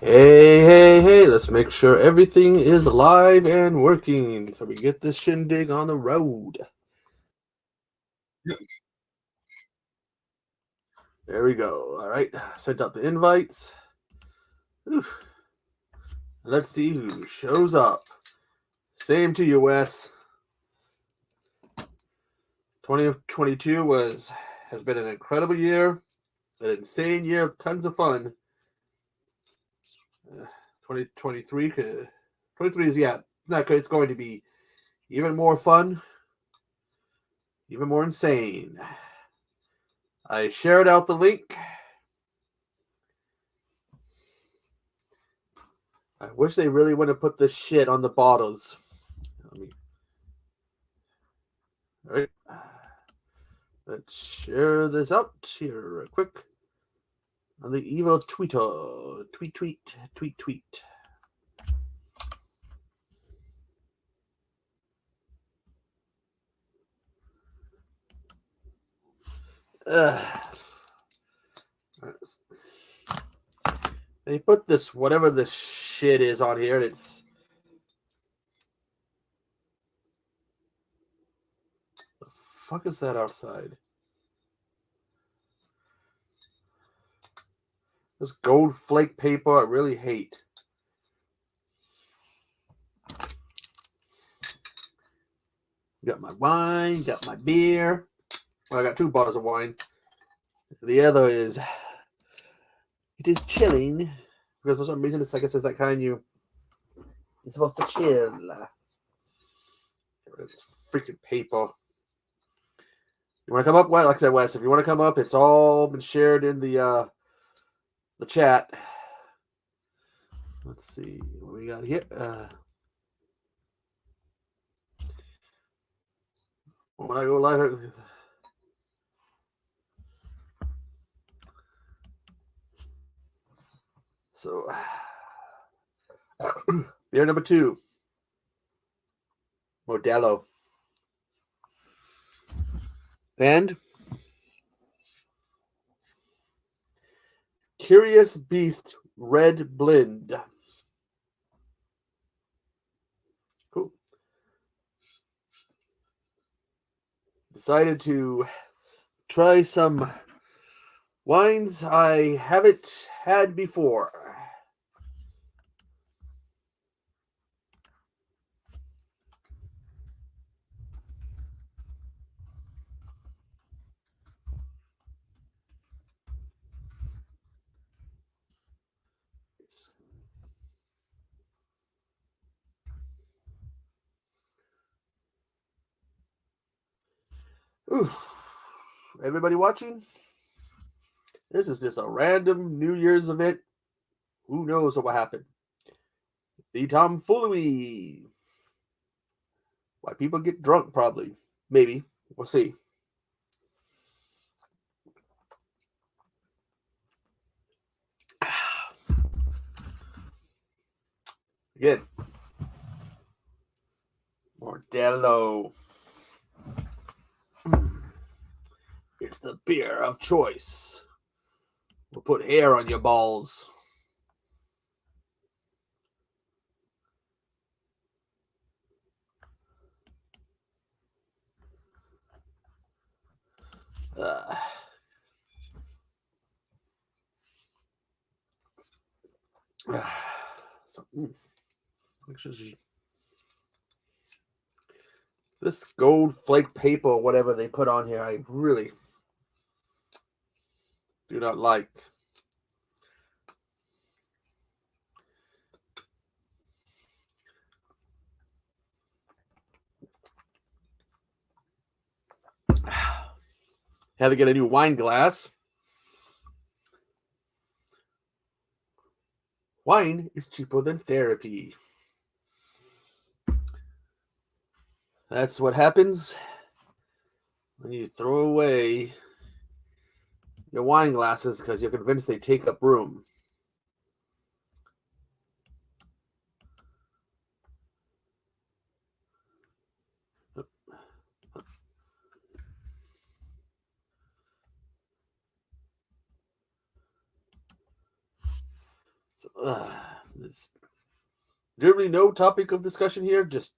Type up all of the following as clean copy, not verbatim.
Hey, let's make sure everything is live and working so we get this shindig on the road. There we go. All right, sent out the invites. Whew. Let's see who shows up. Same to you, Wes. 2022 has been an incredible year, an insane year, tons of fun. 2023 23 is not good. It's going to be even more fun, even more insane. I shared out the link. I wish they really would have put this shit on the bottles. All right. Let's share this out here real quick on the evil Twitter. Tweet. They put this, whatever this shit is on here, and it's. The fuck is that outside? This gold flake paper I really hate. Got my wine, got my beer. Well, I got 2 bottles of wine. The other is. It is chilling. Because for some reason it's like it says that kind you're supposed to chill. It's freaking paper. You want to come up? Well, like I said, Wes, if you want to come up, it's all been shared in the chat. Let's see what we got here. When I go live, so beer number 2, Modelo, and Curious Beast Red Blend. Cool. Decided to try some wines I haven't had before. Ooh. Everybody watching? This is just a random New Year's event. Who knows what happened? The tomfoolery. Why people get drunk, probably. Maybe. We'll see. Again. Modelo. It's the beer of choice. We'll put hair on your balls. This gold flake paper or whatever they put on here, I really do not like. Had to get a new wine glass. Wine is cheaper than therapy. That's what happens when you throw away your wine glasses because you're convinced they take up room. So, it's generally no topic of discussion here, just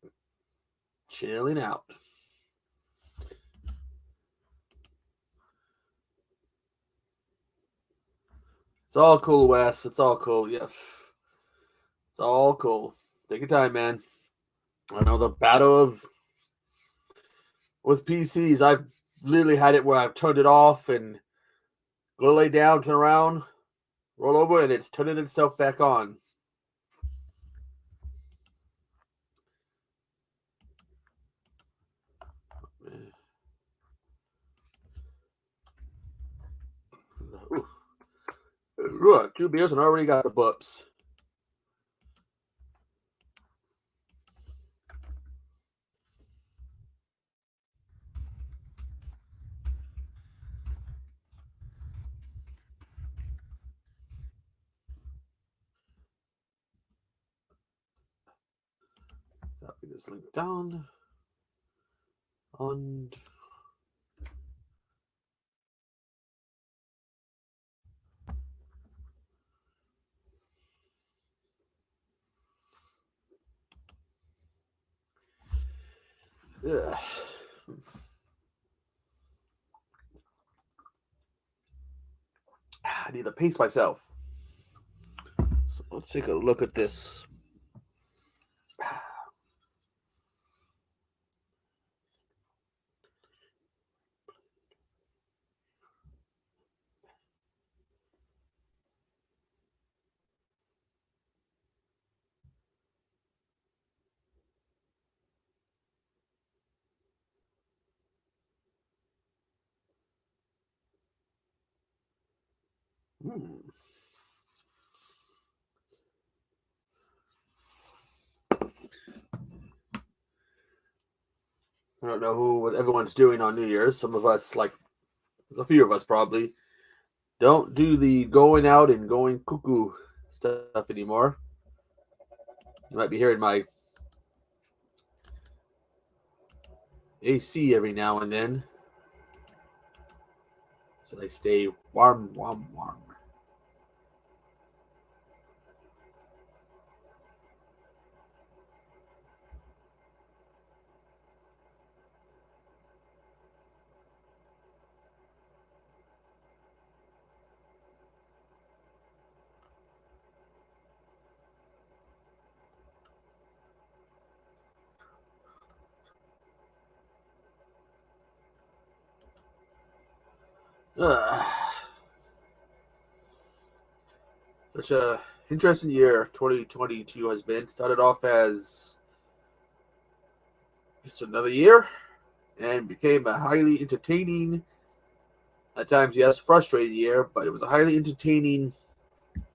chilling out. It's all cool, Wes. It's all cool. Yeah. It's all cool. Take your time, man. I know the battle of with PCs, I've literally had it where I've turned it off and go lay down, turn around, roll over, and it's turning itself back on. Ooh. 2 beers and already got the books. Copy this link down. And yeah. I need to pace myself. So let's take a look at this. I don't know what everyone's doing on New Year's. Some of us, like a few of us probably, don't do the going out and going cuckoo stuff anymore. You might be hearing my AC every now and then. So they stay warm, warm, warm. Such a interesting year 2022 has been. Started off as just another year and became a highly entertaining, at times, yes, frustrating year, but it was a highly entertaining,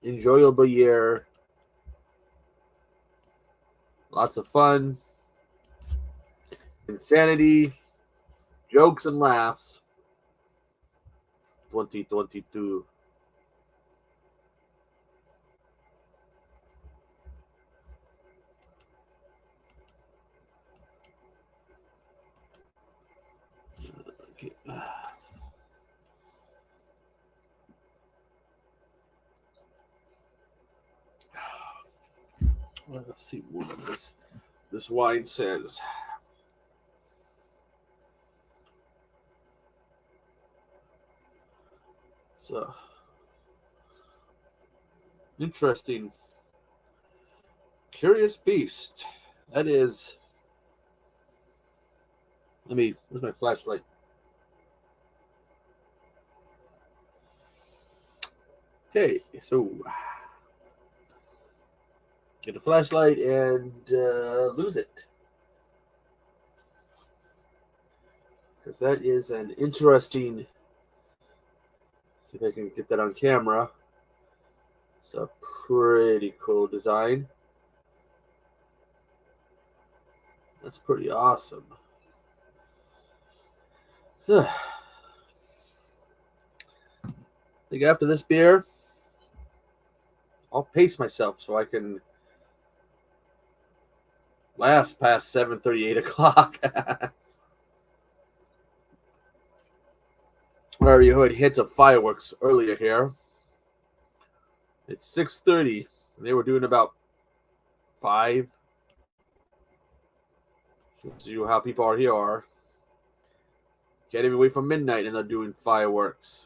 enjoyable year. Lots of fun, insanity, jokes, and laughs. 2022. Okay. Let's see what this wine says. So interesting, curious beast. That is. Where's my flashlight? Okay, so get a flashlight and lose it. Because that is an interesting. See if I can get that on camera. It's a pretty cool design. That's pretty awesome. I think after this beer, I'll pace myself so I can last past 7:30, 8 o'clock. I already heard hits of fireworks earlier here. It's 6:30. They were doing about 5. You how people are here are. Can't even wait for midnight and they're doing fireworks.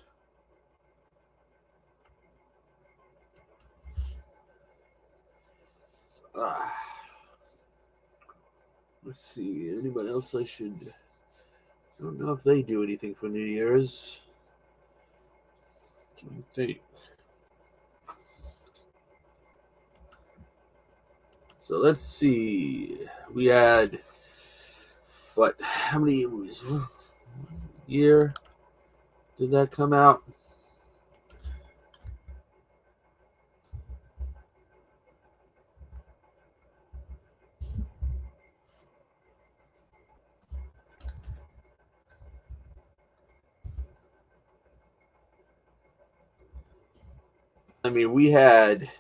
Let's see. Anybody else I should... I don't know if they do anything for New Year's. What do you think? So let's see. We had... What? How many movies? Year did that come out? I mean, we had...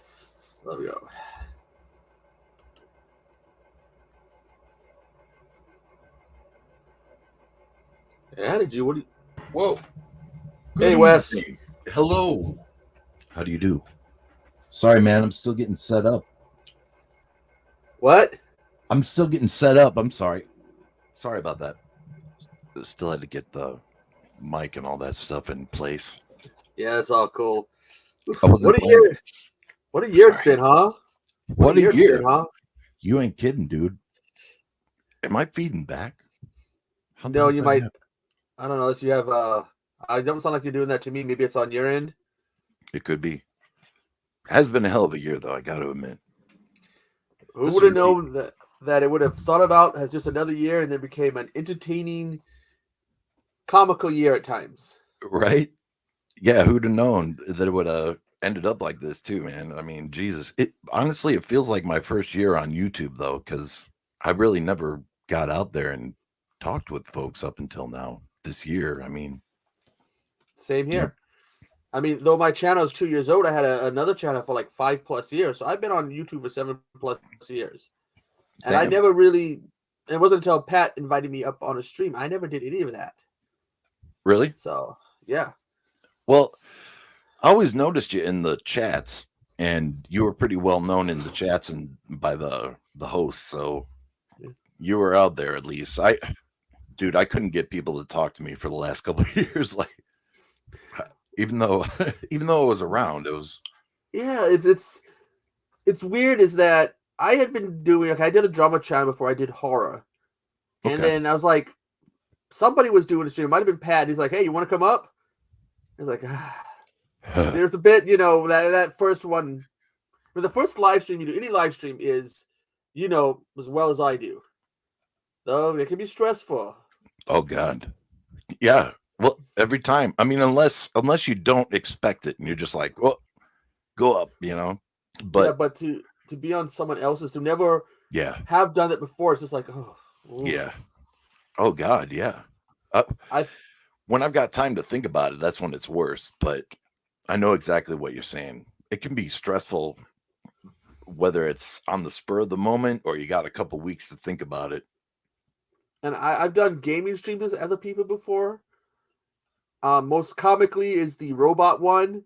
There we go. How did you? What do you? Whoa! Hey, Wes. Hey, hello. How do you do? Sorry, man. I'm still getting set up. What? I'm still getting set up. I'm sorry. Sorry about that. Still had to get the mic and all that stuff in place. Yeah, it's all cool. What a year! What a year it's been, huh? What a year! It's been, huh? You ain't kidding, dude. Am I feeding back? No, you might. I don't know. Unless you have. I don't sound like you're doing that to me. Maybe it's on your end. It could be. Has been a hell of a year, though. I got to admit. Who would have known that it would have started out as just another year and then became an entertaining, comical year at times? Right? Yeah, who'd have known that it would have ended up like this too, man? I mean, Jesus. It honestly, it feels like my first year on YouTube, though, because I really never got out there and talked with folks up until now. This year, I mean, same here. I mean, though my channel is 2 years old, I had another channel for like 5+ years. So I've been on YouTube for 7+ years, and damn. I never really. It wasn't until Pat invited me up on a stream. I never did any of that. Really? So yeah. Well, I always noticed you in the chats, and you were pretty well known in the chats and by the hosts. So you were out there at least. Dude, I couldn't get people to talk to me for the last couple of years. Like, even though I was around, it was. Yeah, it's weird. Is that I had been doing? Like, I did a drama channel before I did horror, and then I was like, somebody was doing a stream. It might have been Pat. He's like, "Hey, you want to come up?" I was like, there's a bit, that first one. But the first live stream you do, any live stream is, as well as I do. So it can be stressful. Oh God, yeah. Well, every time. I mean, unless you don't expect it, and you're just like, well, go up, But yeah, but to be on someone else's, to never have done it before, it's just like, oh. Ooh. Yeah. Oh God, yeah. When I've got time to think about it, that's when it's worse. But I know exactly what you're saying. It can be stressful, whether it's on the spur of the moment or you got a couple weeks to think about it. And I've done gaming streams with other people before. Most comically is the robot one,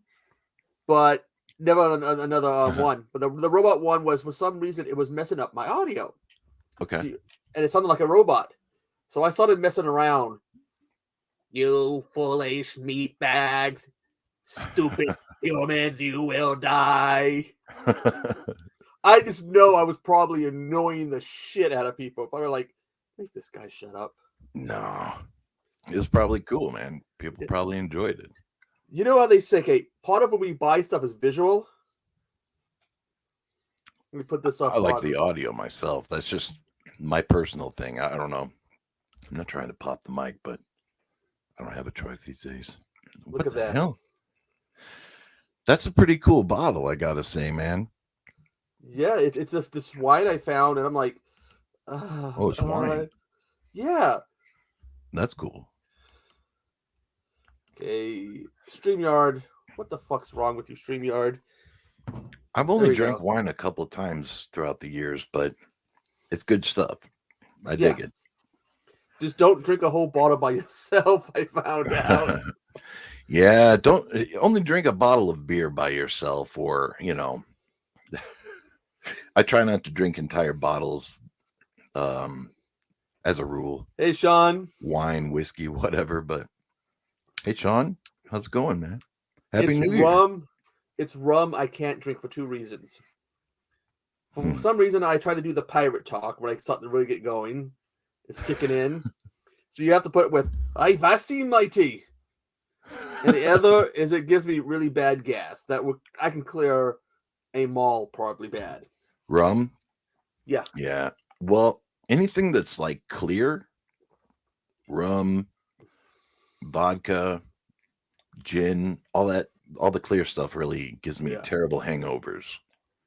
but never another one. But the robot one was, for some reason, it was messing up my audio. Okay. And it sounded like a robot. So I started messing around. You foolish meat bags, stupid humans, you will die. I just know I was probably annoying the shit out of people. Probably like, make this guy shut up. No. It was probably cool, man. People probably enjoyed it. You know how they say, okay, part of when we buy stuff is visual? Let me put this up. I like the audio myself. That's just my personal thing. I don't know. I'm not trying to pop the mic, but I don't have a choice these days. Look at that. Hell? That's a pretty cool bottle, I gotta say, man. Yeah, it's this wine I found, and I'm like, it's wine. Yeah. That's cool. Okay, StreamYard. What the fuck's wrong with you, StreamYard? I've only drank wine a couple of times throughout the years, but it's good stuff. I dig it. Just don't drink a whole bottle by yourself, I found out. Yeah, don't only drink a bottle of beer by yourself, or I try not to drink entire bottles, as a rule. Hey, Sean. Wine, whiskey, whatever. But hey, Sean, how's it going, man? Happy It's New Year. rum. It's rum I can't drink for 2 reasons. For some reason, I try to do the pirate talk when I start to really get going. It's kicking in. So you have to put it with, I see mighty. And the other is it gives me really bad gas. I can clear a mall probably bad. Rum? Yeah. Yeah. Well, anything that's like clear, rum, vodka, gin, all the clear stuff really gives me terrible hangovers.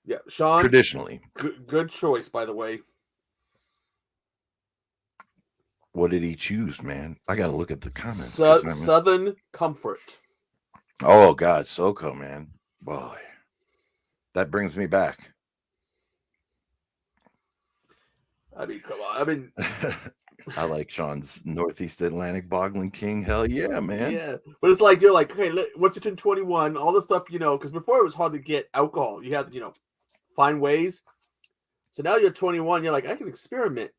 Yeah. Sean, traditionally. Good choice, by the way. What did he choose, man? I got to look at the comments. Southern Comfort. Oh, God. SoCo, man. Boy. That brings me back. I mean, come on. I mean, I like Sean's Northeast Atlantic Boggling King. Hell yeah, man. Yeah. But it's like, you're like, hey, once you turn 21, all this stuff, because before it was hard to get alcohol. You had to, find ways. So now you're 21, you're like, I can experiment.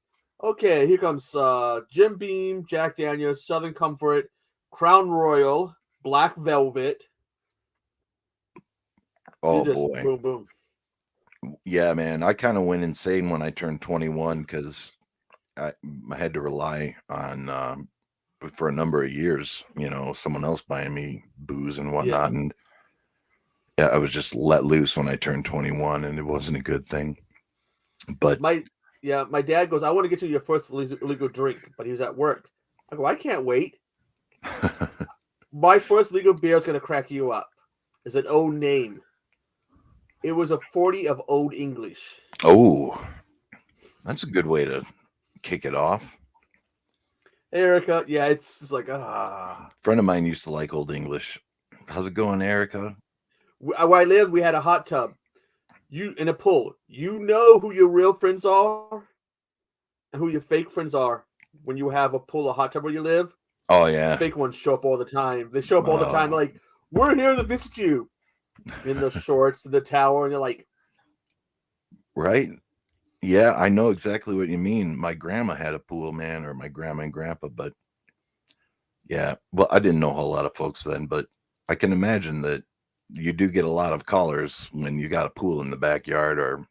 Okay, here comes Jim Beam, Jack Daniels, Southern Comfort, Crown Royal, Black Velvet. Oh, boy. Boom, boom. Yeah, man. I kind of went insane when I turned 21 because I had to rely on, for a number of years, someone else buying me booze and whatnot. Yeah. And yeah, I was just let loose when I turned 21, and it wasn't a good thing. But my dad goes, I want to get you your first legal drink, but he was at work. I go, I can't wait. My first legal beer is going to crack you up. It's an old name. It was a 40 of Old English. Oh, that's a good way to kick it off. Erica, yeah, it's just like, A friend of mine used to like Old English. How's it going, Erica? Where I lived, we had a hot tub. In a pool. You know who your real friends are and who your fake friends are when you have a pool or hot tub where you live. Oh, yeah. Fake ones show up all the time. They show up all the time. Like, we're here to visit you. In the shorts and the towel, and you're like, right? Yeah, I know exactly what you mean. My grandma had a pool, man, or my grandma and grandpa, but yeah, well, I didn't know a whole lot of folks then, but I can imagine that you do get a lot of callers when you got a pool in the backyard. Or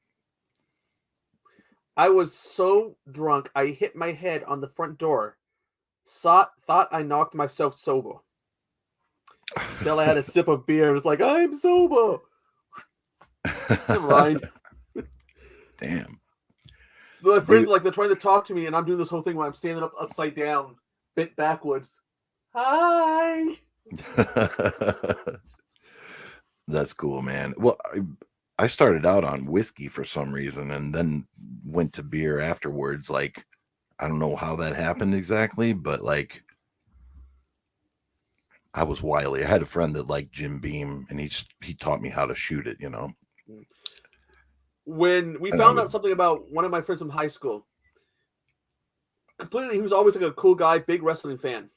I was so drunk, I hit my head on the front door. Thought I knocked myself sober. Till I had a sip of beer. It was like, I'm sober. Never mind. Damn. My friends, they're trying to talk to me, and I'm doing this whole thing where I'm standing up upside down, bent backwards. Hi. That's cool, man. Well, I started out on whiskey for some reason and then went to beer afterwards. Like, I don't know how that happened exactly, but I was wily. I had a friend that liked Jim Beam, and he taught me how to shoot it, When we found out something about one of my friends from high school, he was always like a cool guy, big wrestling fan.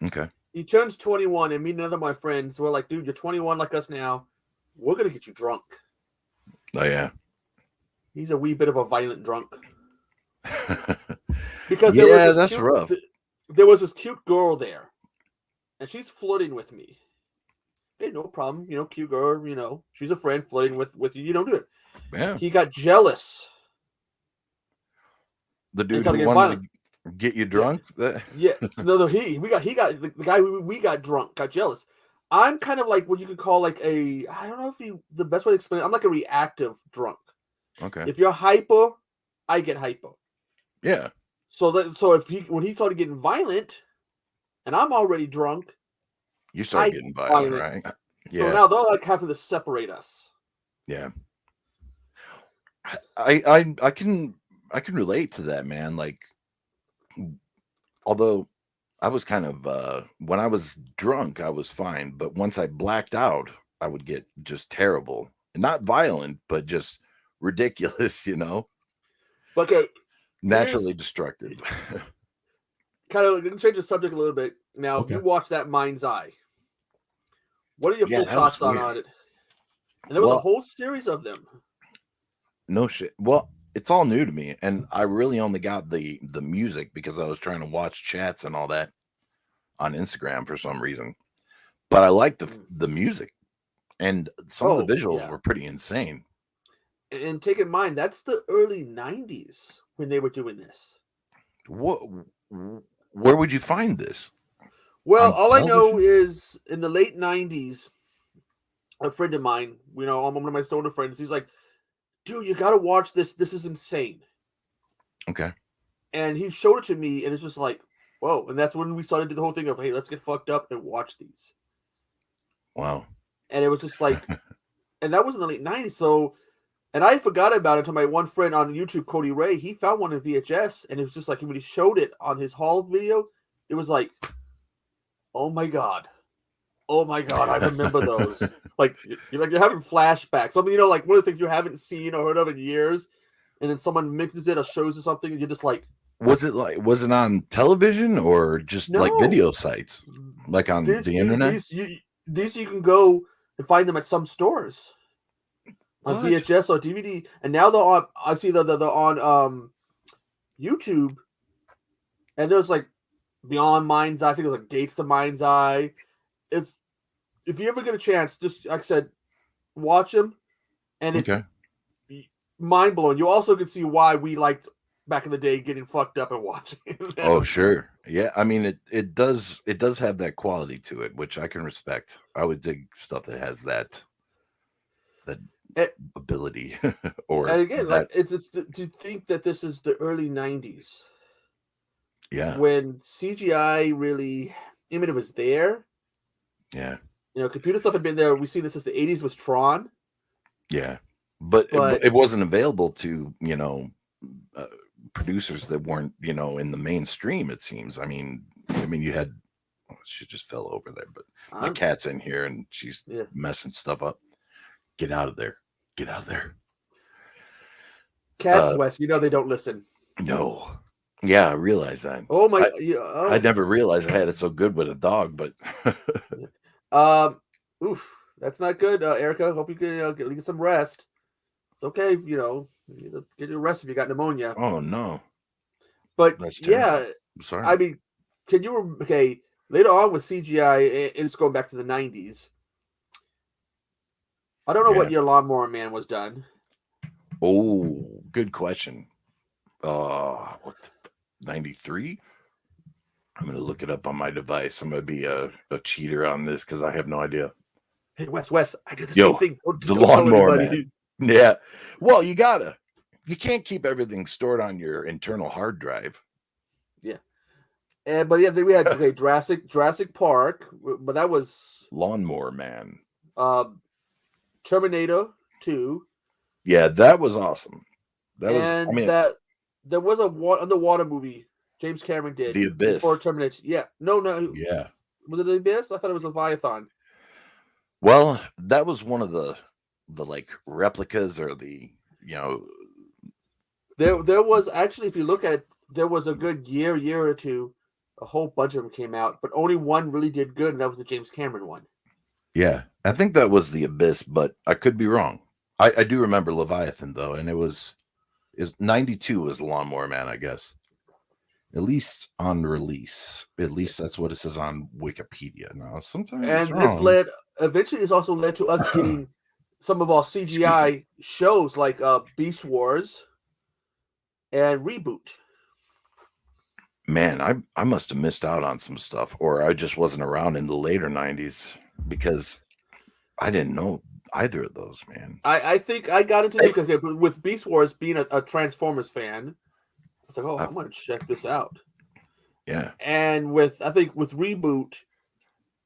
Okay. He turns 21, and me and another of my friends were like, dude, you're 21 like us now. We're going to get you drunk. Oh, yeah. He's a wee bit of a violent drunk. Because that's rough. There was this cute girl there. And she's flirting with me. Hey, no problem. Cute girl, she's a friend flirting with you. You don't do it. Yeah. He got jealous. The dude who wanted to get you drunk? Yeah. No, he got the guy we got drunk, got jealous. I'm kind of like what you could call like I don't know if the best way to explain it, I'm like a reactive drunk. Okay. If you're hyper, I get hyper. Yeah. So when he started getting violent, and I'm already drunk, you start getting violent, right? Yeah. So now they're like having to separate us. Yeah. I can relate to that, man. Like, although I was kind of when I was drunk, I was fine, but once I blacked out, I would get just terrible. Not violent, but just ridiculous, Okay. Naturally destructive. Kind of change the subject a little bit. Now, if you watch that Mind's Eye, what are your full thoughts on it? And there was a whole series of them. No shit. Well, it's all new to me, and I really only got the music because I was trying to watch chats and all that on Instagram for some reason. But I like Mm. the music, and some of the Oh visuals yeah, were pretty insane. and take in mind that's the early '90s when they were doing this. What? Where would you find this Well, on all I know television? is in the late '90s, a friend of mine, one of my stoner friends, he's like, "Dude, you got to watch this. This is insane." Okay. And he showed it to me, and it's just like, whoa. And that's when we started to do the whole thing of, hey, let's get fucked up and watch these. Wow. And it was just like, and that was in the late '90s. So, and I forgot about it until my one friend on YouTube, Cody Ray, he found one in VHS, and it was just like when he showed it on his haul video, it was like, oh my god, oh my god, I remember those. Like you're having flashbacks, something like one of the things you haven't seen or heard of in years, and then someone mentions it or shows you something, and you're just like, Was it on television or just like no, video sites, like on this the these internet? these you can go and find them at some stores on What? VHS or DVD, and now they're on. I see that they're on YouTube, and there's like Beyond Mind's Eye. I think there's like Dates to Mind's Eye. It's if you ever get a chance, just like I said, watch them, and it's Okay. mind blowing. You also can see why we liked back in the day getting fucked up and watching Oh, them. sure. Yeah, I mean it does have that quality to it, which I can respect. I would dig stuff that has that And, ability and or again, like that to think that this is the early '90s yeah, when CGI really, I mean, it was there. yeah, Computer stuff had been there. We see this since the '80s with Tron, yeah. But but it wasn't available to, uh, producers that weren't, in the mainstream, it seems. I mean you had oh, she just fell over there, but my I'm cat's in here and she's yeah. messing stuff up. Get out of there. Get out of there. Cats Uh West. They don't listen. no. Yeah, I realize that. Oh my, I yeah, I oh, never realized I had it so good with a dog, but yeah. Um, oof, that's not good, Erica. Hope you can get some rest. It's okay, get your rest if you got pneumonia. oh no, But that's terrible. yeah, I'm I sorry. mean, can you okay? Later on with CGI, and it's going back to the '90s. I don't know Yeah. what year Lawnmower Man was done. Oh, good question. What 93? I'm gonna look it up on my device. I'm gonna be a cheater on this because I have no idea. Hey, Wes, I did the same Yo, thing. the Don't tell lawnmower man. anybody. Yeah. Well, you can't keep everything stored on your internal hard drive. Yeah, but yeah, then we had Jurassic Park, but that was Lawnmower man. um, Terminator 2, Yeah, that was awesome. That was, I and mean, that there was a underwater movie James Cameron did the before abyss. Terminator. Yeah, no, Yeah. was it The Abyss? I thought it was Leviathan. Well, that was one of the like replicas or the you know There was actually, if you look at it, there was a good year or two, a whole bunch of them came out, but only one really did good, and that was the James Cameron one. yeah, I think that was the abyss, but I could be wrong. I do remember Leviathan though, and it was is 92 was the Lawnmower Man, I guess. At least on release. At Yeah. least that's what it says on Wikipedia. Now, sometimes it's And this wrong. also led to us getting some of our Excuse me. CGI shows like Beast Wars and Reboot. Man, I must have missed out on some stuff, or I just wasn't around in the later 90s because I didn't know either of those, man. I think I got into them because with Beast Wars being a Transformers fan, I was like, oh, I'm I've, gonna check this out. yeah. And with Reboot,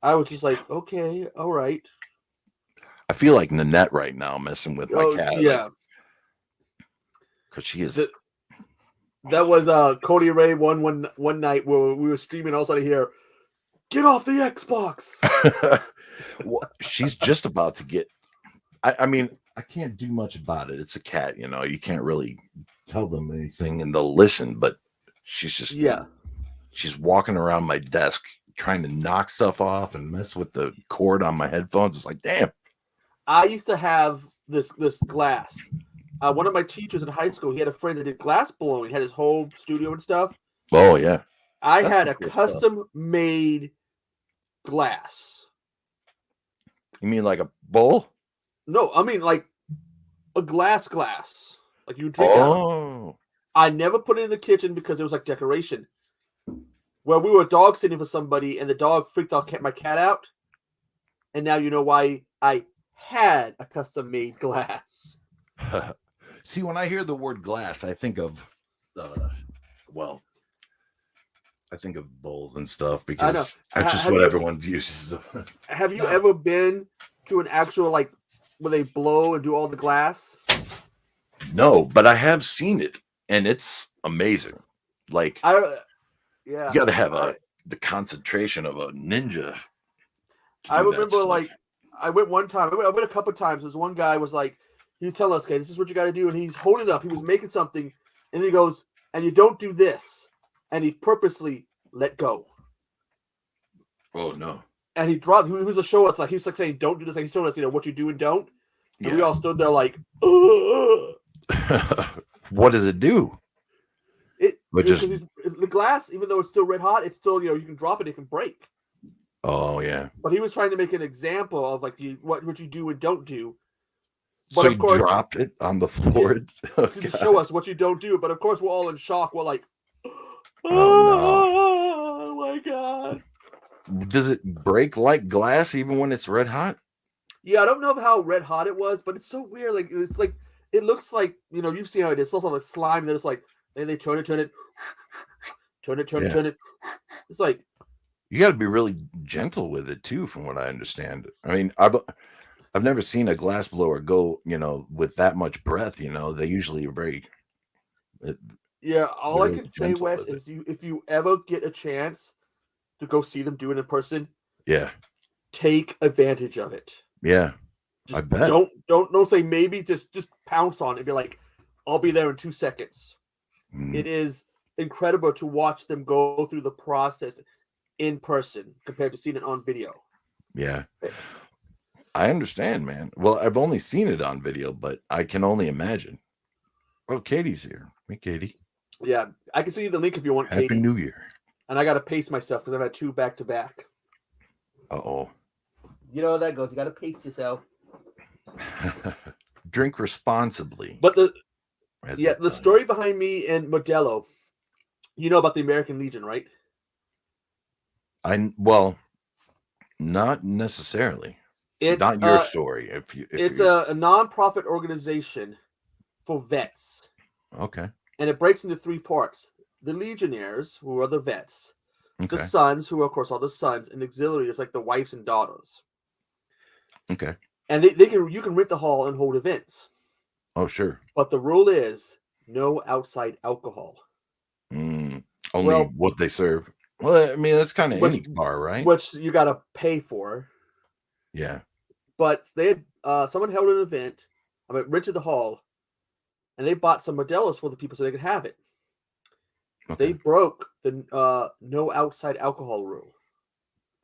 I was just like, okay, all right. I feel like Nanette right now messing with my Oh cat, like, yeah, because she is. the, that was Cody Ray one night where we were streaming. All of a sudden, I hear, "Get off the Xbox!" Well, she's just about to get. I mean, I can't do much about it. It's a cat, you can't really tell them anything and they'll listen, but she's just, Yeah, she's walking around my desk trying to knock stuff off and mess with the cord on my headphones. It's like, damn. I used to have this glass, one of my teachers in high school, he had a friend that did glass blowing, had his whole studio and stuff. Oh yeah, I that's had some a cool stuff. custom made glass. You mean like a bowl? No, I mean like a glass, like you drink out of. Oh, I never put it in the kitchen because it was like decoration. Well, we were dog sitting for somebody, and the dog freaked my cat out, and now you know why I had a custom made glass. see, when I hear the word glass, I think of, well, I think of bowls and stuff I know. because that's just Have what you everyone uses. have you ever been to an actual like where they blow and do all the glass? No, but I have seen it, and it's amazing. Like Yeah, you got to have I the concentration of a ninja to I do that remember stuff. like I went one time. I went a couple of times. This one guy was like, he was telling us, "Okay, this is what you got to do," and he's holding it up. He was making something, and he goes, "And you don't do this," and he purposely let go, Oh no, and he dropped. He was to show us, like he was like saying, "Don't do this." Like he's showing us, what you do and don't, and we yeah. all stood there like, ugh. What does it do? It But just because the glass, even though it's still red hot, it's still you can drop it, it can break. oh yeah. But he was trying to make an example of like what you do and don't do. But So of you course, dropped it on the yeah, floor. Oh, to show God. us what you don't do. But of course, we're all in shock. We're like, Oh no. oh my god. Does it break like glass even when it's red hot? Yeah, I don't know how red hot it was, but it's so weird. Like it's like it looks like you've seen how it is. It's also like slime. And then it's like they turn it, Yeah. turn it. It's like You got to be really gentle with it too, from what I understand. I mean, I've never seen a glass blower go, with that much breath. They usually are very, uh, yeah. All I very can say, gentle Wes, with it. is if you ever get a chance to go see them do it in person, Yeah, take advantage of it. yeah, I Just bet. don't say maybe. Just pounce on it and be like, I'll be there in 2 seconds. Mm, It is incredible to watch them go through the process in person compared to seeing it on video. yeah, I understand, man. Well, I've only seen it on video, but I can only imagine. Oh, Katie's here. Hey, Katie. Yeah, I can send you the link if you want, Happy Katie. New Year. And I got to pace myself because I've had 2 back to back. Uh-oh. You know how that goes. You got to pace yourself. Drink responsibly But as they the tell you. story behind me and Modelo, you know about the American Legion, right? Well, not necessarily. It's Not your story. If it's you a non-profit organization for vets, okay. and it breaks into 3 parts: the Legionnaires, who are the vets; the Okay. sons, who of course are the sons; and auxiliaries, like the wives and daughters. Okay. And you can rent the hall and hold events, Oh, sure. but the rule is no outside alcohol. Only Well, what they serve. Well, I mean, that's kind of which any bar, right? which you got to pay for. Yeah. But they had someone held an event. Rented the hall, and they bought some Modelos for the people so they could have it. They Okay. broke the no outside alcohol rule,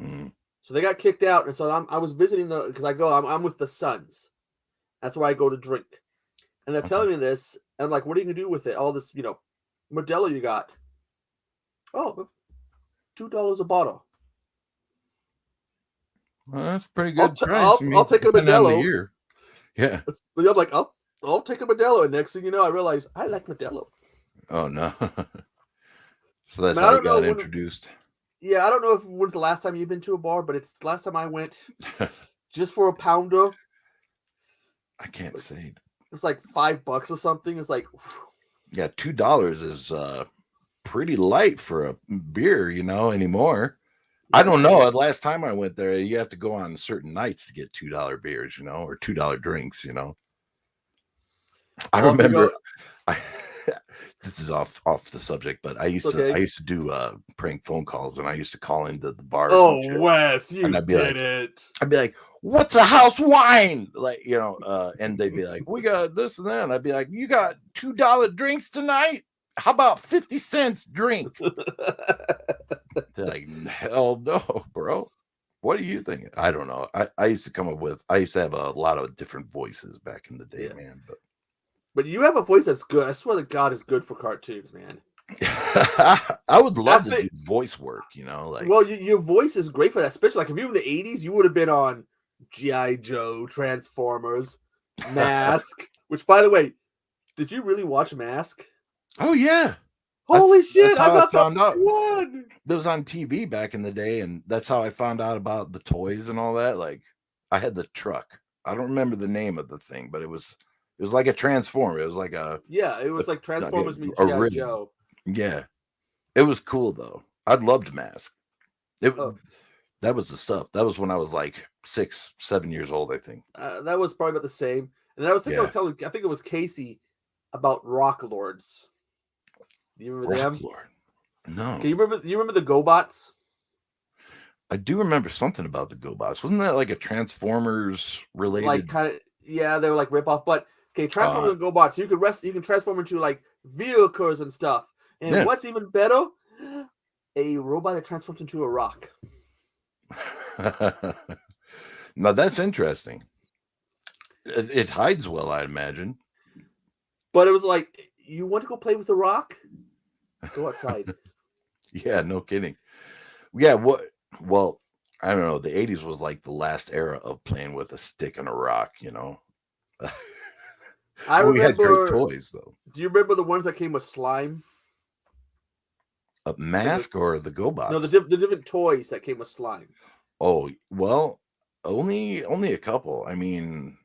Mm, so they got kicked out. And so I was visiting because I'm with the sons. That's why I go to drink, and they're okay. telling me this, and I'm like, "What are you gonna do with it? All this, Modelo you got? Oh, $2 a bottle. Well, that's a pretty good price. I I'll mean, take a depending on the Modelo." year. Yeah. But I'm like, I'll take a Modelo, and next thing you know, I realize I like Modelo. Oh no. So I that's mean, how I you don't know got when. introduced. Yeah, I don't know if when's the last time you've been to a bar, but it's the last time I went just for a pounder. I can't say. It's like $5 or something. It's like, Yeah, $2 is pretty light for a beer, anymore. I don't know. Last time I went there, you have to go on certain nights to get $2 beers, or $2 drinks. I well, if you go, remember. I, this is off the subject, but I it's used to I okay. used to do prank phone calls, and I used to call into the bars and Oh, shit, Wes, and you did it. I'd be like, "What's a house wine?" Like, and they'd be like, "We got this and that." And I'd be like, "You got $2 drinks tonight? How about 50 cents drink?" They're like, "Hell no, bro. What do you think?" I don't know. I used to have a lot of different voices back in the day, Yeah. man. But But you have a voice that's good. I swear to God, is good for cartoons, man. I would love to do voice work, like. Well, your voice is great for that, especially like if you were in the '80s, you would have been on G.I. Joe, Transformers, Mask. Which, by the way, did you really watch Mask? Oh yeah. Holy shit! That's how I got I found out. one. It was on TV back in the day, and that's how I found out about the toys and all that. Like, I had the truck. I don't remember the name of the thing, but it was like a Transformer. It was like it was like Transformers meet a G.I. rig. Joe. Yeah, it was cool though. I loved Mask. That was the stuff. That was when I was like 6, 7 years old, I think. That was probably about the same. And I was telling, I think it was Casey about Rock Lords. Do you remember them? Lord. No. Do you remember the GoBots? I do remember something about the GoBots. Wasn't that like a Transformers related? Like they were like ripoff. But okay, Transformers and GoBots, you can transform into like vehicles and stuff. And what's even better? A robot that transforms into a rock. Now that's interesting. It hides well, I imagine. But it was like, you want to go play with the rock? Go outside. Yeah, no kidding. Yeah, well, I don't know. The 80s was like the last era of playing with a stick and a rock, I remember. We had great toys, though. Do you remember the ones that came with slime? A Mask or the GoBots? No, the different toys that came with slime. Oh, well, only a couple. I mean,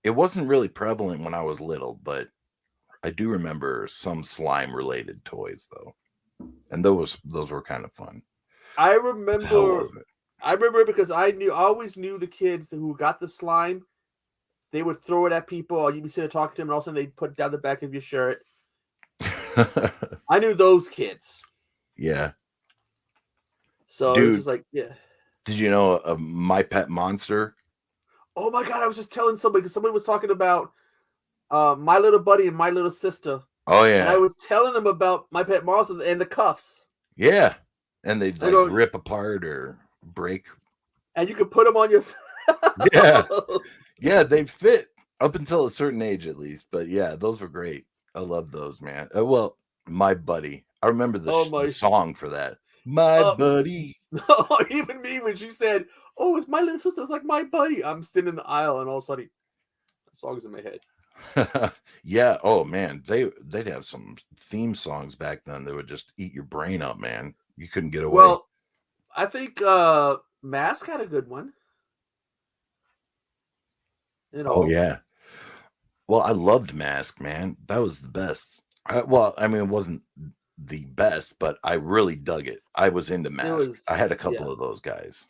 it wasn't really prevalent when I was little, but I do remember some slime related toys though. And those were kind of fun. I remember because I always knew the kids who got the slime, they would throw it at people, or you'd be sitting talking to them, and all of a sudden they'd put it down the back of your shirt. I knew those kids. Yeah. So dude, it was just like, yeah. Did you know My Pet Monster? Oh my God, I was just telling somebody, because somebody was talking about My Little Buddy and My Little Sister. Oh yeah. And I was telling them about My Pet Monster and the cuffs. Yeah. And they'd like rip apart or break. And you could put them on your... Yeah. Yeah, they fit up until a certain age at least. But yeah, those were great. I love those, man. Well, My Buddy. I remember the song for that. My buddy. No, even me when she said, "Oh, it's My Little Sister," it's like My Buddy. I'm standing in the aisle, and all of a sudden, the song's in my head. Yeah. Oh man, they'd have some theme songs back then that would just eat your brain up, man. You couldn't get away. Well, I think Mask had a good one. Oh yeah. Well, I loved Mask, man. That was the best. It wasn't the best, but I really dug it. I was into Mask. I had a couple of those guys.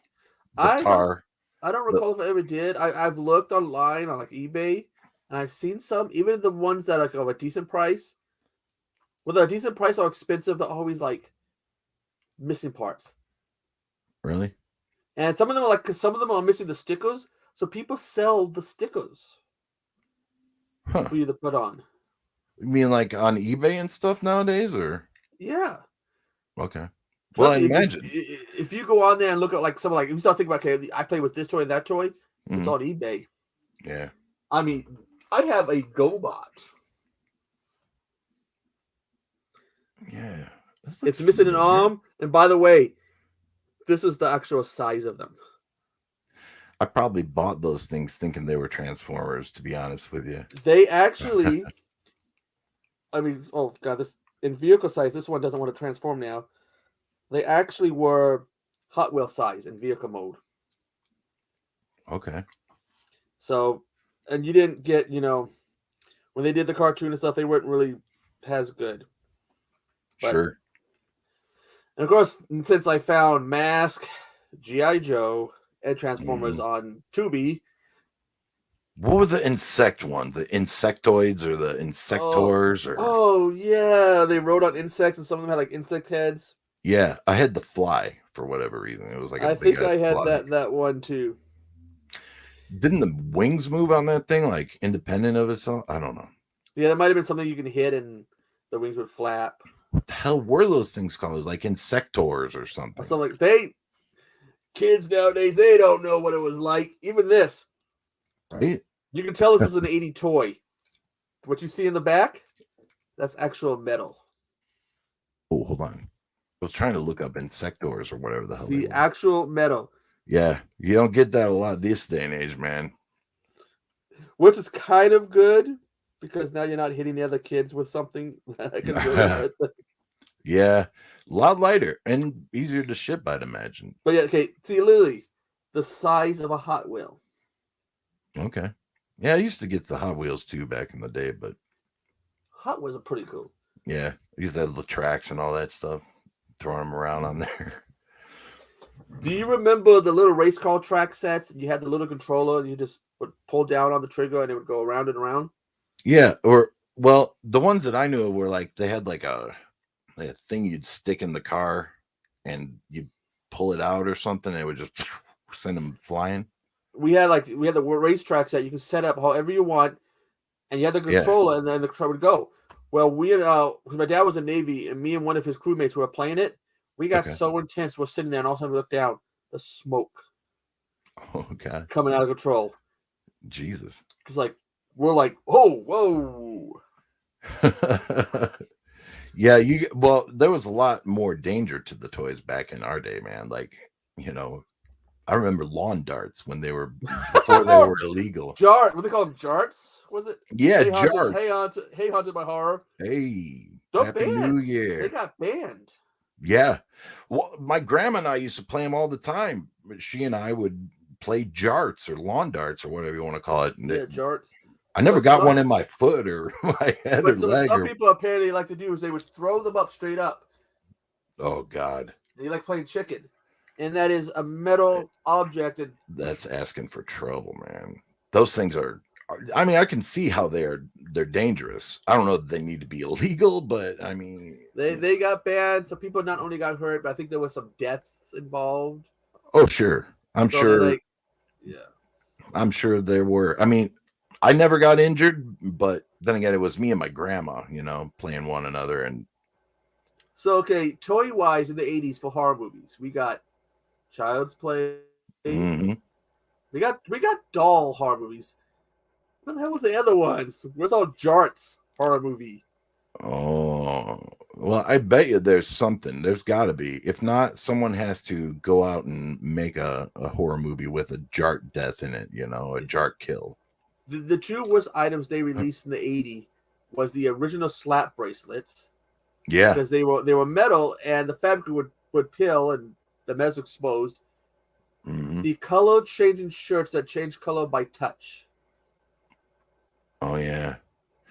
I don't recall if I ever did. I've looked online on like eBay, and I've seen some, even the ones that are like of a decent price. Whether a decent price or expensive, they're always like missing parts. Really? And some of them are like, because some of them are missing the stickers, so people sell the stickers for you to put on. You mean like on eBay and stuff nowadays, or? Yeah. Okay. Well, I imagine if you go on there and look at like something like, if you start thinking about, okay, I play with this toy and that toy, it's on eBay. Yeah. I mean, I have a GoBot. Yeah. It's missing an arm, and by the way, this is the actual size of them. I probably bought those things thinking they were Transformers, to be honest with you. They actually, I mean, oh God, this in vehicle size, this one doesn't want to transform now. They actually were Hot Wheel size in vehicle mode. Okay. So, and you didn't get, when they did the cartoon and stuff, they weren't really as good. But, sure. And of course, since I found Mask, G.I. Joe, and Transformers on Tubi. What were the insect ones? The insectoids or the insectors? Oh, yeah. They rode on insects, and some of them had like insect heads. Yeah, I had the Fly for whatever reason. It was like I think I had that one too. Didn't the wings move on that thing like independent of itself? I don't know. Yeah, that might have been something you can hit and the wings would flap. What the hell were those things called? Like insectors or something. So like kids nowadays, they don't know what it was like. Even this. Right? You can tell this is an 80 toy. what you see in the back, that's actual metal. Oh, hold on. I was trying to look up insectors or whatever the hell they See, were. actual metal. Yeah, you don't get that a lot this day and age, man. Which is kind of good because now you're not hitting the other kids with something that can really hurt them. Yeah, a lot lighter and easier to ship, I'd imagine. But yeah, okay. See, literally, the size of a Hot Wheel. Okay. Yeah, I used to get the Hot Wheels too back in the day, but Hot Wheels are pretty cool. yeah, I used to have the tracks and all that stuff, throwing them around on there. Do you remember the little race car track sets? You had the little controller, and you just would pull down on the trigger, and it would go around and around. Yeah, or well, the ones that I knew were like they had like a thing you'd stick in the car, and you pull it out or something, and it would just send them flying. We had the racetrack set. You can set up however you want, and you had the controller, and then the controller would go. Well, my dad was in the Navy, and me and one of his crewmates were playing it. We got so intense. We're sitting there, and all of a sudden we look down. The smoke. Oh God! Coming out of control. Jesus! Because we're like, oh, whoa. Yeah, there was a lot more danger to the toys back in our day, man. Like, I remember lawn darts when before they were illegal. What they call them, jarts? Was it? Yeah, jarts. Hey, Haunted by Horror. Hey, Happy New Year. They got banned. Yeah. Well, my grandma and I used to play them all the time. She and I would play jarts or lawn darts or whatever you want to call it. Yeah, jarts. I never got one in my foot or my head or leg. Some people apparently like to do is they would throw them up straight up. Oh, God. They like playing chicken. And that is a metal object. And that's asking for trouble, man. Those things are, I mean, I can see how they're dangerous. I don't know that they need to be illegal, but I mean. They got banned. So people not only got hurt, but I think there was some deaths involved. Oh, sure. I'm sure. Yeah. I'm sure there were. I mean, I never got injured, but then again, it was me and my grandma, playing one another. And so, okay, toy-wise in the 80s for horror movies, we got Child's Play. Mm-hmm. We got doll horror movies. What the hell was the other ones? Where's all Jarts horror movie? Oh, well, I bet you there's something. There's got to be. If not, someone has to go out and make a horror movie with a Jart death in it, a Jart kill. The two worst items they released in the 80s was the original slap bracelets. Yeah. Because they were metal and the fabric would peel and the metal's exposed. Mm-hmm. The color changing shirts that change color by touch. Oh, yeah.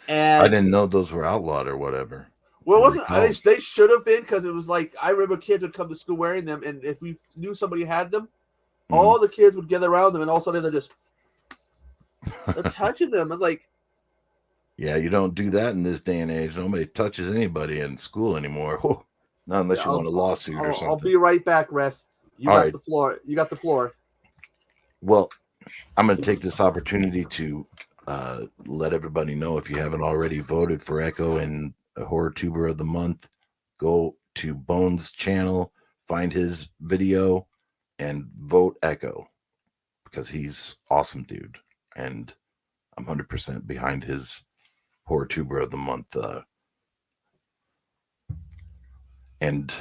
And I didn't know those were outlawed or whatever. Well, it wasn't. They should have been, because it was like, I remember kids would come to school wearing them, and if we knew somebody had them, all the kids would gather around them, and all of a sudden they're touching them. I'm like, yeah, you don't do that in this day and age. Nobody touches anybody in school anymore. Not unless you want a lawsuit or something. I'll be right back, Rest. You got the floor. You got the floor. Well, I'm going to take this opportunity to let everybody know, if you haven't already voted for Echo in Horror Tuber of the Month, go to Bones' channel, find his video, and vote Echo, because he's awesome, dude. And I'm 100% behind his Horror Tuber of the Month. And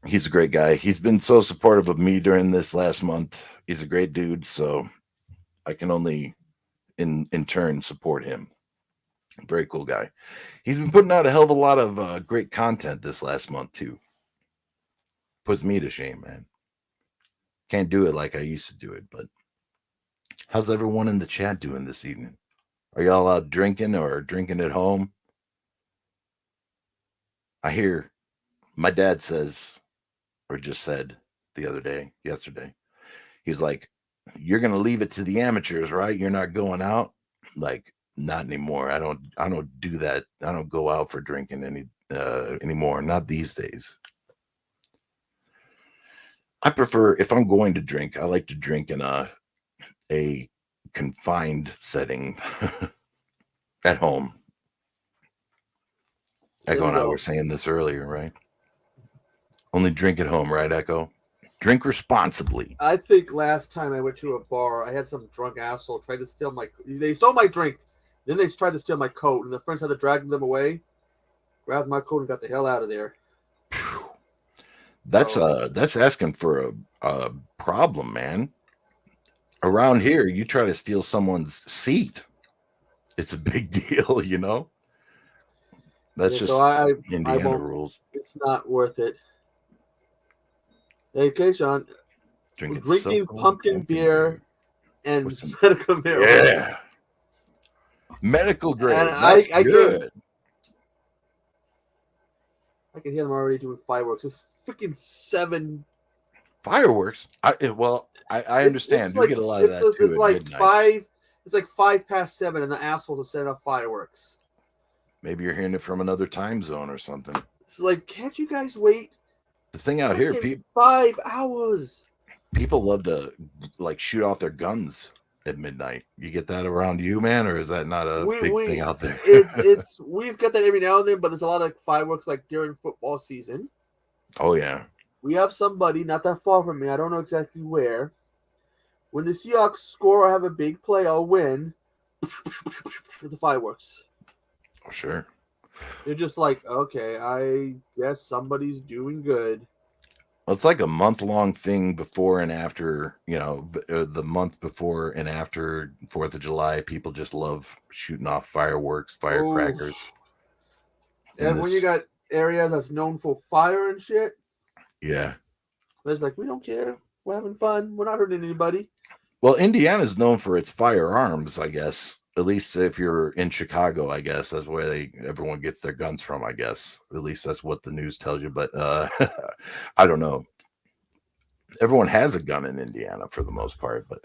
he's a great guy. He's been so supportive of me during this last month. He's a great dude, so I can only in turn support him. Very cool guy. He's been putting out a hell of a lot of great content this last month too. Puts me to shame, man. Can't do it like I used to do it. But how's everyone in the chat doing this evening? Are y'all out drinking or drinking at home? I hear my dad says, or just said yesterday, he's like, you're going to leave it to the amateurs, right? You're not going out? Like, not anymore. I don't do that. I don't go out for drinking anymore. Not these days. I prefer, if I'm going to drink, I like to drink in a confined setting at home. Echo and I were saying this earlier, right? Only drink at home, right, Echo? Drink responsibly. I think last time I went to a bar, I had some drunk asshole try to steal they stole my drink. Then they tried to steal my coat, and the friends had to drag them away. Grabbed my coat and got the hell out of there. That's asking for a problem, man. Around here, you try to steal someone's seat, it's a big deal, you know. That's just so I Indiana won't. rules. It's not worth it. Hey, okay, Sean. Drinking pumpkin beer and medical marijuana. Yeah, medical grade. And That's good. I can hear them already doing fireworks. It's freaking 7 fireworks. I understand. You get a lot of that too. It's like midnight. 5. It's like 7, and the assholes are setting up fireworks. Maybe you're hearing it from another time zone or something. It's like, can't you guys wait? The thing out here, 5 hours. People love to like shoot off their guns at midnight. You get that around you, man, or is that not a big thing out there? it's we've got that every now and then, but there's a lot of fireworks like during football season. Oh yeah. We have somebody not that far from me. I don't know exactly where. When the Seahawks score or have a big play or win, the fireworks. Oh sure. You're just like, okay, I guess somebody's doing good. Well, it's like a month-long thing before and after, you know, the month before and after 4th of July. People just love shooting off fireworks, firecrackers. And when you got areas that's known for fire and shit. Yeah. It's like, we don't care. We're having fun. We're not hurting anybody. Well, Indiana's known for its firearms, I guess. At least if you're in Chicago, I guess that's where everyone gets their guns from, I guess. At least that's what the news tells you. But I don't know. Everyone has a gun in Indiana for the most part, but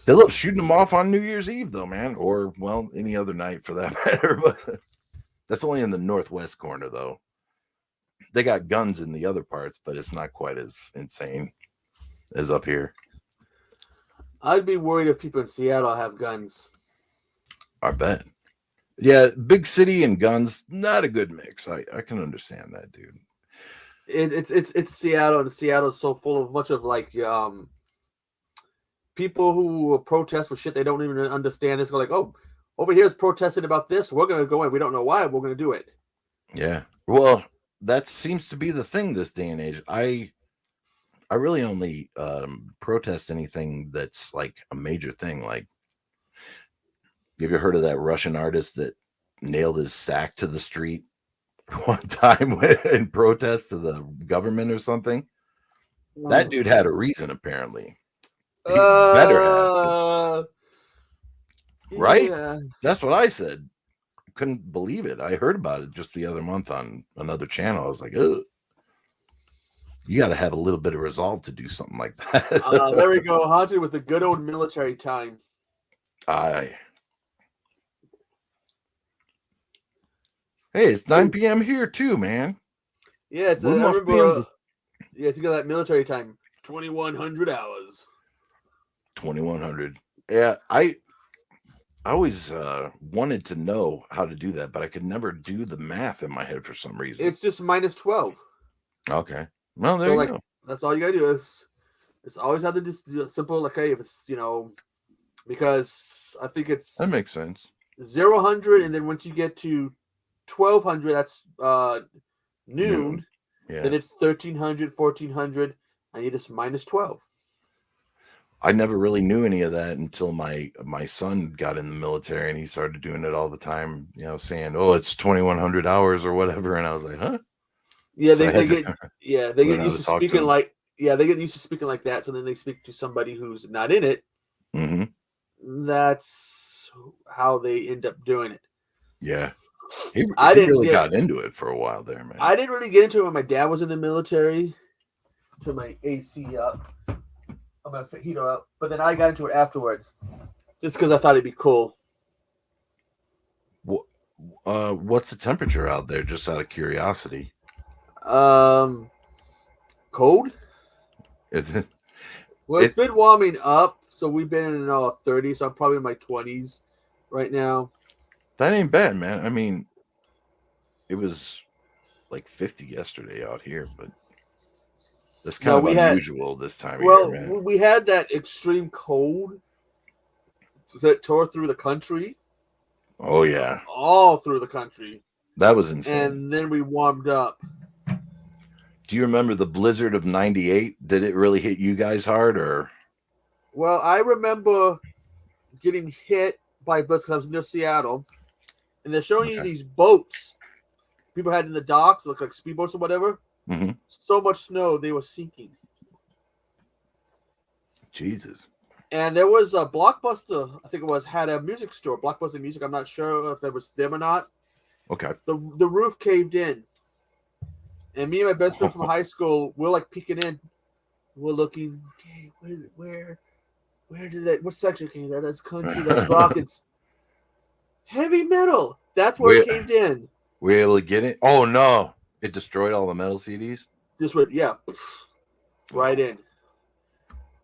they love shooting them off on New Year's Eve, though, man. Or, well, any other night for that matter. But that's only in the northwest corner, though. They got guns in the other parts, but it's not quite as insane as up here. I'd be worried if people in Seattle have guns. I bet. Yeah, big city and guns, not a good mix. I can understand that, dude. It's Seattle, and Seattle is so full of much of like people who protest for shit they don't even understand. It's like, oh, over here's protesting about this. We're gonna go in. We don't know why. We're gonna do it. Yeah. Well, that seems to be the thing this day and age. I really only protest anything that's like a major thing. Like, have you heard of that Russian artist that nailed his sack to the street one time in protest to the government or something? That dude had a reason, apparently. He better have. Right? Yeah. That's what I said. Couldn't believe it. I heard about it just the other month on another channel. I was like, ugh. You got to have a little bit of resolve to do something like that. There we go. Haunted with the good old military time. Hey, it's 9 p.m. here too, man. Yeah, it's. I remember. Yeah, you got that military time. 2,100 hours. 2,100. Yeah, I always wanted to know how to do that, but I could never do the math in my head for some reason. It's just minus 12. Okay. Well, there you go. That's all you gotta do. It's always have to just simple. Like, hey, if it's because I think that makes sense. 0-100, and then once you get to 1,200, that's noon. Yeah. Then it's 1,300, 1,400, and you just minus 12. I never really knew any of that until my son got in the military, and he started doing it all the time. You know, saying, "Oh, it's 2,100 hours or whatever," and I was like, "Huh." Yeah, they get used to speaking like they get used to speaking like that. So then they speak to somebody who's not in it. Mm-hmm. That's how they end up doing it. Yeah, he really got into it for a while there, man. I didn't really get into it when my dad was in the military. Turn my AC up, I'm gonna heater up, but then I got into it afterwards, just because I thought it'd be cool. What's the temperature out there? Just out of curiosity. Cold. Is it? Well, it's been warming up, so we've been in 30s. So I'm probably in my 20s right now. That ain't bad, man. I mean, it was like 50 yesterday out here, but that's kind of unusual this time of year, man. We had that extreme cold that tore through the country. Oh yeah, All through the country. that was insane. And then we warmed up. Do you remember the blizzard of '98? Did it really hit you guys hard, or? Well, I remember getting hit by blizzard because I was near Seattle, and they're showing you these boats people had in the docks, look like speedboats or whatever. Mm-hmm. So much snow, they were sinking. Jesus. And there was a Blockbuster, I think it was, had a music store, Blockbuster Music. I'm not sure if it was them or not. Okay. The roof caved in. And me and my best friend from high school, we're like peeking in. We're looking, okay, where did that, what section came that? That's country, that's rock, it's heavy metal. That's where it caved in. Were you able to get it? Oh no. It destroyed all the metal CDs? Just went, yeah, right in.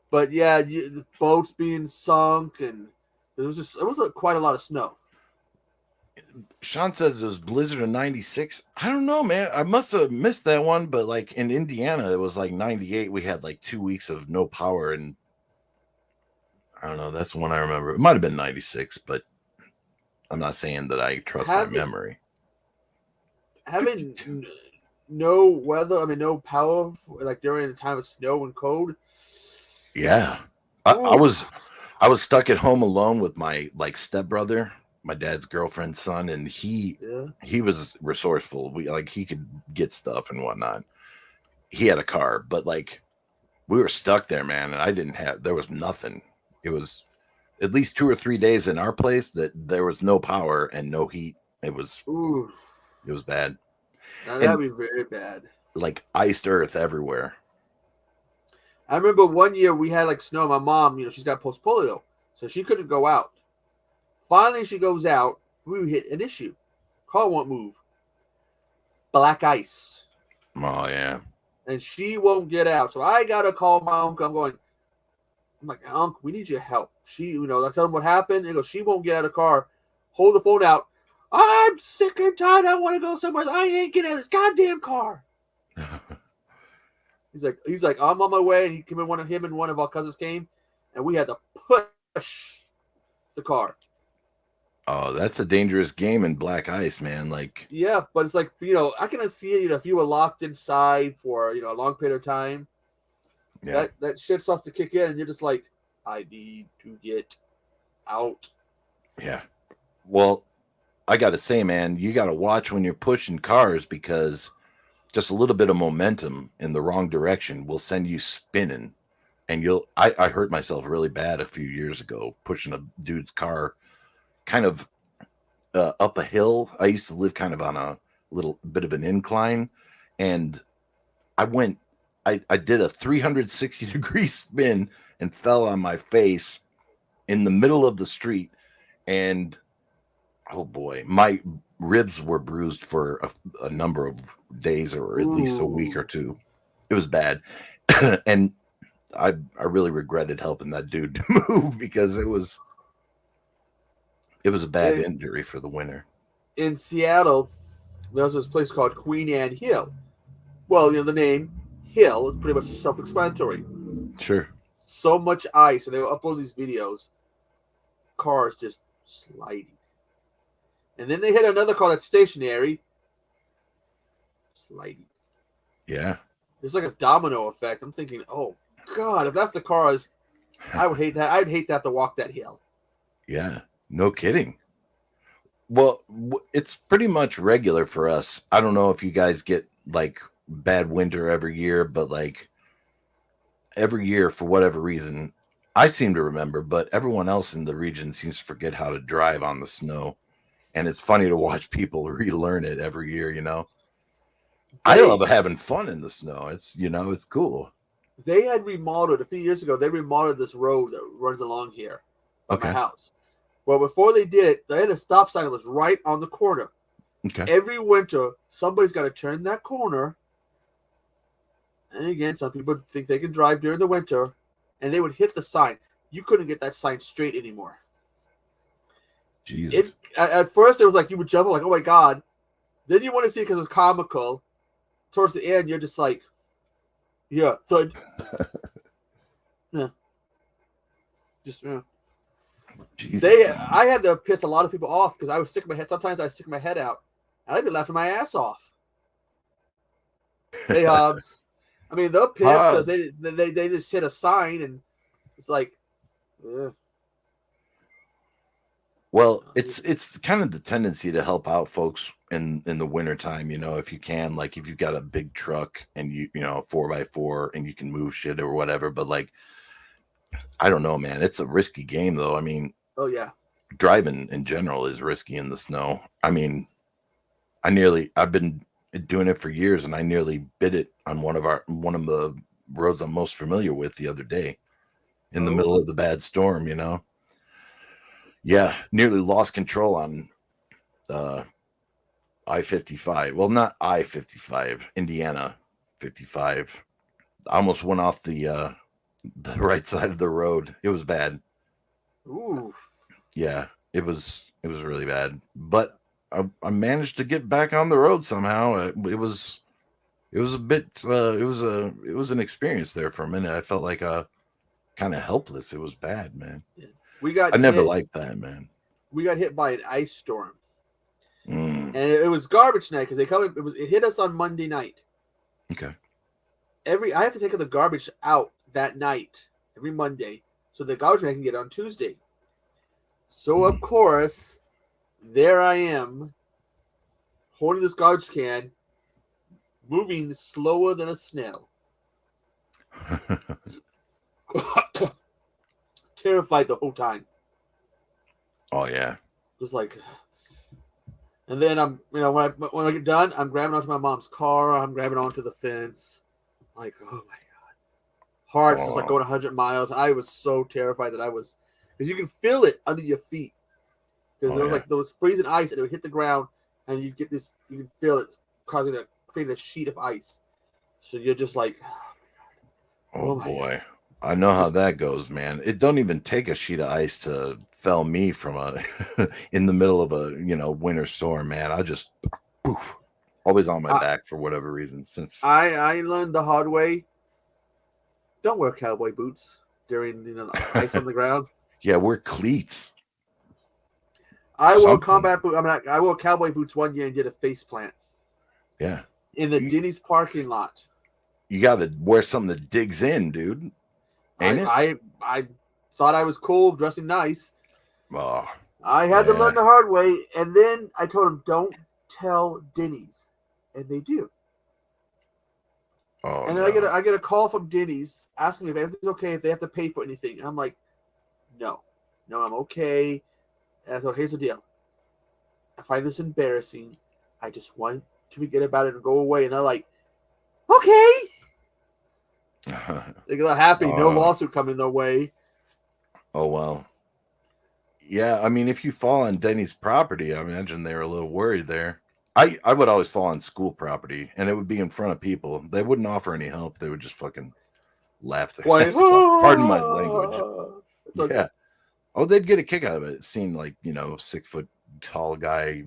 But yeah, the boats being sunk, and it was quite a lot of snow. Sean says it was blizzard of '96. I don't know, man. I must have missed that one, but like in Indiana, it was like '98. We had like 2 weeks of no power, and I don't know. That's the one I remember. It might have been '96, but I'm not saying that I trust my memory. Having no weather, I mean, no power, like during the time of snow and cold. Yeah, I was stuck at home alone with my like stepbrother, my dad's girlfriend's son, and he was resourceful. He could get stuff and whatnot. He had a car, but like we were stuck there, man, and there was nothing. It was at least 2 or 3 days in our place that there was no power and no heat. It was bad. Now that'd be very bad. Like iced earth everywhere. I remember one year we had like snow. My mom, she's got post polio, so she couldn't go out. Finally, she goes out. We hit an issue. Car won't move. Black ice. Oh yeah. And she won't get out. So I gotta call my uncle. I'm like, Uncle, we need your help. She, I tell him what happened. He goes, she won't get out of the car. Hold the phone out. I'm sick and tired. I want to go somewhere. I ain't getting out of this goddamn car. He's like, I'm on my way. And him and one of our cousins came, and we had to push the car. Oh, that's a dangerous game in black ice, man. Like, yeah, but it's like, I can see it. If you were locked inside for a long period of time, that shit starts to kick in, and you're just like, I need to get out. Yeah. Well, I gotta say, man, you gotta watch when you're pushing cars, because just a little bit of momentum in the wrong direction will send you spinning. And I hurt myself really bad a few years ago pushing a dude's car kind of up a hill. I used to live kind of on a little bit of an incline, and I did a 360-degree spin and fell on my face in the middle of the street. And oh boy, my ribs were bruised for a number of days, or at least a week or two. It was bad. And I really regretted helping that dude to move, because it was a bad injury for the winter. In Seattle, there's this place called Queen Anne Hill. Well, the name Hill is pretty much self-explanatory. Sure. So much ice, and they will upload these videos. Cars just sliding. And then they hit another car that's stationary. Sliding. Yeah. There's like a domino effect. I'm thinking, oh, God, if that's the cars, I would hate that. I'd hate to have to walk that hill. Yeah. No kidding. Well, it's pretty much regular for us. I don't know if you guys get like bad winter every year, but like every year, for whatever reason, I seem to remember, but everyone else in the region seems to forget how to drive on the snow. And it's funny to watch people relearn it every year, I love having fun in the snow. It's, it's cool. They had remodeled a few years ago. They remodeled this road that runs along here by my house. Well, before they did it, they had a stop sign that was right on the corner. Okay. Every winter, somebody's got to turn that corner. And again, some people think they can drive during the winter, and they would hit the sign. You couldn't get that sign straight anymore. Jesus. At first, it was like you would jump like, oh my God. Then you want to see it because it was comical. Towards the end, you're just like, yeah, thud. Yeah. Just, yeah. Jesus, I had to piss a lot of people off because I was sticking my head. Sometimes I stick my head out, and I'd be laughing my ass off. Hey, Hobbs. I mean, they're pissed because they just hit a sign, and it's like, ugh. Well, it's kind of the tendency to help out folks in the wintertime, if you can, like if you've got a big truck and you know 4x4 and you can move shit or whatever. But like, I don't know, man. It's a risky game, though. I mean, Oh yeah, driving in general is risky in the snow. I mean, I've been doing it for years, and I nearly bit it on one of the roads I'm most familiar with the other day in the middle of the bad storm. Yeah, nearly lost control on I-55. Well, not I-55, Indiana 55. I almost went off the right side of the road. It was bad. Ooh. Yeah, it was really bad. But I managed to get back on the road somehow. It was a bit it was an experience there for a minute. I felt like kind of helpless. It was bad, man. I never liked that, man. We got hit by an ice storm. Mm. And it was garbage night because it hit us on Monday night. Okay. I have to take the garbage out that night every Monday so the garbage man can get on Tuesday. So of course, there I am holding this garbage can, moving slower than a snail. Terrified the whole time. Oh yeah. Just like, and then I'm, when I get done, I'm grabbing onto my mom's car. I'm grabbing onto the fence. Like, oh my god, heart's just like going 100 miles. I was so terrified because you can feel it under your feet because there was like there was freezing ice and it would hit the ground and you can feel it creating a sheet of ice. So you're just like, oh boy. I know how that goes, man. It don't even take a sheet of ice to fell me from in the middle of a winter storm, man. I just poof, always on my back for whatever reason. Since I learned the hard way, don't wear cowboy boots during ice on the ground. Yeah, wear cleats. I wore combat boots. I wore cowboy boots one year and did a face plant. Yeah, in the Denny's parking lot. You got to wear something that digs in, dude. I thought I was cool, dressing nice. Oh, I had to learn the hard way, and then I told them, "Don't tell Denny's," and they do. Oh, and then I get a call from Denny's asking me if everything's okay, if they have to pay for anything. And I'm like, no, I'm okay. And so here's the deal. I find this embarrassing. I just want to forget about it and go away. And they're like, okay. They get happy. No lawsuit coming their way. Oh, well. Yeah, I mean, if you fall on Denny's property, I imagine they were a little worried there. I would always fall on school property, and it would be in front of people. They wouldn't offer any help. They would just fucking laugh their ass off. Pardon my language. Yeah. Oh, they'd get a kick out of it. It seemed like, 6 foot tall guy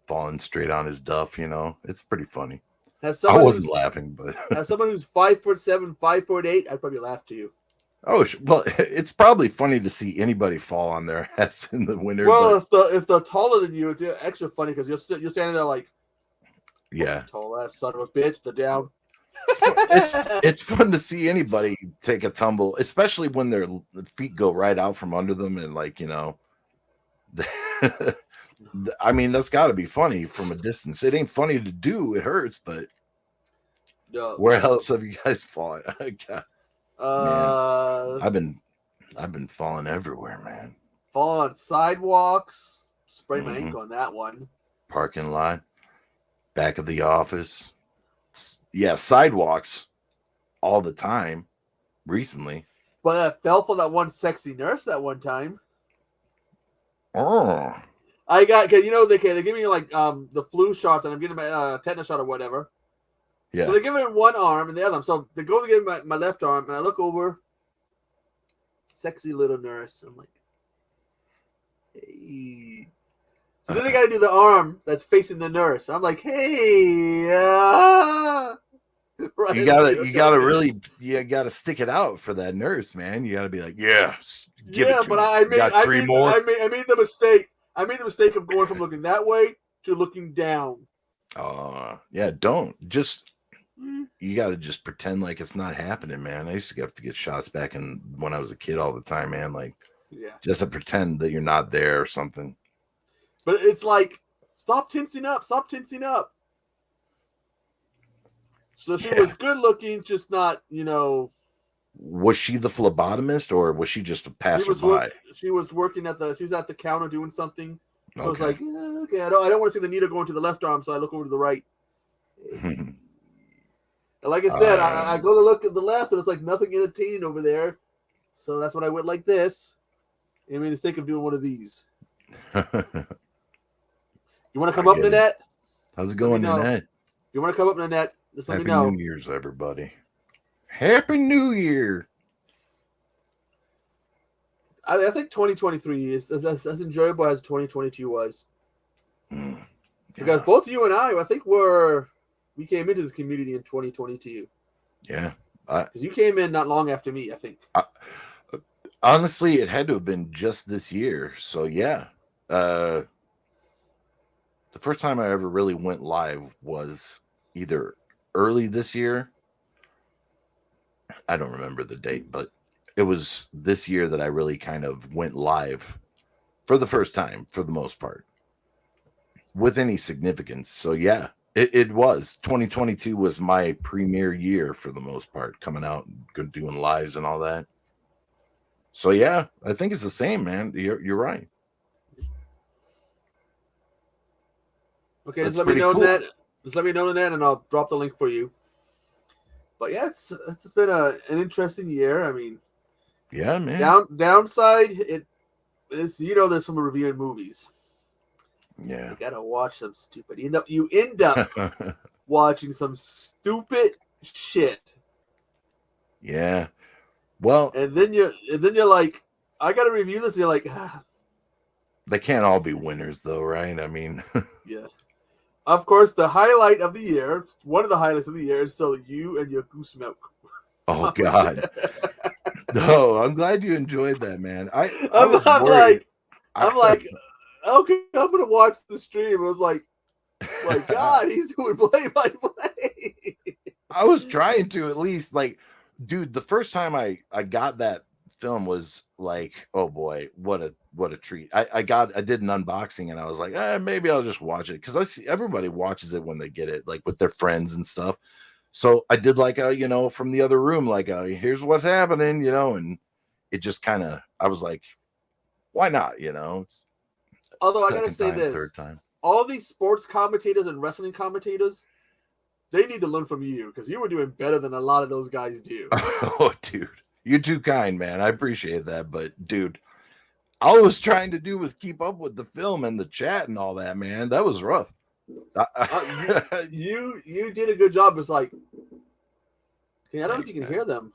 falling straight on his duff, It's pretty funny. I wasn't laughing, but as someone who's 5'7", 5'8", I'd probably laugh to you. Oh, well, it's probably funny to see anybody fall on their ass in the winter. Well, if they're taller than you, it's extra funny because you're standing there like, yeah, tall ass son of a bitch, they're down. It's fun to see anybody take a tumble, especially when their feet go right out from under them, and I mean, that's got to be funny from a distance. It ain't funny to do; it hurts. But where else have you guys fallen? Man, I've been falling everywhere, man. Fall on sidewalks. Sprained my ankle on that one. Parking lot, back of the office. Yeah, sidewalks all the time recently. But I fell for that one sexy nurse that one time. Oh. I got, because they give me like the flu shots and I'm getting my tetanus shot or whatever. Yeah. So they give me one arm and the other arm. So they go to give me my left arm and I look over. Sexy little nurse. I'm like, hey. So then they got to do the arm that's facing the nurse. I'm like, hey. Right, you gotta stick it out for that nurse, man. You gotta be like, yeah, give it yeah, to but me. I You made got three more. I made the mistake. I made the mistake of going from looking that way to looking down. Yeah, don't just. You got to just pretend like it's not happening, man. I used to have to get shots back when I was a kid all the time, man. Like, Yeah, just to pretend that you're not there or something. but it's like, stop tensing up, stop tensing up. So she was good looking, just not, Was she the phlebotomist or was she just a passerby? She was working she was at the counter doing something. So it's Okay. like, okay, I don't want to see the needle going to the left arm, so I look over to the right. And like I said, I go to look at the left, and it's like nothing entertaining over there. So that's when I went like this. And made the mistake of doing one of these. You want to come up, Nanette? How's it going, Nanette? You want to come up, Nanette? Just let me know. Happy New Year's, everybody. Happy New Year. I think 2023 is as enjoyable as 2022 was. Yeah. Because both you and I think we came into this community in 2022. Yeah. Because you came in not long after me, I think. Honestly, it had to have been just this year. So, yeah. The first time I ever really went live was either early this year. I don't remember the date, but it was this year that I really kind of went live for the first time, for the most part, with any significance. So, yeah, it was. 2022 was my premier year for the most part, coming out and doing lives and all that. So, yeah, I think it's the same, man. You're right. Okay, just let me know that. Just let me know that, and I'll drop the link for you. But yeah, it's been an interesting year. I mean, yeah, man. Downside, it's there's some reviewing movies. Yeah, you gotta watch some stupid. You end up watching some stupid shit. Yeah, well, and then you're like, I gotta review this. And you're like, they can't all be winners, though, right? I mean, yeah. Of course, the highlight of the year, one of the highlights of the year, is still you and your goose milk. Oh God! No, I'm glad you enjoyed that, man. I'm like, okay, I'm gonna watch the stream. I was like, my God, he's doing play by play. I was trying to at least, like, dude. The first time I got that film was like, oh boy, what a treat. I did an unboxing and I was like, maybe I'll just watch it because I see everybody watches it when they get it, like with their friends and stuff. So I did like from the other room, like here's what's happening, and it just kind of, I was like, why not, Although I gotta say this, third time. All these sports commentators and wrestling commentators, they need to learn from you because you were doing better than a lot of those guys do. Oh, dude. You're too kind, man. I appreciate that. But, dude, all I was trying to do was keep up with the film and the chat and all that, man. That was rough. You did a good job. It's like, I don't know if you can hear them.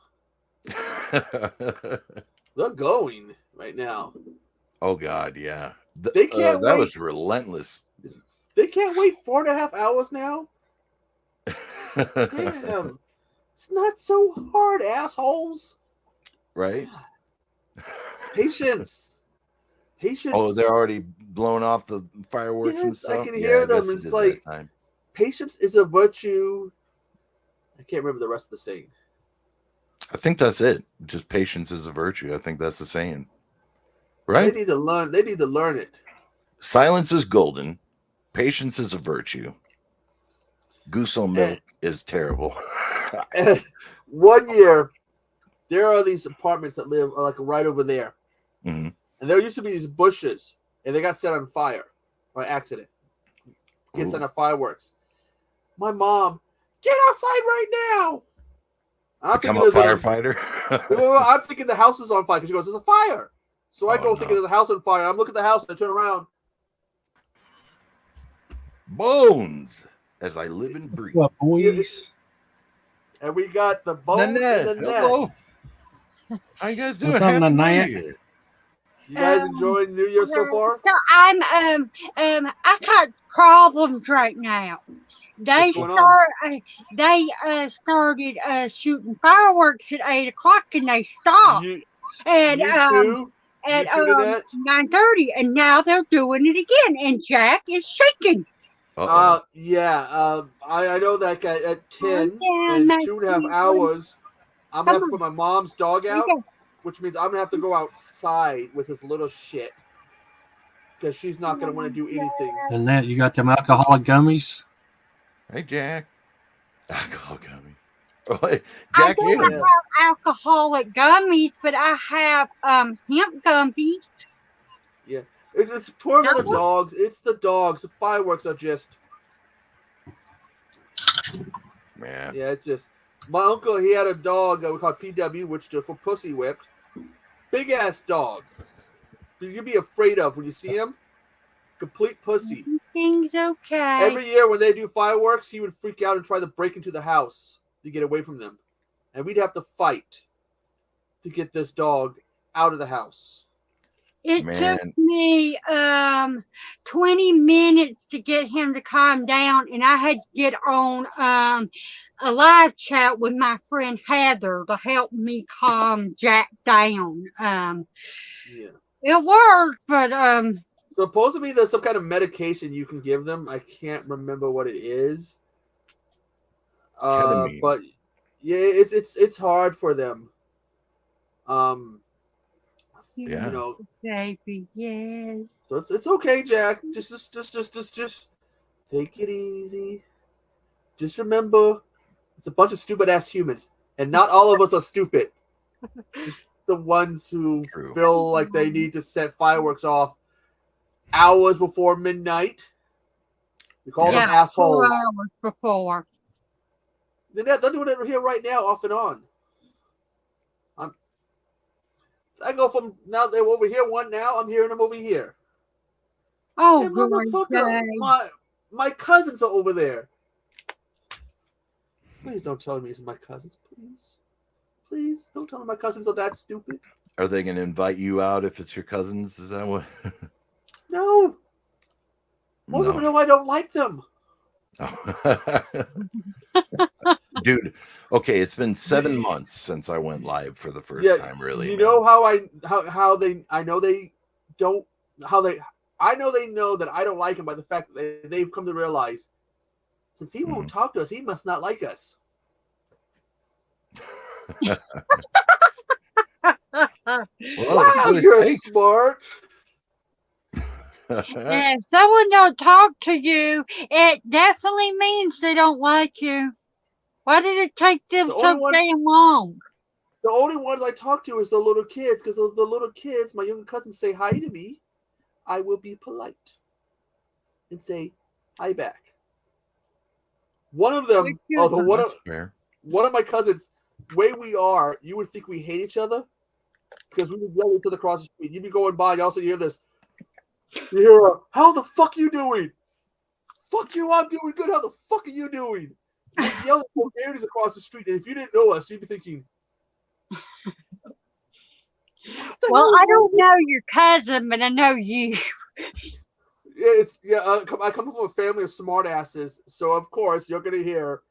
They're going right now. Oh, God, yeah. They can't wait. That was relentless. They can't wait 4.5 hours now? Damn. It's not so hard, assholes. Right? Patience. Oh, they're already blowing off the fireworks and stuff? I can hear them. It's like, patience is a virtue. I can't remember the rest of the saying. I think that's it. Just patience is a virtue. I think that's the saying. Right? They need to learn it. Silence is golden. Patience is a virtue. Goose on milk is terrible. 1 year, there are these apartments that live like right over there. Mm-hmm. And there used to be these bushes, and they got set on fire by accident. Get set on fireworks. My mom, get outside right now. Become a firefighter? I'm thinking the house is on fire because she goes, there's a fire. So I go thinking there's a house on fire. I'm looking at the house and I turn around. Bones, as I live and breathe. What, boys? And we got the bones and the net. Hello. How you guys doing? What's up, Nanette? You guys enjoying New Year so far? So I got problems right now. They What's going on? started shooting fireworks at 8 o'clock and they stopped You at you too? You at too, Nanette? 9:30 and now they're doing it again and Jack is shaking. Yeah. I know that guy at 10 down, and my 2.5 sweet hours. I'm gonna Come have to on. put my mom's dog out, Okay. which means I'm gonna have to go outside with this little shit because she's not gonna want to do anything. And that you got them alcoholic gummies. Hey, Jack. Alcohol gummies. Oh, hey, I Jack, don't hey. have alcoholic gummies, but I have hemp gummies. Yeah, it's poor No. little dogs. It's the dogs. The fireworks are just. Man. Yeah, it's just. My uncle, he had a dog we called PW, which stood for Pussy Whipped. Big ass dog. You'd be afraid of when you see him. Complete pussy. Everything's okay. Every year when they do fireworks, he would freak out and try to break into the house to get away from them. And we'd have to fight to get this dog out of the house. It took me 20 minutes to get him to calm down, and I had to get on a live chat with my friend Heather to help me calm Jack down. Yeah. It worked, but supposedly there's some kind of medication you can give them. I can't remember what it is. But yeah, it's hard for them. Yeah. You know, baby, yes. So it's okay, Jack. Just take it easy. Just remember, it's a bunch of stupid ass humans, and not all of us are stupid. Just the ones who feel like they need to set fireworks off hours before midnight. We call them assholes. 4 hours before. They're doing it here right now, off and on. I go from now they're over here one now. I'm hearing them over here. Oh, hey, motherfucker! My cousins are over there. Please don't tell me it's my cousins, please don't tell me my cousins are that stupid. Are they going to invite you out if it's your cousins? Is that what? No. Most of them know I don't like them. Dude, okay, it's been 7 months since I went live for the first time, really. You know how they I know they don't I know they know that I don't like him by the fact that they've come to realize since he won't talk to us, he must not like us. Wow, you're smart. If someone don't talk to you, it definitely means they don't like you. Why did it take them so damn long? The only ones I talk to is the little kids, because the little kids, my younger cousins, say hi to me. I will be polite and say hi back. One of them, one of my cousins, the way we are, you would think we hate each other because we would yell each other across the street. You'd be going by, and also you hear this. You hear, how the fuck you doing? Fuck you, I'm doing good. How the fuck are you doing? We yell vulgarities across the street, and if you didn't know us, you'd be thinking. Well, I don't know your cousin, but I know you. I come from a family of smartasses, so of course you're gonna hear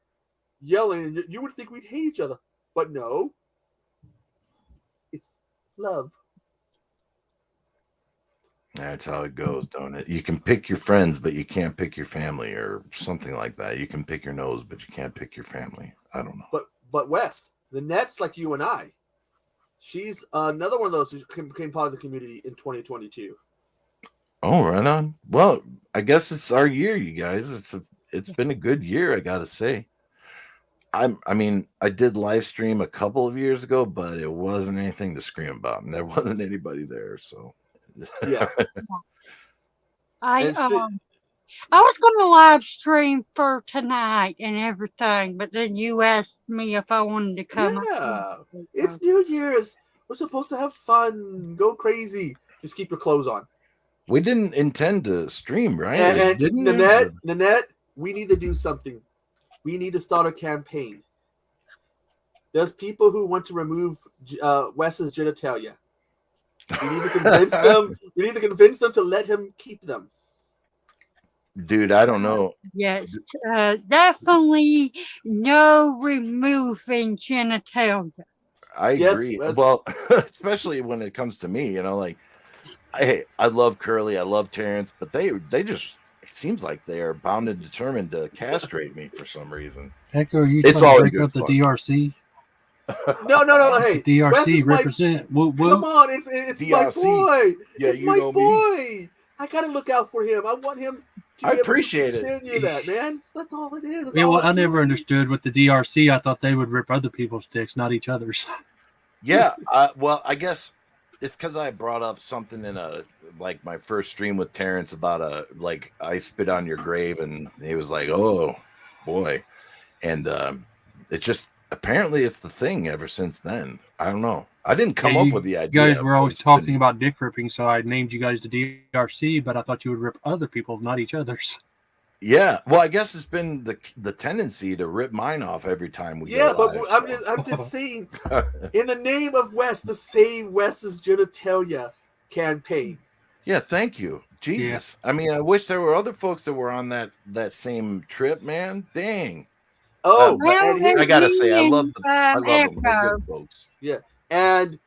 yelling, and you would think we'd hate each other, but no, it's love. That's how it goes, don't it? You can pick your friends, but you can't pick your family, or something like that. You can pick your nose, but you can't pick your family. I don't know. But Wes, the Net's like you and I. She's another one of those who became part of the community in 2022. Oh, right on. Well, I guess it's our year, you guys. It's been a good year, I gotta say. I mean, I did live stream a couple of years ago, but it wasn't anything to scream about, and there wasn't anybody there, so. Yeah. I was going to live stream for tonight and everything, but then you asked me if I wanted to come. Yeah, it's New Year's. We're supposed to have fun, go crazy. Just keep your clothes on. We didn't intend to stream, right? And Nanette, we need to do something. We need to start a campaign. There's people who want to remove Wes's genitalia. We need to convince them. We need to convince them to let him keep them. Dude, I don't know. Yes, definitely no removing genitalia. I Yes, agree. Wes. Well, especially when it comes to me, like I love Curly, I love Terrence, but they just it seems like they are bound and determined to castrate me for some reason. Echo, are you It's trying all to in break good up the fun. DRC? No. Hey, The Wes DRC is my. represent. Whoop, Come whoop. on, it's my DRC. boy. Yeah, It's you my know me. boy. I gotta look out for him. I want him to I be able to appreciate it. continue that, man. That's all it is. That's Yeah, all well, I'm I never doing. understood with the DRC. I thought they would rip other people's dicks, not each other's. Yeah, well, I guess it's because I brought up something in my first stream with Terrence about like I spit on your grave, and he was like, "Oh boy," and it just apparently it's the thing ever since then. I don't know. I didn't come up with the You idea. guys were always talking about dick ripping, so I named you guys the DRC, but I thought you would rip other people's, not each other's. Yeah, well, I guess it's been the tendency to rip mine off every time we Yeah, go but live. I'm just saying, in the name of Wes, the Save Wes's Genitalia campaign. Yeah, thank you. Jesus. Yeah. I mean, I wish there were other folks that were on that same trip, man. Dang. Oh, I gotta say, I love them. They're Echo. good folks. Yeah, and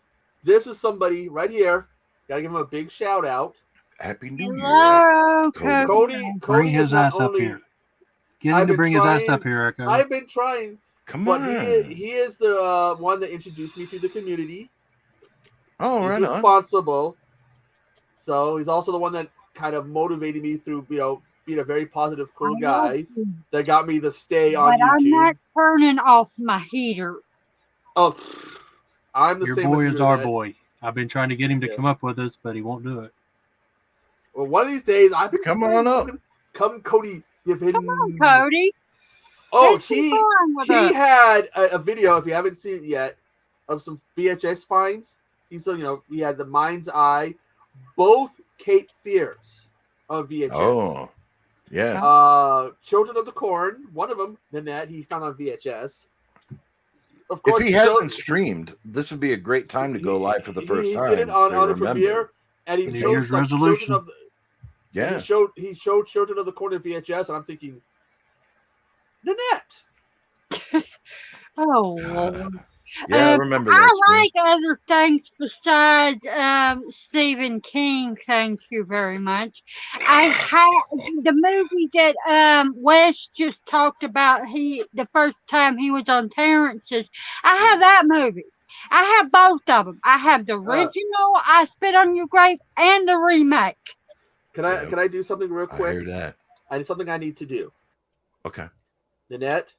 this is somebody right here. Gotta give him a big shout out. Happy New Hello, Year, Cody bring is his not ass only. up here. Get him to bring his ass up here, Echo. I've been trying. Come but on. he is the one that introduced me to the community. Oh, he's right responsible. On. So he's also the one that kind of motivated me through, being a very positive, cool guy that got me to stay on YouTube. I'm not turning off my heater. Oh, I'm the Your same. boy is our boy. I've been trying to get him to come up with us, but he won't do it. Well, one of these days, I've been come on up. Come, Cody. Come on, Cody. Oh, he had a video, if you haven't seen it yet, of some VHS finds. He's we had the Mind's Eye, both Cape Fears on VHS. Oh, yeah. Children of the Corn, one of them, Nanette, he found on VHS. Of course, if he hasn't streamed, this would be a great time to go live for the first time. He did it on a premiere, and he showed resolution. He showed Children of the Corn in VHS, and I'm thinking, Nanette. Oh, Lord. Yeah, I remember that. I like other things besides Stephen King. Thank you very much. I had the movie that Wes just talked about. The first time he was on Terrence's. I have that movie. I have both of them. I have the original, I Spit on Your Grave, and the remake. Can I do something real quick? I hear that. It's something I need to do. Okay. Nanette,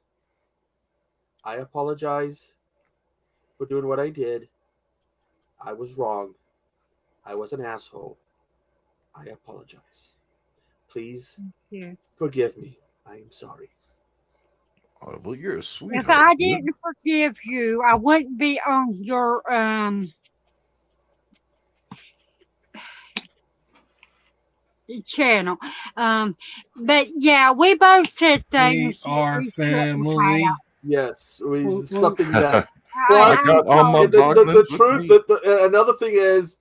I apologize for doing what I did. I was wrong. I was an asshole. I apologize. Please forgive me. I am sorry. Oh, well, you're a sweetheart. If I didn't forgive you, I wouldn't be on your channel. But yeah, we both said things. We are family. Yes, something that. Plus, the truth. Another thing is,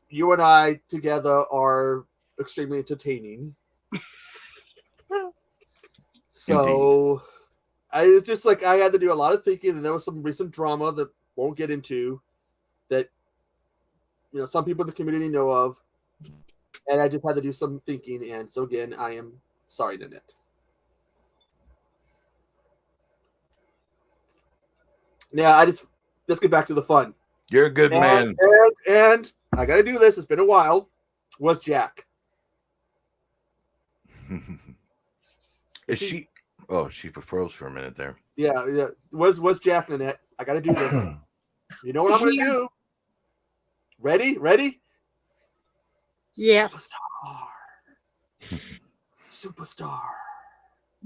you and I together are extremely entertaining. So, it's just like I had to do a lot of thinking, and there was some recent drama that won't get into that. Some people in the community know of, and I just had to do some thinking. And so again, I am sorry, Nanette. Yeah, let's get back to the fun. You're a good man. And I gotta do this. It's been a while. Was Jack? Is she? Oh, she froze for a minute there. Yeah. Was Jack, Nanette? I gotta do this. You know what I'm gonna do? Ready? Yeah. Superstar.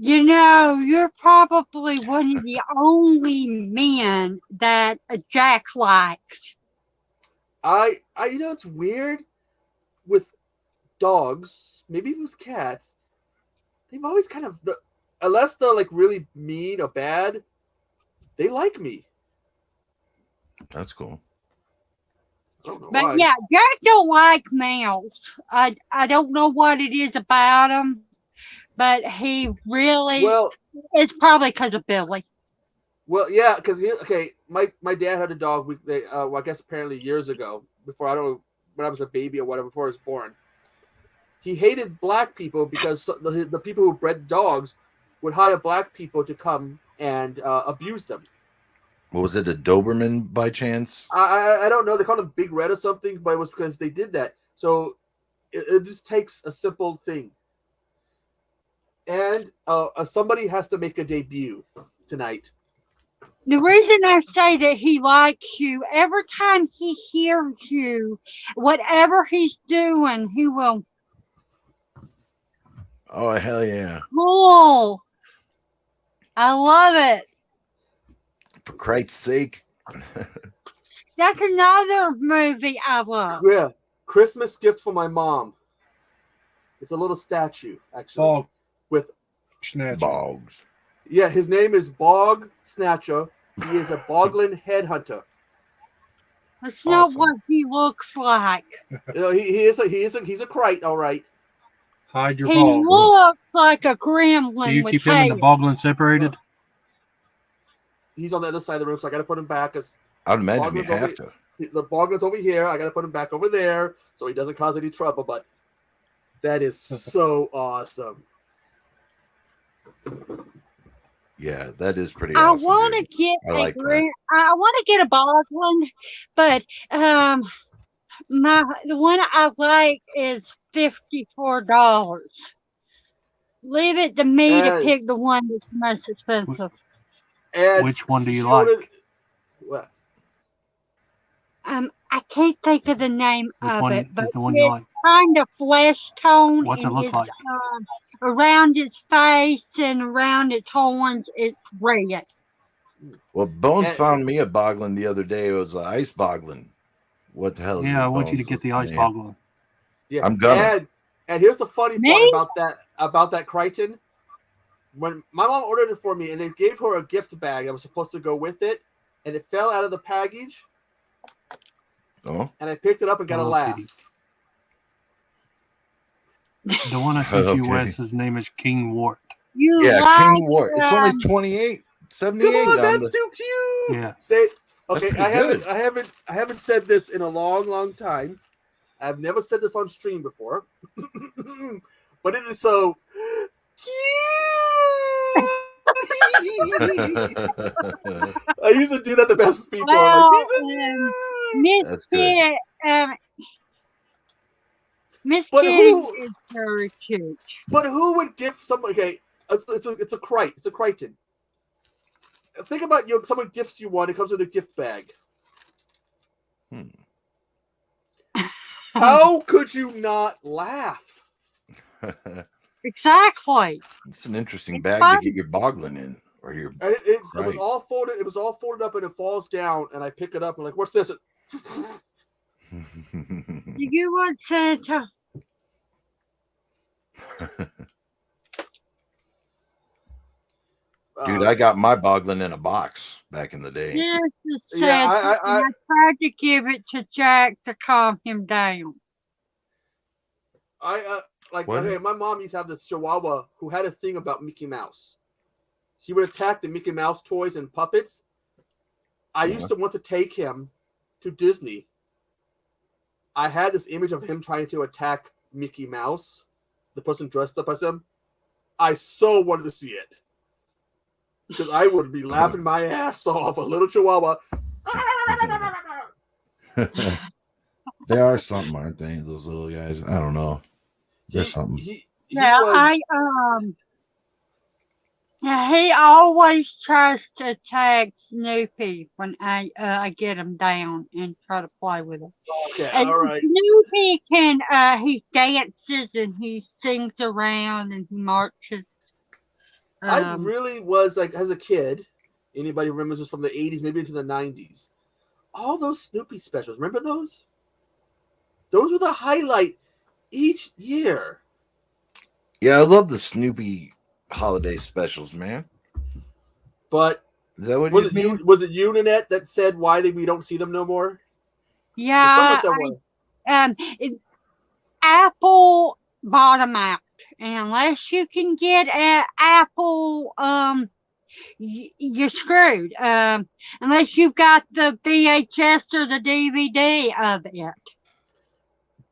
You're probably one of the only men that Jack likes. It's weird with dogs, maybe with cats. They've always kind of, unless they're like really mean or bad, they like me. That's cool. I don't know But why. yeah, Jack don't like males. I don't know what it is about him, but he really Well, it's probably because of Billy. yeah, because my dad had a dog. I guess apparently years ago, before when I was a baby or whatever, before I was born. He hated black people because the people who bred dogs would hire black people to come and abuse them. What was it, a Doberman by chance? I don't know. They called him Big Red or something, but it was because they did that. So it just takes a simple thing. And somebody has to make a debut tonight. The reason I say that he likes you, every time he hears you, whatever he's doing, he will Oh, hell yeah. pull. I love it. For Christ's sake. That's another movie I love. Yeah, Christmas gift for my mom. It's a little statue, actually. Bawg With Snatch. Bawgs. Yeah, his name is Bawg Snatcher. He is a Boglin headhunter. That's not Awesome. what he looks like. He's a crite, all right. Hide your He ball. looks like a Do gremlin you with keep him and the hair. Boglin separated? He's on the other side of the room, so I got to put him back. I'd imagine you Boglin's over have to. The Boglin's over here. I got to put him back over there so he doesn't cause any trouble. But that is so awesome. Yeah, that is pretty I awesome. want to dude. get I like that. I want to get a Boglin, but the one I like is $54. Leave it to me to And- pick the one that's most expensive. And Which one do you she like? What? I can't think of the name Which of one it, but is the one you it's like? kind of flesh tone. What's it and look it's, like? around its face and around its horns, it's red. Well, Bones And- found me a Boglin the other day. It was an ice Boglin. What the hell is Yeah, it, I want you to Bones? get the ice Man. Boglin. Yeah, I'm gonna. And here's the funny Me? part about that Crichton. When my mom ordered it for me, and they gave her a gift bag that was supposed to go with it, and it fell out of the package, Oh, and I picked it up and got a Oh, laugh. kitty. The one I sent you, Okay. Wes, his name is King Wart. You yeah, like King War. It's only um, 28, Come 78 on, on that's the. too cute. Yeah. Say That's okay. pretty I haven't said this in a long time. I've never said this on stream before, but it is so cute. I usually do that to best people. Well, Like, "These are cute." Miss That's good. Kid, Miss But Kid who- is very cute. But who would give someone? Okay, it's a Crichton. It's a Crichton. Think about someone gifts you one. It comes in a gift bag. How could you not laugh? Exactly. It's an interesting It's bag fun. to get your Boglin in, or your. And it was Right. all folded. It was all folded up, and it falls down. And I pick it up. And like, what's this? Do you want Santa? Dude, I got my Boglin in a box back in the day. This is Santa. Yeah, and I tried to give it to Jack to calm him down. What? Okay, my mom used to have this Chihuahua who had a thing about Mickey Mouse. He would attack the Mickey Mouse toys and puppets. I used to want to take him to Disney. I had this image of him trying to attack Mickey Mouse, the person dressed up as him. I so wanted to see it. Because I would be laughing my ass off, a little Chihuahua. They are something, aren't they? Those little guys. I don't know. There's something. He Yeah, was, he always tries to attack Snoopy when I get him down and try to play with him. okay, And all right. Snoopy he dances and he sings around and he marches. I really was like, as a kid, anybody remembers this from the 80s, maybe into the 90s. All those Snoopy specials, remember those? Those were the highlight each year. Yeah, I love the Snoopy holiday specials, man. But Is that what was you mean? it Unanet that said why we don't see them no more? Yeah, Someone said one. Apple bottom out. And unless you can get an Apple, you're screwed. Unless you've got the VHS or the DVD of it.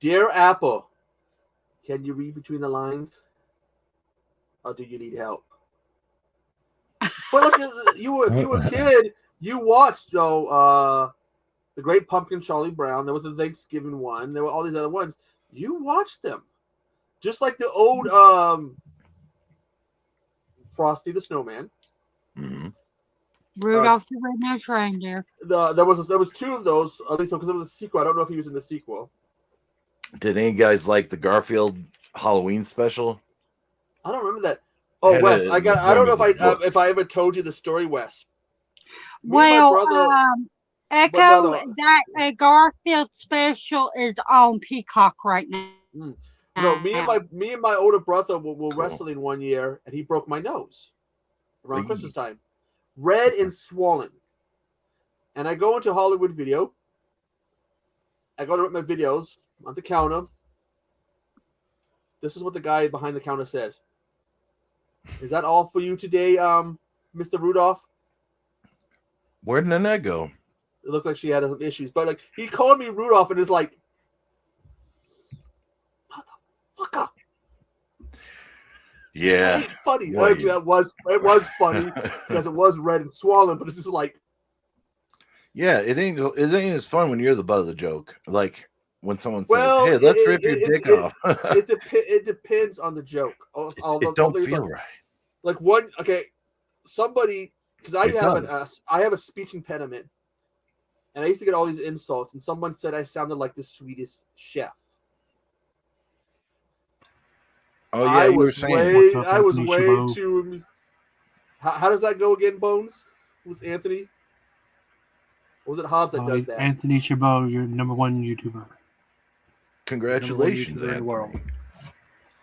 Dear Apple, can you read between the lines? Or do you need help? But look, if you were a kid, you watched the Great Pumpkin, Charlie Brown. There was the Thanksgiving one. There were all these other ones. You watched them, just like the old Frosty the Snowman. Mm-hmm. Rudolph the Red-Nosed Reindeer. There was two of those, at least because there was a sequel. I don't know if he was in the sequel. Did any guys like the Garfield Halloween special? I don't remember that. Oh, Wes, I don't know if I ever told you the story, Wes. Well, Echo, no. that Garfield special is on Peacock right now. No, me and my older brother were wrestling one year, and he broke my nose around Christmas time, red and swollen. And I go into Hollywood Video. I go to rent my videos on the counter. This is what the guy behind the counter says. Is that all for you today, Mr. Rudolph? Where did Nanette go? It looks like she had some issues, but like he called me Rudolph and is like, motherfucker. Yeah, It funny. Actually, it was funny because it was red and swollen, but it's just like, yeah, it ain't as fun when you're the butt of the joke. Like when someone says, "Hey, let's rip your dick off." It depends on the joke. It don't feel right. Like somebody, because I have a speech impediment, and I used to get all these insults, and someone said I sounded like the sweetest chef. Oh yeah, you were saying. I was way too. How does that go again, Bones? With Anthony? Or was it Hobbs that does that? Anthony Chabot, your number one YouTuber. Congratulations, YouTuber in the world.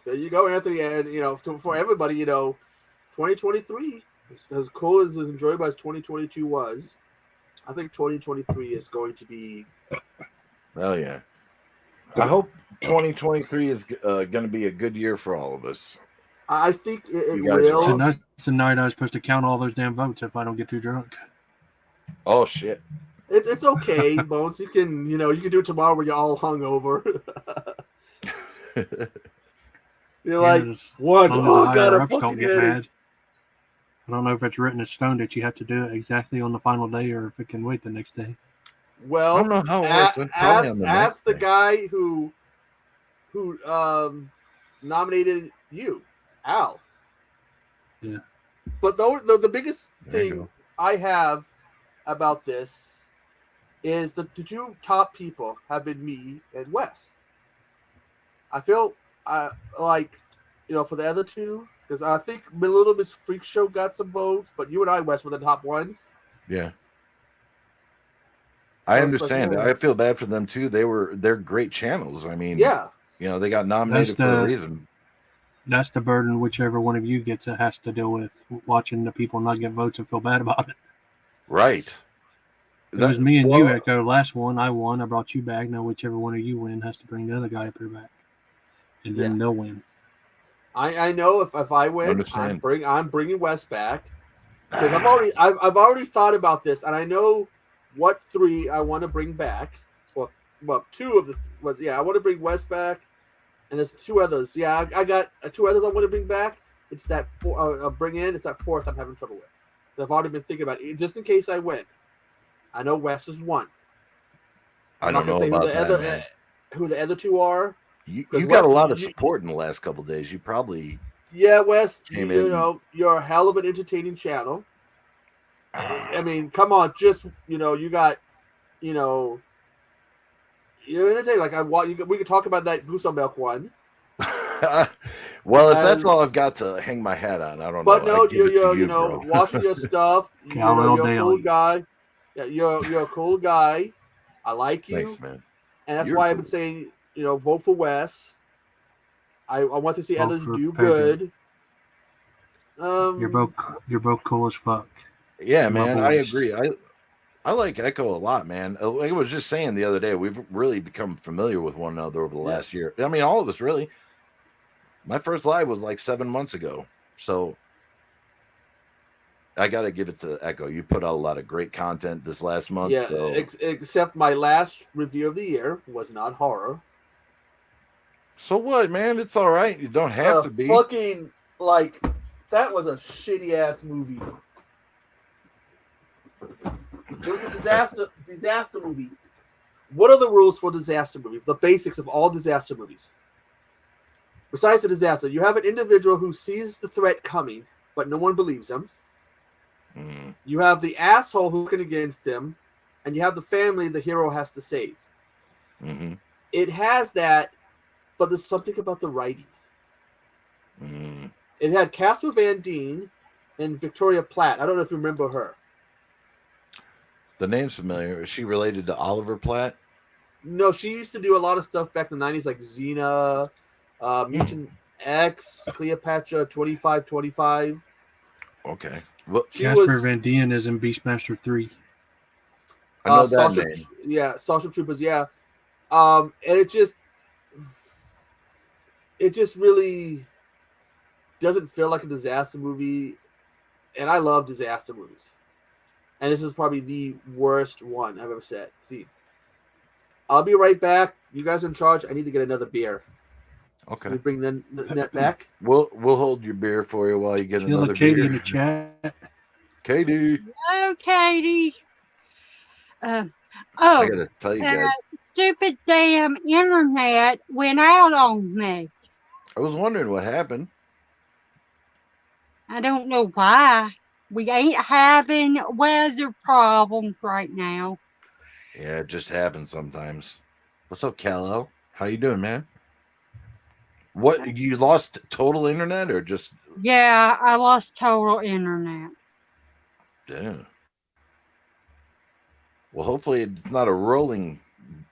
There you go, Anthony, and for everybody, 2023, as cool as enjoyable as 2022 was, I think 2023 is going to be. Oh yeah. I hope 2023 is going to be a good year for all of us. I think it will. That's the night I was supposed to count all those damn votes if I don't get too drunk. Oh shit! It's okay, Bones. You can you can do it tomorrow when you're all hungover. You're like one. Oh god, I'm fucking headache. I don't know if it's written in stone that you have to do it exactly on the final day or if it can wait the next day. Well, I don't know how it works. Ask the guy who nominated you, Al. Yeah. But the biggest thing I have about this is the two top people have been me and Wes. I feel like for the other two, because I think Little Miss Freak Show got some votes, but you and I, Wes, were the top ones. Yeah. So I understand. I feel bad for them too. They're great channels. I mean, yeah, they got nominated for a reason. That's the burden whichever one of you gets it has to deal with, watching the people not get votes and feel bad about it. Right. It was me and you, Echo. Last one, I won. I brought you back. Now whichever one of you win has to bring the other guy up here back, and then they'll win. I know if I win, I'm bringing Wes back because I've already thought about this, and I know what three I want to bring back. Well, two of the. Well, yeah, I want to bring Wes back, and there's two others. Yeah, I got two others I want to bring back. It's that it's that fourth I'm having trouble with. I've already been thinking about it, just in case I win. I know Wes is one. I don't know about that. Who the other two are? You got a lot of support in the last couple of days. You probably Wes. You're a hell of an entertaining channel. I mean, come on, just you got, you're entertaining. Like we could talk about that Goose Milk one. Well, if that's all I've got to hang my hat on, I don't know. But no, you're watching your stuff. You're a cool guy. Yeah, you're a cool guy. I like you. Thanks, man. And that's why I've been saying, vote for Wes. I want to see others do good. You're both cool as fuck. Yeah, man, I agree. I like Echo a lot, man. I was just saying the other day, we've really become familiar with one another over the last year. I mean, all of us really. My first live was like 7 months ago. So I got to give it to Echo. You put out a lot of great content this last month. Yeah, so. Except my last review of the year was not horror. So what, man? It's all right. You don't have to be. Fucking, like, that was a shitty-ass movie. It was a disaster movie. What are the rules for disaster movies? The basics of all disaster movies. Besides the disaster, you have an individual who sees the threat coming, but no one believes him. Mm. You have the asshole who's looking against him, and you have the family the hero has to save. Mm-hmm. It has that, but there's something about the writing. Mm. It had Casper Van Dien and Victoria Platt. I don't know if you remember her. The name's familiar. Is she related to Oliver Platt? No, she used to do a lot of stuff back in the 90s, like Xena, Mutant X, Cleopatra, 2525. Okay. Well, Casper Van Dien is in Beastmaster 3. I know that name. Yeah, Starship Troopers, yeah. And it just really doesn't feel like a disaster movie. And I love disaster movies. And this is probably the worst one I've ever seen. I'll be right back. You guys are in charge. I need to get another beer. Okay. Can we bring the net back? We'll hold your beer for you while you get another Katie beer. in the chat. Katie. Hello, Katie. I gotta tell you guys. Stupid damn internet went out on me. I was wondering what happened. I don't know why. We ain't having weather problems right now. Yeah, it just happens sometimes. What's up, Callo? How you doing, man? What, you lost total internet or just? Yeah, I lost total internet. Yeah. Well, hopefully it's not a rolling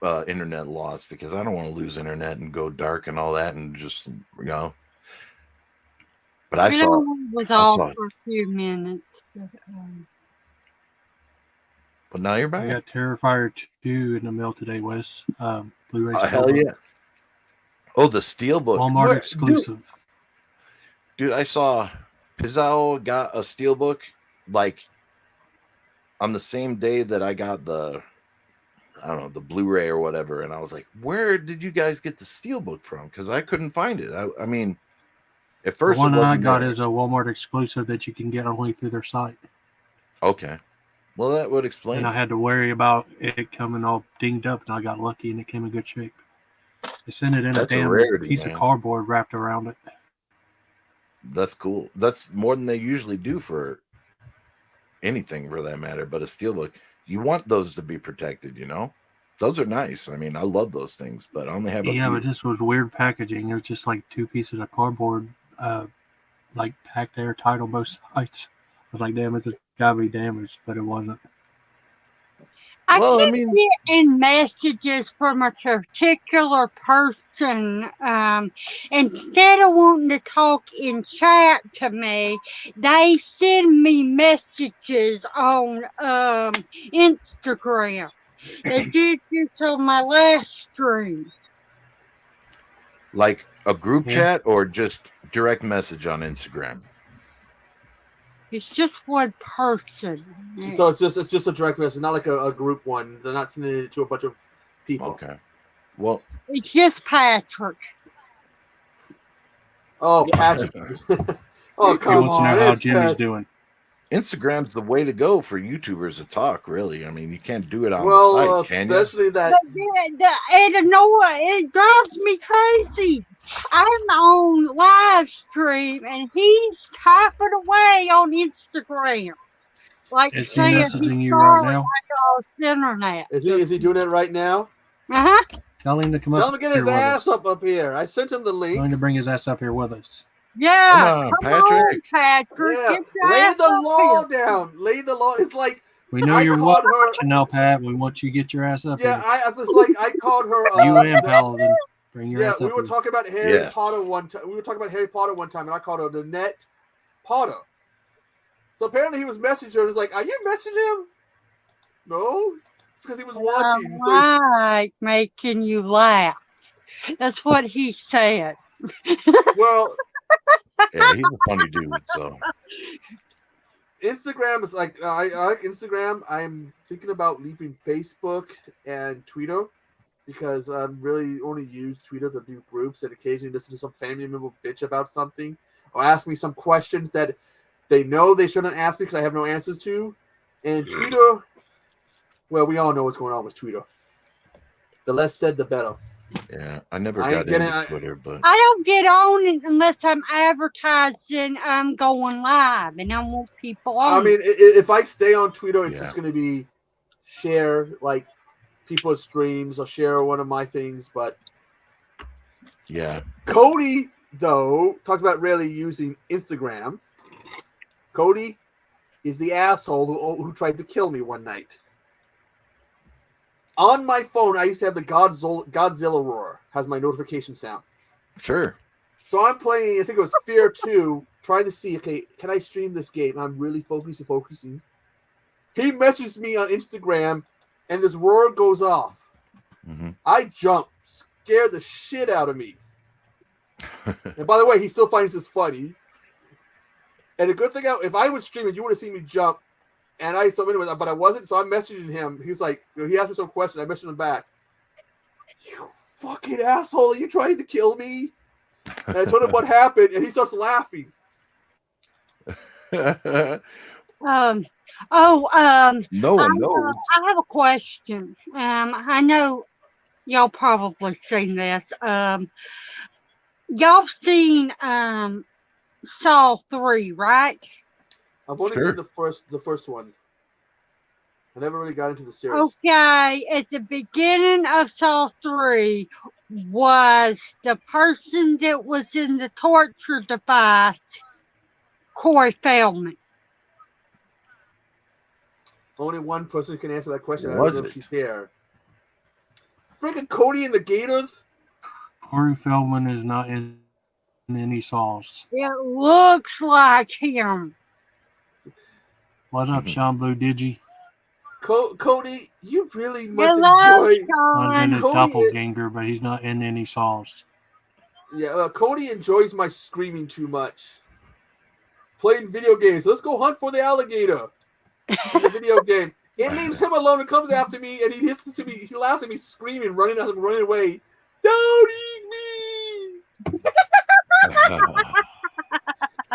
internet loss, because I don't want to lose internet and go dark and all that and just, But I saw it was off for a few minutes. But now you're back. I got Terrifier 2 in the mail today, Wes. Blu-ray. Hell yeah. Oh, the Steelbook. Walmart exclusive. Dude, I saw Pizzao got a Steelbook like on the same day that I got the Blu-ray or whatever. And I was like, where did you guys get the Steelbook from? Because I couldn't find it. I mean, at first, the one I got is a Walmart exclusive that you can get only through their site. Okay. Well, that would explain. And I had to worry about it coming all dinged up, and I got lucky, and it came in good shape. They sent it in a damn piece of cardboard wrapped around it. That's cool. That's more than they usually do for anything, for that matter. But a Steelbook, you want those to be protected, Those are nice. I mean, I love those things, but I only have a few. But this was weird packaging. It was just like two pieces of cardboard, like packed airtight on both sides. I was like, damn, it's gotta be damaged, but it wasn't. I keep getting messages from a particular person. Instead of wanting to talk in chat to me, they send me messages on Instagram. They did this on my last stream. Like a group chat or just direct message on Instagram? It's just one person. So it's just a direct message, not like a group one. They're not sending it to a bunch of people. Okay. Well, it's just Patrick. Oh, Patrick. Oh, come on. He wants to know how Jimmy's doing. Instagram's the way to go for YouTubers to talk, really. I mean, you can't do it on the site, can you? Especially that. It drives me crazy. I'm on live stream and he's typing away on Instagram. Like is he messaging you right now? Internet. Is he doing it right now? Uh-huh. Tell him to come Tell up. him to get his ass up here. I sent him the link. Tell him to bring his ass up here with us. Yeah, come on, Patrick. Yeah. Lay the law down. Lay the law. It's like we know you're watching now, Pat. We want you to get your ass up here. Yeah, I called her. You and Paladin. Bring your ass up we were talking about Harry Potter one time. We were talking about Harry Potter one time, and I called her the Net Potter. So apparently he was messaging her. He's like, "Are you messaging him?" No, because he was I watching. So like making you laugh. That's what he said. well, Yeah, he's a funny dude. So Instagram is like I like Instagram. I'm thinking about leaving Facebook and Twitter because I'm really only use Twitter to do groups and occasionally listen to some family member bitch about something or ask me some questions that they know they shouldn't ask me because I have no answers to. And Twitter, well, we all know what's going on with Twitter. The less said, the better. yeah, I never I got ain't getting- into I- Twitter, but I don't get on it unless I'm advertising I'm going live and I want people on. I mean, if I stay on Twitter, it's Yeah. just going to be share like people's streams or share one of my things. But yeah, Cody, though, talks about rarely using Instagram. Cody is the asshole who tried to kill me one night. On my phone, I used to have the Godzilla roar, has my notification sound. sure. So I'm playing, I think it was Fear 2, trying to see, okay, can I stream this game? I'm really focusing. He messages me on Instagram, and this roar goes off. Hmm. I jump, scared the shit out of me. And by the way, he still finds this funny. And the good thing, if I was streaming, you would have seen me jump. And but I wasn't, so I'm messaging him. He's like, he asked me some question. I messaged him back. You fucking asshole! Are you trying to kill me? And I told him what happened, and he starts laughing. No one knows. I have a question. I know y'all probably seen this. Y'all seen Saw 3, right? I've only Sure. seen the first one. I never really got into the series. Okay, at the beginning of Saw 3 was the person that was in the torture device, Corey Feldman. Only one person can answer that question. I Was don't know it? if she's here. Freaking Cody and the Gators. Corey Feldman is not in any Saws. It looks like him. What up, Sean Blue Digi? Cody, you really must Hello, enjoy. I've been Sean. his Cody doppelganger, but he's not in any Saws. Yeah, Cody enjoys my screaming too much. Playing video games. Let's go hunt for the alligator in the video game. It leaves him alone and comes after me, and he listens to me. He laughs at me screaming, running away. Don't eat me!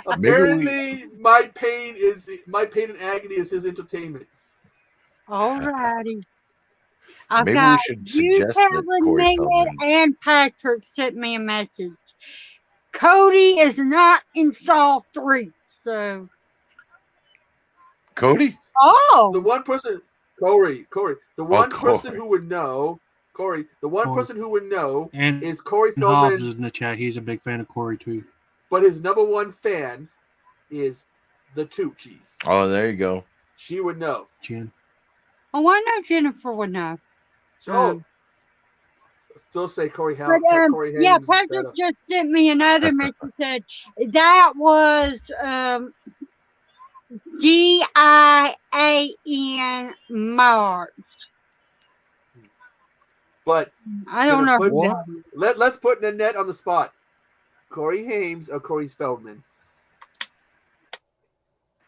Apparently, my pain and agony is his entertainment. Alrighty. I've Maybe we got should you suggest that telling Corey me Feldman. and Patrick sent me a message. Cody is not in Saw 3, so. Cody? Oh! The one person, Corey, the one person Corey. who would know, Corey, the one Corey. person who would know And is Corey Hobbs is Feldman's, in the chat. He's a big fan of Corey, too. but his number one fan is the Tucci. Oh, there you go. She would know. Jen. Oh, I know Jennifer would know. So, still say Corey But, Corey yeah, Hames is Patrick better. just sent me another message that that was Gian Mars. But I don't know Gonna who put- that is. let's put Nanette on the spot. Corey Hames or Corey Feldman?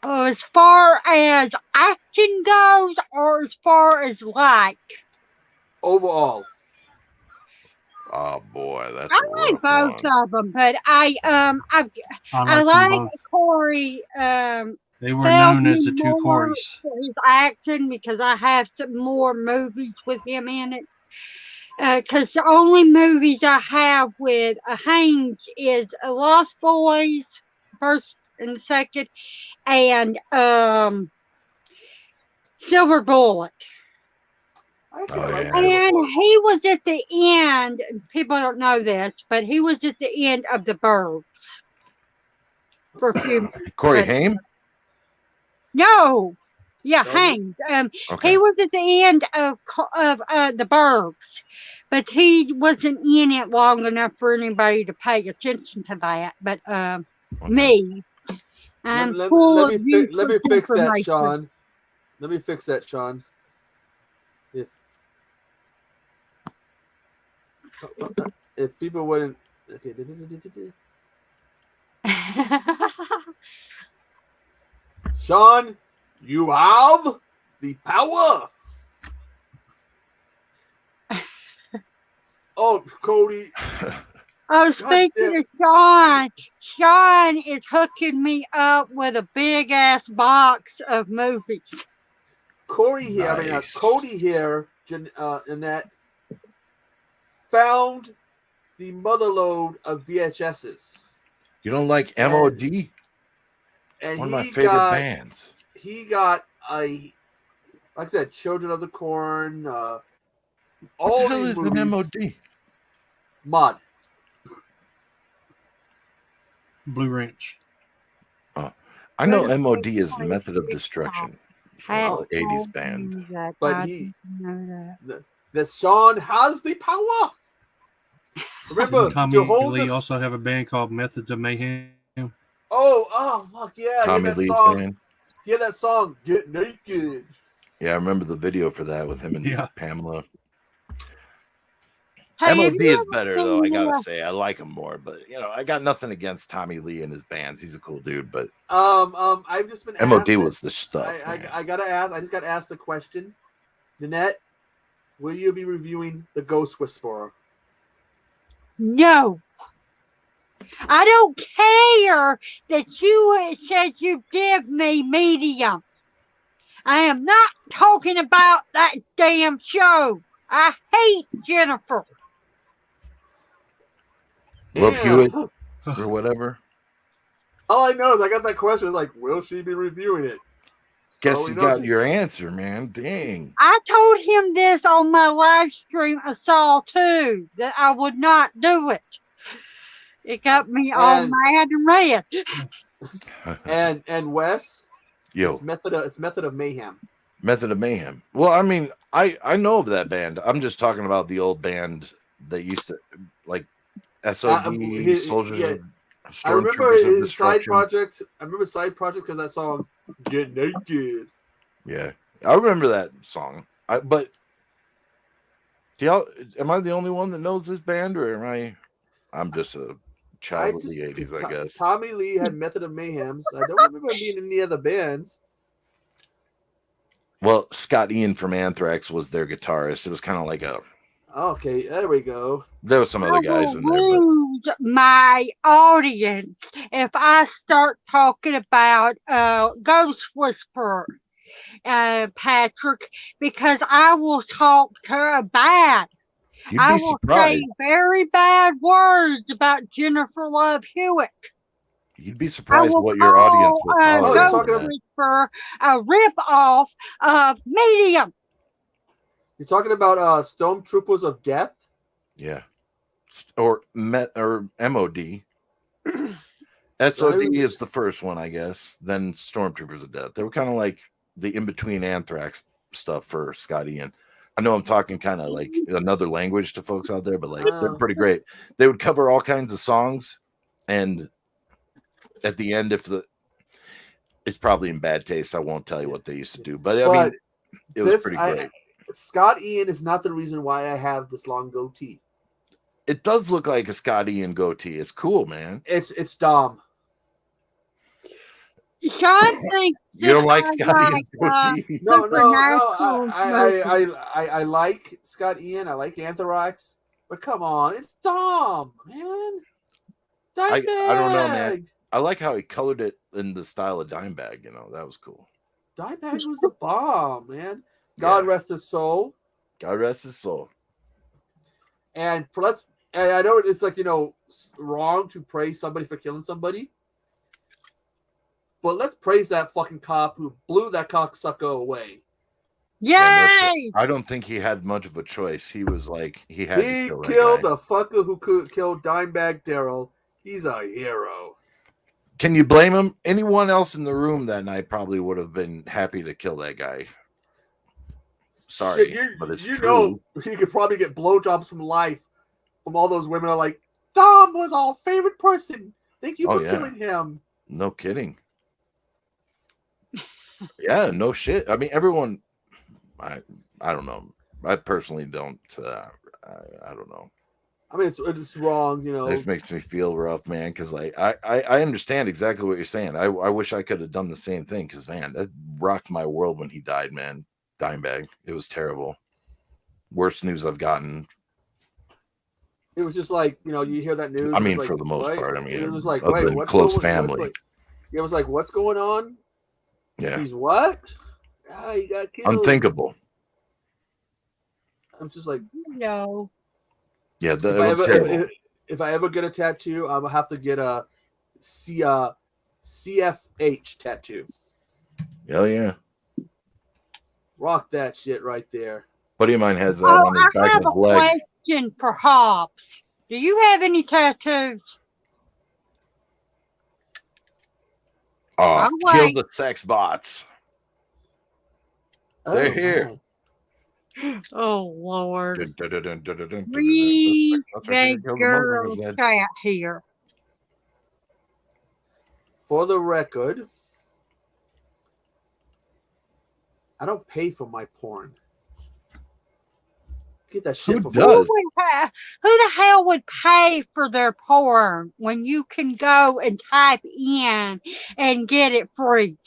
As far as acting goes, or as far as like, Overall. Oh boy, that's I a like rough both one. of them, but I I like them both. Corey They were known as the Feldman two more Corys. for his acting because I have some more movies with him in it. Because the only movies I have with Haynes is Lost Boys, first and second, and Silver Bullet. I Oh, like yeah. Silver And Bullet. he was at the end, people don't know this, but he was at the end of The Bawg for a few minutes. Corey But- Haim? No. Yeah, Feldman? Haynes. Okay. He was at the end of The Bawg, but he wasn't in it long enough for anybody to pay attention to that. But Okay. me, I'm Let full me of fix that, information. Sean. Let me fix that, Sean. If people wouldn't, okay. Sean, you have the power. Oh, Cody. Oh, speaking of Sean, Sean is hooking me up with a big ass box of movies. Corey here, Nice. Cody here, Annette, found the motherload of VHSs. You don't like MOD? And One of my favorite bands. He got like I said, Children of the Corn, What all the hell these is movies. an MOD? Mod. Blue Ranch. I know MOD is Method of Destruction. Oh, 80s band. But the Sean has the power. Remember, Tommy to hold Lee the also have a band called Methods of Mayhem. Oh, fuck yeah! Tommy Hear that Lee's song? band. Hear that song? Get naked. Yeah, I remember the video for that with him and Yeah. Pamela. Hey, MOD is better though. I gotta say, I like him more. But I got nothing against Tommy Lee and his bands. He's a cool dude. But I've just been MOD asked was the stuff. I gotta ask. I just got asked the question. Nanette, will you be reviewing The Ghost Whisperer? No. I don't care that you said you give me medium. I am not talking about that damn show. I hate Jennifer. Love Hewitt or whatever. All I know is I got that question. Like, will she be reviewing it? Guess you got your answer, man. Dang. I told him this on my live stream of Saw 2 that I would not do it. It got me all mad and red. and Wes, Yo, it's Method of Mayhem. Method of Mayhem. Well, I mean, I know of that band. I'm just talking about the old band that used to like SOD Soldiers yeah. of I remember Stormtroopers of his side Destruction. project. I remember side project because that song "Get Naked." Yeah, I remember that song. But do y'all? Am I the only one that knows this band, or am I? I'm just a child of the '80s, I guess. Tommy Lee had Method of Mayhems. I don't remember being in any other bands. Well, Scott Ian from Anthrax was their guitarist. It was kind of like a. Okay, there we go. There were some other guys in there. Lose my audience if I start talking about Ghost Whisperer, Patrick, because I will talk to her bad. I will say very bad words about Jennifer Love Hewitt. You'd be surprised what your audience will tolerate. Ghost Whisperer a rip-off of Medium. You're talking about Stormtroopers of Death? Yeah. Or MOD. SOD is the first one, I guess. Then Stormtroopers of Death. They were kind of like the in-between Anthrax stuff for Scott Ian. I know I'm talking kind of like another language to folks out there, but like they're pretty great. They would cover all kinds of songs, and at the end, it's probably in bad taste. I won't tell you what they used to do, but I mean, it was pretty great. Scott Ian is not the reason why I have this long goatee. It does look like a Scott Ian goatee. It's cool, man. It's Dom. Sean thinks you don't like Scott Ian's goatee. No. I like Scott Ian. I like Anthrax, but come on, it's Dom, man. I don't know, man. I like how he colored it in the style of Dimebag. That was cool. Dimebag was the bomb, man. God rest his soul. God rest his soul. And I know it's like, wrong to praise somebody for killing somebody. But let's praise that fucking cop who blew that cocksucker away. Yay! I don't think he had much of a choice. He was like, he killed the fucker who could kill Dimebag Daryl. He's a hero. Can you blame him? Anyone else in the room that night probably would have been happy to kill that guy. Sorry, but it's true. He could probably get blowjobs from life from all those women are like, Dom was our favorite person. Thank you for killing him. No kidding. Yeah, no shit. I mean, everyone. I don't know. I personally don't. I don't know. I mean, it's wrong, you know. This makes me feel rough, man, because like I understand exactly what you're saying. I wish I could have done the same thing, because man, that rocked my world when he died, man. Dimebag. It was terrible. Worst news I've gotten. It was just like, you know, you hear that news. I it was mean, like, for the most what? part. I mean, it was like, other wait, than what's close going on? family. It was like, what's going on? Yeah. He's what? Ah, he got killed. Unthinkable. I'm just like, No. Yeah, it was terrible. If I ever get a tattoo, I'm gonna have to get a CFH tattoo. Hell yeah. Rock that shit right there. Buddy of mine has that on his back of his leg. I have a question for Hobbs. Do you have any tattoos? Oh, I'm kill like- the sex bots. Oh, They're here. man. Oh Lord. Read Big girl chat here. For the record, I don't pay for my porn. Get that shit Who for does? free. Who the hell would pay for their porn when you can go and type in and get it free?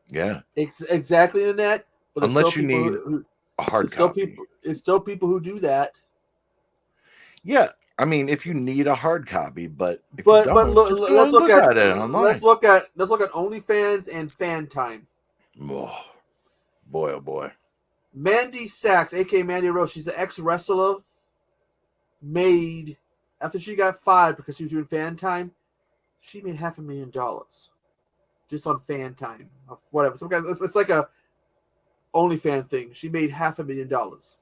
Yeah. Exactly in that. But there's Unless still you people need who, a hard it's still copy. people. It's still people who do that. Yeah. I mean, if you need a hard copy, but if But you but don't, look, just let's go look at it online. let's look at OnlyFans and Fan Time. Oh, boy, oh boy. Mandy Sachs, aka Mandy Rose, she's an ex-wrestler, made after she got fired because she was doing Fan Time, she made $500,000 just on Fan Time, or whatever. Some guys, it's like a OnlyFans thing. She made $500,000.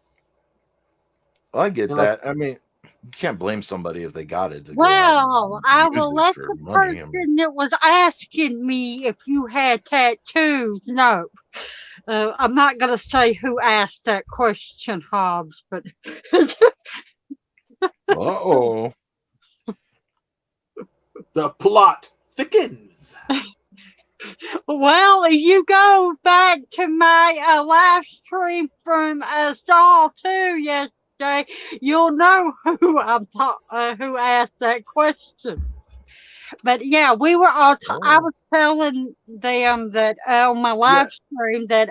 Well, I get And like- that. I mean, you can't blame somebody if they got it. To go Well, out I and will use it let for the money. I person mean, that was asking me if you had tattoos know. I'm not going to say who asked that question, Hobbs, but uh-oh. The plot thickens. well, if you go back to my live stream from Saw 2 yesterday, you'll know who who asked that question. But yeah, we were all. I was telling them that on my live stream that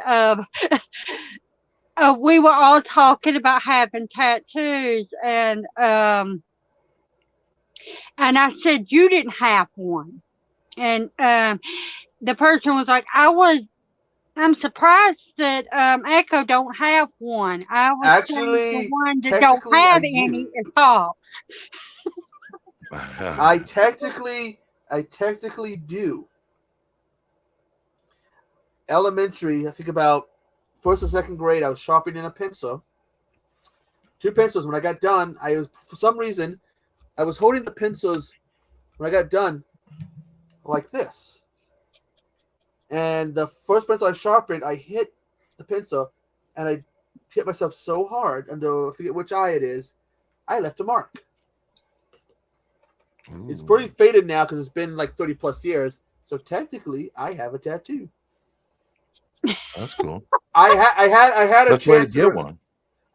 we were all talking about having tattoos, and I said you didn't have one, and the person was like, I'm surprised that Echo don't have one. I was Actually, the one that don't technically, have I any do. is Hobbs. I technically do. Elementary, I think about first or second grade, I was sharpening a pencil. 2 pencils. When I got done, for some reason, I was holding the pencils when I got done like this. And the first pencil I sharpened, I hit the pencil, and I hit myself so hard, and I forget which eye it is, I left a mark. Ooh. It's pretty faded now because it's been like 30 plus years. So technically, I have a tattoo. That's cool. I had a That's way to chance get one.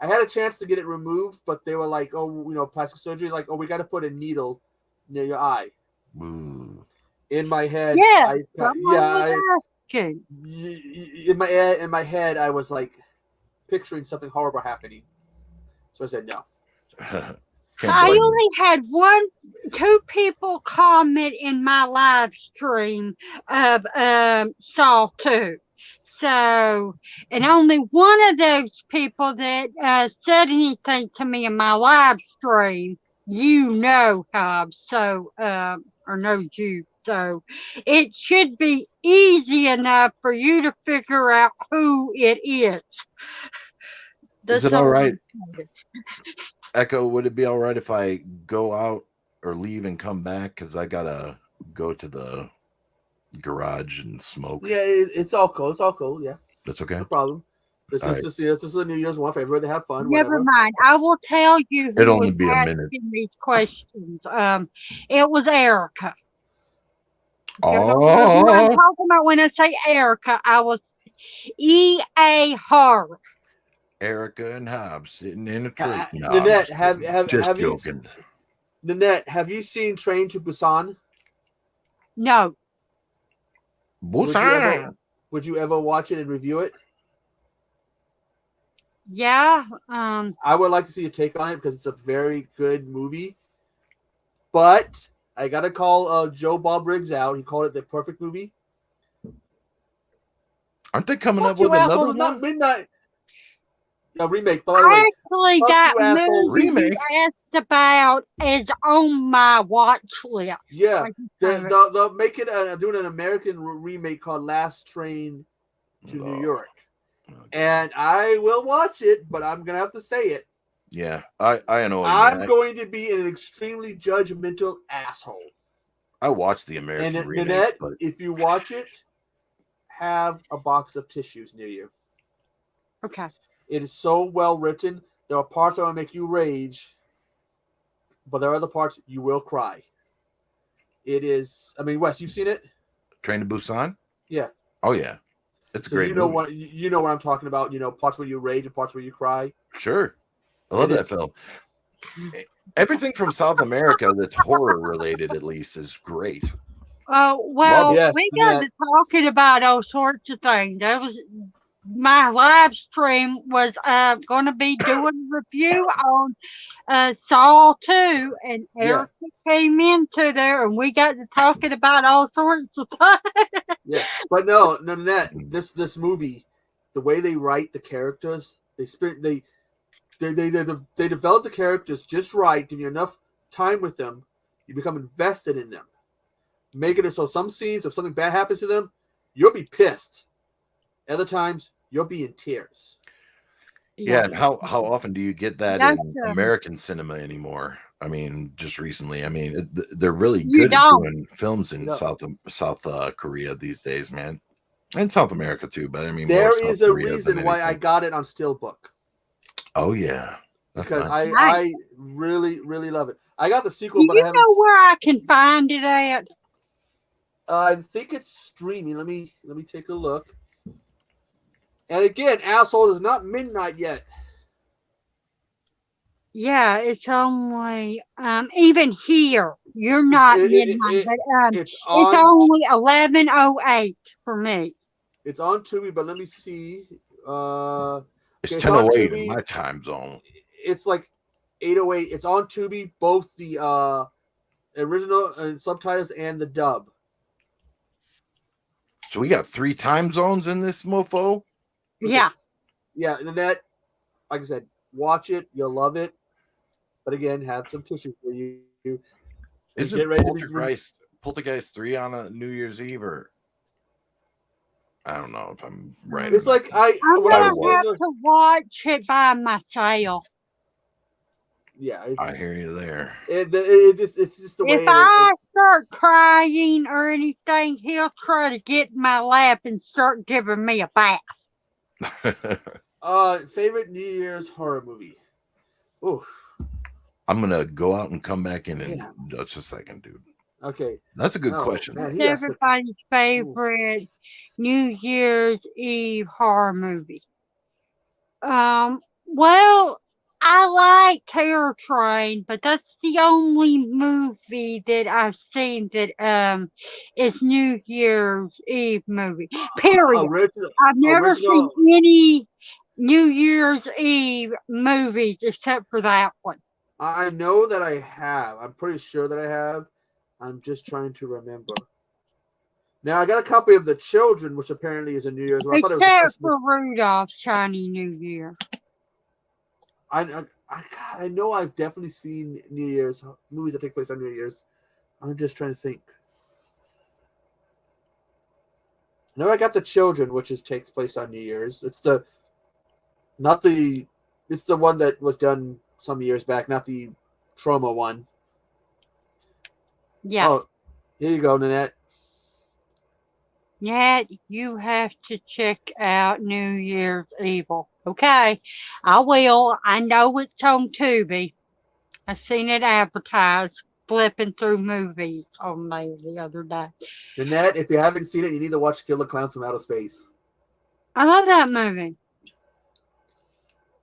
I had a chance to get it removed, but they were like, "Oh, you know, plastic surgery." Like, "Oh, we got to put a needle near your eye." Ooh. In my head, Yeah, in my head, I was like picturing something horrible happening. So I said no. I only had 2 people comment in my live stream of Saw 2. So, and only one of those people that said anything to me in my live stream, Hobbs, so, or knows you. So, it should be easy enough for you to figure out who it is. Is it all right? Echo, would it be all right if I go out or leave and come back? Because I got to go to the garage and smoke. Yeah, it's all cool. It's all cool. Yeah. That's okay. No problem. This is a New Year's one for everybody to have fun. Never whatever. mind. I will tell you who It'll only was be a asking minute. these questions. It was Erica. Oh, What I'm talking about when I say Erica, I was EA Horror. Erica and Hobbs sitting in a tree. No, I'm Nanette, just have kidding. have Just have you joking. Nanette, have you seen Train to Busan? No. Busan. Would you ever watch it and review it? Yeah. I would like to see a take on it because it's a very good movie. But I gotta call Joe Bob Briggs out. He called it the perfect movie. Aren't they coming Fuck up you, with another assholes! It's not one? midnight. A remake. By the way, Actually, fuck that you, assholes. movie Remake? you asked about is on my watch list. Yeah, I just have it. they're making doing an American remake called Last Train to New Oh, York, okay. and I will watch it, but I'm gonna have to say it. Yeah, I know. I'm going to be an extremely judgmental asshole. I watched the American And remakes, Nanette, but if you watch it, have a box of tissues near you. Okay. It is so well written. There are parts that will make you rage, but there are other parts you will cry. It is. I mean, Wes, you've seen it? Train to Busan. Yeah. Oh yeah, it's a So great you know movie. you know what I'm talking about. You know, parts where you rage and parts where you cry. Sure, I love It that is. film. Everything from South America that's horror related, at least, is great. Well, Yes, we got to talking about all sorts of things. That was my live stream was going to be doing a review on Saw 2, and Erica came into there, and we got to talking about all sorts of things. Yeah, but no, Nanette, this movie, the way they write the characters, they develop the characters just right, give you enough time with them, you become invested in them, making it so some scenes, if something bad happens to them, you'll be pissed. Other times, you'll be in tears. Yeah, and how often do you get that That's, in American cinema anymore? I mean, just recently. I mean, they're really You good at don't. doing films in No. South Korea these days, man, and South America too. But I mean, more There South is a Korea reason than why I anything. got it on Steelbook. Oh yeah, that's Because nice. I really, really love it. I got the sequel, Do but you I haven't. know where I can find it at? I think it's streaming. Let me take a look. And again, asshole, it's not midnight yet. Yeah, it's only even here. You're not midnight, but it's it's on. only 11:08 for me. It's on Tubi, but let me see. It's it's 10:08 on in Tubi. my time zone. It's like 8:08. It's on Tubi, both the original and subtitles and the dub. So we got 3 time zones in this mofo. Yeah. Yeah, Nanette, like I said, watch it. You'll love it. But again, have some tissue for you. Is Get it ready to be Poltergeist 3 on a New Year's Eve, or I don't know if I'm right. It's like I'm when I gonna was have younger- to watch it by myself. Yeah, I hear you there. It's just the way. If I start crying or anything, he'll try to get in my lap and start giving me a bath. Favorite New Year's horror movie. Oof. I'm gonna go out and come back in Yeah. just a second, dude. Okay. That's a good Oh, question. man, What's he has to- everybody's favorite New Year's Eve horror movie? Well, I like Terror Train, but that's the only movie that I've seen that is New Year's Eve movie. Period. I've never seen any New Year's Eve movies except for that one. I know that I have. I'm pretty sure that I have. I'm just trying to remember. Now I got a copy of The Children, which apparently is a New Year's. I thought it was a Except Christmas. for Rudolph's Shiny New Year. I know I've definitely seen New Year's movies that take place on New Year's. I'm just trying to think. I know I got The Children, which takes place on New Year's. It's the one that was done some years back, not the trauma one. Yeah. Oh, here you go, Nanette. Nat, you have to check out New Year's Evil. Okay, I will. I know it's on Tubi. I seen it advertised flipping through movies on there the other day. Nanette, if you haven't seen it, you need to watch Killer Clowns from Outer Space. I love that movie.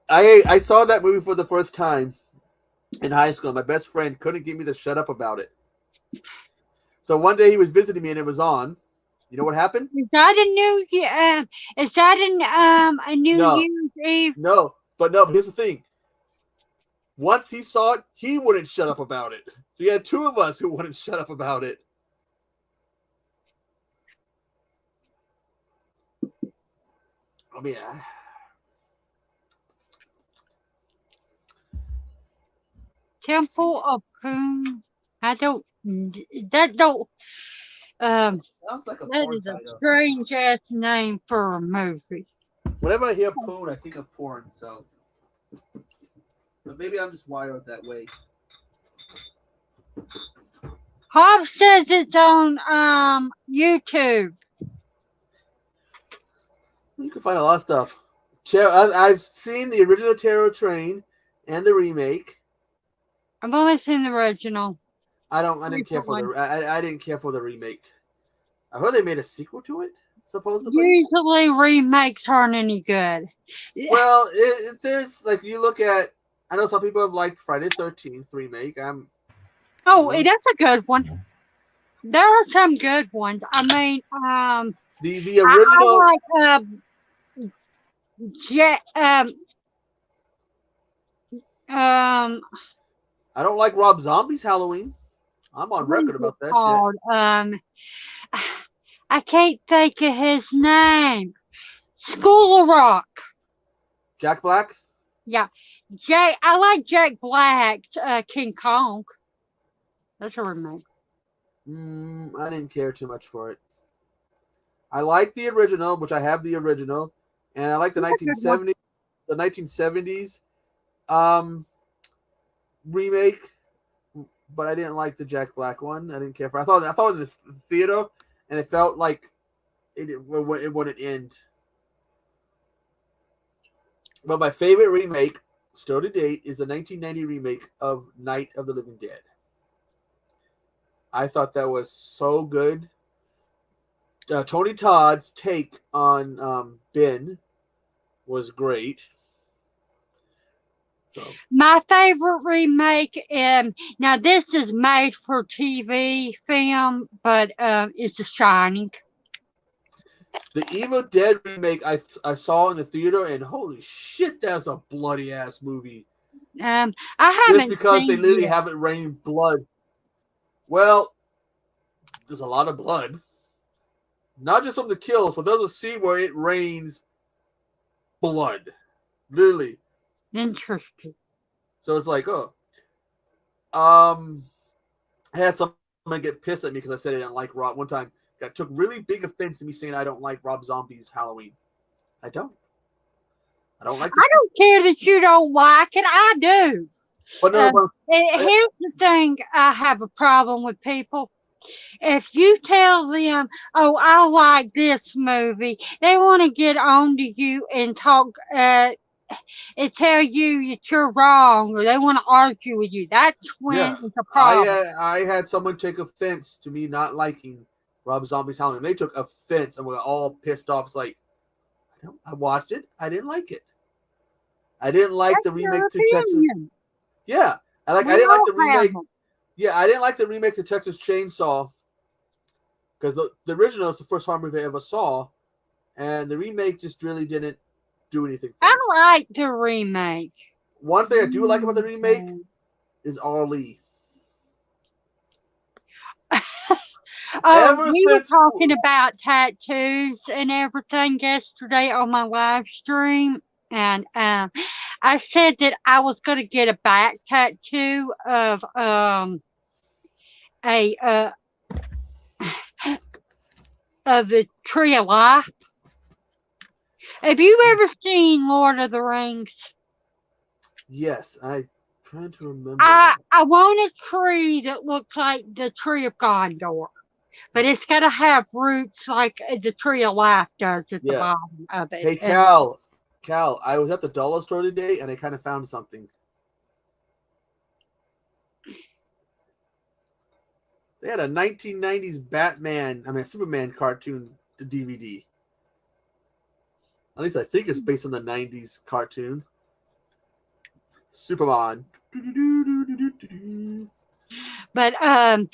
I saw that movie for the first time in high school. My best friend couldn't get me to shut up about it. So one day he was visiting me and it was on. You know what happened? Is that a new year? Is that a New No. Year's Eve? No, but here's the thing. Once he saw it, he wouldn't shut up about it. So you had two of us who wouldn't shut up about it. I mean, Temple of Poon. I don't. That don't. sounds like a That porn is a title. strange ass name for a movie. Whenever I hear poon, I think of porn. So, but maybe I'm just wired that way. Hobbs says it's on YouTube. You can find a lot of stuff. I've seen the original Terror Train and the remake. I've only seen the original. I didn't care for I didn't care for the remake. I heard they made a sequel to it, supposedly. Usually remakes aren't any good. Well, there's like you look at. I know some people have liked Friday the 13th remake. Oh, that's a good one. There are some good ones. I mean, the original. I like I don't like Rob Zombie's Halloween. I'm on record about that called, shit. I can't think of his name. School of Rock. Jack Black? Yeah. I like Jack Black's King Kong. That's a remake. I didn't care too much for it. I like the original, which I have the original, and I like the 1970s remake, but I didn't like the Jack Black one. I didn't care for. I thought it in the theater, and it felt like it wouldn't end. But my favorite remake, still to date, is the 1990 remake of Night of the Living Dead. I thought that was so good. Tony Todd's take on Ben was great. So my favorite remake, now this is made for TV film, but it's The Shining. The Evil Dead remake I saw in the theater, and holy shit, that's a bloody ass movie. I haven't Just because seen they literally it. haven't rained blood. Well, there's a lot of blood. Not just from the kills, but there's a scene where it rains blood. Literally. Interesting. So it's like, I had someone get pissed at me because I said I didn't like Rob one time. That took really big offense to me saying I don't like Rob Zombie's Halloween. I don't. I don't like. I don't care that you don't like it. I do. But no, Here's the thing: I have a problem with people. If you tell them, "Oh, I like this movie," they want to get on to you and talk. And tell you that you're wrong, or they want to argue with you. That's when it's a problem. I had someone take offense to me not liking Rob Zombie's Halloween. They took offense and were all pissed off. It's like, I watched it. I didn't like it. I didn't like the remake to Texas. Yeah, I didn't like the remake. Yeah, I didn't like the remake to Texas Chainsaw because the original is the first horror movie I ever saw, and the remake just really didn't do anything. I like the remake. One thing I do like about the remake is R.Lee. We were talking about tattoos and everything yesterday on my live stream, and I said that I was going to get a back tattoo of the Tree of Life. Have you ever seen Lord of the Rings? Yes, I'm trying to remember. I want a tree that looks like the Tree of Gondor. But it's got to have roots like the Tree of Life does at the bottom of it. Hey, Cal, I was at the dollar store today, and I kind of found something. They had a 1990s Superman cartoon DVD. At least I think it's based on the 90s cartoon. Superman. But I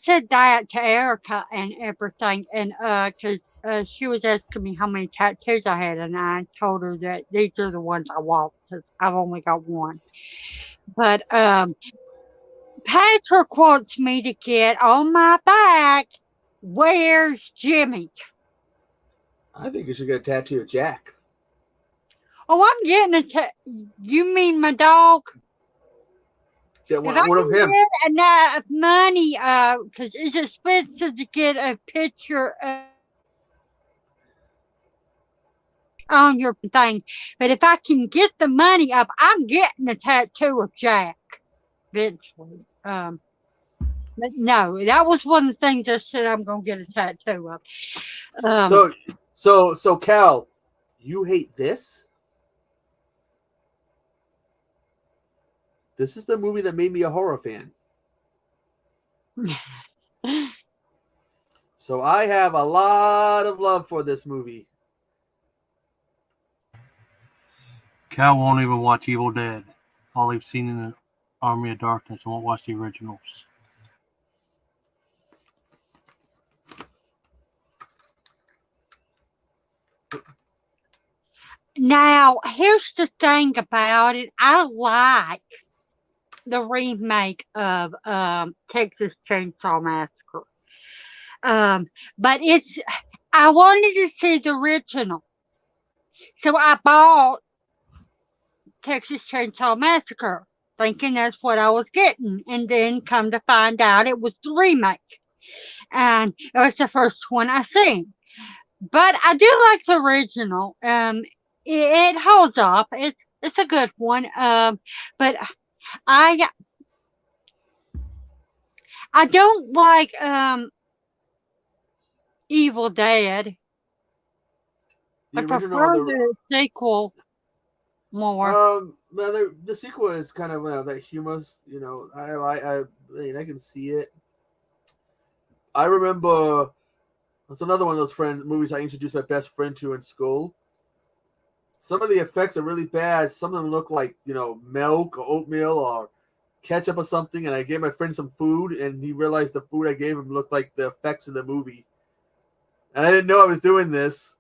said that to Erica and everything, and cause she was asking me how many tattoos I had, and I told her that these are the ones I want because I've only got one. But Patrick wants me to get on my back. Where's Jimmy? I think you should get a tattoo of Jack. Oh, I'm getting You mean my dog? Yeah, If I one of can him. get enough money, because it's expensive to get a picture on your thing. But if I can get the money up, I'm getting a tattoo of Jack eventually. But no, that was one of the things I said I'm gonna get a tattoo of. So Cal, you hate this? This is the movie that made me a horror fan. So I have a lot of love for this movie. Cal won't even watch Evil Dead. All he's seen in the Army of Darkness and won't watch the originals. Now, here's the thing about it. I like the remake of Texas Chainsaw Massacre. But I wanted to see the original. So I bought Texas Chainsaw Massacre, thinking that's what I was getting. And then come to find out it was the remake. And it was the first one I seen. But I do like the original. It holds up. It's a good one. But I don't like Evil Dead. I prefer the sequel more. The sequel is kind of that humorous. I can see it. I remember that's another one of those movies I introduced my best friend to in school. Some of the effects are really bad. Some of them look like milk or oatmeal or ketchup or something. And I gave my friend some food, and he realized the food I gave him looked like the effects in the movie. And I didn't know I was doing this.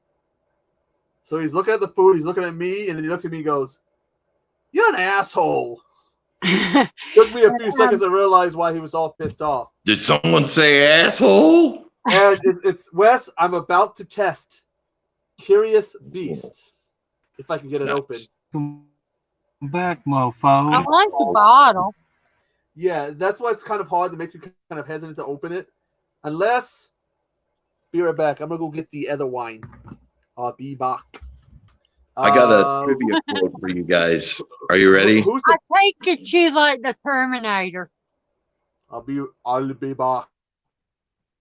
So he's looking at the food, he's looking at me, and then he looks at me and goes, "You're an asshole." Took me a few seconds to realize why he was all pissed off. Did someone say asshole? And it's Wes, I'm about to test Curious Beast. If I can get it open. Come back, mofo. I like the bottle. Yeah, that's why it's kind of hard to make you kind of hesitant to open it. Unless, be right back. I'm going to go get the other wine. I'll be back. I got a trivia quote for you guys. Are you ready? I take it you like the Terminator. I'll be back.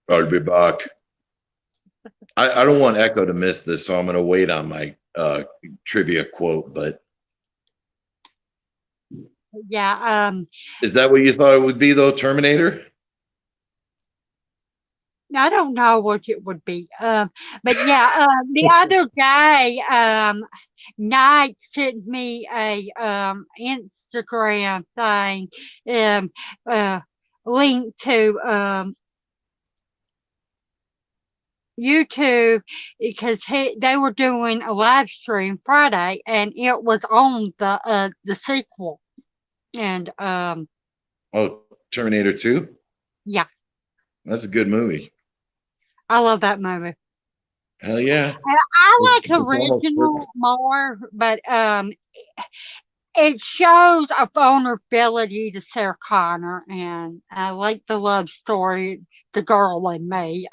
I'll be back. I don't want Echo to miss this, so I'm going to wait on my trivia quote. But yeah, is that what you thought it would be, though, Terminator? I don't know what it would be. But yeah, the other day, Knight sent me a Instagram thing, link to YouTube because they were doing a live stream Friday, and it was on the sequel. And Oh, Terminator 2? Yeah. That's a good movie. I love that movie. Hell yeah. I like the original more, but it shows a vulnerability to Sarah Connor, and I like the love story. It's the girl in me.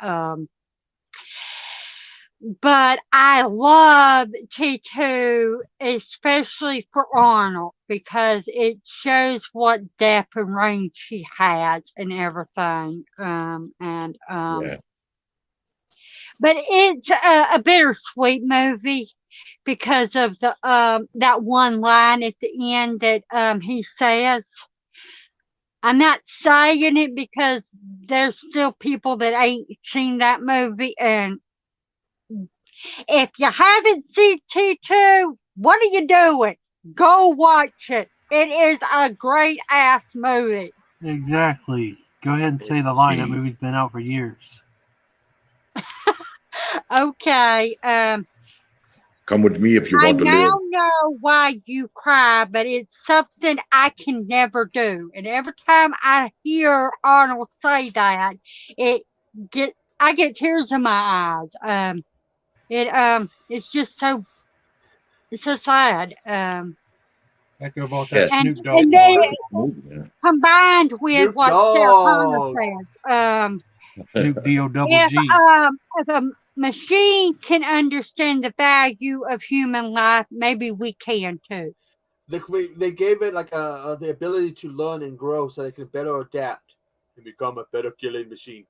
But I love T2, especially for Arnold, because it shows what depth and range he has and everything. Yeah. But it's a bittersweet movie because of the that one line at the end that he says. I'm not saying it because there's still people that ain't seen that movie, and if you haven't seen T2, what are you doing? Go watch it. It is a great ass movie. Exactly. Go ahead and say the line. That movie's been out for years. Okay. Come with me if you I want to now live. know why you cry, but it's something I can never do. And every time I hear Arnold say that, I get tears in my eyes. It's just it's so sad. I go about Yeah. that Snoop Dogg And line. then combined with Snoop what Sarah Connor Dogg. says, Snoop D-O-double if G. if a machine can understand the value of human life, maybe we can too. They gave it like the ability to learn and grow so they can better adapt and become a better killing machine.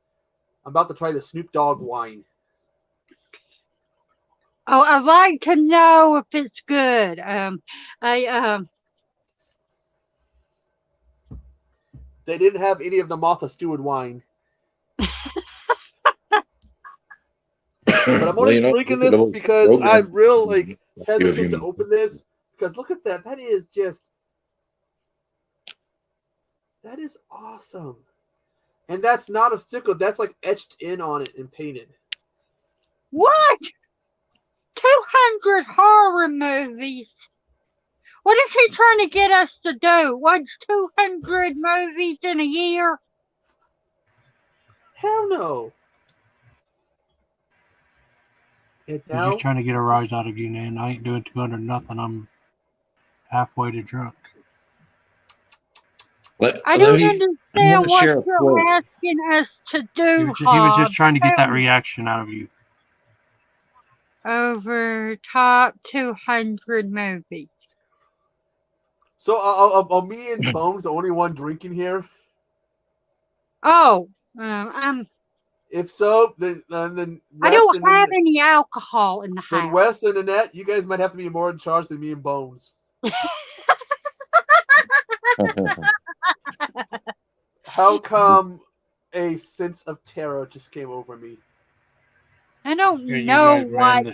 I'm about to try the Snoop Dogg wine. Oh, I'd like to know if it's good. I They didn't have any of the Martha Stewart wine. But I'm only drinking this because I'm real hesitant to open this. Because look at that. That is awesome. And that's not a sticker. That's like etched in on it and painted. what? 200 horror movies. What is he trying to get us to do? Watch 200 movies in a year? Hell no. And He's now, just trying to get a rise out of you, man. I ain't doing 200 nothing. I'm halfway to drunk. I don't understand what you're asking us to do, He was just Hob. trying to get that reaction out of you. Over top 200 movies. so are me and Bones the only one drinking here? Oh, If so, then I Wes don't and have any alcohol in the then house. Wes and Annette, you guys might have to be more in charge than me and Bones. How come a sense of terror just came over me? I don't Yeah, you know guys ran what. the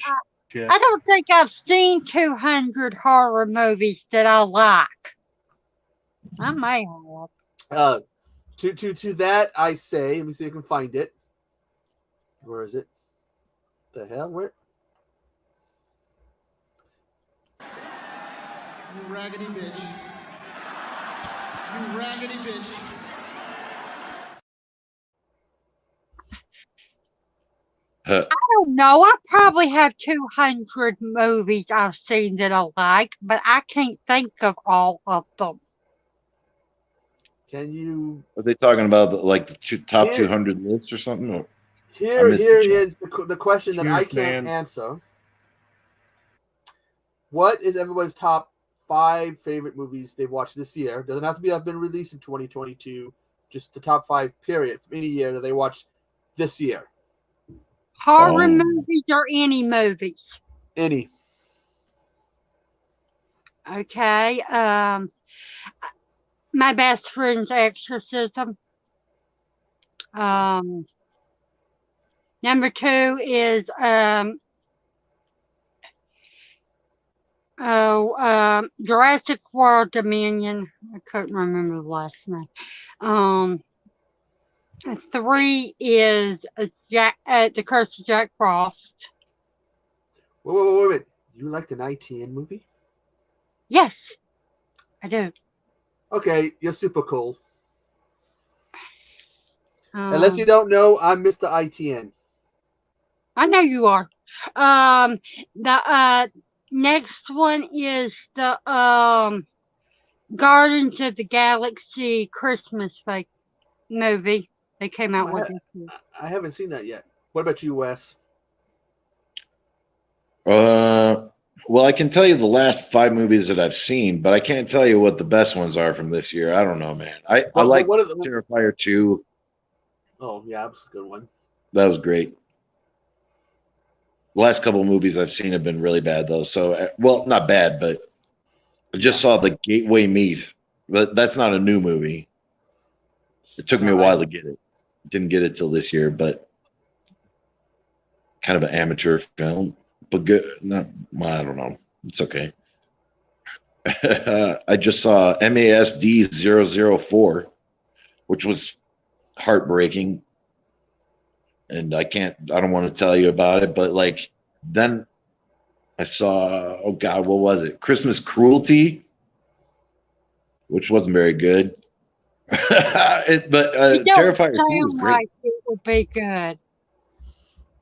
shit. I don't think I've seen 200 horror movies that I like. I may have. To that I say, let me see if I can find it. Where is it? The hell? Where? You raggedy bitch. You raggedy bitch. I don't know. I probably have 200 movies I've seen that I like, but I can't think of all of them. Can you? Are they talking about like the top Here- 200 lists or something? Or? Here missed the chat. is the question that I Cheers, can't man. answer. What is everybody's top 5 favorite movies they've watched this year? Doesn't have to have been released in 2022. Just the top 5 period from any year that they watched this year. Horror movies or any movies? Any. Okay. My best friend's exorcism. Number 2 is Jurassic World Dominion. I couldn't remember the last name. 3 is The Curse of Jack Frost. Wait. You like the 19 movie? Yes, I do. Okay, you're super cool. Unless you don't know, I'm Mr. ITN. I know you are. The next one is the Guardians of the Galaxy Christmas movie they came out with this year. I haven't seen that yet. What about you, Wes? Well, I can tell you the last 5 movies that I've seen, but I can't tell you what the best ones are from this year. I don't know, man. I like Terrifier 2. Oh, yeah, that's a good one. That was great. The last couple of movies I've seen have been really bad, though. So, well, not bad, but I just saw The Gateway Meat. But that's not a new movie. It took me a while to get it. Didn't get it till this year, but kind of an amateur film. But good. I don't know. It's okay. I just saw MASD 004, which was heartbreaking. And I don't want to tell you about it, but like then I saw, oh God, what was it? Christmas Cruelty, which wasn't very good. But It don't Terrifier 2 was sound great. like it would be good.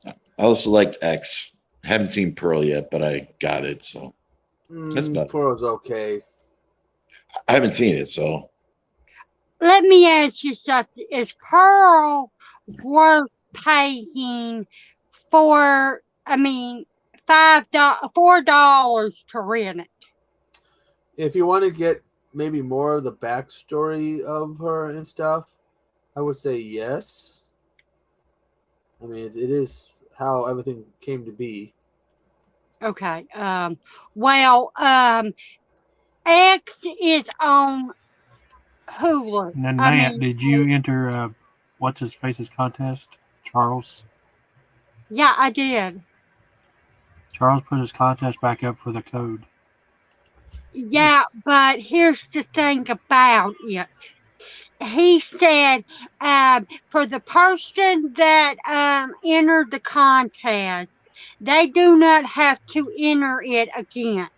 I also liked X. Haven't seen Pearl yet, but I got it, so that's about it. 4 was okay. I haven't seen it, so Let me ask you something. Is Pearl worth paying $4 to rent it? If you want to get maybe more of the backstory of her and stuff, I would say yes. I mean, it is how everything came to be. Okay. X is on Hulu. And then I Nat, mean, did you enter what's his face's contest? Charles. yeah, I did. Charles put his contest back up for the code. Yeah, but here's the thing about it. He said for the person that entered the contest, they do not have to enter it again.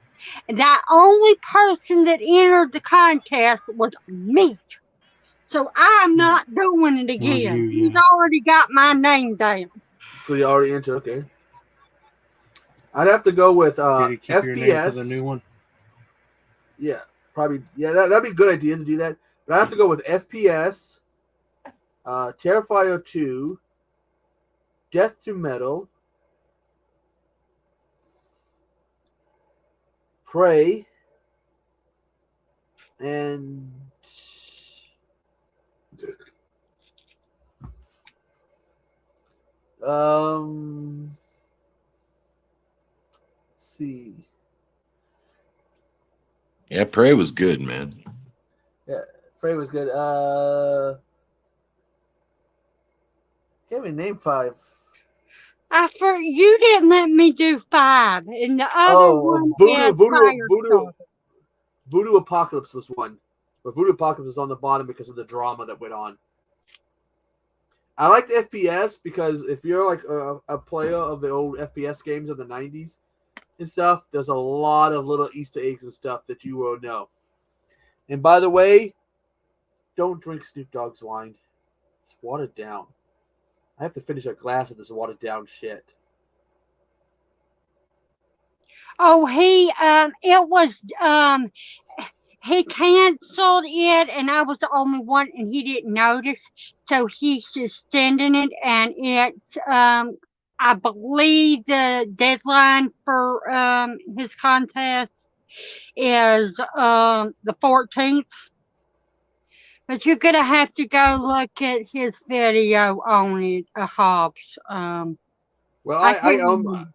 The only person that entered the contest was me. So I'm not doing it It was again. you, He's yeah. already got my name down. So you already entered, okay. I'd have to go with Did he keep your name for the FPS. new one? Yeah, probably. Yeah, that'd be a good idea to do that. But I have to go with FPS, Terrifier 2, Death to Metal, Prey, and let's see. yeah, Prey was good, man. Yeah, Prey was good. Can't even name 5. You didn't let me do 5, and the other one is Firestarter. Voodoo Apocalypse was one. But Voodoo Apocalypse is on the bottom because of the drama that went on. I liked FPS because if you're like a player of the old FPS games of the 90s and stuff, there's a lot of little Easter eggs and stuff that you will know. And by the way, don't drink Snoop Dogg's wine. It's watered down. I have to finish a glass of this watered down shit. Oh, he canceled it, and I was the only one, and he didn't notice, so he's suspending it, and it's I believe the deadline for his contest is the 14th. But you're gonna have to go look at his video on it, Hobbs. Well, I can't remember.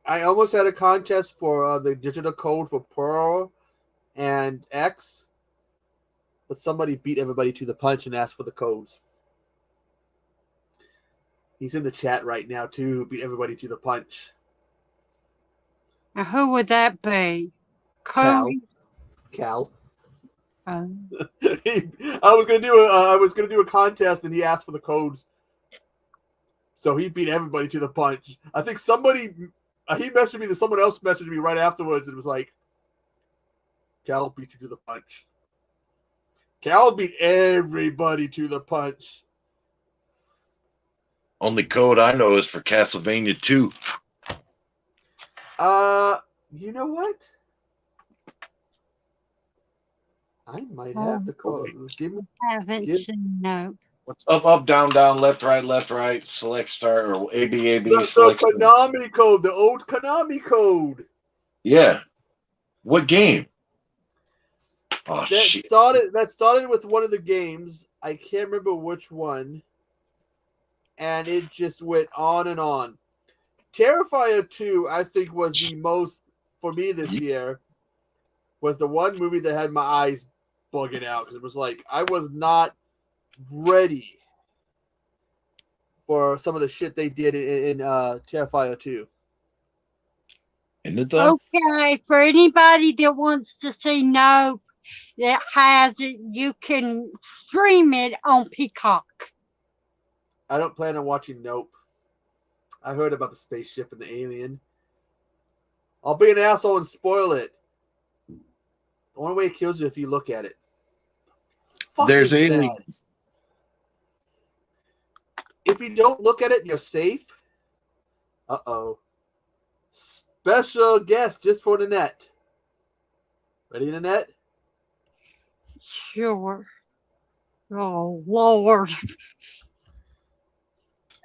I almost had a contest for the digital code for Pearl and X, but somebody beat everybody to the punch and asked for the codes. He's in the chat right now too. Beat everybody to the punch. Now, who would that be? Cody? Cal. Oh. I was gonna do a contest and he asked for the codes, so he beat everybody to the punch. I think somebody he messaged me. Someone else messaged me right afterwards and was like, "Cal beat you to the punch." Cal beat everybody to the punch. Only code I know is for Castlevania 2. You know what? I might have the code. Give me. Haven't seen no. What's up, down, left, right, select start, or A, The select Konami code, the old Konami code. Yeah. What game? Oh, shit. That started with one of the games. I can't remember which one. And it just went on and on. Terrifier 2, I think, was the most, for me this year, was the one movie that had my eyes bugging out. Because it was like, I was not ready for some of the shit they did in Terrifier 2. Isn't it though? Okay, for anybody that wants to see Nope that has it, you can stream it on Peacock. I don't plan on watching Nope. I heard about the spaceship and the alien. I'll be an asshole and spoil it. The only way it kills you if you look at it. Fuck There's is aliens. that? If you don't look at it, you're safe. Uh-oh. Special guest just for the net. Ready, Nanette? Sure. Oh, Lord.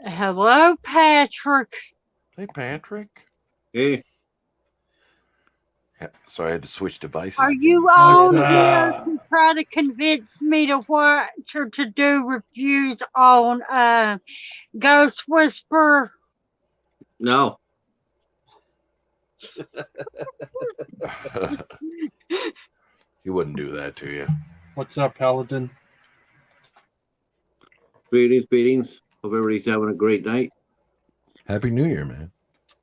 Hello, Patrick. Hey, Patrick. Hey, Sorry, I had to switch devices. Are again. you on What's here up? to try to convince me to watch or to do reviews on Ghost Whisperer? No, He wouldn't do that to you. What's up, Paladin? greetings. Hope everybody's having a great night. Happy New Year, man.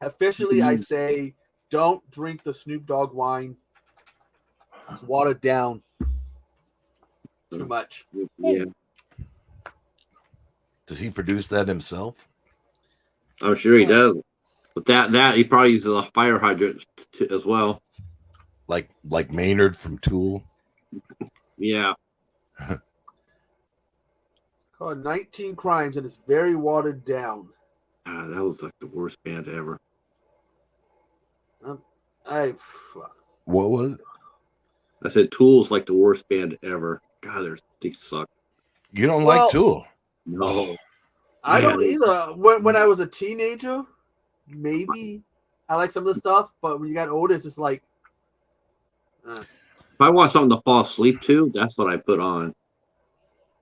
Officially, I say don't drink the Snoop Dogg wine. It's watered down too much. Yeah, Does he produce that himself? I'm sure he does. But that he probably uses a fire hydrant as well. Like Maynard from Tool? Yeah, Called 19 Crimes, and it's very watered down. that was like the worst band ever. What was it? I said Tool's like the worst band ever. God, they suck. You don't Well- like Tool? No, I don't Yeah. either. When I was a teenager, maybe I like some of the stuff, but when you got older, it's just like, if I want something to fall asleep to, that's what I put on.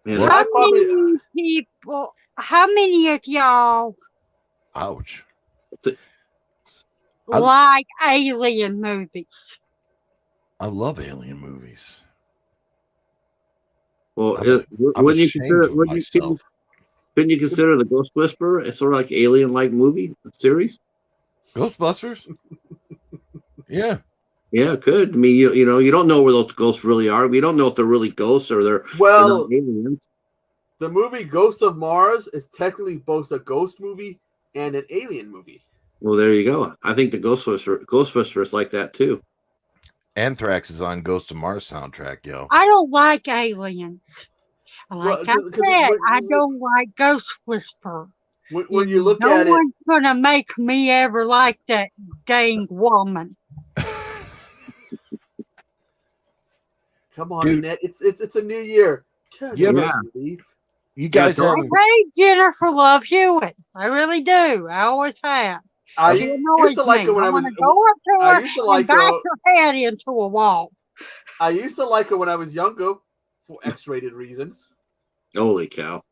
Man, Well, I How probably- many people, how many of y'all Ouch. I- like alien movies? I love alien movies. well, I'm wouldn't you ashamed consider? of Wouldn't myself. couldn't you consider the Ghost Whisperer? It's sort of like alien-like movie series. Ghostbusters? Yeah. Yeah, it could. I mean, you know, you don't know where those ghosts really are. We don't know if they're really ghosts or they're well, not aliens. the movie Ghost of Mars is technically both a ghost movie and an alien movie. Well, there you go. I think the Ghost Whisperer is like that too. Anthrax is on Ghost of Mars soundtrack, yo. I don't like aliens. Well, Like I 'cause said, when- I don't like Ghost Whisperer. When you look no at it, one's gonna make me ever like that dang woman. come on, Dude. Annette, it's a new year. Turn Yeah, it but- on, Leaf. You guys Yeah, have I hate Jennifer Love Hewitt. I really do. I always have. I She used annoys to like me. her when I was. want to go up to I her used to and like bash her. her head into a wall. I used to like her when I was younger for X-rated reasons. Holy cow!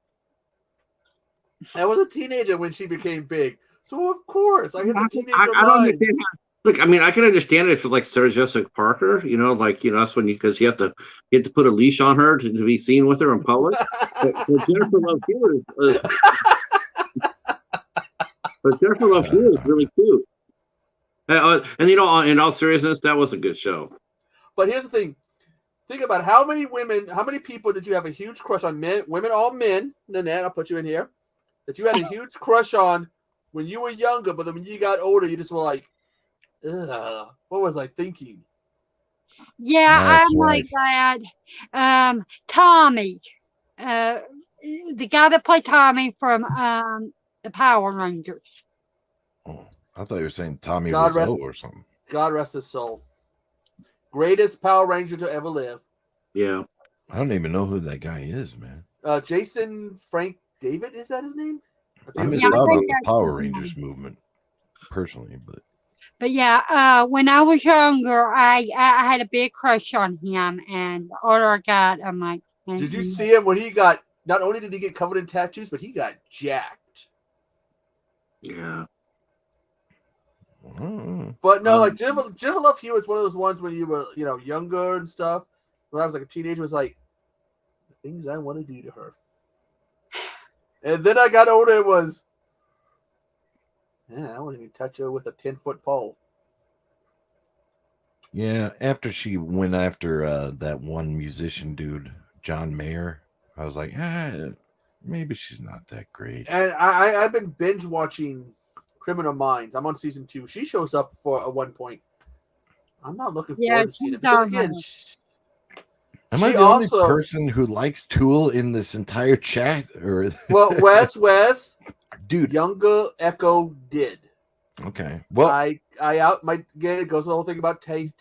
I was a teenager when she became big, so of course I had the teenager I don't mind. understand. Look, I mean, I can understand it if it's like Sarah Jessica Parker. You know, like that's when because you have to put a leash on her to be seen with her in public. But Jennifer Love Hewitt but Jennifer Love Hewitt is really cute. And you know, in all seriousness, that was a good show. But here's the thing: think about how many women, how many people did you have a huge crush on? Men, women, all men. Nanette, I'll put you in here. That you had a huge crush on when you were younger, but then when you got older, you just were like, ugh, what was I thinking? Yeah, My I'm like that. Tommy, the guy that played Tommy from the Power Rangers. Oh, I thought you were saying Tommy God Wiseau rest- or something. God rest his soul. Greatest Power Ranger to ever live. Yeah. I don't even know who that guy is, man. Jason Frank David, is that his name? I think missed Yeah, I out think on the that's Power his name. Rangers movement, personally, but But yeah, when I was younger, I had a big crush on him, and the older I got, I'm like, Did you see him when he got? Not only did he get covered in tattoos, but he got jacked. Yeah. But no, like Um, Jennifer Love Hewitt was one of those ones when you were, younger and stuff. When I was like a teenager, was like the things I want to do to her. And then I got older, it was, yeah, I wouldn't even touch her with a 10-foot pole. Yeah, after she went after that one musician dude, John Mayer, I was like, maybe she's not that great. And I've been binge watching Criminal Minds. I'm on season 2. She shows up for at one point. I'm not looking Yeah, forward to seeing she's it because on again, her. Am I she the only also person who likes Tool in this entire chat? Or well, Wes, dude, younger Echo did. okay. Well, I out my again. It goes the whole thing about taste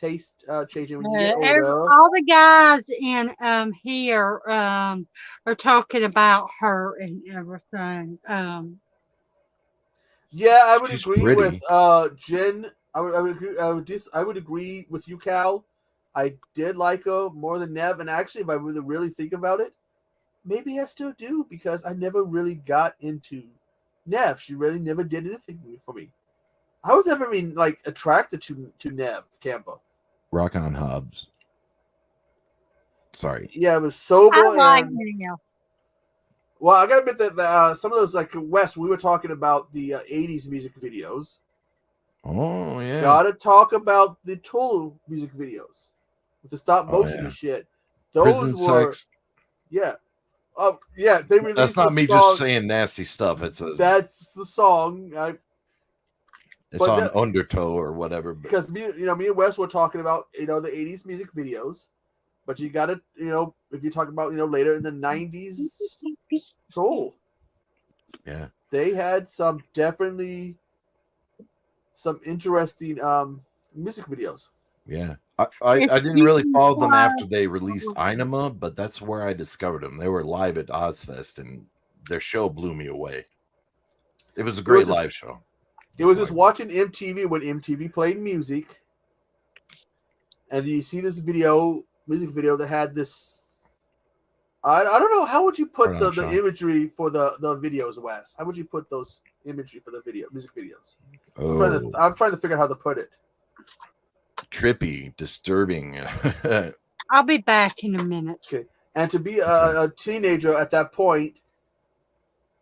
changing when you get Every, older. all the guys in here are talking about her and everything. Yeah, I would she's agree with pretty. Jen. I would agree with you, Cal. I did like her more than Nev, and actually, if I really think about it, maybe I still do because I never really got into Nev. She really never did anything for me. I was never even like attracted to Nev Campbell. Rock on Hobbs. Sorry. Yeah, it was sober I like and her. well, I gotta admit that some of those like Wes, we were talking about the '80s music videos. Oh yeah. Gotta talk about the Tool music videos with the stop Oh, motion yeah. and shit. Those Prison were Sex. yeah. Yeah, they released That's not the me song. just saying nasty stuff. It's That's the song. it's but on that- Undertow or whatever. But Because me and Wes were talking about the '80s music videos, but you gotta if you talk about later in the '90s Soul, yeah. they had some definitely some interesting music videos. Yeah. I didn't really follow them after they released Inema, but that's where I discovered them. They were live at Ozfest, and their show blew me away. It was a great live show. It was just watching MTV when MTV played music, and you see this music video that had this. I don't know, how would you put the imagery for the videos, Wes? How would you put those imagery for the music videos? I'm trying to figure out how to put it. Trippy, disturbing. I'll be back in a minute. Okay, and to be a teenager at that point,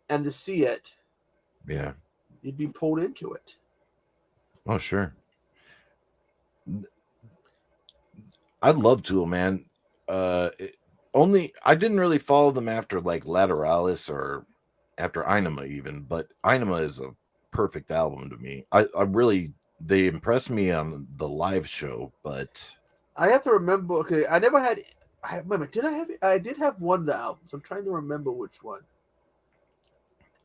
and to see it, yeah, you'd be pulled into it. Oh sure. I love Tool, man. Only I didn't really follow them after like Lateralis or after Inema even, but Inema is a perfect album to me. I really they impressed me on the live show, but I have to remember. Okay, I never had. Did I have? I did have one of the albums. I'm trying to remember which one.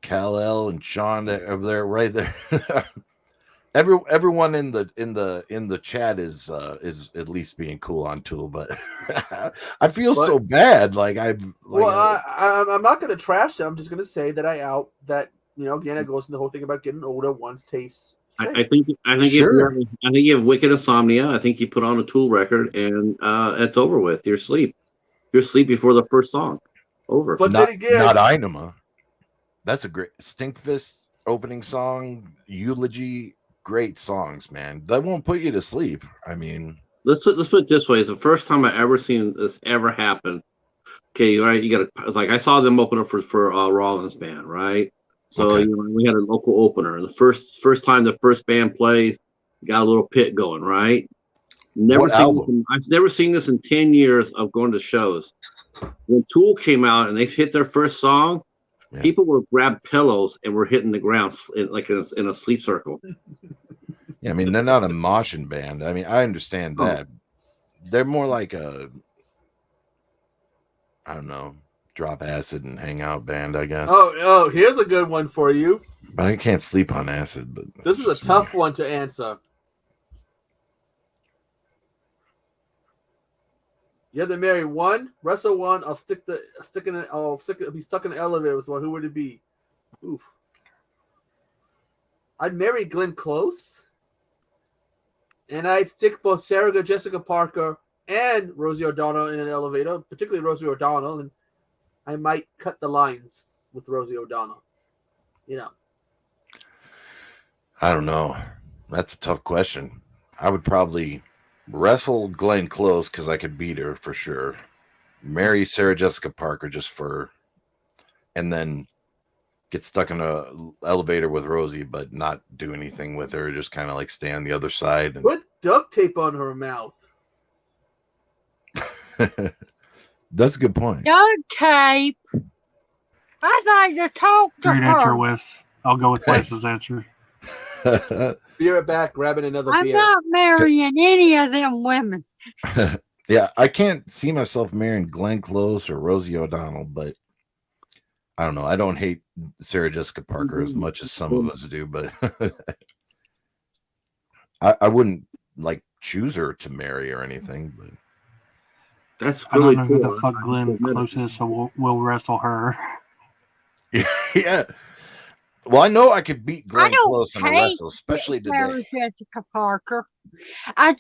Kal-El and Sean over there, right there. Everyone in the chat is at least being cool on Tool, but I feel so bad. Like I'm not going to trash them. I'm just going to say that again it goes into the whole thing about getting older. One's tastes. I think sure. I think you have wicked insomnia. I think you put on a Tool record and it's over with. You're asleep. You're asleep before the first song. Over. But not, then again, not Inema. That's a great Stinkfist opening song, Eulogy. Great songs, man. That won't put you to sleep. I mean, let's put it this way: it's the first time I ever seen this ever happen. Okay, right? You got to like I saw them open up for Rollins band, right? So okay. We had a local opener. The first time the first band played, got a little pit going, right? I've never seen this in 10 years of going to shows. When Tool came out and they hit their first song, people were grabbed pillows and were hitting the ground in a sleep circle. Yeah, I mean they're not a moshing band. I mean I understand that. They're more like a, I don't know, drop acid and hang out band, I guess. Oh, here's a good one for you. But I can't sleep on acid. But this is a tough one to answer. You have to marry one, wrestle one, I'll be stuck in the elevator with one. Who would it be? Oof. I'd marry Glenn Close. And I'd stick both Sarah Jessica Parker and Rosie O'Donnell in an elevator, particularly Rosie O'Donnell, and I might cut the lines with Rosie O'Donnell. I don't know. That's a tough question. I would probably wrestle Glenn Close because I could beat her for sure. Marry Sarah Jessica Parker and then get stuck in a elevator with Rosie, but not do anything with her. Just kind of like stay on the other side. And duct tape on her mouth. That's a good point. Duct tape. I'd like to talk to Great answer, her. Wes. I'll go with Wes's answer. Be right back, grabbing another I'm beer. not marrying any of them women. Yeah, I can't see myself marrying Glenn Close or Rosie O'Donnell, but I don't know. I don't hate Sarah Jessica Parker as much as some of us do, but I wouldn't like choose her to marry or anything. But That's I don't really know who cool. the fuck Glenn Close is, so we'll wrestle her. yeah. Well, I know I could beat I Glenn don't Close in a hate wrestle, especially Sarah today. Jessica Parker. I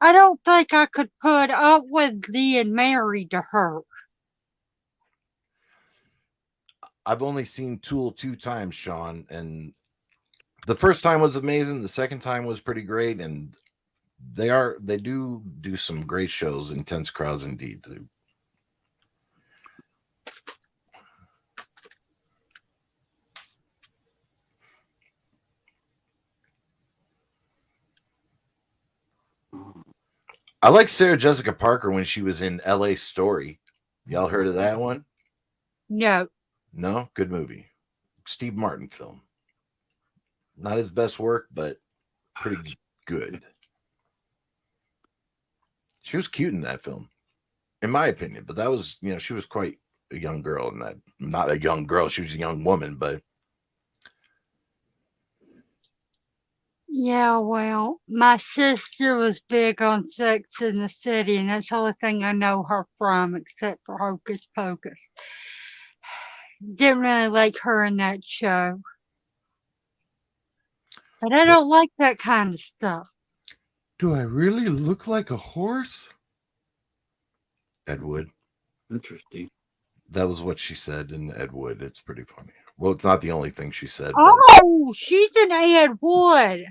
don't think I could put up with being married to her. I've only seen Tool 2 times, Sean, and the first time was amazing. The second time was pretty great, and they do some great shows. Intense crowds indeed. I like Sarah Jessica Parker when she was in L.A. Story. Y'all heard of that one? No. No? Good movie. Steve Martin film. Not his best work, but pretty good. She was cute in that film, in my opinion. But that was, she was quite a young girl in that. Not a young girl. She was a young woman, but. Yeah, well, my sister was big on Sex in the City, and that's the only thing I know her from, except for Hocus Pocus. Didn't really like her in that show. But I don't like that kind of stuff. Do I really look like a horse? Ed Wood. Interesting. That was what she said in Ed Wood. It's pretty funny. Well, it's not the only thing she said. Oh, she's in Ed Wood.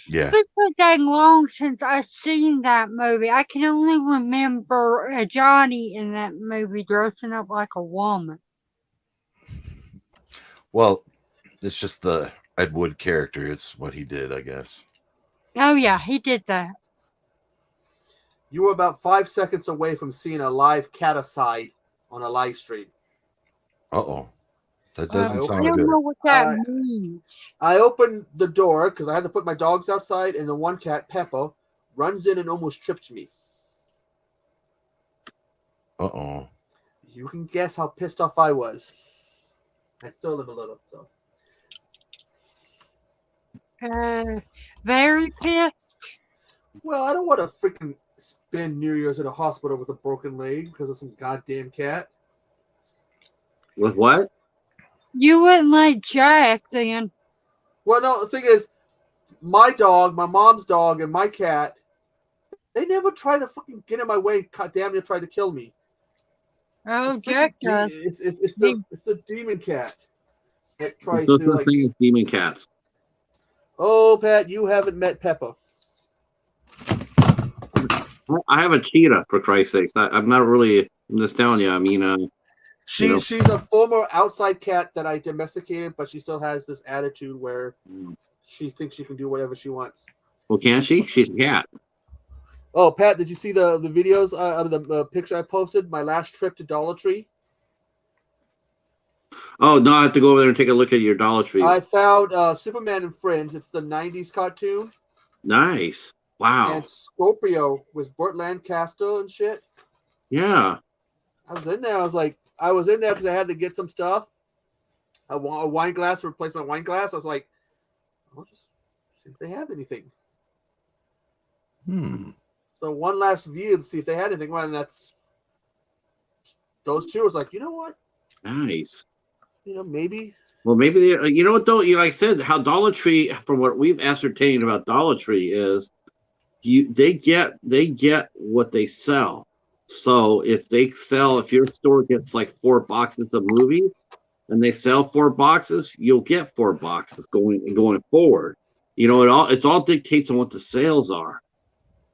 Yeah. It's been so dang long since I've seen that movie. I can only remember Johnny in that movie dressing up like a woman. Well, it's just the Ed Wood character. It's what he did, I guess. Oh, yeah, he did that. You were about 5 seconds away from seeing a live cat-a-side on a live stream. Uh-oh. That doesn't I sound don't good. know what that means. I opened the door because I had to put my dogs outside, and the one cat, Peppa, runs in and almost tripped me. Uh-oh. You can guess how pissed off I was. I still live a little, so. Very pissed. Well, I don't want to freaking spend New Year's at a hospital with a broken leg because of some goddamn cat. With what? You wouldn't like Jack then. Well, no, the thing is, my dog, my mom's dog, and my cat, they never try to fucking get in my way and damn near try to kill me. Oh, Jack does. It's the demon cat that tries Those to, like, things, demon cats. oh, Pat, you haven't met Peppa. I have a cheetah, for Christ's sakes. I'm not really. I'm just telling you. I mean, She's a former outside cat that I domesticated, but she still has this attitude where she thinks she can do whatever she wants. well, can't she? She's a cat. Oh, Pat, did you see the videos of the picture I posted? My last trip to Dollar Tree. Oh no, I have to go over there and take a look at your Dollar Tree. I found Superman and Friends. It's the '90s cartoon. Nice. Wow. And Scorpio with Burt Lancaster and shit. Yeah. I was in there. I was in there because I had to get some stuff. A wine glass to replace my wine glass. I was like, I'll just see if they have anything. So one last view to see if they had anything. Well, and that's those two. I was like, you know what? Nice. Maybe. Well, maybe you know what though. Like I said, how Dollar Tree, from what we've ascertained about Dollar Tree, is they get what they sell. So if your store gets like 4 boxes of movies, and they sell 4 boxes, you'll get 4 boxes going forward. It all dictates on what the sales are.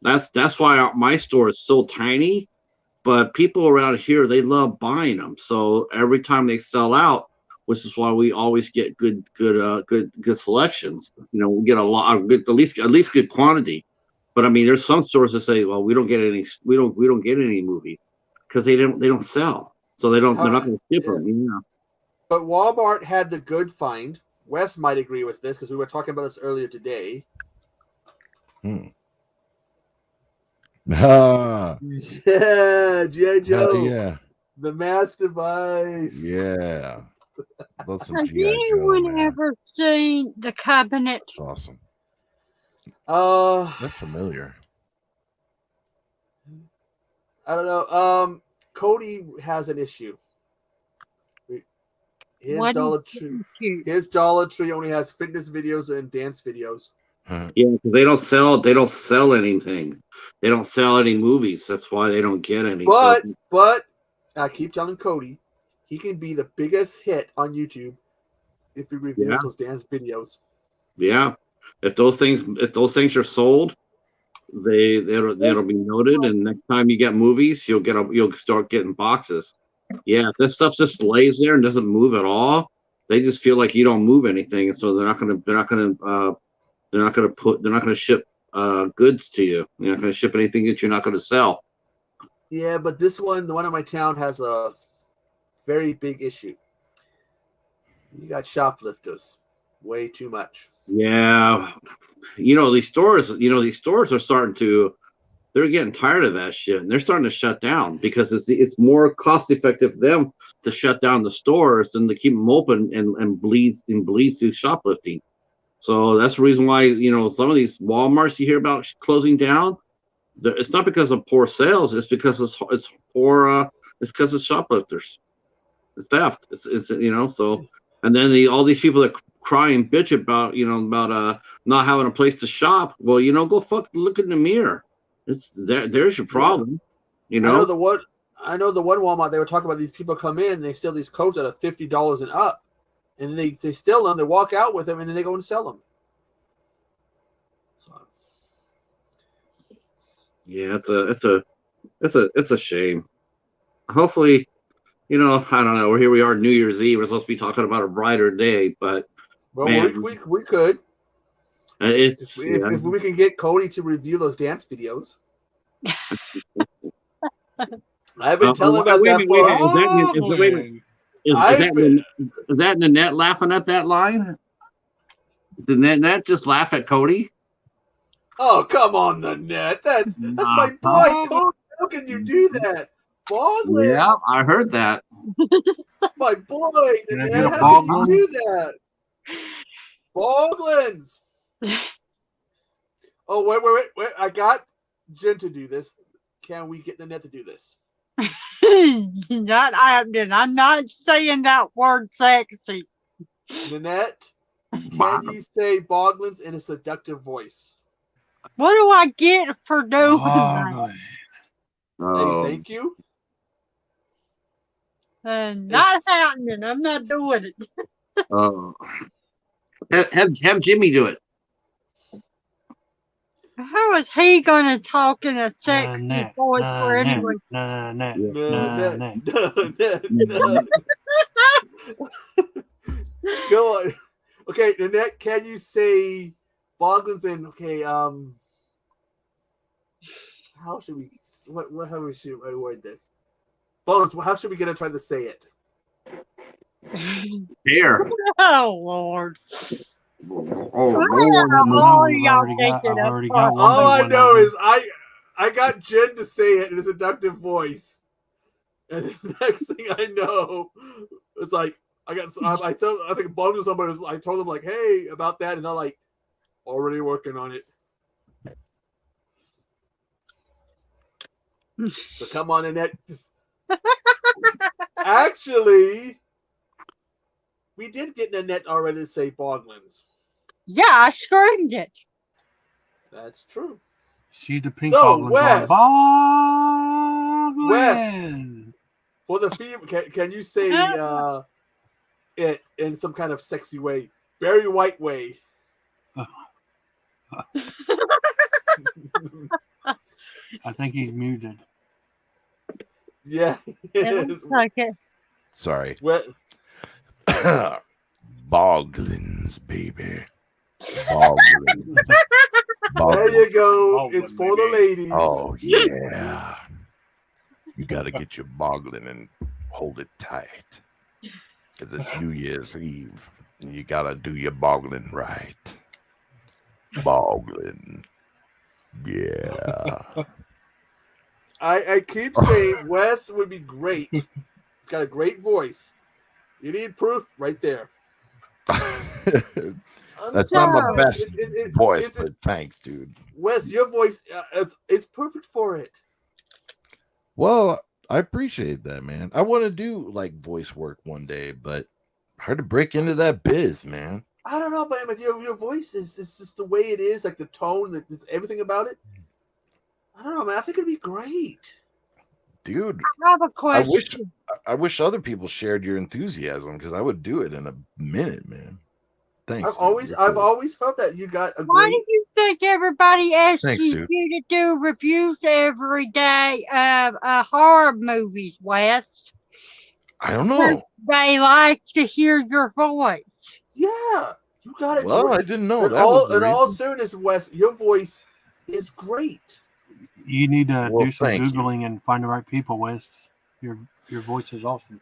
That's why my store is so tiny, but people around here, they love buying them. So every time they sell out, which is why we always get good selections. We get a lot of good, at least good quantity. But I mean, there's some stores that say, well, we don't get any movies because they don't sell, so they're not going to ship them. You know. But Walmart had the good find. Wes might agree with this because we were talking about this earlier today. Ah, Yeah, G.I. Joe. yeah, The mass device. yeah. Love some Has G.I. Joe, anyone man. ever seen the cabinet? That's awesome. I That's familiar. don't know. Cody has an issue. What His Dollar Tree only has fitness videos and dance videos. Huh. Yeah, because they don't sell anything. They don't sell any movies. That's why they don't get any. But I keep telling Cody, he can be the biggest hit on YouTube if he reviews those dance videos. Yeah, if those things are sold, that'll be noted. And next time you get movies, you'll start getting boxes. Yeah, if this stuff just lays there and doesn't move at all, they just feel like you don't move anything, so they're not gonna ship goods to you. They're not gonna ship anything that you're not gonna sell. Yeah, but the one in my town has a very big issue. You got shoplifters, way too much. Yeah, these stores are starting to. They're getting tired of that shit, and they're starting to shut down because it's more cost effective for them to shut down the stores than to keep them open and bleed through shoplifting. So that's the reason why some of these Walmarts you hear about closing down. It's not because of poor sales; it's because it's poor. It's because of shoplifters, it's theft. It's so. And then all these people that cry and bitch about not having a place to shop. Well, go look in the mirror. It's there's your problem. I know the one Walmart, they were talking about these people come in and they sell these coats at $50 and up. And they steal them, they walk out with them, and then they go and sell them. So. Yeah, it's a shame. Hopefully, I don't know. Here we are, New Year's Eve. We're supposed to be talking about a brighter day, but man, we could. If we can get Cody to review those dance videos. I've been telling about that Is that Nanette laughing at that line? Did Nanette just laugh at Cody? Oh, come on, Nanette. That's my boy. Cody. How can you do that? Boglin. Yeah, I heard that. That's my boy. Nanette. How can you do that? Boglins. Oh, wait. I got Jen to do this. Can we get Nanette to do this? Not happening. I'm not saying that word sexy. Nanette, can you say Boglins in a seductive voice? What do I get for doing that? Hey, thank you. Not happening. I'm not doing it. Oh, have Jimmy do it. How is he gonna talk in a sexy voice for anyone? Go on. Okay, Nanette, can you say Boglins in? Okay, how should we? How should I word this? Boglins, how should we get to try to say it? Here. Oh Lord. Oh, all I know is I got Jen to say it in a seductive voice, and the next thing I know, it's like I think Boglins somebody was. I told them like, hey, about that, and they're like, already working on it. So come on, Annette. Actually, we did get Nanette already to say Boglins. Yeah, I screamed it. That's true. She's the pink So, West. For the female, can you say it in some kind of sexy way? Very white way. I think he's muted. Yeah. It looks like it. Sorry. What? Boglins, baby. Boglins. There you go. Baldwin, It's for the baby. ladies. Oh yeah. You gotta get your boggling and hold it tight. Cause it's New Year's Eve. And you gotta do your boggling right. Boggling. Yeah. I keep saying Wes would be great. He's got a great voice. You need proof right there. That's not my sorry. best voice, it's- but thanks, dude. Wes, your voice, it's perfect for it. Well, I appreciate that, man. I want to do like voice work one day, but hard to break into that biz, man. I don't know, but your voice is just the way it is, like the tone, everything about it. I don't know, man. I think it'd be great. Dude, I have a question. I wish other people shared your enthusiasm because I would do it in a minute, man. Thanks. I've always felt that you got a Why great. do you think everybody asks Thanks, you dude. to do reviews every day of horror movies, Wes? I don't know. They like to hear your voice. Yeah, you got it. Well, I great. didn't know In that was all, the in all reason. seriousness, Wes, your voice is great. You need to Well, do some thank you. Googling and find the right people, Wes. Your voice is awesome.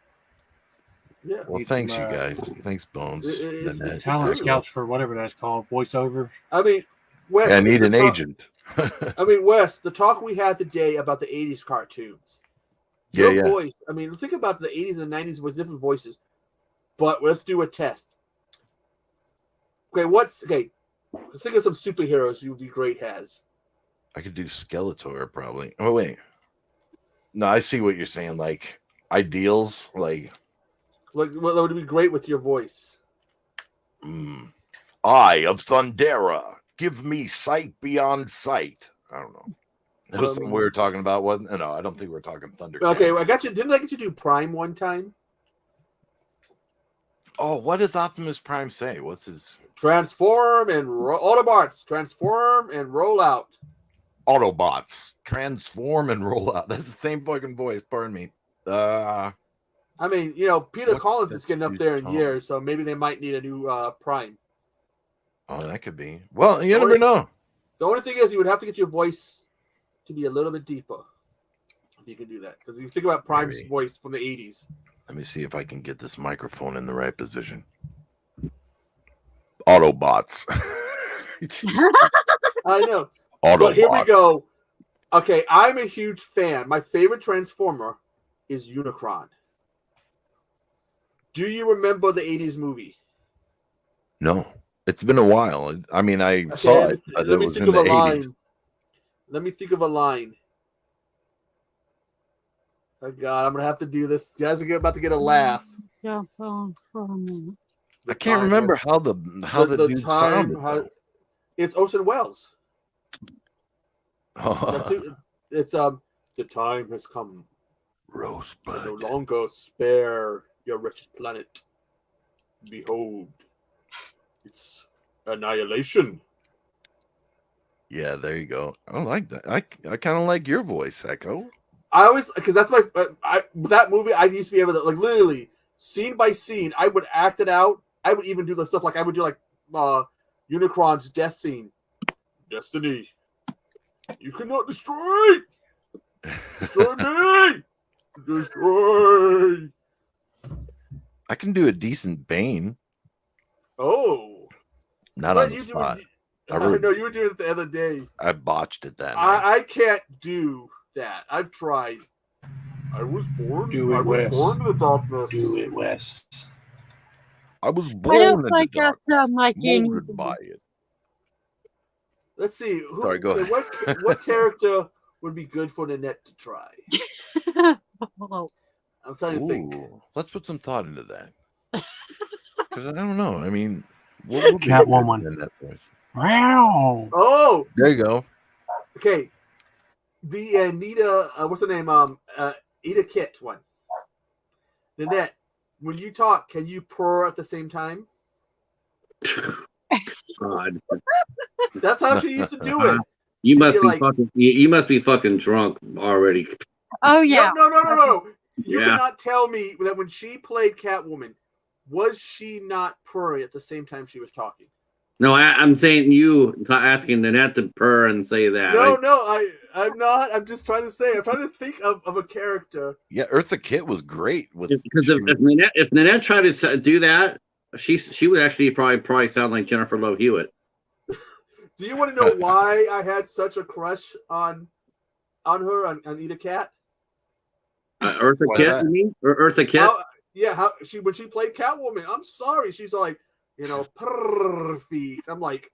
Yeah. Well, Need thanks, some, you guys. Thanks, Bones. it's- Nanette. Talent true. scouts for whatever that's called, voiceover. I mean, Wes. I need the an talk- agent. I mean, Wes, the talk we had today about the '80s cartoons. Yeah, Your yeah. voice. I mean, think about the '80s and '90s with different voices. But let's do a test. Okay, let's think of some superheroes you'd be great as. I could do Skeletor probably. Oh wait. No, I see what you're saying. Like ideals, like Like, what would be great with your voice? Eye of Thundera. Give me sight beyond sight. I don't know. That was something we were talking about, wasn't it? No, I don't think we were talking Thunder. Okay, I got you. Didn't I get you to do Prime one time? Oh, what does Optimus Prime say? What's his Transform and Autobots. Transform and roll out. Autobots? Transform and roll out. That's the same fucking voice. Pardon me. I mean, Peter What Collins the is getting up dude's there in tone? years, so maybe they might need a new Prime. Oh, that could be. Well, you never know. The only thing is, you would have to get your voice to be a little bit deeper. If you can do that, because you think about Prime's Maybe. voice from the '80s. Let me see if I can get this microphone in the right position. Autobots. I know. Autobots. But here we go. Okay, I'm a huge fan. My favorite Transformer is Unicron. Do you remember the '80s movie? No, it's been a while. I mean, I saw it, but it was in the 80s. Let me think of a line. Oh God, I'm gonna have to do this. You guys are about to get a laugh. Jump on for a minute. I can't remember how the dude sounded. though. It's Orson Welles. That's Oh, who- it's the time has come to no Rosebud. longer spare your wretched planet. Behold, it's annihilation. Yeah, there you go. I like that. I kind of like your voice, Echo. I always, because that's my that movie. I used to be able to literally scene by scene. I would act it out. I would even do the stuff like I would do Unicron's death scene. Destiny, you cannot destroy. Destroy me. Destroy. I can do a decent Bane, Oh, not What on the you spot. doing? I I really- know you were doing it the other day. I botched it that night. I can't do that. I've tried. I was born. Do it, I was Wes. born in the darkness. Do it, Wes. I was I born don't in the think I dark, sound like any. molded by it. Let's see. Sorry, go ahead. What character would be good for Nanette to try? Oh, I'm trying to think. Ooh, let's put some thought into that. Because I don't know. I mean, what would be Catwoman. good in that voice? Wow. Oh, There you go. okay. The Anita, what's her name? Eda Kit one. Nanette, when you talk, can you purr at the same time? God. That's how she used to do it. You She'd must be be like- fucking. You must be fucking drunk already. oh yeah. No. You Yeah. cannot tell me that when she played Catwoman, was she not purring at the same time she was talking? No, I'm saying you asking Nanette to purr and say that. No, I'm not. I'm just trying to say. I'm trying to think of a character. Yeah, Eartha Kitt was great with Because if Nanette tried to do that, she would actually probably sound like Jennifer Love Hewitt. Do you want to know why I had such a crush on her on Eda Cat? Eartha Why Kitt, that? you mean? Or Eartha Kitt? How when she played Catwoman. I'm sorry, she's like, perfect. I'm like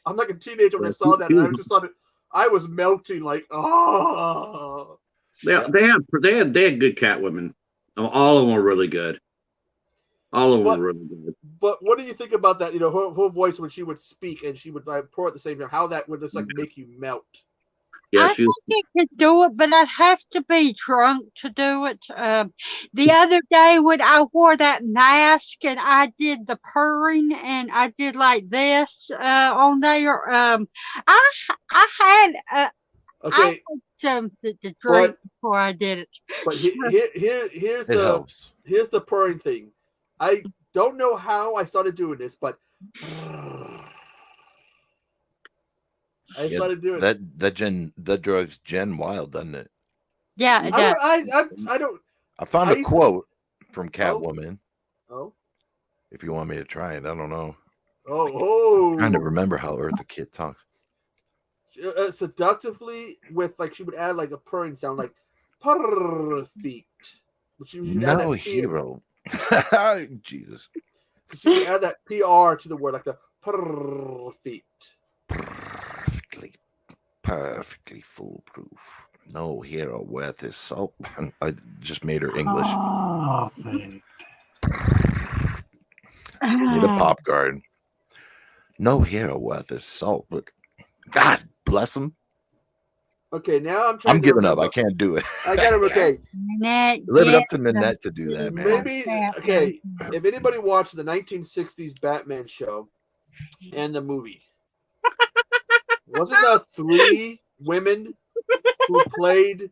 a teenager when I saw that, and I just thought I was melting. Like, oh, They had good Catwomen. All of them were really good. All of them were really good. But what do you think about that? Her voice when she would speak and she would purr at the same time. How that would just like make you melt. Yeah, I think I could do it, but I'd have to be drunk to do it. The other day when I wore that mask and I did the purring and I did like this on there, I had Okay, something to drink before I did it. but here's it helps. here's the purring thing. I don't know how I started doing this, but I started doing that drives Jen wild, doesn't it? Yeah, it does. I don't. I found a quote from Catwoman. Oh. If you want me to try it, I don't know. Oh. I'm trying to remember how Eartha Kitt talks. Seductively with she would add like a purring sound like perfect. No hero. Jesus. She would add that PR to the word like the perfect. Perfectly foolproof. No hero worth his salt. I just made her English. Need a pop guard. No hero worth his salt, but God bless him. Okay, now I'm giving up. I can't do it. I got it. Okay. Leave it up to Nanette to do that, man. Maybe, okay, if anybody watched the 1960s Batman show and the movie, wasn't there 3 women who played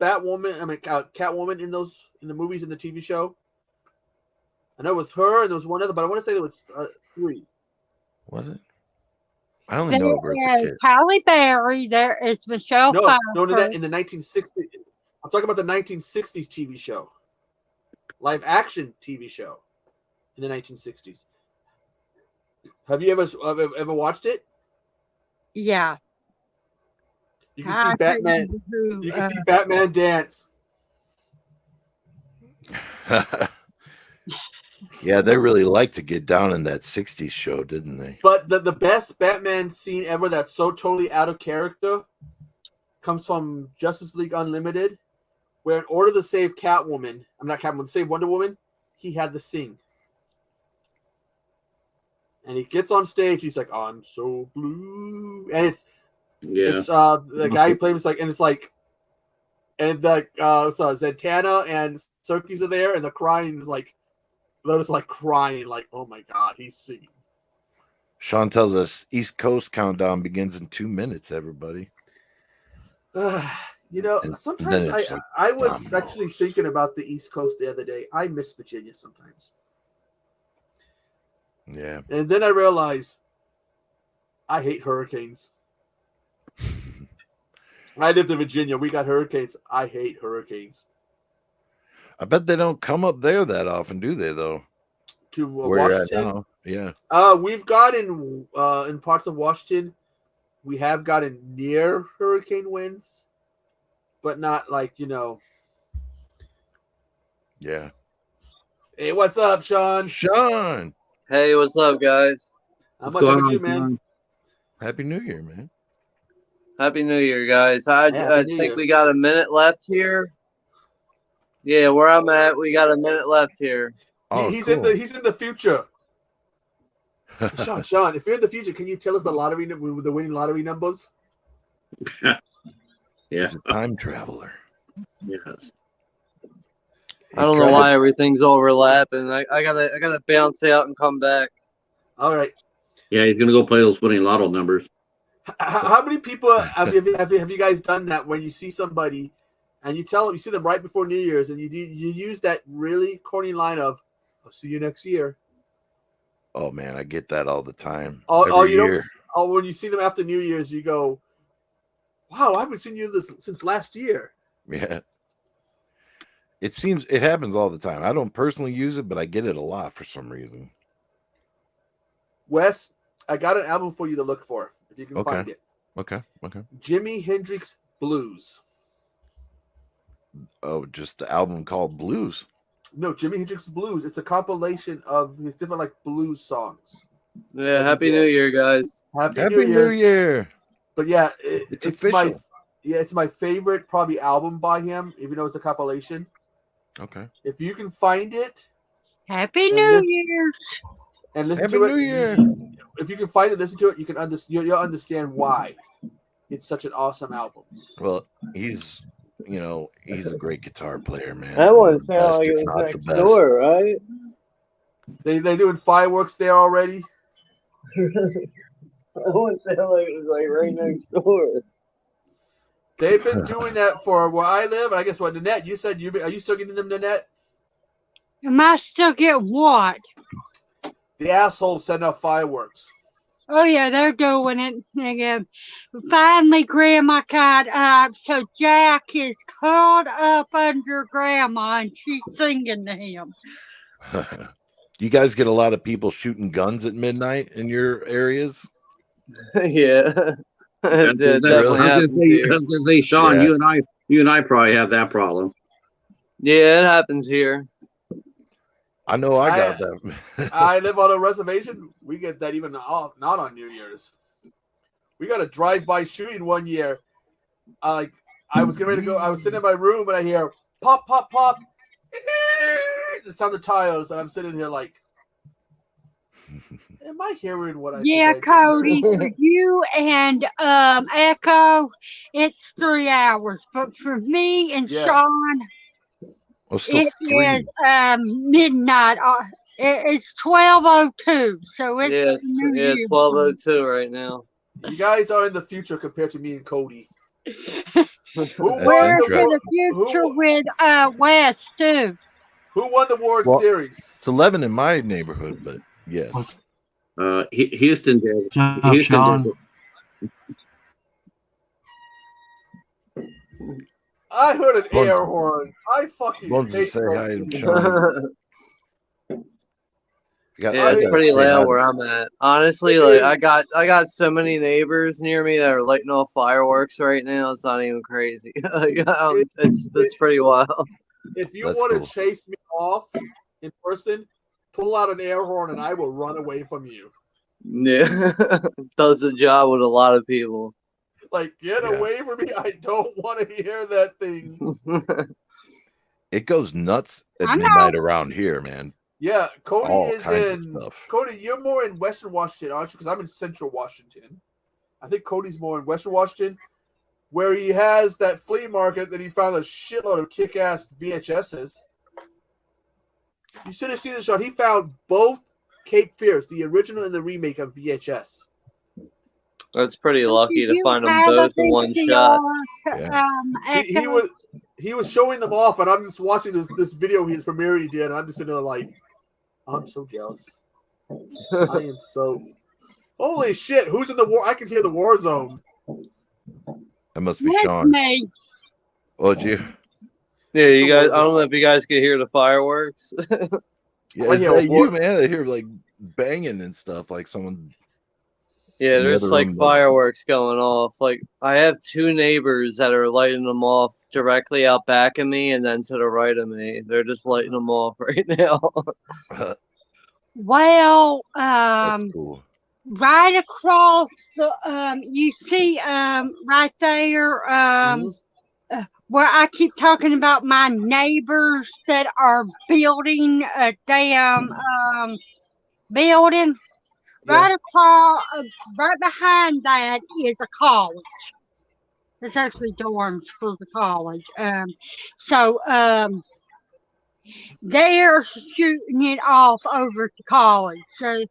Catwoman in the movies and the TV show? I know it was her and there was one other, but I want to say there was 3. Was it? I only know about the kid. Halle Berry. There is Michelle Pfeiffer. No, in the 1960s. I'm talking about the 1960s TV show, live action TV show in the 1960s. Have you ever watched it? Yeah. You can see Batman. You can see Batman dance. Yeah, they really liked to get down in that 60s show, didn't they? But the best Batman scene ever that's so totally out of character comes from Justice League Unlimited, where in order to save Catwoman, save Wonder Woman, he had to sing. And he gets on stage, he's like, I'm so blue. And it's the guy who plays Zatanna and Serkis are there, and the crying is like Lotus crying, like, oh my God, he's singing. Sean tells us East Coast countdown begins in 2 minutes, everybody. Sometimes I was actually thinking about the East Coast the other day. I miss Virginia sometimes. Yeah. And then I realized I hate hurricanes. I lived in Virginia. We got hurricanes. I hate hurricanes. I bet they don't come up there that often, do they, though? To where Washington? you're at now. Yeah. We've gotten in parts of Washington, we have gotten near hurricane winds, but not Yeah. Hey, what's up, Sean? Sean. Hey, what's up, guys? How much up with you, man? Happy New Year, man. Happy New Year, guys. I think we got a minute left here. Yeah, where I'm at, we got a minute left here. Oh, he's cool. in the future. Sean, if you're in the future, can you tell us the winning lottery numbers? Yeah. He's a time traveler. Yes. I don't know why everything's overlapping. I gotta bounce out and come back. All right. Yeah, he's gonna go play those winning lotto numbers. How many people have you guys done that when you see somebody and you see them right before New Year's and you use that really corny line of "I'll see you next year." Oh man, I get that all the time. Oh, Every you year. don't. Oh, when you see them after New Year's, you go, "Wow, I haven't seen you this since last year." Yeah. It happens all the time. I don't personally use it, but I get it a lot for some reason. Wes, I got an album for you to look for if you can find it. Okay. Jimi Hendrix Blues. Oh, just the album called Blues. No, Jimi Hendrix Blues. It's a compilation of his different like blues songs. Yeah, Happy New Year, guys. Happy New Year. But yeah, It's it's official. it's my favorite probably album by him, even though it's a compilation. Okay. If you can find it, Happy New Year. And listen Happy to it. New Year. If you can find it, listen to it. You can you'll understand why it's such an awesome album. Well, he's a great guitar player, man. That One one of the sounded best, like if it was not the next best. door, right? They doing fireworks there already. That one sounded like it was like right next door. They've been doing that for where I live. I guess what, Nanette, you said are you still getting them, Nanette? Am I still get what? The assholes send out fireworks. Oh yeah, they're doing it. Nigga. Finally, Grandma got up, so Jack is curled up under Grandma, and she's singing to him. You guys get a lot of people shooting guns at midnight in your areas? Yeah. It definitely happens here. I was gonna say, Sean, Yeah. you and I probably have that problem. Yeah, it happens here. I know I got that. I live on a reservation. We get that even not on New Year's. We got a drive-by shooting one year. I was getting ready to go. I was sitting in my room and I hear pop, pop, pop. The sound of tires, and I'm sitting here like, am I hearing what I? Yeah, think I Cody, for you and Echo, it's 3 hours, but for me and Yeah. Sean, Oh, still it three. is midnight. It's 12:02, so it's Yeah, New it's Year's. 12:02 right now. You guys are in the future compared to me and Cody. Who won We're the in the World? future with West too. Who won the World Well- Series? It's 11 in my neighborhood, but yes. Houston did. Shut up, Houston Sean. did. I heard an Bones- air horn. I fucking Bones hate just say those hi to people. Sean. Yeah, it's pretty loud where I'm at. Honestly, like I got so many neighbors near me that are lighting off fireworks right now. It's not even crazy. Like, it's pretty wild. If you That's want cool. to chase me off in person, pull out an air horn and I will run away from you. Yeah, does the job with a lot of people. Like, get Yeah. away from me. I don't want to hear that thing. It goes nuts at I know. midnight around here, man. Yeah, Cody All is kinds of in. stuff. Cody, you're more in Western Washington, aren't you? Because I'm in Central Washington. I think Cody's more in Western Washington, where he has that flea market that he found a shitload of kick-ass VHSs. You should have seen the shot. He found both Cape Fears, the original and the remake on VHS. That's pretty lucky to You find them have a both in one VCR, shot. Yeah. He Echo. was showing them off, and I'm just watching this video his premiere he did, and I'm just sitting there like, I'm so jealous. I am so. Holy shit! Who's in the war? I can hear the war zone. That must be That's Sean. me. Oh, it's you? Yeah, you guys. I don't know if you guys could hear the fireworks. Yeah, I it's hear like a war- you, man. I hear like banging and stuff, like someone. Yeah, In the there's other like room, like- fireworks going off. Like I have 2 neighbors that are lighting them off directly out back of me and then to the right of me. They're just lighting them off right now. Well, That's cool. right across the you see right there where I keep talking about my neighbors that are building a damn building. Right across, right behind that is a college. It's actually dorms for the college. So they're shooting it off over to college. So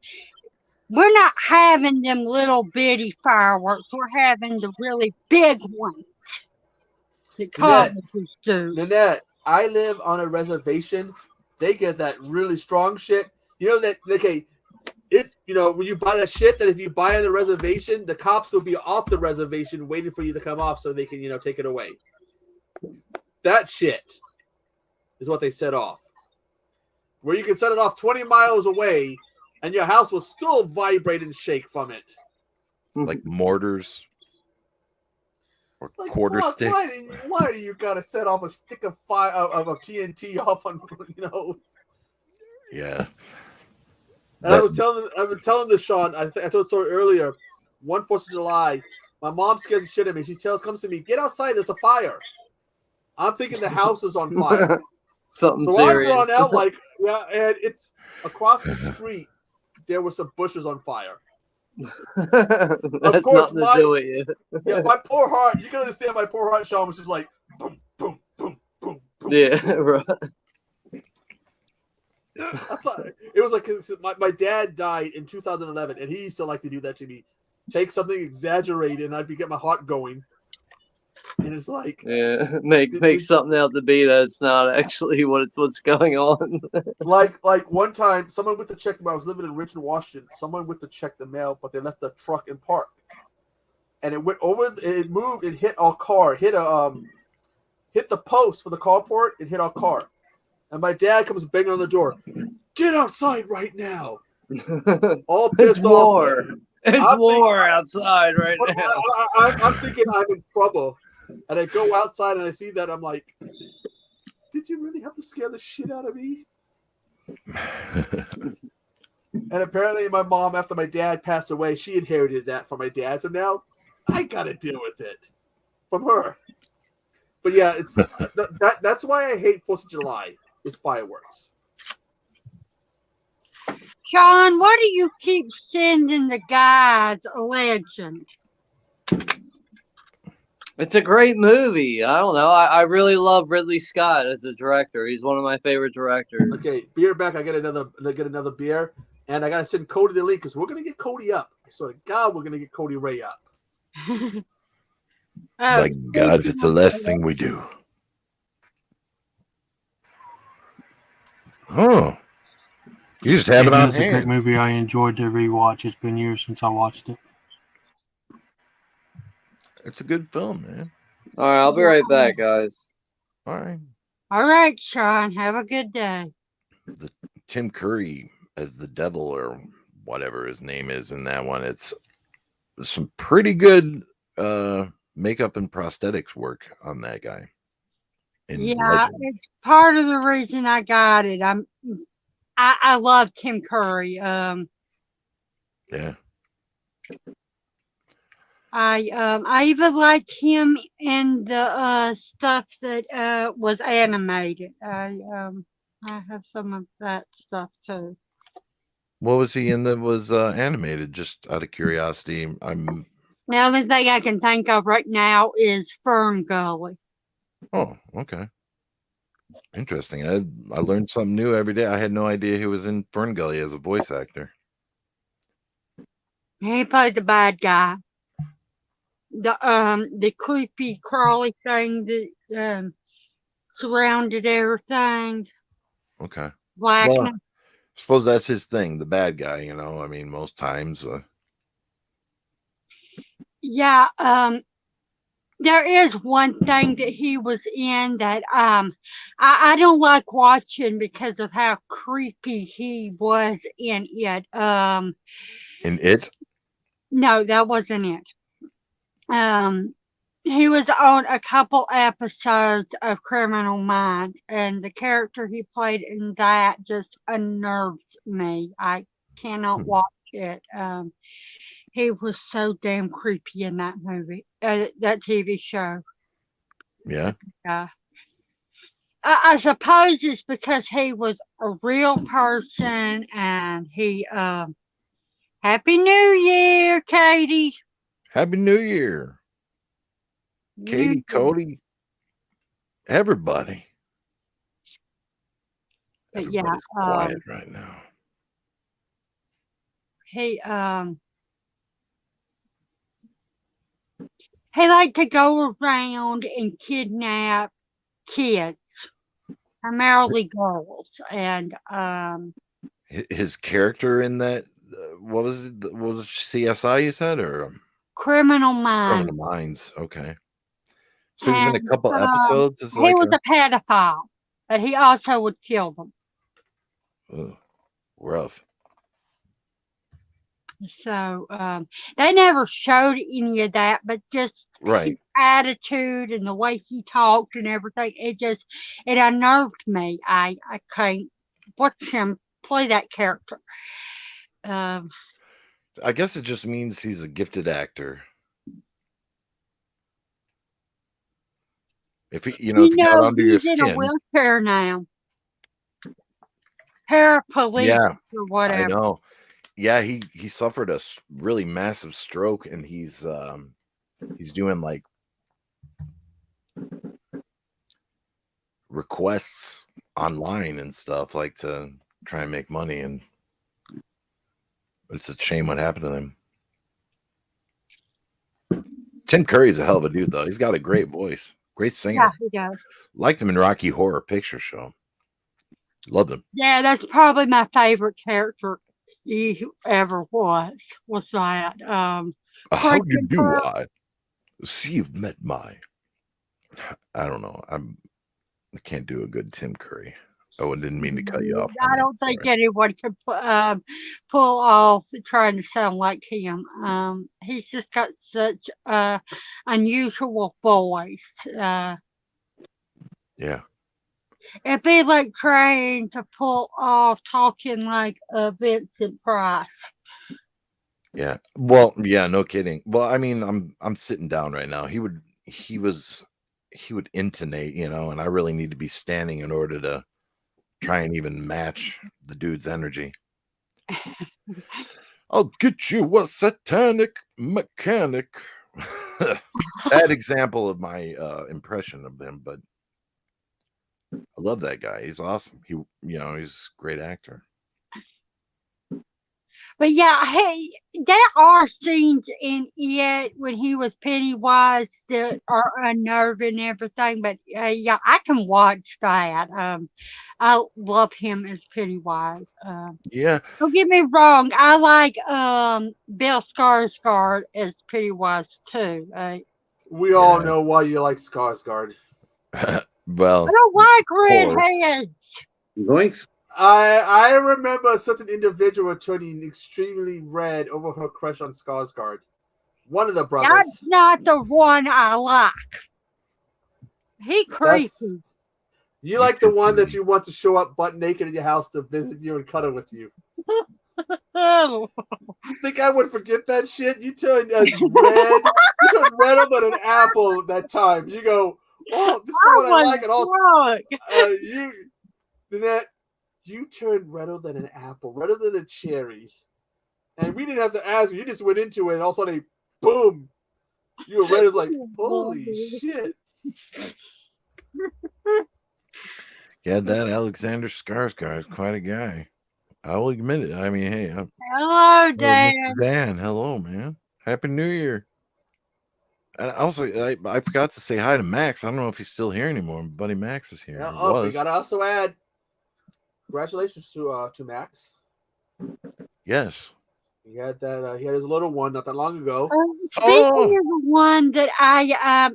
we're not having them little bitty fireworks. We're having the really big ones that colleges do. Nanette, I live on a reservation. They get that really strong shit. You know that? Okay, when you buy that shit, that if you buy on the reservation, the cops will be off the reservation waiting for you to come off so they can, take it away. That shit is what they set off. Where you can set it off 20 miles away and your house will still vibrate and shake from it. Like mortars or Like, quarter fuck, sticks. Why do you gotta set off a stick of fire of TNT off on, Yeah. And I've been telling this, Sean. I told the story earlier. 4th of July, my mom scares the shit out of me. She comes to me, get outside, there's a fire. I'm thinking the house is on fire. Something so serious. I run out and it's across the street. There were some bushes on fire. That's course, nothing to do with you. Yeah, my poor heart. You can understand my poor heart, Sean, was just like boom, boom, boom, boom, boom. Yeah, right. I thought it was like my dad died in 2011, and he used to like to do that to me. Take something exaggerated, and I'd get my heart going. And it's like, make something out to be that it's not actually what's going on. like one time, someone went to check. I was living in Richmond, Washington. Someone went to check the mail, but they left the truck in park, and it went over. It moved and hit our car. Hit the post for the carport and hit our car. And my dad comes banging on the door. Get outside right now! All pissed It's war. off. It's war outside right now. I'm thinking I'm in trouble. And I go outside and I see that. I'm like, did you really have to scare the shit out of me? And apparently my mom, after my dad passed away, she inherited that from my dad. So now I got to deal with it from her. But yeah, it's that's why I hate 4th of July is fireworks. Sean, why do you keep sending the guys a legend? It's a great movie. I don't know. I really love Ridley Scott as a director. He's one of my favorite directors. Okay, beer back. I get another beer, and I gotta send Cody the link because we're gonna get Cody up. I swear to God, we're gonna get Cody Ray up. Like God, it's the last thing we do. Oh, you just have it on It's a great hand. movie. I enjoyed to rewatch. It's been years since I watched it. It's a good film, man. All right, I'll be right back, guys. All right. All right, Sean. Have a good day. The Tim Curry as the devil or whatever his name is in that one. It's some pretty good makeup and prosthetics work on that guy. Yeah, Legend. it's part of the reason I got it. I love Tim Curry. Yeah. I even liked him in the stuff that was animated. I have some of that stuff too. What was he in that was animated? Just out of curiosity, I'm. Now the thing I can think of right now is Fern Gully. Oh, okay. Interesting. I learned something new every day. I had no idea he was in Fern Gully as a voice actor. He played the bad guy. The creepy crawly thing that surrounded everything. Okay. Blackness. Well, I suppose that's his thing, the bad guy, I mean, most times. Yeah, there is one thing that he was in that I don't like watching because of how creepy he was in it. In it? No, that wasn't it. He was on a couple episodes of Criminal Minds, and the character he played in that just unnerved me. I cannot watch it. He was so damn creepy in that movie, that TV show. Yeah. I suppose it's because he was a real person, and he. Happy New Year, Katie. Happy New Year. Katie, Cody, everybody. Everybody's quiet right now. He liked to go around and kidnap kids, primarily girls, and His character in that what was it? What was it, CSI? You said or Criminal Minds. Criminal Minds? Okay. So he was in a And, couple episodes. It's he like was a pedophile, but he also would kill them. ugh, rough. So they never showed any of that, but just his Right. attitude and the way he talked and everything, it unnerved me. I can't watch him play that character. I guess it just means he's a gifted actor. If he, if he got under your he's in a skin, wheelchair now, paraplegic yeah, or I whatever. know. Yeah, he suffered a really massive stroke, and he's doing like requests online and stuff like to try and make money, and it's a shame what happened to him. Tim Curry's a hell of a dude, though. He's got a great voice, great singer. Yeah, he does. Liked him in Rocky Horror Picture Show. Loved him. Yeah, that's probably my favorite character he ever was that. How do you Freaking do? Pearl. I see you've met my. I don't know. I can't do a good Tim Curry. Oh, I didn't mean to cut you off. I don't think anyone can pull off trying to sound like him. He's just got such a unusual voice. Yeah. It'd be like trying to pull off talking like Vincent Price. Yeah. Well, yeah, no kidding. Well, I mean, I'm sitting down right now. He would intonate, and I really need to be standing in order to try and even match the dude's energy. I'll get you a satanic mechanic. Bad example of my impression of him, but I love that guy. He's awesome. He's a great actor. But yeah, hey, there are scenes in it when he was Pennywise that are unnerving and everything. But yeah, I can watch that. I love him as Pennywise. Yeah. Don't get me wrong, I like Bill Skarsgård as Pennywise too. We all know why you like Skarsgård. Well, I don't like redheads. Zoinks. I remember a certain individual turning extremely red over her crush on Skarsgård. One of the brothers. That's not the one I like. He creepy. You like the one that you want to show up butt naked in your house to visit you and cuddle with you. Oh. You think I would forget that shit? You turned red. You turned redder than an apple that time. You go, oh, this is what I like. And also, you turned redder than an apple, redder than a cherry. And we didn't have to ask you. You just went into it, and all of a sudden, boom. You were red as like, holy shit. Yeah, that Alexander Skarsgård is quite a guy. I will admit it. I mean, hey. Hello, Dan. Dan, hello, man. Happy New Year. And also, I forgot to say hi to Max. I don't know if he's still here anymore. Buddy Max is here. Yeah, we got to also add congratulations to Max. Yes. He had that. He had his little one not that long ago. Speaking of the one that I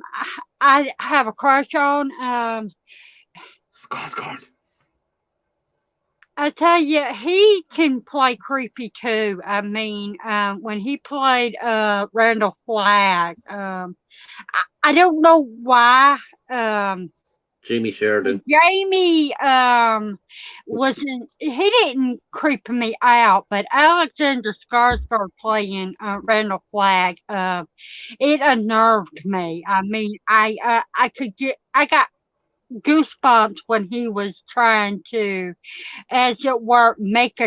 have a crush on, Skarsgård. I tell you, he can play creepy too. I mean, when he played Randall Flagg, I don't know why. Jamie Sheridan. Jamie he didn't creep me out, but Alexander Skarsgård playing Randall Flagg, it unnerved me. I mean, I got goosebumps when he was trying to, as it were, make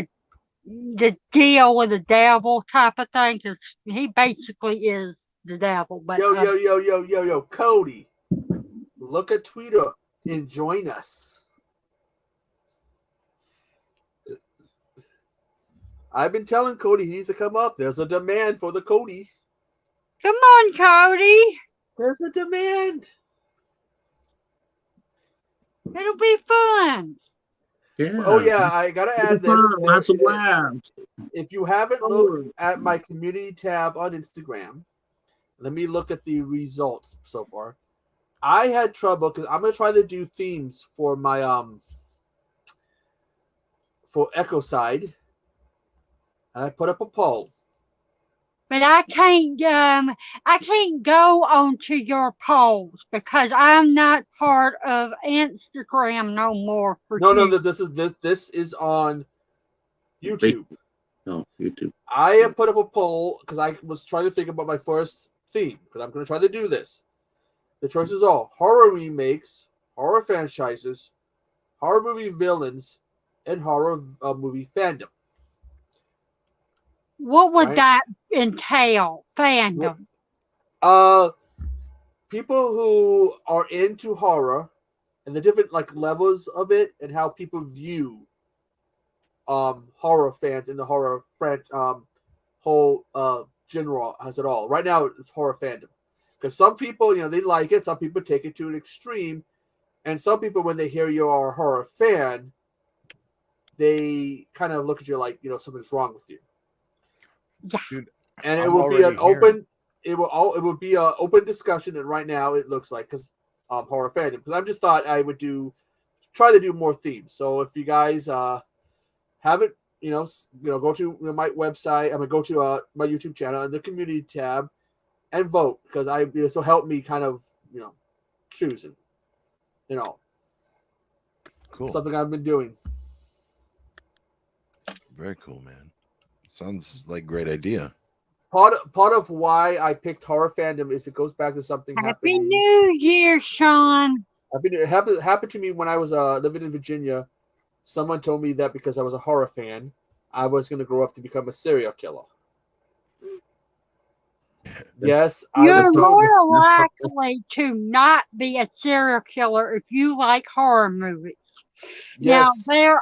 the deal with the devil type of thing, because he basically is the devil. But yo, Cody, look at Twitter and join us. I've been telling Cody he needs to come up. There's a demand for the Cody. Come on, Cody. There's a demand. It'll be fun. Yeah. Oh yeah, I gotta add this. Lots of laughs. If you haven't looked at my community tab on Instagram, let me look at the results so far. I had trouble because I'm gonna try to do themes for my for Echo Side, and I put up a poll. But I can't go onto your polls because I'm not part of Instagram no more. No, this is on YouTube. No, YouTube. I have put up a poll because I was trying to think about my first theme because I'm going to try to do this. The choices are horror remakes, horror franchises, horror movie villains, and horror movie fandom. What would that entail? Fandom. People who are into horror and the different levels of it and how people view horror fans in the horror whole genre as it all. Right now it's horror fandom. Because some people, they like it, some people take it to an extreme, and some people when they hear you're a horror fan, they kind of look at you like, something's wrong with you. Yeah. Dude, and it will be an open it will be an open discussion, and right now it looks like because horror fandom. Because I just thought I would try to do more themes. So if you guys haven't, go to my website. I'm gonna go to my YouTube channel and the community tab and vote because this will help me kind of choose it. Cool. Something I've been doing. Very cool, man. Sounds like a great idea. Part of why I picked horror fandom is it goes back to something. Happy New Year, Sean. It happened to me when I was living in Virginia. Someone told me that because I was a horror fan, I was going to grow up to become a serial killer. Yes, you're more likely to not be a serial killer if you like horror movies. Yes. Now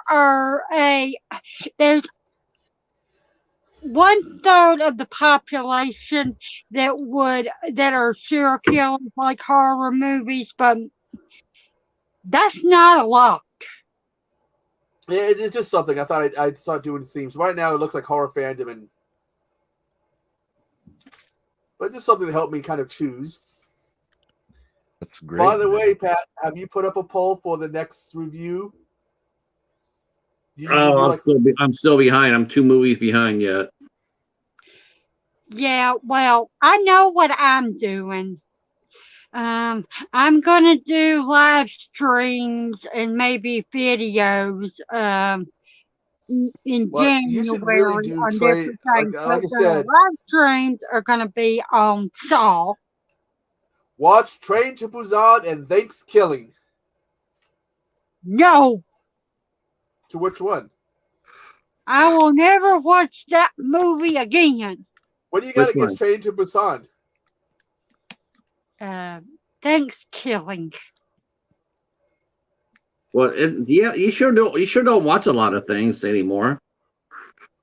there's 1/3 of the population that are serial killers like horror movies, but that's not a lot. It's just something I thought I'd start doing themes. Right now it looks like horror fandom, but just something to help me kind of choose. That's great. By the way, Pat, have you put up a poll for the next review? I'm still behind. I'm 2 movies behind yet. Yeah, well, I know what I'm doing. I'm gonna do live streams and maybe videos in January on different things. Like I said, live streams are gonna be on Saw. Watch Train to Busan and Thanksgiving. No. To which one? I will never watch that movie again. What do you got against Train to Busan? Thanksgiving. Well, you sure don't watch a lot of things anymore.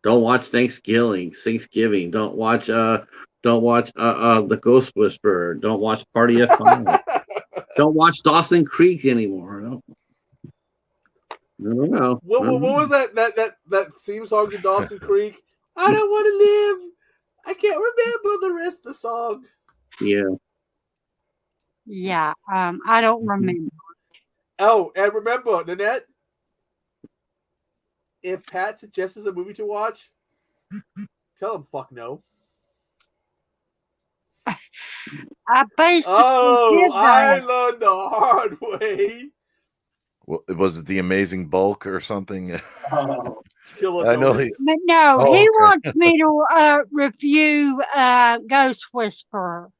Don't watch Thanksgiving. Don't watch The Ghost Whisperer. Don't watch Party of Five. Don't watch Dawson Creek anymore. No. I don't know. What was that theme song to Dawson Creek? I don't want to live. I can't remember the rest of the song. Yeah. Yeah. I don't remember. Oh, and remember, Nanette, if Pat suggests a movie to watch, tell him fuck no. I basically I learned the hard way. Well, was it The Amazing Bulk or something? I know he wants me to review Ghost Whisperer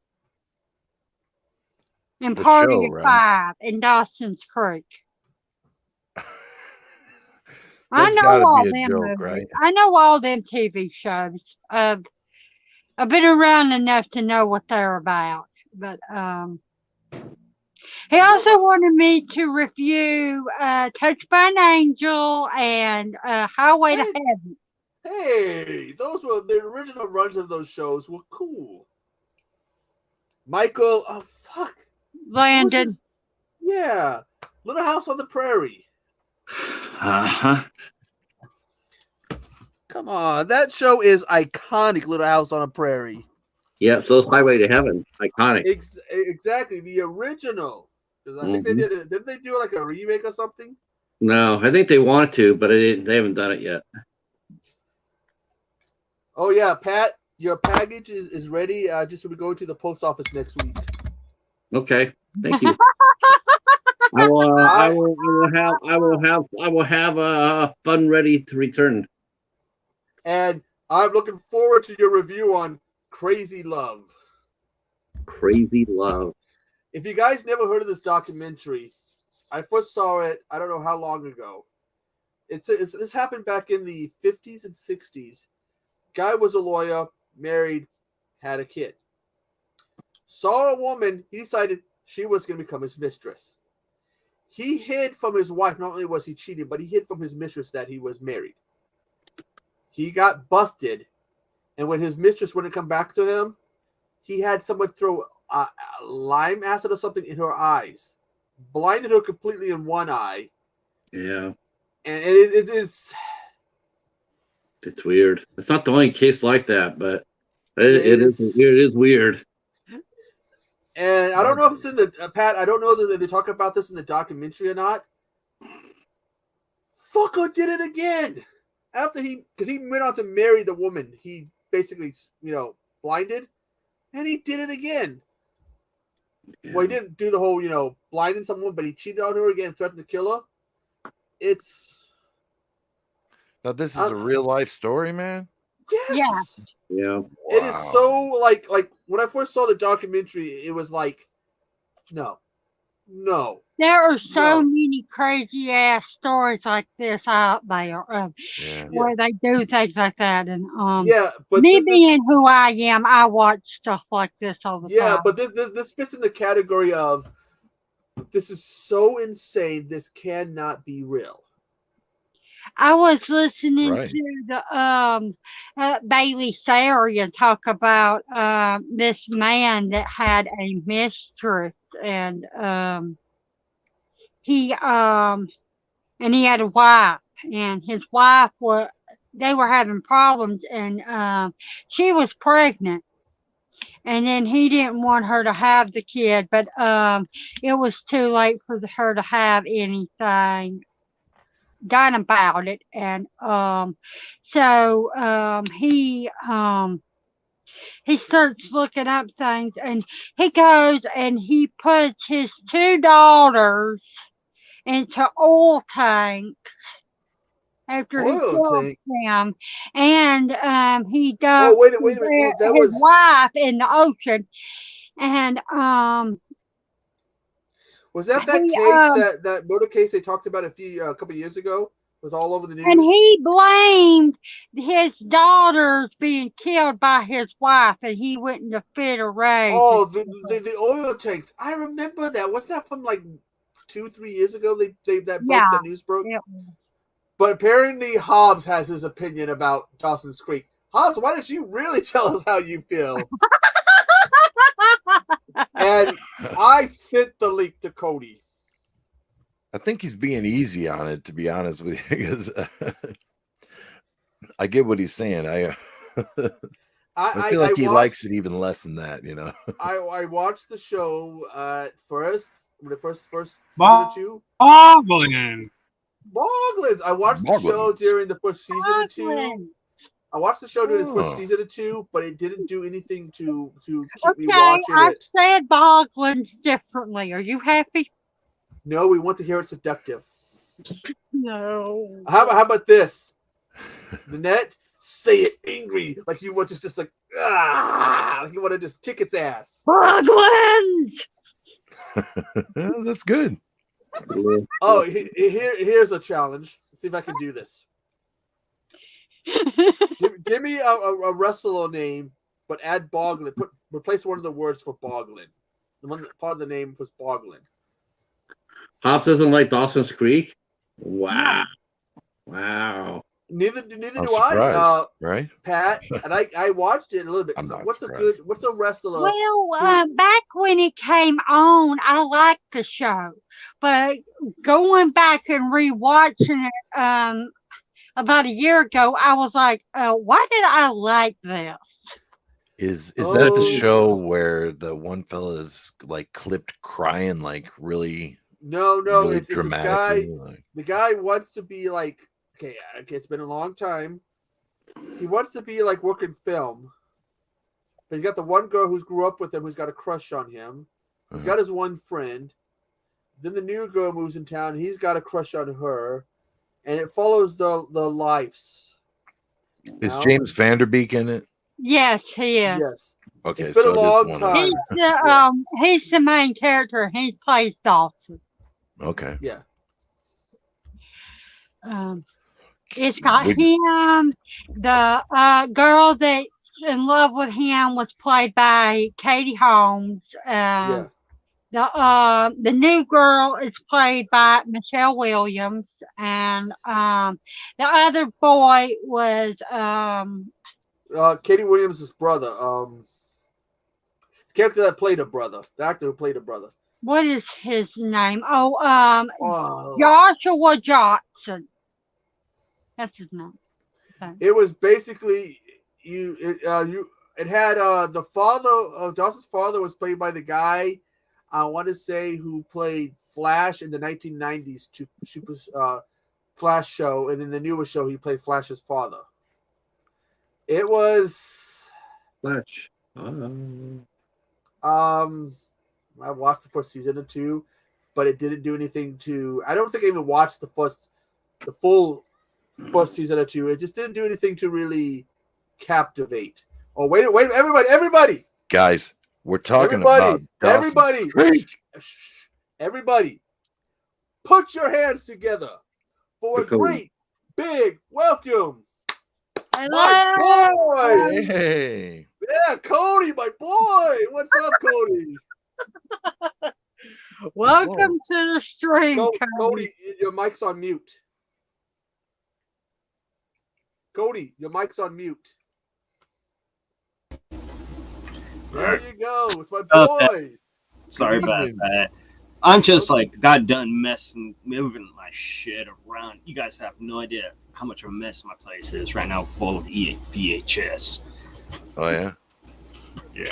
and Party of Five in Dawson's Creek. I know all them movies. Right? I know all them TV shows. I've been around enough to know what they're about. But he also wanted me to review Touched by an Angel and Highway to Heaven. Hey, those were the original runs of those shows were cool. Michael, Landon. Yeah. Little House on the Prairie. Uh-huh. Come on, that show is iconic. Little House on a Prairie. Yeah, so is Highway to Heaven. Iconic. Exactly, the original. 'Cause I think they Mhm. did it. Didn't they do like a remake or something? No, I think they want to, but they haven't done it yet. Oh yeah, Pat, your package is ready. Just we're going to the post office next week. Okay, thank you. I will have a fun ready to return. And I'm looking forward to your review on Crazy Love. Crazy Love. If you guys never heard of this documentary, I first saw it, I don't know how long ago. This happened back in the 50s and 60s. Guy was a lawyer, married, had a kid. Saw a woman, he decided she was going to become his mistress. He hid from his wife, not only was he cheating, but he hid from his mistress that he was married. He got busted, and when his mistress wouldn't come back to him, he had someone throw lime acid or something in her eyes, blinded her completely in one eye. Yeah, And it's weird. It's not the only case like that, but it it's- is weird. And I don't know if it's in the Pat. I don't know if they talk about this in the documentary or not. Fucker did it again after because he went on to marry the woman he basically blinded, and he did it again. Yeah. Well, he didn't do the whole blinding someone, but he cheated on her again, threatened to kill her. Now this is a real life story, man. Yes. Yeah. It is so like when I first saw the documentary, it was like, no. There are so many crazy ass stories like this out there where they do things like that, and but me being who I am, I watch stuff like this all the time. Yeah, but this fits in the category of this is so insane. This cannot be real. I was listening to the Bailey Sarian talk about this man that had a mistress, and he had a wife, and his wife they were having problems, and she was pregnant. And then he didn't want her to have the kid, but it was too late for her to have anything done about it. And so he starts looking up things, and he goes and he puts his two daughters into oil tanks after he killed them, and he dumped wait a minute. his wife in the ocean, and was that case that murder case they talked about a couple years ago? Was all over the news. And he blamed his daughters being killed by his wife, and he went in a fit of rage. Oh, the oil tanks! I remember that. Wasn't that from like 2-3 years ago? The news broke. Yeah. But apparently Hobbs has his opinion about Dawson's Creek. Hobbs, why don't you really tell us how you feel? And I sent the link to Cody. I think he's being easy on it, to be honest with you, because I get what he's saying. I feel like he likes it even less than that, I watched the show first season or two. Boglins. I watched the show during the first season or two. I watched the show during its first season or two, but it didn't do anything to keep me watching it. I've said Boglins differently. Are you happy? No, we want to hear it seductive. No. How about this? Nanette, say it angry, like you want to just like you want to just kick its ass. Boglins. That's good. Oh, here's a challenge. Let's see if I can do this. give me a wrestler name, but add Boglin. Replace one of the words for Boglin. The one part of the name was Boglin. Hobbs doesn't like Dawson's Creek. Wow. Neither I'm do I, surprised, right? Pat. And I watched it a little bit. I'm not What's surprised. what's a wrestler? Well, back when it came on, I liked the show, but going back and rewatching it, about a year ago, I was like, why did I like this? Is that the Oh. show where the one fella is like clipped crying like really No, really it's this guy. dramatically? Like, The guy wants to be like, okay, it's been a long time. He wants to be like working film. But he's got the one girl who's grew up with him who's got a crush on him. He's got his one friend. Then the new girl moves in town. He's got a crush on her. And it follows the lives. is James Vanderbeek in it? Yes, he is. Yes. Okay, It's been a so it is long one time. He's the main character. He plays Dawson. Okay. Yeah. It's got We- him. The girl that's in love with him was played by Katie Holmes. Yeah. The new girl is played by Michelle Williams, and the other boy was Katie Williams' brother. The character that played her brother. The actor who played her brother. what is his name? Oh. Joshua Johnson. That's his name. It was basically it had the father Dawson's father was played by the guy I want to say who played Flash in the 1990s super Flash show, and in the newest show he played Flash's father. It was Flash. I watched the first season or two, but it didn't do anything to. I don't think I even watched the full first season or two. It just didn't do anything to really captivate. Oh wait, everybody, Guys, we're talking about Dawson. everybody, put your hands together for a great big welcome. My boy, Hey. yeah, Cody, my boy. What's up, Cody? Welcome to the stream, Cody, your mic's on mute. Cody, your mic's on mute. There you go. It's my boy. Sorry about that. I'm just like got done moving my shit around. You guys have no idea how much of a mess my place is right now, full of VHS. Oh yeah, yeah.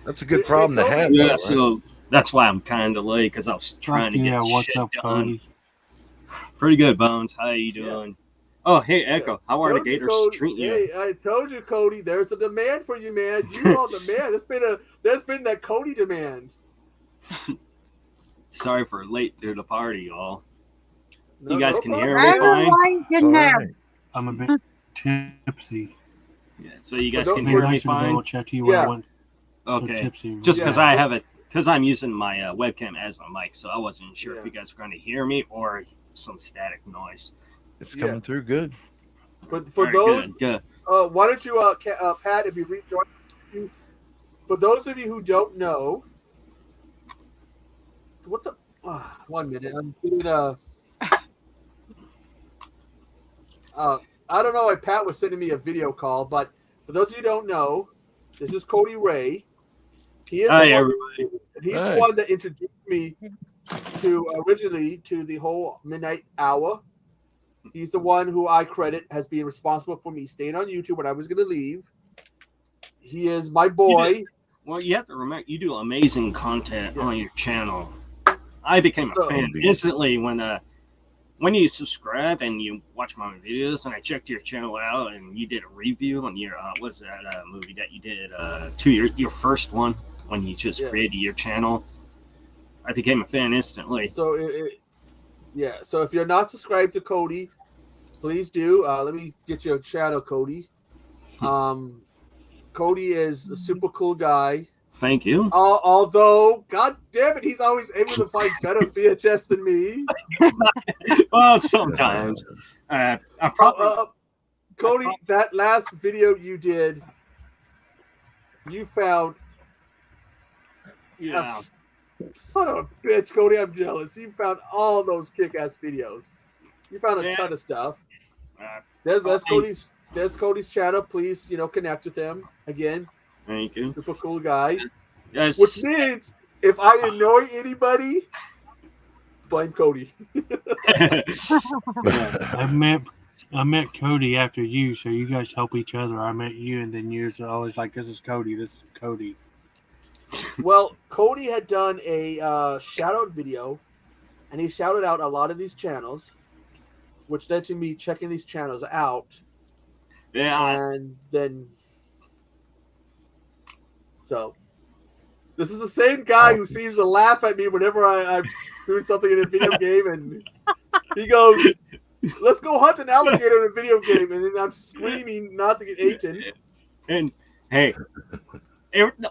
That's a good problem to have. Yeah, though, right? so that's why I'm kind of late because I was trying to get shit done. Cody? Pretty good, Bones. How you doing? Oh, hey, Echo. How are the Gators treating you? Hey, I told you, Cody. There's a demand for you, man. You are the man. There's been that Cody demand. Sorry for late through the party, y'all. No, you guys no can problem. hear me fine? Right. I'm a bit tipsy. Yeah, so you guys can hear me fine? Check you when Okay. tipsy. Just because because I'm using my webcam as my mic, so I wasn't sure if you guys were going to hear me or some static noise. It's coming through good. But for All those, right, good. why don't you, Pat, if you rejoin, for those of you who don't know, what the? 1 minute, I'm getting I don't know why Pat was sending me a video call, but for those of you who don't know, this is Cody Ray. He is the one that introduced me originally to the whole midnight hour. He's the one who I credit as being responsible for me staying on YouTube when I was going to leave. He is my boy. Well, you have to remember, you do amazing content on your channel. I became a fan instantly when you subscribe and you watch my videos, and I checked your channel out, and you did a review on your what's that movie that you did your first one when you just created your channel. I became a fan instantly. So so if you're not subscribed to Cody, please do. Let me get you a channel, Cody. Cody is a super cool guy. Thank you. Although, god damn it, he's always able to find better VHS than me. Well, sometimes. I probably Cody, that last video you did, you found. Yeah. Son of a bitch, Cody, I'm jealous. You found all those kick-ass videos. You found a ton of stuff. There's Cody's channel. Please, connect with him again. Thank you. Super cool guy. Yes. Which means if I annoy anybody, blame Cody. I met Cody after you, so you guys help each other. I met you, and then you're always like, "This is Cody. This is Cody." Well, Cody had done a shout out video, and he shouted out a lot of these channels, which led to me checking these channels out. Yeah. And then, so this is the same guy who seems to laugh at me whenever I'm doing something in a video game, and he goes, "Let's go hunt an alligator in a video game," and then I'm screaming not to get eaten. And hey,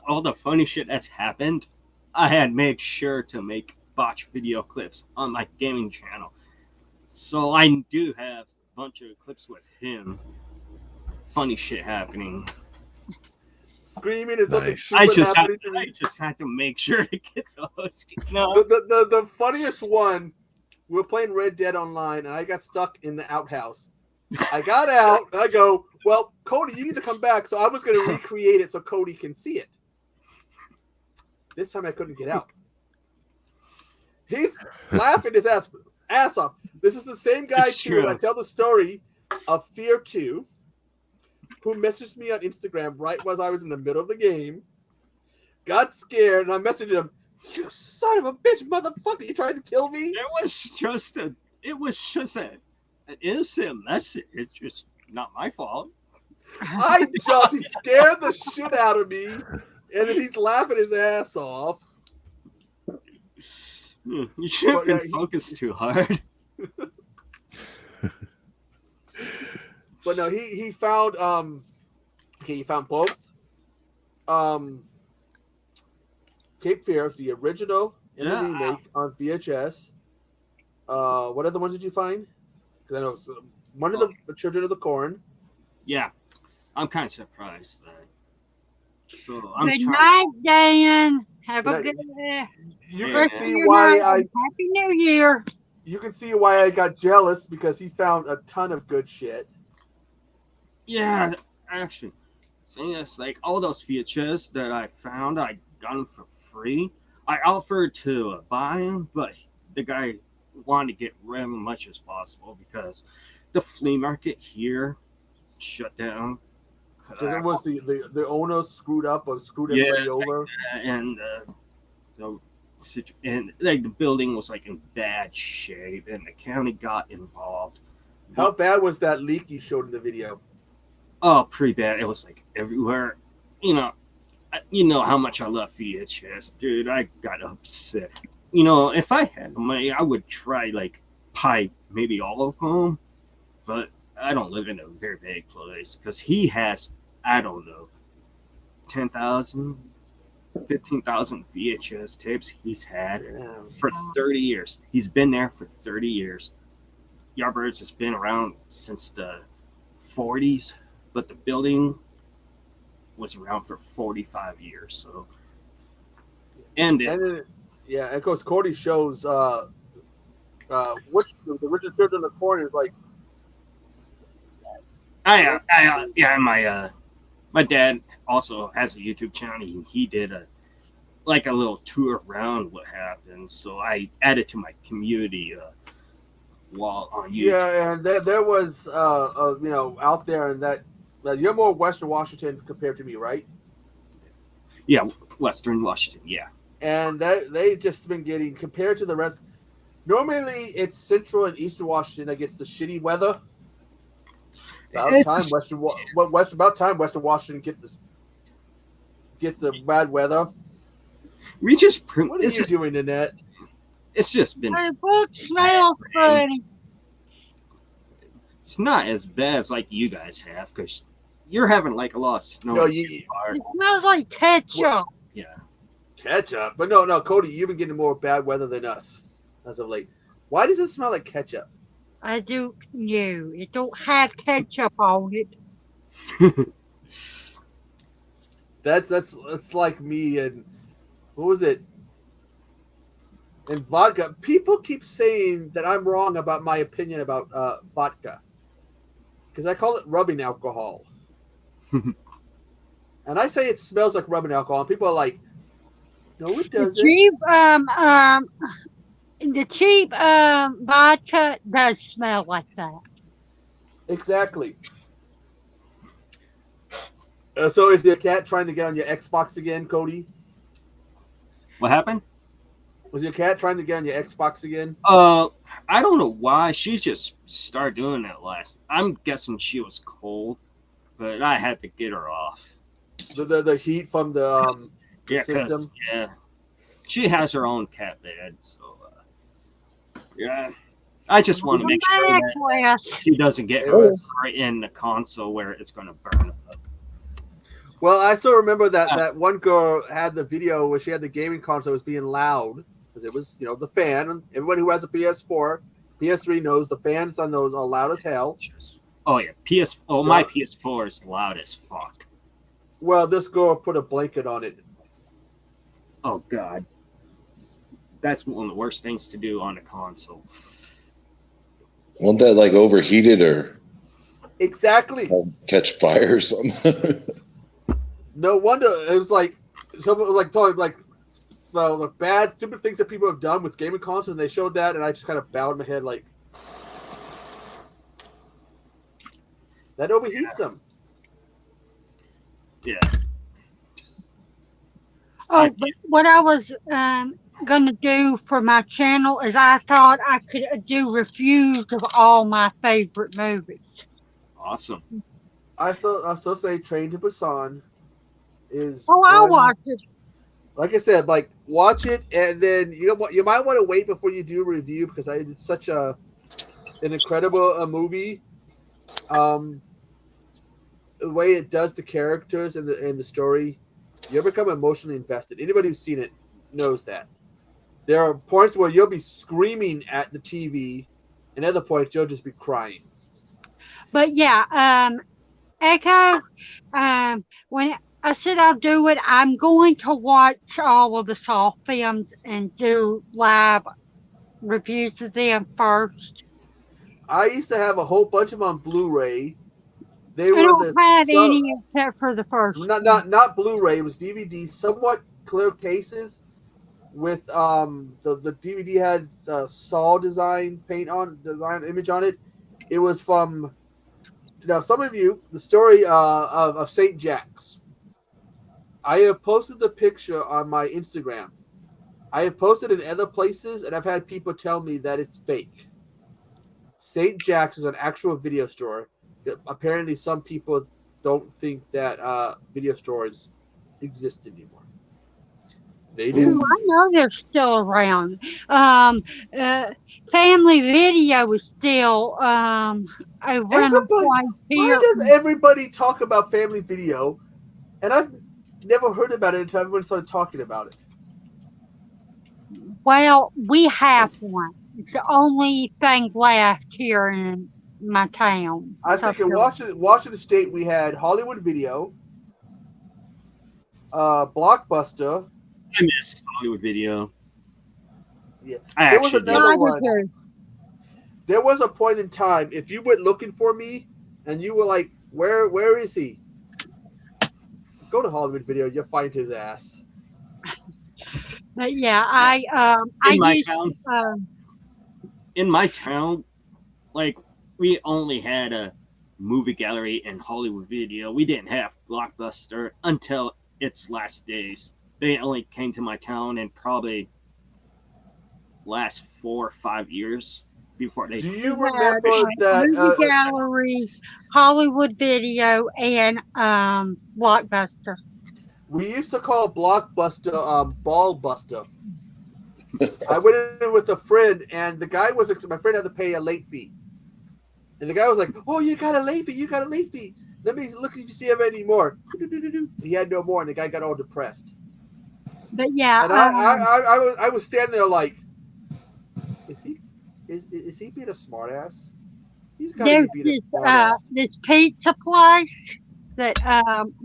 all the funny shit that's happened, I had made sure to make botch video clips on my gaming channel. So I do have a bunch of clips with him. Funny shit happening. Screaming and something Nice. stupid happening to me. I just had to make sure to get those. No. The funniest one, we were playing Red Dead Online, and I got stuck in the outhouse. I got out, and I go, "Well, Cody, you need to come back." So I was going to recreate it so Cody can see it. This time I couldn't get out. He's laughing his ass off. This is the same guy, It's too. true. I tell the story of Fear 2, who messaged me on Instagram right as I was in the middle of the game, got scared, and I messaged him, "You son of a bitch, motherfucker, you trying to kill me?" It was just an innocent message. It's just not my fault. I jumped. He scared the shit out of me, and then he's laughing his ass off. You should have been focused too hard. But no, he found he found both Cape Fear, the original and the remake on VHS. What other ones did you find? Because I know one of the Children of the Corn. Yeah, I'm kind of surprised that. So Good night, Dan. Have a good You can rest of see your why night. Happy New Year. You can see why I got jealous because he found a ton of good shit. Yeah, actually, seeing as like all those features that I found, I got them for free. I offered to buy them, but the guy wanted to get rid of them as much as possible because the flea market here shut down. Because it was the owner screwed up or screwed everybody over. And the building was like in bad shape, and the county got involved. How bad was that leak you showed in the video? Oh, pretty bad. It was like everywhere. You know how much I love VHS, dude. I got upset. If I had money, I would try like pipe maybe all of them, but I don't live in a very big place because he has, I don't know, 10,000, 15,000 VHS tapes he's had for 30 years. He's been there for 30 years. Yardbirds has been around since the 40s, but the building was around for 45 years. So, and of course, Cody shows which the original Children of the Corn is like. My dad also has a YouTube channel. He did a little tour around what happened. So I added to my community wall on YouTube. Yeah, and there was out there, and that you're more Western Washington compared to me, right? Yeah, Western Washington. Yeah. And they just been getting compared to the rest. Normally, it's Central and Eastern Washington that gets the shitty weather. About time Western Washington gets the bad weather. We just what are you doing, Annette? It's just been. My book smells funny. It's not as bad as like you guys have because you're having like a lot of snow. No, it smells like ketchup. Yeah. Ketchup, but no, Cody, you've been getting more bad weather than us as of late. Why does it smell like ketchup? I don't know. It don't have ketchup on it. That's like me and what was it? And vodka. People keep saying that I'm wrong about my opinion about vodka. because I call it rubbing alcohol. And I say it smells like rubbing alcohol, and people are like, "No, it The doesn't." cheap vodka does smell like that. Exactly. So is your cat trying to get on your Xbox again, Cody? What happened? Was your cat trying to get on your Xbox again? I don't know why she just started doing that last. I'm guessing she was cold, but I had to get her off. The heat from the system. Yeah, she has her own cat bed, so yeah. I just want to make sure that she doesn't get her right in the console where it's going to burn up. Well, I still remember that one girl had the video where she had the gaming console was being loud because it was, the fan. Everyone who has a PS4, PS3 knows the fans on those are loud as hell. Oh yeah, my PS4 is loud as fuck. Well, this girl put a blanket on it. Oh god, that's one of the worst things to do on a console. Won't that like overheated or exactly catch fire or something? No wonder it was like someone was like telling like the bad stupid things that people have done with gaming consoles, and they showed that, and I just kind of bowed my head like that overheats them. Yeah. Oh, but what I was gonna do for my channel is I thought I could do reviews of all my favorite movies. Awesome. I still say Train to Busan is. Oh, I'll watch it. Like I said, like watch it, and then you might want to wait before you do a review because it's such an incredible movie. The way it does the characters and the story, you become emotionally invested. Anybody who's seen it knows that. There are points where you'll be screaming at the TV, and other points you'll just be crying. But yeah, Echo, when I said I'll do it, I'm going to watch all of the Saw films and do live reviews of them first. I used to have a whole bunch of them on Blu-ray. I don't have any except for the first. Not Blu-ray. It was DVD, somewhat clear cases with the DVD had Saw design image on it. It was from some of you the story of St. Jack's. I have posted the picture on my Instagram. I have posted in other places, and I've had people tell me that it's fake. St. Jack's is an actual video store. Apparently, some people don't think that video stores exist anymore. They do. I know they're still around. Family Video is still a rental place here. Why does everybody talk about Family Video? And I've never heard about it until everyone started talking about it. Well, we have one. It's the only thing left here in my town. I think in Washington State we had Hollywood Video, Blockbuster. I miss Hollywood Video. Yeah, there was another one. There was a point in time if you went looking for me and you were like, "Where is he?" Go to Hollywood Video, you'll find his ass. But yeah, in my town, like we only had a movie gallery and Hollywood Video. We didn't have Blockbuster until its last days. They only came to my town in probably last 4 or 5 years before they. Do you remember that movie gallery, Hollywood Video, and Blockbuster? We used to call Blockbuster Ballbuster. I went in with a friend, and the guy my friend had to pay a late fee. And the guy was like, "Oh, you got a late fee. You got a late fee. Let me look if you see have any more." He had no more, and the guy got all depressed. But yeah, and I was standing there like, is he being a smartass? He's got to be being a smartass. This pizza place that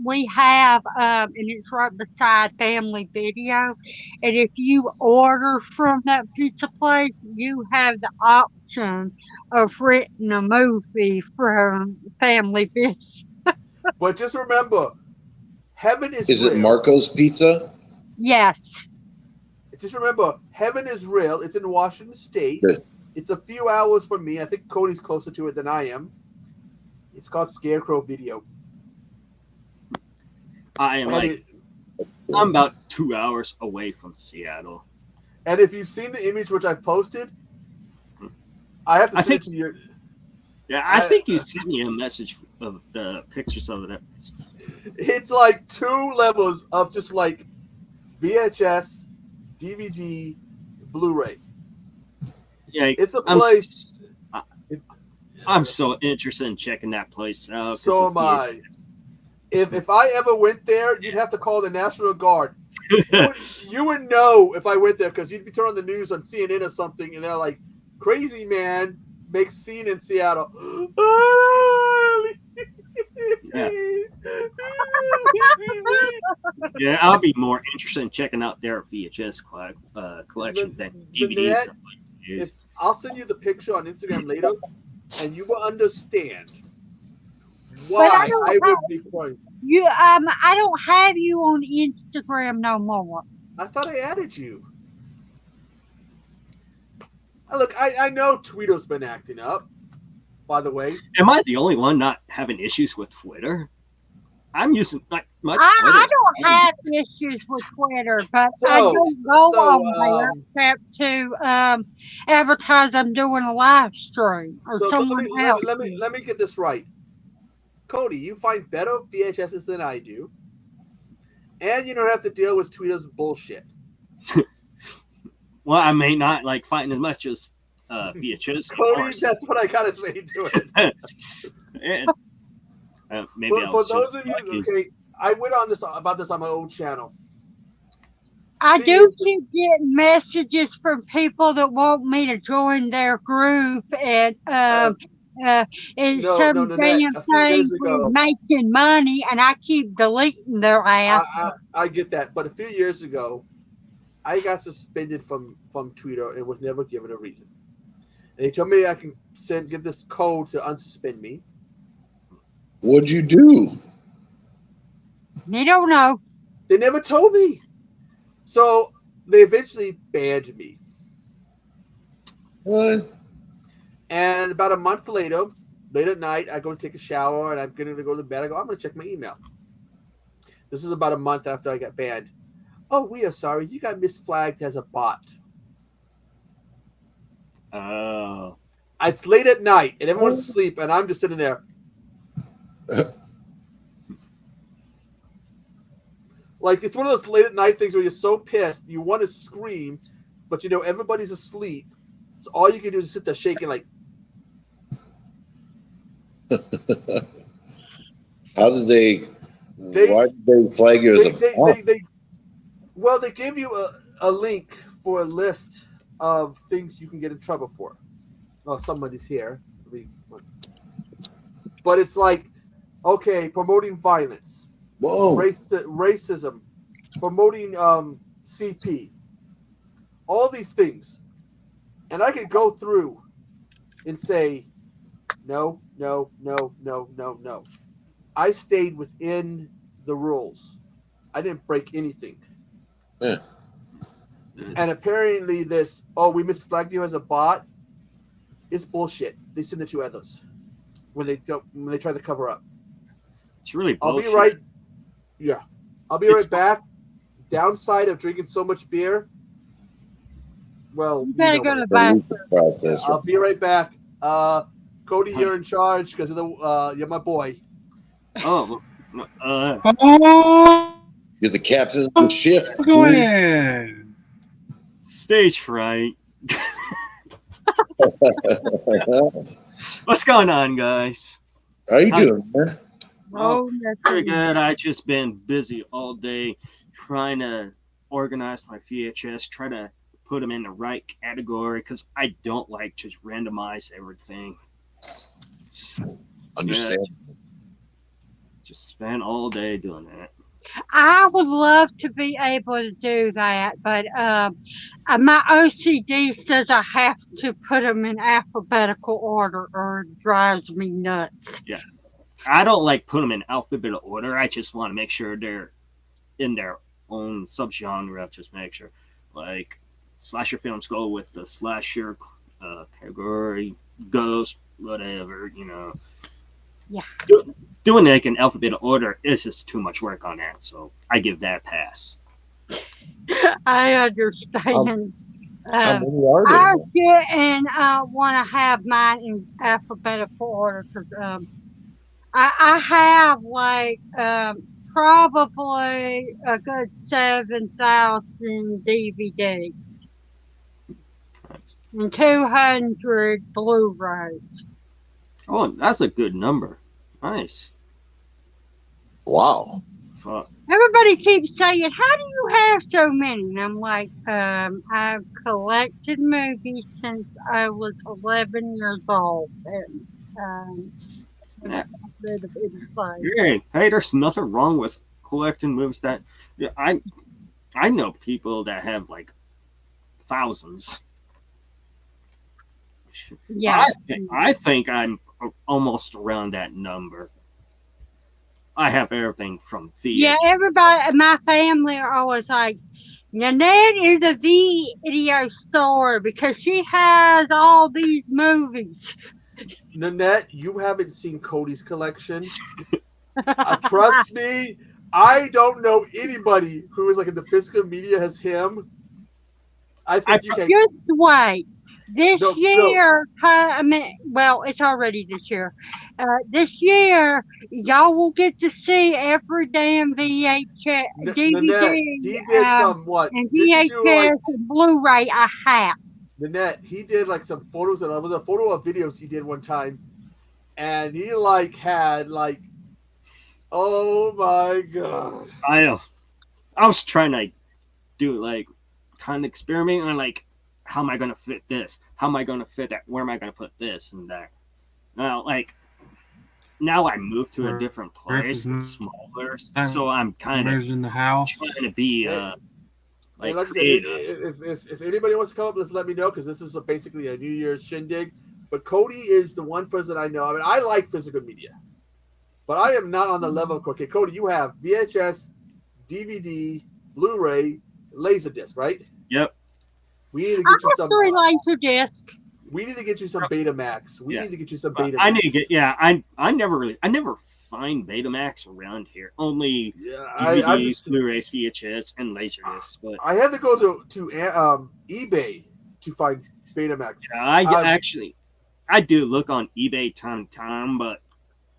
we have, and it's right beside Family Video. And if you order from that pizza place, you have the production of written a movie from Family Fish. But just remember, heaven is Is real. it Marco's Pizza? Yes. Just remember, heaven is real. It's in Washington State. Good. It's a few hours from me. I think Cody's closer to it than I am. It's called Scarecrow Video. I'm about 2 hours away from Seattle. And if you've seen the image which I posted, I have to send it to you. Yeah, I think you sent me a message of the pictures of it. It's like 2 levels of just like VHS, DVD, Blu-ray. Yeah, it's a place. I'm so interested in checking that place out. So am I. If I ever went there, you'd have to call the National Guard. You would know if I went there because you'd be turning on the news on CNN or something, and they're like, "Crazy man makes scene in Seattle." Yeah, I'll be more interested in checking out their VHS collection than DVDs. I'll send you the picture on Instagram later, and you will understand why I would be crying. I don't have you on Instagram no more. I thought I added you. Look, I know Tweeto's been acting up, by the way. Am I the only one not having issues with Twitter? I'm using my Twitter. I don't have issues with Twitter, but I don't go on there except to advertise I'm doing a live stream or someone else. Let me get this right. Cody, you find better VHSs than I do, and you don't have to deal with Tweeto's bullshit. Well, I may not find as much as VHS. Cody, that's what I gotta say to it. Maybe for those of you, okay, I went on about this on my old channel. I do keep getting messages from people that want me to join their group, and some damn things with making money, and I keep deleting their ass. I get that, but a few years ago, I got suspended from Twitter and was never given a reason. And they told me I can give this code to unsuspend me. What'd you do? They don't know. They never told me. So they eventually banned me. What? And about a month later, late at night, I go and take a shower and I'm going to go to bed. I go, I'm going to check my email. This is about a month after I got banned. Oh, we are sorry. You got misflagged as a bot. Oh. It's late at night and everyone's asleep and I'm just sitting there. Like, it's one of those late at night things where you're so pissed, you want to scream, but you know everybody's asleep. So all you can do is sit there shaking like. How did they why did they flag you as a bot? Well, they give you a link for a list of things you can get in trouble for. Well, somebody's here. But it's like, okay, promoting violence. Whoa. Racism, promoting CP, all these things. And I could go through and say, no. I stayed within the rules. I didn't break anything. Yeah. And apparently this, we misflagged you as a bot, it's bullshit. They send it to others when they try to cover up. It's really bullshit. I'll be right back. Downside of drinking so much beer. Well, you better go to the bathroom. I'll be right back. Cody, you're in charge because you're my boy. Oh, you're the captain of the ship. Go ahead. Stage fright. What's going on, guys? How you doing, man? Oh, pretty good. I just been busy all day trying to organize my VHS, try to put them in the right category because I don't like just randomize everything. Understand? Just spend all day doing that. I would love to be able to do that, but my OCD says I have to put them in alphabetical order or it drives me nuts. Yeah. I don't like put them in alphabetical order. I just want to make sure they're in their own subgenre. Just make sure, like slasher films go with the slasher category, ghost, whatever. Yeah. Doing like an alphabetical order is just too much work on that. So I give that a pass. I understand. How many are there? I sit and want to have mine in alphabetical order because I have like probably a good 7,000 DVDs and 200 Blu-rays. Oh, that's a good number. Nice. Wow. Fuck. Everybody keeps saying, "How do you have so many?" And I'm like, I've collected movies since I was 11 years old. And Hey, there's nothing wrong with collecting movies. That yeah, I know people that have like thousands. Yeah. I think I'm almost around that number. I have everything from theaters. Yeah, everybody, my family are always like, Nanette is a video store because she has all these movies. Nanette, you haven't seen Cody's collection. Trust me, I don't know anybody who is like in the physical media as him. I think you can. Just wait. This year, I mean, well, it's already this year. This year, y'all will get to see every damn VHS, DVD, Nanette, he did some what? And VHS and Blu-ray I have. Nanette, he did like some photos, and it was a photo of videos he did one time, and he like had like, oh my god! I know. I was trying to do like kind of experiment on like, how am I going to fit this? How am I going to fit that? Where am I going to put this and that? Now, like, now I moved to a different place, it's smaller, so I'm kind of in the house. trying to be like I said, if anybody wants to come up, let's let me know because this is basically a New Year's shindig. But Cody is the one person I know. I mean, I like physical media, but I am not on the level of okay. Cody, you have VHS, DVD, Blu-ray, Laserdisc, right? Yep. We need to get you some. 3 Laserdisc. We need to get you some Betamax. We need to get you some Betamax. I need to get I never find Betamax around here. Only DVDs, Blu-rays, VHS, and Laserdisc. But I had to go to eBay to find Betamax. Yeah, I do look on eBay time to time, but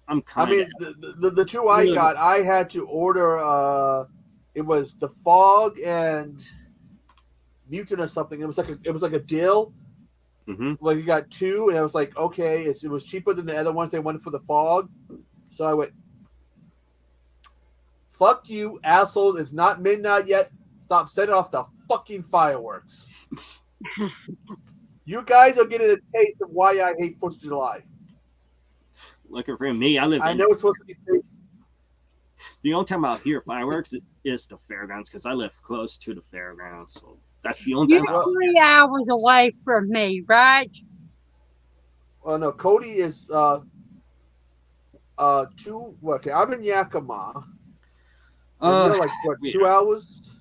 I'm kind of. I mean, the two I got, I had to order. It was the Fog and Mutant or something. It was like a deal. Mm-hmm. Like you got two, and I was like, okay, it was cheaper than the other ones they wanted for the Fog. So I went, fuck you, assholes. It's not midnight yet. Stop setting off the fucking fireworks. You guys are getting a taste of why I hate 4th of July. Looking for me, I know it's supposed to be fake. The only time I'll hear fireworks is the fairgrounds because I live close to the fairgrounds. So that's the only time. You're 3 hours away from me, right? Well, no, Cody is 2. Okay, I'm in Yakima. You're like what, 2 hours?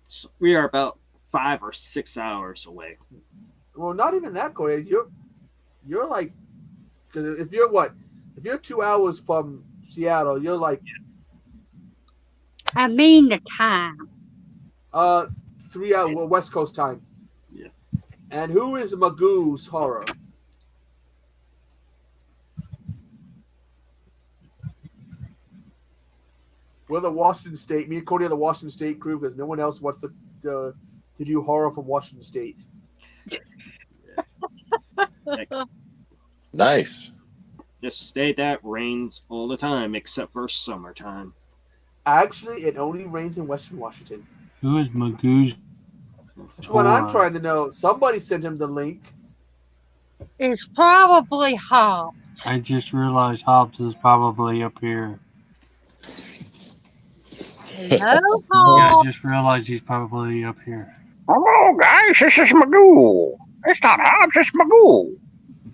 So we are about 5 or 6 hours away. Well, not even that, Cody. You're like, because if you're 2 hours from Seattle, you're like. I mean the time. 3 hours, West Coast time. Yeah. And who is Magoo's Horror? We're the Washington State. Me and Cody are the Washington State crew because no one else wants to do horror from Washington State. Nice. Just state that rains all the time except for summertime. Actually, it only rains in Western Washington. Who is Magoo's? That's what I'm trying to know. Somebody sent him the link. It's probably Hobbs. I just realized Hobbs is probably up here. Hello, Yeah, I Hobbs. just realized he's probably up here. Hello, guys. This is Magoo. It's not Hobbs, it's Magoo.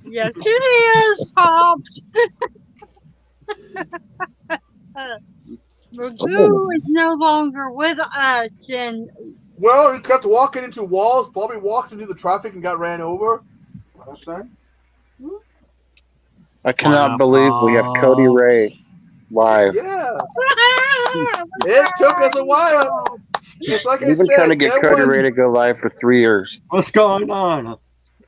Yes, it is, Hobbs. Magoo is no longer with us, and Well, he kept walking into walls, probably walked into the traffic and got ran over. I cannot What up, believe we have Cody Hobbs? Ray live. Yeah, it took us a while. It's like We've I been trying to said, get there Cody was. Ray to go live for 3 years. What's going on?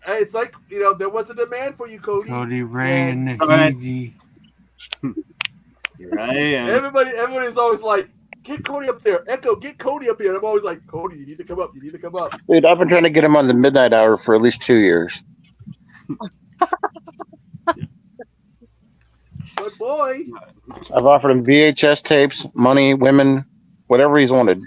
It's like there was a demand for you, Cody. Cody Ray and the Alright. Heezy. You're right. And Everybody's always like, get Cody up there. Echo, get Cody up here. And I'm always like, Cody, you need to come up. You need to come up. Dude, I've been trying to get him on the midnight hour for at least 2 years. Good boy. I've offered him VHS tapes, money, women, whatever he's wanted.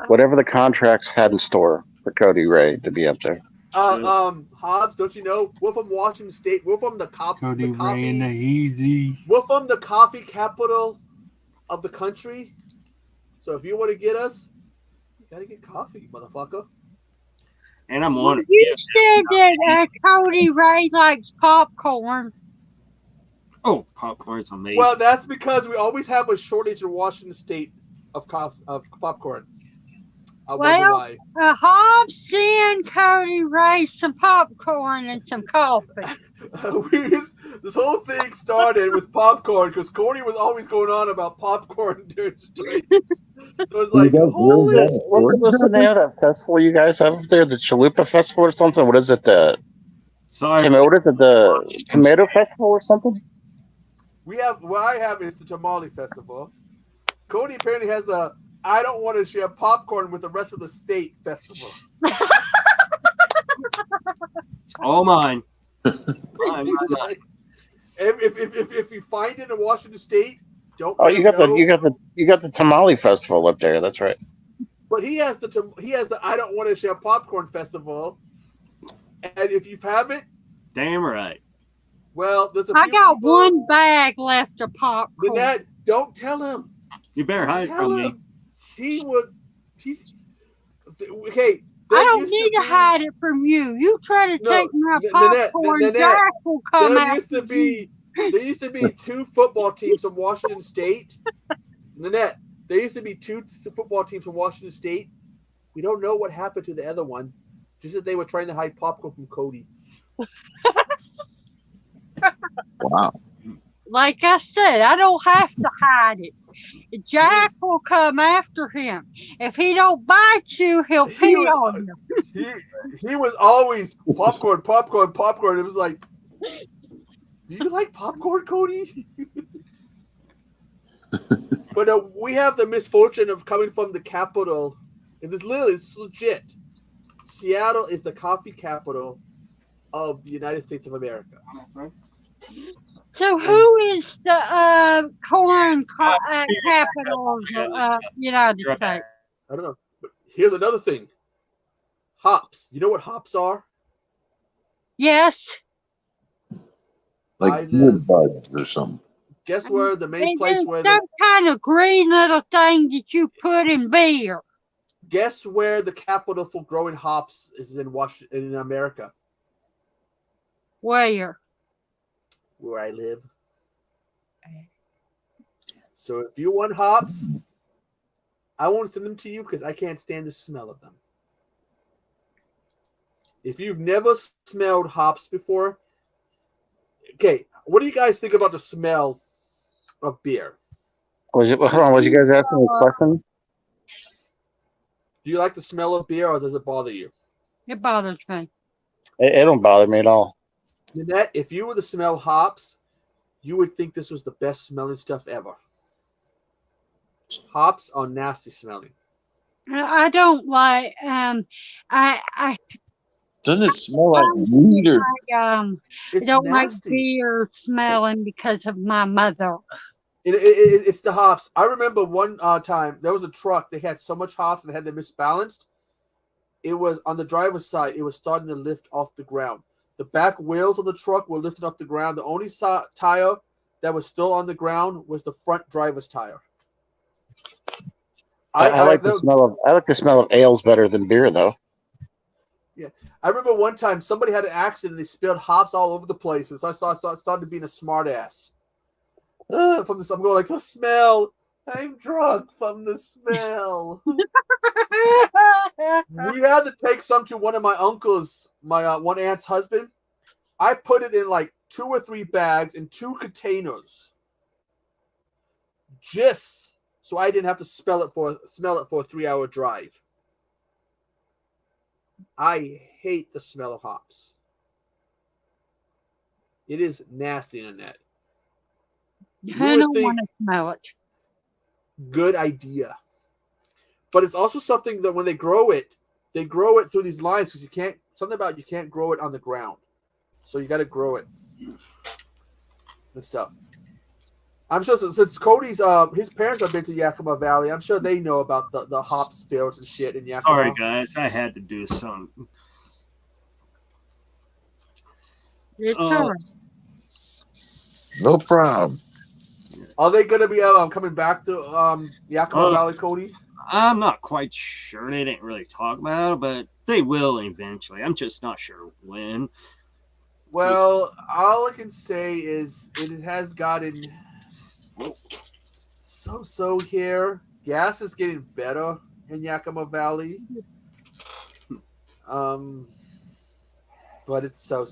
Whatever the contracts had in store for Cody Ray to be up there. Hobbs, don't you know? We're from Washington State. We're from the Cody the Ray and the coffee. Heezy. We're from the coffee capital of the country. So if you want to get us, you gotta get coffee, motherfucker. and I'm on it. you said that Cody Ray likes popcorn. Oh, popcorn's amazing. Well, that's because we always have a shortage in Washington State of popcorn. I wonder Well, why. Hobbs send Cody Ray some popcorn and some coffee. This whole thing started with popcorn because Cody was always going on about popcorn during streams. It was like, holy. What's the name of that festival you guys have up there? The Chalupa Festival or something? What is it? Sorry. What is it? The Tomato Festival or something? What I have is the Tamale Festival. Cody apparently has the I don't want to share popcorn with the rest of the state festival. It's all mine. If you find it in Washington State, don't. Oh, let you him know. got the Tamale Festival up there. That's right. But he has the I don't want to share popcorn festival, and if you have it, Damn right. well, there's a I few got people, one bag left of popcorn. Lynette, don't tell him. You better hide Tell from me. him. He's okay. I don't need to hide it from you. You try to take my popcorn, Lynette, Jack will come there out. used to be 2 football teams from Washington State. Lynette, there used to be 2 football teams from Washington State. We don't know what happened to the other one. Just that they were trying to hide popcorn from Cody. Wow. Like I said, I don't have to hide it. Jack will come after him. If he don't bite you, he'll pee on you. He was always popcorn. It was like, do you like popcorn, Cody? But we have the misfortune of coming from the capital, and it's legit. Seattle is the coffee capital of the United States of America. So who is the corn capital of the United States? I don't know. But here's another thing. Hops. You know what hops are? Yes. Like wood buds or something. Guess where the main And place there's where some kind of green little thing that you put in beer. guess where the capital for growing hops is in Washington, in America? Where? Where I live. So if you want hops, I won't send them to you because I can't stand the smell of them. If you've never smelled hops before, okay, what do you guys think about the smell of beer? Was you guys asking me a question? Do you like the smell of beer or does it bother you? It bothers me. It don't bother me at all. Nanette, if you were to smell hops, you would think this was the best smelling stuff ever. Hops are nasty smelling. I don't like I Doesn't it smell like weed or? I don't like beer smelling because of my mother. It's the hops. I remember one time there was a truck. They had so much hops and they had them misbalanced. It was on the driver's side. It was starting to lift off the ground. The back wheels of the truck were lifting off the ground. The only tire that was still on the ground was the front driver's tire. I like the smell of ales better than beer, though. Yeah, I remember one time somebody had an accident and they spilled hops all over the place, and so I started being a smart ass. From this, I'm going like the smell. I'm drunk from the smell. We had to take some to one of my uncles, my one aunt's husband. I put it in like 2 or 3 bags in 2 containers, just so I didn't have to smell it for a 3-hour drive. I hate the smell of hops. It is nasty in that. I don't want to smell it. Good idea. But it's also something that when they grow it through these lines because you can't grow it on the ground. So you got to grow it and stuff. I'm sure since Cody's his parents have been to Yakima Valley, I'm sure they know about the hops fields and shit in Yakima. Sorry guys, I had to do something. It's all right. No problem. Are they going to be coming back to Yakima Valley, Cody? I'm not quite sure. They didn't really talk about it, but they will eventually. I'm just not sure when. Well, all I can say is it has gotten so here. Gas is getting better in Yakima Valley. But it's so.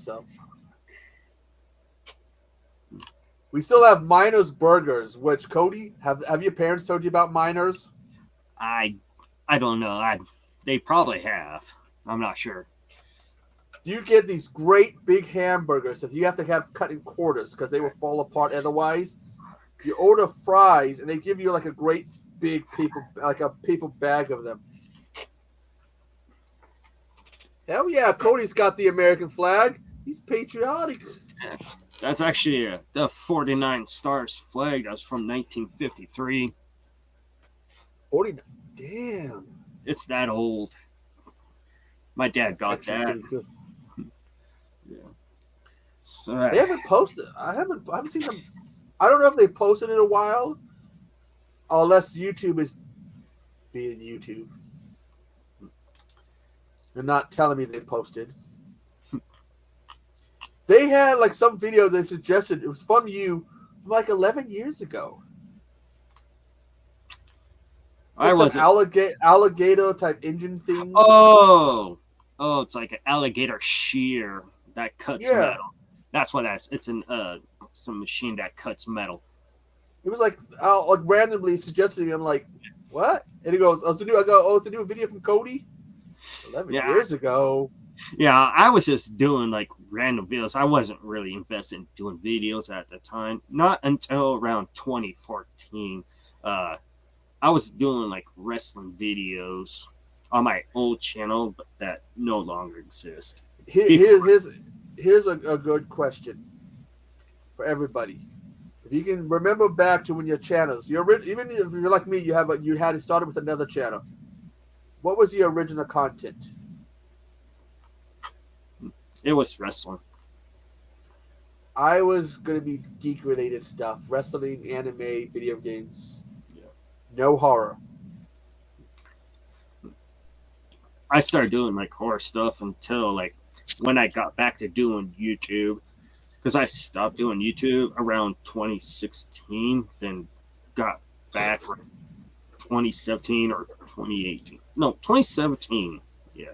We still have Miners Burgers, which Cody, have your parents told you about Miners? I don't know. They probably have. I'm not sure. You get these great big hamburgers that you have to have cut in quarters because they will fall apart otherwise. You order fries and they give you like a great big paper bag of them. Hell yeah, Cody's got the American flag. He's patriotic. That's actually the 49 Stars flag. That's from 1953. 49. Damn. It's that old. My dad got that. Yeah. So they haven't posted. I haven't seen them. I don't know if they posted in a while, unless YouTube is being YouTube and not telling me they posted. They had like some video they suggested. It was from you from like 11 years ago. I was alligator type engine thing. Oh, it's like an alligator shear that cuts metal. That's what that's. It's some machine that cuts metal. It was like randomly suggested to me. I'm like, what? And he goes, it's a new video from Cody. 11 years ago. Yeah, I was just doing like random videos. I wasn't really invested in doing videos at the time. Not until around 2014. I was doing like wrestling videos on my old channel, but that no longer exists. Here's a good question for everybody. If you can remember back to when your channels, even if you're like me, you had it started with another channel. What was the original content? It was wrestling. I was going to be geek-related stuff. Wrestling, anime, video games. Yeah. No horror. I started doing like horror stuff until like when I got back to doing YouTube. Because I stopped doing YouTube around 2016, then got back around 2017 or 2018. No, 2017. Yeah.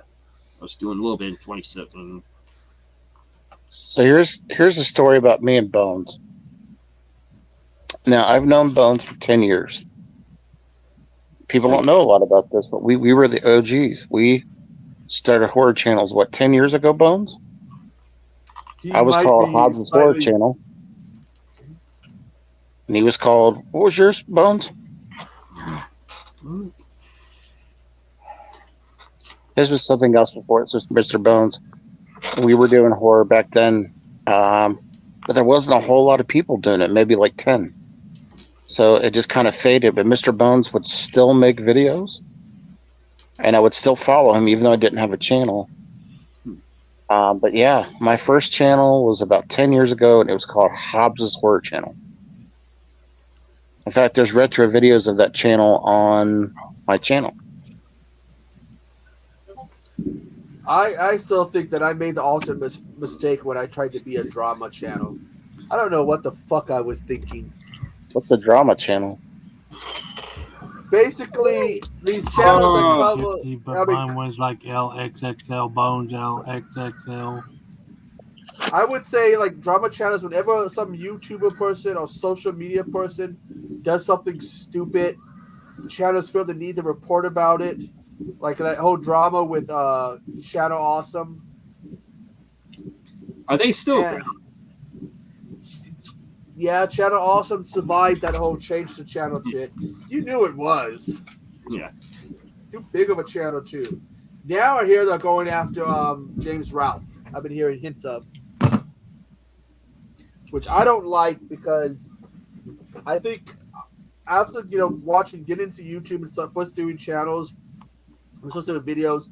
I was doing a little bit in 2017. So here's a story about me and Bones. Now, I've known Bones for 10 years. People don't know a lot about this, but we were the OGs. We started horror channels, 10 years ago, Bones? I was called Hobbs' Horror Channel. And he was called, what was yours, Bones? His was something else before. It's just Mr. Bones. We were doing horror back then, but there wasn't a whole lot of people doing it, maybe like 10. So it just kind of faded, but Mr. Bones would still make videos, and I would still follow him even though I didn't have a channel. But yeah, my first channel was about 10 years ago, and it was called Hobbs' Horror Channel. In fact, there's retro videos of that channel on my channel. I still think that I made the ultimate mistake when I tried to be a drama channel. I don't know what the fuck I was thinking. What's a drama channel? Basically, these channels that cover. But mine was like LXXL Bones, LXXL. I would say like drama channels. Whenever some YouTuber person or social media person does something stupid, channels feel the need to report about it. Like that whole drama with Channel Awesome. Are they still around? Yeah, Channel Awesome survived that whole change the channel shit. You knew it was. Yeah. Too big of a channel too. Now I hear they're going after James Ralph. I've been hearing hints of. Which I don't like because I think after getting into YouTube and stuff, first doing channels, first doing videos,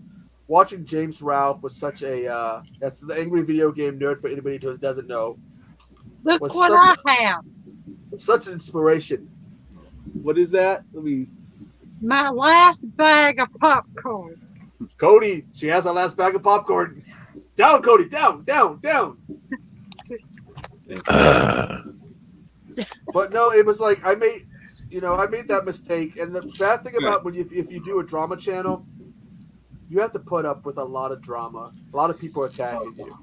watching James Ralph was such a that's the angry video game nerd for anybody who doesn't know. Look what I have. Such an inspiration. What is that? Let me. My last bag of popcorn. Cody, she has her last bag of popcorn. Down, Cody, down. But no, it was like I made that mistake, and the bad thing about if you do a drama channel, you have to put up with a lot of drama. A lot of people attacking you.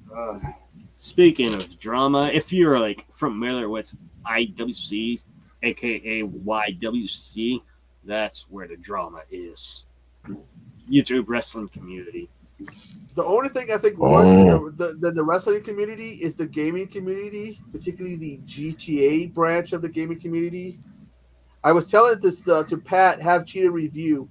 Speaking of drama, if you're like familiar with IWC, aka YWC, that's where the drama is. YouTube wrestling community. The only thing I think worse than the wrestling community is the gaming community, particularly the GTA branch of the gaming community. I was telling this to Pat, have Cheetah review.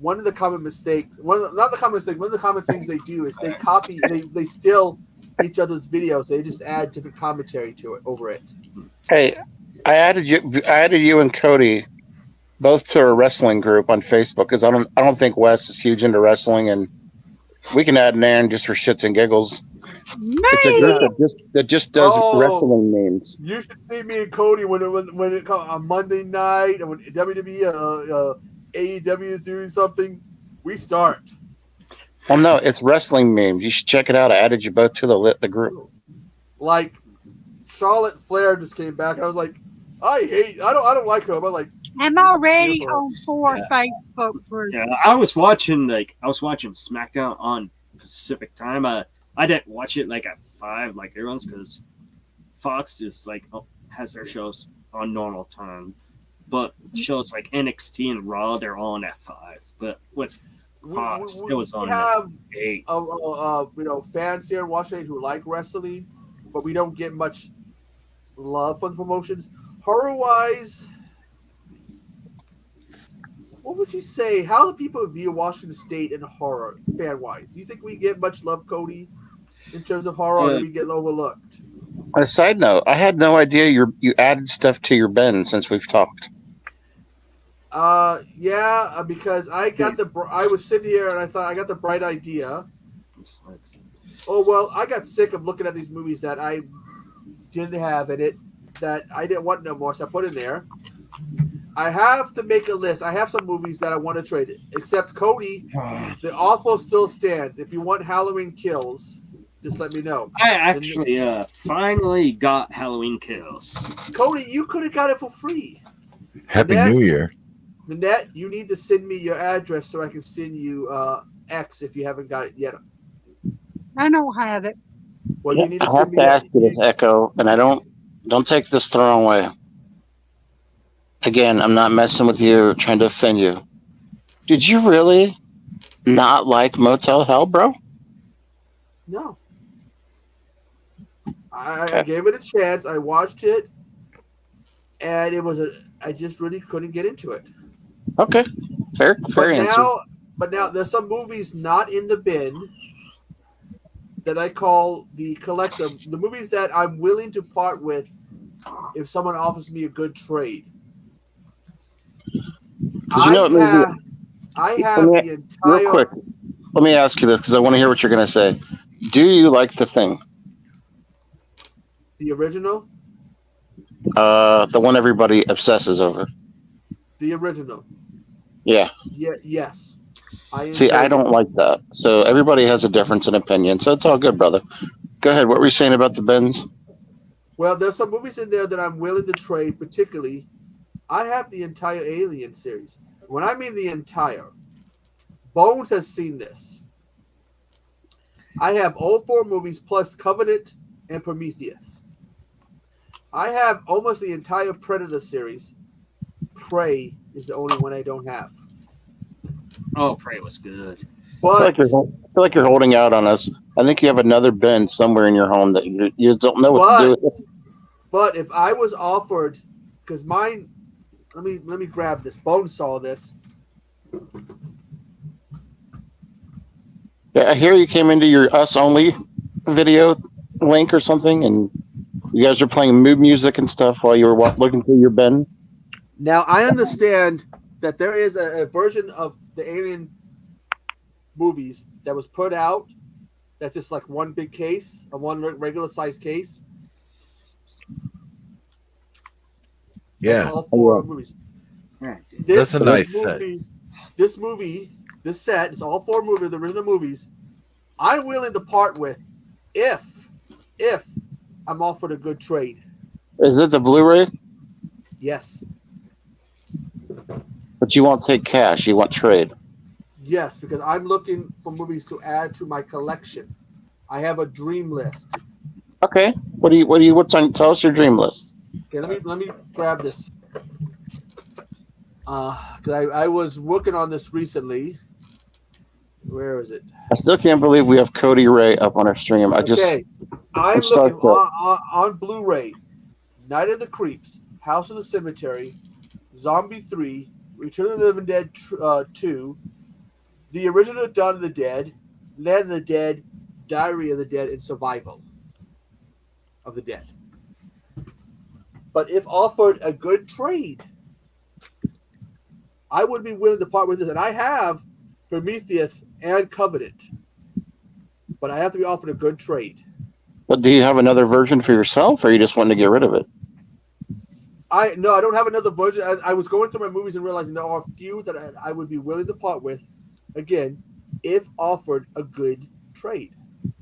One of the common mistakes, one of the common things they do is they copy, they steal each other's videos. They just add different commentary to it over it. Hey, I added you and Cody both to a wrestling group on Facebook because I don't think Wes is huge into wrestling, and we can add Nan just for shits and giggles. It's a group that just does wrestling memes. You should see me and Cody when it comes on Monday night, and when WWE AEW is doing something, we start. Well, no, it's wrestling memes. You should check it out. I added you both to the group. Like Charlotte Flair just came back, and I was like, I don't like her. But like, I'm already on 4 Facebook groups. Yeah, I was watching SmackDown on Pacific time. I didn't watch it like at 5 like everyone's because Fox is like has their shows on normal time, but shows like NXT and Raw they're on at 5. But with Fox, it was on 8. Fans here in Washington who like wrestling, but we don't get much love from the promotions. Horror-wise, what would you say? How do people view Washington State and horror, fan-wise? Do you think we get much love, Cody, in terms of horror, or do we get overlooked? On a side note, I had no idea you added stuff to your bin since we've talked. Yeah, because I was sitting here and I thought I got the bright idea. Oh well, I got sick of looking at these movies that I didn't have in it, that I didn't want no more, so I put in there. I have to make a list. I have some movies that I want to trade it. Except Cody, the offer still stands. If you want Halloween Kills, just let me know. I actually finally got Halloween Kills. Cody, you could have got it for free. Happy New Year. Nanette, you need to send me your address so I can send you X if you haven't got it yet. I don't have it. Well, you need to I send have me to ask you this, Echo, and I don't take this the wrong way. Again, I'm not messing with you or trying to offend you. Did you really not like Motel Hell, bro? No. I gave it a chance. I watched it, and I just really couldn't get into it. Okay, fair answer. But now there's some movies not in the bin that I call the collective, the movies that I'm willing to part with if someone offers me a good trade. I have the entire. Real quick, let me ask you this because I want to hear what you're going to say. Do you like The Thing? The original? The one everybody obsesses over. The original. Yeah. Yeah. Yes. See, I enjoyed don't it. like that. So everybody has a difference in opinion. So it's all good, brother. Go ahead. What were you saying about the Bens? Well, there's some movies in there that I'm willing to trade. Particularly, I have the entire Alien series. When I mean the entire, Bones has seen this. I have all 4 movies plus Covenant and Prometheus. I have almost the entire Predator series. Prey is the only one I don't have. Oh, Prey was good. I But feel like you're holding out on us. I think you have another Ben somewhere in your home that you just don't know what to do with. But if I was offered, because mine, let me grab this. Bones saw this. Yeah, I hear you came into your Us Only video link or something, and you guys are playing mood music and stuff while you were looking through your Ben. Now I understand that there is a version of the Alien movies that was put out. That's just like one big case, a one regular size case. Yeah, all 4 movies. That's a nice set. This set, it's all 4 movies, the original movies. I'm willing to part with if I'm offered a good trade. Is it the Blu-ray? Yes. But you won't take cash. You want trade. Yes, because I'm looking for movies to add to my collection. I have a dream list. Okay. Tell us your dream list. Okay, let me grab this. Because I was working on this recently. Where is it? I still can't believe we have Cody Ray up on our stream. I'm looking on Blu-ray. Night of the Creeps, House of the Cemetery, Zombie 3, Return of the Living Dead 2, the original Dawn of the Dead, Land of the Dead, Diary of the Dead, and Survival of the Dead. But if offered a good trade, I would be willing to part with this. And I have Prometheus and Covenant. But I have to be offered a good trade. But do you have another version for yourself, or you just wanting to get rid of it? No, I don't have another version. I was going through my movies and realizing there are a few that I would be willing to part with, again, if offered a good trade.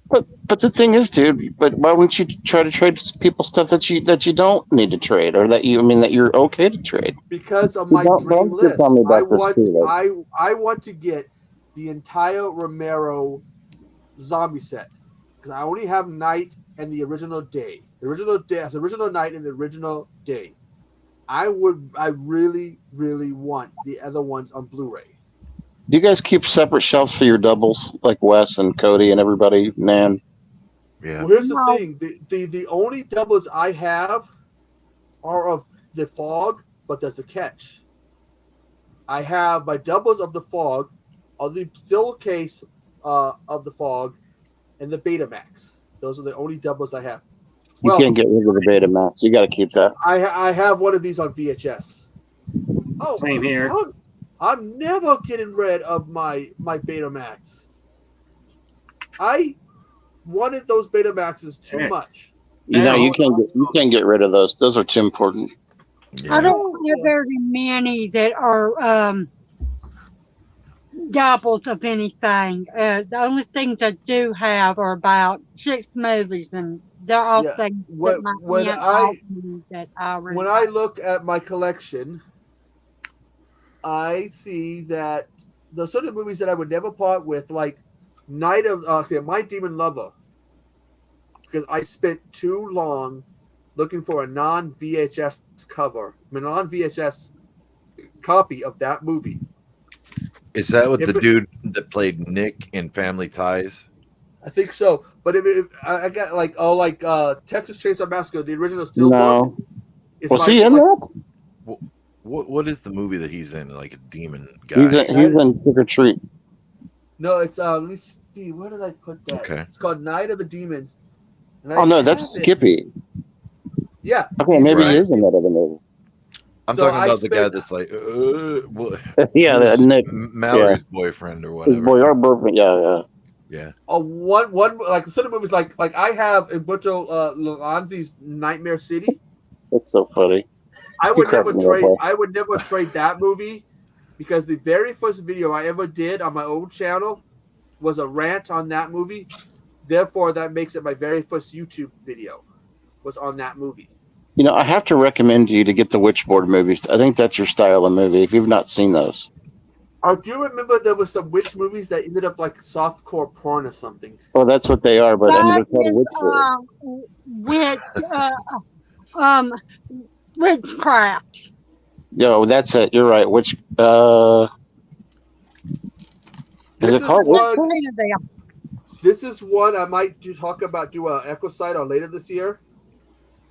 But the thing is, dude. But why wouldn't you try to trade people stuff that you don't need to trade, or that you're okay to trade? Because of my dream list, I want to get the entire Romero zombie set because I only have Night and the original Day. The original Night and the original Day. I really, really want the other ones on Blu-ray. Do you guys keep separate shelves for your doubles, like Wes and Cody and everybody? Man. Yeah. Well, here's the thing: the only doubles I have are of the Fog, but there's a catch. I have my doubles of the Fog, of the still case of the Fog, and the Betamax. Those are the only doubles I have. You can't get rid of the Betamax. You got to keep that. I have one of these on VHS. Oh, same here. I'm never getting rid of my Betamax. I wanted those Betamaxes too much. You can't get rid of those. Those are too important. Yeah. I don't have very many that are doubles of anything. The only things I do have are about 6 movies, and they're all things that my aunt that I really when I look at my collection, I see that the sort of movies that I would never part with, like My Demon Lover, because I spent too long looking for a non-VHS cover, a non-VHS copy of that movie. Is that what dude that played Nick in Family Ties? I think so. But if I got Texas Chainsaw Massacre, the original Steelbook. No. Was he in that? What is the movie that he's in? Like a demon guy? He's in Trick or Treat. No, it's let me see. Where did I put that? Okay. It's called Night of the Demons. No, that's Skippy. Yeah. Okay, maybe he is in that other movie. I'm talking about the guy that's like, Nick, Mallory's boyfriend or whatever. His boyfriend, yeah. One like the sort of movies like I have in Butcho Lanzi's Nightmare City. That's so funny. I You would crack never me up, trade. boy. I would never trade that movie because the very first video I ever did on my own channel was a rant on that movie. Therefore, that makes it my very first YouTube video was on that movie. You know, I have to recommend you to get the Witchboard movies. I think that's your style of movie. If you've not seen those, Do you remember there was some witch movies that ended up like softcore porn or something? well, that's what they are. But I mean, they're That called is Witchboard. witchcraft. Yo, that's it. You're right. Which is This it is called? one. There. This is one I might do a Echo site on later this year.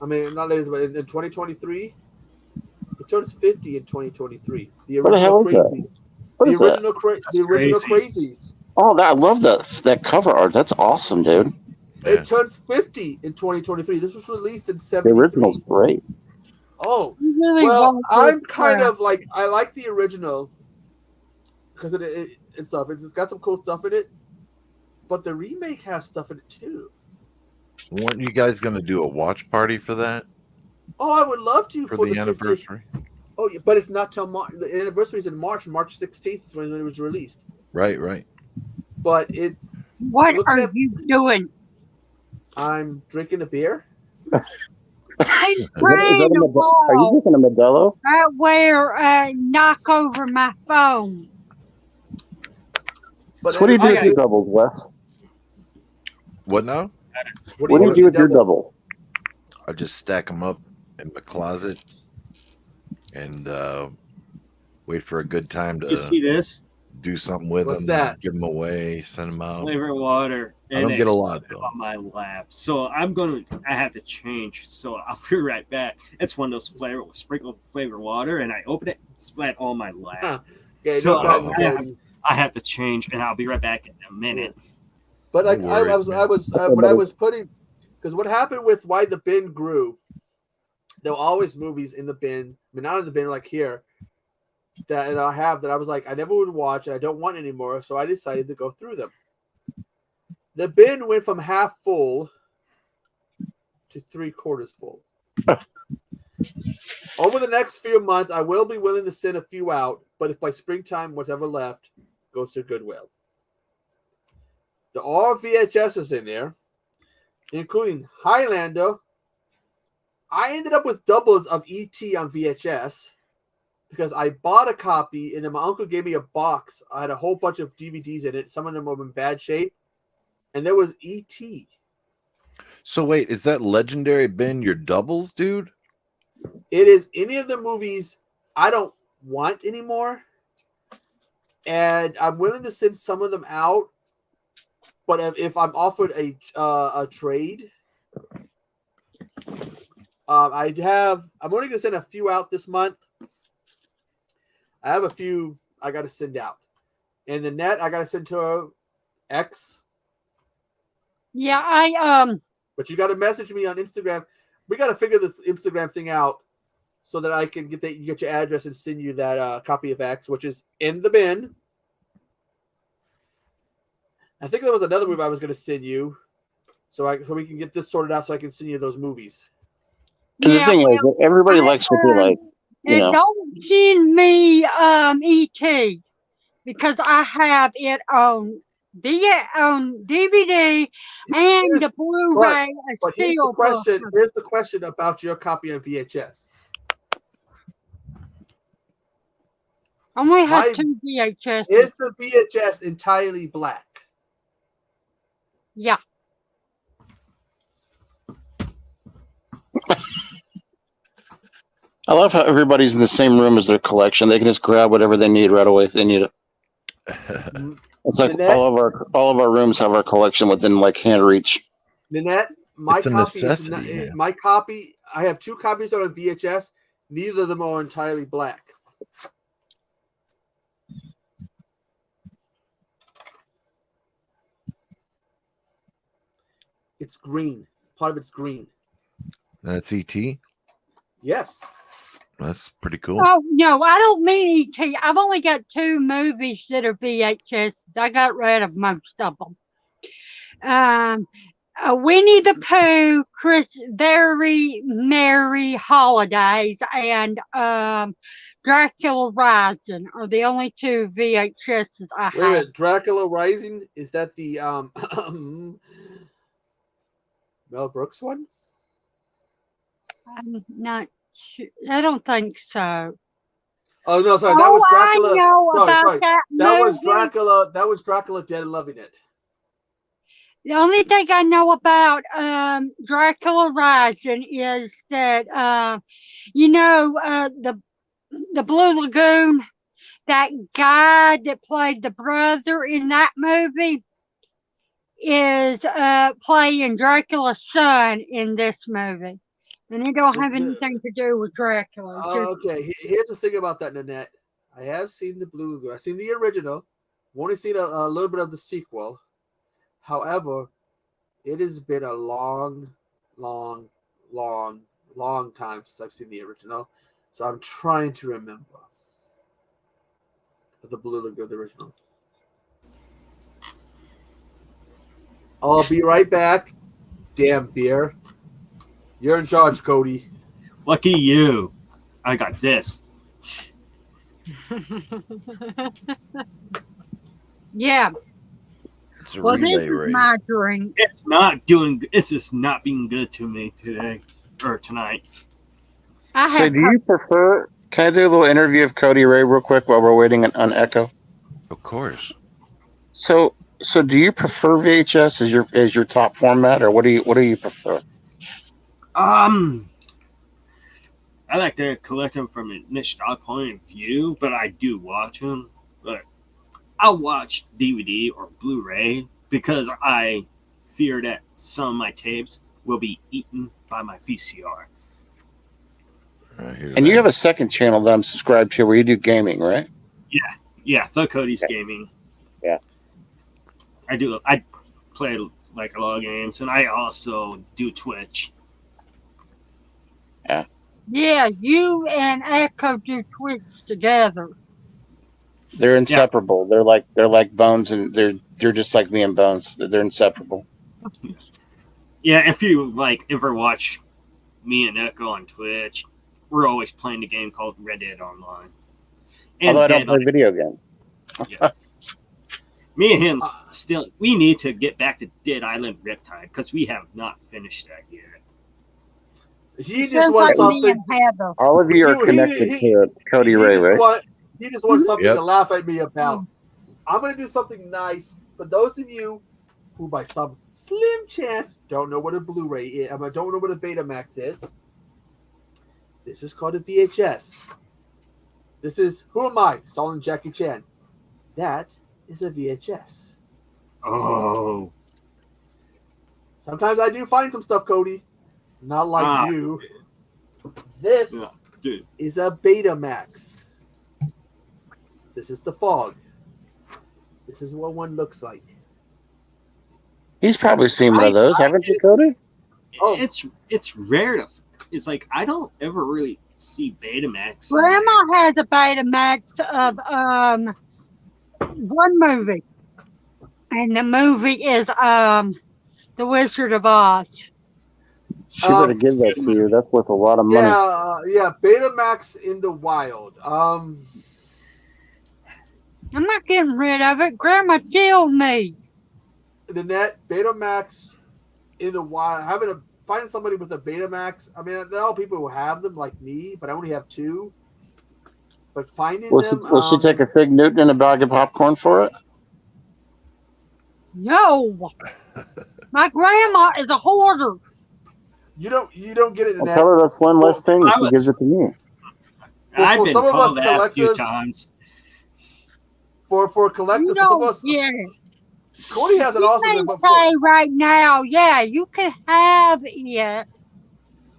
I mean, not later, but in 2023. It turns 50 in 2023. The What the original hell is that? Crazies. What The is that? original, the original Crazies. Oh, I love that cover art. That's awesome, dude. It turns 50 in 2023. This was released in The 73. original's great. Oh, Really well, I'm good kind crap. of like I like the original because it's stuff. It's got some cool stuff in it, but the remake has stuff in it too. Weren't you guys going to do a watch party for that? Oh, I would love to for for the 50th. anniversary. Oh, yeah, but it's not till March. The anniversary is in March 16th when it was released. Right, right. But it's What looking are at- you doing? I'm drinking a beer. He's Is spraying that the are you wall drinking a Modelo? right where knock over my phone. But So what do you do with got- your doubles, Wes? What now? What do you do with your double? I just stack them up in my closet and wait for a good time to You see this? do something with What's them, that? give them away, send them out. Flavor water. I don't and get a lot, exploded though. on my lap. So I have to change. So I'll be right back. It's one of those sprinkled flavor water, and I open it, splat on my lap. Huh. Yeah, So no problem, Cody. I have to change, and I'll be right back in a minute. But No like worries, I was when I was putting, because what happened with why the bin grew, there were always movies in the bin. I mean, not in the bin, like here, that I have that I was like I never would watch and I don't want anymore. So I decided to go through them. The bin went from half full to 3/4 full. Over the next few months, I will be willing to send a few out, but if by springtime, whatever left goes to Goodwill. There are VHSs in there, including Highlander. I ended up with doubles of E.T. on VHS because I bought a copy and then my uncle gave me a box. I had a whole bunch of DVDs in it. Some of them were in bad shape. And there was E.T. So wait, is that legendary bin your doubles, dude? It is any of the movies I don't want anymore. And I'm willing to send some of them out. But if I'm offered a trade, I'm only going to send a few out this month. I have a few I got to send out. And the net I got to send to X. Yeah, But you got to message me on Instagram. We got to figure this Instagram thing out so that I can get your address and send you that copy of X, which is in the bin. I think there was another movie I was going to send you, so we can get this sorted out, so I can send you those movies. And the thing is, everybody likes what they like. You know. Don't send me ET because I have it on DVD and the Blu-ray. But here's the question. Here's the question about your copy of VHS. I only have 2 VHS. Is the VHS entirely black? Yeah. I love how everybody's in the same room as their collection. They can just grab whatever they need right away if they need it. It's like Nanette? all of our rooms have our collection within like hand reach. Nanette, my It's a copy necessity, is man. my copy. I have 2 copies on VHS. Neither of them are entirely black. It's green. Part of it's green. That's ET. Yes. That's pretty cool. Oh no, I don't mean ET. I've only got 2 movies that are VHS. I got rid of most of them. Winnie the Pooh, Very Merry Holidays, and Dracula Rising are the only two VHSs I Wait a have. minute, Dracula Rising, is that the Mel Brooks one? I'm not sure. I don't think so. Oh no, sorry, that was Dracula. I know sorry, about sorry. that That was movie. Dracula. That was Dracula Dead and Loving It. The only thing I know about Dracula Rising is that the Blue Lagoon, that guy that played the brother in that movie is playing Dracula's son in this movie. And it don't have anything to do with Dracula. Okay, here's the thing about that, Nanette. I have seen the Blue Lagoon. I've seen the original. I've only seen a little bit of the sequel. However, it has been a long time since I've seen the original. So I'm trying to remember the Blue Lagoon, the original. I'll be right back. Damn beer. You're in charge, Cody. Lucky you. I got this. Yeah. It's a Well, this relay is race. my drink. It's just not being good to me today or tonight. So do you prefer? Can I do a little interview of Cody Ray real quick while we're waiting on Echo? Of course. So do you prefer VHS as your top format, or what do you prefer? I like to collect them from a niche point of view, but I do watch them. But I'll watch DVD or Blu-ray because I fear that some of my tapes will be eaten by my VCR. And you have a second channel that I'm subscribed to where you do gaming, right? Yeah. So Cody's Gaming. Yeah. I play like a lot of games, and I also do Twitch. Yeah. Yeah, you and Echo do Twitch together. They're inseparable. Yeah. They're like Bones, and they're just like me and Bones. They're inseparable. Yeah, if you ever watch me and Echo on Twitch, we're always playing the game called Red Dead Online. And although I don't play video games. Yeah. Me and him we need to get back to Dead Island Riptide because we have not finished that yet. He just wants something. All of you are connected to Cody Ray, right? He just wants something to laugh at me about. I'm going to do something nice for those of you who, by some slim chance, don't know what a Blu-ray is. I don't know what a Betamax is. This is called a VHS. This is Who Am I? Starring Jackie Chan. That is a VHS. Oh. Sometimes I do find some stuff, Cody. Not like you. This is a Betamax. This is the fog. This is what one looks like. He's probably seen one of those, haven't you, Cody? Oh, it's rare to. It's like I don't ever really see Betamax. Grandma has a Betamax of one movie, and the movie is The Wizard of Oz. She better give that to you. That's worth a lot of money. Yeah, Betamax in the wild. I'm not getting rid of it. Grandma killed me. The net Betamax in the wild. Find somebody with a Betamax. I mean, there are people who have them like me, but I only have two. But finding them. Will she take a Fig Newton and a bag of popcorn for it? No. My grandma is a hoarder. You don't get it. I'll tell her that's one less thing. She gives it to me. I've been called that a few times. For collectors, for some of us, Cody has an awesome one. Say right now, yeah, you can have it.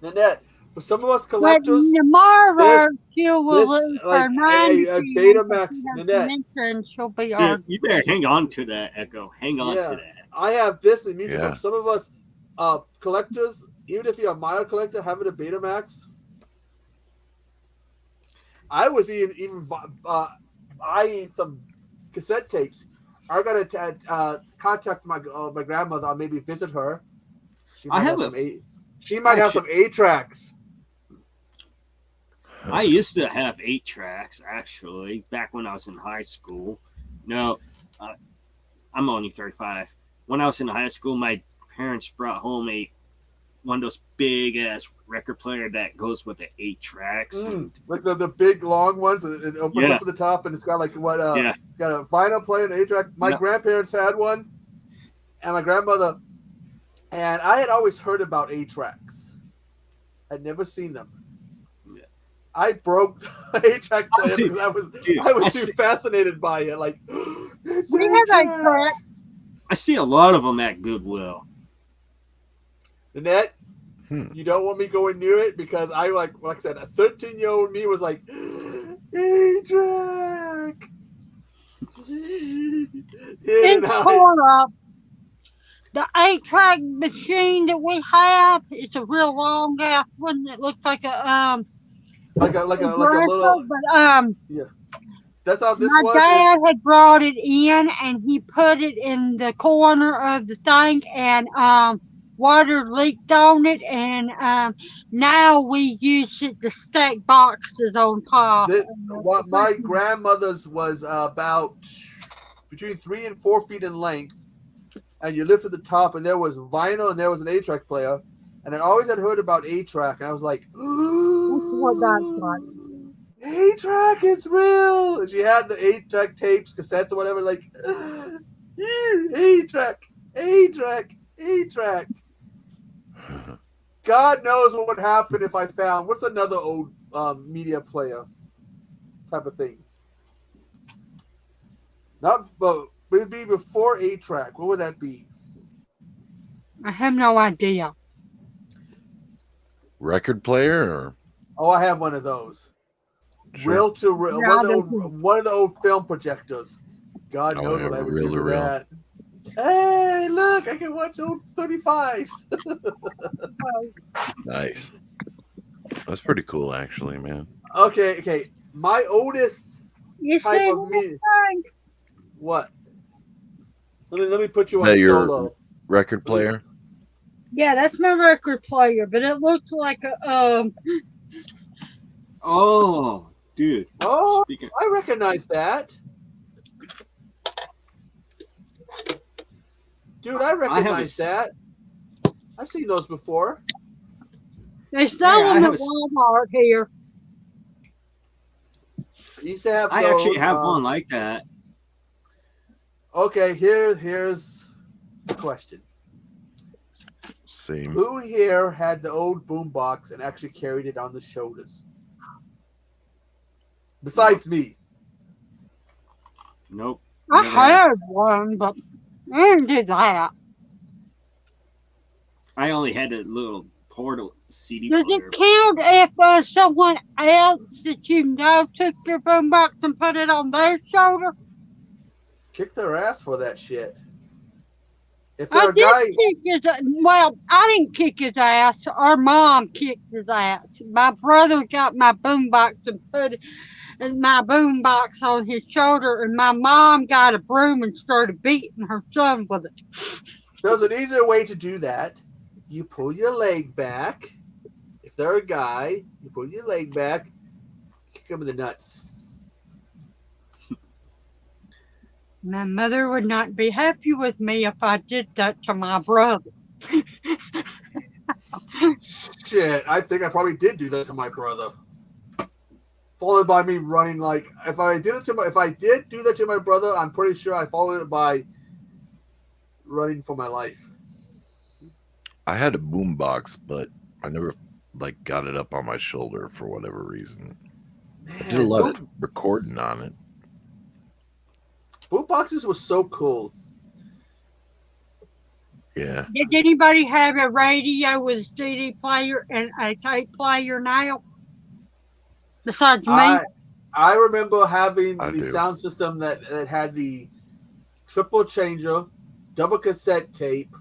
Nanette, for some of us collectors, but tomorrow she will lose her mind. Betamax, Nanette. She'll be you better hang on to that, Echo. Hang on to that. I have this in music. Yeah. Some of us collectors, even if you're a mild collector, having a Betamax. I was even eyeing some cassette tapes. I got to contact my grandmother or maybe visit her She might I have have some eight. She might have some 8-tracks. I used to have 8-tracks actually back when I was in high school. No, I'm only 35. When I was in high school, my parents brought home one of those big ass record player that goes with the 8-tracks. Like the big long ones, and it opens up at the top, and it's got like what? It's got a vinyl player and 8-track. My grandparents had one, and my grandmother. And I had always heard about 8-tracks. I'd never seen them. Yeah. I broke the 8-track player because I was too fascinated by it. Like, it's we have 8-tracks. I see a lot of them at Goodwill. Nanette, you don't want me going near it because I like I said, a 13-year-old me was like, 8-track. It's torn up. The 8-track machine that we have, it's a real long ass one that looks like a like a little. But yeah, that's how this my was. My dad had brought it in and he put it in the corner of the thing, and water leaked on it, and now we use it to stack boxes on top. What my grandmother's was about between 3 and 4 feet in length. And you lifted the top, and there was vinyl, and there was an 8-track player. And I always had heard about 8-track, and I was like, what that's like. 8-track, it's real. And she had the 8-track tapes, cassettes, or whatever. Like, here, 8-track, 8-track, 8-track. God knows what would happen if I found what's another old media player type of thing. Not, but. Would it be before 8-track? What would that be? I have no idea. Record player? Or? Oh, I have one of those. Sure. Reel to reel. One of the old film projectors. God knows what I would do with that. Hey, look, I can watch old 35s. Nice. That's pretty cool, actually, man. Okay. My oldest type of media. What? Let me put you on solo. Record player? Yeah, that's my record player, but it looks like a Oh, dude. Oh, I recognize that. Dude, I recognize that. I've seen those before. They sell them at Walmart here. I used to have those, I actually have one like that. Okay, here's the question. Same. Who here had the old boombox and actually carried it on the shoulders? Besides me. Nope. I had one, but I didn't do that. I only had a little portal CD Does player. it count if someone else that you know took your boombox and put it on their shoulder? Kick their ass for that shit. If I didn't kick his ass. Our mom kicked his ass. My brother got my boombox and put my boombox on his shoulder, and my mom got a broom and started beating her son with it. There's an easier way to do that. You pull your leg back. If they're a guy, you pull your leg back, kick them in the nuts. My mother would not be happy with me if I did that to my brother. Shit, I think I probably did do that to my brother. Followed by me running like if I did do that to my brother, I'm pretty sure I followed it by running for my life. I had a boombox, but I never got it up on my shoulder for whatever reason. Man, I did a lot of recording on it. Boomboxes was so cool. Yeah. Did anybody have a radio with a CD player and a tape player now? Besides me? I remember having the sound system that had the triple changer, double cassette tape,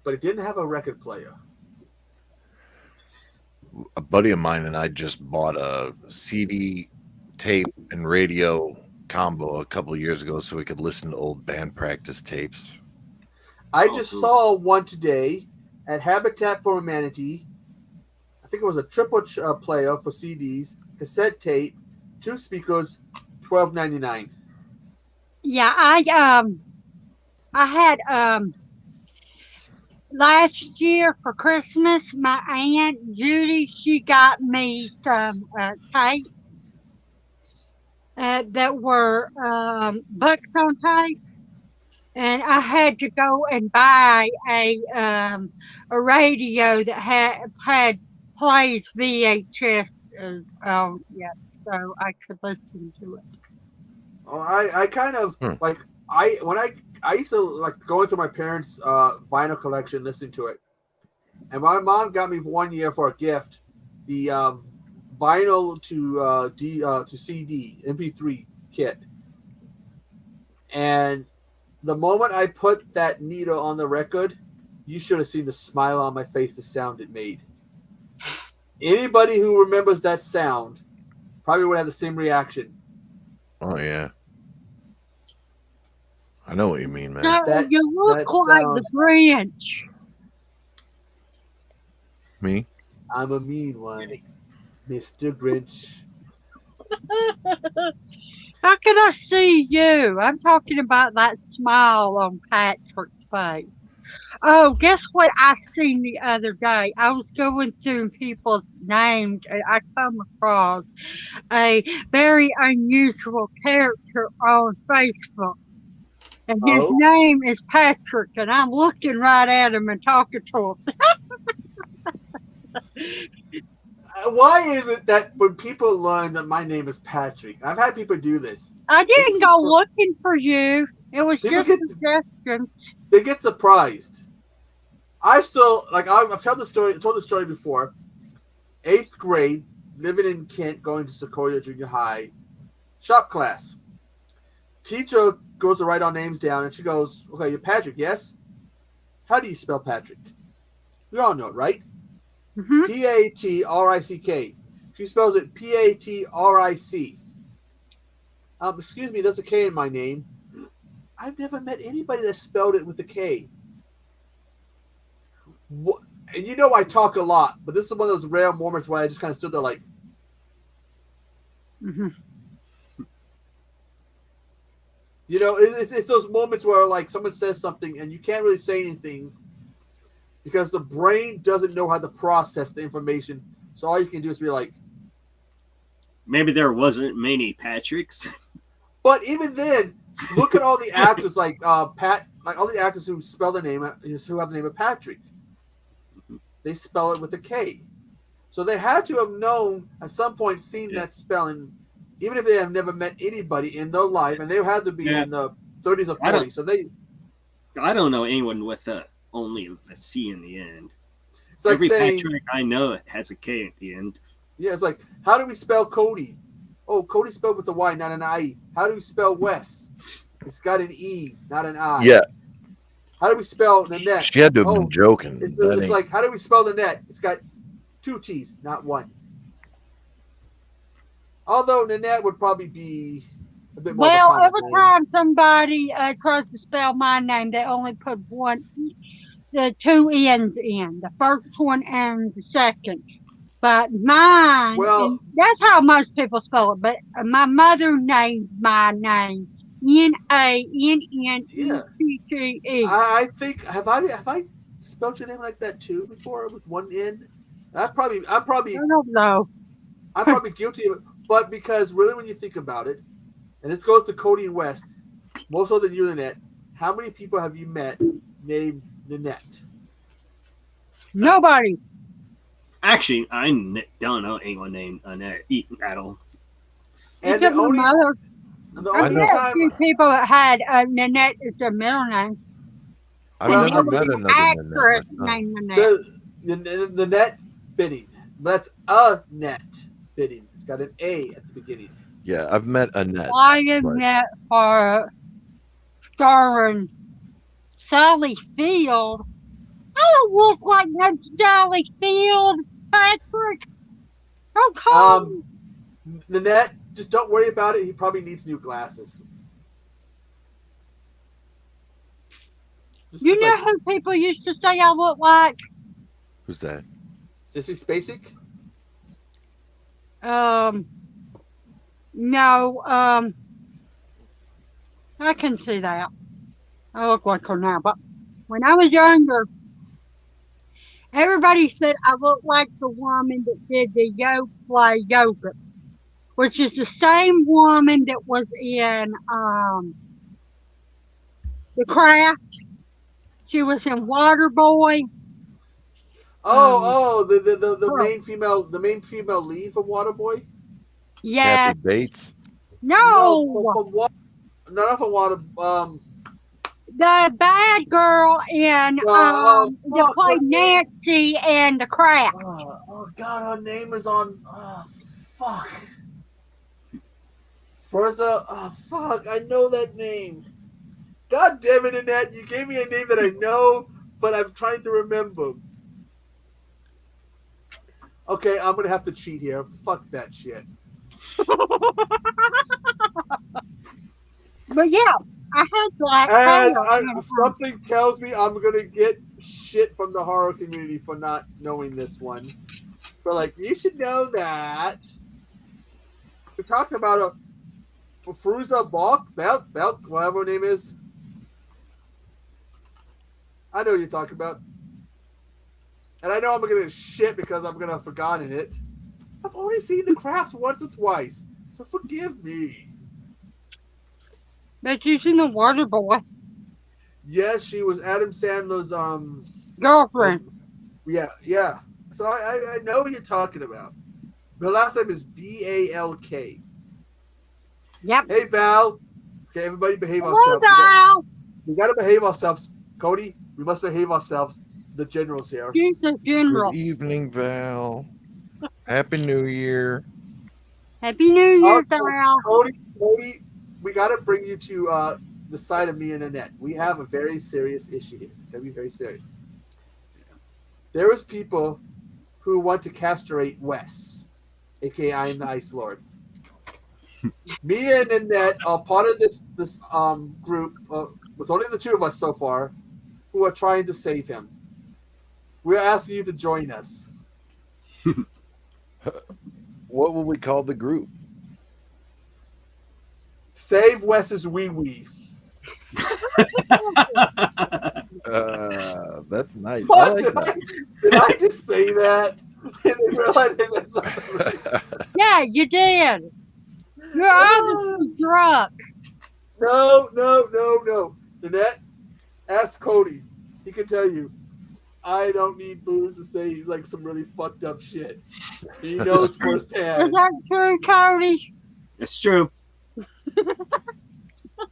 but it didn't have a record player. A buddy of mine and I just bought a CD, tape, and radio combo a couple of years ago so we could listen to old band practice tapes. I just saw one today at Habitat for Humanity. I think it was a triple player for CDs, cassette tape, 2 speakers, $12.99. Yeah, I had last year for Christmas, my aunt Judy, she got me some tapes that were books on tape, and I had to go and buy a radio that had plays VHS yeah, so I could listen to it. Oh, I kind of like I used to like going through my parents' vinyl collection, listening to it, and my mom got me for 1 year for a gift the vinyl to CD MP3 kit, and the moment I put that needle on the record, you should have seen the smile on my face, the sound it made. Anybody who remembers that sound probably would have the same reaction. Oh yeah, I know what you mean, man. No, you look like the Grinch. Me? I'm a mean one, Mr. Grinch. How can I see you? I'm talking about that smile on Patrick's face. Oh, guess what I seen the other day? I was going through people's names and I come across a very unusual character on Facebook. And his name is Patrick, and I'm looking right at him and talking to him. Why is it that when people learn that my name is Patrick, I've had people do this. I didn't go looking for you. It was just a suggestion. They get surprised. I still I've told the story before. 8th grade, living in Kent, going to Sequoia Junior High, shop class. Teacher goes to write our names down, and she goes, "Okay, you're Patrick, yes? How do you spell Patrick? We all know it, right? Mm-hmm. Patrick. She spells it Patric. Excuse me, there's a K in my name. I've never met anybody that spelled it with a K. What? And you know I talk a lot, but this is one of those rare moments where I just kind of stood there like, mm-hmm. You know, it's those moments where like someone says something and you can't really say anything because the brain doesn't know how to process the information. So all you can do is be like, maybe there wasn't many Patricks. But even then, look at all the actors like all the actors who spell the name who have the name of Patrick. They spell it with a K. So they had to have known at some point, seen that spelling, even if they have never met anybody in their life, and they had to be in the 30s or 40s. So I don't know anyone with only a C in the end. It's like every saying, Patrick I know has a K at the end. Yeah, it's like, how do we spell Cody? Oh, Cody spelled with a Y, not an I. How do we spell Wes? It's got an E, not an I. Yeah. How do we spell Nanette? She had to have been joking. It's like, how do we spell Nanette? It's got 2 T's, not 1. Although Nanette would probably be a bit more. Well, every time somebody tries to spell my name, they only put the 2 N's in, the first one and the second. But mine, that's how most people spell it. But my mother named my name Nannenttte. I think have I spelled your name like that too before with 1 N? I'm probably I don't know. I'm probably guilty of it. But because really, when you think about it, and this goes to Cody and West, most of the internet, how many people have you met named Nanette? Nobody. Actually, I don't know anyone named Annette at all. And the only mother. I met a few people that had Nanette as their middle name. I've never met another actress named Nanette. The Nanette Bidding. That's Annette Bidding. It's got an A at the beginning. Yeah, I've met Annette. Annette for starring Sally Field. I don't look like no Sally Field, Patrick. Don't call me. Nanette, just don't worry about it. He probably needs new glasses. You know who people used to say I look like? Who's that? Sissy Spacek? No, I can see that. I look like her now, but when I was younger, everybody said I looked like the woman that did the Yoplait yogurt, which is the same woman that was in The Craft. She was in Waterboy. The main female lead from Waterboy. Yeah. Kathy Bates. No. Not from Water. The bad girl in that played Nancy and The Craft. Oh God, her name is on. Oh fuck. Furza. Oh fuck, I know that name. God damn it, Annette! You gave me a name that I know, but I'm trying to remember. Okay, I'm gonna have to cheat here. Fuck that shit. But yeah, I had black and something tells me I'm gonna get shit from the horror community for not knowing this one. But like, you should know that we're talking about a Fruza Bawg, Belt, whatever her name is. I know what you're talking about, and I know I'm gonna get shit because I'm gonna have forgotten it. I've only seen The Crafts once or twice, so forgive me. But she's in The Waterboy. Yes, she was Adam Sandler's girlfriend. Yeah. So I know what you're talking about. The last name is Balk. Yep. Hey Val. Okay, everybody behave Hello, ourselves. Val. We gotta behave ourselves. Cody, we must behave ourselves. The general's here. She's the general. Good evening, Val. Happy New Year. Happy New Year, Val. Cody, we gotta bring you to the side of me and Annette. We have a very serious issue here. It's gonna be very serious. There is people who want to castrate Wes, aka I am the Ice Lord. Me and Annette are part of this group. With only the two of us so far, who are trying to save him. We're asking you to join us. What will we call the group? Save Wes's wee wee. That's nice. What? I like that. Did I just say that? And then realize I said something. Yeah, you did. You're obviously drunk. No. Annette, ask Cody. He can tell you. I don't need booze to say he's like some really fucked up shit. He knows firsthand. Is that true, Cody? It's true.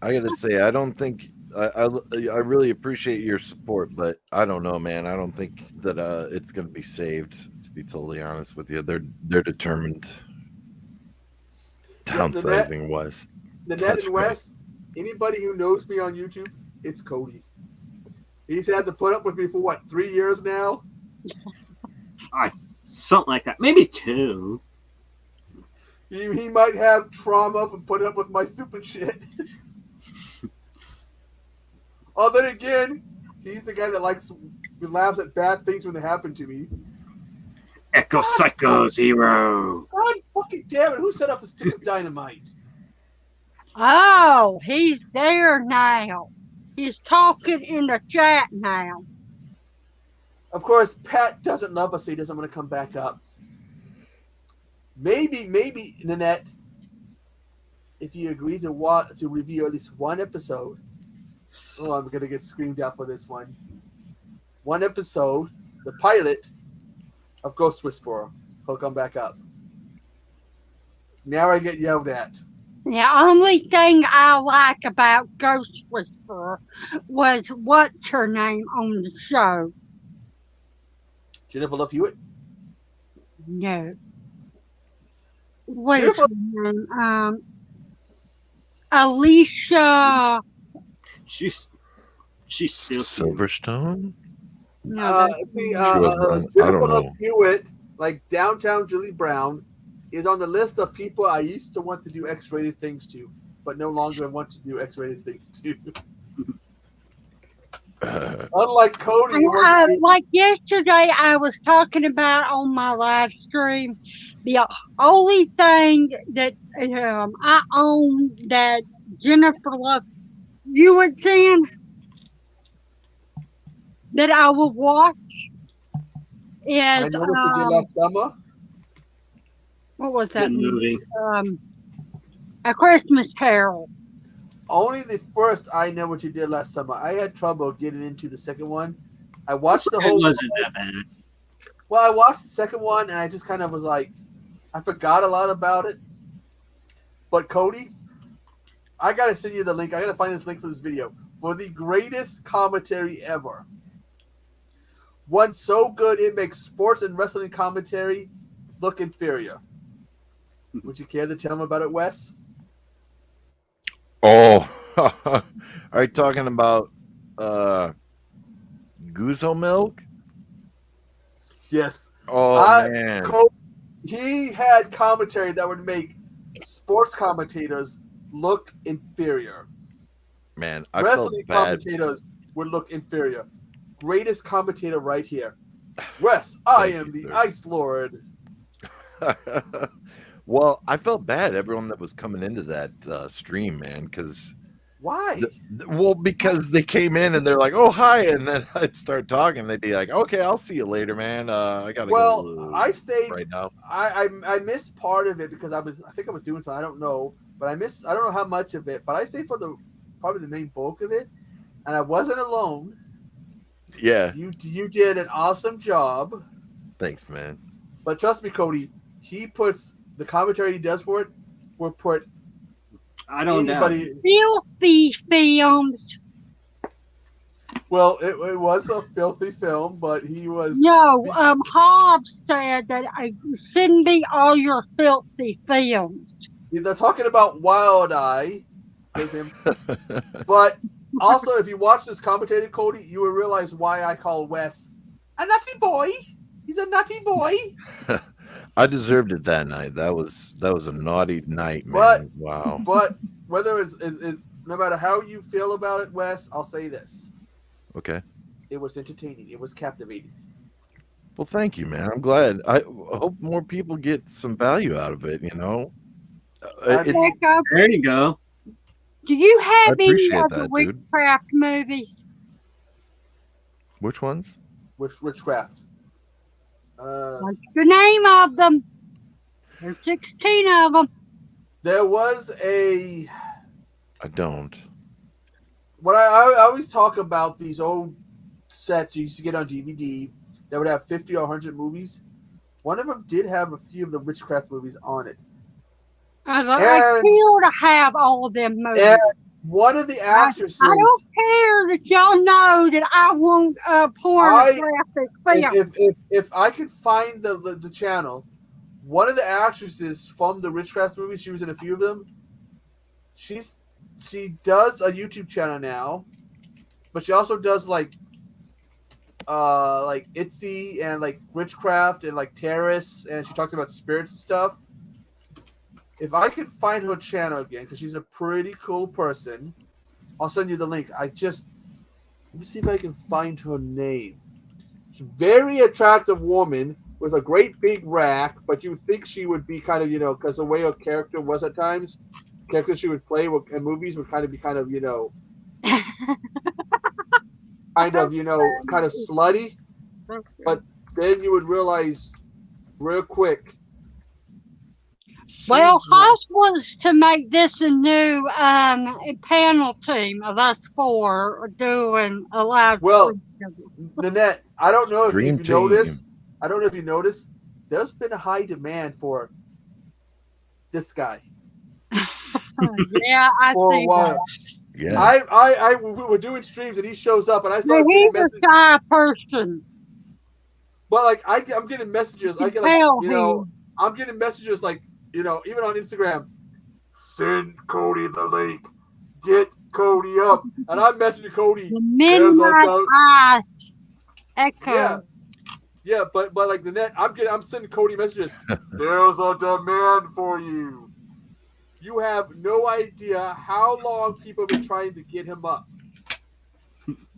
I gotta say, I don't think I really appreciate your support, but I don't know, man. I don't think that it's gonna be saved. To be totally honest with you, they're determined. Downsizing was. The Net and West. Anybody who knows me on YouTube, it's Cody. He's had to put up with me for what, 3 years now? Something like that. Maybe 2. He might have trauma from putting up with my stupid shit. Oh, then again, he's the guy that laughs at bad things when they happen to me. Echo Psycho Zero. God fucking damn it! Who set up the stupid dynamite? Oh, he's there now. He's talking in the chat now. Of course, Pat doesn't love us, so he doesn't want to come back up. Maybe, Nanette, if you agree to review at least one episode. Oh, I'm gonna get screamed out for this one. One episode, the pilot of Ghost Whisperer. He'll come back up. Now I get yelled at. The only thing I like about Ghost Whisperer was what's her name on the show. Jennifer Love Hewitt? No. What is her name? Alicia. She's still Silverstone. No, Jennifer Love Hewitt, like Downtown Julie Brown, is on the list of people I used to want to do X-rated things to, but no longer want to do X-rated things to. Unlike Cody, you weren't like yesterday, I was talking about on my live stream. The only thing that I own that Jennifer Love you were saying that I will watch is I know what you did last summer. what was that Good movie. A Christmas Carol. Only the first I Know What You Did Last Summer. I had trouble getting into the second one. I watched the whole. It wasn't that bad. Well, I watched the second one and I just kind of was like, I forgot a lot about it. But Cody, I gotta send you the link. I gotta find this link for this video for the greatest commentary ever. One so good it makes sports and wrestling commentary look inferior. Would you care to tell them about it, Wes? Oh, are you talking about Guzo milk? Yes. Oh man, he had commentary that would make sports commentators look inferior. Man, I Wrestling felt bad. commentators would look inferior. Greatest commentator right here. Wes, I am the Ice Lord. Well, I felt bad, everyone that was coming into that stream, man, because why? Because they came in and they're like, "Oh, hi," and then I'd start talking. They'd be like, "Okay, I'll see you later, man. I gotta go." I stayed right now. I missed part of it because I think I was doing something. I don't know, but I don't know how much of it. But I stayed for probably the main bulk of it, and I wasn't alone. Yeah, you did an awesome job. Thanks, man. But trust me, Cody, he puts the commentary he does for it will put I don't anybody filthy films. Well, it was a filthy film, but he was Hobbs said that send me all your filthy films. They're talking about Wild Eye with him. But also, if you watch this commentator, Cody, you will realize why I call Wes a nutty boy. He's a nutty boy. I deserved it that night. That was a naughty night, man. But, wow. But whether it's no matter how you feel about it, Wes, I'll say this. Okay. It was entertaining. It was captivating. Well, thank you, man. I'm glad. I hope more people get some value out of it, you know? There you go. Do you have any appreciate of the that, dude. witchcraft movies? Which ones? Witchcraft. What's the name of them? There's 16 of them. There was a. I don't. What I always talk about these old sets you used to get on DVD that would have 50 or 100 movies. One of them did have a few of the witchcraft movies on it. I feel to have all of them movies. And one of the actresses. I don't care that y'all know that I want pornographic film. If I could find the channel, one of the actresses from the witchcraft movies, she was in a few of them. She does a YouTube channel now, but she also does like Etsy and like witchcraft and like terrorists, and she talks about spirits and stuff. If I could find her channel again, because she's a pretty cool person, I'll send you the link. Let me see if I can find her name. She's a very attractive woman with a great big rack, but you would think she would be kind of, because the way her character was at times, characters she would play in movies would kind of be kind of slutty. But then you would realize real quick. Well, Hoss wants to make this a new panel team of us four doing a live. Well, Nanette, I don't know if you Dream team. noticed. I don't know if you noticed. There's been a high demand for this guy. Yeah, I for see a while. that. Yeah. We were doing streams and he shows up and I started He's getting a shy person. But like I'm getting messages. I get I'm getting messages like even on Instagram. Send Cody the link. Get Cody up, and I'm messaging Cody. The midnight ice echo. Yeah, but like the net, I'm sending Cody messages. There's a demand for you. You have no idea how long people have been trying to get him up.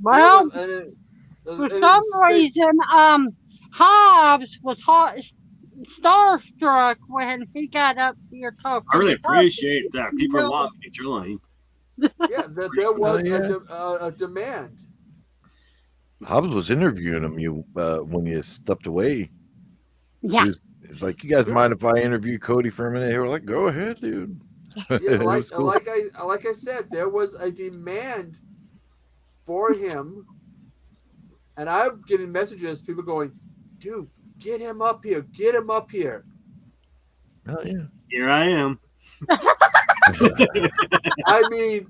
Well, and for it some was say- reason, Hobbs was starstruck when he got up here talking. I really to us. appreciate that. People No. want me to join. yeah, there was yeah. a demand. Hobbs was interviewing him when you stepped away. Yeah. It's like, you guys Yeah. mind if I interview Cody for a minute? They were like, go ahead, dude. Yeah, It was cool. like I said, there was a demand for him, and I'm getting messages, people going, dude, get him up here, get him up here. Oh, yeah. Here I am. I mean,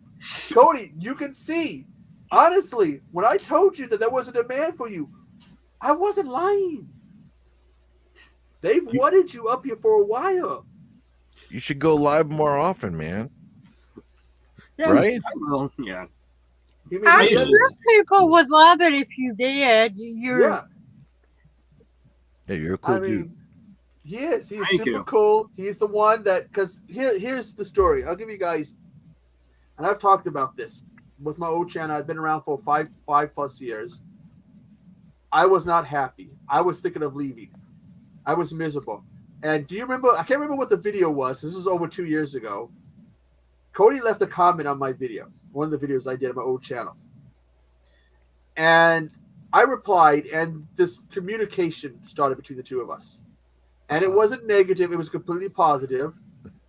Cody, you can see, honestly, when I told you that there was a demand for you, I wasn't lying. They've wanted you up here for a while. You should go live more often, man. Yeah, Right? Well, yeah. You mean, I'm he sure doesn't- people would love it if you did. You're yeah, Yeah, you're a cool I mean, dude. he is. He's Thank super you. cool. He's the one that, because here's the story. I'll give you guys, and I've talked about this with my old channel. I've been around for five plus years. I was not happy. I was thinking of leaving. I was miserable. And do you remember? I can't remember what the video was. This was over 2 years ago. Cody left a comment on my video, one of the videos I did on my old channel. And I replied, and this communication started between the two of us. And it wasn't negative, it was completely positive.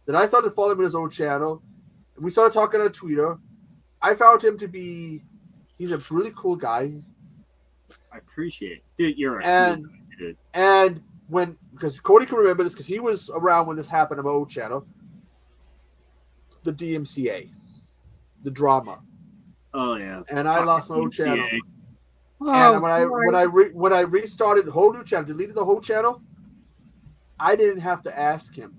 Then I started following him on his old channel. And we started talking on Twitter. I found him to be, he's a really cool guy. I appreciate it. Dude, you're a And cool dude. and when, because Cody can remember this because he was around when this happened on my old channel, the DMCA, the drama. Oh, yeah. And I lost my old channel. DMCA. oh, And boy. when I restarted the whole new channel, deleted the whole channel, I didn't have to ask him.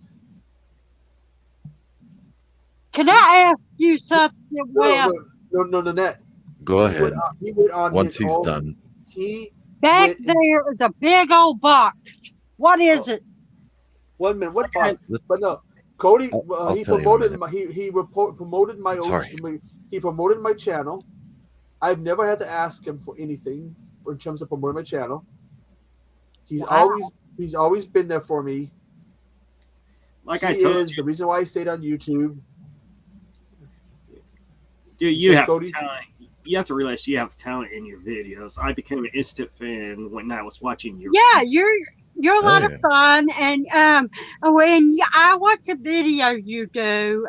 Can I ask you something? Well, No, Nanette. Go He ahead. went on Once his he's own. done. He back went- there is a big old box. What is it? 1 minute. What box? But no, Cody. I'll He tell you in a promoted minute. my. Promoted my own. Sorry. He promoted my channel. I've never had to ask him for anything in terms of promoting my channel. He's Wow. always been there for me. Like He I told is you, the reason why I stayed on YouTube. dude, you So, have Cody- talent. You have to realize you have talent in your videos. I became an instant fan when I was watching your. Yeah, you're a lot Oh, of fun, and when I watch a video you do,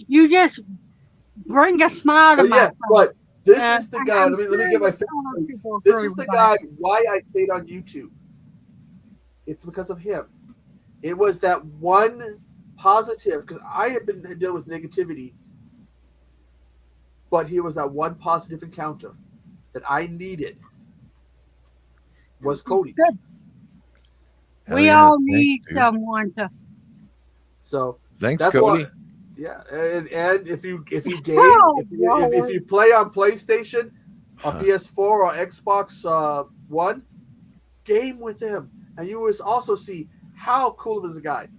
you just bring a smile to But my yeah, face. but this is the And guy. I'm Let me sure get my. that other people This agree is the with guy. that. Why I stayed on YouTube. It's because of him. It was that one positive, because I had been dealing with negativity, but he was that one positive encounter that I needed. Was Cody. Good. Hell We yeah, all thanks, need dude. someone to. So Thanks, that's Cody. why. Yeah, and if you game, Oh, if you play on PlayStation or Huh. PS4 or Xbox One, game with him, and you will also see how cool is a guy.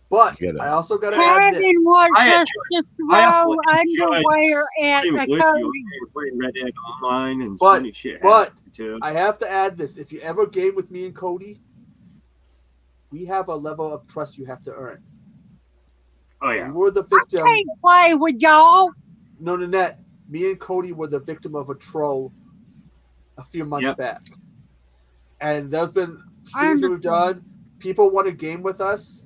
But You gotta- I also got to add Kevin this. wants I us to I also throw enjoyed underwear at playing the with you Cody. and playing Red Dead Online and But- funny shit. but- happened, too. I have to add this. If you ever game with me and Cody, we have a level of trust you have to earn. Oh yeah. We were the I victim. can't play with y'all. No, Nanette, me and Cody were the victim of a troll a few months Yep. back. And there's been I streams that we've understand. done. People want to game with us.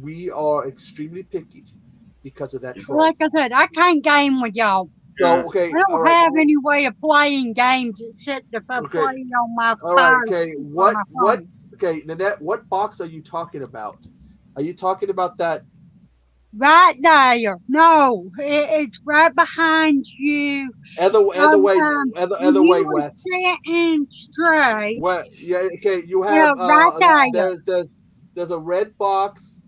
We are extremely picky because of that troll. Like I said, I can't game with y'all. So, okay. I don't all right, have any way of playing games except if I Okay. play on my All right, phone. okay. on What, my phone. okay, Nanette, what box are you talking about? Are you talking about that? Right there. No, it's right behind you. Other way, other you way, were West. sitting straight. What? Yeah, okay. You Yeah, have right there. there's a red box,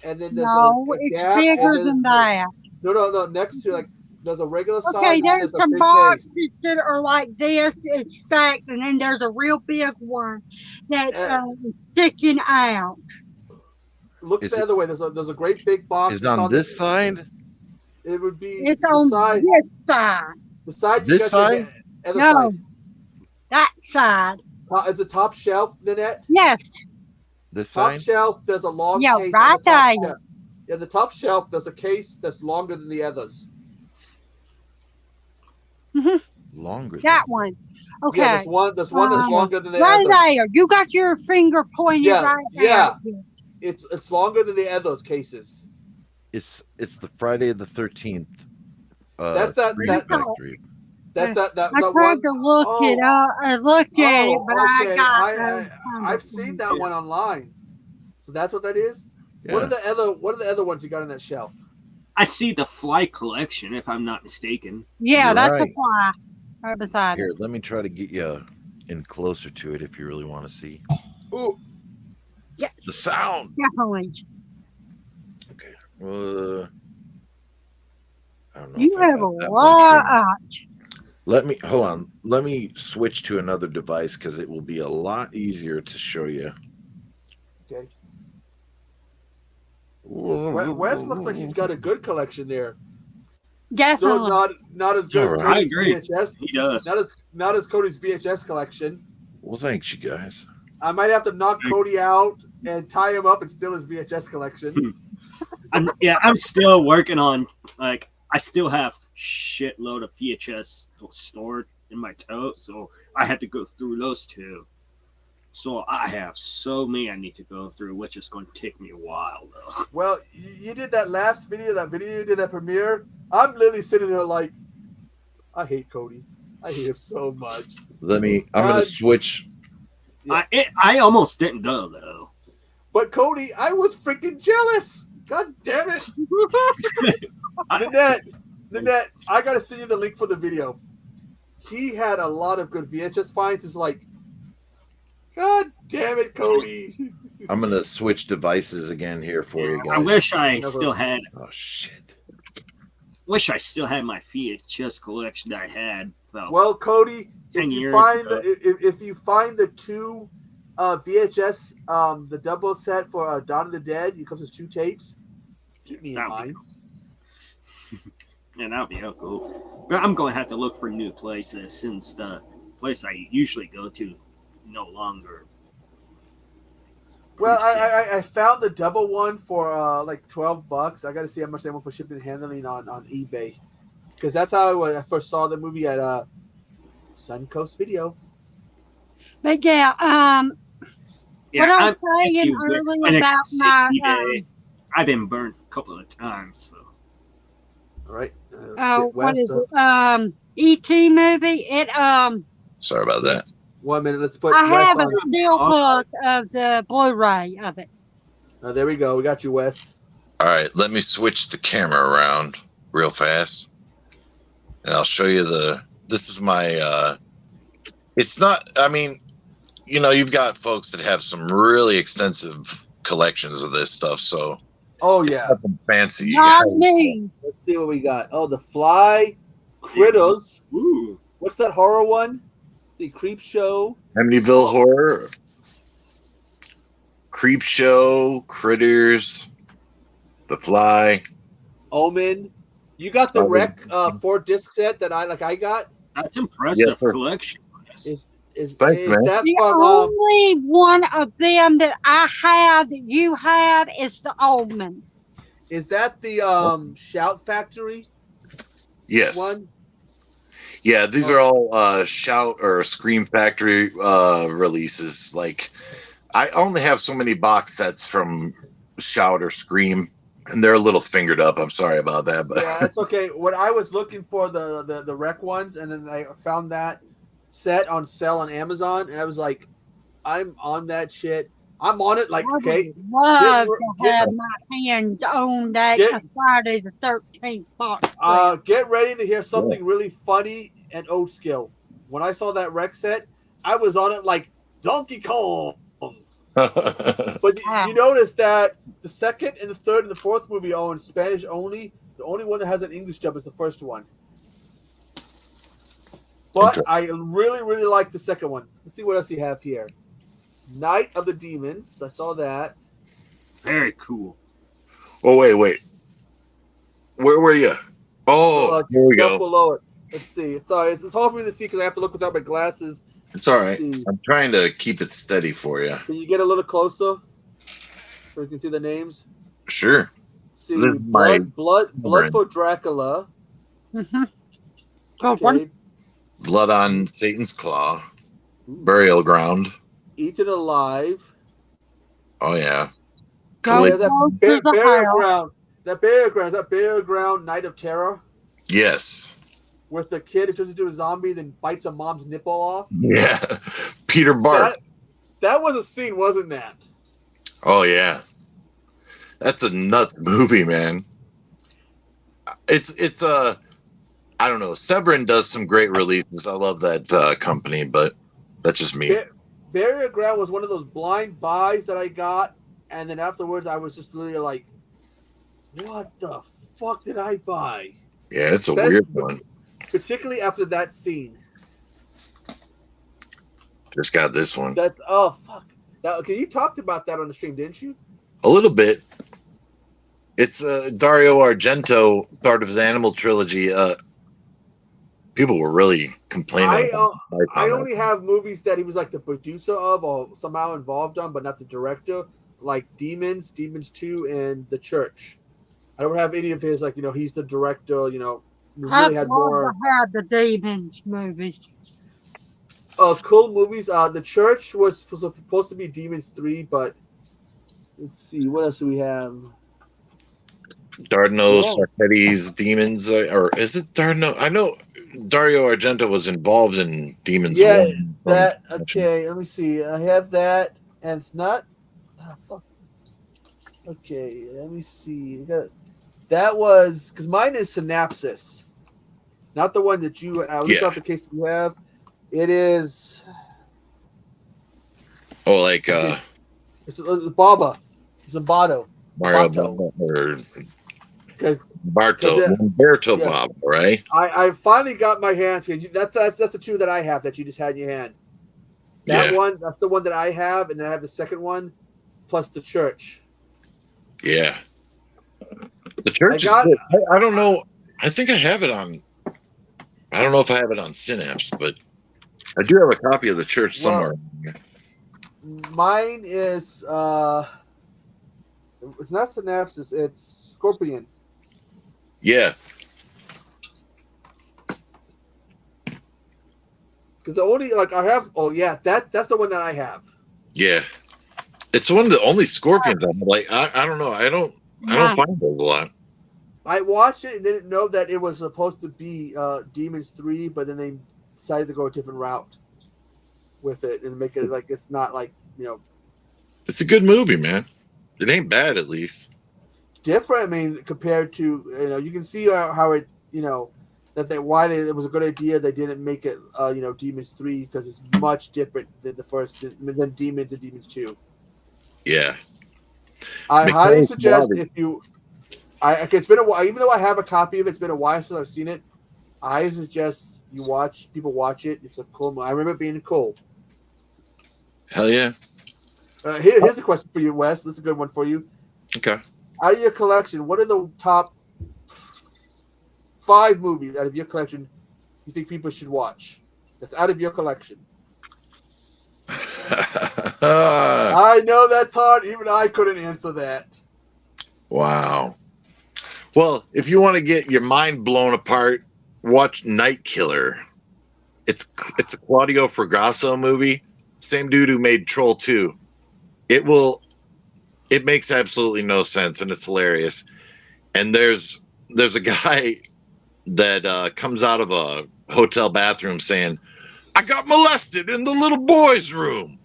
and then there's No, a it's gap, and bigger there's- than that. No. Next to like there's a regular size. Okay, and there's a some big boxes case. that are like this. It's stacked, and then there's a real big one that is sticking out. Look Is the it- other way. There's a great big box. Is it It's on the- this side? It would be It's the on side. this side. The side you This got your side? other No, side. that side. Is the top shelf, Nanette? Yes. This Top side? shelf, there's a long Yeah, case right on the top there. shelf. Yeah, the top shelf, there's a case that's longer than the others. Longer. That one. Okay. Yeah, there's one that's longer than the right others. there. You got your finger pointed right there. Yeah. It's longer than the others cases. It's the Friday the 13th. That's that Scream that Factory. that's that I that tried one. to look it up. I looked at it, but okay. I got I've seen that one online. So that's what that is. Yeah. What are the other ones you got on that shelf? I see the Fly collection, if I'm not mistaken. Yeah, You're that's right. the fly right beside Here, it. let me try to get you in closer to it if you really want to see. Ooh. Yeah. The sound. Definitely. Okay. I don't know. You if I have a got that one lot. trimmed. Hold on. Let me switch to another device because it will be a lot easier to show you. Okay. Wes looks like he's got a good collection there. Definitely. So it's not as good as All right. Cody's I agree. VHS. He does. Not as Cody's VHS collection. Well, thanks, you guys. I might have to knock Cody out and tie him up and steal his VHS collection. I'm still working on, like, I still have shitload of VHS stored in my tote, so I had to go through those too. So I have so many I need to go through, which is going to take me a while though. Well, you did that last video, you did that premiere. I'm literally sitting there like, I hate Cody. I hate him so much. I'm going to switch. I almost didn't go though. But Cody, I was freaking jealous. God damn it. Nanette, I gotta send you the link for the video. He had a lot of good VHS finds. It's like, God damn it, Cody. I'm going to switch devices again here for you guys. I wish I still had. Oh, shit. Wish I still had my VHS collection that I had. Well, Cody, 10 if you years find ago. if you find the two VHS the double set for Dawn of the Dead, it comes with 2 tapes. Keep me in mind. Yeah, that'll be cool. But I'm going to have to look for new places since the place I usually go to no longer. Well, I found the double one for like $12. I got to see how much they want for shipping and handling on eBay, because that's how I first saw the movie at Suncoast Video. But yeah, what I was saying earlier about my I've been burned a couple of times. So. All right. What is it? E.T. movie. Sorry about that. 1 minute. Let's put. I Wes have a on. still book of the Blu-ray of it. Oh, there we go. We got you, Wes. All right, let me switch the camera around real fast, and I'll show you this is my. It's not. I mean, you've got folks that have some really extensive collections of this stuff, so. Oh yeah. Fancy. Not me. Let's see what we got. Oh, The Fly, Critters. Ooh. What's that horror one? The Creep Show. Amityville Horror. Creep Show, Critters, The Fly. Omen. You got the Wreck 4-disc set that I got. That's impressive collection. Is Thanks, man. that The from? only one of them that I have that you have is the Omen. Is that the Shout Factory? Yes. One. Yeah, these are all Shout or Scream Factory releases. Like, I only have so many box sets from Shout or Scream, and they're a little fingered up. I'm sorry about that, but Yeah, that's okay. When I was looking for the Wreck ones, and then I found that set on sale on Amazon, and I was like, I'm on that shit. I'm on it. Like, okay, love to have my hand on that Friday the 13th box. Get ready to hear something really funny and old skill. When I saw that Wreck set, I was on it like Donkey Kong. But you notice that the second and the third and the fourth movie are in Spanish only. The only one that has an English dub is the first one. But I really, really like the second one. Let's see what else you have here. Night of the Demons. I saw that. Very cool. Oh, wait. Where were you? Oh, here we go. Below it. Let's see. Sorry, it's hard for me to see because I have to look without my glasses. It's all right. See. I'm trying to keep it steady for you. Can you get a little closer so you can see the names? Sure. See, This is my blood Sovereign. for Dracula. Mm-hmm. Go one. Blood on Satan's Claw. Burial Ground. Eaten Alive. Oh yeah. Go Yeah, that close to the Burial house. Ground. That Burial Ground Night of Terror. Yes. With the kid who turns into a zombie, then bites a mom's nipple off. Yeah. Peter Bart. That was a scene, wasn't that? Oh yeah. That's a nuts movie, man. It's a I don't know. Severin does some great releases. I love that company, but that's just me. Burial Ground was one of those blind buys that I got, and then afterwards I was just really like, "What the fuck did I buy?" Yeah, it's a weird one. Particularly after that scene. Just got this one. That's fuck. Now, okay, you talked about that on the stream, didn't you? A little bit. It's Dario Argento, part of his Animal trilogy. People were really complaining. I only have movies that he was like the producer of or somehow involved on, but not the director, like Demons 2, and The Church. I don't have any of his, like, he's the director, really had more. I had the Demons movies. Cool movies. The Church was supposed to be Demons 3, but let's see, what else do we have? Darno Sarketti's Demons, or is it Darno? I know Dario Argento was involved in Demons. Yeah, 1. that. Okay, let me see. I have that, and it's not. Oh, fuck. Okay, let me see. That was because mine is Synapsis, not the one that you. At least not the case you have. It is. Oh, like it's Baba, Zimbardo. Mario or Umberto Bob, right? I finally got my hands. That's the two that I have that you just had in your hand. That one, that's the one that I have, and then I have the second one, plus The Church. Yeah, The Church is good. I don't know. I think I have it on. I don't know if I have it on Synapse, but I do have a copy of The Church somewhere. Mine is it's not Synapsis, it's Scorpion. Yeah. Because the only I have that's the one that I have. Yeah. It's one of the only Scorpions I'm like I don't know. I don't find those a lot. I watched it and didn't know that it was supposed to be Demons 3, but then they decided to go a different route with it and make it like it's not like, It's a good movie, man. It ain't bad, at least. Different. I mean, compared to you can see how it it was a good idea they didn't make it Demons 3 because it's much different than the first than Demons and Demons 2. Yeah. I highly suggest it's been a while. Even though I have a copy of it, it's been a while since I've seen it. I suggest people watch it. It's a cool movie. I remember it being cool. Hell yeah. Here's a question for you, Wes. This is a good one for you. Okay. Out of your collection, what are the top 5 movies out of your collection you think people should watch? That's out of your collection. I know that's hard. Even I couldn't answer that. Wow. Well, if you want to get your mind blown apart, watch Night Killer. It's a Claudio Fragasso movie. Same dude who made Troll 2. It makes absolutely no sense and it's hilarious. And there's a guy that comes out of a hotel bathroom saying, "I got molested in the little boy's room."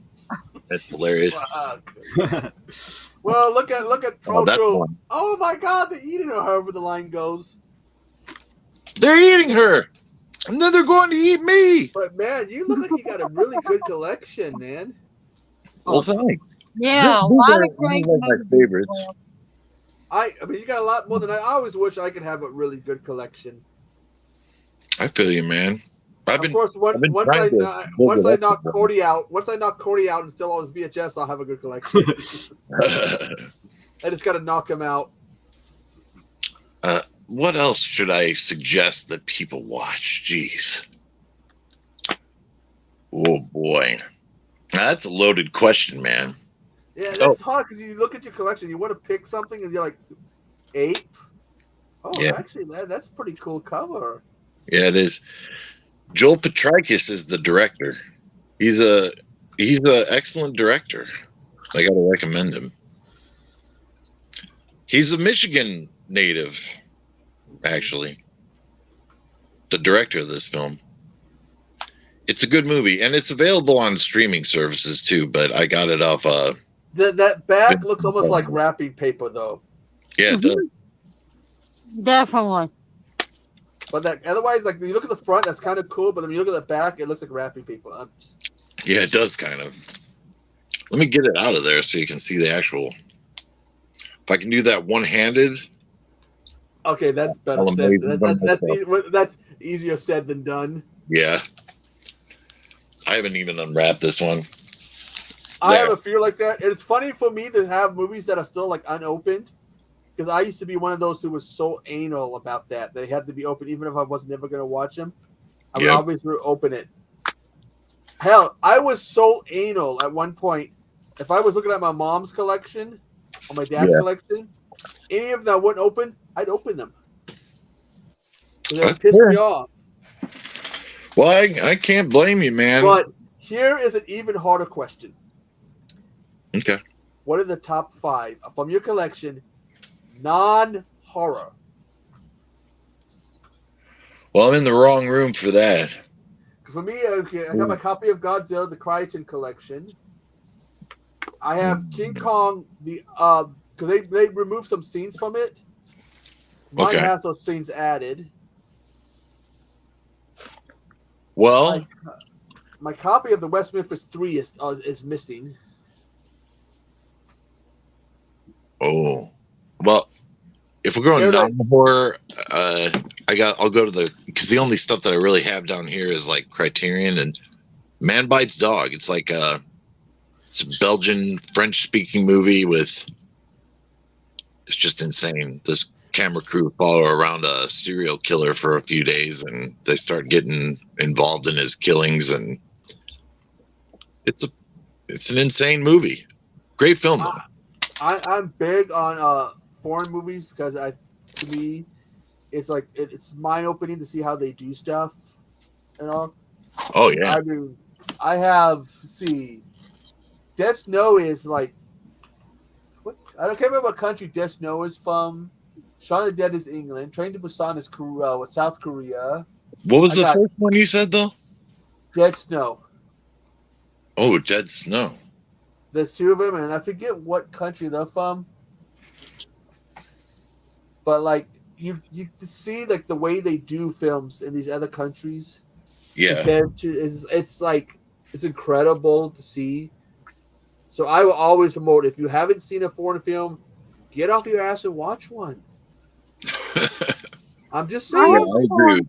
That's hilarious. Well, look at Troll 2. One. Oh my God, they're eating her, however the line goes. They're eating her, and then they're going to eat me. But man, you look like you got a really good collection, man. Well, thanks. Yeah, a lot of great these are my favorites. I mean, you got a lot more than I always wish I could have a really good collection. I feel you, man. Of course, once I knock Cody out and still all his VHS, I'll have a good collection. I just got to knock him out. what else should I suggest that people watch? Jeez. Oh boy, that's a loaded question, man. Yeah, that's hard because you look at your collection, you want to pick something, and you're like, Ape. Oh, Yeah. actually, that's a pretty cool cover. Yeah, it is. Joel Petrakis is the director. He's a excellent director. I got to recommend him. He's a Michigan native, actually. The director of this film. It's a good movie, and it's available on streaming services too. But I got it off. That back looks almost like wrapping paper, though. Yeah, it does. Definitely. But that otherwise, like you look at the front, that's kind of cool. But when you look at the back, it looks like wrapping paper. Yeah, it does kind of. Let me get it out of there so you can see the actual. If I can do that one-handed. Okay, that's better said. That's easier said than done. Yeah. I haven't even unwrapped this one. I have a feel like that. It's funny for me to have movies that are still like unopened, because I used to be one of those who was so anal about that. They had to be open, even if I was never going to watch them. I would always open it. Hell, I was so anal at one point. If I was looking at my mom's collection or my dad's collection, any of them that wouldn't open, I'd open them. It would piss me off. Well, I can't blame you, man. But here is an even harder question. Okay. What are the top 5 from your collection, non-horror? Well, I'm in the wrong room for that. For me, okay, I got my copy of Godzilla, the Crichton collection. I have King Kong, because they removed some scenes from it. Mine has those scenes added. Well, my copy of the West Memphis 3 is missing. Oh, well, if we're going non-horror, I'll go to because the only stuff that I really have down here is like Criterion and Man Bites Dog. It's like it's a Belgian French-speaking movie it's just insane. This camera crew follow around a serial killer for a few days, and they start getting involved in his killings, and it's an insane movie. Great film though. I'm big on foreign movies because to me, it's like it's mind opening to see how they do stuff, and all. Oh yeah. I mean, I have Dead Snow is like I can't remember what country Dead Snow is from. Shaun of the Dead is England. Train to Busan is South Korea. What was the first one you said though? Dead Snow. Oh, Dead Snow. There's 2 of them, and I forget what country they're from. But like you see like the way they do films in these other countries. Yeah. It's like it's incredible to see. So I will always promote, if you haven't seen a foreign film, get off your ass and watch one. I'm just saying. I agree.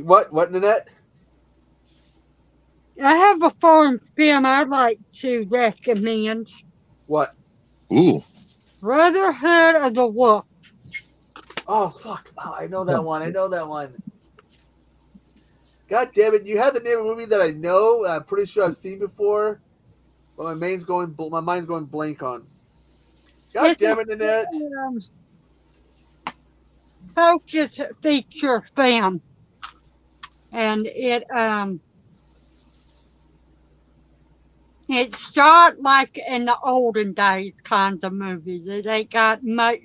What, Nanette? I have a foreign film I'd like to recommend. What? Ooh. Brotherhood of the Wolf. Oh, fuck. Oh, I know that one. God damn it. You had the name of a movie that I know. I'm pretty sure I've seen before. But my mind's going blank on. God damn it, Nanette. Focus feature film. And it's shot like in the olden days kinds of movies. It ain't got much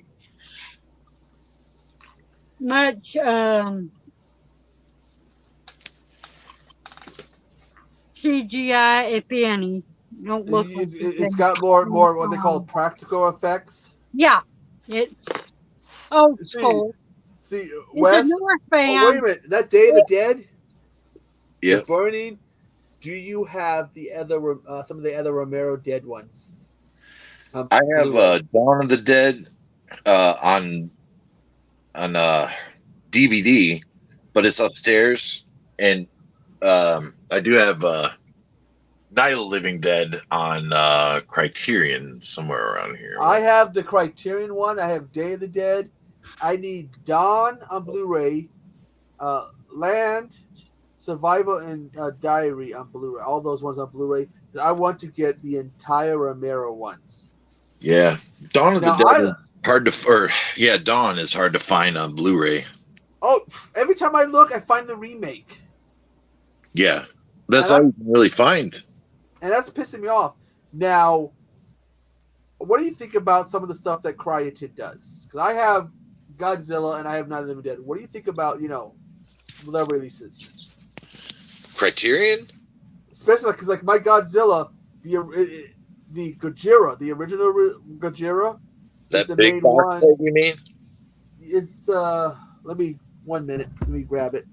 CGI, if any. Don't look. It's got more what they call practical effects. Yeah, it's old school. See, Wes. Wait a minute. That Day of the Dead. Yeah. The Burning. Do you have the other some of the other Romero Dead ones? I have Dawn of the Dead on DVD, but it's upstairs, and I do have Night of the Living Dead on Criterion somewhere around here. I have the Criterion one. I have Day of the Dead. I need Dawn on Blu-ray, Land, Survival, and Diary on Blu-ray. All those ones on Blu-ray. I want to get the entire Romero ones. Yeah, Dawn of Now, the Dead is hard to, or yeah, Dawn is hard to find on Blu-ray. Oh, every time I look, I find the remake. Yeah, that's all you can really find. And that's pissing me off. Now, what do you think about some of the stuff that Cryotin does? Because I have Godzilla and I have Night of the Living Dead. What do you think about, the releases? Criterion? Especially because, like, my Godzilla, the Gojira, the original Gojira, that is the big main box one. set, you mean? It's, 1 minute. Let me grab it.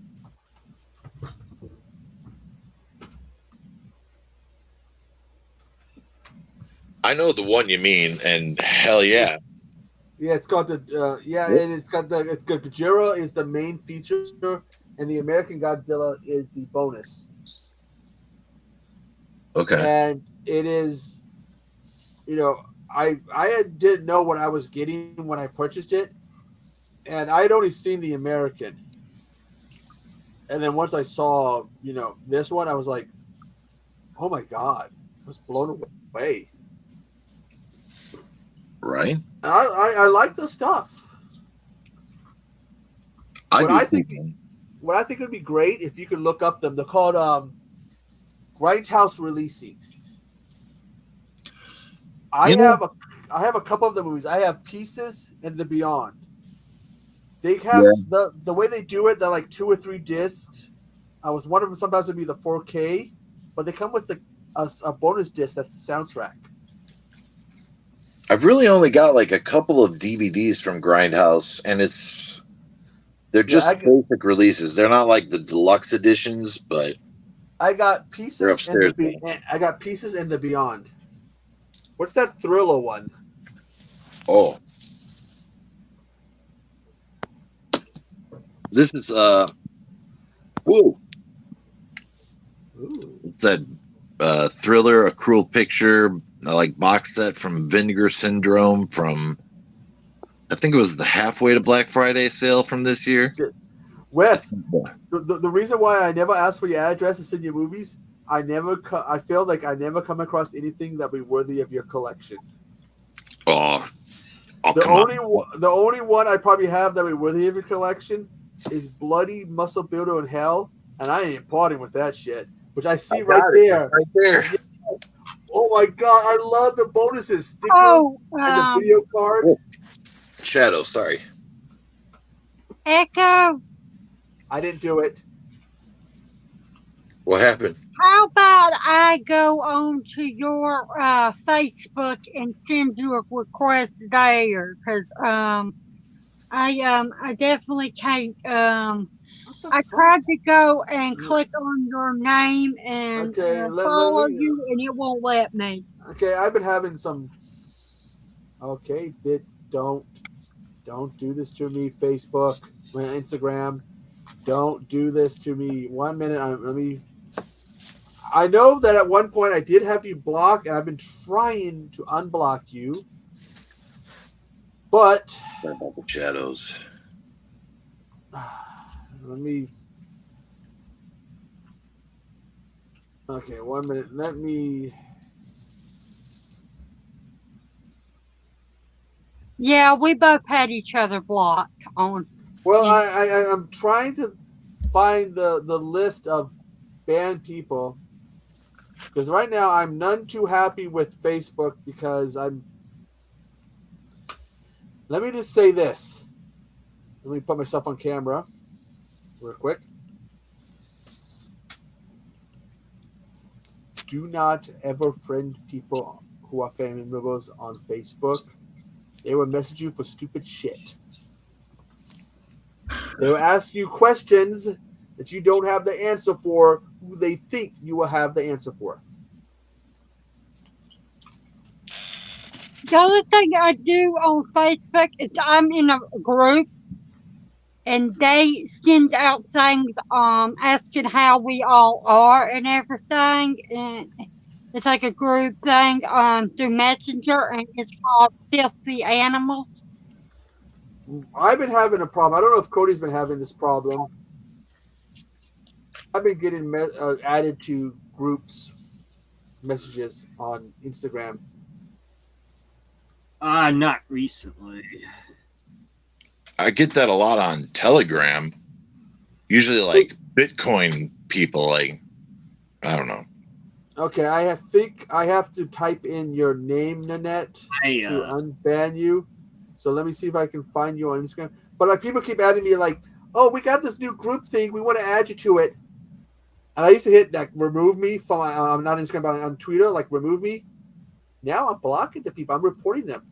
I know the one you mean, and hell yeah. Yeah, it's got and it's got Gojira is the main feature, and the American Godzilla is the bonus. Okay. And it is, I didn't know what I was getting when I purchased it, and I had only seen the American. And then once I saw, this one, I was like, oh my God, I was blown away. Right. I like the stuff. What I think would be great if you could look up them. They're called Grindhouse Releasing. I have a couple of the movies. I have Pieces and The Beyond. They have the way they do it. They're like 2 or 3 discs. I was wondering sometimes it'd be the 4K, but they come with a bonus disc that's the soundtrack. I've really only got like a couple of DVDs from Grindhouse, and they're just basic releases. They're not like the deluxe editions, but I got Pieces and The Beyond. What's that Thriller one? Oh. This is whoa. Ooh. It's that Thriller, A Cruel Picture, like box set from Vinegar Syndrome from, I think it was the halfway to Black Friday sale from this year. Wes, the reason why I never asked for your address to send you movies, I feel like I never come across anything that would be worthy of your collection. Oh, the only one I probably have that would be worthy of your collection is Bloody Muscle Builder in Hell, and I ain't partying with that shit. Which I see right there. Right there. Oh my God, I love the bonuses. Stickers and the video card. Oh. Shadow, sorry. Echo. I didn't do it. What happened? How about I go on to your Facebook and send you a request there? Because I definitely can't. I tried to go and click on your name and follow you, and it won't let me. Okay, I've been having some. Okay, don't do this to me, Facebook, Instagram. Don't do this to me. 1 minute. I know that at one point I did have you blocked, and I've been trying to unblock you, but Sorry about the shadows. Let me. Okay, 1 minute. Let me. Yeah, we both had each other blocked on. Well, I'm trying to find the list of banned people, because right now I'm none too happy with Facebook because I'm. Let me just say this. Let me put myself on camera real quick. Do not ever friend people who are family members on Facebook. They will message you for stupid shit. They will ask you questions that you don't have the answer for, who they think you will have the answer for. The other thing I do on Facebook is I'm in a group, and they send out things asking how we all are and everything, and it's like a group thing through Messenger, and it's called Filthy Animals. I've been having a problem. I don't know if Cody's been having this problem. I've been getting added to groups messages on Instagram. Not recently. I get that a lot on Telegram. Usually, like Bitcoin people. Like, I don't know. Okay, I think I have to type in your name, Nanette, to unban you. So let me see if I can find you on Instagram. But like, people keep adding me like, "Oh, we got this new group thing. We want to add you to it." And I used to hit like remove me from not Instagram, but on Twitter, like remove me. Now I'm blocking the people. I'm reporting them.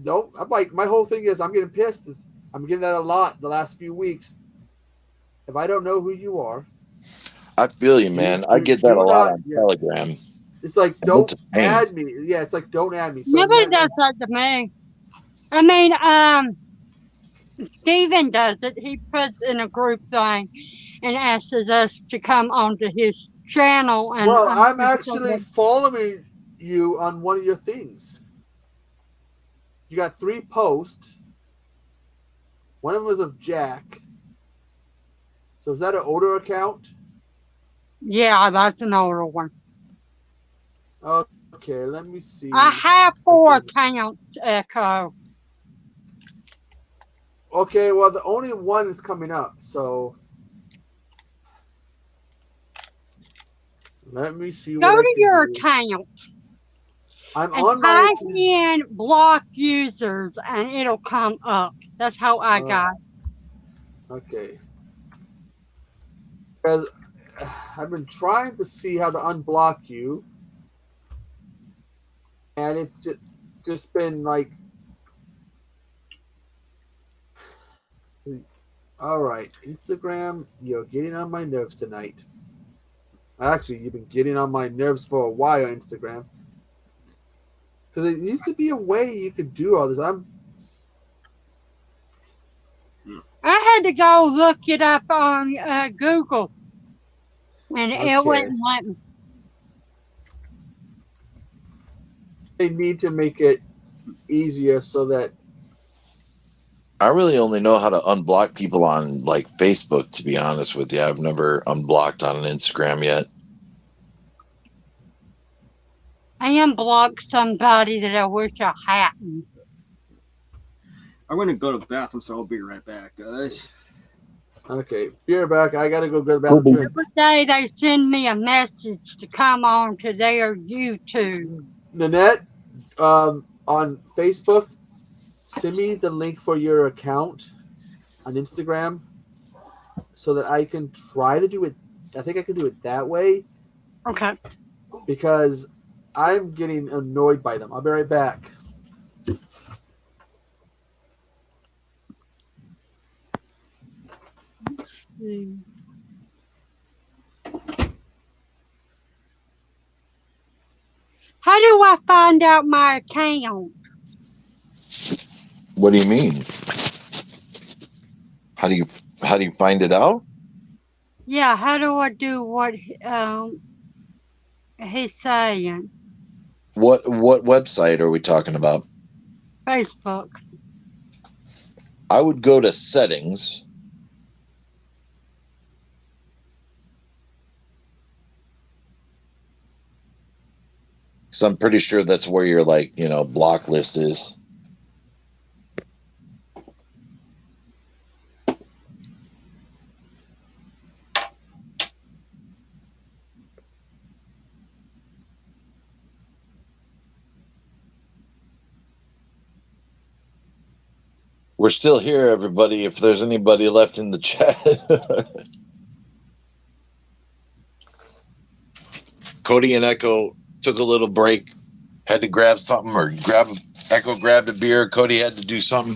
I'm like, my whole thing is I'm getting pissed. I'm getting that a lot the last few weeks. If I don't know who you are, I feel you, man. I get that a lot on Telegram. It's like, don't add me. Yeah, it's like, don't add me. So nobody does that to me. I mean, Steven does it. He puts in a group thing and asks us to come onto his channel. And well, I'm actually following you on one of your things. You got 3 posts. One of them was of Jack. So is that an older account? Yeah, that's an older one. Okay, let me see. I have 4 accounts, Echo. Okay, well, the only one is coming up, so let me see. Go to your account. I'm and on my type in block users, and it'll come up. That's how I got it. Okay. Because I've been trying to see how to unblock you, and it's just been like, all right, Instagram, you're getting on my nerves tonight. Actually, you've been getting on my nerves for a while, Instagram. Because it used to be a way you could do all this. I had to go look it up on Google, and it wouldn't let me. They need to make it easier so that I really only know how to unblock people on like Facebook, to be honest with you. I've never unblocked on an Instagram yet. I unblocked somebody that I wish I hadn't. I'm going to go to the bathroom, so I'll be right back, guys. Okay, be right back. I got to go to the bathroom. Every day they send me a message to come on to their YouTube. Nanette, on Facebook, send me the link for your account on Instagram so that I can try to do it. I think I can do it that way. Okay. Because I'm getting annoyed by them. I'll be right back. Let's see. How do I find out my account? What do you mean? How do you find it out? Yeah, how do I do what he's saying? What website are we talking about? Facebook. I would go to settings. So I'm pretty sure that's where your block list is. We're still here, everybody. If there's anybody left in the chat. Cody and Echo took a little break, had to grab something, or Echo grabbed a beer. Cody had to do something.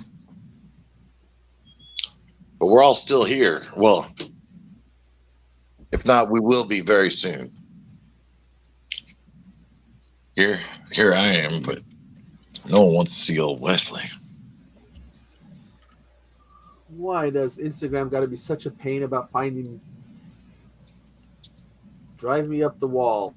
But we're all still here. Well, if not, we will be very soon. Here I am, but no one wants to see old Wesley. Why does Instagram got to be such a pain about finding? Drive me up the wall.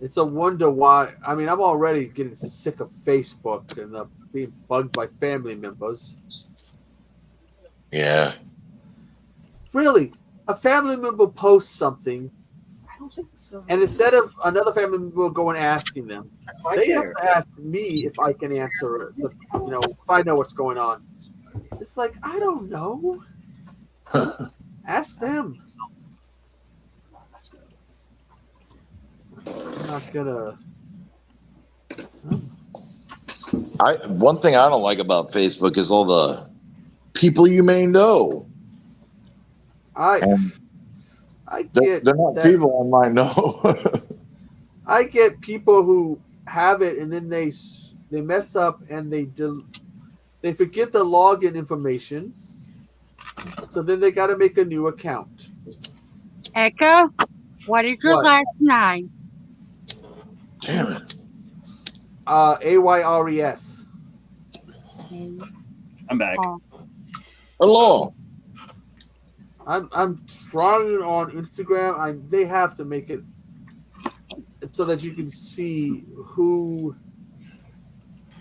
It's a wonder why. I mean, I'm already getting sick of Facebook and being bugged by family members. Yeah. Really, a family member posts something, I don't think so. and instead of another family member going asking them, That's my they have care. to ask me if I can answer it. If I know what's going on. It's like, I don't know. Ask them. I'm not gonna. One thing I don't like about Facebook is all the people you may know. I get they're not that. people I might know. I get people who have it and then they mess up and they forget the login information. So then they got to make a new account. Echo, what is your last name? Damn it. AYRES. I'm back. Hello. I'm trying on Instagram. They have to make it so that you can see who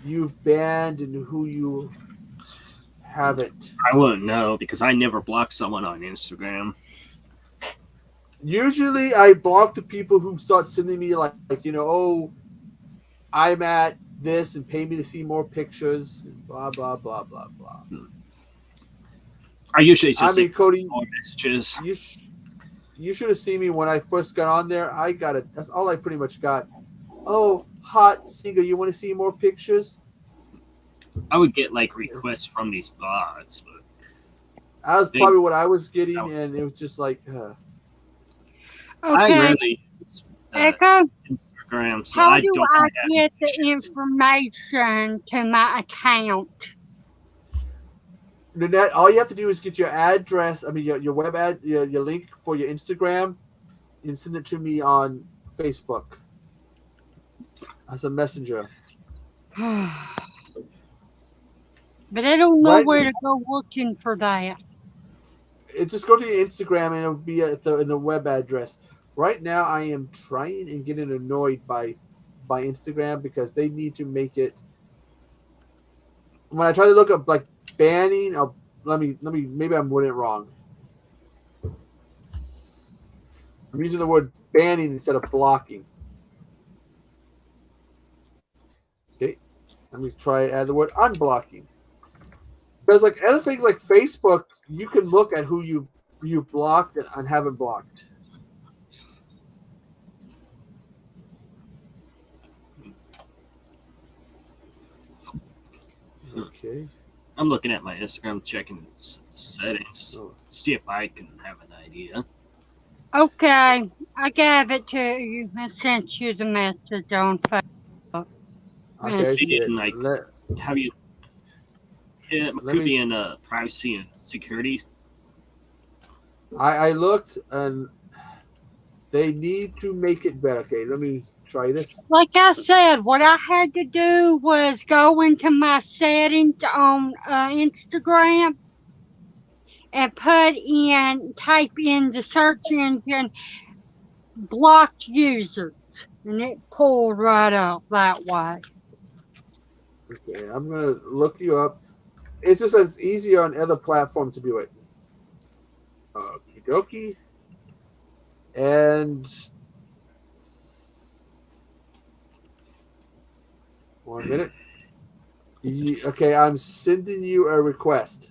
you've banned and who you haven't. I wouldn't know because I never block someone on Instagram. Usually I block the people who start sending me like oh, I'm at this and pay me to see more pictures and blah blah blah blah blah. I usually just I mean, Cody, more messages. You should have seen me when I first got on there. I got it. That's all I pretty much got. Oh, hot singer, you want to see more pictures? I would get like requests from these bots, but that was probably what I was getting, and it was just like. Okay. I rarely use Echo, Instagram, so how I do don't I have get the information to my account? Nanette, all you have to do is get your address. I mean, your web ad, your link for your Instagram, and send it to me on Facebook as a messenger. But I don't know where to go looking for that. Just go to your Instagram and it'll be in the web address. Right now, I am trying and getting annoyed by Instagram because they need to make it. When I try to look up like banning, maybe I'm wording it wrong. I'm using the word banning instead of blocking. Okay, let me try add the word unblocking. Because like other things like Facebook, you can look at who you blocked and haven't blocked. Okay. I'm looking at my Instagram, checking settings, see if I can have an idea. Okay, I gave it to you. I sent you the message on Facebook. Okay, have you? It could be in privacy and security. I looked and they need to make it better. Okay, let me try this. Like I said, what I had to do was go into my settings on Instagram and type in the search engine blocked users, and it pulled right up that way. Okay, I'm gonna look you up. It's just as easier on other platforms to do it. Okie dokie. And 1 minute. Okay, I'm sending you a request.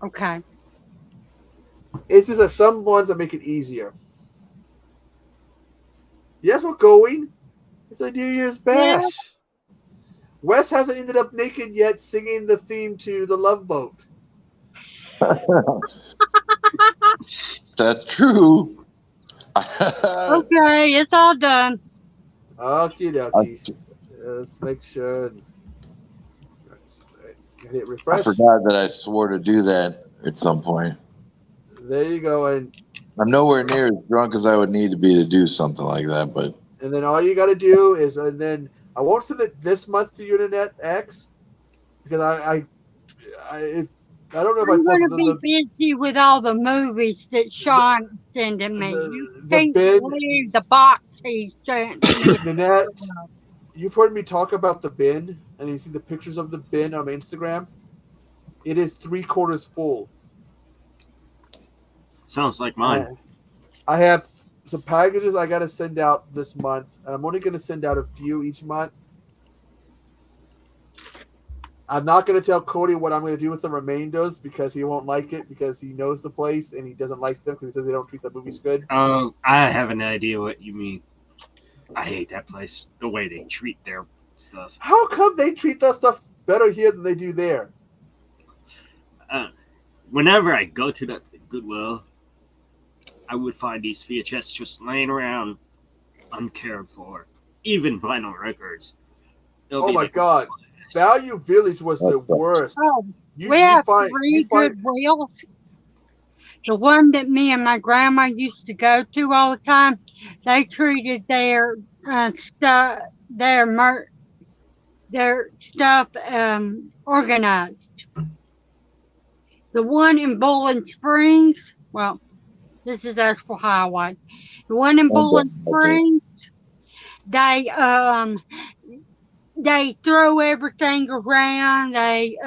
Okay. It's just that some ones that make it easier. Yes, we're going. It's a New Year's bash. Yeah. Wes hasn't ended up naked yet singing the theme to The Love Boat. That's true. Okay, it's all done. Okie dokie. Let's make sure. Hit refresh. I forgot that I swore to do that at some point. There you go. And I'm nowhere near as drunk as I would need to be to do something like that. But and then all you got to do is, and then I won't send it this month to Usenet X because I don't know if I'm going to be busy with all the movies that Sean sending me. You can't believe the box he's saying. Nanette, you've heard me talk about the bin, and you see the pictures of the bin on my Instagram. It is 3/4 full. Sounds like mine. I have some packages I got to send out this month. I'm only going to send out a few each month. I'm not going to tell Cody what I'm going to do with the remainders because he won't like it because he knows the place and he doesn't like them because he says they don't treat the movies good. Oh, I have an idea what you mean. I hate that place. The way they treat their stuff. How come they treat that stuff better here than they do there? Whenever I go to that Goodwill, I would find these VHS just laying around, uncared for. Even vinyl records. Oh my God. Value Village was the worst. Oh, we have three Goodwills. The one that me and my grandma used to go to all the time, they treated their stuff, their stuff organized. The one in Bowling Springs, well, this is Asheville Highway. The one in Bowling Springs, they throw everything around. They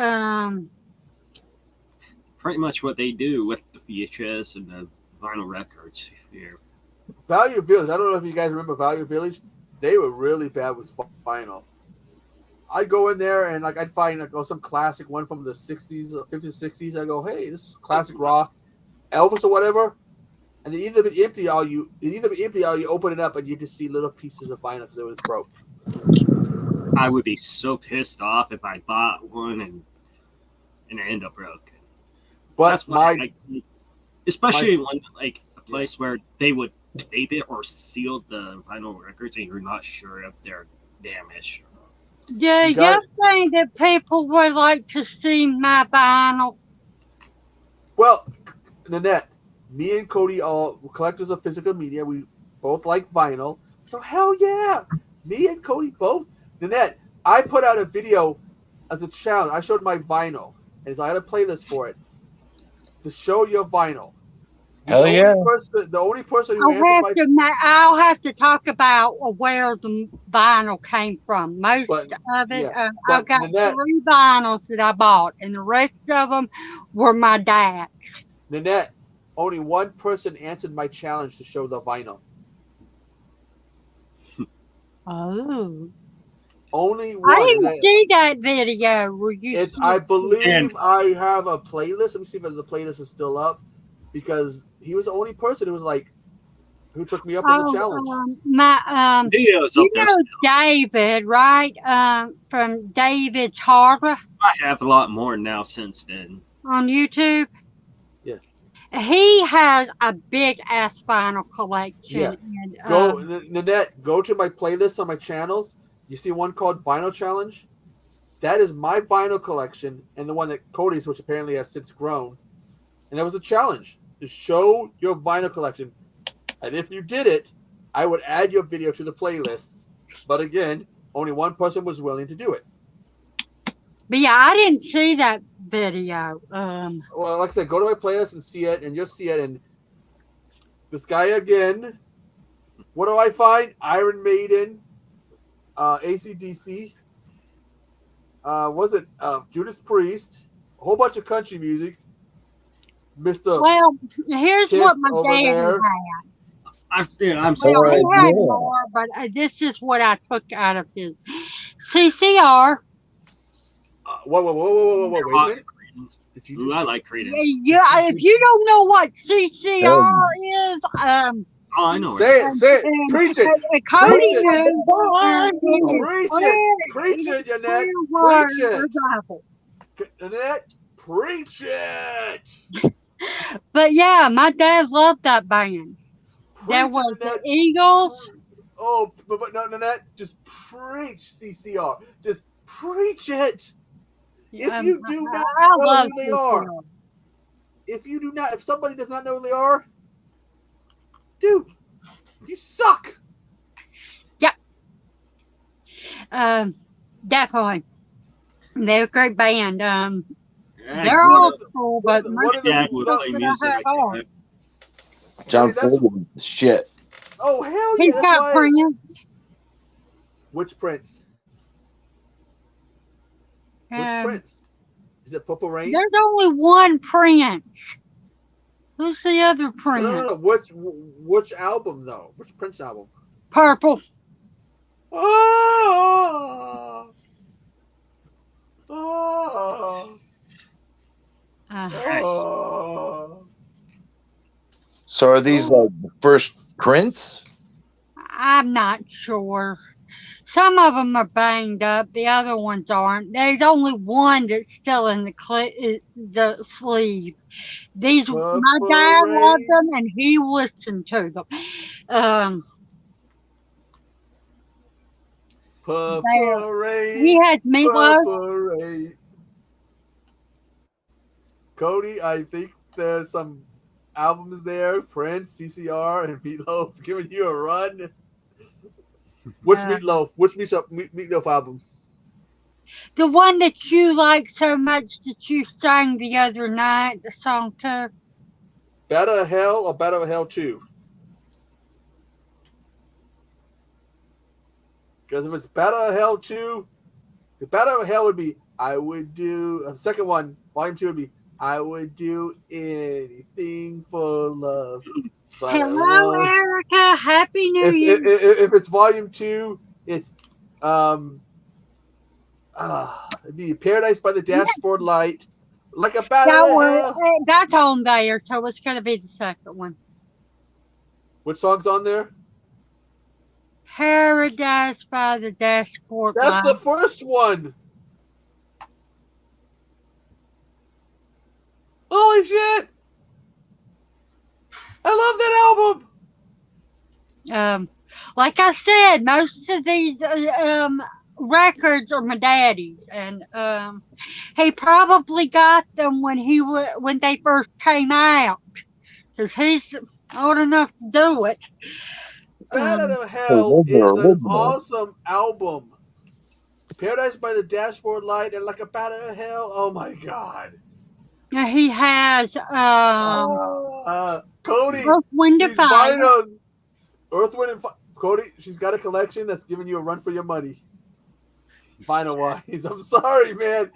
pretty much what they do with the VHS and the vinyl records here. Value Village. I don't know if you guys remember Value Village. They were really bad with vinyl. I'd go in there and I'd find some classic one from the 60s or 50s, 60s. I go, hey, this is classic rock, Elvis or whatever. And it either be empty or you open it up and you just see little pieces of vinyl because it was broke. I would be so pissed off if I bought one and it ended up broken. But that's why especially when like a place where they would tape it or seal the vinyl records and you're not sure if they're damaged. Yeah, you're saying that people would like to see my vinyl. Well, Nanette, me and Cody all collectors of physical media. We both like vinyl. So hell yeah. Me and Cody both. Nanette, I put out a video as a challenge. I showed my vinyl. And so I had a playlist for it. To show your vinyl. Hell yeah. The only person who answered I'll have to talk about where the vinyl came from. Most of it, I've got Nanette, 3 vinyls that I bought, and the rest of them were my dad's. Nanette, only one person answered my challenge to show the vinyl. Oh. Only one. I didn't see that video. I believe I have a playlist. Let me see if the playlist is still up. Because he was the only person who was who took me up on the challenge. You know David, right? From David's Harbor. I have a lot more now since then. On YouTube? Yeah. He has a big ass vinyl collection. Yeah. Nanette, go to my playlist on my channels. You see one called Vinyl Challenge? That is my vinyl collection and the one that Cody's, which apparently has since grown. And that was a challenge to show your vinyl collection. And if you did it, I would add your video to the playlist. But again, only one person was willing to do it. But yeah, I didn't see that video. Well, like I said, go to my playlist and see it, and you'll see it. And this guy again, what do I find? Iron Maiden, AC/DC, Judas Priest, a whole bunch of country music. Mr. Well, here's Kiss what my over dad there. had. He had more, but this is what I took out of his CCR. Whoa! Wait a minute. Did you? I like Creedence. Yeah, if you don't know what CCR is, oh, I know. Say it. Preach it. Cody Preach it, Jeanette. Preach it. Jeanette, preach it. But yeah, my dad loved that band. There was the Eagles. Oh, but no, Nanette, just preach CCR. Just preach it. If you do not know who they are, if somebody does not know who they are, dude, you suck. Yep. Definitely. They're a great band. They're old school, but my dad would play music like that. John Fogerty, shit. Oh hell yeah! He's That's got why. Prince. Which Prince? Which Prince? Is it Purple Rain? There's only one Prince. Who's the other Prince? No. Which album though? Which Prince album? Purple. Oh. Oh. Oh. So are these like the first Prince? I'm not sure. Some of them are banged up. The other ones aren't. There's only one that's still in the sleeve. My dad loved them, and he listened to them. He has Meatloaf. Cody, I think there's some albums there. Prince, CCR, and Meatloaf giving you a run. Which Meatloaf? Which Meatloaf album? The one that you like so much that you sang the other night, the song to. Battle of Hell or Battle of Hell 2? Because if it's Battle of Hell 2, the Battle of Hell would be I would do. The second one, Volume 2 would be I would do anything for love. Hello, Erica. Happy New Year. If it's Volume 2, it's it'd be Paradise by the Dashboard Light, like a battle of hell. That's on there, so it's gonna be the second one. What song's on there? Paradise by the Dashboard Light. That's the first one. Holy shit! I love that album. Like I said, most of these records are my daddy's, and he probably got them when they first came out, because he's old enough to do it. Battle of Hell is an awesome album. Paradise by the Dashboard Light and Like a Battle of Hell. Oh my god. Yeah, he has Cody. Earth, Wind, and Fire. Earth, Wind, and Fire. Cody, she's got a collection that's giving you a run for your money. Vinyl wise. I'm sorry, man.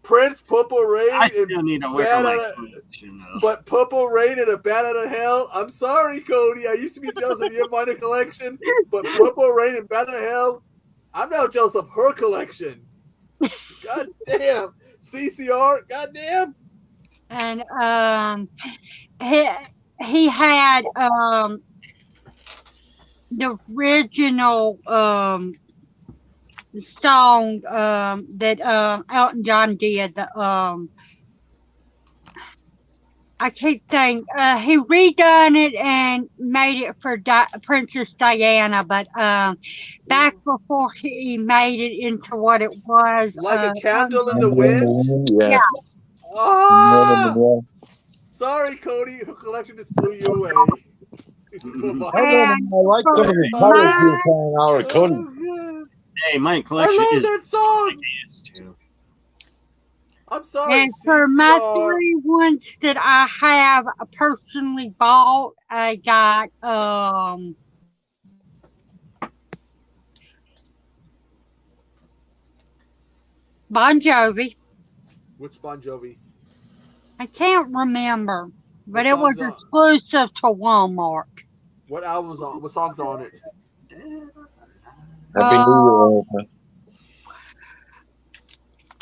Prince, Purple Rain, I still need to work on my collection, though. But Purple Rain and A Bat Out of Hell, I'm sorry, Cody. I used to be jealous of your vinyl collection, but Purple Rain and Bat Out of Hell, I'm now jealous of her collection. God damn. CCR, god damn. And he had the original song that Elton John did. I keep saying he redone it and made it for Princess Diana, but back before he made it into what it was, Like a Candle in the Wind. Yeah. Oh! Sorry, Cody. Her collection just blew you away. I like some of the colors you were playing out of Cody. Hey, my collection I love is that song. like it is too. I'm sorry. And for my 3 ones that I have personally bought, I got Bon Jovi. Which Bon Jovi? I can't remember, but What it was song's on? exclusive to Walmart. What album's on? What song's on it? Happy New Year.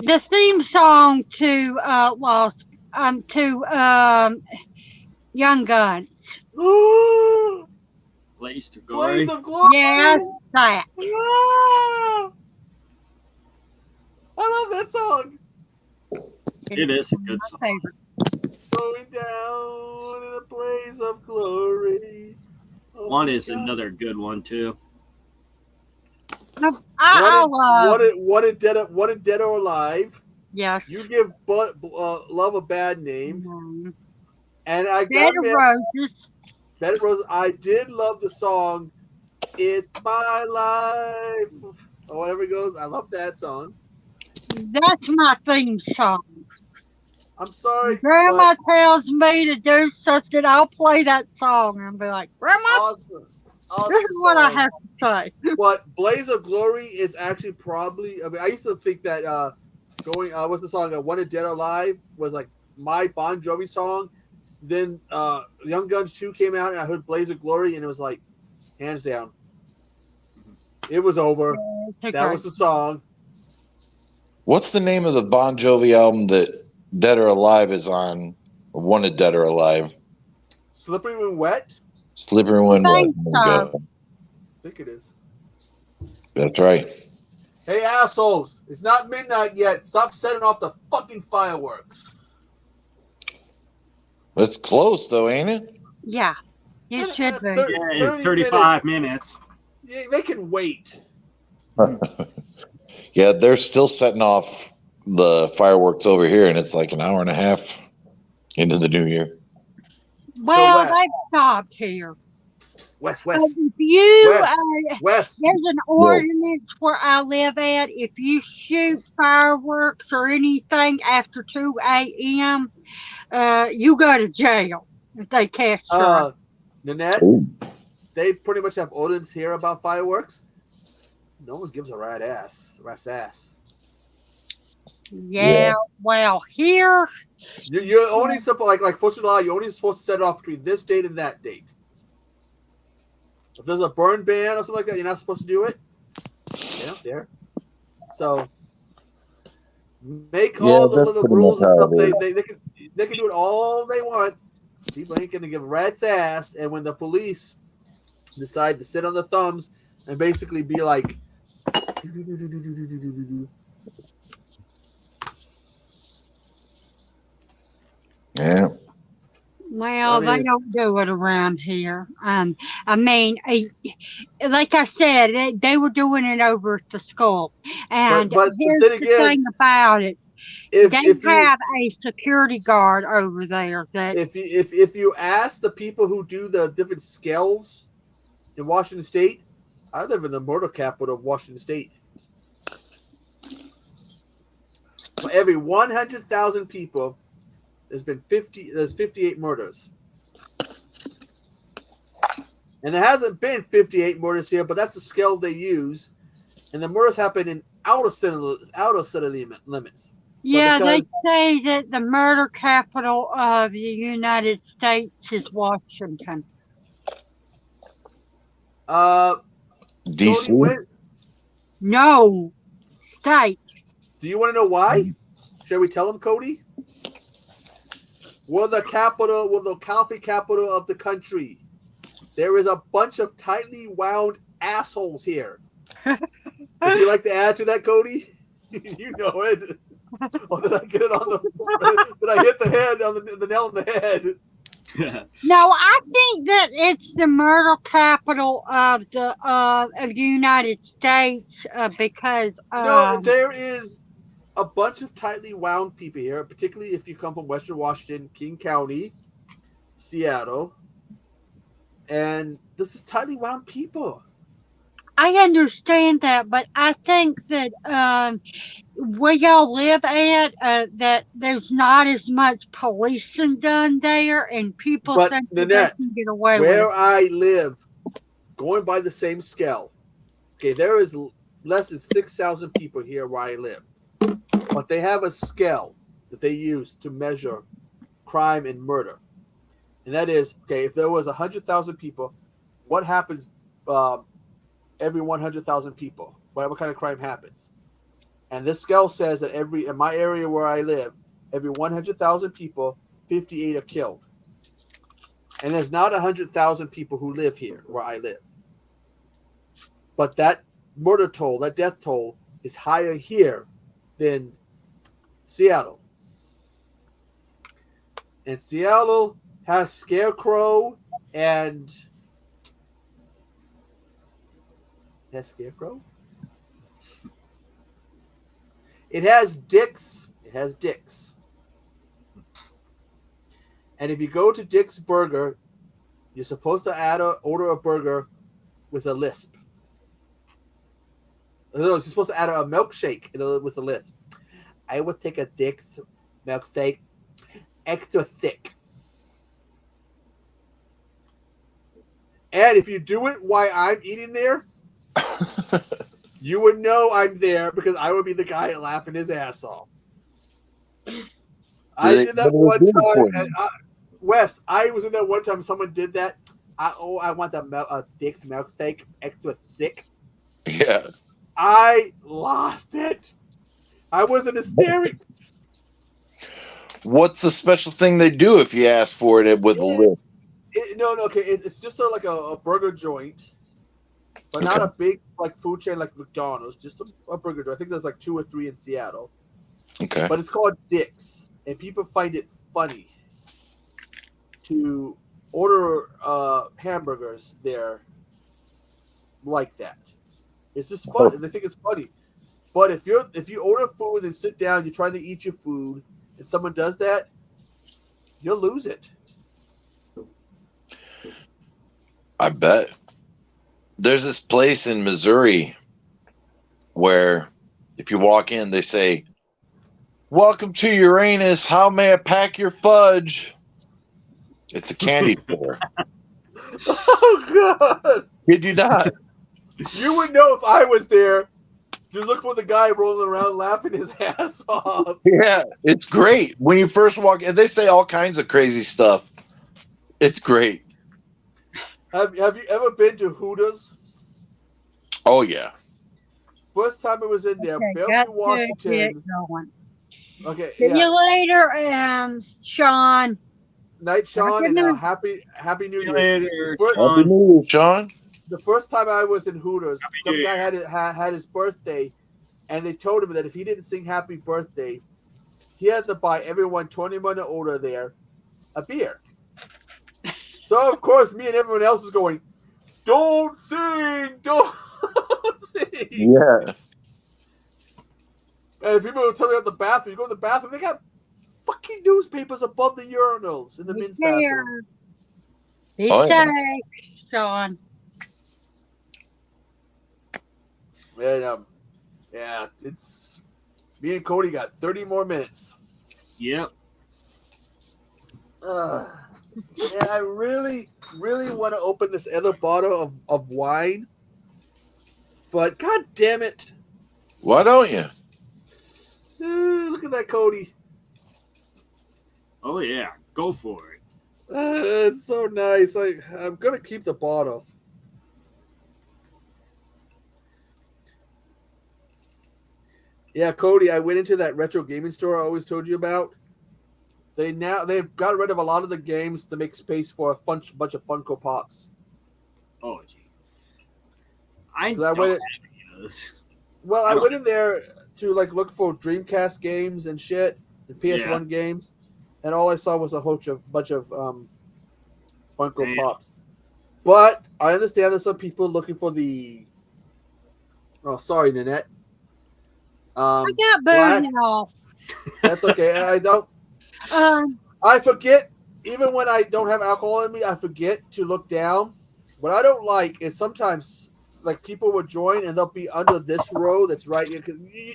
The theme song to Young Guns. Blaze to Glory. Blaze of Glory. Yes, that. Ah! I love that song. It is a good song. Favorite. Going down in a blaze of glory. Oh One my is God. another good one too. I love. What it dead or alive? Yes. You give love a bad name, and I Bed got of Roses. Bed of Roses. I did love the song. It's my life, or whatever it goes. I love that song. That's my theme song. I'm sorry. Grandma but tells me to do something, I'll play that song and be like, Grandma. awesome. awesome This is what I song. have to say. But Blaze of Glory is actually probably. I mean, I used to think that what's the song? Wanted Dead or Alive was like my Bon Jovi song. Then Young Guns 2 came out, and I heard Blaze of Glory, and it was like hands down. It was over. That was the song. What's the name of the Bon Jovi album that Dead or Alive is on? Or Wanted Dead or Alive? Slippery When Wet. Slippery When Wet. Thanks, There we go. I think it is. That's right. Hey, assholes. It's not midnight yet. Stop setting off the fucking fireworks. It's close, though, ain't it? Yeah, it should be. Yeah, 35 minutes. Yeah, they can wait. Yeah, they're still setting off the fireworks over here, and it's like an hour and a half into the new year. Well, Wes. they've stopped here. West. If you, West. there's an ordinance where I live at. If you shoot fireworks or anything after 2 a.m., you go to jail if they catch you. Nanette, they pretty much have ordinance here about fireworks. No one gives a rat's ass. Yeah, well, here You're only supposed like 4th of July. You're only supposed to set it off between this date and that date. If there's a burn ban or something like that, you're not supposed to do it. Yeah, there. So make all the little rules and stuff. They can do it all they want. People ain't gonna give a rat's ass. And when the police decide to sit on the thumbs and basically be like, yeah. well, they don't do it around here. I mean, like I said, they were doing it over at the school. And but here's then the again, thing about it. if They have a security guard over there that if you ask the people who do the different scales in Washington State, I live in the murder capital of Washington State. For every 100,000 people, there's 58 murders. And there hasn't been 58 murders here, but that's the scale they use. And the murders happen in out of city limits. yeah, they say that the murder capital of the United States is Washington. DC? No, state. Do you want to know why? Shall we tell them, Cody? We're the coffee capital of the country. There is a bunch of tightly wound assholes here. Would you like to add to that, Cody? You know it. Or did I get it on the? Did I hit the head on the nail on the head? No, I think that it's the murder capital of the United States because no, there is a bunch of tightly wound people here, particularly if you come from Western Washington, King County, Seattle, and this is tightly wound people. I understand that, but I think that where y'all live at, that there's not as much policing done there, and people think that Nanette, they can get away where with it. I live, going by the same scale, okay, there is less than 6,000 people here where I live, but they have a scale that they use to measure crime and murder, and that is, okay, if there was 100,000 people, what happens every 100,000 people? What kind of crime happens? And this scale says that in my area where I live, every 100,000 people, 58 are killed. And there's not 100,000 people who live here where I live. But that murder toll, that death toll, is higher here than Seattle. And Seattle has Scarecrow and... Has Scarecrow? It has Dick's. It has Dick's. And if you go to Dick's Burger, you're supposed to order a burger with a lisp. No, you're supposed to add a milkshake with a lisp. I would take a Dick's milkshake extra thick. And if you do it while I'm eating there, you would know I'm there because I would be the guy laughing his ass off. I did that one time. And Wes, I was in there one time. Someone did that. I want a thick milkshake, extra thick. Yeah. I lost it. I was in hysterics. What's the special thing they do if you ask for it with a lid? No, okay. It's just like a burger joint, but not a big like food chain like McDonald's. Just a burger joint. I think there's like 2 or 3 in Seattle. Okay. But it's called Dick's, and people find it funny to order hamburgers there like that. It's just fun, and they think it's funny. But if you order food and sit down, you're trying to eat your food, and someone does that, you'll lose it. I bet. There's this place in Missouri where if you walk in, they say, "Welcome to Uranus. How may I pack your fudge?" It's a candy store. Oh, God. Kid you not. You would know if I was there. Just look for the guy rolling around laughing his ass off. Yeah, it's great. When you first walk in, they say all kinds of crazy stuff. It's great. Have you ever been to Hooters? Oh, yeah. First time I was in there, Okay, Bellevue, got to Washington. get going. Okay, See you later, Sean. Night, Sean, Good and night. happy New See you Year. later, First- Sean. Happy New Year, Sean. The first time I was in Hooters, Happy some New guy Year. had his birthday, and they told him that if he didn't sing Happy Birthday, he had to buy everyone 21 and older there a beer. So of course, me and everyone else is going, "Don't sing, don't sing." Yeah. And people will tell me about the bathroom. You go to the bathroom, they got fucking newspapers above the urinals in the men's bathroom. Be Oh, yeah. safe, Sean. And yeah, it's me and Cody got 30 more minutes. Yep. Yeah, I really want to open this other bottle of wine, but god damn it! Why don't you? Look at that, Cody. Oh yeah, go for it. It's so nice. I'm gonna keep the bottle. Yeah, Cody, I went into that retro gaming store I always told you about. They've got rid of a lot of the games to make space for a bunch of Funko Pops. Oh gee. I 'Cause I don't went- have any of those. Well, I went in there to look for Dreamcast games and shit, and PS1 Yeah. games, and all I saw was a bunch of Funko Damn. Pops. But I understand there's some people looking for the. Oh, sorry, Nanette. I got black- booted off. That's okay. I don't. I forget. Even when I don't have alcohol in me, I forget to look down. What I don't like is sometimes people will join and they'll be under this row that's right here.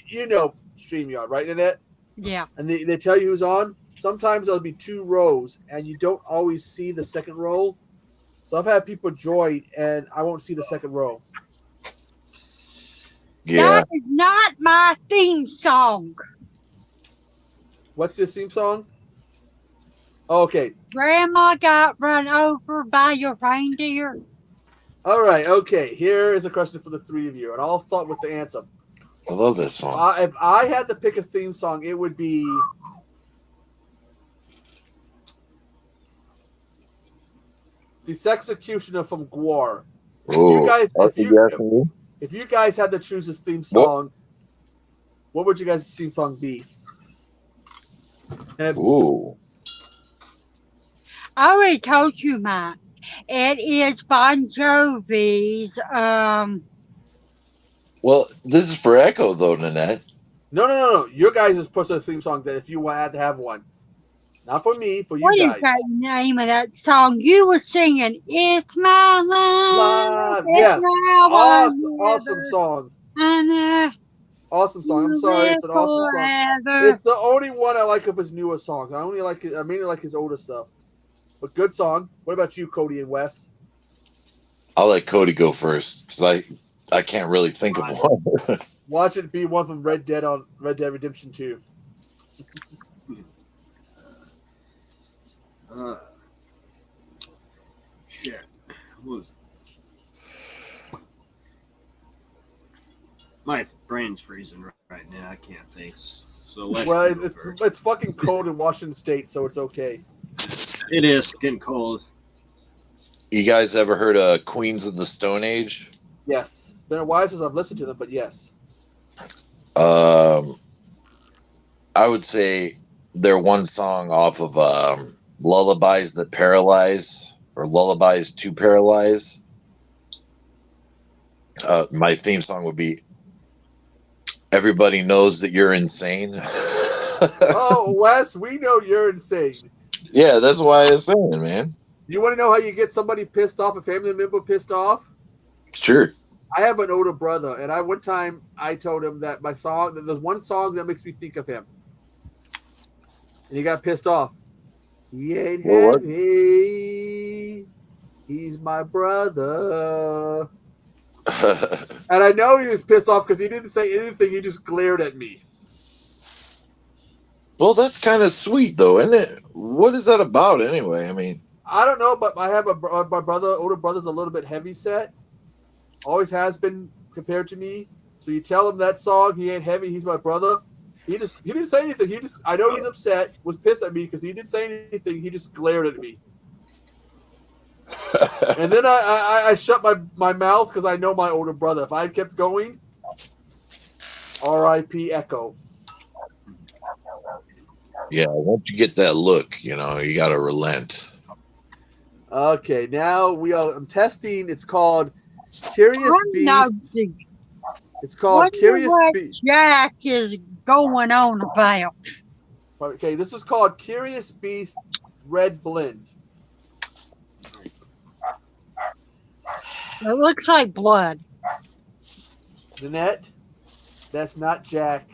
You know StreamYard, right, Nanette? Yeah. And they tell you who's on. Sometimes there'll be 2 rows, and you don't always see the second row. So I've had people join, and I won't see the second row. Yeah. That is not my theme song. What's this theme song? Okay. Grandma got run over by your reindeer. All right. Okay. Here is a question for the 3 of you, and I'll start with the answer. I love that song. If I had to pick a theme song, it would be the Sexecutioner from Gwar. Ooh, If you guys had to choose this theme song, what would you guys' theme song be? Ooh. I already told you mine. It is Bon Jovi's. Well, this is for Echo, though, Nanette. No. Your guys' personal theme song that if you had to have one. Not for me, for you What is guys. that name of that song you were singing? It's my life. It's Yeah. my Awesome song. And Awesome song. I'm sorry, it's an awesome song. forever. It's the only one I like of his newer songs. I mainly like his older stuff. But good song. What about you, Cody and Wes? I'll let Cody go first because I can't really think of one. Watch it be one from Red Dead Redemption 2. Shit. What was my brain's freezing right now. I can't think. So let's. Well, it's fucking cold in Washington State, so it's okay. It is getting cold. You guys ever heard of Queens of the Stone Age? Yes, it's been a while since I've listened to them, but yes. I would say they're one song off of Lullabies That Paralyze or Lullabies to Paralyze. My theme song would be Everybody Knows That You're Insane. Oh, Wes, we know you're insane. Yeah, that's why I was saying, man. You want to know how you get somebody pissed off, a family member pissed off? Sure. I have an older brother, and one time I told him that there's one song that makes me think of him. And he got pissed off. He ain't heavy. He's my brother. And I know he was pissed off because he didn't say anything. He just glared at me. Well, that's kind of sweet, though, isn't it? What is that about, anyway? I mean, I don't know, but I have my older brother's a little bit heavy set. Always has been compared to me. So you tell him that song, he ain't heavy, he's my brother. He didn't say anything. I know he's upset, was pissed at me because he didn't say anything. He just glared at me. And then I shut my mouth because I know my older brother. If I had kept going, R.I.P. Echo. yeah, once you get that look, you got to relent. Okay, now I'm testing. It's called Curious Beast. It's called Curious Beast. Jack is going on about. Okay, this is called Curious Beast Red Blend. It looks like blood. Nanette, that's not Jack.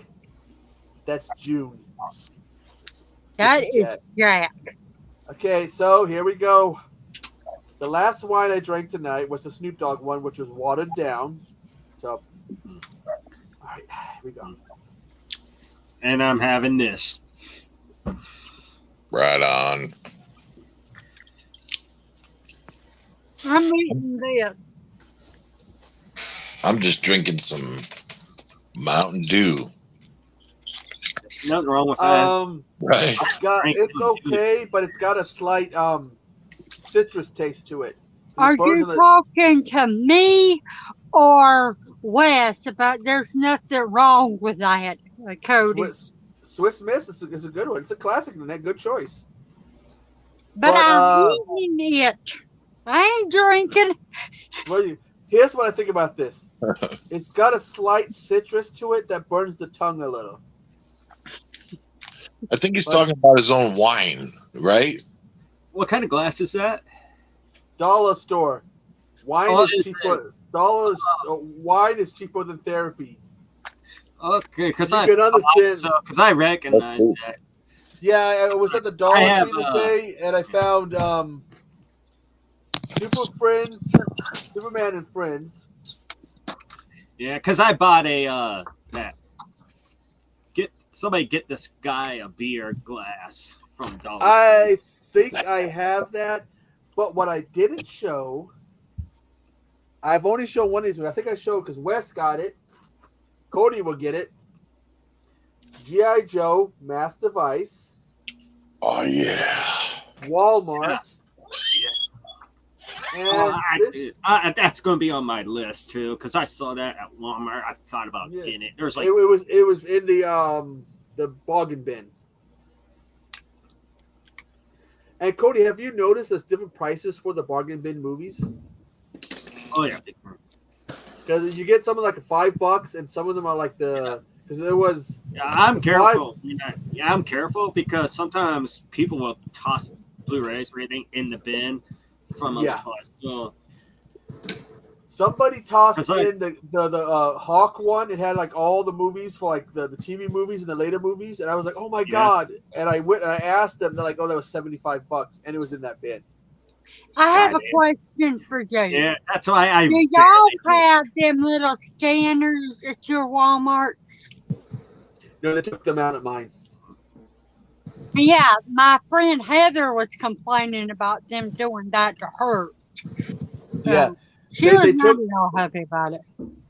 That's June. That is Jack. Okay, so here we go. The last wine I drank tonight was the Snoop Dogg one, which was watered down. So, all right, here we go. And I'm having this. Right on. I'm eating this. I'm just drinking some Mountain Dew. Nothing wrong with that. Right. It's okay, but it's got a slight citrus taste to it. Are you talking to me or Wes about there's nothing wrong with that, Cody? Swiss Miss is a good one. It's a classic and a good choice. But I'm eating it. I ain't drinking. Well, here's what I think about this. It's got a slight citrus to it that burns the tongue a little. I think he's talking about his own wine, right? What kind of glass is that? Dollar store. Wine is cheaper. Wine is cheaper than therapy. Okay, because I recognize that. Yeah, I was at the Dollar Tree today, and I found Superman and Friends. Yeah, because I bought a somebody get this guy a beer glass from Dollar Tree. I think I have that, but what I didn't show, I've only shown one of these. I think I showed because Wes got it. Cody will get it. G.I. Joe Mass Device. Oh yeah. Walmart. Yeah. That's going to be on my list too because I saw that at Walmart. I thought about getting it. There's like it was in the bargain bin. And Cody, have you noticed there's different prices for the bargain bin movies? Oh yeah. Because you get some of like $5, and some of them are like because there was. I'm careful. I'm careful because sometimes people will toss Blu-rays or anything in the bin from other place. So somebody tossed in the Hawk one. It had like all the movies for like the TV movies and the later movies, and I was like, oh my god! And I went and I asked them. They're like, oh, that was $75, and it was in that bin. I have a question for you. Yeah, that's why I. Do y'all have them little scanners at your Walmart? No, they took them out at mine. Yeah, my friend Heather was complaining about them doing that to her. Yeah. She was not at all happy about it.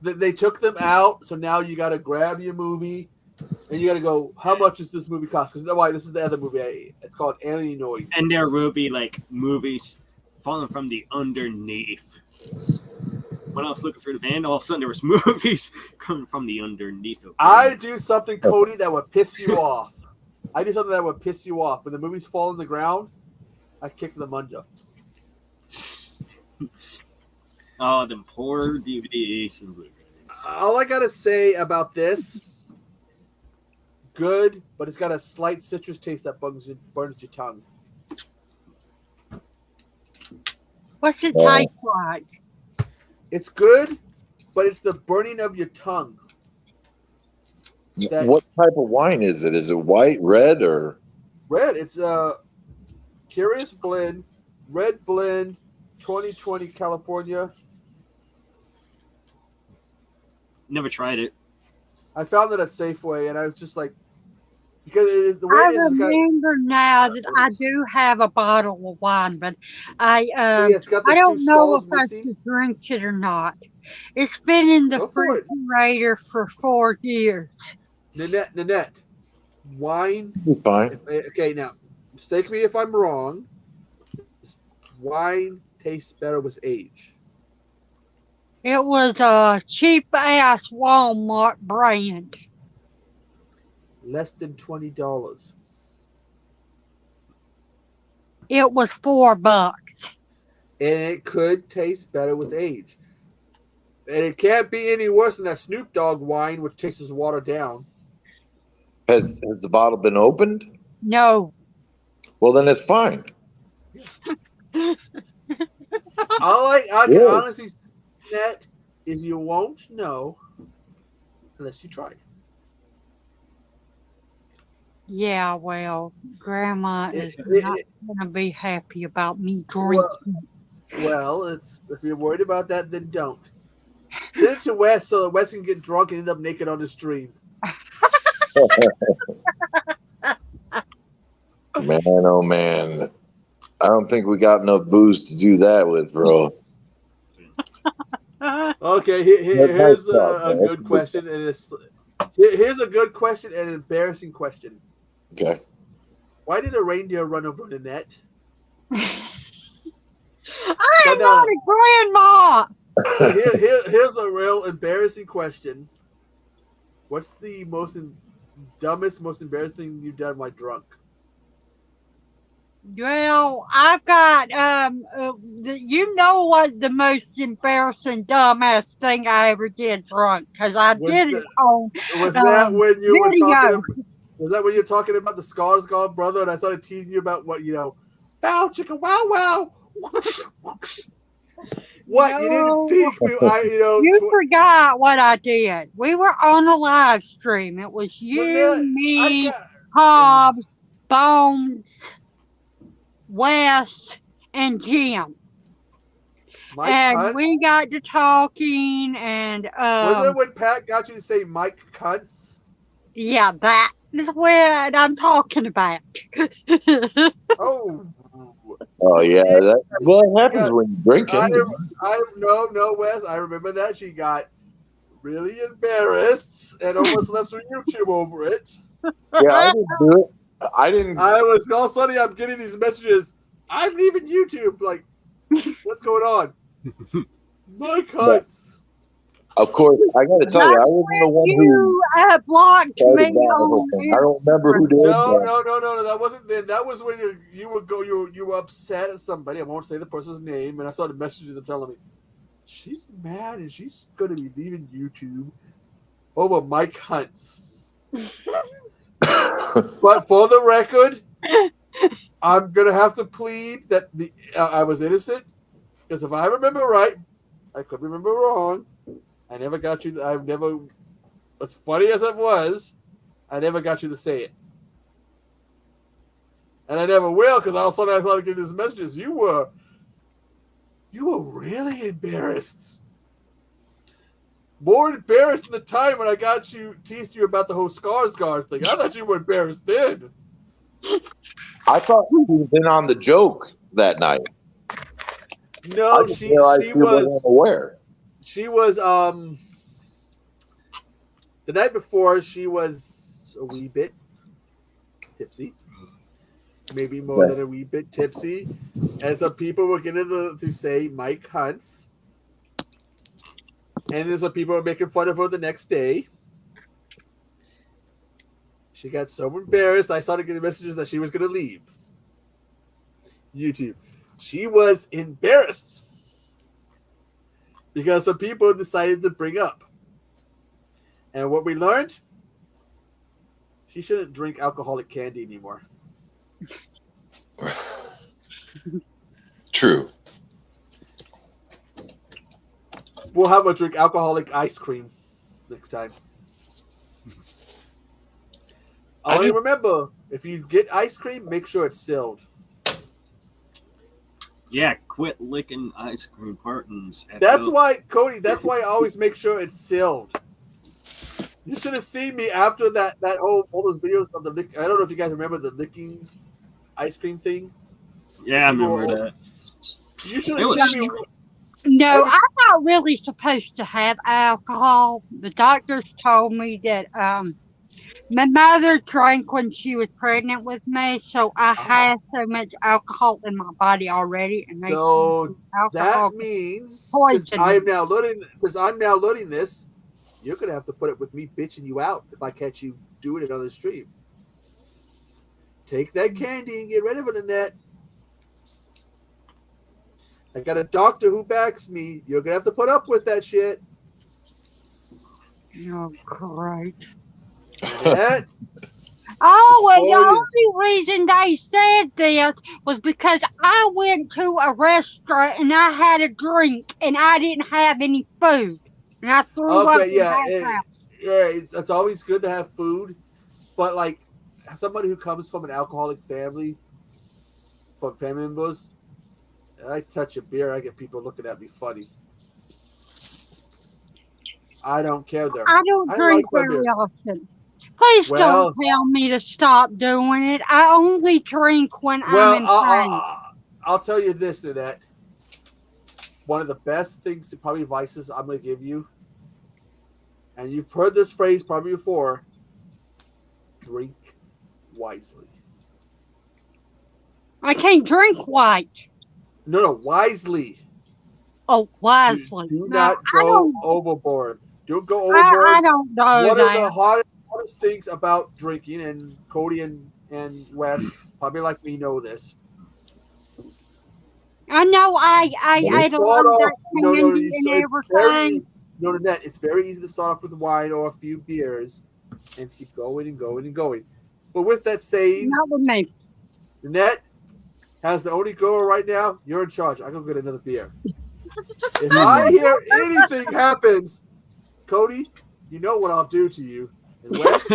They took them out, so now you got to grab your movie, and you got to go, how much does this movie cost? Because this is the other movie. It's called Alienoid. And there will be like movies falling from the underneath. When I was looking for the band, all of a sudden there was movies coming from the underneath. I do something, Cody, that would piss you off. I do something that would piss you off. When the movies fall on the ground, I kick them under. Oh, them poor DVDs and Blu-rays. All I gotta say about this, good, but it's got a slight citrus taste that burns your tongue. What's it taste like? It's good, but it's the burning of your tongue. What type of wine is it? Is it white, red, or red? It's a Curious Blend, Red Blend, 2020 California. Never tried it. I found it at Safeway, and I was just like, because the way I it is, remember now that I do have a bottle of wine, but I it's got the I don't two know if skulls I missing. should drink it or not. It's been in the Go for it. refrigerator for 4 years. Nanette, wine. fine? Okay, now mistake me if I'm wrong. Wine tastes better with age. It was a cheap ass Walmart brand. Less than $20. It was $4. And it could taste better with age. And it can't be any worse than that Snoop Dogg wine, which tastes watered down. Has the bottle been opened? No. Well, then it's fine. All I can Yeah. honestly say that is you won't know unless you try. Yeah, well, Grandma is It- not going to be happy about me drinking. Well, it's if you're worried about that, then don't. Send it to Wes so that Wes can get drunk and end up naked on the stream. Man, oh man. I don't think we got enough booze to do that with, bro. Okay, here's a good question, and here's a good question and an embarrassing question. Okay. Why did a reindeer run over Nanette? I'm not a grandma. Here's a real embarrassing question. What's the dumbest, most embarrassing thing you've done while drunk? Well, I've got you know what the most embarrassing dumbass thing I ever did drunk, because I did it on Was that when you were video. talking? Was that when you're talking about the Skarsgård brother? And I started teasing you about what bow chicka wow wow. What you didn't think? You forgot what I did. We were on a live stream. It was you, me, Hobbs, Bones, Wes, and Jim. We got to talking, and was it when Pat got you to say Mike Cunts? Yeah, that is what I'm talking about. Oh yeah, it happens when you drink. No, Wes. I remember that she got really embarrassed and almost left her YouTube over it. Yeah, I didn't do it. I was all suddenly I'm getting these messages. I'm leaving YouTube. Like, what's going on? My cunts. Of course, I got to tell you, I wasn't the one who blocked me. I don't remember who did No. that. That wasn't then. That was when you were upset at somebody. I won't say the person's name, and I started messaging them telling me she's mad and she's going to be leaving YouTube over Mike Hunts. But for the record, I'm going to have to plead that I was innocent, because if I remember right, I could remember wrong. I never got you. As funny as it was, I never got you to say it. And I never will, because all of a sudden I started getting these messages. You were You were really embarrassed. More embarrassed than the time when I teased you about the whole Skarsgård thing. I thought you were embarrassed then. I thought she was in on the joke that night. No, she wasn't aware. She was the night before she was a wee bit tipsy. Maybe more than a wee bit tipsy. And some people were getting to say Mike Hunts. And then some people were making fun of her the next day. She got so embarrassed, I started getting messages that she was going to leave YouTube. She was embarrassed because some people decided to bring up. And what we learned, she shouldn't drink alcoholic candy anymore. True. We'll have her drink alcoholic ice cream next time. Only remember, if you get ice cream, make sure it's sealed. Yeah, quit licking ice cream cartons. That's why, Cody, that's why I always make sure it's sealed. You should have seen me after that all those videos of the lick. I don't know if you guys remember the licking ice cream thing. Yeah, I remember that. You should have seen me. No, I'm not really supposed to have alcohol. The doctors told me that my mother drank when she was pregnant with me, so I have so much alcohol in my body already. And so that means since I'm now learning this, you're gonna have to put up with me bitching you out if I catch you doing it on the stream. Take that candy and get rid of it, Annette. I got a doctor who backs me. You're gonna have to put up with that shit. Oh, great. Annette. Oh, well, the only reason they said this was because I went to a restaurant and I had a drink and I didn't have any food. And I threw up. It's always good to have food. But, like, somebody who comes from an alcoholic family, from family members, I touch a beer, I get people looking at me funny. I don't care there. I don't drink very often. Please don't tell me to stop doing it. I only drink when I'm in pain. I'll tell you this, Annette. One of the best things, probably advices I'm going to give you, and you've heard this phrase probably before, drink wisely. I can't drink white. No, wisely. Oh, wisely. Do not go overboard. Don't go overboard. I don't know One that. of the hardest things about drinking, and Cody and Wes probably like me know this. I know I don't love that candy and everything. No, Annette, it's very easy to start off with wine or a few beers and keep going and going and going. But with that saying, not with me. Annette has the only girl right now. You're in charge. I go get another beer. If I hear anything happens, Cody, you know what I'll do to you. And Wes,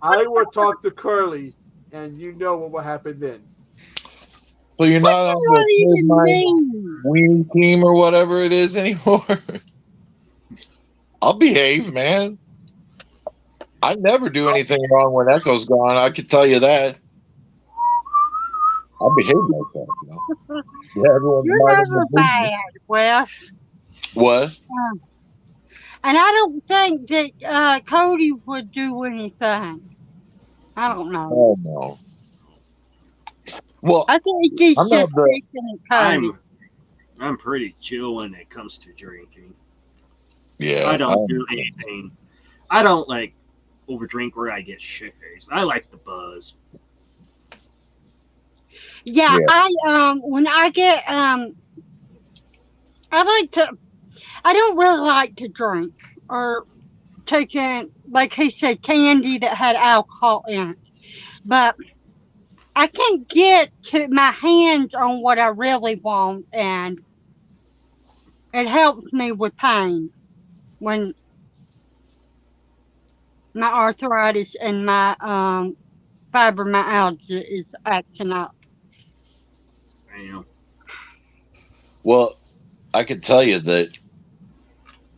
I will talk to Curly, and you know what will happen then. So you're not on the wing team or whatever it is anymore? I'll behave, man. I never do anything wrong when Echo's gone. I can tell you that. I'll behave myself. Yeah, you're never bad, Wes. What? And I don't think that Cody would do anything. I don't know. Oh no. Well, I think he's just taking it, Cody. I'm pretty chill when it comes to drinking. Yeah. I don't do anything. I don't like overdrink where I get shit faced. I like the buzz. Yeah, when I get I don't really like to drink or take in, like he said, candy that had alcohol in it. But I can't get to my hands on what I really want, and it helps me with pain when my arthritis and my fibromyalgia is acting up. Damn. Well, I could tell you that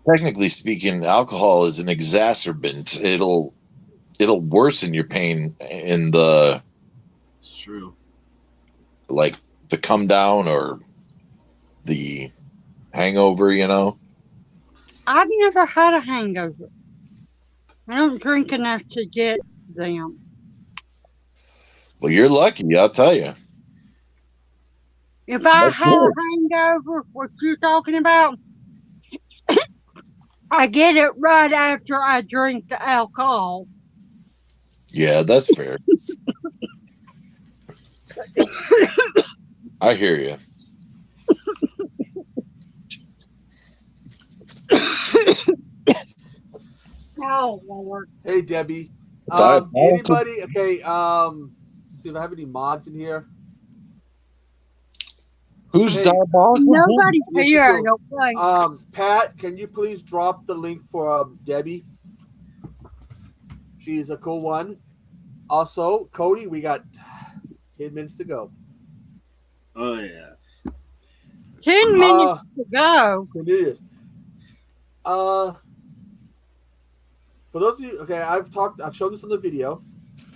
technically speaking, alcohol is an exacerbant. It'll worsen your pain in the It's true. like the come down or the hangover, you know. I've never had a hangover. I don't drink enough to get them. Well, you're lucky, I'll tell you. If I That's had a good. hangover, what you're talking about, I get it right after I drink the alcohol. Yeah, that's fair. I hear you. Oh, Lord. Hey, Debbie. Diabolical. Anybody? Okay. See if I have any mods in here. Who's Hey, diabolical? Nobody's Yes, here, I you don't think. Pat, can you please drop the link for Debbie? She's a cool one. Also, Cody, we got 10 minutes to go. Oh yeah. 10 minutes to go. It is. For those of you, okay, I've shown this on the video.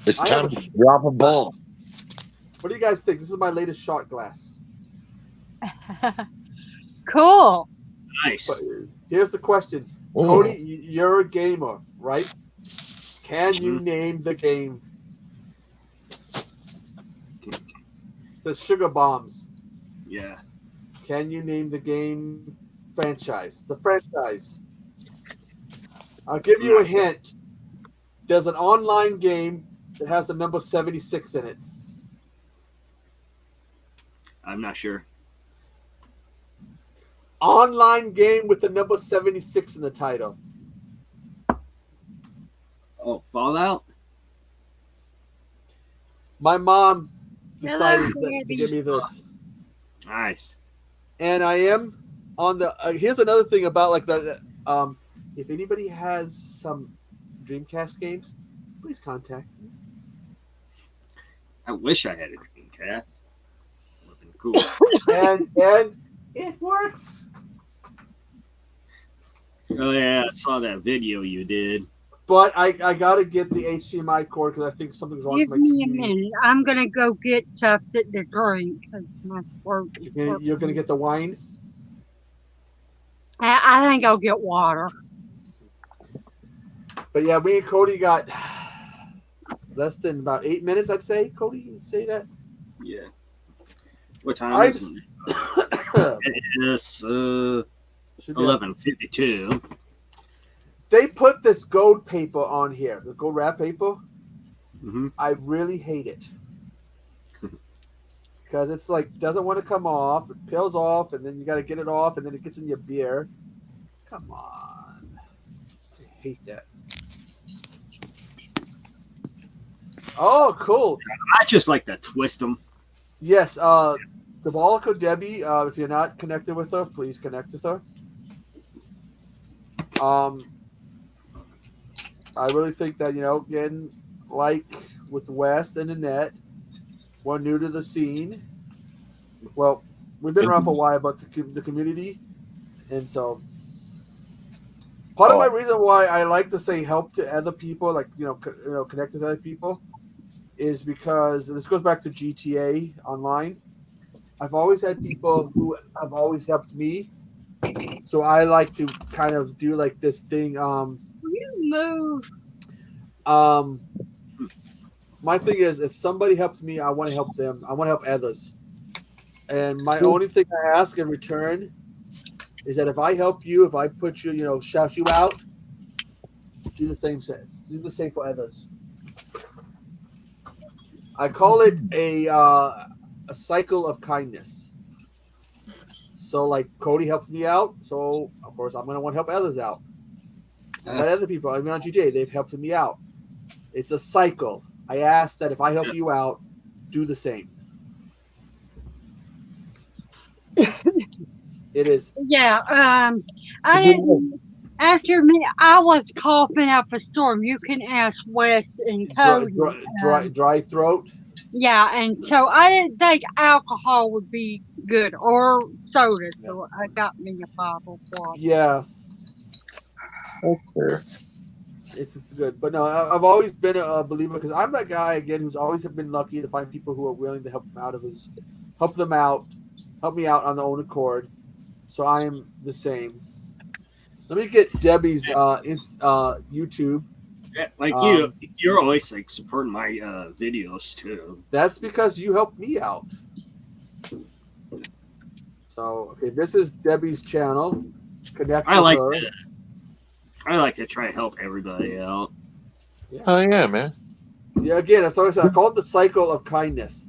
It's I time have to drop a ball. What do you guys think? This is my latest shot glass. Cool. Nice. But here's the question. Ooh. Cody, you're a gamer, right? Can you name the game? It says Sugar Bombs. Yeah. Can you name the game franchise? It's a franchise. I'll give you a hint. There's an online game that has the number 76 in it. I'm not sure. Online game with the number 76 in the title. Oh, Fallout? My mom decided Hello, to give me this. Nice. And I am on the here's another thing about like the if anybody has some Dreamcast games, please contact me. I wish I had a Dreamcast. Would have been cool. and it works. Oh yeah, I saw that video you did. But I gotta get the HDMI cord because I think something's wrong Give with my me a TV. minute. I'm going to go get something to drink. 'Cause my throat is You're gonna get the wine. I think I'll get water. But yeah, me and Cody got less than about 8 minutes, I'd say. Cody, you say that? Yeah. What time is it? It is 11:52. They put this gold paper on here, the gold wrap paper. Mm-hmm. I really hate it because it's like doesn't want to come off. It peels off, and then you got to get it off, and then it gets in your beer. Come on, I hate that. Oh, cool. I just like to twist them. Yes, Diabolical Debbie. If you're not connected with her, please connect with her. I really think that, again, like with West and Annette, we're new to the scene. Well, we've been around for a while, but the community. And so part of my reason why I like to say help to other people, like, connect with other people, is because this goes back to GTA Online. I've always had people who have always helped me. So I like to kind of do like this thing. Move. My thing is, if somebody helps me, I want to help them. I want to help others. And my only thing I ask in return is that if I help you, if I put you, shout you out, do the same. Do the same for others. I call it a cycle of kindness. So, like, Cody helps me out, so of course I'm gonna want to help others out. And other people, I mean, on GJ, they've helped me out. It's a cycle. I ask that if I help you out, do the same. It is. Yeah. I didn't. After me, I was coughing up a storm. You can ask Wes and Cody. Dry throat. Yeah, and so I didn't think alcohol would be good or soda, so I got me a bottle of water. Yeah, That's fair. it's good. But no, I've always been a believer because I'm that guy again who's always been lucky to find people who are willing to help him out of his, help me out on their own accord. So I am the same. Let me get Debbie's YouTube. Yeah, like you're always like supporting my videos too. That's because you helped me out. So okay, this is Debbie's channel. Connect with her. I like to try to help everybody out. Yeah. Oh yeah, man. Yeah, again, that's what I said. I call it the cycle of kindness.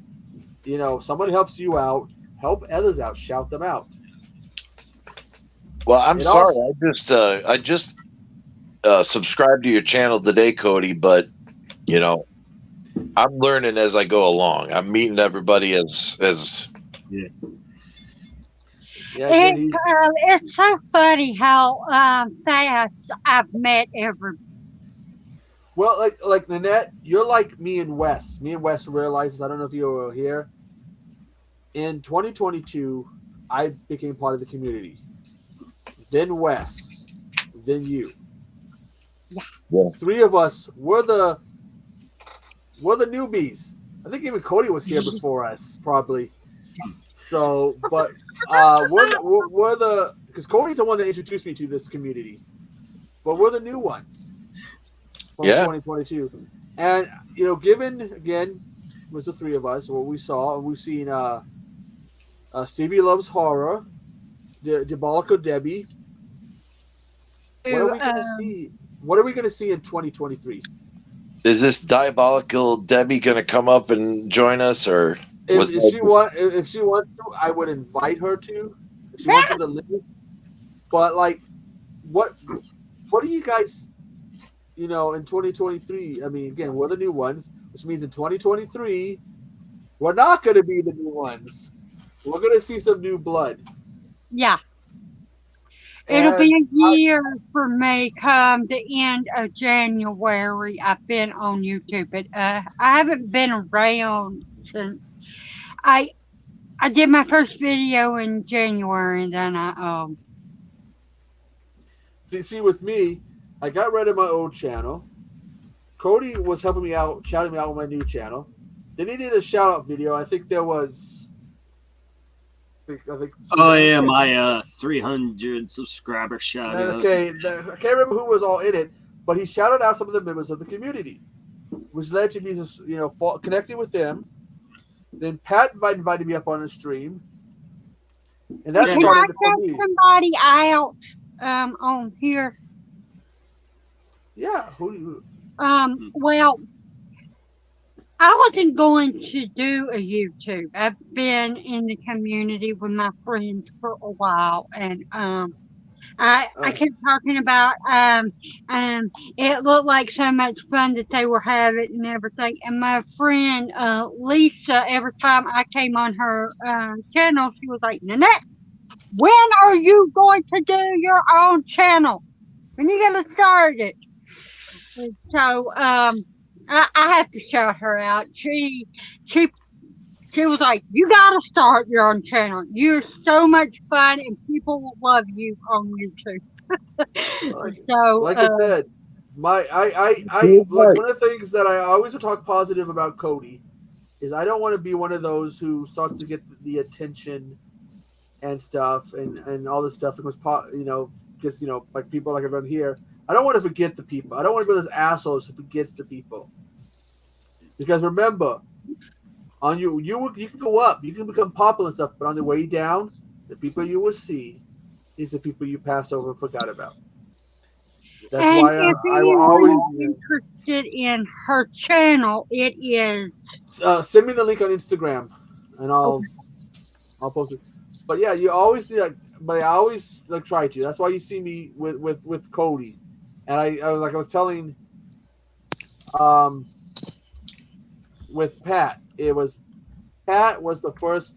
You know, somebody helps you out, help others out, shout them out. Well, I'm It sorry. also- I just subscribed to your channel today, Cody. But you know, I'm learning as I go along. I'm meeting everybody as Yeah. Yeah, again, It's so funny how fast I've met everybody. well, like Nanette, you're like me and Wes. Me and Wes realizes, I don't know if you were here. In 2022, I became part of the community. Then Wes, then you. Yeah. Three of us were the newbies. I think even Cody was here before us, probably. So, but we're the because Cody's the one that introduced me to this community, but we're the new ones from 2022. And you know, given again, it was the three of us. What we saw, we've seen Stevie Loves Horror, Diabolical Debbie. What are we going to see? What are we going to see in 2023? Is this diabolical Debbie going to come up and join us, or if she wants to, I would invite her to. If she wants to live, but like, what do you guys, you know, in 2023? I mean, again, we're the new ones, which means in 2023, we're not going to be the new ones. We're going to see some new blood. Yeah. It'll be a year for me come the end of January. I've been on YouTube, but I haven't been around since I did my first video in January, and then See, with me, I got rid of my old channel. Cody was helping me out, shouting me out with my new channel. Then he did a shout out video. I think there was. I think oh yeah, my 300 subscriber shout out. Okay, I can't remember who was all in it, but he shouted out some of the members of the community, which led to me, you know, connecting with them. Then Pat invited me up on the stream, and that can I get somebody out on here? Yeah. Who? Well, I wasn't going to do a YouTube. I've been in the community with my friends for a while, and I kept talking about it looked like so much fun that they were having and everything. And my friend Lisa, every time I came on her channel, she was like, "Nanette, when are you going to do your own channel? When are you gonna start it?" And so I have to shout her out. She was like, "You gotta start your own channel. You're so much fun, and people will love you on YouTube." So, like I said, like one of the things that I always talk positive about Cody is I don't want to be one of those who starts to get the attention and stuff and all this stuff because you know, because you know, like people like around here. I don't want to forget the people. I don't want to be those assholes who forgets the people. Because remember, on you can go up, you can become popular and stuff, but on the way down, the people you will see is the people you passed over and forgot about. That's and why if I will always interested in her channel, it is. Send me the link on Instagram, and I'll post it. But yeah, you always like, but I always like try to. That's why you see me with Cody, and I was telling, with Pat, Pat was the first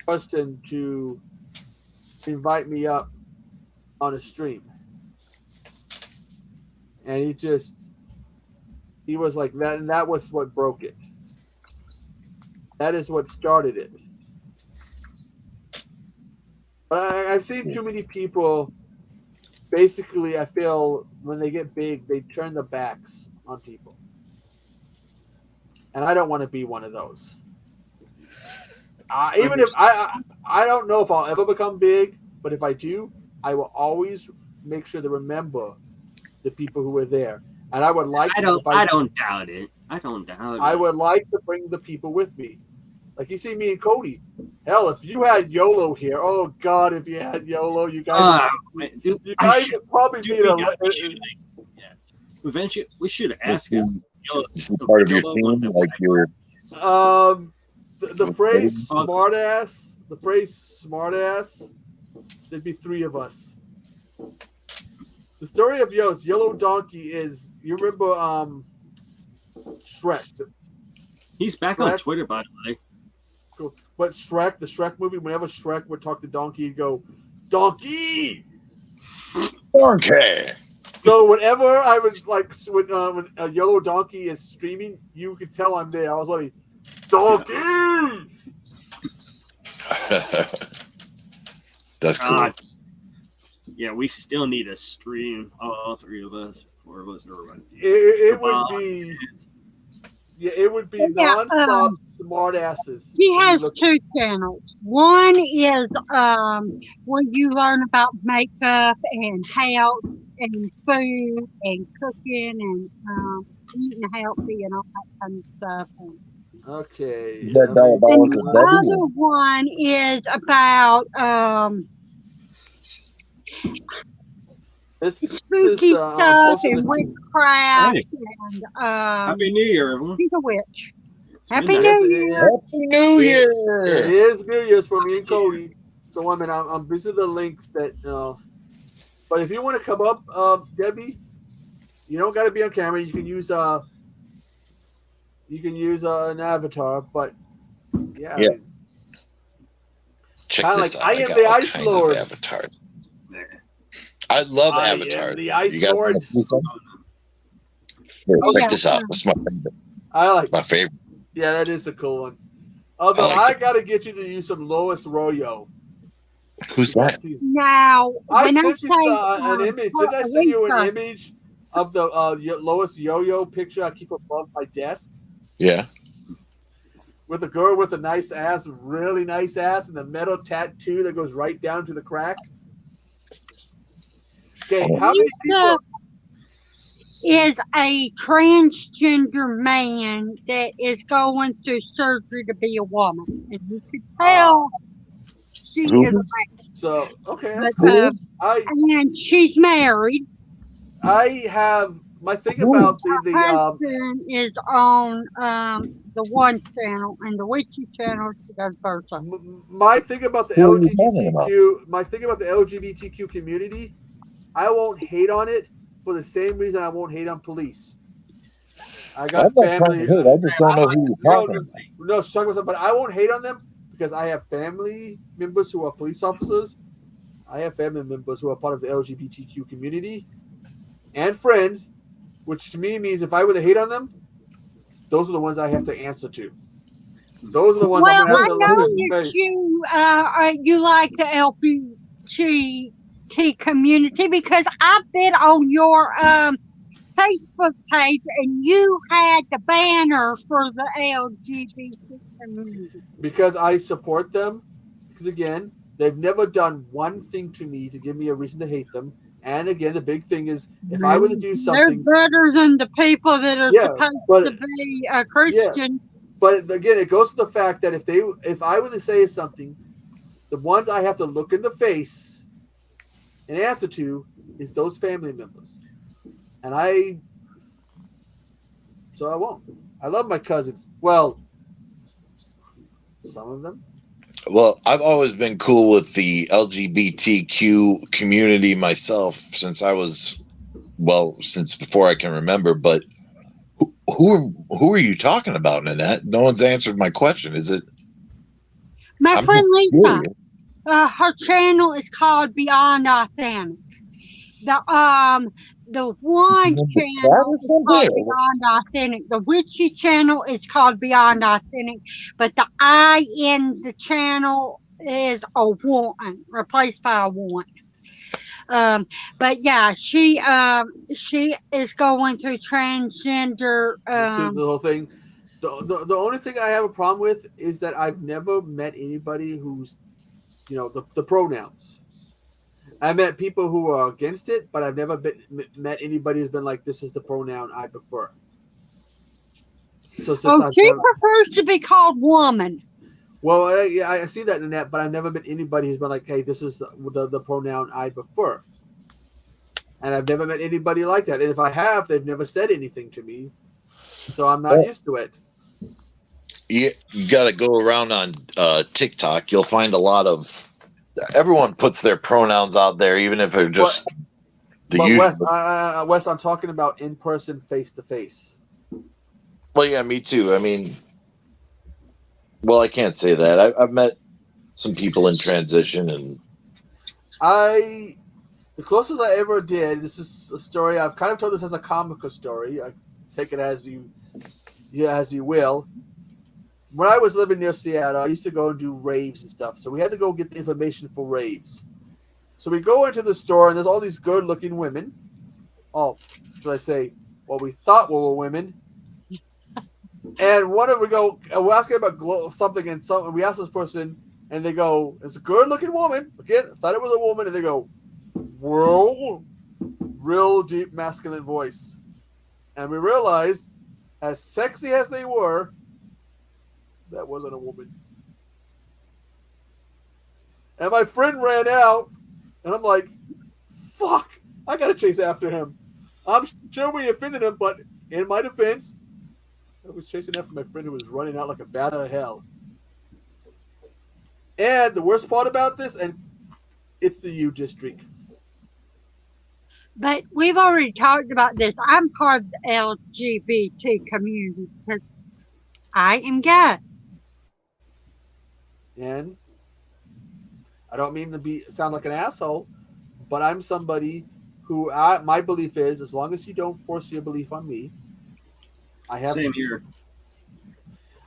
person to invite me up on a stream, and he was like that, and that was what broke it. That is what started it. But I've seen too many people. Basically, I feel when they get big, they turn their backs on people, and I don't want to be one of those. Even if I don't know if I'll ever become big, but if I do, I will always make sure to remember the people who were there. And I would like. I don't doubt it. I don't doubt it. I would like to bring the people with me. Like you see me and Cody. Hell, if you had YOLO here, oh God, if you had YOLO, you guys, you guys would probably be Eventually, we should ask him. Is he part of your team? Like your the phrase smartass. The phrase smartass. There'd be 3 of us. The story of Yellow Donkey is, you remember Shrek? He's back on Twitter, by the way. Cool. But Shrek, the Shrek movie, whenever Shrek would talk to Donkey, he'd go, Donkey! Donkey! So whenever I was like, when a Yellow Donkey is streaming, you could tell I'm there. I was like, Donkey! That's cool. Yeah, we still need a stream, all 3 of us, 4 of us, or what? It would be, it would be nonstop smart asses. He has 2 channels. One is where you learn about makeup and health and food and cooking and eating healthy and all that kind of stuff. Okay. And the other one is about spooky stuff and witchcraft and Happy New Year, everyone. He's a witch. Happy New Year. Happy New Year. It is New Year's for me and Cody. So I mean, I'm busy with the links that. But if you want to come up, Debbie, you don't got to be on camera. You can use an avatar, but yeah. I mean, check this out. I am the Ice Lord. Avatars. I love avatars. The Ice Lord. Here, check this out. That's my favorite. I like my favorite. Yeah, that is a cool one. Although I got to get you to use some Lois Royo. Who's that? Now, I sent you an image. Did I send you an image of the Lois Yo-Yo picture I keep above my desk? Yeah. With a girl with a nice ass, really nice ass, and the metal tattoo that goes right down to the crack. Okay, how many people? Is a transgender man that is going through surgery to be a woman, and you could tell she is a man. So okay, that's cool. And she's married. I have my thing about the husband is on the one channel, and the witchy channel she does versa. My thing about the LGBTQ, my thing about the LGBTQ community, I won't hate on it for the same reason I won't hate on police. I got family. I just don't know who you're talking about. No, talking about, but I won't hate on them because I have family members who are police officers. I have family members who are part of the LGBTQ community and friends, which to me means if I were to hate on them, those are the ones I have to answer to. Those are the ones. Well, I know you like the LGBT community because I've been on your Facebook page and you had the banner for the LGBT community. Because I support them. Because again, they've never done one thing to me to give me a reason to hate them. And again, the big thing is if I were to do something, they're better than the people that are supposed to be a Christian. Yeah. But again, it goes to the fact that if I were to say something, the ones I have to look in the face and answer to is those family members. And I won't. I love my cousins. Well, some of them. Well, I've always been cool with the LGBTQ community myself since before I can remember. But who are you talking about, Nanette? No one's answered my question. Is it my friend Lisa? Her channel is called Beyond Authentic. The one In the chat channel or is called something? Beyond Authentic. The witchy channel is called Beyond Authentic, but the I in the channel is a one, replaced by a one. But yeah, she is going through transgender. See the whole thing. The only thing I have a problem with is that I've never met anybody who's, the pronouns. I met people who are against it, but I've never met anybody who's been like, "This is the pronoun I prefer." So since I've She never, prefers to be called woman. well, yeah, I see that in the net, but I've never met anybody who's been like, "Hey, this is the pronoun I prefer," and I've never met anybody like that. And if I have, they've never said anything to me, so I'm not used to it. You got to go around on TikTok. You'll find a lot of everyone puts their pronouns out there, even if they're just the But usual. Wes, I'm talking about in person, face to face. Well, yeah, me too. I mean, well, I can't say that. I've met some people in transition, and the closest I ever did. This is a story I've kind of told this as a comical story. I take it as you will. When I was living near Seattle, I used to go and do raves and stuff. So we had to go get the information for raves. So we go into the store, and there's all these good-looking women. Oh, should I say, well, we thought we were women. And one of we go, and we're asking about something, and we ask this person, and they go, "It's a good-looking woman." Again, I thought it was a woman, and they go, "Whoa," real deep masculine voice, and we realized, as sexy as they were, that wasn't a woman. And my friend ran out, and I'm like, "Fuck! I gotta chase after him." I'm sure we offended him, but in my defense, I was chasing after my friend who was running out like a bat out of hell. And the worst part about this, and it's the U district. But we've already talked about this. I'm part of the LGBT community because I am gay. And I don't mean to sound like an asshole, but I'm somebody who my belief is, as long as you don't force your belief on me, I have. Same here.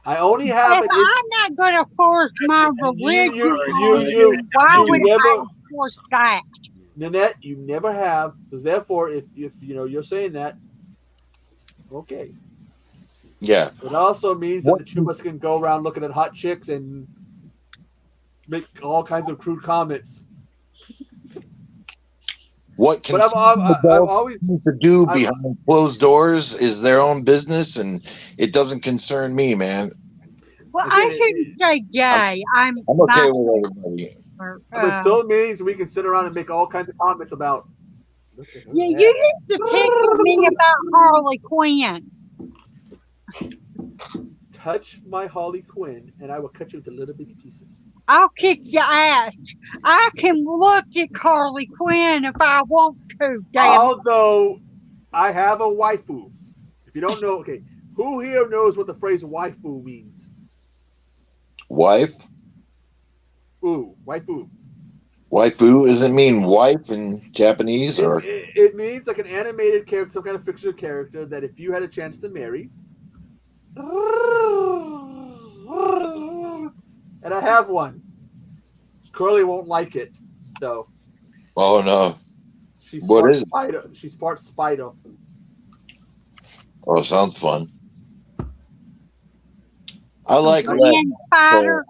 I only have. If I'm not going to force my religion on you, why would I force that? Nanette, you never have, because therefore, if you're saying that, okay. Yeah. It also means that the two of us can go around looking at hot chicks and make all kinds of crude comments. What can to do behind closed doors is their own business, and it doesn't concern me, man. Well, I shouldn't say gay. I'm okay with everybody. But it still means we can sit around and make all kinds of comments about. Yeah, you used to pick with me about Harley Quinn. Touch my Harley Quinn, and I will cut you into little bitty pieces. I'll kick your ass. I can look at Harley Quinn if I want to. Damn. Although I have a waifu. If you don't know, okay, who here knows what the phrase waifu means? Wife? Ooh, waifu. Waifu, does it mean wife in Japanese, or it means like an animated character, some kind of fictional character that if you had a chance to marry. And I have one. Curly won't like it, though. Oh no. She's part spider. She's part spider. Oh, sounds fun. I like spider.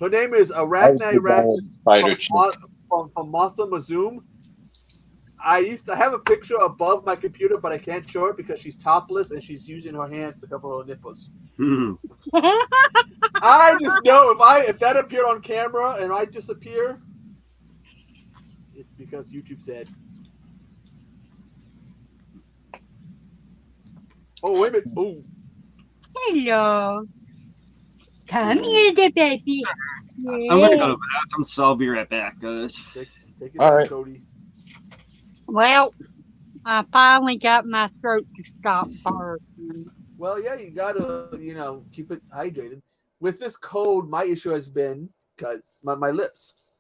Her name is Arachne from Masama Zoom. I have a picture above my computer, but I can't show it because she's topless and she's using her hands to cover her nipples. I just know if that appeared on camera and I disappear, it's because YouTube said. Oh, wait a minute. Oh. Hello. Come here, the baby. I'm going to go to the bathroom, so I'll be right back, guys. Take it all back, right, Cody. Well, I finally got my throat to stop burning. Well, yeah, you gotta, keep it hydrated. With this cold, my issue has been because my lips.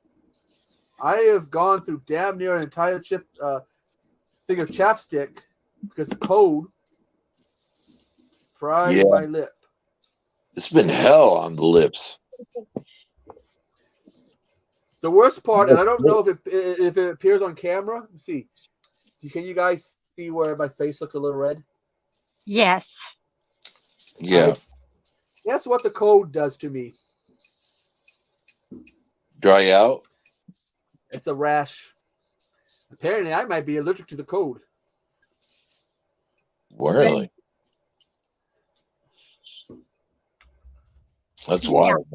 I have gone through damn near an entire think of chapstick because the code fried Yeah. my lip. It's been hell on the lips. The worst part, and I don't know if it appears on camera. Let's see, can you guys see where my face looks a little red? Yes. Yeah. Guess what the code does to me? Dry out. It's a rash. Apparently, I might be allergic to the code. Really? That's wild.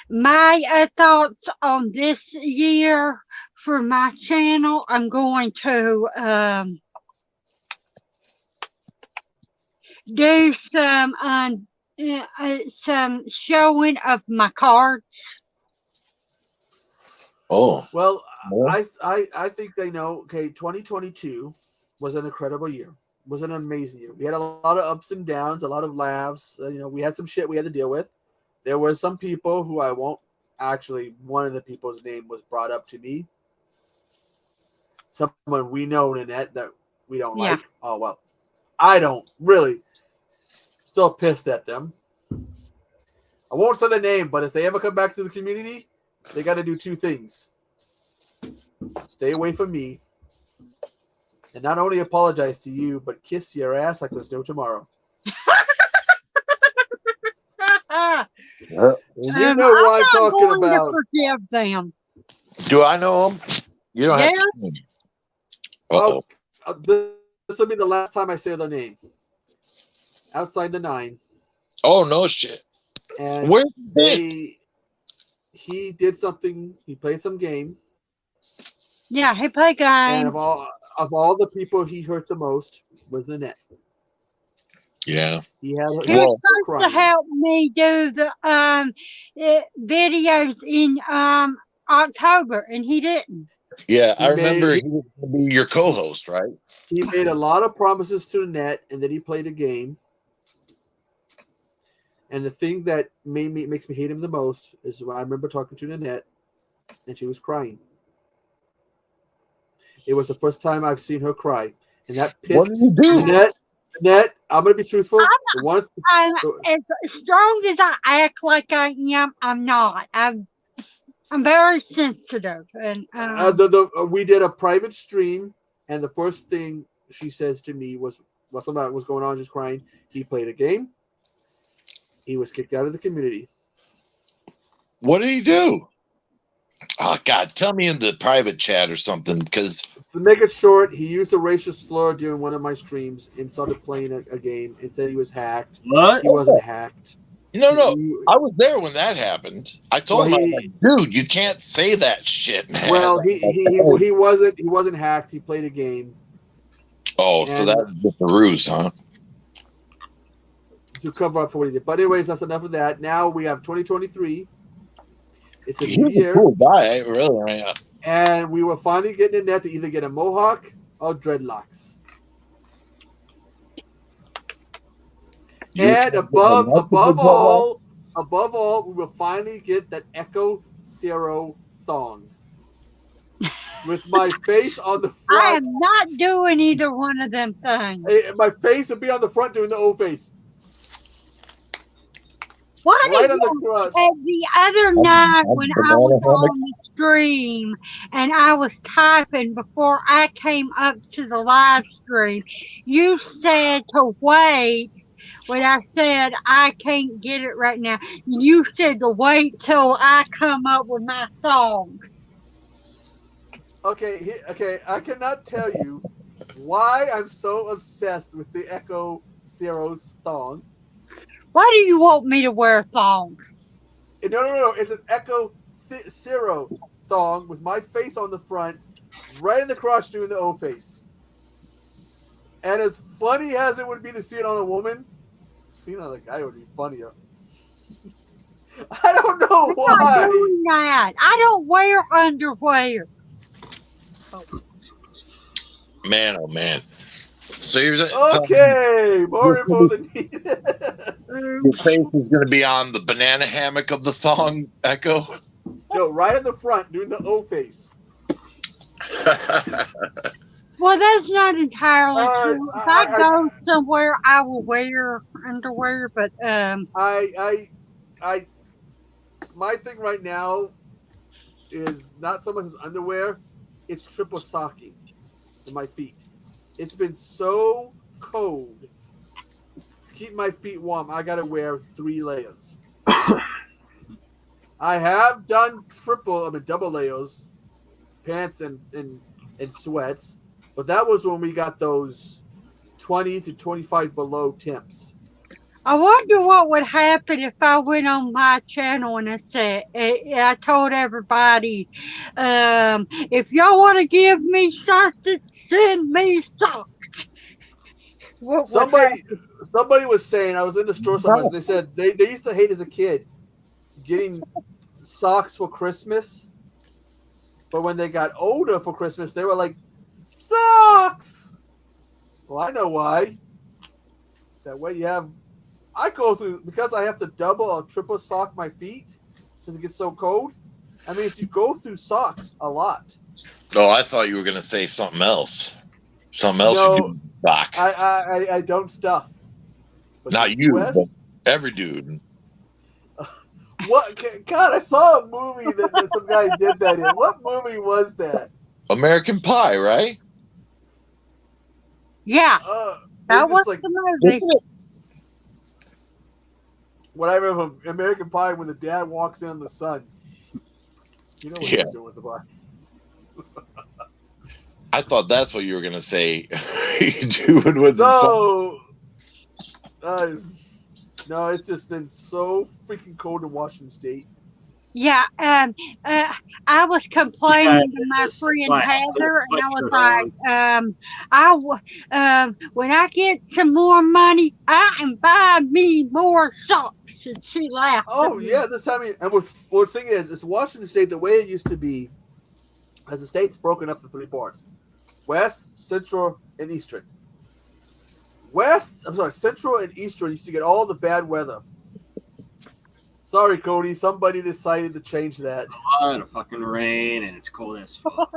My thoughts on this year for my channel, I'm going to do some showing of my cards. Oh. Well, I think they know. Okay, 2022 was an incredible year. Was an amazing year. We had a lot of ups and downs, a lot of laughs. We had some shit we had to deal with. There were some people who I won't actually. One of the people's name was brought up to me. Someone we know, Nanette, that we don't like. Oh well, I don't really. Still pissed at them. I won't say the name, but if they ever come back to the community, they got to do two things: stay away from me, and not only apologize to you, but kiss your ass like there's no tomorrow. You know what I'm talking about. Forgive them. Do I know them? You don't have to. Oh, this will be the last time I say the name. Outside the 9. Oh no shit! And where he did something. He played some game. Yeah, he played games. And of all the people he hurt the most was Nanette. Yeah. He was supposed to help me do the videos in October, and he didn't. Yeah, I remember he was going to be your co-host, right? He made a lot of promises to Nanette, and then he played a game. And the thing that makes me hate him the most is when I remember talking to Nanette, and she was crying. It was the first time I've seen her cry, and that pissed. What did you do? Nanette, I'm gonna be truthful. As strong as I act like I am, I'm not. I'm very sensitive, and we did a private stream, and the first thing she says to me was, "What's about what's going on?" Just crying. He played a game. He was kicked out of the community. What did he do? Oh God, tell me in the private chat or something, because to make it short, he used a racial slur during one of my streams and started playing a game and said he was hacked. What? He wasn't hacked. No, I was there when that happened. I told him, I was like, dude, you can't say that shit, man. Well, he wasn't hacked. He played a game. Oh, so that was just a ruse, huh? To cover up for what he did. But anyways, that's enough of that. Now we have 2023. It's a new year. Cool guy, really. Yeah. And we were finally getting in there to either get a mohawk or dreadlocks. And above all, we will finally get that Echo Zero thong. With my face on the front. I am not doing either one of them things. My face will be on the front doing the O face. Why right did on the crotch. The other night when I was on the stream and I was typing before I came up to the live stream, you said to wait. When I said I can't get it right now, you said to wait till I come up with my song. Okay, I cannot tell you why I'm so obsessed with the Echo Zero's thong. Why do you want me to wear a thong? No. It's an Echo Zero thong with my face on the front, right in the crotch doing the O face. And as funny as it would be to see it on a woman, seeing it on a guy would be funnier. I don't know why. I'm not doing that. I don't wear underwear. Man, oh man. So you're okay, more info than needed. Your face is going to be on the banana hammock of the thong, Echo? No, right in the front, doing the O face. Well, that's not entirely true. If I I- go somewhere, I will wear underwear, but I my thing right now is not so much as underwear, it's triple socking in my feet. It's been so cold. To keep my feet warm, I gotta wear 3 layers. I have done double layers, pants and sweats, but that was when we got those 20 to 25 below temps. I wonder what would happen if I went on my channel and I told everybody, if y'all want to give me something, send me socks. What would happen? Somebody was saying, I was in the store somewhere, and they said they used to hate as a kid getting socks for Christmas, but when they got older for Christmas, they were like, socks! Well, I know why. That way I go through, because I have to double or triple sock my feet because it gets so cold. I mean, you go through socks a lot. Oh, I thought you were going to say something else. Something else No, you do, Doc. I don't stuff. But Not you, but every dude. What? God, I saw a movie that some guy did that in. What movie was that? American Pie, right? Yeah, that was like, the movie. What I remember from American Pie, when the dad walks in the sun, you know what he's doing with the bar. I thought that's what you were going to say. Doing with the sun. No, it's just been so freaking cold in Washington State. Yeah, I was complaining to my friend Heather, and I was like, when I get some more money, I can buy me more socks. And she laughed. Oh yeah, this time. And what the thing is, it's Washington State the way it used to be. As the state's broken up to 3 parts: West, Central, and Eastern. Central and Eastern used to get all the bad weather. Sorry, Cody. Somebody decided to change that. A lot of fucking rain and it's cold as fuck.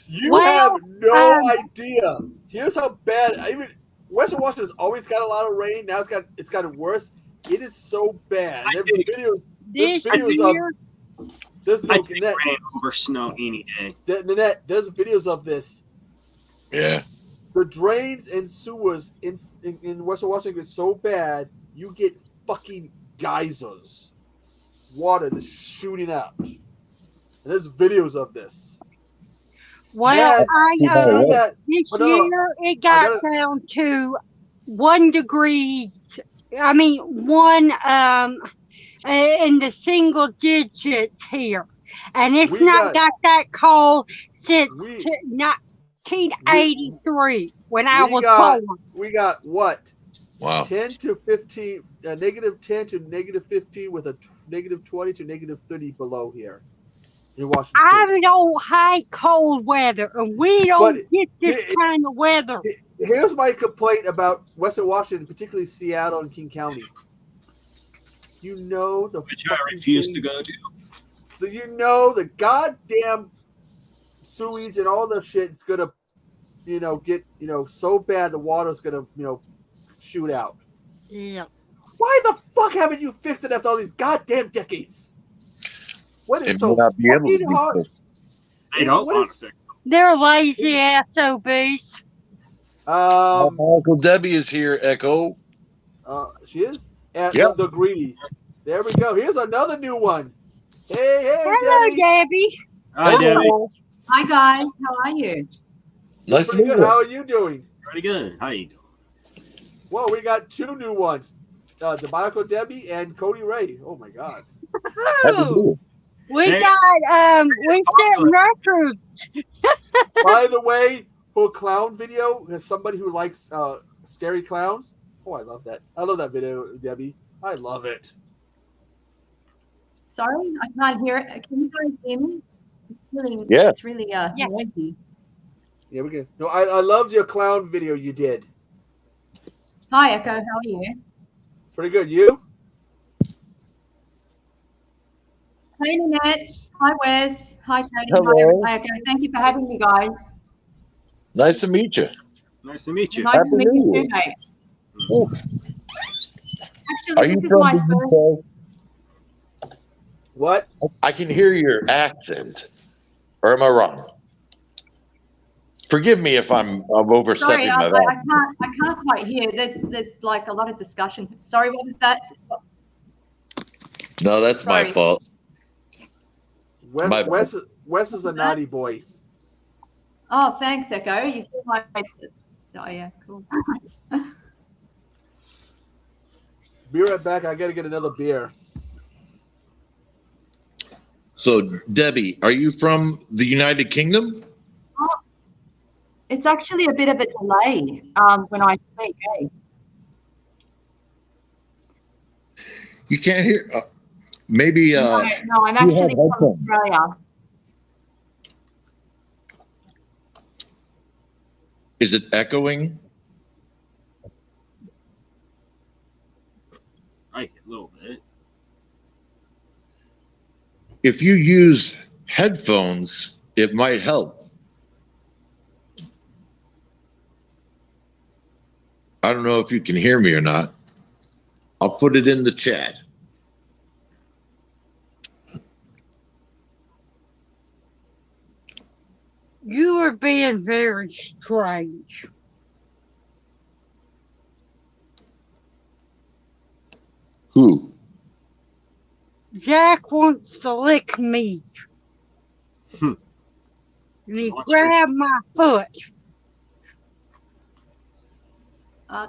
You have no idea. Here's how bad. Even Western Washington's always got a lot of rain. Now it's gotten worse. It is so bad. There's videos. There's I take rain over snow any day. Nanette, there's videos of this. Yeah. The drains and sewers in Western Washington is so bad, you get fucking geysers. Water just shooting out. And there's videos of this. Well, this year it got down to 1 degree. I mean, 1 in the single digits here, and it's got that cold since 1983 when I was born. We got what? Wow. 10 to 15, negative 10 to negative 15 with a negative 20 to negative 30 below here in Washington State. I don't hate cold weather, and we don't get this kind of weather. Here's my complaint about Western Washington, particularly Seattle and King County. You know which I refuse to go to. You know the goddamn sewage and all the shit's gonna, get so bad the water's gonna, shoot out. Yeah. Why the fuck haven't you fixed it after all these goddamn decades? What is so fucking hard? They don't want to fix it. They're lazy SOBs. Uncle Debbie is here, Echo. She is? The greedy. There we go. Here's another new one. Hey, hello, Debbie. Hi, Debbie. Hi, guys. How are you? Nice to meet you. How are you doing? Pretty good. How are you doing? Well, we got 2 new ones. Uncle Debbie and Cody Ray. Oh my God. We got we set records. By the way, for a clown video, there's somebody who likes scary clowns. Oh, I love that. I love that video, Debbie. I love it. Sorry, I can't hear it. Can you guys hear me? It's really noisy. Yeah, we can. No, I loved your clown video you did. Hi, Echo. How are you? Pretty good. You? Hey, Nanette. Hi, Wes. Hi, Katie. Hello. Hi, Echo. Thank you for having me, guys. Nice to meet you. Nice to meet you. Nice to Happy meet you New too, Year. mate. Are Actually, you this is from my the first. UK? What? I can hear your accent. Or am I wrong? Forgive me if I'm Sorry, overstepping my I bounds. can't quite hear. There's like a lot of discussion. Sorry, what was that? No, that's my Sorry. fault. My Wes, bad. Wes is a naughty boy. Oh, thanks, Echo. You said my. Oh yeah, cool. Be right back. I gotta get another beer. So, Debbie, are you from the United Kingdom? Oh, it's actually a bit of a delay when I speak. Eh? You can't hear. Maybe. No, I'm you have actually from headphones. Australia. Is it echoing? Like a little bit. If you use headphones, it might help. I don't know if you can hear me or not. I'll put it in the chat. You are being very strange. Who? Jack wants to lick me. And he grabbed my foot.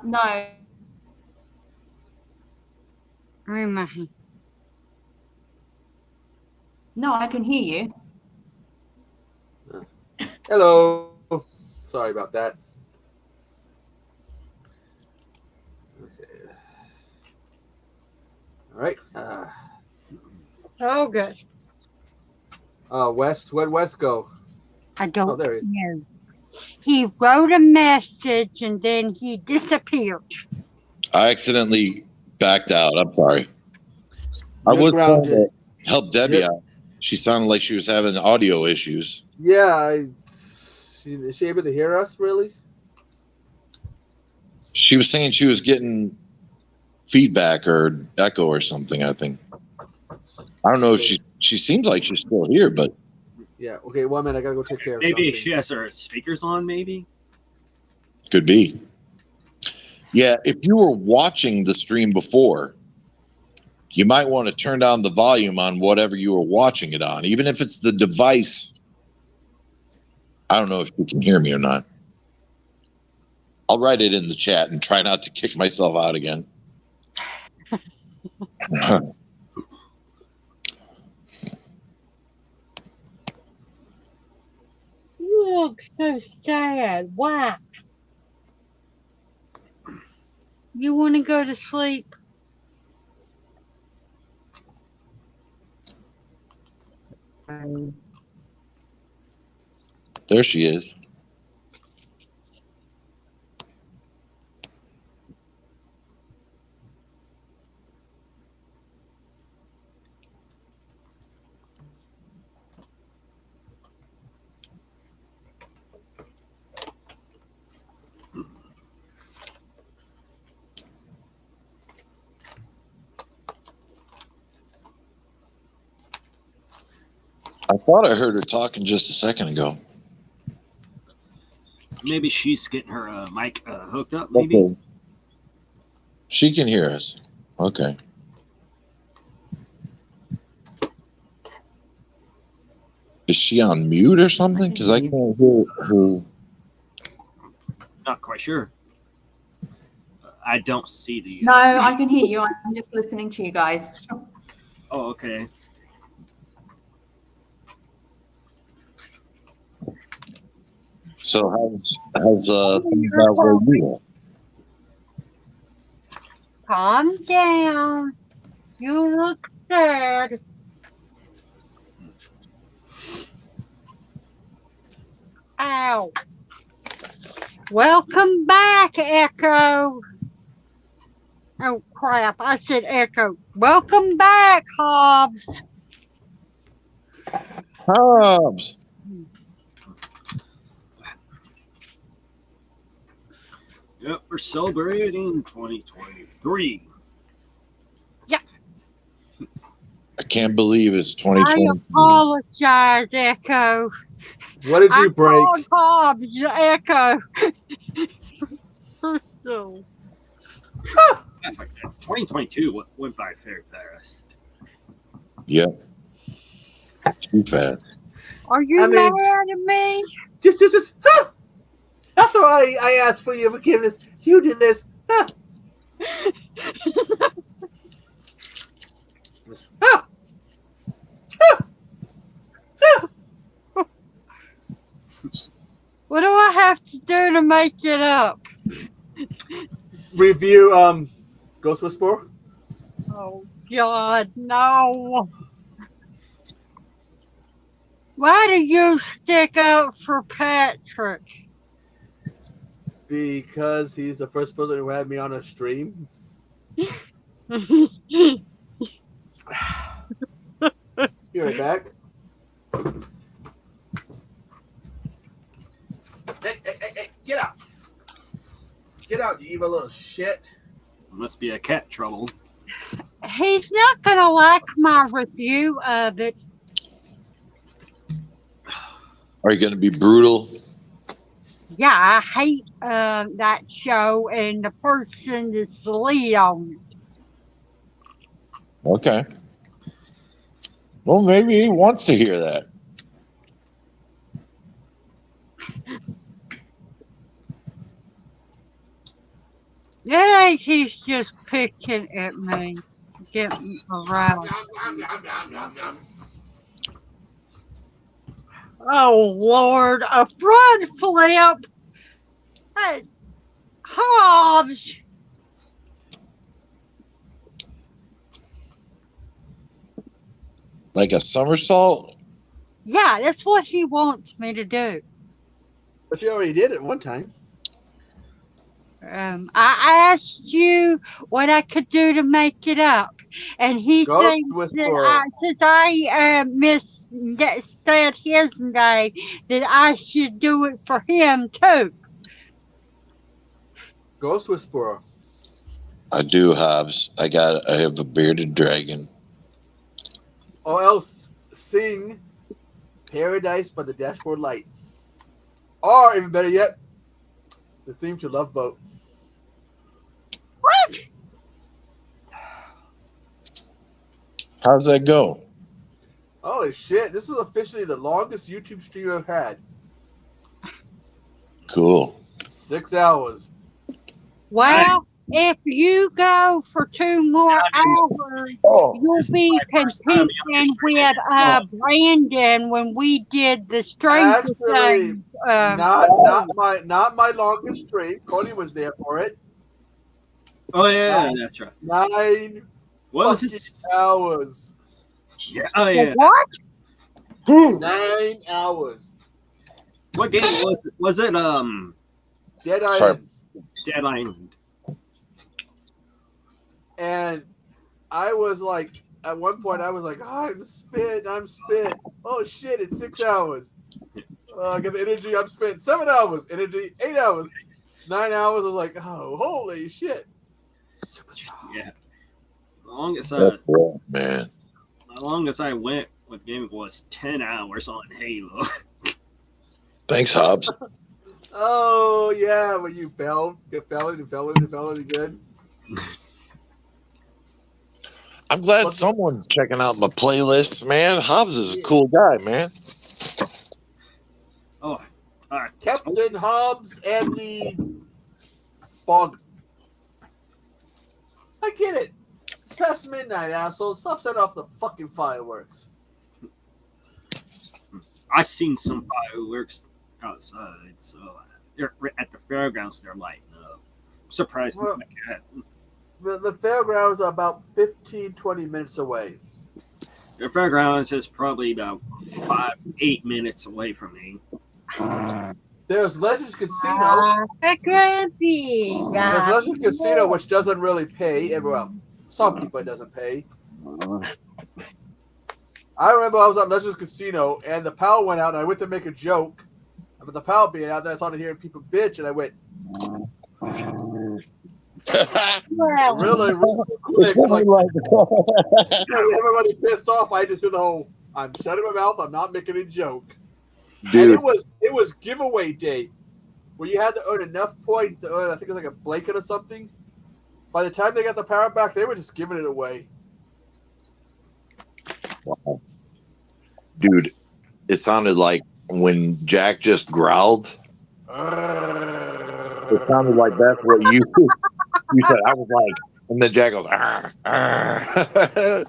No. In my hand. No, I can hear you. Hello. Sorry about that. Okay. All right. It's all good. Wes, where'd Wes go? I don't Oh, there he is. know. He wrote a message and then he disappeared. I accidentally backed out. I'm sorry. I You're was trying grounded. to help Debbie Yep. out. She sounded like she was having audio issues. Yeah. Is she able to hear us, really? She was saying she was getting feedback or echo or something, I think. I don't know if she seems like she's still here, but Yeah. Okay, 1 minute. I gotta go take care of Maybe something. she has her speakers on, maybe? could be. Yeah, if you were watching the stream before, you might want to turn down the volume on whatever you were watching it on, even if it's the device. I don't know if you can hear me or not. I'll write it in the chat and try not to kick myself out again. You look so sad. Why? You want to go to sleep? There she is. I thought I heard her talking just a second ago. Maybe she's getting her mic hooked up, maybe? Okay. She can hear us. Okay. Is she on mute or something? Because I can't hear her. Not quite sure. I don't see the... No, I can hear you. I'm just listening to you guys. Oh, okay. So how's things out where you are? Calm down. You look sad. Ow. Welcome back, Echo. Oh, crap. I said Echo. Welcome back, Hobbs. Hobbs. Yep, we're celebrating 2023. I can't believe it's I 2020. apologize, Echo. What did you break? I called Hobbs, Echo. So, That's like 2022 went by very fast. Yep. Too fast. are you I mean- mad at me? Just. After I asked for your forgiveness, you did this. Huh. Ah! What do I have to do to make it up? Review Ghost Whisperer. Oh God, no. Why do you stick up for Patrick? Because he's the first person who had me on a stream. Be right back. Hey, get out. Get out, you evil little shit. Must be a cat trouble. He's not gonna like my review of it. Are you going to be brutal? Yeah, I hate that show and the person that's the lead on it. Okay. Well, maybe he wants to hear that. Yeah, he's just picking at me, getting around. Oh Lord, a front flip! Hey, Hobbs! Like a somersault? Yeah, that's what he wants me to do. But you already did it one time. I asked you what I could do to make it up, and he Ghost thinks that Whisperer. since I said his name, that I should do it for him too. Ghost Whisperer. I do, Hobbs. I have a bearded dragon. Or else sing Paradise by the Dashboard Light. Or even better yet, the theme to Love Boat. What? How's that go? Holy shit, this is officially the longest YouTube stream I've had. Cool. 6 hours. Well, if you go for 2 more hours, you'll be competing with Brandon when we did the Stranger Actually, Things. not my longest stream. Cody was there for it. Oh yeah, that's right. 9 What was fucking it? hours. Yeah. Oh yeah. What? 9 hours. What game was it? Was it Dead Island. Sorry. Dead Island? And I was like, at one point, I was like, oh, I'm spent. Oh shit, it's 6 hours. I got the energy. I'm spent 7 hours. Energy 8 hours. 9 hours. I was like, oh, holy shit. Superstar. Yeah. The longest Man. the longest I went with game was 10 hours on Halo. Thanks, Hobbs. Oh yeah, when you fell again. I'm glad someone's checking out my playlist, man. Hobbs is a cool guy, man. Oh, Captain Hobbs and the Bawg. I get it. It's past midnight, asshole. Stop setting off the fucking fireworks. I seen some fireworks outside, so they're at the fairgrounds. They're lighting up. I'm surprised. Well, the fairgrounds are about 15-20 minutes away. The fairgrounds is probably about 5-8 minutes away from me. There's Legends Casino. There's Legends Casino, which doesn't really pay. Well, some people it doesn't pay. I remember I was at Legends Casino and the power went out and I went to make a joke about the power being out there. I started hearing people bitch and I went, Really quick, like everybody pissed off. I just did the whole. I'm shutting my mouth. I'm not making a joke. Dude. And it was giveaway day, where you had to earn enough points to earn. I think it was like a blanket or something. By the time they got the power back, they were just giving it away. Wow. Dude, it sounded like when Jack just growled. It sounded like that's what you said. I was like, and then Jack goes, arr, arr.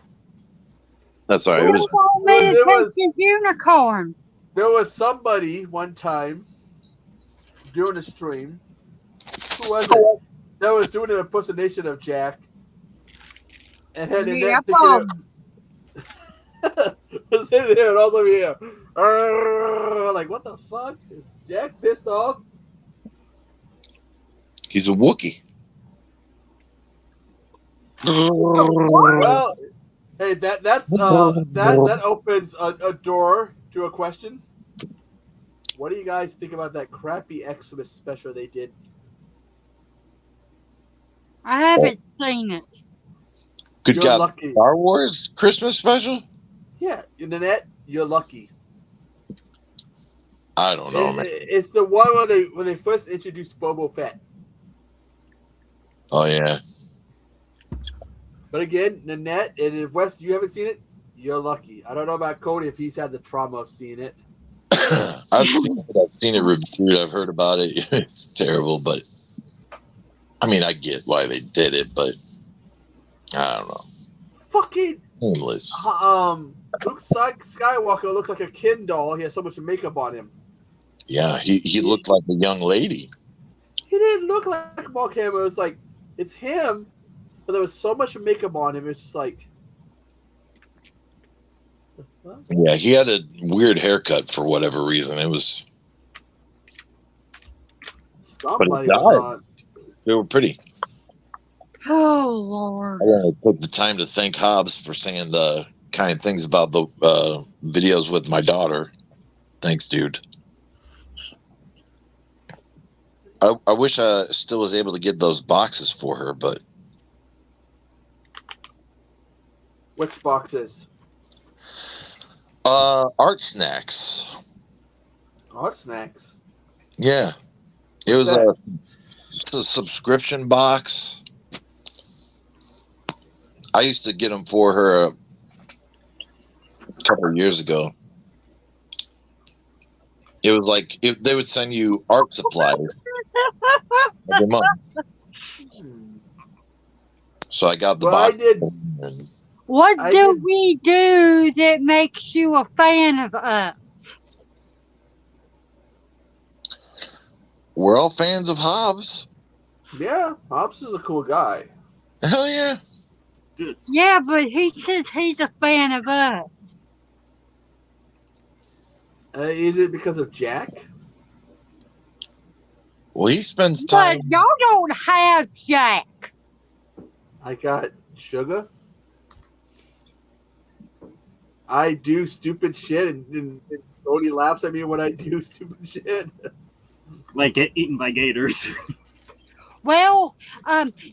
That's all right. It was. Unicorn. There was somebody one time during the stream. Who was it? That was doing an impersonation of Jack. And had Annette thinking was sitting there and I was over here. Like, what the fuck? Is Jack pissed off? He's a Wookiee. Well, hey, that opens a door to a question. What do you guys think about that crappy Xmas special they did? I haven't seen it. Good You're God, lucky. Star Wars Christmas special? Yeah, Internet, you're lucky. I don't know, man. It's the one when they first introduced Boba Fett. Oh yeah. But again, Nanette, and if Wes, you haven't seen it, you're lucky. I don't know about Cody if he's had the trauma of seeing it. I've seen it reviewed. I've heard about it. It's terrible, but I mean, I get why they did it, but I don't know. Fucking Homeless. Luke Skywalker looked like a Ken doll. He had so much makeup on him. Yeah, he looked like a young lady. He didn't look like Mark Hamill. It was like, it's him, but there was so much makeup on him. It's just like, Yeah, he had a weird haircut for whatever reason. It was. somebody But he was died. on. They were pretty. Oh Lord. I want to take the time to thank Hobbs for saying the kind things about the videos with my daughter. Thanks, dude. I wish I still was able to get those boxes for her, but Which boxes? Art Snacks. Art Snacks. Yeah, it was a subscription box. I used to get them for her a couple of years ago. It was like they would send you art supplies every month. So I got the box. What do we do that makes you a fan of us? We're all fans of Hobbs. Yeah, Hobbs is a cool guy. Hell yeah. Yeah, but he says he's a fan of us. Is it because of Jack? Well, he spends time. But y'all don't have Jack. I got Sugar. I do stupid shit, and Cody laughs at me when I do stupid shit. Like get eaten by gators. Well,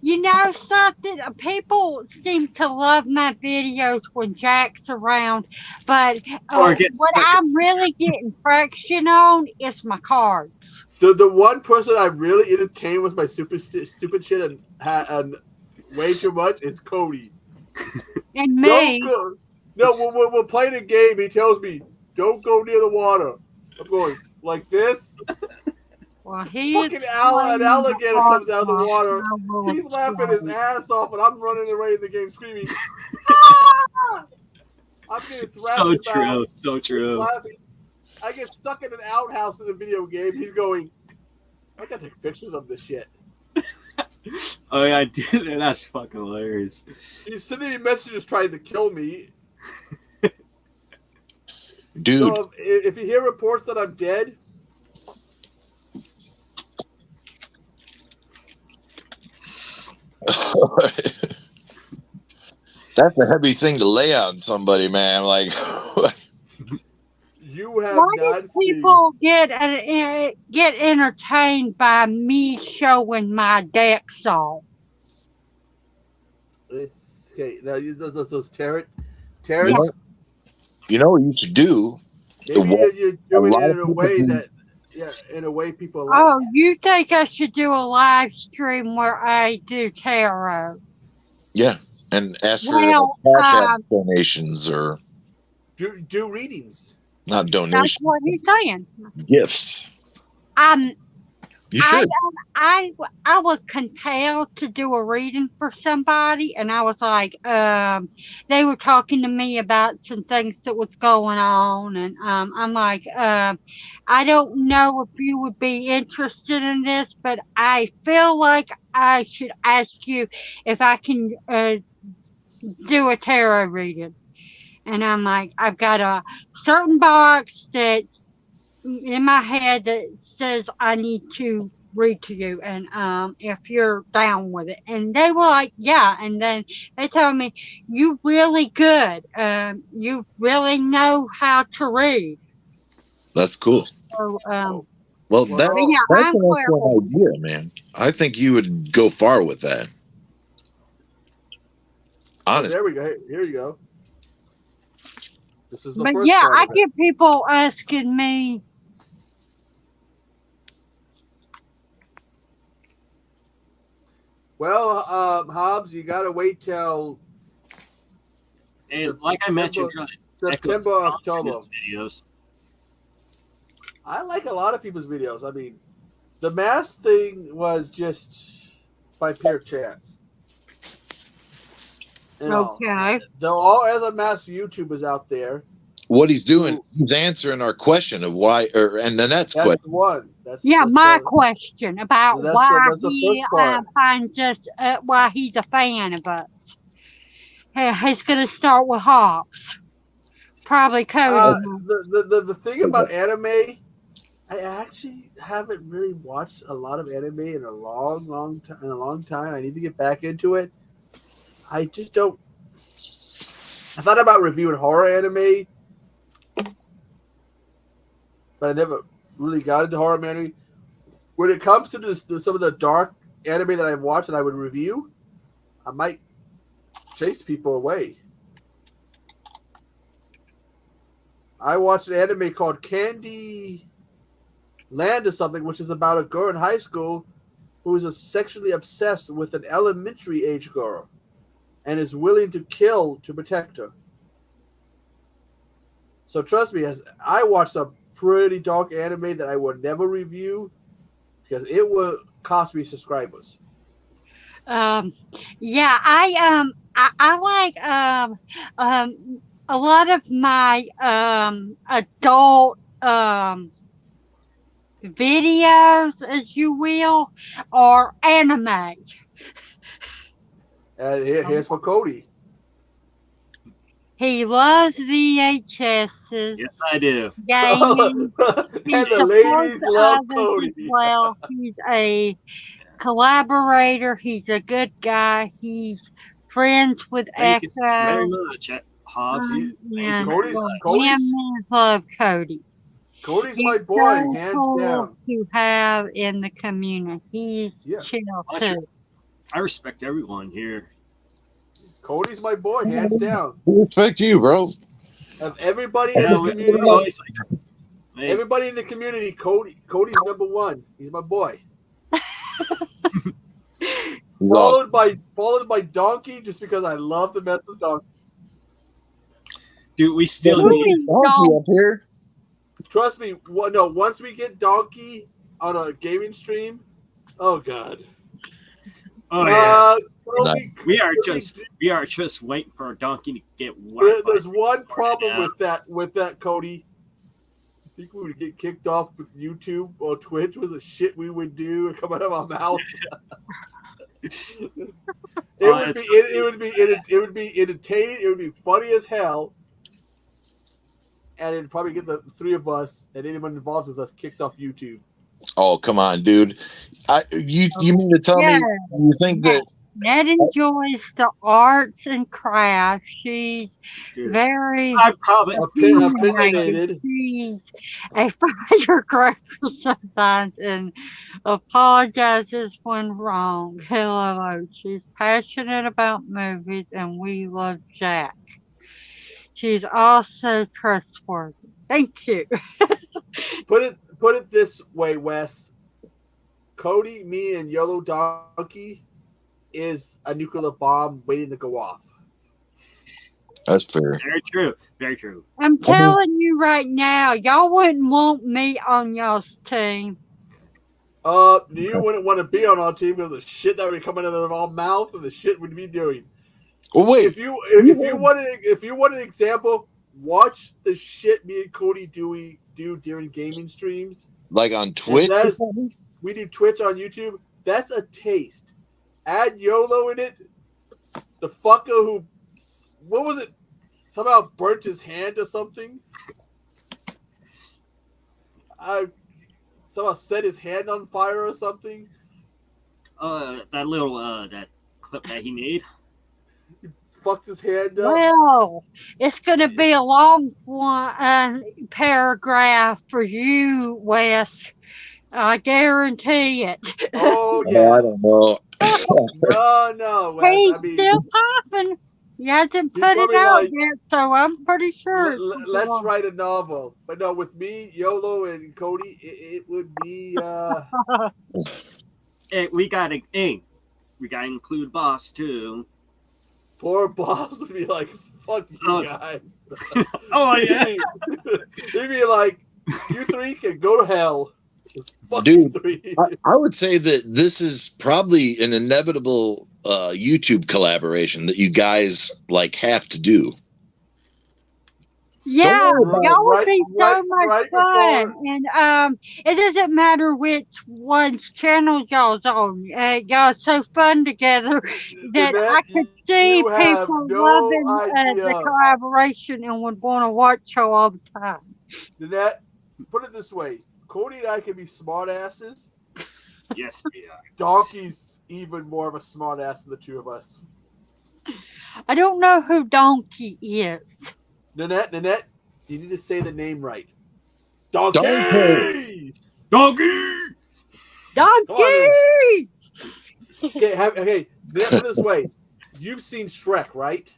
you know something? People seem to love my videos when Jack's around, but what I'm really getting traction on is my cards. The one person I really entertain with my stupid shit and way too much is Cody. And me. No, when we're playing a game, he tells me, don't go near the water. I'm going, like this? Well, he fucking an alligator comes out of the water. He's laughing his ass off, and I'm running away in the game screaming. Ah! I'm getting thrashed. So true. I get stuck in an outhouse in the video game. He's going, I gotta take pictures of this shit. Oh yeah, I did. That's fucking hilarious. He's sending me messages trying to kill me. Dude. So if you hear reports that I'm dead, That's a heavy thing to lay on somebody, man. Like, You have Why not does seen. people get entertained by me showing my deck saw? It's okay. Now those tarot. You know, you know what you should do? Maybe you're A doing lot it of in a people way do- that, yeah, in a way people like. Oh, you think I should do a live stream where I do tarot? Yeah, and ask for Well, Cash App donations or Do readings. not that's donations, what he's saying. gifts. You I should. I was compelled to do a reading for somebody, and I was like, they were talking to me about some things that was going on, and I'm like, I don't know if you would be interested in this, but I feel like I should ask you if I can do a tarot reading. And I'm like, I've got a certain box that's in my head that says I need to read to you, and if you're down with it. And they were like, yeah. And then they told me, you really good. You really know how to read. That's cool. So Well, but that's yeah, I'm an clairvoyant. excellent idea, man. I think you would go far with that. Oh, Honestly. there we go. Here you go. This is the But first yeah, part I of it. get people asking me. Well, Hobbs, you gotta wait till. And like I mentioned earlier, September, October. Videos. I like a lot of people's videos. I mean, the mask thing was just by pure chance. You know, Okay. there are all other mask YouTubers out there. What he's doing, he's answering our question of why, and Nanette's That's question. the one. That's my the, question about that's why that's the he first part. finds us, why he's a fan of us. He's gonna start with Hobbs, probably Cody. The thing about anime, I actually haven't really watched a lot of anime in a long time. I need to get back into it. I just don't. I thought about reviewing horror anime, but I never really got into horror anime. When it comes to some of the dark anime that I've watched and I would review, I might chase people away. I watched an anime called Candy Land or something, which is about a girl in high school who is sexually obsessed with an elementary age girl and is willing to kill to protect her. So trust me, as I watched a pretty dark anime that I would never review because it would cost me subscribers. Yeah, I like a lot of my adult videos, as you will, are anime. And here's for Cody. He loves VHSs. Yes, I do. Gaming. He And the supports ladies love others Cody. as well. He's a collaborator. He's a good guy. He's friends with Thank you Echo. very much, Hobbs. And Cody's love Cody. Cody's He's my boy, so hands cool down. to have in the community. He's chill too. I respect everyone here. Cody's my boy, hands down. We respect you, bro. Of everybody in the community, everybody in the community, Cody's number one. He's my boy. Followed by Donkey, just because I love the mess with Donkey. Dude, we still need Donkey up here. Trust me, once we get Donkey on a gaming stream, oh god. Oh yeah. Cody, we are just waiting for Donkey to get There's one problem with that, Cody. I think we would get kicked off with YouTube or Twitch was the shit we would do come out of our mouth. It would be entertaining. It would be funny as hell, and it'd probably get the three of us and anyone involved with us kicked off YouTube. Oh, come on, dude. You mean to tell me you think that Ned enjoys the arts and crafts. She's Dude, very I probably Opinionated. She's a firecracker sometimes and apologizes when wrong. Hello, she's passionate about movies and we love Jack. She's also trustworthy. Thank you. Put it this way, Wes. Cody, me, and Yellow Donkey is a nuclear bomb waiting to go off. That's fair. very true. Very true. I'm telling you right now, y'all wouldn't want me on y'all's team. You wouldn't want to be on our team because the shit that would be coming out of our mouth and the shit we'd be doing. Well, wait. If you want an example, watch the shit me and Cody do during gaming streams. Like on Twitch? We do Twitch on YouTube. That's a taste. Add YOLO in it. The fucker who, what was it? Somehow burnt his hand or something. Somehow set his hand on fire or something. That little that clip that he made. Fucked his hand up. Well, it's going to be a long one, paragraph for you, Wes. I guarantee it. Oh yeah. I don't know. No, Wes. He's I mean, still popping. He hasn't put it probably out like- yet, so I'm pretty sure. let's write a novel. But no, with me, YOLO, and Cody, it would be. Hey, we gotta include Boss too. Poor boss would be like, "Fuck you guys." Oh yeah. He'd be like, "You three can go to hell." Just fuck Dude, you three. I would say that this is probably an inevitable YouTube collaboration that you guys like have to do. Yeah, worry about y'all it. would be so Right much fun, and it doesn't matter which one's channel y'all's on. Y'all so fun together that I could see you have people no loving the idea. collaboration and would want to watch y'all all the time. Nanette, put it this way: Cody and I can be smartasses. Yes, we are. Donkey's even more of a smartass than the two of us. I don't know who Donkey is. Nanette, you need to say the name right. Donkey! Donkey! Donkey! Okay, Nanette, put it this way. You've seen Shrek, right?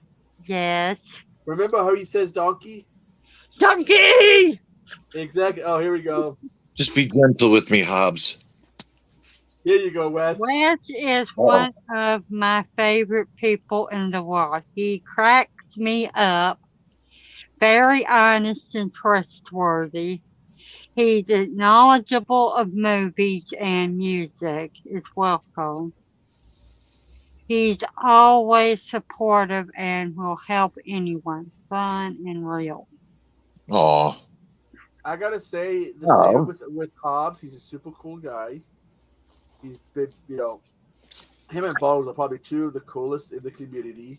Yes. Remember how he says donkey? Donkey! Exactly. Oh, here we go. Just be gentle with me, Hobbs. Here you go, Wes. Wes is one of my favorite people in the world. He cracks me up. Very honest and trustworthy. He's knowledgeable of movies and music as well. He's always supportive and will help anyone. Fun and real. Aw. I gotta say the Oh. same with Hobbs. He's a super cool guy. He's been, him and Bawg are probably two of the coolest in the community.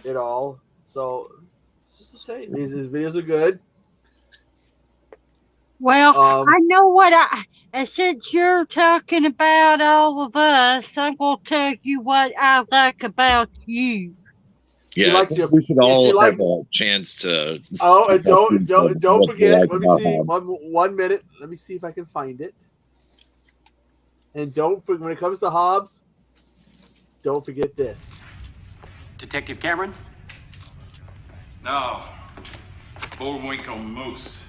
At all. So, just to say, his videos are good. Well, I know what since you're talking about all of us, I will tell you what I like about you. Yeah, likes your- we should all she have likes- a chance to. Oh, and don't what we forget. like Let me about see. Hobbs. One minute. Let me see if I can find it. And don't forget, when it comes to Hobbs, don't forget this. Detective Cameron? No. Bullwinkle Moose.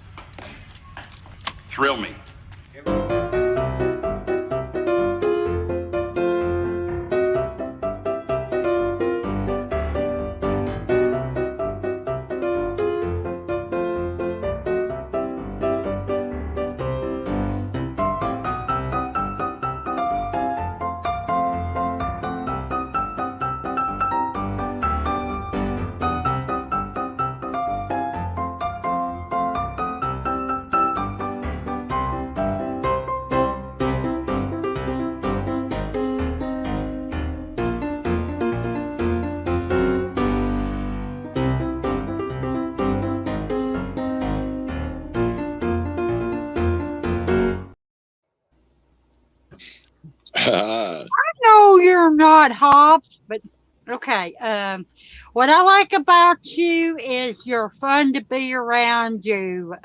Thrill me. I know your you're not Hobbs, but okay. What I like about you is you're fun to be around. You,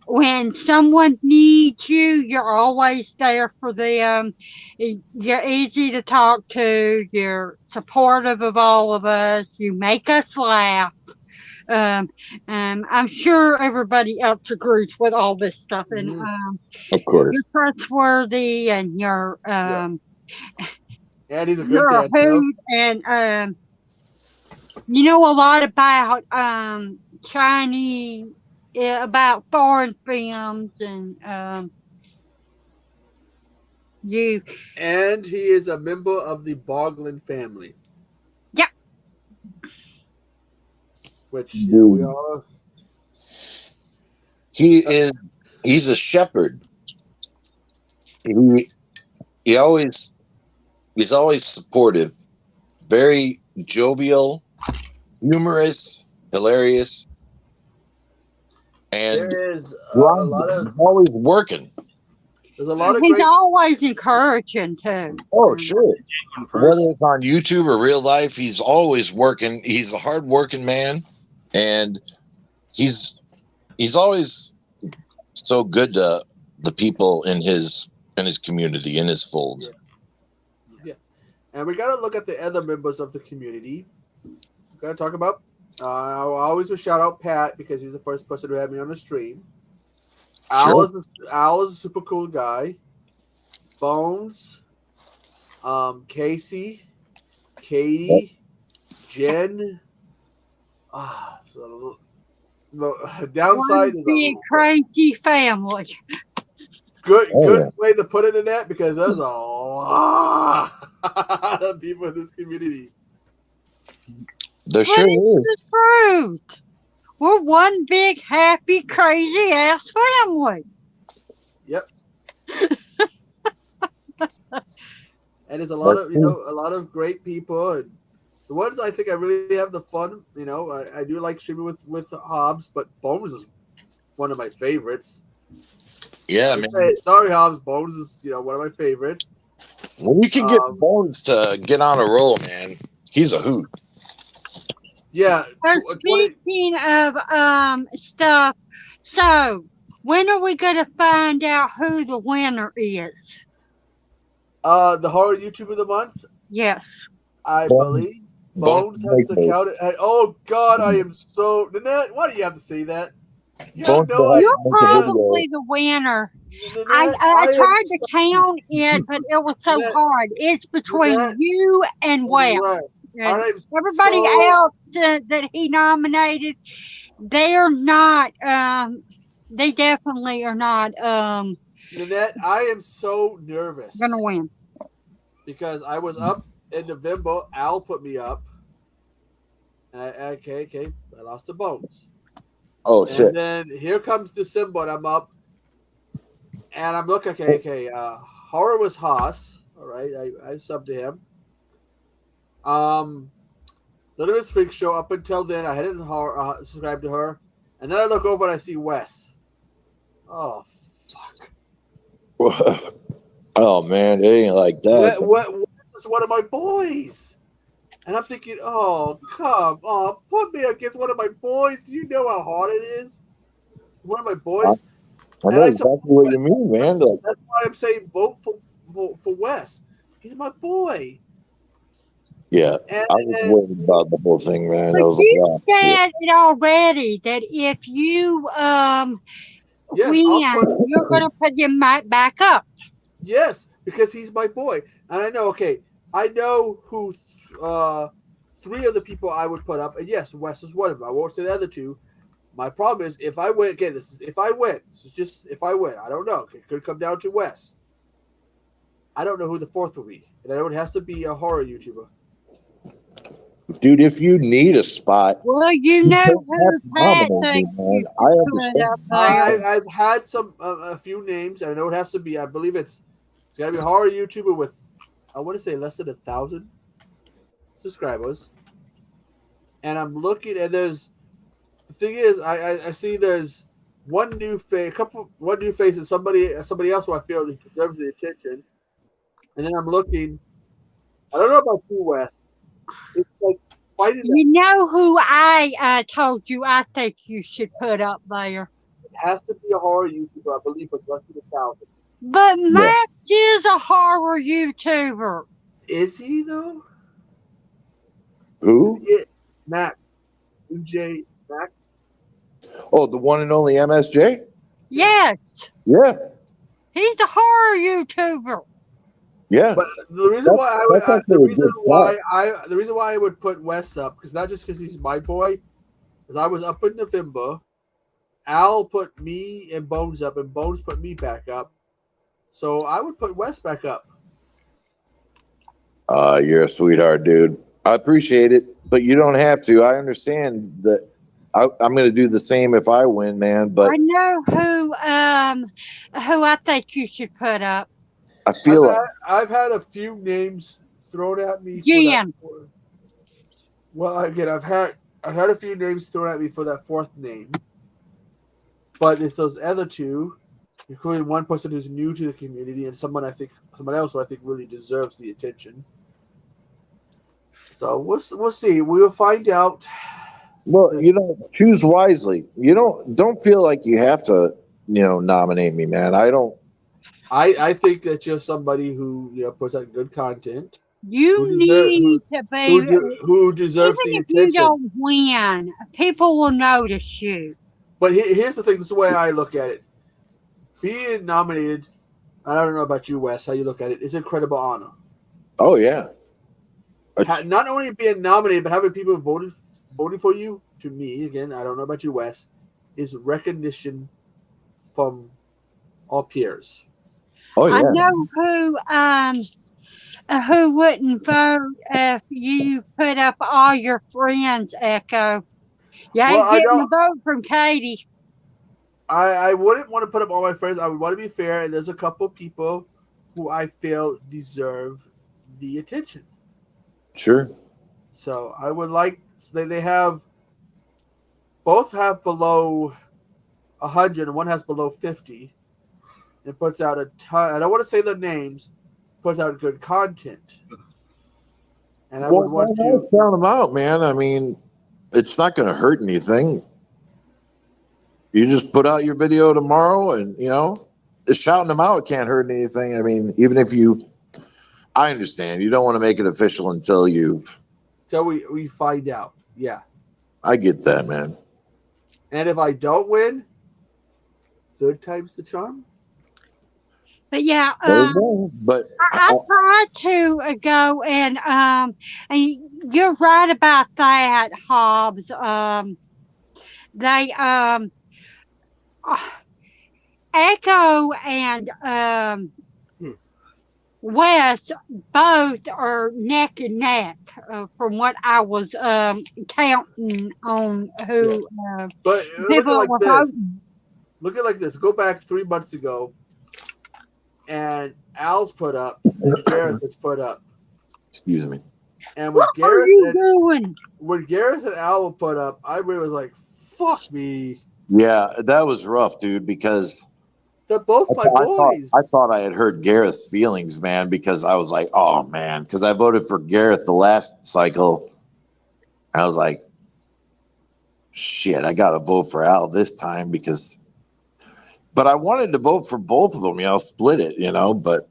when someone needs you, you're always there for them. You're easy to talk to. You're supportive of all of us. You make us laugh. Um, I'm sure everybody else agrees with all this stuff, and Of course. you're trustworthy, and And he's a good you're a dad, too. hoot, and you know a lot about Chinese, about foreign films, and you. And he is a member of the Bawg family. Yep. Which we are. He's a shepherd. He's always supportive, very jovial, humorous, hilarious, and There is a lot of. he's always working. There's a lot of He's great. always encouraging too. Oh, sure. Whether it's on YouTube or real life, he's always working. He's a hard-working man, and he's always so good to the people in his community, in his fold. Yeah. And we got to look at the other members of the community. Got to talk about. I always will shout out Pat because he's the first person who had me on the stream. Al is a super cool guy. Bones, Casey, Katie, Jen. So the downside is a crazy family. Good way to put it in that because there's a lot of people in this community. There sure is. The truth. We're one big, happy, crazy ass family. Yep. And there's a lot of a lot of great people, and the ones I think I really have the fun. I do like streaming with Hobbs, but Bones is one of my favorites. Yeah, man. Sorry, Hobbs. Bones is one of my favorites. When you can get Bones to get on a roll, man, he's a hoot. Yeah. Speaking of stuff, so when are we gonna find out who the winner is? The horror YouTube of the month. Yes. I believe Bones has to count it. Oh God, I am so Nanette. Why do you have to say that? You're probably the winner. I tried to count it, but it was so hard. It's between you and Wes. And everybody else that he nominated, they're not. They definitely are not. Nanette, I am so nervous. Gonna win because I was up in November. Al put me up. Okay. I lost the Bones. Oh shit! And then here comes December, and I'm up, and I'm looking. Okay. Horror was Haas. All right, I subbed to him. Little Miss Freak Show. Up until then, I hadn't subscribed to her, and then I look over and I see Wes. Oh fuck! Oh man, it ain't like that. Wes is one of my boys, and I'm thinking, oh come on, put me against one of my boys. Do you know how hard it is? One of my boys. I know exactly what you mean, man. That's why I'm saying vote for Wes. He's my boy. Yeah, I was worried about the whole thing, man. But you said it already that if you win, you're gonna put him back up. Yes, because he's my boy, and I know. Okay, I know who 3 of the people I would put up, and yes, Wes is one of them. I won't say the other 2. My problem is if I win again. This is if I win. This is just if I win. I don't know. It could come down to Wes. I don't know who the 4th will be, and I know it has to be a horror YouTuber. Dude, if you need a spot, well, you know who's had I've had a few names. I know it has to be. I believe it's got to be a horror YouTuber with, I want to say less than 1,000 subscribers. And I'm looking, and the thing is, I see there's one new face, and somebody else who I feel deserves the attention. And then I'm looking, I don't know about you, Wes. It's like fighting. You know who I told you I think you should put up there? It has to be a horror YouTuber, I believe, with less than 1,000. But Max is a horror YouTuber. Is he though? Who? Max. UJ Max. Oh, the one and only MSJ? Yes. Yeah. He's a horror YouTuber. Yeah. But the reason the reason why I would put Wes up, because not just because he's my boy, because I was up in November. Al put me and Bones up, and Bones put me back up. So I would put Wes back up. You're a sweetheart, dude. I appreciate it, but you don't have to. I understand that. I'm going to do the same if I win, man. But I know who I think you should put up. I feel I've had a few names thrown at me. Well, again, I've had a few names thrown at me for that fourth name, but it's those other two, including one person who's new to the community and someone else who I think really deserves the attention. So we'll see. We'll find out. Well, choose wisely. Don't feel like you have to, nominate me, man. I don't. I think that you're somebody who puts out good content. You need to be who deserves the even if attention. you don't win, people will notice you. But here's the thing. This is the way I look at it. Being nominated, I don't know about you, Wes, how you look at it, is incredible honor. Oh yeah. Not only being nominated, but having people voting for you, to me, again, I don't know about you, Wes, is recognition from all peers. Oh yeah. I know who wouldn't vote if you put up all your friends, Echo. You ain't getting a vote from Katie. I wouldn't want to put up all my friends. I would want to be fair, and there's a couple people who I feel deserve the attention. Sure. So I would like they have both have below 100 and one has below 50. It puts out a ton. I don't want to say their names. Puts out good content. And I would want to sound them out, man. I mean, it's not going to hurt anything. You just put out your video tomorrow, and just shouting them out can't hurt anything. I mean, even if I understand you don't want to make it official until we find out. Yeah, I get that, man. And if I don't win, good times the charm. But yeah, but I tried to go and you're right about that, Hobbs. They Echo and West both are neck and neck from what I was counting on who but people were voting. Look at it like this. Go back 3 months ago, and Al's put up, and Gareth has put up. Excuse me. And when Gareth and Al were put up, I really was like, "Fuck me." Yeah, that was rough, dude. Because they're both my boys. I thought I had hurt Gareth's feelings, man, because I was like, "Oh man," because I voted for Gareth the last cycle. I was like, "Shit, I got to vote for Al this time because." But I wanted to vote for both of them, split it, but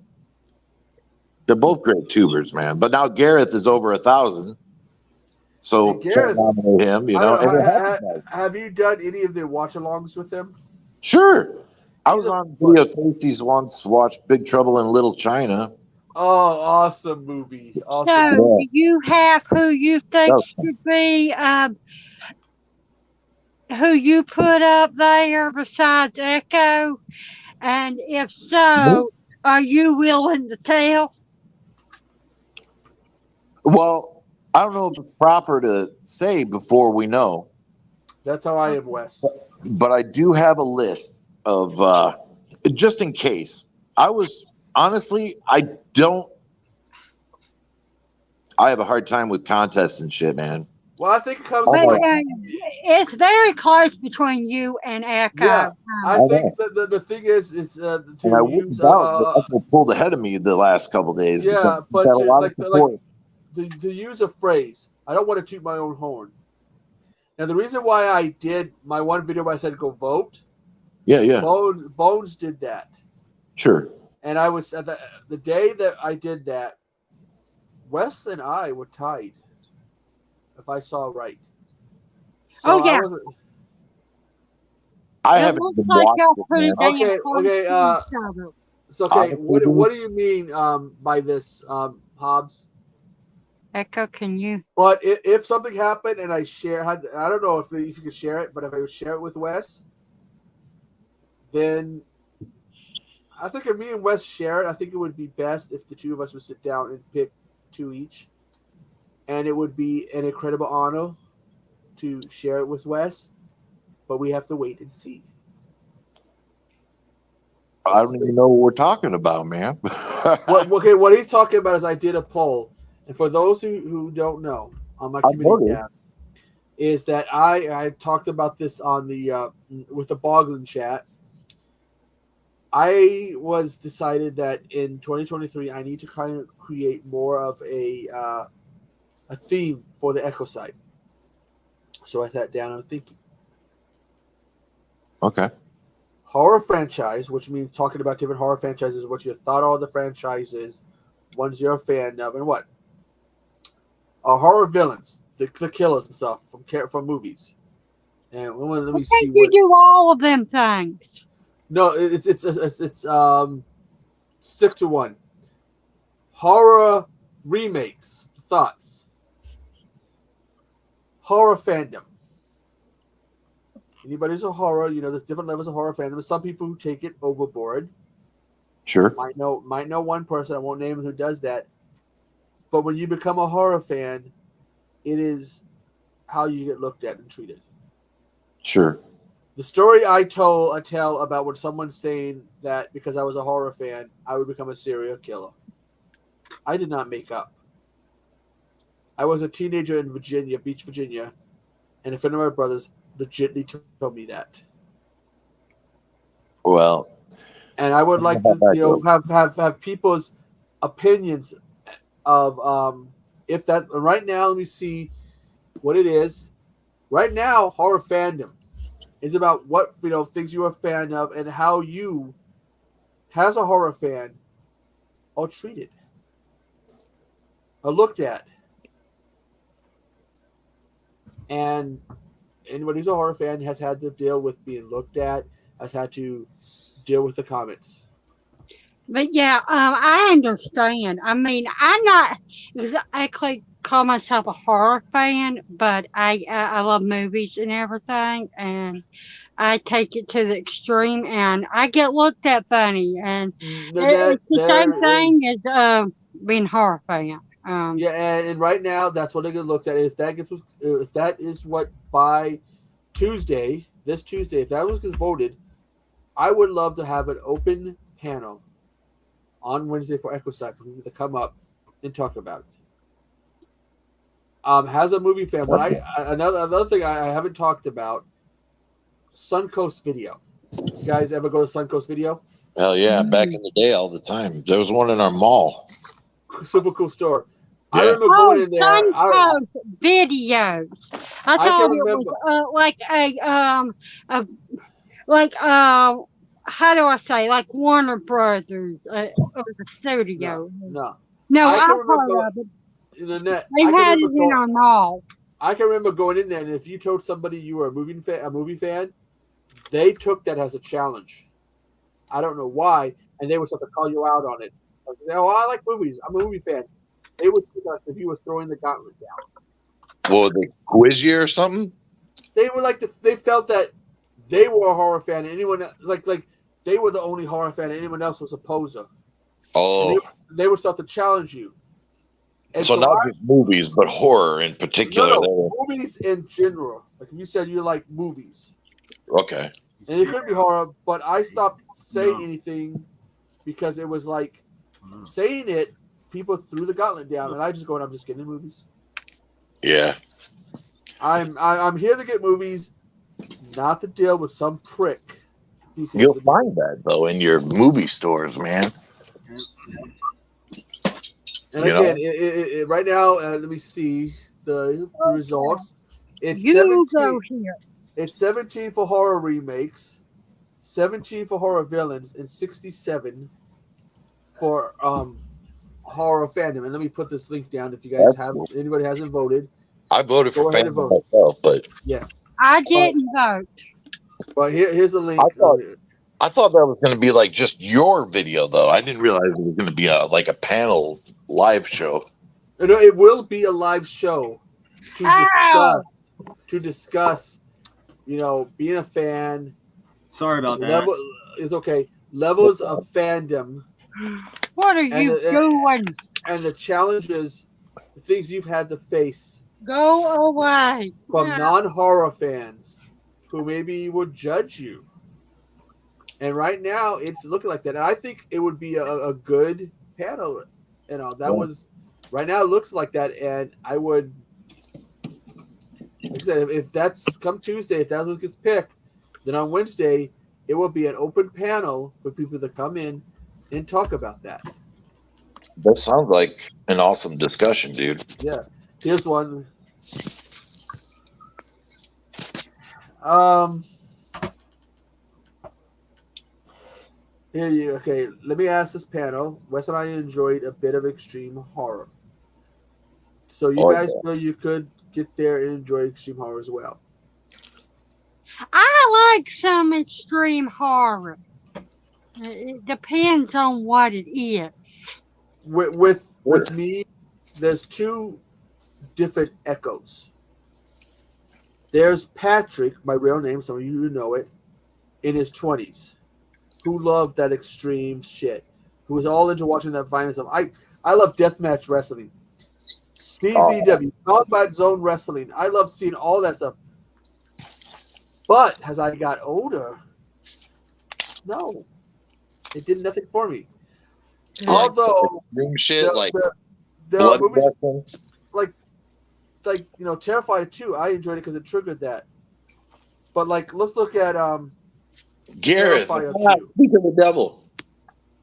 they're both great tubers, man. But now Gareth is over 1,000. So Gareth, nominate him, Have you done any of the watch-alongs with him? Sure. I was on Video Tasties once, watched Big Trouble in Little China. Oh, awesome movie. Awesome. So do you have who you think should be who you put up there besides Echo? And if so, are you willing to tell? Well, I don't know if it's proper to say before we know. That's how I am, Wes. But I do have a list of just in case. I have a hard time with contests and shit, man. Well, I think it comes. It's very close between you and Echo. Yeah, I think the thing is to I use. Echo pulled ahead of me the last couple of days. Yeah, but to use a phrase, I don't want to toot my own horn. Now, the reason why I did my one video where I said go vote, Yeah. Bones did that. Sure. And I was at the day that I did that, Wes and I were tied, if I saw right. So yeah. I It haven't looks even like watched y'all it, put man. a damn Okay. heart to each other. So okay, Honestly, what do you mean by this, Hobbs? Echo, can you? But if something happened and I don't know if you could share it, but if I would share it with Wes, then I think if me and Wes share it, I think it would be best if the two of us would sit down and pick two each. And it would be an incredible honor to share it with Wes, but we have to wait and see. I don't even know what we're talking about, man. What he's talking about is I did a poll. And for those who don't know, on my community tab, is that I talked about this on the with the Bawg chat. I was decided that in 2023 I need to kind of create more of a theme for the Echo site. So I sat down and I'm thinking. Okay. Horror franchise, which means talking about different horror franchises, what you thought all the franchises, ones you're a fan of, and what? Horror villains, the killers and stuff from movies. And let me see. You do all of them things. No, it's stick to one. Horror remakes, thoughts. Horror fandom. Anybody who's a horror, there's different levels of horror fandom. There's some people who take it overboard. Sure. Might know one person, I won't name him, who does that. But when you become a horror fan, it is how you get looked at and treated. Sure. The story I tell about when someone's saying that because I was a horror fan, I would become a serial killer. I did not make up. I was a teenager in Virginia, Beach, Virginia, and a friend of my brother's legitimately told me that. Well, and I would like to, have people's opinions of if that. Right now, let me see what it is. Right now, horror fandom is about what things you're a fan of and how you, as a horror fan, are treated or looked at. And anybody who's a horror fan has had to deal with being looked at, has had to deal with the comments. But yeah, I understand. I mean, I'm not exactly call myself a horror fan, but I love movies and everything, and I take it to the extreme, and I get looked at funny, and it's the same thing as being a horror fan. Yeah, and right now that's what they get looked at. If that is what by Tuesday, this Tuesday, if that was gets voted, I would love to have an open panel on Wednesday for Echo Site for people to come up and talk about it. As a movie fan, another thing I haven't talked about, Suncoast Video. You guys ever go to Suncoast Video? Hell yeah, back in the day, all the time. There was one in our mall. Super cool store. Yeah. I remember going in there. Suncoast Videos. I thought it was how do I say, like Warner Brothers or the studio. No, I've heard of it. They had it in our mall. I can remember going in there, and if you told somebody you were a movie fan, they took that as a challenge. I don't know why, and they would start to call you out on it. Like, oh, I like movies. I'm a movie fan. They would treat us if you were throwing the gauntlet down. Well, they quiz you or something? They were they felt that they were a horror fan, and anyone like they were the only horror fan, and anyone else was a poser. Oh, they would start to challenge you. And so not just movies, but horror in particular. No, movies in general. Like if you said you like movies, okay, and it could be horror, but I stopped saying anything because it was like saying it. People threw the gauntlet down, and I'm just getting movies. Yeah, I'm here to get movies, not to deal with some prick. You'll find that though in your movie stores, man. And You again, know? right now, let me see the results. It's You 17. go here. It's 17 for horror remakes, 17 for horror villains, and 67 for horror fandom. And let me put this link down if you guys have anybody hasn't voted. I voted for Go ahead and fandom vote. myself, but Yeah. I didn't vote. But here's the link. I thought that was going to be like just your video, though. I didn't realize it was going to be like a panel live show. No, it will be a live show to discuss, being a fan. Sorry about that. Level is okay. Levels of fandom. What are you doing? And the challenges, the things you've had to face. Go away. From non-horror fans who maybe would judge you. And right now, it's looking like that. And I think it would be a good panel. Right now it looks like that. And I would, like I said, if that's come Tuesday, if that's what gets picked, then on Wednesday, it will be an open panel for people to come in and talk about that. That sounds like an awesome discussion, dude. Yeah. Here's one. Okay, let me ask this panel. Wes and I enjoyed a bit of extreme horror. So you guys feel you could get there and enjoy extreme horror as well? I like some extreme horror. It depends on what it is. With me, there's two different echoes. There's Patrick, my real name, some of you know it, in his 20s, who loved that extreme shit, who was all into watching that violence. I love deathmatch wrestling, CZW, Combat Zone Wrestling. I love seeing all that stuff. But as I got older, no, it did nothing for me. Although shit, there are movies like Terrifier 2, I enjoyed it because it triggered that. But let's look at Gareth, speak of the devil.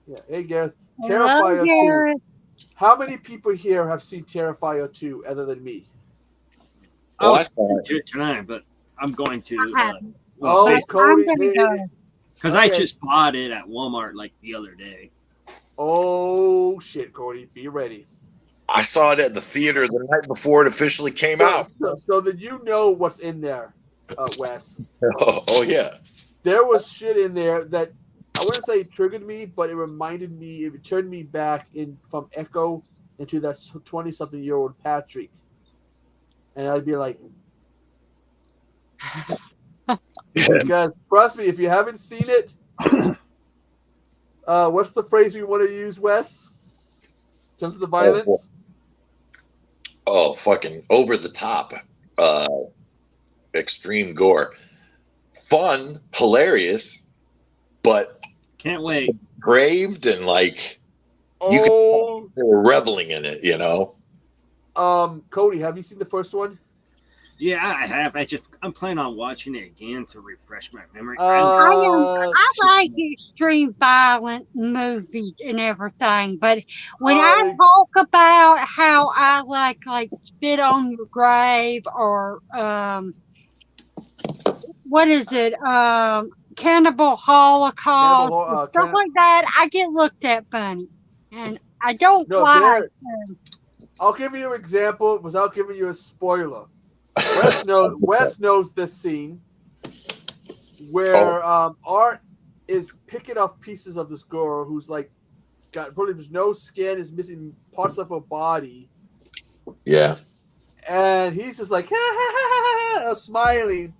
Yeah, hey Gareth, Terrifier 2. How many people here have seen Terrifier 2 other than me? I was going to tonight, but I'm going to. Cody, because I just bought it at Walmart the other day. Oh shit, Cody, be ready. I saw it at the theater the night before it officially came out. So did you know what's in there, Wes? Oh yeah. There was shit in there that I wouldn't say it triggered me, but it reminded me, it turned me back from Echo into that 20-something-year-old Patrick. And I'd be like, because trust me, if you haven't seen it, what's the phrase we want to use, Wes? In terms of the violence? Oh, fucking over the top. Extreme gore. Fun, hilarious, but can't wait. Braved and you could they were reveling in it, Cody, have you seen the first one? Yeah, I have. I'm planning on watching it again to refresh my memory. I like extreme violent movies and everything, but when I talk about how I like spit on your grave or what is it? Cannibal Holocaust, stuff like that, I get looked at funny, and I don't like. I'll give you an example without giving you a spoiler. Wes knows this scene where Art is picking off pieces of this girl who's got probably no skin, is missing parts of her body. Yeah. And he's just smiling.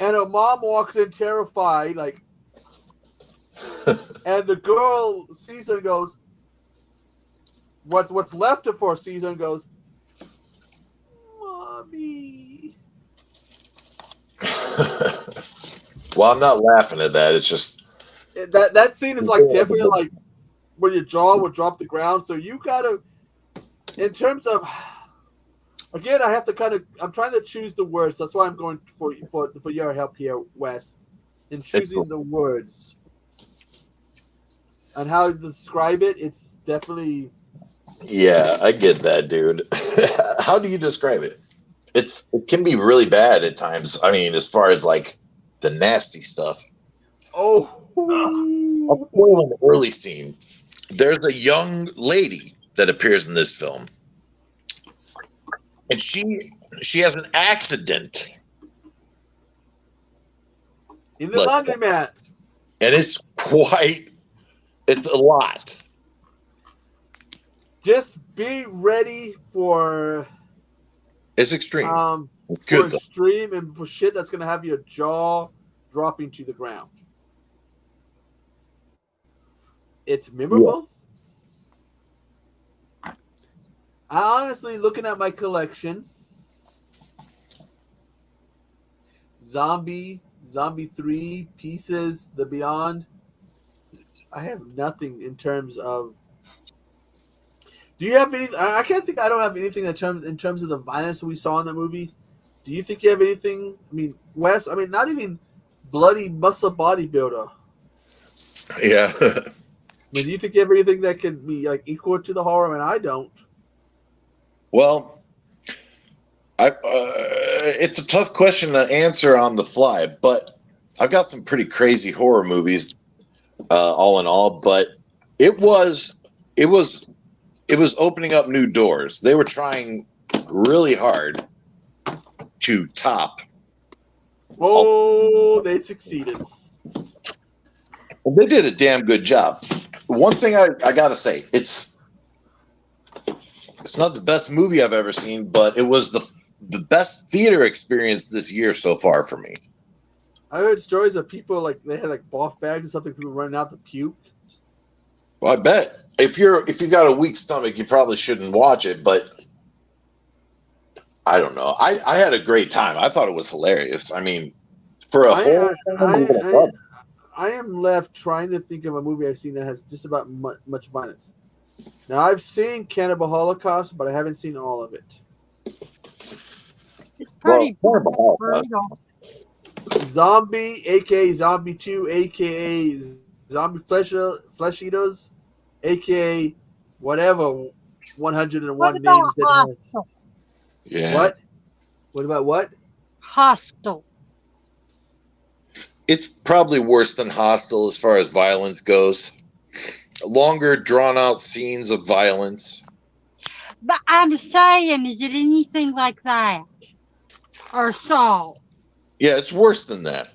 And her mom walks in terrified, and the girl sees her and goes, what's left of her sees her and goes, Mommy. Well, I'm not laughing at that. It's just that scene is definitely when your jaw would drop the ground. So you gotta, in terms of, again, I have to I'm trying to choose the words. That's why I'm going for your help here, Wes, in choosing the words and how to describe it. It's definitely Yeah, I get that, dude. How do you describe it? It can be really bad at times. I mean, as far as like the nasty stuff. Oh, I'll spoil an early scene. There's a young lady that appears in this film, and she has an accident, in the laundromat. and it's a lot. Just be ready for It's extreme. It's for good though. extreme and for shit that's gonna have your jaw dropping to the ground. It's memorable. I honestly, looking at my collection, Zombie 3, Pieces, The Beyond, I have nothing in terms of. Do you have any? I can't think. I don't have anything in terms of the violence we saw in the movie. Do you think you have anything? I mean, Wes. I mean, not even bloody muscle bodybuilder. Yeah. I mean, do you think you have anything that can be like equal to the horror? I mean, I don't. Well, it's a tough question to answer on the fly, but I've got some pretty crazy horror movies, all in all. But it was opening up new doors. They were trying really hard to top. Oh, they succeeded. Well, they did a damn good job. One thing I gotta say, it's not the best movie I've ever seen, but it was the best theater experience this year so far for me. I heard stories of people like they had like boff bags and something, people running out to puke. Well, I bet if you got a weak stomach, you probably shouldn't watch it. But I don't know. I had a great time. I thought it was hilarious. I mean, for a whole. I am left trying to think of a movie I've seen that has just about much violence. Now, I've seen Cannibal Holocaust, but I haven't seen all of it. It's pretty brutal. Zombie, a.k.a. Zombie 2, a.k.a. Zombie Flesh Eaters, a.k.a. whatever 101 names that have. Yeah. What? What about what? Hostel. It's probably worse than Hostel as far as violence goes. Longer, drawn-out scenes of violence. But I'm saying, is it anything like that? Or Saw? Yeah, it's worse than that.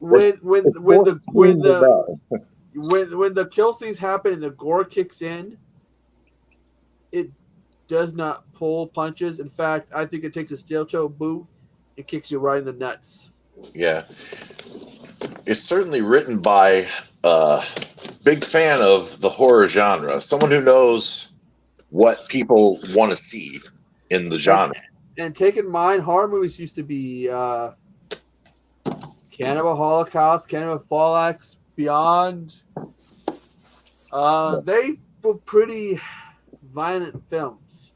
When the kill scenes happen and the gore kicks in, it does not pull punches. In fact, I think it takes a steel toe boot and kicks you right in the nuts. Yeah. It's certainly written by a big fan of the horror genre, someone who knows what people want to see in the genre. And take in mind, horror movies used to be Cannibal Holocaust, Cannibal Fallx, Beyond. They were pretty violent films.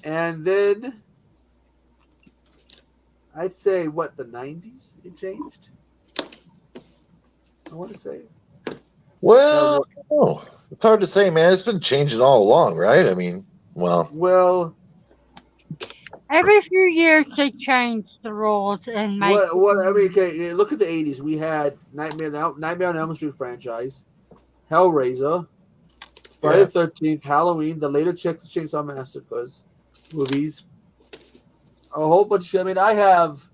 And then I'd say, what, the 90s it changed? I want to say. Well, it's hard to say, man. It's been changing all along, right? I mean, well. Every few years they change the rules and make. Okay, look at the 80s. We had Nightmare on Elm Street franchise, Hellraiser, Friday the 13th, Halloween, the later Texas Chainsaw Massacres movies, a whole bunch of shit. I mean, I have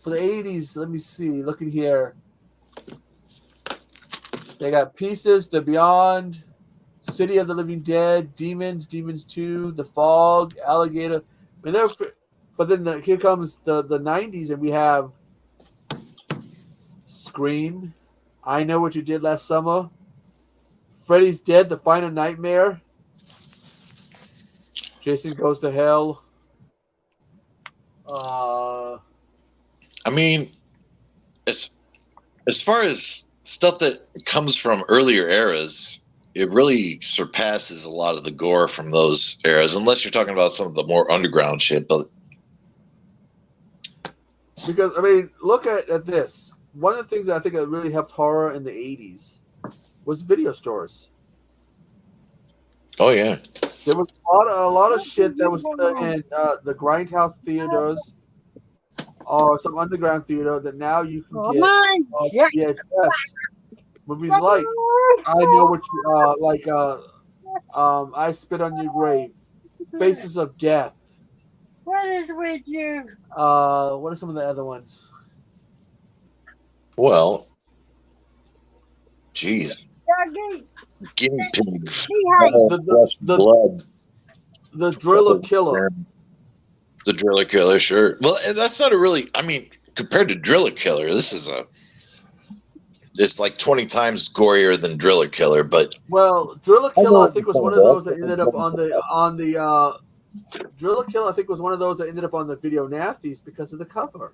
for the 80s. Let me see. Looking here, they got Pieces, The Beyond, City of the Living Dead, Demons 2, The Fog, Alligator. I mean, but then here comes the 90s, and we have Scream, I Know What You Did Last Summer, Freddy's Dead, The Final Nightmare, Jason Goes to Hell. I mean, as far as stuff that comes from earlier eras, it really surpasses a lot of the gore from those eras, unless you're talking about some of the more underground shit. But because, I mean, look at this. One of the things that I think that really helped horror in the 80s was video stores. Oh yeah. There was a lot of shit that was in the grindhouse theaters or some underground theater that now you can Come get on, Jack. VHS movies like I Know What You I Spit on Your Grave, Faces of Death. What is with you? What are some of the other ones? Well, jeez. Doggy. Guinea pig. The Blood. The Driller Killer. The Driller Killer, sure. Well, and that's not a really. I mean, compared to Driller Killer, it's like 20 times gorier than Driller Killer. But Well, Driller Killer, I think, was one of those that ended up on the Driller Killer. I think was one of those that ended up on the Video Nasties because of the cover.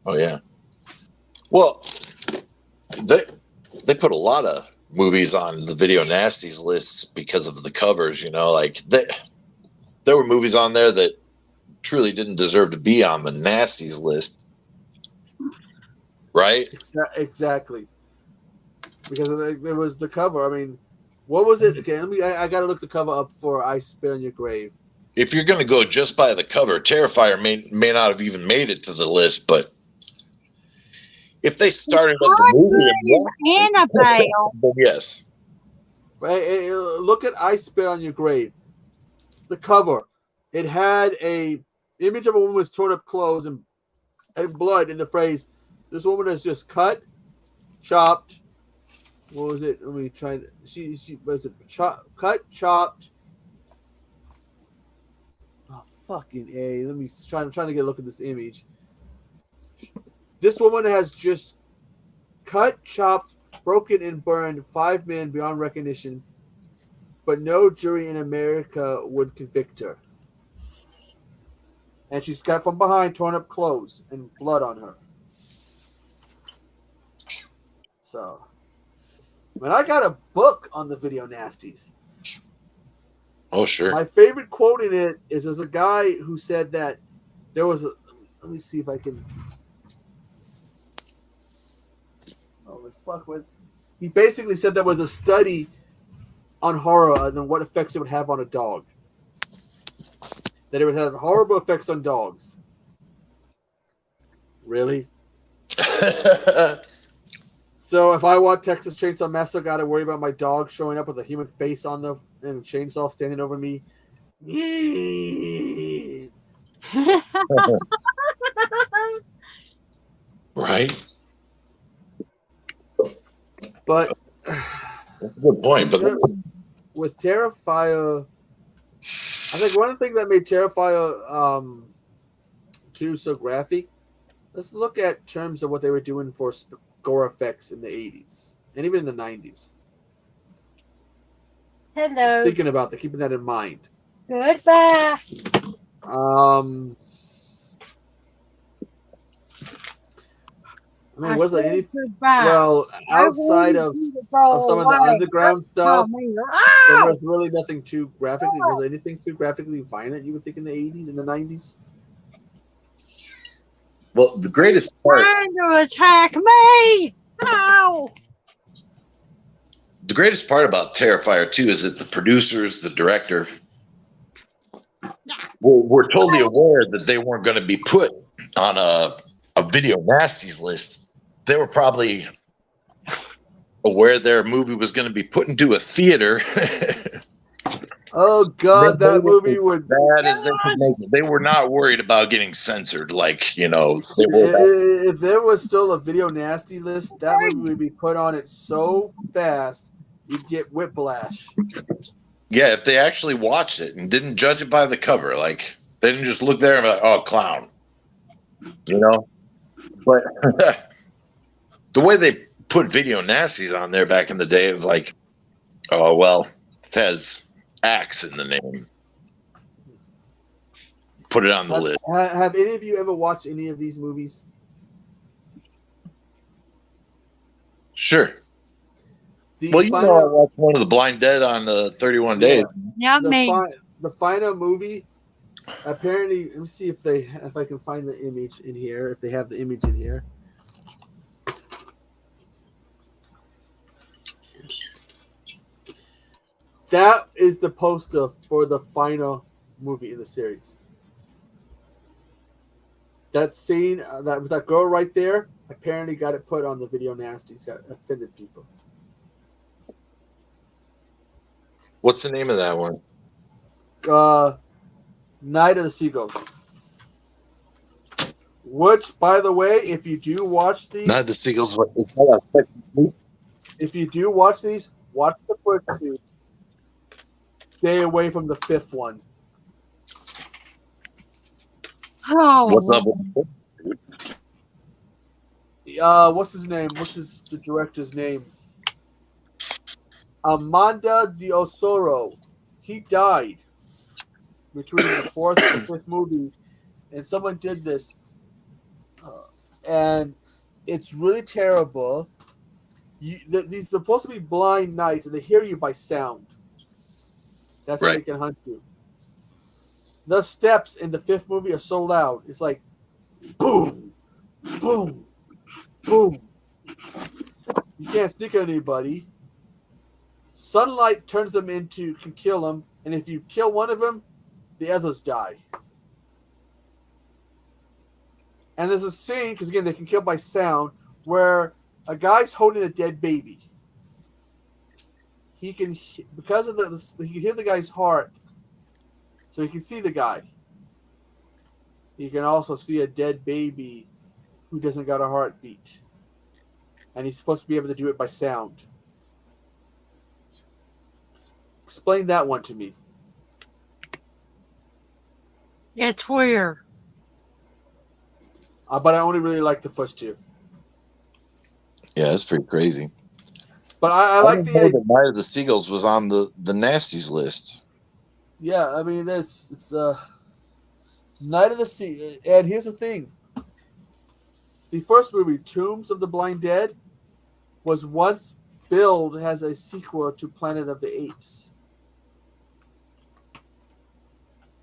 Oh yeah. Well, they put a lot of movies on the Video Nasties lists because of the covers. You know, like there were movies on there that truly didn't deserve to be on the Nasties list, right? Exactly. Because there was the cover. I mean, what was it? Okay, I got to look the cover up for I Spit on Your Grave. If you're going to go just by the cover, Terrifier may not have even made it to the list, but if they started up the movie, Annabelle. then yes. Hey, look at I Spit on Your Grave. The cover. It had a image of a woman with torn up clothes and blood in the phrase, "This woman is just cut, chopped." What was it? Let me try. She was it cut, chopped. Oh, fucking A. Let me try. I'm trying to get a look at this image. This woman has just cut, chopped, broken, and burned 5 men beyond recognition, but no jury in America would convict her. And she's got from behind torn up clothes and blood on her. So, when I got a book on the Video Nasties. Oh, sure. My favorite quote in it is there's a guy who said that there was a. Let me see if I can. Oh, the fuck with. He basically said there was a study on horror and what effects it would have on a dog. That it would have horrible effects on dogs. Really? So if I want Texas Chainsaw Massacre, I gotta worry about my dog showing up with a human face on the and a chainsaw standing over me. Right. But that's a good point. But with Terrifier, I think one of the things that made Terrifier 2 so graphic. Let's look at terms of what they were doing for gore effects in the 80s and even in the 90s. Hello. Thinking about that, keeping that in mind. Goodbye. I mean, was there anything? Well, outside of some of the underground stuff, there was really nothing too graphically. Was there anything too graphically violent you would think in the 80s and the 90s? Well, the greatest part. Trying to attack me. Ow. The greatest part about Terrifier 2 is that the producers, the director, were totally aware that they weren't going to be put on a Video Nasties list. They were probably aware their movie was going to be put into a theater. Oh God, that movie would bad as they could make it. They were not worried about getting censored, like they were. If there was still a Video Nasty list, that movie would be put on it so fast you'd get whiplash. Yeah, if they actually watched it and didn't judge it by the cover, like they didn't just look there and be like, "Oh, clown," But the way they put Video Nasties on there back in the day, it was like, "Oh well, it has axe in the name. Put it on the list." Have any of you ever watched any of these movies? Sure. Well, I watched one of the Blind Dead on 31 Days. Yeah, the final movie. Apparently, let me see if I can find the image in here. If they have the image in here. That is the poster for the final movie in the series. That scene, that girl right there, apparently got it put on the video nasties, got offended people. What's the name of that one? Night of the Seagulls. Which, by the way, if you do watch these, Not the Seagulls. if you do watch these, watch the first two. Stay away from the fifth one. Oh, What's up? What's his name? What's the director's name? Amanda de Osoro. He died between the fourth and fifth movie, and someone did this, and it's really terrible. These are supposed to be blind knights, and they hear you by sound. That's how they can hunt you. The steps in the fifth movie are so loud. It's like boom, boom, boom. You can't sneak anybody. Sunlight turns them can kill them, and if you kill one of them, the others die. And there's a scene, because again, they can kill by sound, where a guy's holding a dead baby. He can, because of he can hear the guy's heart, so he can see the guy. You can also see a dead baby who doesn't got a heartbeat. And he's supposed to be able to do it by sound. Explain that one to me. it's weird. But I only really like the first two. Yeah, that's pretty crazy. But I like the Night of the Seagulls was on the nasties list. Yeah, I mean, it's Night of the Sea. And here's the thing. The first movie, Tombs of the Blind Dead, was once billed as a sequel to Planet of the Apes.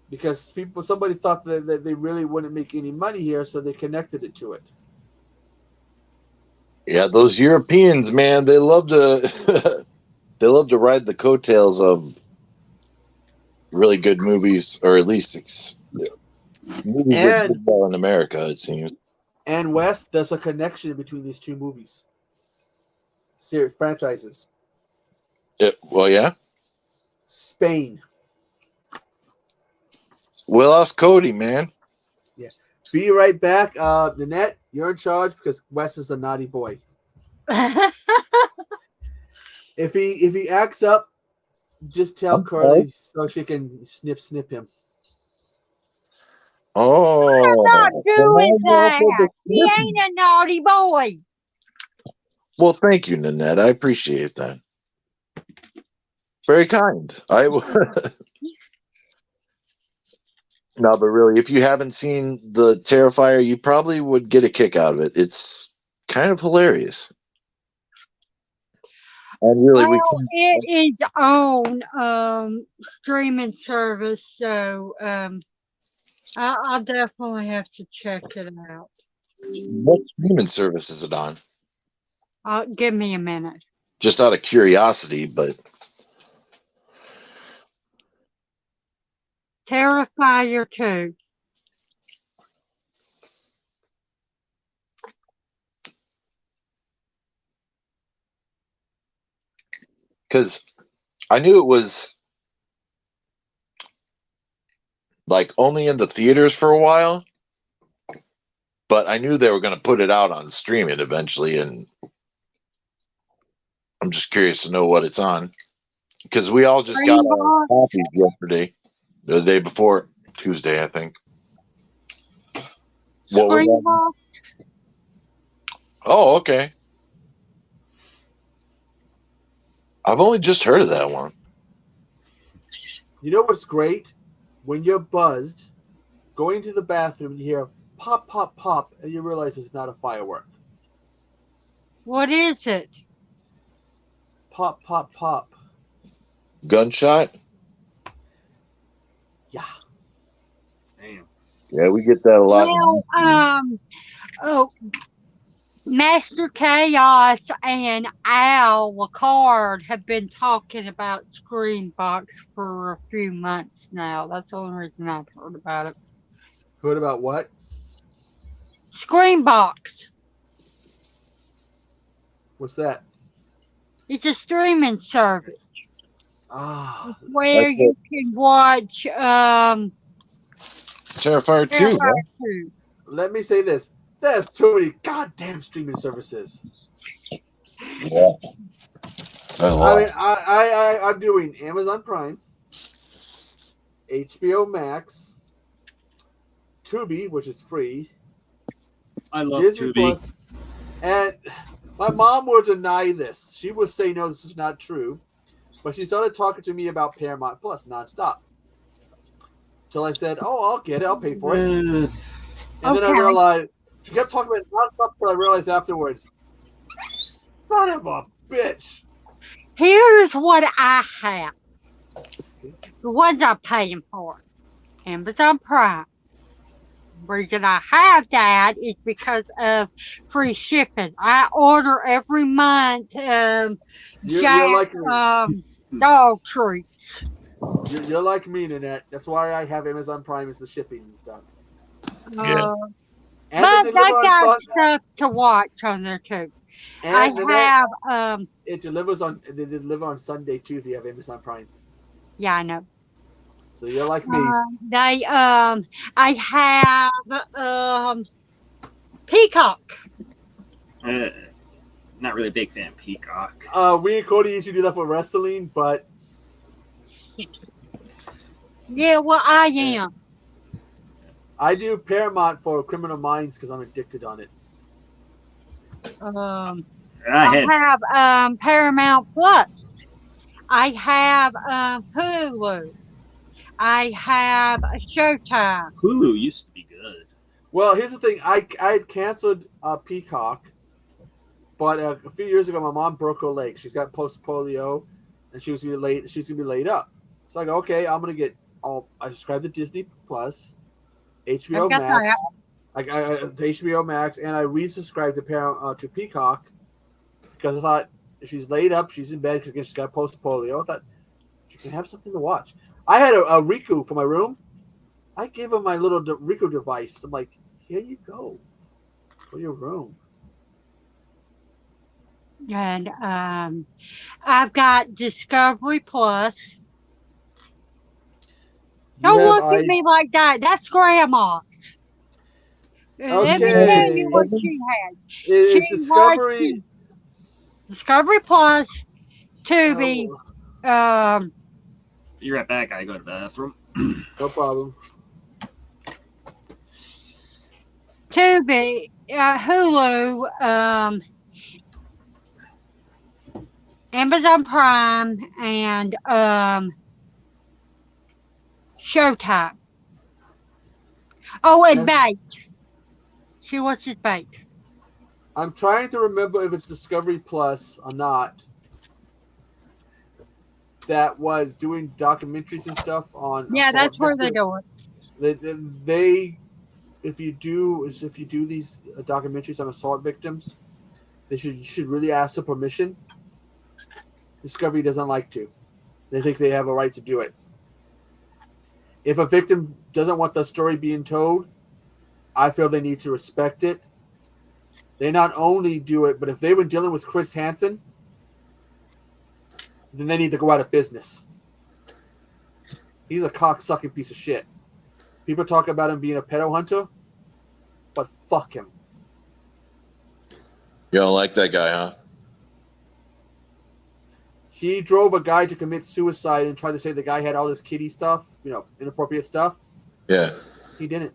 Because somebody thought that they really wouldn't make any money here, so they connected it to it. Yeah, those Europeans, man, they love to they love to ride the coattails of really good movies, or at least movies that did well in America, it seems. And Wes, there's a connection between these two movies. Series franchises. Well, yeah. Spain. We lost Cody, man. Yeah. Be right back. Nanette, you're in charge because Wes is a naughty boy. If he acts up, just tell Curly so she can snip him. Oh, I'm not doing that. He ain't a naughty boy. Well, thank you, Nanette. I appreciate that. Very kind. No, but really, if you haven't seen the Terrifier, you probably would get a kick out of it. It's kind of hilarious. And really, it is on streaming service, so I'll definitely have to check it out. What streaming service is it on? Give me a minute. Just out of curiosity, but Terrifier 2. because I knew it was like only in the theaters for a while, but I knew they were going to put it out on streaming eventually, and I'm just curious to know what it's on because we all just got our copies yesterday, the day before Tuesday, I think. What was that? Oh, okay. I've only just heard of that one. You know what's great? When you're buzzed, going to the bathroom, you hear pop, pop, pop, and you realize it's not a firework. What is it? Pop, pop, pop. Gunshot? Yeah. Damn. Yeah, we get that a lot. Well, Master Chaos and Al Lacard have been talking about Screenbox for a few months now. That's the only reason I've heard about it. Heard about what? Screenbox. What's that? It's a streaming service Ah, where you can watch Terrifier 2. Terrifier Huh? 2. let me say this. There's too many goddamn streaming services. Yeah. I mean, I'm doing Amazon Prime, HBO Max, Tubi, which is free, I love Disney Tubi. Plus, and my mom would deny this. She would say, no, this is not true. But she started talking to me about Paramount Plus nonstop. Till I said, oh, I'll get it. I'll pay for it. And then I realized, she kept talking about it nonstop till I realized afterwards, son of a bitch. Here's what I have. The ones I'm paying for. Amazon Prime. The reason I have that is because of free shipping. I order every month You're Jack like me. dog treats. You're like me, Nanette. That's why I have Amazon Prime is the shipping and stuff. And But they I deliver on got Sunday. stuff to watch on there too. And I Nanette, have they deliver on Sunday too if you have Amazon Prime. yeah, I know. So you're like me. I have Peacock. Not really a big fan of Peacock. We and Cody used to do that for wrestling, but Yeah, well, I am. I do Paramount for Criminal Minds because I'm addicted on it. I have Paramount Plus. I have Hulu. I have Showtime. Hulu used to be good. Well, here's the thing. I had canceled Peacock, but a few years ago, my mom broke her leg. She's got post polio, and she was gonna be late. She's gonna be laid up. So I go, okay, I'm gonna get all. I subscribed to Disney Plus, HBO Max. I HBO Max, and I resubscribed to Peacock because I thought if she's laid up, she's in bed because she's got post polio. I thought she can have something to watch. I had a Riku for my room. I gave her my little Riku device. I'm like, here you go for your room. And I've got Discovery Plus. Don't look at me like that. That's Grandma's. Let me tell you what she had. Is Discovery Discovery Plus, Tubi. You're right back. I go to the bathroom. No problem. Tubi, Hulu, Amazon Prime, and Showtime. Oh, and Bait. She watches Bait. I'm trying to remember if it's Discovery Plus or not. That was doing documentaries and stuff on. Yeah, that's where they do it. They if you do these documentaries on assault victims, you should really ask for permission. Discovery doesn't like to. They think they have a right to do it. If a victim doesn't want the story being told, I feel they need to respect it. They not only do it, but if they were dealing with Chris Hansen, then they need to go out of business. He's a cock-sucking piece of shit. People talk about him being a pedo hunter, but fuck him. You don't like that guy, huh? He drove a guy to commit suicide and tried to say the guy had all this kiddie stuff, inappropriate stuff. Yeah. He didn't.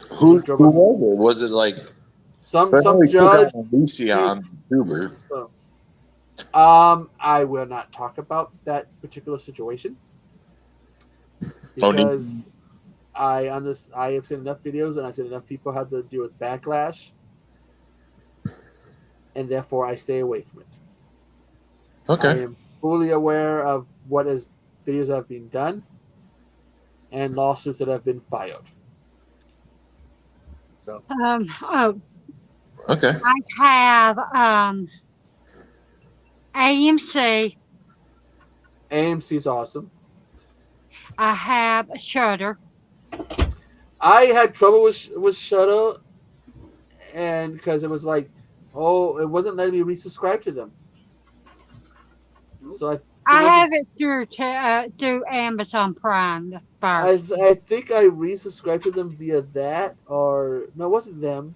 Who was it? Was it like some judge? On Uber. So, I will not talk about that particular situation because I have seen enough videos and I've seen enough people have to deal with backlash, and therefore I stay away from it. Okay. I am fully aware of what is videos that have been done and lawsuits that have been filed. So Okay. I have AMC. AMC's awesome. I have Shudder. I had trouble with Shudder, and because it was like, oh, it wasn't letting me resubscribe to them. So I have it through Amazon Prime. The first. I think I resubscribed to them via that, or no, it wasn't them.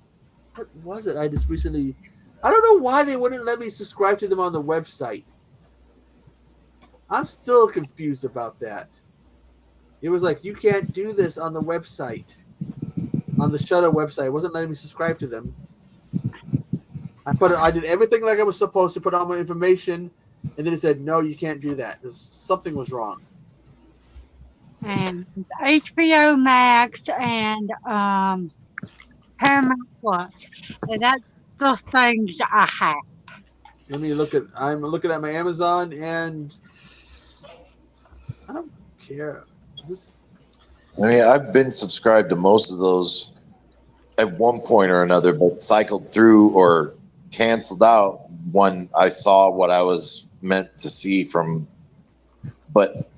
What was it? I just recently. I don't know why they wouldn't let me subscribe to them on the website. I'm still confused about that. It was like you can't do this on the website, on the Shudder website. It wasn't letting me subscribe to them. I did everything like I was supposed to, put all my information, and then it said no, you can't do that. Something was wrong. And HBO Max and Paramount Plus. And that's the things I have. Let me look at. I'm looking at my Amazon, and I don't care. I mean, I've been subscribed to most of those at one point or another, but cycled through or canceled out when I saw what I was meant to see from. But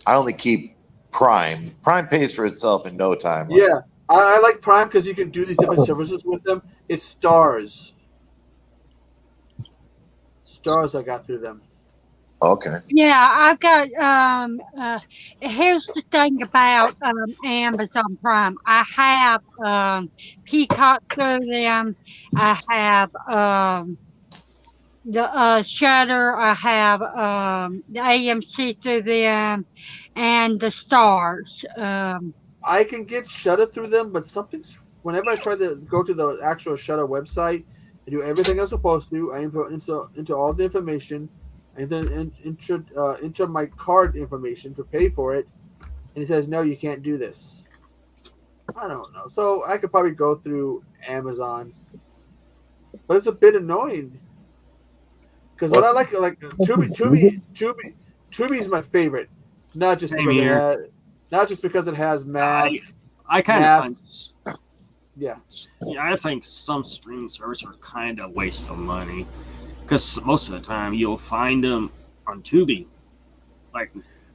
I only keep Prime. Prime pays for itself in no time. Yeah, I like Prime because you can do these different services with them. It's Stars. Stars I got through them. Okay. Yeah, I've got here's the thing about Amazon Prime. I have Peacock through them. I have the Shudder. I have the AMC through them, and the Stars. I can get Shudder through them, but something's whenever I try to go to the actual Shudder website and do everything I'm supposed to, I input into all the information, and then enter my card information to pay for it, and it says no, you can't do this. I don't know. So I could probably go through Amazon, but it's a bit annoying because what I like Tubi's my favorite, not just Same because here. not just because it has Mask. I kind of think, yeah, I think some streaming services are kind of waste of money because most of the time you'll find them on Tubi. Like,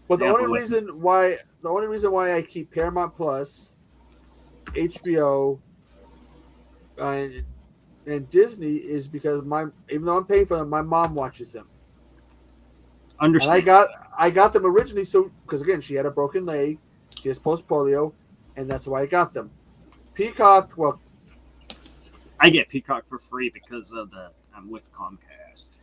but the only reason why I keep Paramount Plus, HBO, and Disney is because even though I'm paying for them, my mom watches them. Understand? And I got them originally because again she had a broken leg, she has post polio, and that's why I got them. Peacock, well, I get Peacock for free because of I'm with Comcast.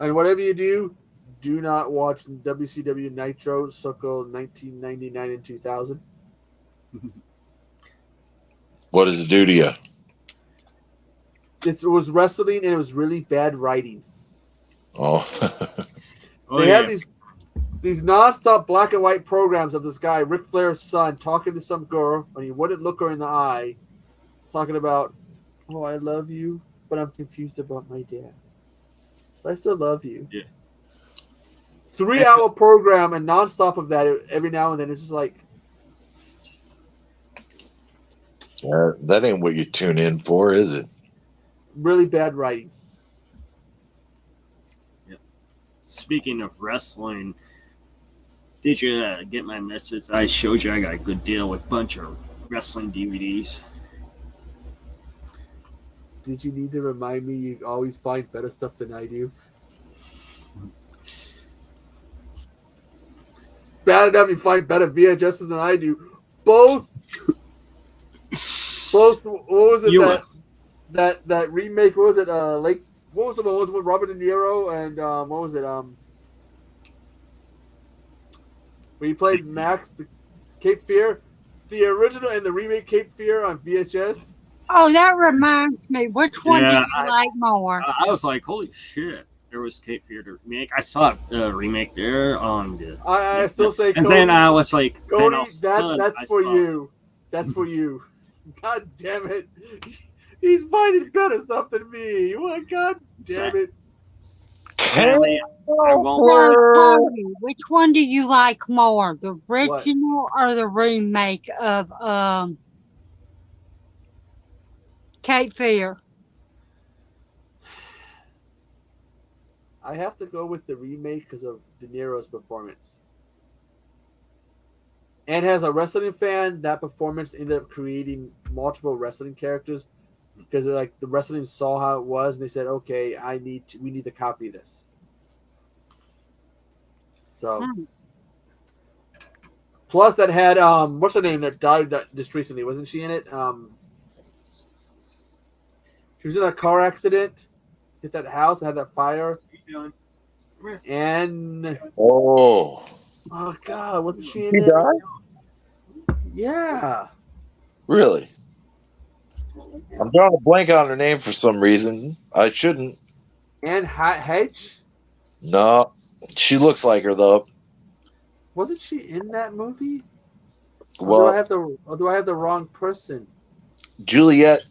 And whatever you do not watch WCW Nitro Circle 1999 and 2000. What does it do to you? It was wrestling and it was really bad writing. Oh. They had these nonstop black and white programs of this guy, Ric Flair's son, talking to some girl when he wouldn't look her in the eye, talking about, oh, I love you, but I'm confused about my dad. But I still love you. Yeah. 3-hour program and nonstop of that every now and then. It's just like, that ain't what you tune in for, is it? Really bad writing. Yep. Speaking of wrestling, did you get my message? I showed you I got a good deal with a bunch of wrestling DVDs. Did you need to remind me you always find better stuff than I do? Bad enough you find better VHSs than I do. Both. What was it that remake? What was it? What was the one? Was it with Robert De Niro and what was it? Where he played Max, the Cape Fear, the original and the remake Cape Fear on VHS. Oh, that reminds me. Which one do you like more? I was like, holy shit! There was Cape Fear to remake. I saw a remake there on the. I still say. And Cody, then I was like, Cody, that's for you. That's for you. God damn it! He's finding better stuff than me. What? God damn it! Apparently, I won't. Now, Cody, which one do you like more, the original or the remake of Cape Fear. I have to go with the remake because of De Niro's performance. And as a wrestling fan, that performance ended up creating multiple wrestling characters because like the wrestling saw how it was and they said, "Okay, we need to copy this." So, plus that had what's her name that died just recently? Wasn't she in it? She was in that car accident, hit that house, had that fire, and Oh God, wasn't she in She it? died? Yeah. Really? I'm drawing a blank on her name for some reason. I shouldn't. And Hedge? No, she looks like her though. Wasn't she in that movie? Or Well, do I have the wrong person? Juliet.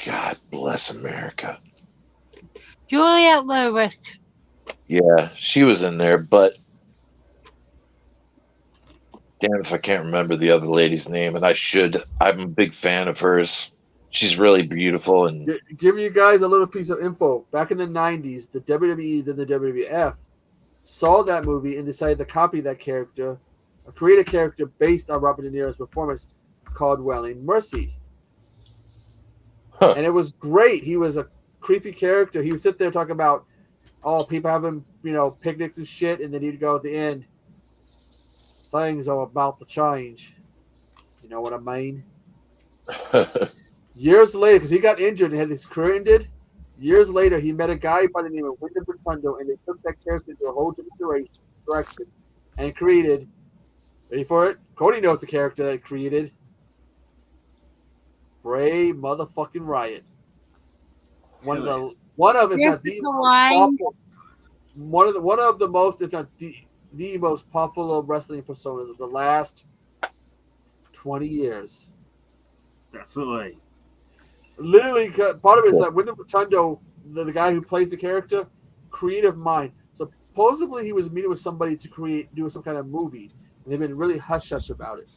God bless America. Juliette Lewis. Yeah, she was in there, but damn if I can't remember the other lady's name, and I should. I'm a big fan of hers. She's really beautiful, and Give you guys a little piece of info. Back in the 90s, the WWE, then the WWF, saw that movie and decided to copy that character, or create a character based on Robert De Niro's performance called Welling Mercy. And it was great. He was a creepy character. He would sit there talking about, oh, people having, picnics and shit, and then he'd go at the end, things are about to change. You know what I mean? Years later, because he got injured and had his career ended, years later, he met a guy by the name of Wyndham Rotundo, and they took that character to a whole different direction and created, ready for it? Cody knows the character that created Bray motherfucking Riot. One of the most, if not the most popular wrestling personas of the last 20 years. Definitely. Literally, part of it is that Wyndham Rotundo, the guy who plays the character, creative mind. So supposedly he was meeting with somebody to do some kind of movie, and they've been really hush-hush about it.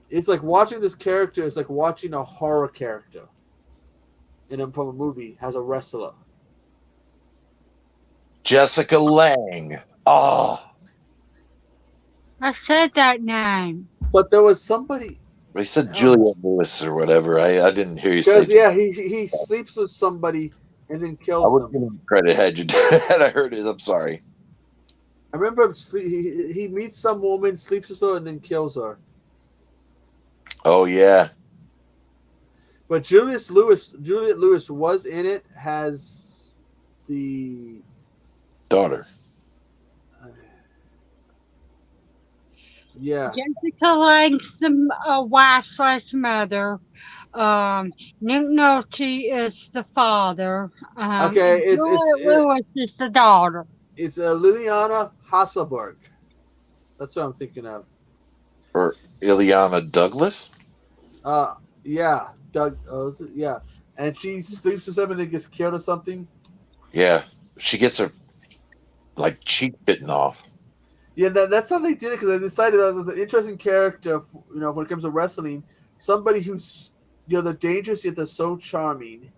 It's like watching this character is like watching a horror character from a movie as a wrestler. Jessica Lange. Oh, I said that name. But there was somebody. they said Juliet Lewis or whatever. I didn't hear you say. Because yeah, he sleeps with somebody and then kills I wouldn't them. give him credit had I heard it. I'm sorry. I remember him he meets some woman, sleeps with her, and then kills her. Oh yeah. But Juliet Lewis was in it. Has the daughter. Yeah. Jessica Lange's the wife/mother. Nick Nolte is the father. Okay, Juliette Lewis is the daughter. It's Liliana Hasselberg. That's what I'm thinking of. Or Ileana Douglas? Yeah, Doug. Yeah, and she sleeps with him and then gets killed or something. Yeah, she gets her cheek bitten off. Yeah, that's how they did it because they decided that was an interesting character. When it comes to wrestling, somebody who's they're dangerous yet they're so charming,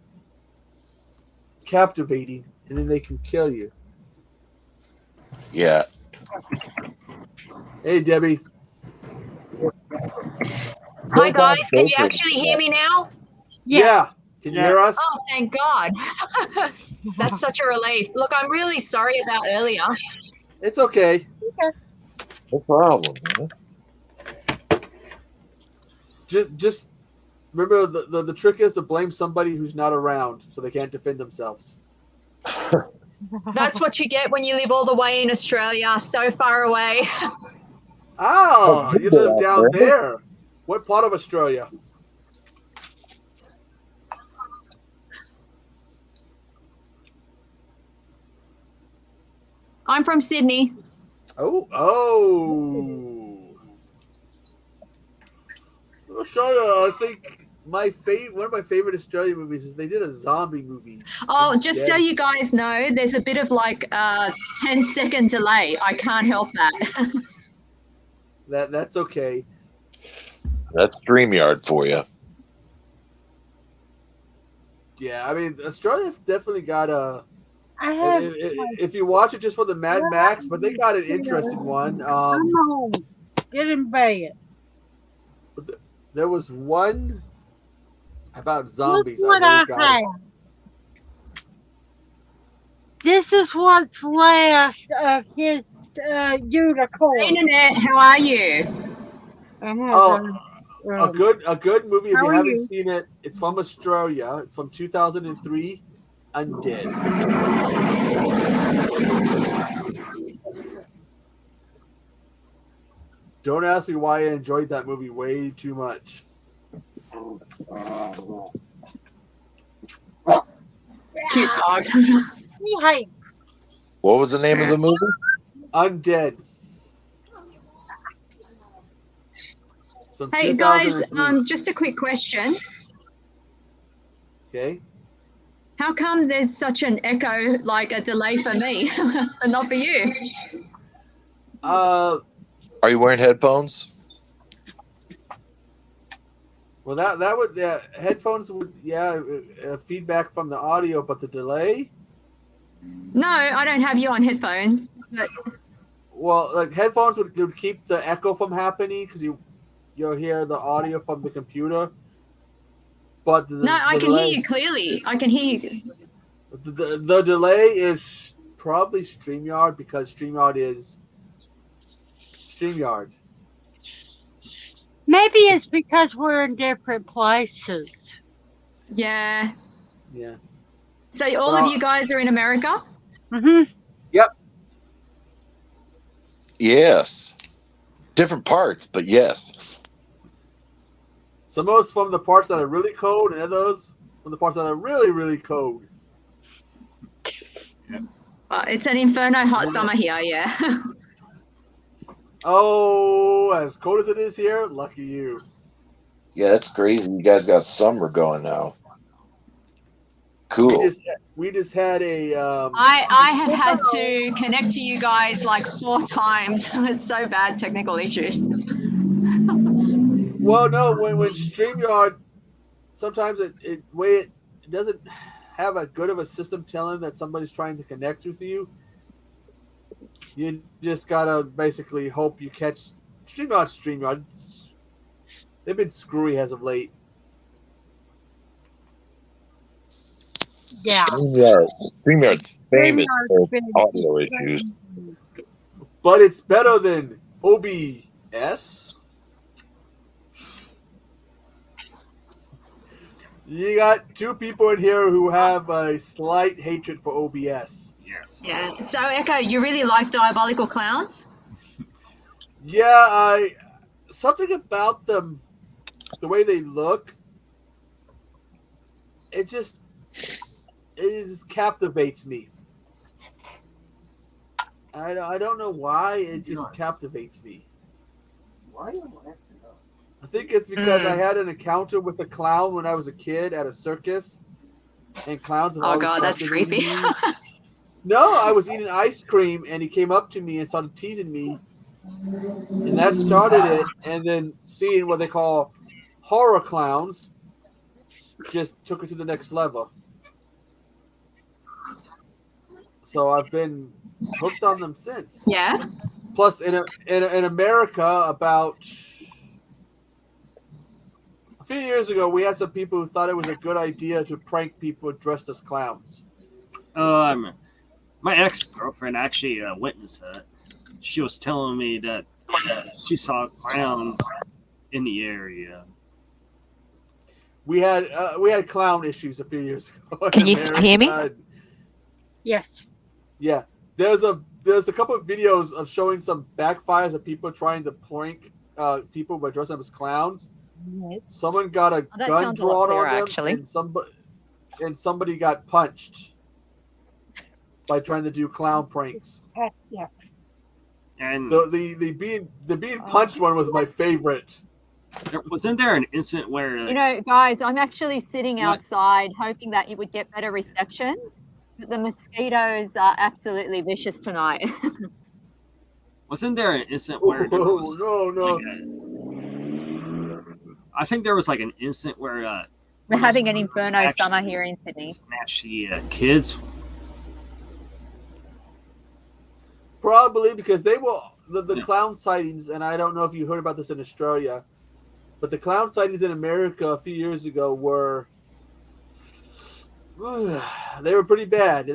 captivating, and then they can kill you. Yeah. Hey, Debbie. Hi guys, can you actually hear me now? Yeah. Can you hear us? Oh, thank God. That's such a relief. Look, I'm really sorry about earlier. It's okay. No problem. Man. Just remember the trick is to blame somebody who's not around so they can't defend themselves. That's what you get when you live all the way in Australia, so far away. Oh, you live down there. What part of Australia? I'm from Sydney. Oh. Australia, I think one of my favorite Australian movies is they did a zombie movie. Oh, just so you guys know, there's a bit of 10-second delay. I can't help that. That's okay. That's StreamYard for you. Yeah, I mean, Australia's definitely got a. I have. If you watch it just for the Mad Max, but they got an interesting one. Come on, get in bed. There was one about Look zombies. what I I really got it. have. This is what's left of his unicorn. Internet, how are you? Oh, a good movie. If how you are haven't you? seen it, it's from Australia. It's from 2003. Undead. Don't ask me why I enjoyed that movie way too much. Cute dog. Hey, What was the name of the movie? Undead. Hey guys, 2003. just a quick question. Okay. How come there's such an echo, like a delay for me, but not for you? Are you wearing headphones? Well, that would headphones would feedback from the audio, but the delay. No, I don't have you on headphones. But Well, like headphones would keep the echo from happening because you'll hear the audio from the computer. But no, I can hear you clearly. I can hear you. The delay is probably StreamYard because StreamYard is StreamYard. maybe it's because we're in different places. Yeah. Yeah. So all of you guys are in America? Mm-hmm. Yep. Yes. Different parts, but yes. Some of us from the parts that are really cold, and others from the parts that are really, really cold. It's an inferno hot summer here, yeah. Oh, as cold as it is here, lucky you. Yeah, that's crazy. You guys got summer going now. Cool. We just had a. I have had to connect to you guys like 4 times. It's so bad, technical issues. Well, no, when StreamYard, sometimes it doesn't have a good of a system telling that somebody's trying to connect with you. You just gotta basically hope you catch StreamYard. They've been screwy as of late. Yeah. StreamYard's famous for audio issues. But it's better than OBS. You got 2 people in here who have a slight hatred for OBS. Yes. Yeah. So Echo, you really like Diabolical Clowns? Yeah, something about them, the way they look, it just captivates me. I don't know why, it just captivates me. Why are you laughing? I think it's because I had an encounter with a clown when I was a kid at a circus, and clowns have Oh always god, that's captivated creepy. me. No, I was eating ice cream, and he came up to me and started teasing me, and that started it. And then seeing what they call horror clowns just took it to the next level. So I've been hooked on them since. Yeah. Plus, in America, about a few years ago, we had some people who thought it was a good idea to prank people dressed as clowns. My ex-girlfriend actually witnessed that. She was telling me that she saw clowns in the area. We had clown issues a few years ago. Can you hear me? Yes. Yeah. There's a couple of videos of showing some backfires of people trying to prank people by dressing up as clowns. Someone got a that gun sounds a lot drawn clearer, on them, actually. and somebody got punched by trying to do clown pranks. Yeah. And The being punched one was my favorite. Wasn't there an incident where You know, guys, I'm actually sitting outside hoping that you would get better reception. But the mosquitoes are absolutely vicious tonight. wasn't there an incident where there was no. like I think there was like an incident where We're one of having those an inferno actually summer here in Sydney. snatched the kids. Probably because they will the clown sightings, and I don't know if you heard about this in Australia, but the clown sightings in America a few years ago were they were pretty bad.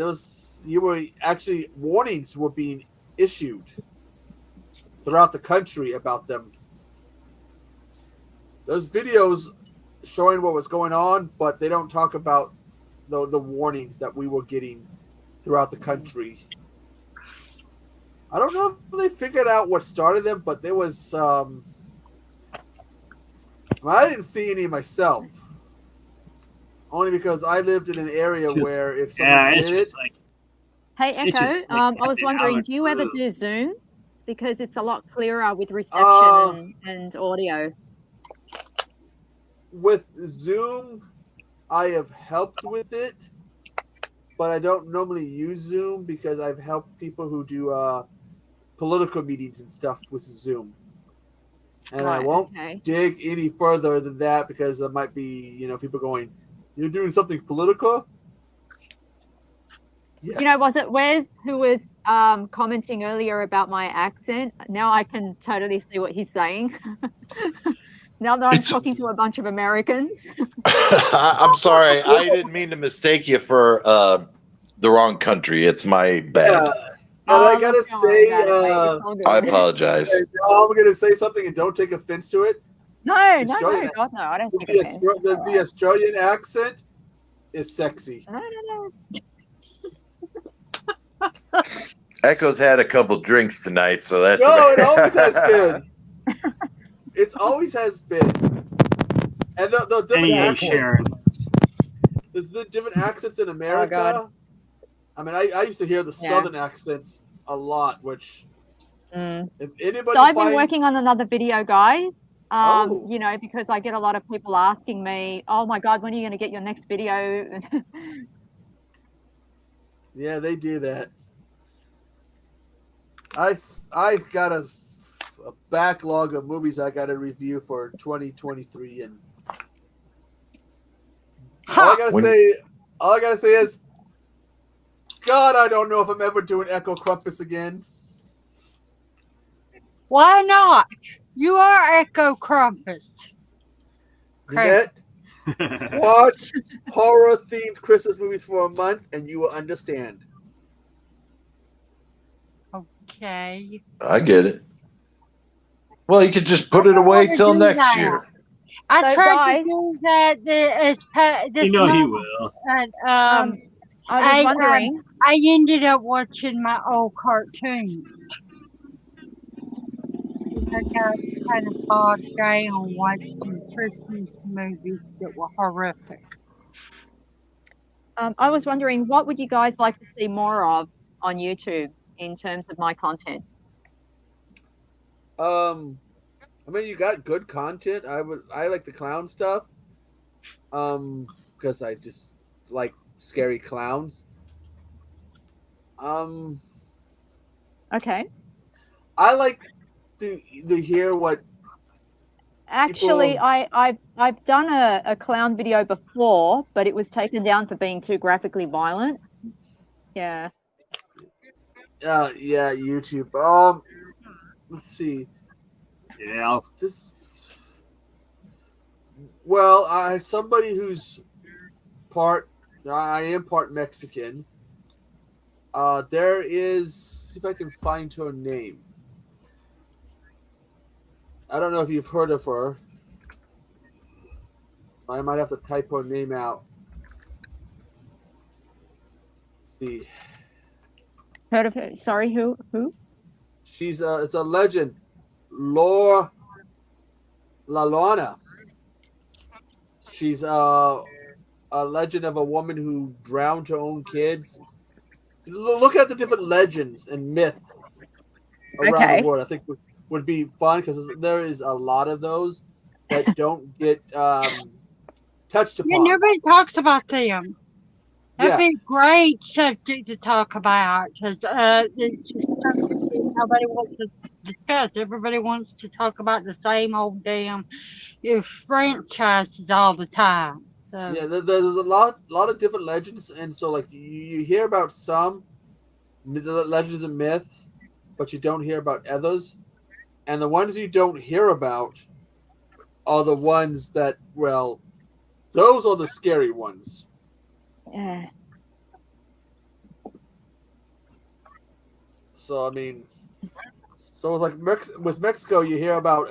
Warnings were being issued throughout the country about them. Those videos showing what was going on, but they don't talk about the warnings that we were getting throughout the country. I don't know if they figured out what started them, but there was I didn't see any myself. Only because I lived in an area where if someone did it, Hey, It's Echo, just like I was an wondering, hour do you ever through. do Zoom? Because it's a lot clearer with reception and audio. with Zoom, I have helped with it, but I don't normally use Zoom because I've helped people who do political meetings and stuff with Zoom. And I Right, won't okay. dig any further than that because there might be, people going, "You're doing something political?" Yes. You know, was it Wes who was commenting earlier about my accent? Now I can totally see what he's saying. Now that I'm talking to a bunch of Americans. I'm sorry. I didn't mean to mistake you for the wrong country. It's my bad. And I gotta say, I apologize. I'm gonna say something and don't take offense to it. No, Australian- God, no, I don't take The, offense. the Australian accent is sexy. No. Echo's had a couple drinks tonight, so that's No, it always has been. It always has been. And the different Hey, accents. Sharon. There's the different accents in America. I mean, I used to hear the Yeah. southern accents a lot, which if anybody So I've been finds- working on another video, guys. Oh. You know, because I get a lot of people asking me, "Oh my God, when are you going to get your next video?" Yeah, they do that. I've got a backlog of movies I got to review for 2023, and all I gotta say is, God, I don't know if I'm ever doing Echo Crumpus again. Why not? You are Echo Crumpus. Annette, watch horror-themed Christmas movies for a month, and you will understand. Okay. I get it. Well, you could just put it away till next year. I So, tried guys- to do that this You know he month, will. and I was wondering. I ended up watching my old cartoons. I got kind of bogged down watching Christmas movies that were horrific. I was wondering, what would you guys like to see more of on YouTube in terms of my content? I mean, you got good content. I like the clown stuff. Because I just like scary clowns. Okay. I like to hear what. Actually, people- I've done a clown video before, but it was taken down for being too graphically violent. Yeah. Yeah, YouTube. Let's see. Yeah. Well, somebody who's I am part Mexican. There is, see if I can find her name. I don't know if you've heard of her. I might have to type her name out. Let's see. Heard of her? Sorry, who? She's it's a legend. La Lana. She's a legend of a woman who drowned her own kids. Look at the different legends and myths around the world. I think would be fun because there is a lot of those that don't get touched upon. Yeah, nobody talks about them. That'd Yeah. be a great subject to talk about. 'Cause it's just something that nobody wants to discuss. Everybody wants to talk about the same old damn franchises all the time. So Yeah, there's a lot of different legends, and so like you hear about some legends and myths, but you don't hear about others. And the ones you don't hear about are the ones that, well, those are the scary ones. Yeah. So I mean, so like with Mexico, you hear about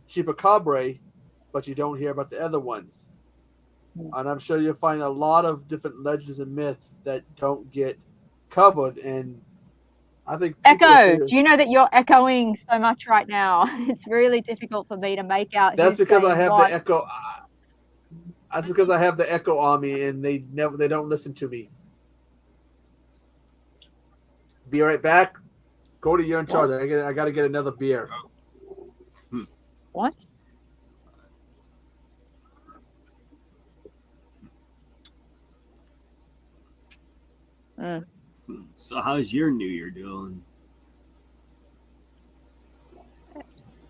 Chupacabra, but you don't hear about the other ones. And I'm sure you'll find a lot of different legends and myths that don't get covered. And I think Echo, do you know that you're echoing so much right now? It's really difficult for me to make out that's who's because I saying have what. the echo. That's because I have the echo on me, and they don't listen to me. Be right back. Cody, you're in charge. I got to get another beer. What? Mm. So how's your New Year doing?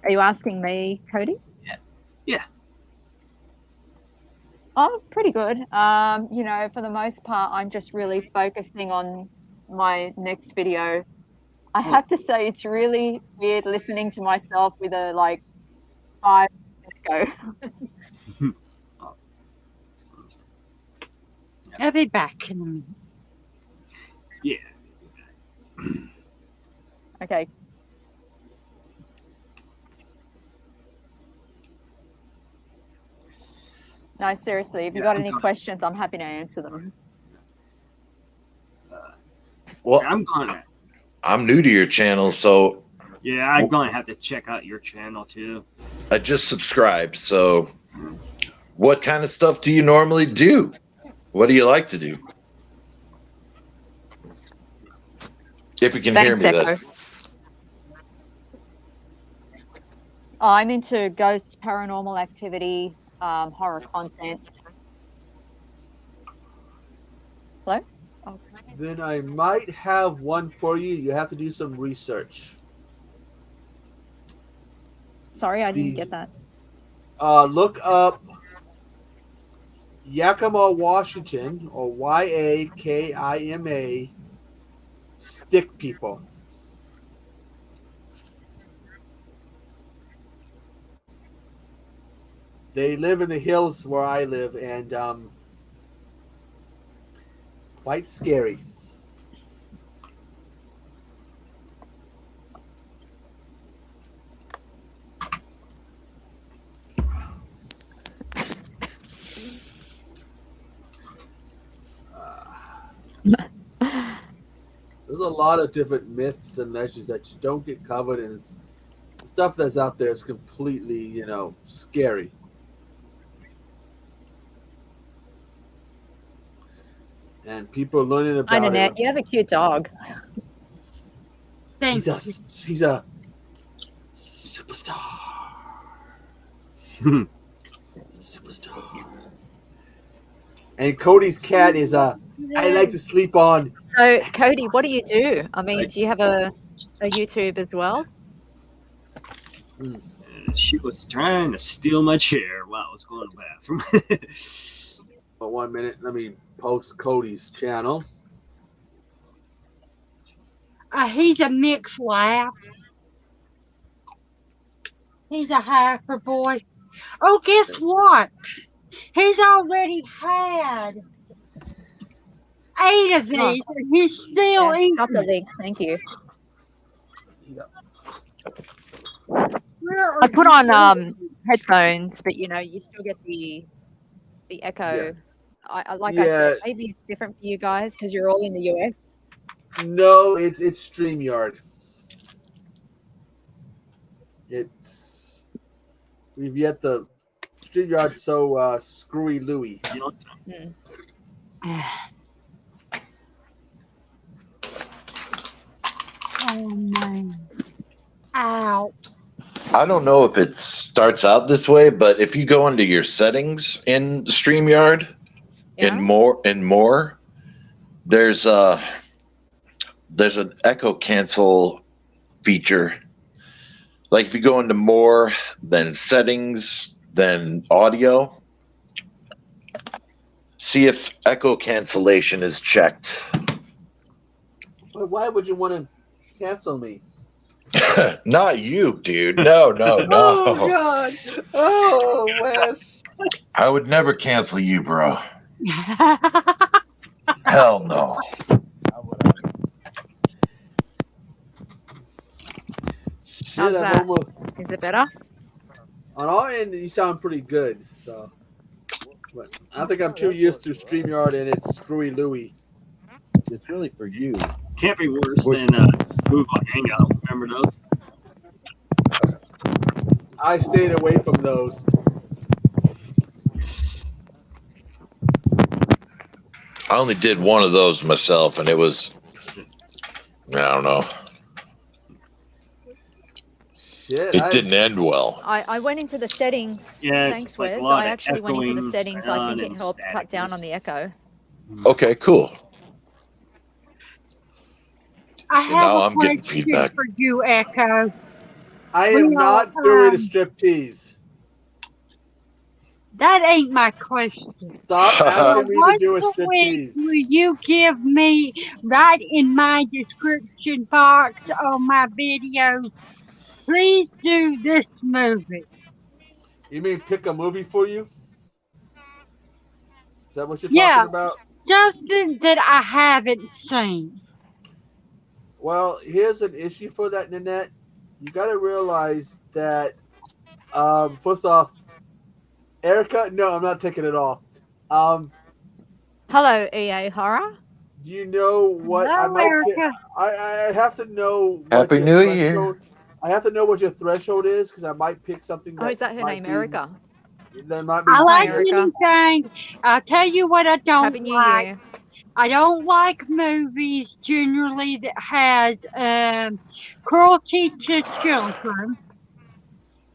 Are you asking me, Cody? Yeah. Oh, pretty good. You know, for the most part, I'm just really focusing on my next video. I have to say it's really weird listening to myself with a like 5 minute go. I'll be back in a minute. Yeah. Okay. No, seriously, if you got any questions, I'm happy to answer them. Well, I'm new to your channel, so Yeah, I'm gonna have to check out your channel too. I just subscribed. So, what kind of stuff do you normally do? What do you like to do? If you can hear me, that. I'm into ghosts, paranormal activity, horror content. Hello? Oh. Then I might have one for you. You have to do some research. Sorry, I didn't get that. Look up Yakima, Washington, or Yakima stick people. They live in the hills where I live, and quite scary. There's a lot of different myths and legends that just don't get covered, and it's the stuff that's out there is completely, scary. And people are learning about Nanette, it. you have a cute dog. He's a superstar. Superstar. And Cody's cat is I like to sleep on. So, Cody, what do you do? I mean, do you have a YouTube as well? She was trying to steal my chair while I was going to the bathroom. But 1 minute, let me post Cody's channel. He's a mixed laugh. He's a hyper boy. Oh, guess what? He's already had 8 of these, and he's still eating. Got the link. Thank you. I put on headphones, but you still get the echo. Yeah. I said, maybe it's different for you guys because you're all in the US. No, it's StreamYard. We've yet the StreamYard's so screwy Louie. Oh man. Ow. I don't know if it starts out this way, but if you go into your settings in StreamYard, in more, there's an echo cancel feature, Like if you go into more than settings, then audio, see if echo cancellation is checked. But why would you want to cancel me? Not you, dude. No. Oh God! Oh, Wes. I would never cancel you, bro. Hell no. How's Shit, I'm that? almost Is it better? on our end. You sound pretty good. So, but I think I'm too used to StreamYard and it's screwy Louie. It's really for you. Can't be worse than Google Hangout. Remember those? I stayed away from those. I only did one of those myself, and it was, I don't know. Shit, It didn't end well. I went into the settings. Yeah, it's Thanks, just like a Wes. lot I of actually went into the echoing settings. I sound think it and helped cut down on staticness. the echo. Okay, cool. I See, have now a I'm getting question feedback. for you, Echo. I am not doing a um, striptease. That ain't my question. Stop asking me to Once do a a week, striptease. will you give me right in my description box on my videos? Please do this movie. You mean pick a movie for you? Is that what you're Yeah, talking about? something that I haven't seen. Well, here's an issue for that, Nanette. You got to realize that, first off, Erica, no, I'm not taking it off. Hello, EA Horror. Do you know what I Hello, might pick? Erica. I have to know what Happy your New threshold. I have to know what your threshold is because I might pick something that Oh, is that her might name, be, Erica? that might be. I like Erica. anything. I'll tell you what I don't Happy New like. Year. I don't like movies generally that has cruelty to children.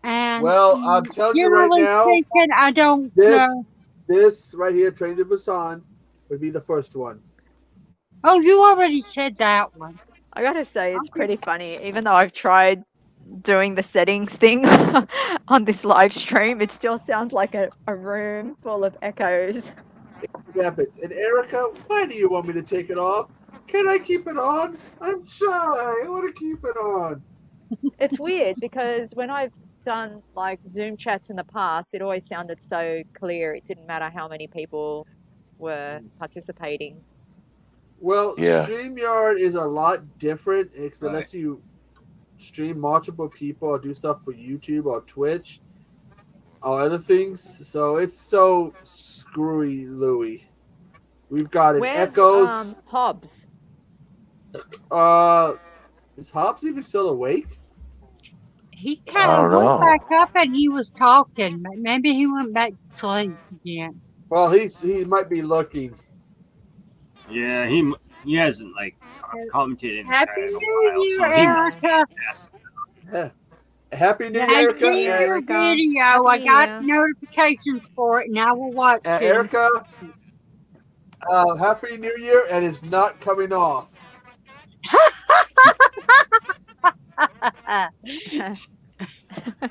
And Well, I'm telling you right generally now, speaking, I don't. this right here, Train to Busan, would be the first one. Oh, you already said that one. I gotta say, it's pretty funny. Even though I've tried doing the settings thing on this live stream, it still sounds like a room full of echoes. Rapids. And Erica, why do you want me to take it off? Can I keep it on? I'm shy. I want to keep it on. It's weird because when I've done like Zoom chats in the past, it always sounded so clear. It didn't matter how many people were participating. Well, Yeah. StreamYard is a lot different. It lets you stream multiple people or do stuff for YouTube or Twitch or other things. So it's so screwy Louie. We've got an Where's Echoes. Hobbs? Is Hobbs even still awake? He I kind of don't went know. back up and he was talking. But maybe he went back to sleep again. Well, he might be looking. Yeah, he hasn't like commented in Happy chat in a New while, Year, so he must Erica. Yeah. Happy New Year, I Erica. see your Erica. video. Happy I New got Year. notifications for it, and I will watch it. Erica, Happy New Year, and it's not coming off.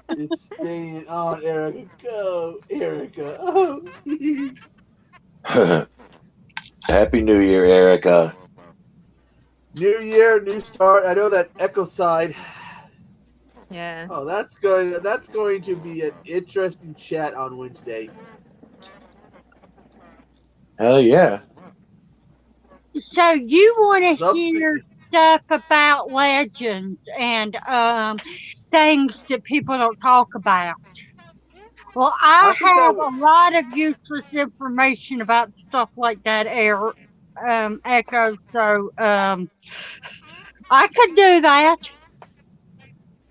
It's staying on, Erica. Go, Erica. Oh. Happy New Year, Erica. New year, new start. I know that Echo side. Yeah. Oh, that's going to be an interesting chat on Wednesday. Hell yeah. So you want to Something- hear stuff about legends and things that people don't talk about? Well, I think I have would- a lot of useless information about stuff like that, Echo. So I could do that.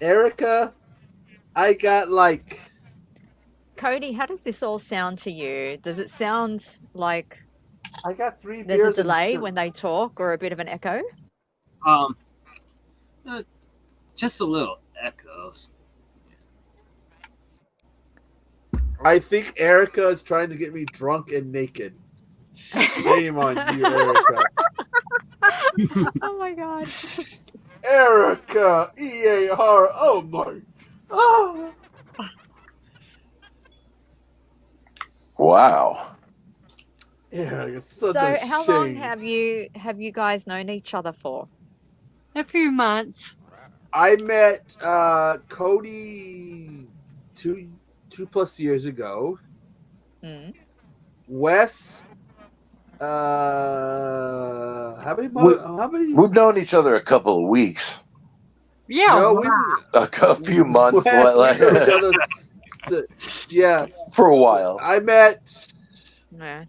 Erica, I got like Cody, how does this all sound to you? Does it sound like I got 3 there's a beers and delay some- when they talk or a bit of an echo? Just a little echoes. I think Erica is trying to get me drunk and naked. Shame on you, Erica. Oh my god. Erica, EA horror. Oh my. Oh, Wow. yeah, it's such So a how long shame. have you guys known each other for? A few months. I met Cody two plus years ago. Mm. Wes, how many? How many? We've known each other a couple of weeks, Yeah, No, wow. a few months, Wes, like, we've known each other. Yeah, for a while. I met Yeah.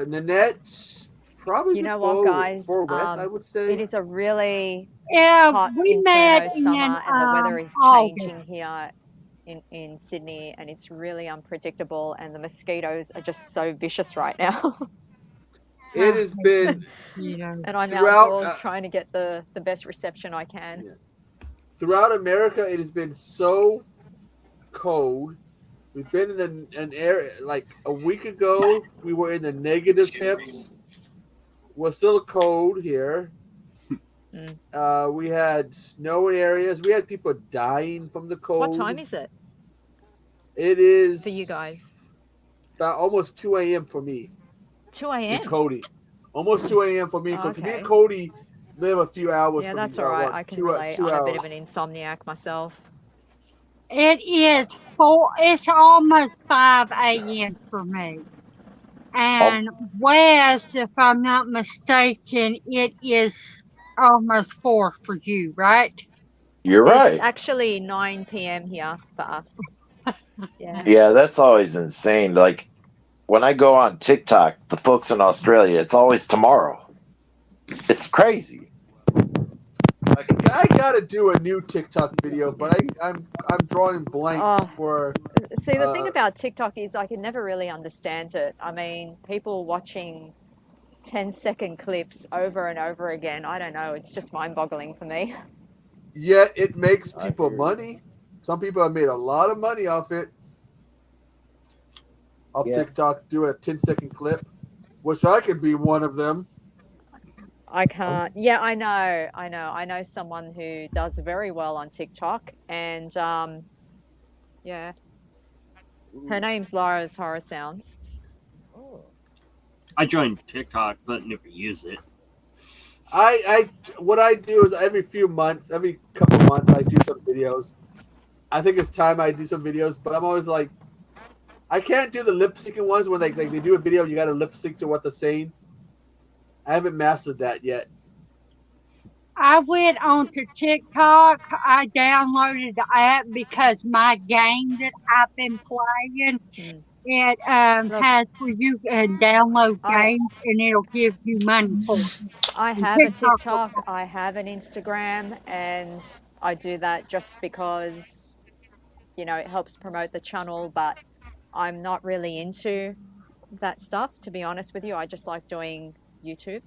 Nanette probably You know what, guys? before Wes, I would say. It is a really Yeah, hot we met inferno in summer, and the weather is changing August. here in Sydney, and it's really unpredictable, and the mosquitoes are just so vicious right now. It has been and I'm throughout outdoors trying to get the best reception I can. throughout America. It has been so cold. We've been in an area like a week ago. We were in the negative temps. We're still cold here. We had snow in areas. We had people dying from the cold. What time is it It is for you guys? about almost 2 a.m. for me. 2 With a.m. Cody. Almost 2 a.m. for me. Because me Okay. and Cody live a few hours Yeah, from that's each all other. right. What, I can two relate. I'm a bit of hours. an insomniac myself. It is it's almost 5 a.m. for me. And West, if I'm not mistaken, it is almost 4 for you, right? You're It's right. actually 9 p.m. here for us. Yeah. Yeah, that's always insane. Like when I go on TikTok, the folks in Australia, it's always tomorrow. It's crazy. I gotta do a new TikTok video, but I'm drawing blanks for. See, the thing about TikTok is I can never really understand it. I mean, people watching 10-second clips over and over again. I don't know. It's just mind-boggling for me. Yeah, it makes people money. Some people have made a lot of money off it. Off TikTok, do a 10-second clip. Wish I could be one of them. I can't. Yeah, I know. I know someone who does very well on TikTok, and yeah, her name's Laura's Horror Sounds. I joined TikTok, but never use it. What I do is every couple months, I do some videos. I think it's time I do some videos, but I'm always like, I can't do the lip syncing ones when they do a video. You got to lip sync to what they're saying. I haven't mastered that yet. I went onto TikTok. I downloaded the app because my game that I've been playing, it has where you can download games and it'll give you money for it. I And have a TikTok TikTok, I have an Instagram, and I do that just because, you know, it helps promote the channel, but I'm not really into that stuff, to be honest with you. I just like doing YouTube.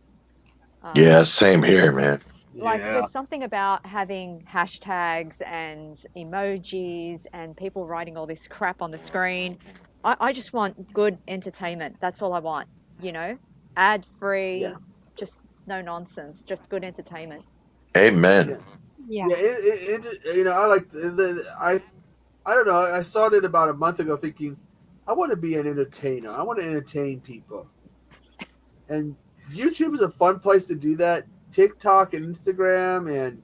Yeah, same here, man. Like there's something about having hashtags and emojis and people writing all this crap on the screen. I just want good entertainment. That's all I want, you know, ad free, just no nonsense, just good entertainment. Amen. Yeah. You know, I like I don't know. I started about a month ago thinking I want to be an entertainer. I want to entertain people, and YouTube is a fun place to do that. TikTok and Instagram, and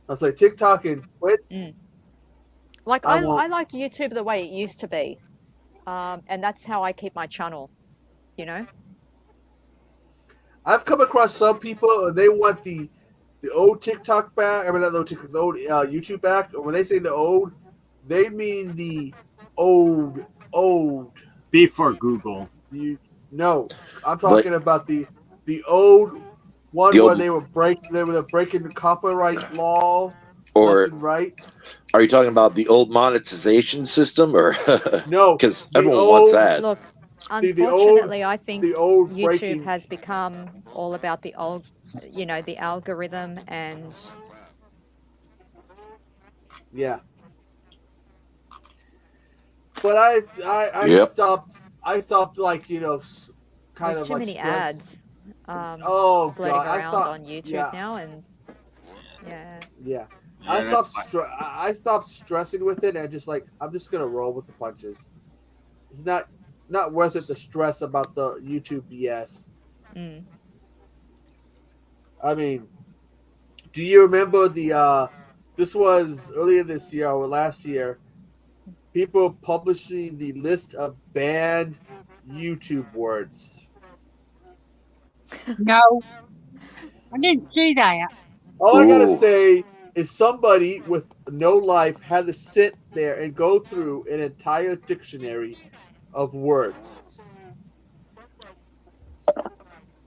I'll say TikTok and Twitch. Like I like YouTube the way it used to be, and that's how I keep my channel. You know. I've come across some people and they want the old TikTok back. I mean, not the old TikTok, the old YouTube back. When they say the old, they mean the old. Before Google. No, I'm talking about the old one where they were breaking the copyright law. Or left and right. Are you talking about the old monetization system, or no? Because everyone wants that. Look, unfortunately, I think YouTube has become all about the old, you know, the algorithm and. Yeah. But I stopped like, you know, kind There's of too like many ads floating God, around on YouTube now, and yeah. I stopped stressing with it, and just like I'm just gonna roll with the punches. It's not worth it, the stress about the YouTube BS. Mm. I mean, do you remember this was earlier this year or last year, people publishing the list of banned YouTube words? No, I didn't see that. All I gotta say is somebody with no life had to sit there and go through an entire dictionary of words.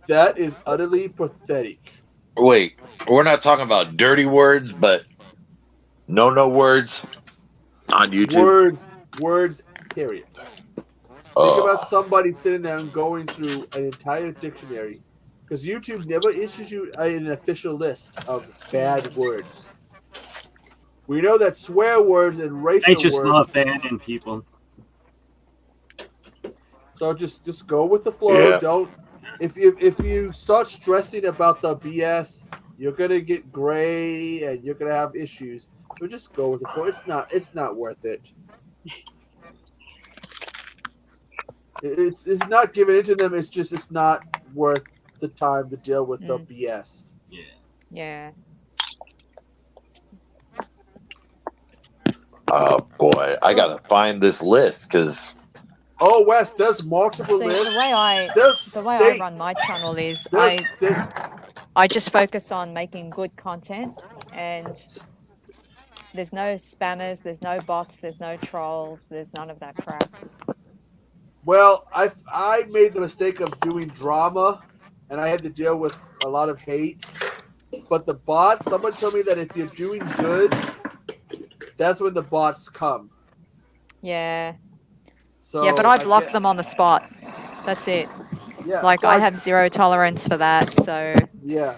That is utterly pathetic. Wait, we're not talking about dirty words, but no words on YouTube. Words, period. Think about somebody sitting there and going through an entire dictionary, because YouTube never issues you an official list of bad words. We know that swear words and racial They just words. love banning people. So just go with the flow. Yeah. Don't if you start stressing about the BS, you're gonna get gray and you're gonna have issues. So just go with the flow. It's not worth it. It's not giving into them. It's not worth the time to deal with the BS. Yeah. Oh boy, I gotta find this list because. Oh, Wes, there's multiple See, lists. the way I run my channel is I just focus on making good content, and there's no spammers, there's no bots, there's no trolls, there's none of that crap. Well, I made the mistake of doing drama, and I had to deal with a lot of hate. But the bots, someone told me that if you're doing good, that's when the bots come. Yeah. So yeah, but I block them on the spot. That's it. Yeah, Like so I have zero tolerance for that, so yeah.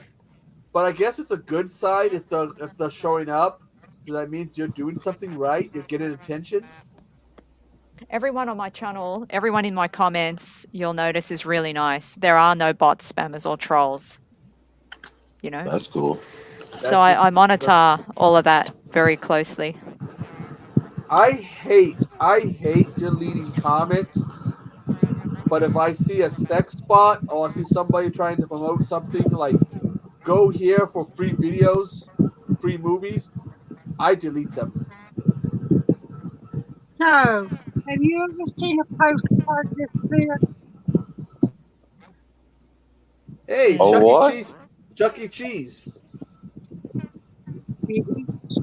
But I guess it's a good sign if they're showing up. That means you're doing something right. You're getting attention. everyone on my channel, everyone in my comments, you'll notice is really nice. There are no bots, spammers, or trolls. You know? That's cool. So I monitor all of that very closely. I hate deleting comments. But if I see a sex spot or I see somebody trying to promote something like go here for free videos, free movies, I delete them. So, have you ever seen a postcard disappear? Hey, Oh, what? Chuck E. Cheese.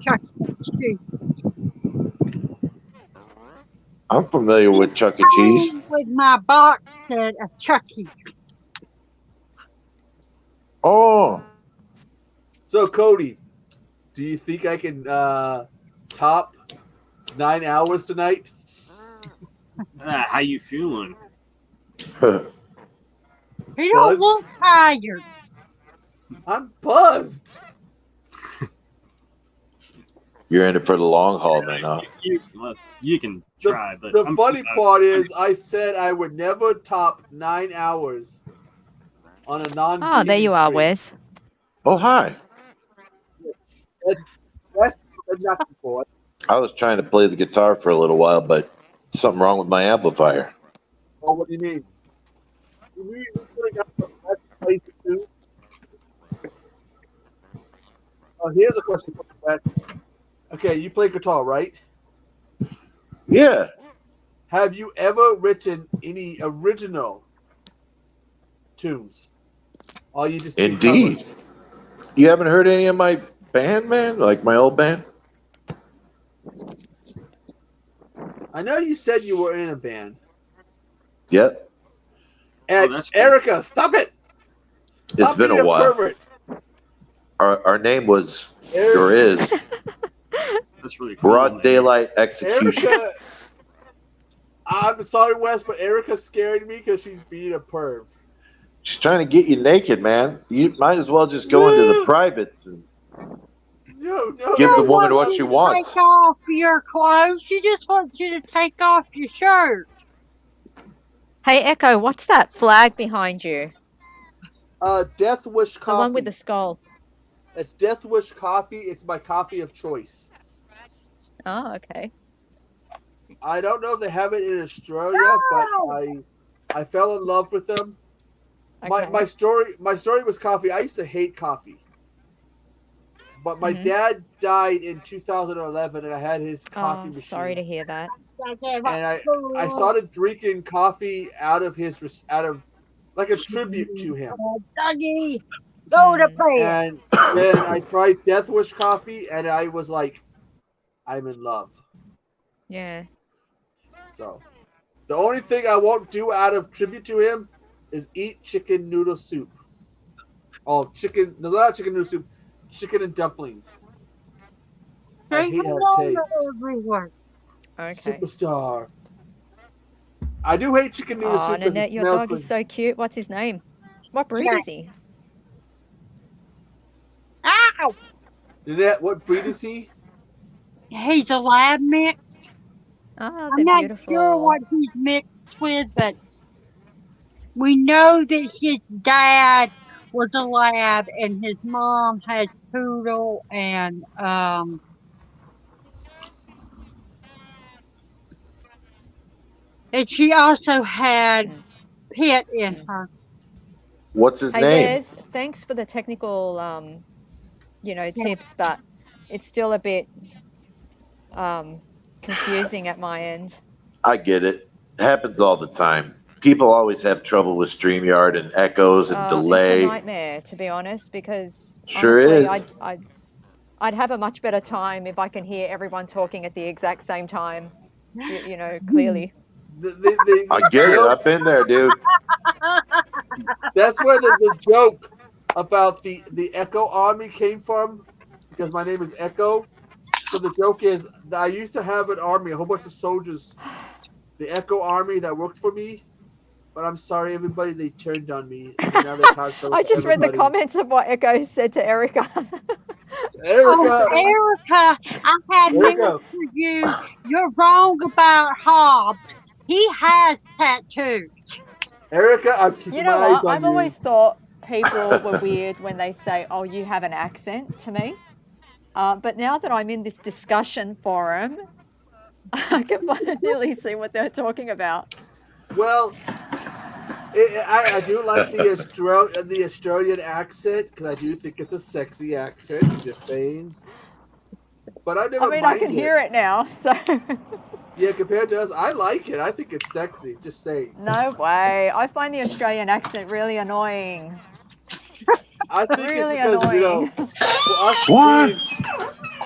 Chuck E. Cheese. I'm familiar with Chuck E. Cheese. With my box set of Chucky. Oh. So, Cody, do you think I can top 9 hours tonight? How you feeling? You don't look tired. I'm buzzed. You're in it for the long haul, then, huh? You can try, but The funny part is I said I would never top 9 hours on a non. Oh, there you are, Wes. Oh, hi. That's nothing for it. I was trying to play the guitar for a little while, but something wrong with my amplifier. Oh, what do you mean? You really got the best place to do? Oh, here's a question for you, Wes. Okay, you play guitar, right? Yeah. Have you ever written any original tunes? Or you just do Indeed. covers? You haven't heard any of my band, man? Like my old band? I know you said you were in a band. Yep. And Erica, stop it! It's Stop been being a while. pervert. Our name was, Erica. or is, That's really cool, Broad man. Daylight Execution. Erica, I'm sorry, Wes, but Erica's scaring me because she's being a perv. She's trying to get you naked, man. You might as well just go into the privates and give the woman what she wants. Take off your clothes. She just wants you to take off your shirt. Hey, Echo, what's that flag behind you? Death Wish Coffee. The one with the skull. It's Death Wish coffee. It's my coffee of choice. Oh, okay. I don't know if they have it in Australia, but I fell in love with them. Okay. My story was coffee. I used to hate coffee. But my dad died in 2011, and I had his coffee machine. Sorry to hear that. And I started drinking coffee out of like a tribute to him. Dougie, go to bed. And then I tried Death Wish coffee, and I was like, I'm in love. Yeah. So the only thing I won't do out of tribute to him is eat chicken noodle soup. Oh, chicken! No, not chicken noodle soup. Chicken and dumplings. I hate how it tastes. Everyone. Okay. Superstar. I do hate chicken noodle soup because Nanette, it your smells dog like... is so cute. What's his name? What breed is he? Ow! Nanette, what breed is he? He's a lab mix. Oh, I'm not beautiful. sure what he's mixed with, but we know that his dad was a lab and his mom had poodle and she also had pit in her. What's his Hey, name? Wes, thanks for the technical, tips, but it's still a bit confusing at my end. I get it. It happens all the time. People always have trouble with StreamYard and echoes and It's delay. a nightmare, to be honest, because Sure honestly, is. I'd have a much better time if I can hear everyone talking at the exact same time, clearly. I get it. I've been there, dude. That's where the joke about the Echo Army came from, because my name is Echo. So the joke is that I used to have an army, a whole bunch of soldiers, the Echo Army that worked for me. But I'm sorry, everybody, they turned on me. And now they caused trouble I for just read the everybody. comments of what Echo said to Erica. Oh, Erica, I had news for you. You're wrong about Hobbs. He has tattoos. Erica, I'm keeping You know my eyes what? on I've you. always thought people were weird when they say, "Oh, you have an accent," to me. But now that I'm in this discussion forum, I can finally see what they're talking about. Well, I do like the Australian accent, because I do think it's a sexy accent. Just saying. But I never. I can hear it now. So. Yeah, compared to us, I like it. I think it's sexy. Just saying. No way. I find the Australian accent really annoying. I think really it's because annoying.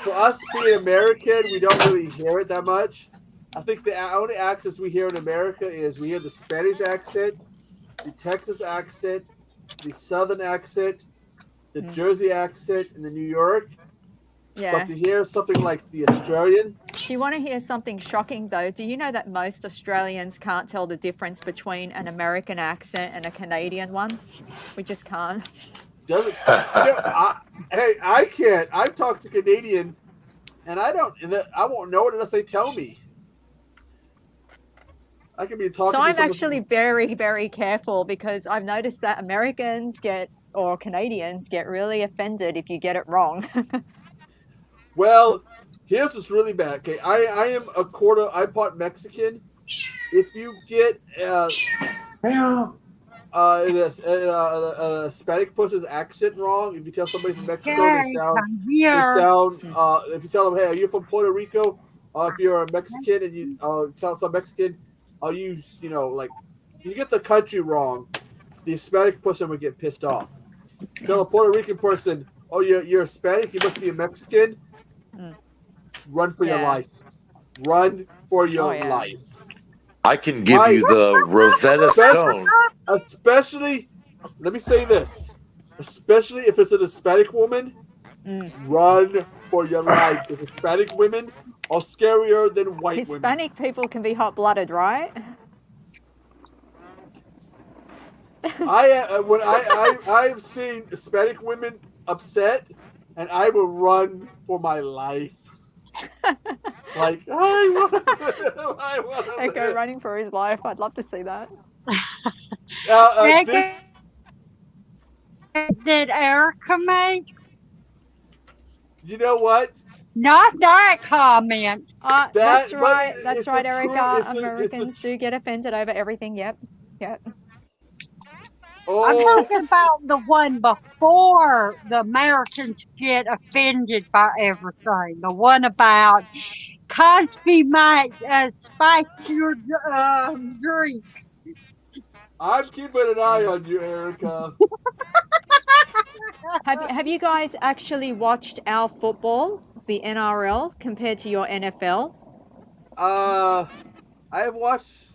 for us being American, we don't really hear it that much. I think the only accents we hear in America is we hear the Spanish accent, the Texas accent, the Southern accent, the Jersey accent, and the New York. Yeah. But to hear something like the Australian. Do you want to hear something shocking, though? Do you know that most Australians can't tell the difference between an American accent and a Canadian one? We just can't. Doesn't? I can't. I've talked to Canadians, and I won't know it unless they tell me. I can be talking. So I'm actually very, very careful, because I've noticed that Americans or Canadians get really offended if you get it wrong. Well, here's what's really bad. Okay, I am I'm part Mexican. If you get a Hispanic person's accent wrong, if you tell somebody from Mexico, they sound. If you tell them, "Hey, are you from Puerto Rico?" If you're a Mexican and you tell some Mexican, you get the country wrong, the Hispanic person would get pissed off. Tell a Puerto Rican person, "Oh, you're Hispanic, you must be a Mexican." Run for your life. Run for your life. I can give you the Rosetta Stone. Especially, let me say this. Especially if it's a Hispanic woman, run for your life. Because Hispanic women are scarier than white women. Hispanic people can be hot-blooded, right? I've seen Hispanic women upset, and I will run for my life. Like, I want Echo running for his life. I'd love to see that. Did Erica make? You know what? Not that comment. That's but right. it's That's a right, true- Erica. it's a- Americans do get offended over everything. Yep. Yep. I'm Oh, talking about the one before the Americans get offended by everything. The one about Cosby might spike your drink. I'm keeping an eye on you, Erica. Have you guys actually watched our football, the NRL, compared to your NFL? I have watched.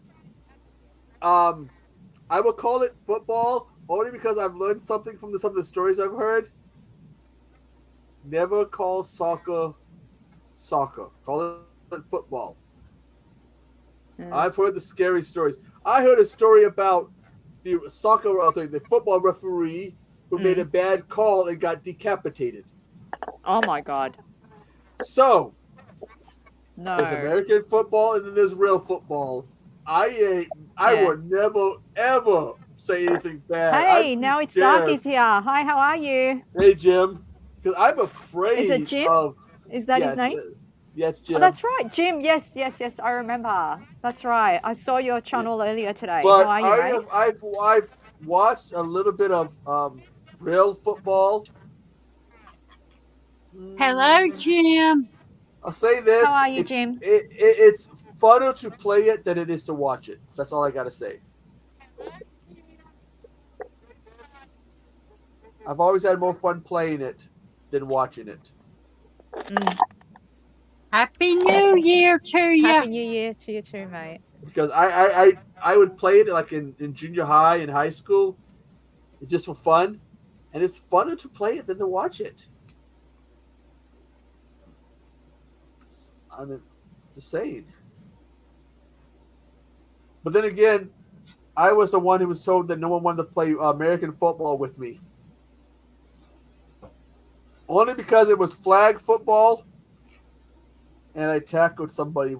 I will call it football only because I've learned something from some of the stories I've heard. Never call soccer. Call it football. I've heard the scary stories. I heard a story about the the football referee who made a bad call and got decapitated. Oh my God. So, No. there's American football and then there's real football. I would never ever say anything bad. Hey, now it's Darky's here. Hi, how are you? Hey, Jim. Because I'm afraid Is it Jim? Is that his name? Yeah, it's Jim. Oh, that's right, Jim. Yes, I remember. That's right. I saw your channel earlier today. But how are you, mate? I've watched a little bit of real football. Hello, Jim. I'll say this. How are you, Jim? It's funner to play it than it is to watch it. That's all I got to say. I've always had more fun playing it than watching it. Happy New Year to you. Happy New Year to you too, mate. Because I would play it like in junior high and high school, just for fun, and it's funner to play it than to watch it. I'm just saying. But then again, I was the one who was told that no one wanted to play American football with me. Only because it was flag football, and I tackled somebody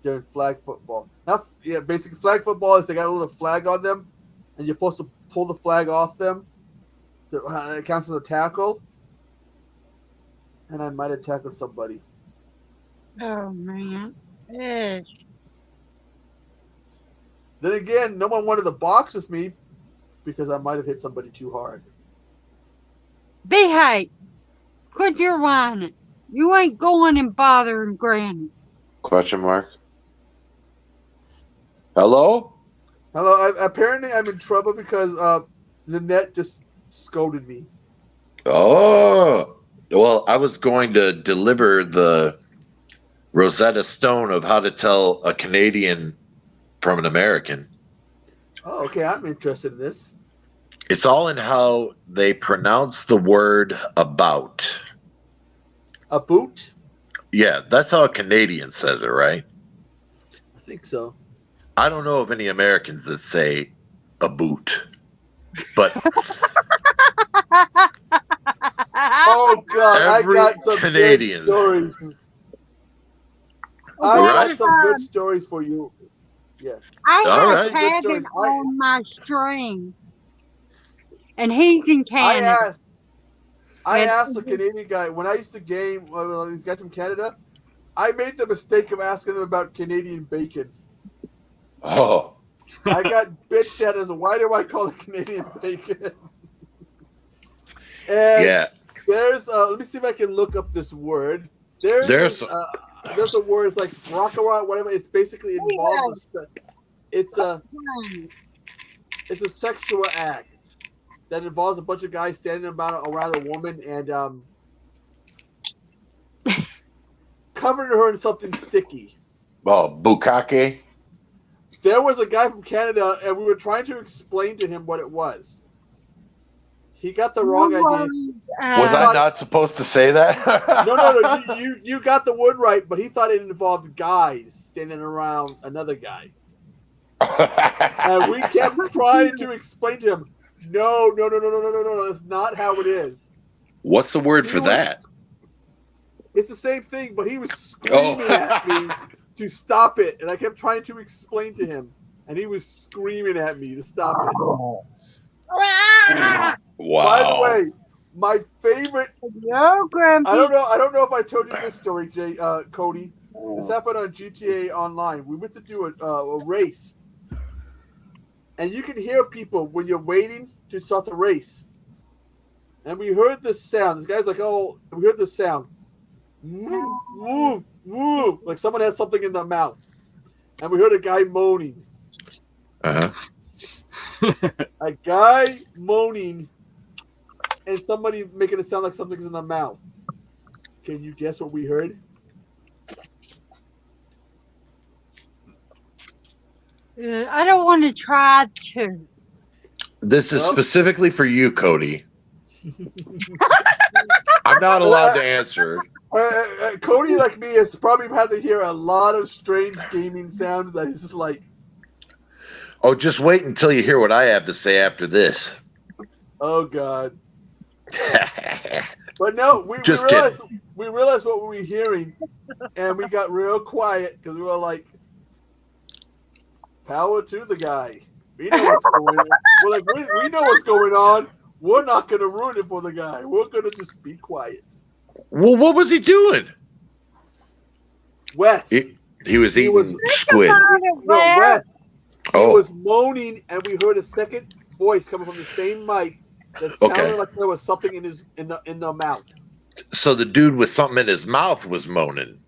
during flag football. Basically flag football is they got a little flag on them, and you're supposed to pull the flag off them. It counts as a tackle. And I might have tackled somebody. Oh, man. Then again, no one wanted to box with me because I might have hit somebody too hard. Behave. Quit your whining. You ain't going and bothering Granny. Question mark. Hello? Hello. Apparently, I'm in trouble because Lynette just scolded me. Oh. Well, I was going to deliver the Rosetta Stone of how to tell a Canadian from an American. Oh, okay. I'm interested in this. It's all in how they pronounce the word about. A boot? Yeah, that's how a Canadian says it, right? I think so. I don't know of any Americans that say a boot. But oh God, I got some Canadian. good stories. I got some good stories for you. Yeah. I have Kevin on my string. And he's in Canada. I asked a Canadian guy when I used to game these guys from Canada. I made the mistake of asking them about Canadian bacon. Oh. I got bitched at as why do I call it Canadian bacon? And yeah. There's let me see if I can look up this word. There's a word. It's like rockarock, whatever. It's basically involves it's a sexual act that involves a bunch of guys standing around a woman and covering her in something sticky. Oh, bukkake. There was a guy from Canada, and we were trying to explain to him what it was. He got the wrong idea. Was I not supposed to say that? No. You got the word right, but he thought it involved guys standing around another guy. And we kept trying to explain to him, no. That's not how it is. What's the word for that? It's the same thing, but he was screaming at me to stop it, and I kept trying to explain to him, and he was screaming at me to stop it. Wow. By the way, My favorite. Yo, Grumpy. I don't know if I told you this story, Cody. This happened on GTA Online. We went to do a race, and you can hear people when you're waiting to start the race. And we heard this sound. This guy's like, "Oh, we heard this sound, woo, woo, woo," like someone has something in their mouth. And we heard a guy moaning. A guy moaning, and somebody making it sound like something's in their mouth. Can you guess what we heard? I don't want to try to. This is specifically for you, Cody. I'm not allowed to answer. Cody, like me, has probably had to hear a lot of strange gaming sounds that he's just like, oh, just wait until you hear what I have to say after this. oh, God. But no, we realized what we were hearing, and we got real quiet because we were like, power to the guy. We know what's going on. We're like, we know what's going on. We're not going to ruin it for the guy. We're going to just be quiet. Well, what was he doing? Wes. He was eating squid. No, Wes. He Oh. was moaning, and we heard a second voice coming from the same mic that sounded like there was something in the mouth. So the dude with something in his mouth was moaning,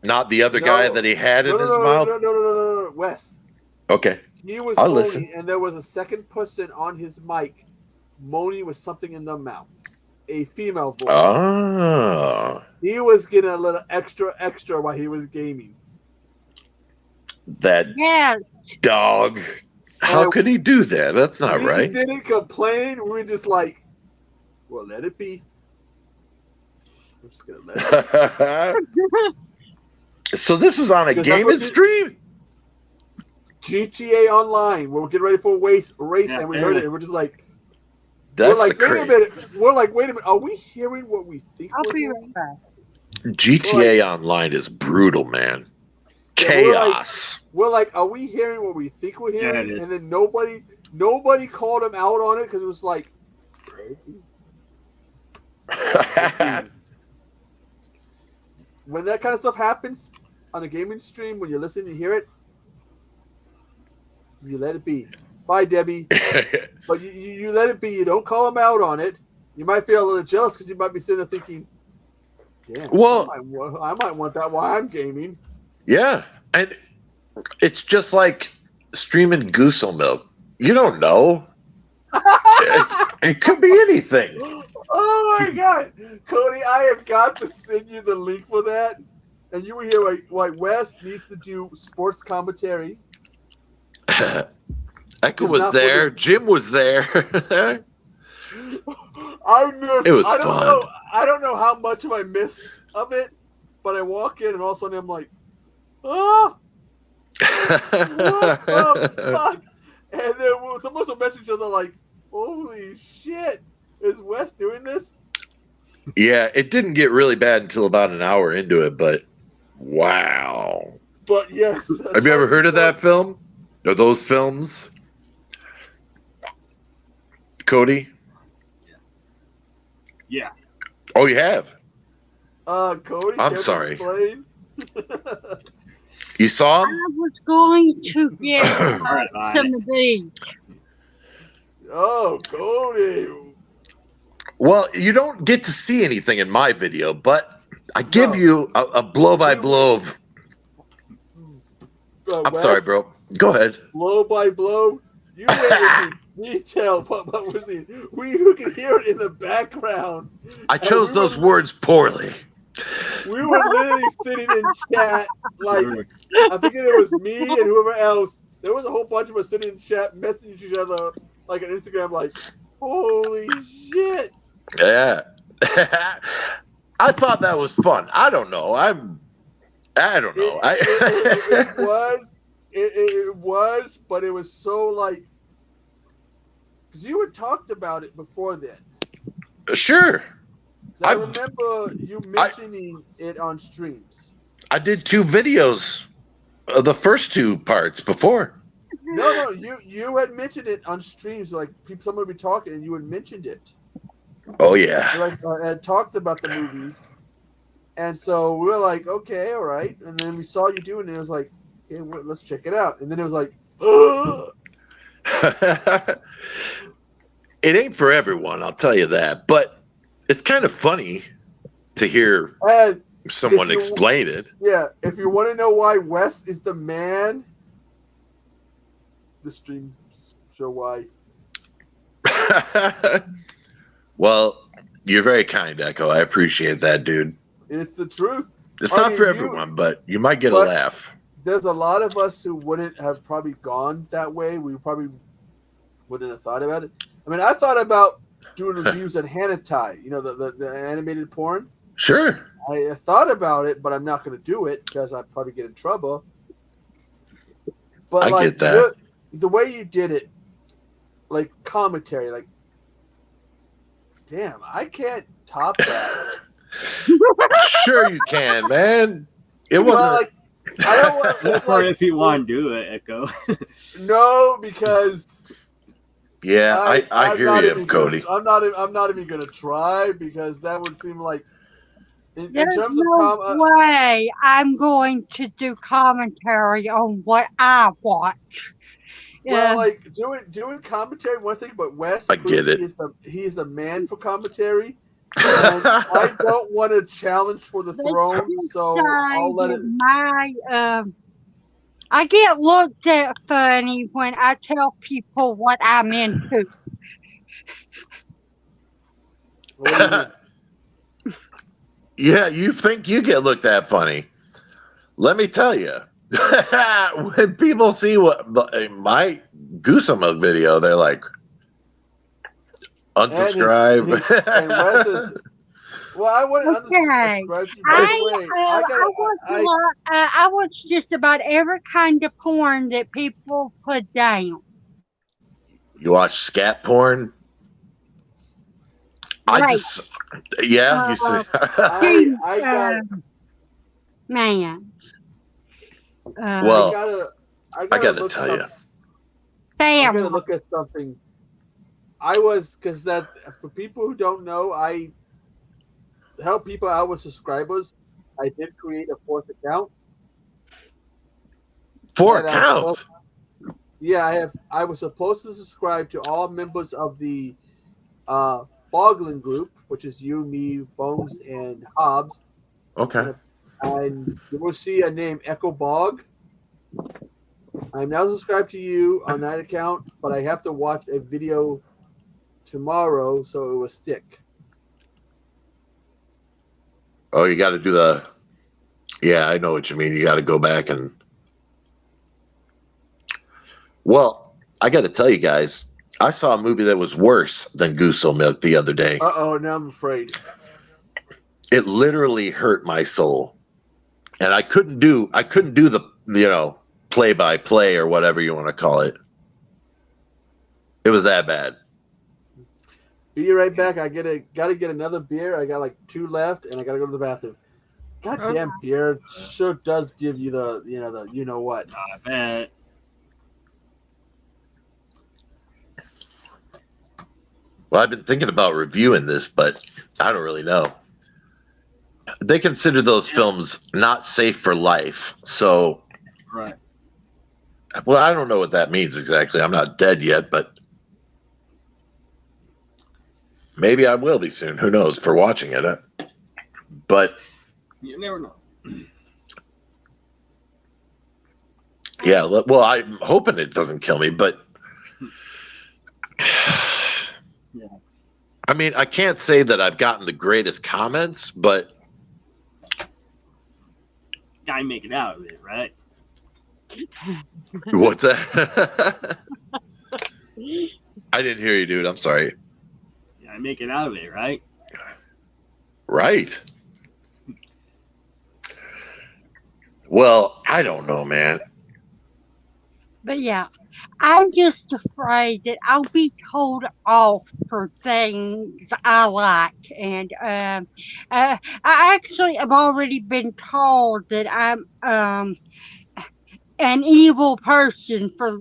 not the other guy that he had in his mouth. No, Wes. Okay. He was I'll moaning, listen. and there was a second person on his mic moaning with something in their mouth. A female voice. Oh. He was getting a little extra while he was gaming. That dog. How could he do that? That's not We right. didn't complain. We were just like, well, let it be. We're just gonna let it So this was on a Because that's gaming what stream? GTA Online. We're getting ready for a race, and we heard it, and we're just like, That's we're like, the wait a minute. We're like, wait a minute. Are we hearing what we think? I'll we're be hearing? right back. GTA Online is brutal, man. Yeah, Chaos. we're like, are we hearing what we think we're Yeah, hearing? it is. And then nobody called him out on it because it was like, when that kind of stuff happens on a gaming stream, when you're listening to hear it, you let it be. Bye, Debbie. But you let it be. You don't call him out on it. You might feel a little jealous because you might be sitting there thinking, damn, Well- I might want that while I'm gaming. Yeah. And it's just like streaming goose milk. You don't know. It could be anything. Oh my God, Cody, I have got to send you the link for that. And you were here why Wes needs to do sports commentary. Echo was there. Jim was there. I'm nervous. It was I don't fun. know. I don't know how much of I missed of it, but I walk in and all of a sudden I'm like, oh, what the fuck? And then someone will message each other like, holy shit, is Wes doing this? Yeah, it didn't get really bad until about an hour into it, but wow. But yes. Have you ever heard of that film? Or those films? Cody? Yeah. Oh, you have? Cody, I'm can you sorry. explain? You saw him? I was going to get some of these. Oh, Cody. Well, you don't get to see anything in my video, but I give you a blow-by-blow of... I'm Wes, sorry, bro. Go ahead. Blow by blow. You went into detail. What was it? You could hear it in the background. I chose those words poorly. We were literally sitting in chat, like, I think it was me and whoever else. There was a whole bunch of us sitting in chat, messaging each other, like on Instagram, like, holy shit. Yeah. I thought that was fun. I don't know. I don't know. It was, but it was so like, because you had talked about it before then. Sure. I remember you mentioning it on streams. I did 2 videos of the first 2 parts before. No, you had mentioned it on streams. Like someone would be talking and you had mentioned it. Oh yeah. like had talked about the movies, and so we were like, okay, all right. And then we saw you doing it. It was like, okay, well, let's check it out. And then it was like, It ain't for everyone, I'll tell you that. But it's kind of funny to hear and someone if you- explain it. yeah. If you want to know why Wes is the man, the streams show why. Well, you're very kind, Echo. I appreciate that, dude. It's the truth. It's I not mean, for you- everyone, but you might get a but- laugh. There's a lot of us who wouldn't have probably gone that way. We probably wouldn't have thought about it. I mean, I thought about doing reviews on Hanatai, the animated porn. Sure. I thought about it, but I'm not going to do it because I'd probably get in trouble. But I get that. the way you did it, like commentary, like, damn, I can't top that. Sure you can, man. It wasn't. Like, I don't want. It's Or like, if you want to do it, Echo. no, because Yeah, I I'm hear not you, even Cody. I'm not even gonna try because that would seem like in There's terms no of way I'm going to do commentary on what I watch. well, like doing commentary one thing, but Wes I proves get it. he is the man for commentary, and I don't want to challenge for the throne, so I'll let it. I get looked at funny when I tell people what I'm into. What do you mean? Yeah, you think you get looked at funny. Let me tell you. When people see my Goosama video, they're like, unsubscribe. And Wes is. Well, I want to Okay. unsubscribe to you. By the way, I watch just about every kind of porn that people put down. You watch scat porn? Right. You say. I got. Man. Well, I gotta look tell you. I gotta look at something. Because for people who don't know, I help people out with subscribers. I did create a fourth account. 4 accounts? Yeah, I was supposed to subscribe to all members of the Boglin group, which is you, me, Bones, and Hobbs. Okay. And you will see a name, Echo Bawg. I'm now subscribed to you on that account, but I have to watch a video tomorrow, so it will stick. Oh, you got to do the. Yeah, I know what you mean. You got to go back and. Well, I got to tell you guys, I saw a movie that was worse than Goose Milk the other day. Now I'm afraid. It literally hurt my soul, and I couldn't do the play by play or whatever you want to call it. It was that bad. Be right back. Gotta get another beer. I got like 2 left, and I gotta go to the bathroom. Goddamn beer sure does give you the you know what. I bet. Well, I've been thinking about reviewing this, but I don't really know. They consider those films not safe for life, so. Right. Well, I don't know what that means exactly. I'm not dead yet, but maybe I will be soon. Who knows? For watching it, but you never know. Yeah. Well, I'm hoping it doesn't kill me, but yeah. I mean, I can't say that I've gotten the greatest comments, but Gotta make it out of it, right? what's that? I didn't hear you, dude. I'm sorry. Gotta make it out of it, right? Right. Well, I don't know, man. But yeah, I'm just afraid that I'll be told off for things I like. And I actually have already been told that I'm an evil person for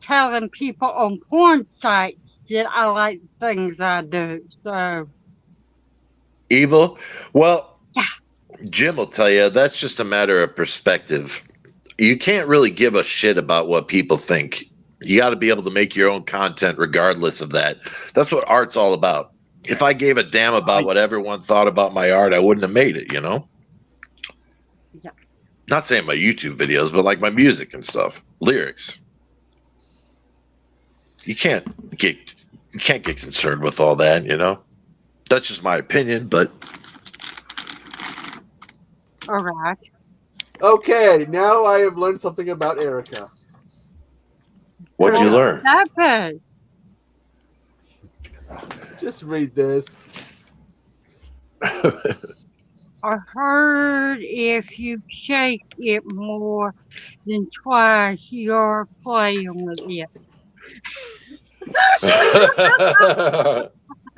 telling people on porn sites that I like things I do. So Evil? Well, Jim will tell you that's just a matter of perspective. You can't really give a shit about what people think. You got to be able to make your own content regardless of that. That's what art's all about. If I gave a damn about what everyone thought about my art, I wouldn't have made it, you know? Yeah. Not saying my YouTube videos, but like my music and stuff, lyrics. You can't get concerned with all that, you know? That's just my opinion, but All right. Okay, now I have learned something about Erica. what'd you learn? Happened. Just read this. I heard if you shake it more than twice, you're playing with it.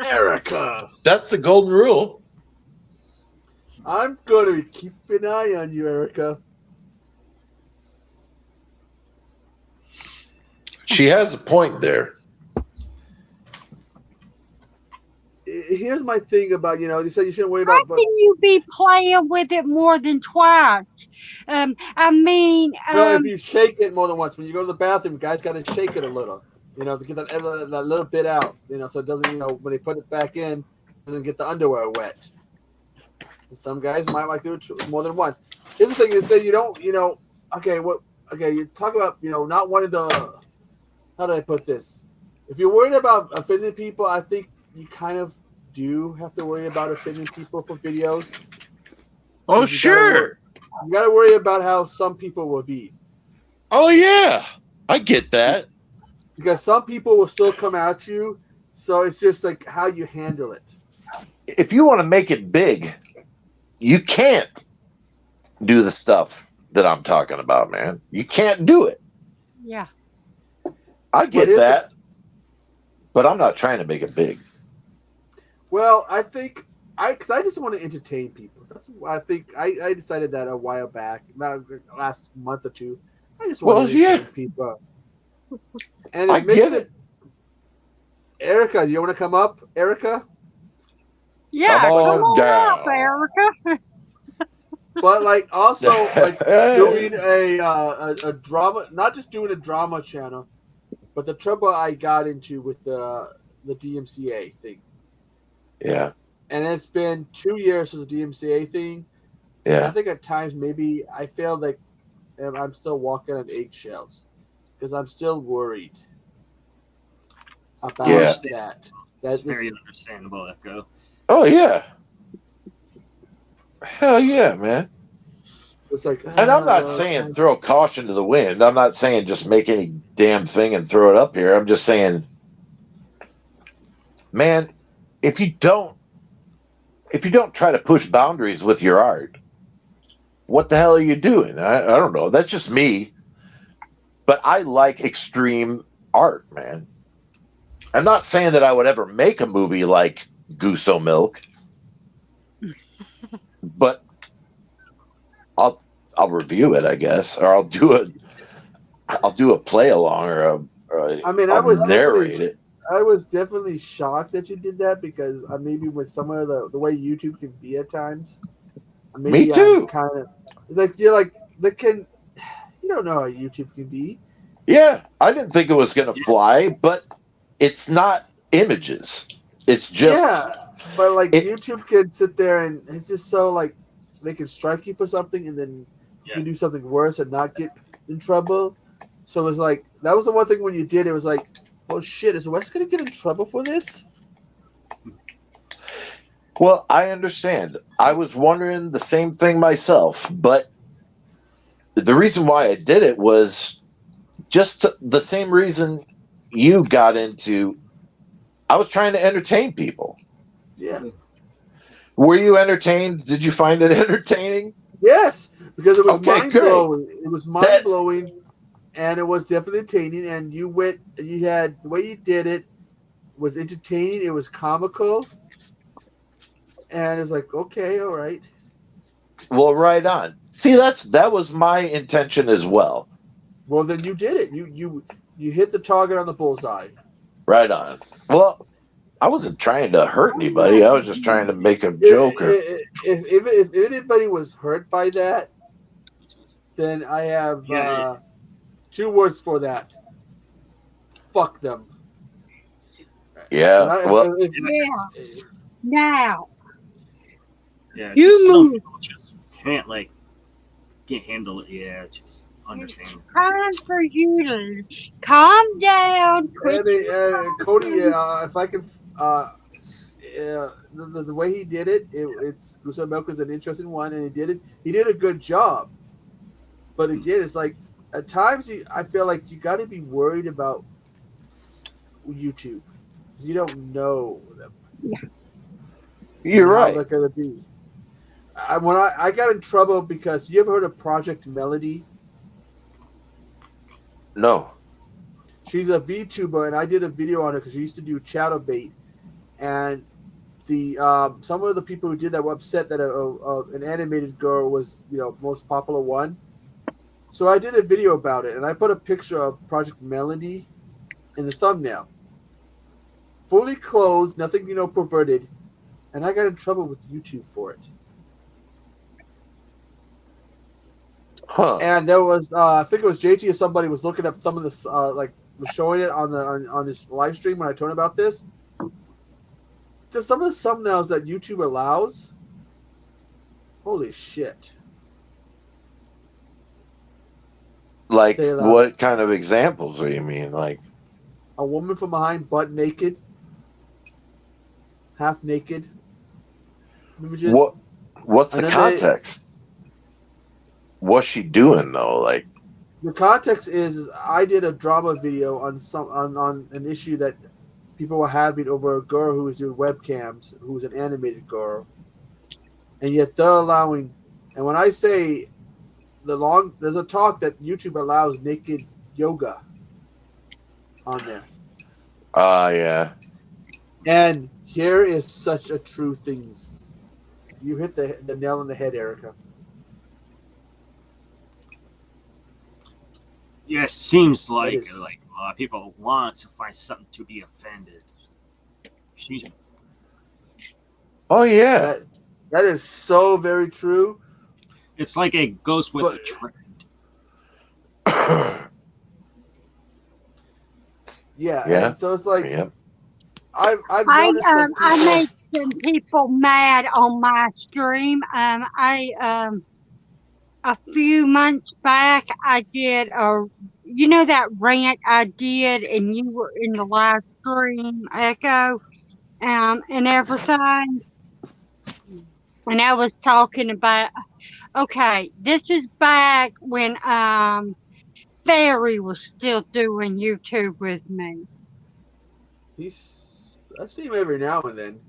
Erica. That's the golden rule. I'm going to keep an eye on you, Erica. She has a point there. Here's my thing about, you said you shouldn't worry How about. can you be playing with it more than twice? I mean, Well, if you shake it more than once, when you go to the bathroom, guys got to shake it a little, to get that little bit out, so it doesn't, when they put it back in, it doesn't get the underwear wet. And some guys might like to do it more than once. Here's the thing: is that you don't, you talk about, not wanting to. How do I put this? If you're worried about offending people, I think you kind of do have to worry about offending people for videos. Oh, sure. You got to worry about how some people will be. Oh, yeah. I get that. Because some people will still come at you. So it's just like how you handle it. If you want to make it big, you can't do the stuff that I'm talking about, man. You can't do it. Yeah. I get that. But I'm not trying to make it big. Well, I think because I just want to entertain people. That's why I think I decided that a while back, not last month or two. I just want to entertain people. And I get it. Erica, do you want to come up, Erica? Yeah, come on down. up, Erica. But like also like doing a drama, not just doing a drama channel, but the trouble I got into with the DMCA thing. Yeah. And it's been 2 years since the DMCA thing. Yeah. I think at times maybe I feel like I'm still walking on eggshells because I'm still worried about that. That's very understandable, Echo. Oh, yeah. Hell yeah, man. It's like, and I'm not saying throw caution to the wind. I'm not saying just make any damn thing and throw it up here. I'm just saying, man, if you don't try to push boundaries with your art, what the hell are you doing? I don't know. That's just me. But I like extreme art, man. I'm not saying that I would ever make a movie like Goose Milk, but I'll review it, I guess, or I'll do a play along, or I was narrate it. I was definitely shocked that you did that because maybe with some of the way YouTube can be at times. Maybe Me too. Kind of like you're like you don't know how YouTube can be. Yeah, I didn't think it was going to fly, but it's not images. It's just but like YouTube can sit there and it's just so like they can strike you for something and then you can do something worse and not get in trouble. So it was like that was the one thing when you did it was like, oh shit, is Wes going to get in trouble for this? Well, I understand. I was wondering the same thing myself, but the reason why I did it was just the same reason you got into. I was trying to entertain people. Yeah. Were you entertained? Did you find it entertaining? Yes, because it was Okay, mind blowing. It was mind blowing, and it was definitely entertaining. And you had the way you did it was entertaining. It was comical, and it was like, okay, all right. Well, right on. See, that was my intention as well. Well, then you did it. You hit the target on the bullseye. Right on. Well, I wasn't trying to hurt anybody. I was just trying to make a joke. If anybody was hurt by that, then I have two words for that. Fuck them. Yeah. Well, Now. Yeah, You just some move. people just can't handle it. Yeah, just understand. Time for you to calm down. Quit Cody, if I can, the way he did it, it's Gustav Melk is an interesting one, and he did a good job. But again, it's like at times I feel like you got to be worried about YouTube. You don't know them. You're right. How they're gonna be. When I got in trouble because you ever heard of Project Melody? No. She's a VTuber, and I did a video on her because she used to do shadow bait, and the some of the people who did that were upset that an animated girl was most popular one. So I did a video about it, and I put a picture of Project Melody in the thumbnail, fully clothed, nothing perverted, and I got in trouble with YouTube for it. Huh. And there was, I think it was JT or somebody was looking up some of this, was showing it on this live stream when I told him about this. There's some of the thumbnails that YouTube allows. Holy shit! Like what kind of examples do you mean? Like a woman from behind, butt naked, half naked images. What's the context? What's she doing though? Like the context is I did a drama video on an issue that people were having over a girl who was doing webcams, who was an animated girl, and yet they're allowing. And when I say there's a talk that YouTube allows naked yoga on there. Yeah. And here is such a true thing. You hit the nail on the head, Erica. Yeah, it seems like a lot of people want to find something to be offended. Oh yeah, that is so very true. It's like it goes with the trend. Yeah, and so it's like I've noticed I made some people mad on my stream. A few months back, I did that rant I did, and you were in the live stream, Echo, and everything. And I was talking about, okay, this is back when Fairy was still doing YouTube with me. I see him every now and then.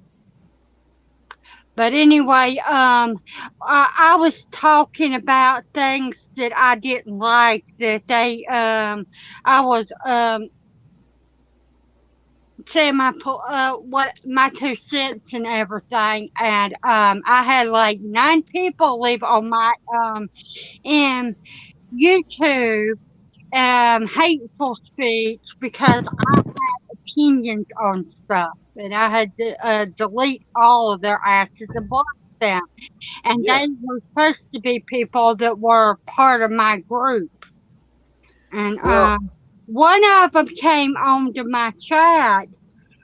But anyway, I was talking about things that I didn't like, that I was saying what my 2 cents and everything, and I had like 9 people leave on my in YouTube hateful speech because I had opinions on stuff, and I had to delete all of their asses and block them. And they were supposed to be people that were part of my group. And one of them came onto my chat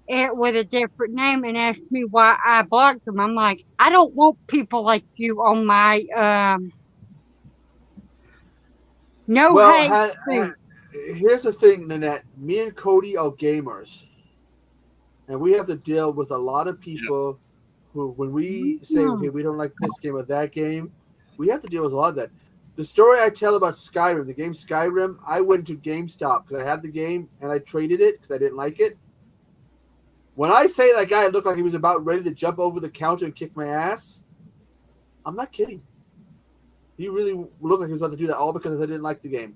with a different name and asked me why I blocked them. I'm like, I don't want people like you on my hate. Here's the thing, Nanette. Me and Cody are gamers, and we have to deal with a lot of people who, when we say, okay, we don't like this game or that game, we have to deal with a lot of that. The story I tell about Skyrim, the game Skyrim, I went to GameStop because I had the game and I traded it because I didn't like it. When I say that guy looked like he was about ready to jump over the counter and kick my ass, I'm not kidding. He really looked like he was about to do that all because I didn't like the game.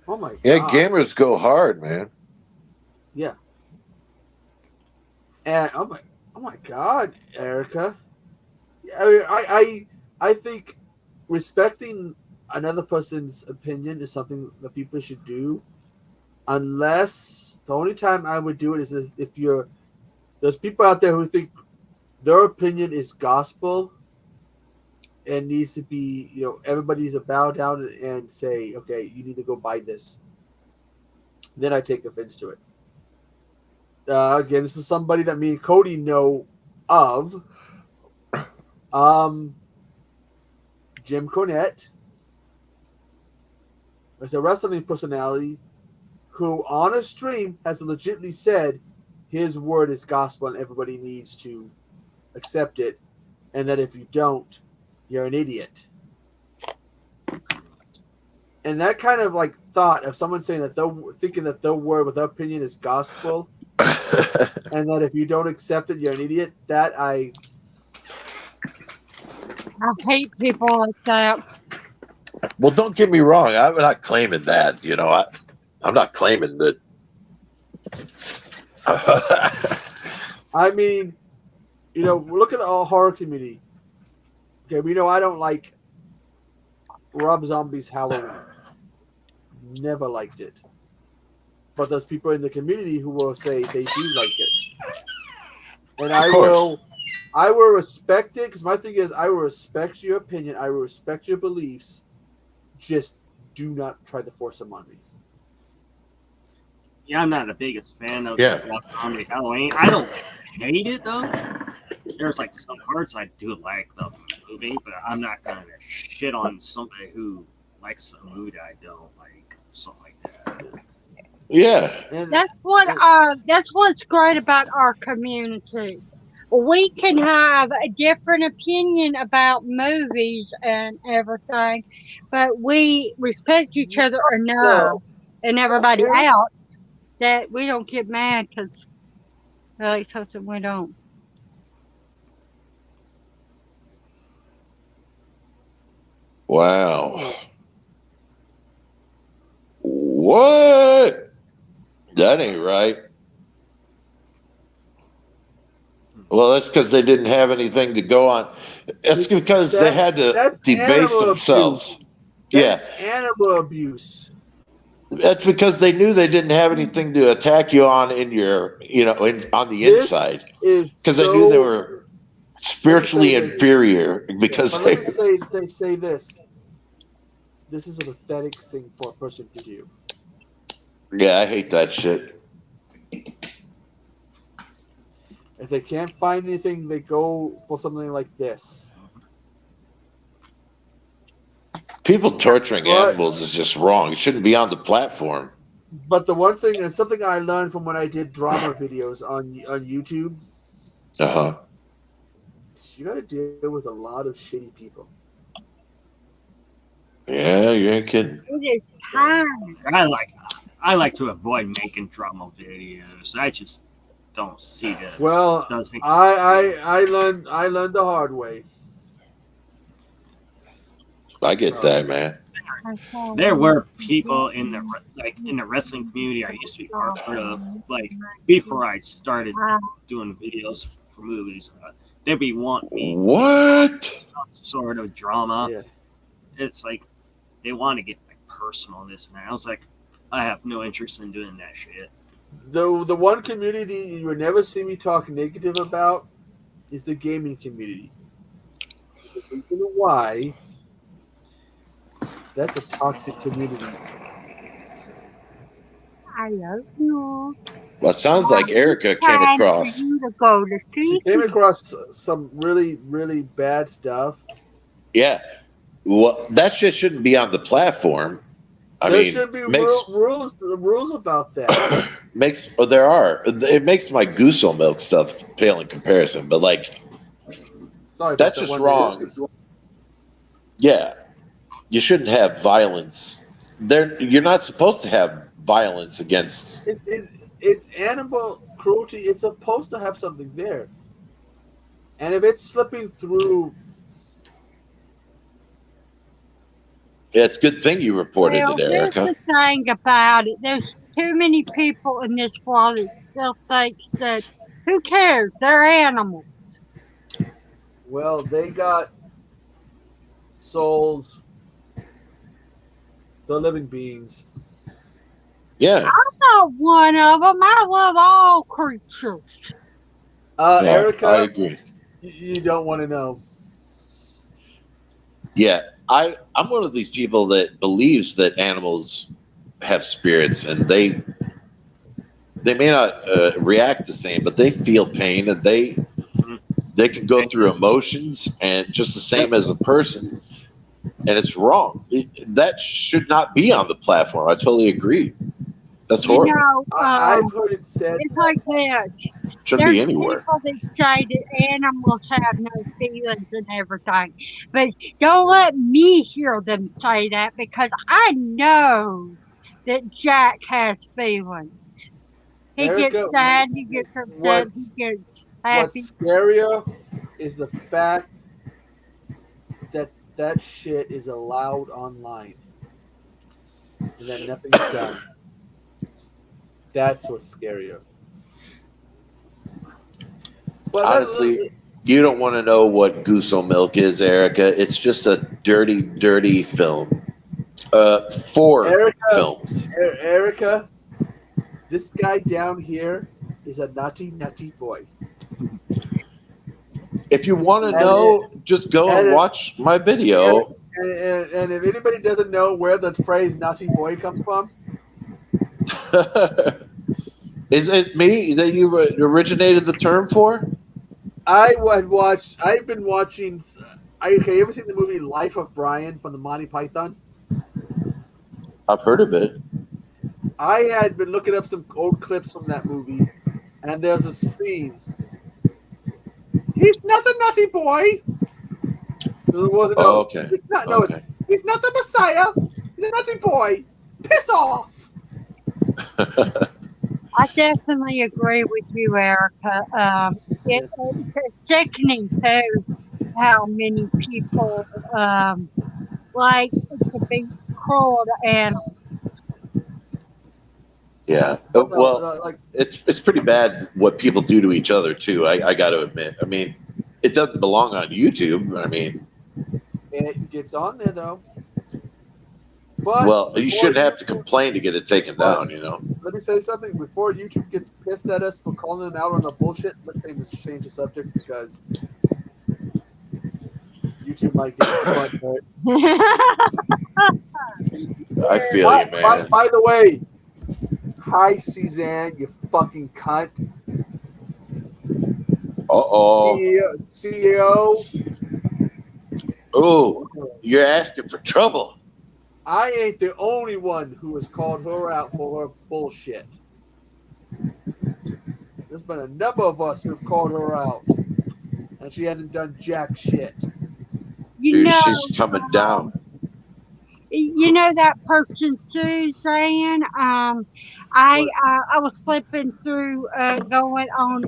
Oh my god. Yeah, gamers go hard, man. Yeah. And oh my god, Erica. I mean, I think respecting another person's opinion is something that people should do. unless the only time I would do it is if there's people out there who think their opinion is gospel and needs to be, everybody needs to bow down and say, okay, you need to go buy this. Then I take offense to it. Again, this is somebody that me and Cody know of. Jim Cornette is a wrestling personality who on a stream has legitimately said his word is gospel and everybody needs to accept it, and that if you don't, you're an idiot. And that kind of like thought of someone saying that they're thinking that their word with their opinion is gospel, and that if you don't accept it, you're an idiot. That I hate people like that. Well, don't get me wrong. I'm not claiming that. I'm not claiming that. I mean, look at the horror community. Okay, we know I don't like Rob Zombie's Halloween. Never liked it. But there's people in the community who will say they do like it. And I will respect it, because my thing is I will respect your opinion, I will respect your beliefs. Just do not try to force them on me. Yeah, I'm not the biggest fan of Rob Zombie Halloween. I don't hate it though. There's like some parts I do like about the movie, but I'm not gonna shit on somebody who likes a movie I don't like, something like that. Yeah. That's what's great about our community. We can have a different opinion about movies and everything, but we respect each other enough and everybody else that we don't get mad because they like something we don't. Wow. What? That ain't right. Well, that's because they didn't have anything to go on. It's because they had to debase themselves. That's animal abuse. That's because they knew they didn't have anything to attack you on in your, on the inside. Because they knew they were spiritually inferior. Because let me say this. This is a pathetic thing for a person to do. Yeah, I hate that shit. If they can't find anything, they go for something like this. People torturing animals is just wrong. It shouldn't be on the platform. But the one thing, and something I learned from when I did drama videos on YouTube, you got to deal with a lot of shitty people. Yeah, you ain't kidding. It is time. I like to avoid making drama videos. I just don't see that. Well, I learned the hard way. I get that, man. There were people in the wrestling community I used to be part of, like before I started doing videos for movies. They'd be wanting me some sort of drama. Yeah. It's like they want to get like personal in this, and I was like, I have no interest in doing that shit. The one community you would never see me talk negative about is the gaming community. The reason why? That's a toxic community. I love you. Well, it sounds like Erica came across. She came across some really, really bad stuff. Yeah. Well, that shit shouldn't be on the platform. There should be rules about that. There are. It makes my Goosel milk stuff pale in comparison, but that's just wrong. Yeah. You shouldn't have violence. You're not supposed to have violence against. It's animal cruelty. It's supposed to have something there, and if it's slipping through, yeah, it's a good thing you reported it, Erica. Here's the thing about it: there's too many people in this world that still think that who cares? They're animals. Well, they got souls. They're living beings. Yeah. I'm not one of them. I love all creatures. Yeah, Erica, I agree. you don't want to know. Yeah, I'm one of these people that believes that animals have spirits, and they may not react the same, but they feel pain, and they can go through emotions, and just the same as a person. And it's wrong. That should not be on the platform. I totally agree. That's You horrible. know, I've heard it said it's like this. Shouldn't There's be anywhere. people that say that animals have no feelings and everything, but don't let me hear them say that because I know that Jack has feelings. He gets Erica, sad, he gets upset, he gets happy. what's scarier is the fact that that shit is allowed online and that nothing's done. That's what's scarier. But Honestly, you don't want to know what Goose Milk is, Erica. It's just a dirty, dirty film. 4 films. Erica, this guy down here is a nutty, nutty boy. If you want to know, just go and watch my video. And if anybody doesn't know where the phrase nutty boy comes from, Is it me that you originated the term for? I've been watching. Okay, you ever seen the movie Life of Brian from the Monty Python? I've heard of it. I had been looking up some old clips from that movie, and there's a scene. He's not the nutty boy. There wasn't. Oh, okay. It's not. No, Okay. he's not the Messiah. He's a nutty boy. Piss off. I definitely agree with you, Erica. It's sickening too how many people like to be cruel to animals. Yeah. Well, it's pretty bad what people do to each other too. I got to admit. I mean, it doesn't belong on YouTube. I mean, It gets on there though. But well, you shouldn't have to complain to get it taken down. You know. Let me say something before YouTube gets pissed at us for calling them out on the bullshit. Let's change the subject because YouTube might get butt hurt. I feel you, man. By the way, hi Suzanne, you fucking cunt. Uh-oh. CEO. Oh, you're asking for trouble. I ain't the only one who has called her out for her bullshit. There's been a number of us who've called her out, and she hasn't done jack shit. Dude, she's coming down. You know that person Suzanne? I was flipping through going on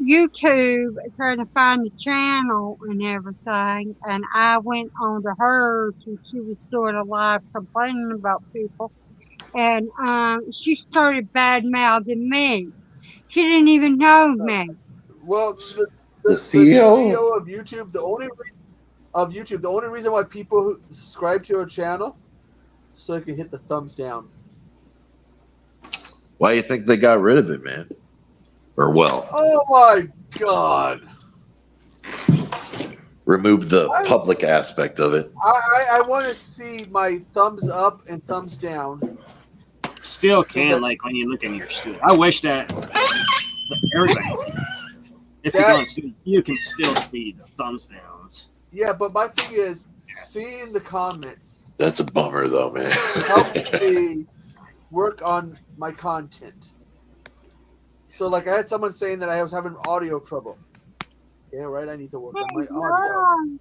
YouTube trying to find the channel and everything, and I went on to hers and she was doing a live complaining about people, and she started bad mouthing me. She didn't even know me. Well, the CEO of YouTube, the only reason why people who subscribe to her channel so they can hit the thumbs down. Why do you think they got rid of it, man? Or well, Oh my god! remove the public aspect of it. I want to see my thumbs up and thumbs down. Still can, like when you look in your studio. I wish that everybody see that. If you go on studio, you can still see the thumbs downs. Yeah, but my thing is, seeing the comments That's a bummer, though, man. helps me work on my content. So, like, I had someone saying that I was having audio trouble. Yeah, right. I need to work on my audio.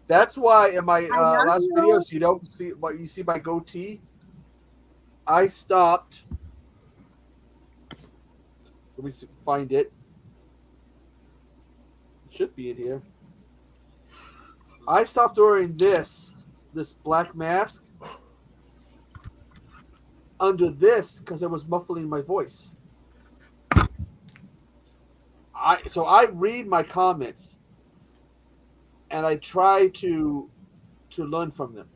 That's why in my last videos, you don't see what you see my goatee. I stopped. Let me find it. It should be in here. I stopped wearing this black mask under this because it was muffling my voice. So I read my comments and I try to learn from them.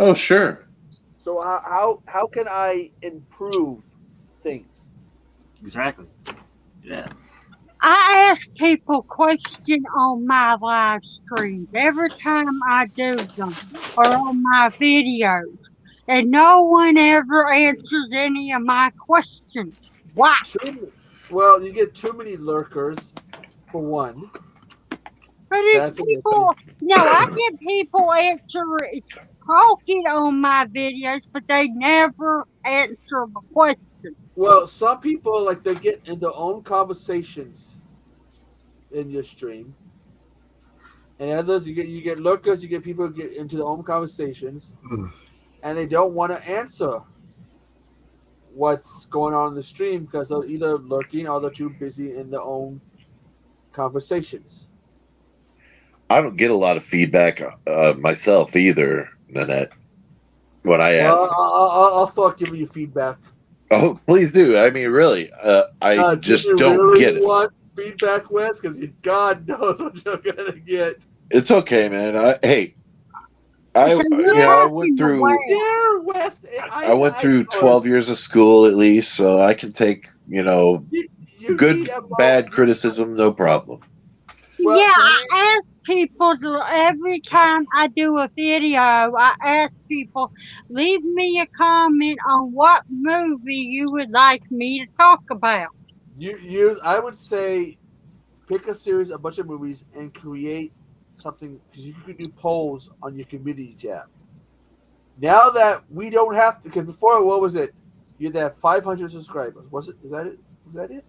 Oh, sure. So how can I improve things? Exactly. Yeah. I ask people questions on my live streams every time I do them or on my videos, and no one ever answers any of my questions. Why? Well, you get too many lurkers, for one. But it's That's another thing. people. No, I get people talking on my videos, but they never answer my question. Well, some people like they get in their own conversations in your stream, and others you get lurkers, you get people who get into their own conversations, and they don't want to answer what's going on in the stream because they're either lurking or they're too busy in their own conversations. I don't get a lot of feedback myself either, Nanette. When I ask, I'll start giving you feedback. oh, please do. I mean, really, I just do you don't really get it. want feedback, Wes? Because God knows what you're gonna get. It's okay, man. I went through. Dear Wes, I went through 12 years of school at least, so I can take good, bad criticism, no problem. Yeah, I ask people every time I do a video. I ask people, leave me a comment on what movie you would like me to talk about. I would say, pick a series, a bunch of movies, and create something because you could do polls on your community tab. Now that we don't have to, because before, what was it? You had to have 500 subscribers. Was it? Is that it? Was that it?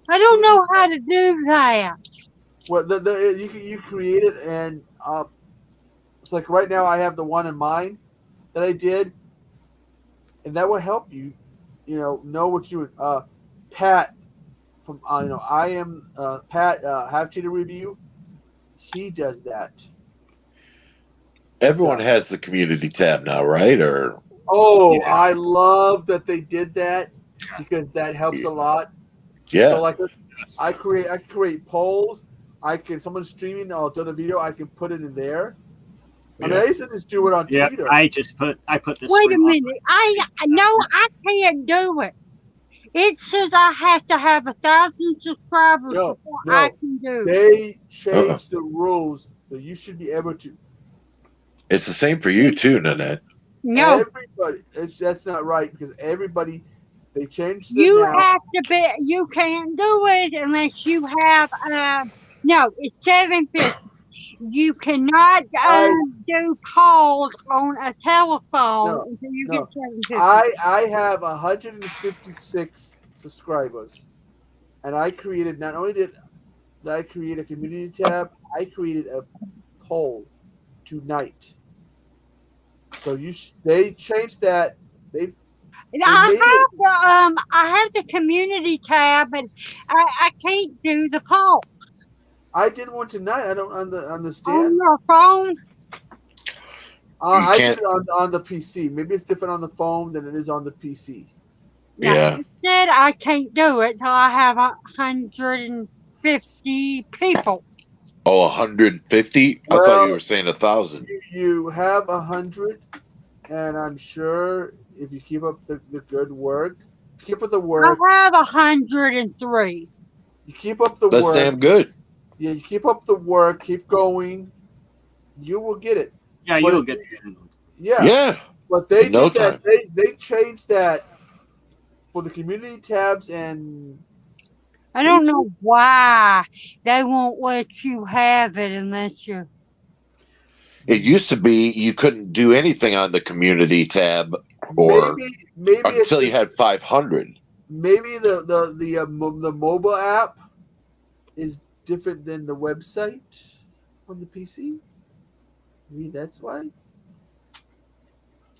I don't know how to do that. Well, you create it, and it's like right now I have the one in mind that I did, and that will help you, know what you would. Pat from I am Pat Have Cheater Review. He does that. Everyone has the community tab now, right? Or I love that they did that because that helps a lot. Yeah. So like I create polls. Someone's streaming or done a video, I can put it in there. I mean, I used to just do it on Twitter. I put this. Wait a minute. I can't do it. It says I have to have 1,000 subscribers before I can do it. They changed the rules, so you should be able to. It's the same for you too, Nanette. No, everybody. That's not right because everybody. They changed it you now. have to be. You can't do it unless you have. No, it's 750. You cannot do calls on a telephone until you get 750. I have 156 subscribers, and I created. Not only did I create a community tab, I created a poll tonight. So they changed that. I have the community tab, and I can't do the poll. I did one tonight. I don't understand. On your phone? I did it on the PC. Maybe it's different on the phone than it is on the PC. Yeah. Instead, I can't do it till I have 150 people. Oh, 150? I thought you were saying 1,000. You have 100, and I'm sure if you keep up the good work, keep up the work. I have 103. You keep up the That's work. That's damn good. Yeah, you keep up the work, keep going, you will get it. Yeah, you'll get it. Yeah. Yeah. But they did that. time. They changed that for the community tabs, and I don't know why they won't let you have it unless you. It used to be you couldn't do anything on the community tab or maybe until you had 500. Maybe the mobile app is different than the website on the PC. Maybe that's why.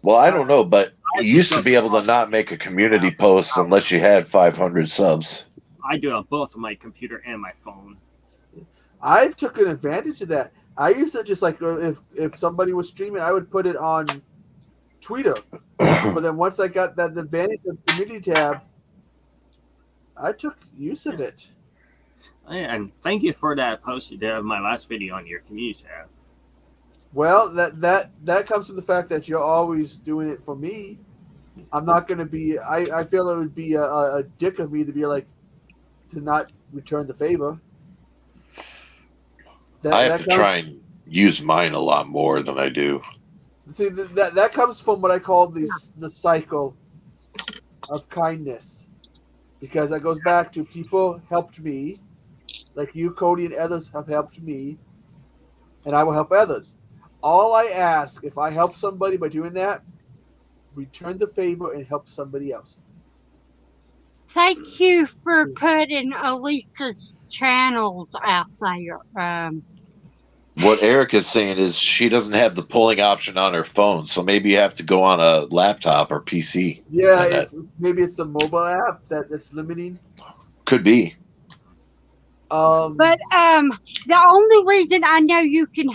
Well, I don't know, but you used to be able to not make a community post unless you had 500 subs. I do on both my computer and my phone. I've taken advantage of that. I used to just like if somebody was streaming, I would put it on Twitter. But then once I got that advantage of the community tab, I took use of it. And thank you for that post you did of my last video on your community tab. Well, that comes from the fact that you're always doing it for me. I'm not going to be. I feel it would be a dick of me to be like to not return the favor. I have to try and use mine a lot more than I do. See, that comes from what I call the cycle of kindness, because that goes back to people helped me, like you, Cody, and others have helped me, and I will help others. All I ask, if I help somebody by doing that, return the favor and help somebody else. Thank you for putting Elisa's channels out there. What Eric is saying is she doesn't have the pulling option on her phone, so maybe you have to go on a laptop or PC. Yeah, maybe it's the mobile app that's limiting. Could be. But the only reason I know you can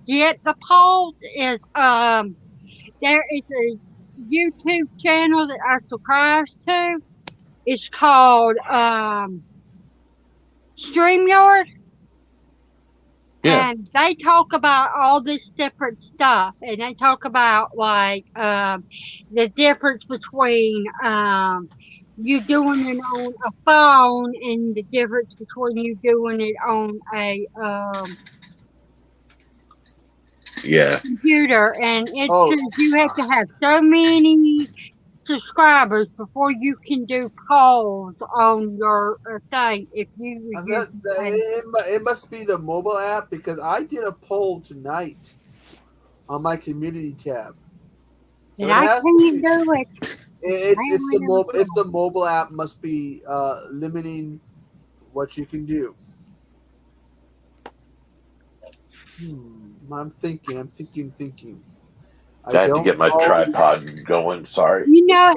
get the polls is there is a YouTube channel that I subscribe to. It's called StreamYard. Yeah. And they talk about all this different stuff, and they talk about like the difference between you doing it on a phone and the difference between you doing it on a computer. And it says you have to have so many subscribers before you can do polls on your thing. If you It must be the mobile app, because I did a poll tonight on my community tab. So and I can't do it. It's the mobile app must be limiting what you can do. I'm thinking. I have to get my tripod going. Sorry. You know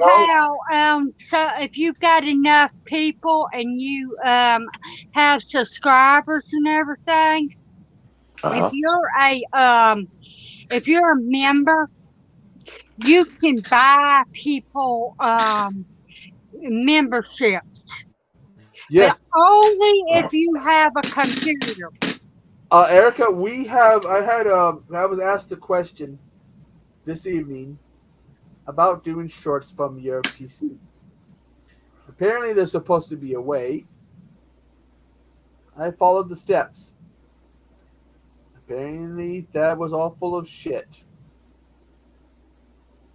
how so if you've got enough people and you have subscribers and everything, if you're a member, you can buy people memberships. Yes. But only if you have a computer. Erica, I was asked a question this evening about doing shorts from your PC. Apparently, there's supposed to be a way. I followed the steps. Apparently, that was all full of shit.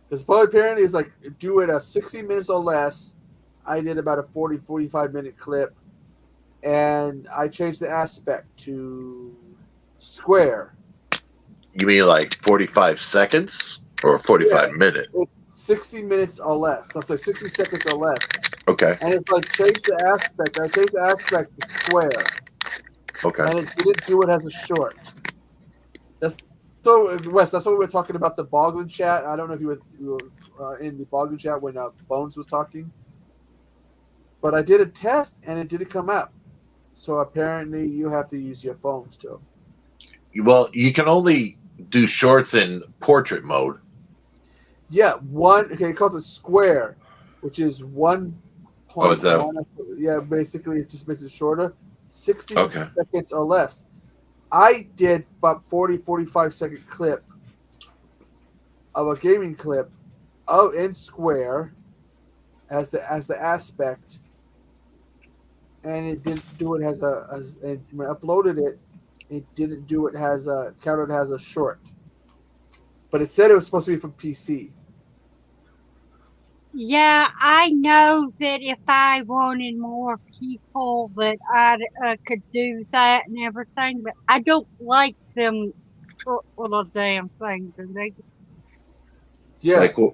Because apparently, it's like do it 60 minutes or less. I did about a 45 minute clip, and I changed the aspect to square. You mean like 45 seconds or 45 minutes? It's 60 minutes or less. Let's say 60 seconds or less. Okay. And it's like change the aspect. I changed the aspect to square. Okay. And it didn't do it as a short. So, Wes, that's what we were talking about the Bawg chat. I don't know if you were in the Bawg chat when Bones was talking. But I did a test, and it didn't come up. So apparently you have to use your phone still. Well, you can only do shorts in portrait mode. Yeah, it calls it square, which is 1.1. Oh, is that? Yeah, basically it just makes it shorter. 60 seconds or less. I did about 45 second clip of a gaming clip in square as the aspect, and it didn't do it as and when I uploaded it, it didn't do it counted as a short. But it said it was supposed to be from PC. Yeah, I know that if I wanted more people that I could do that and everything, but I don't like them little damn things. And Yeah, it's so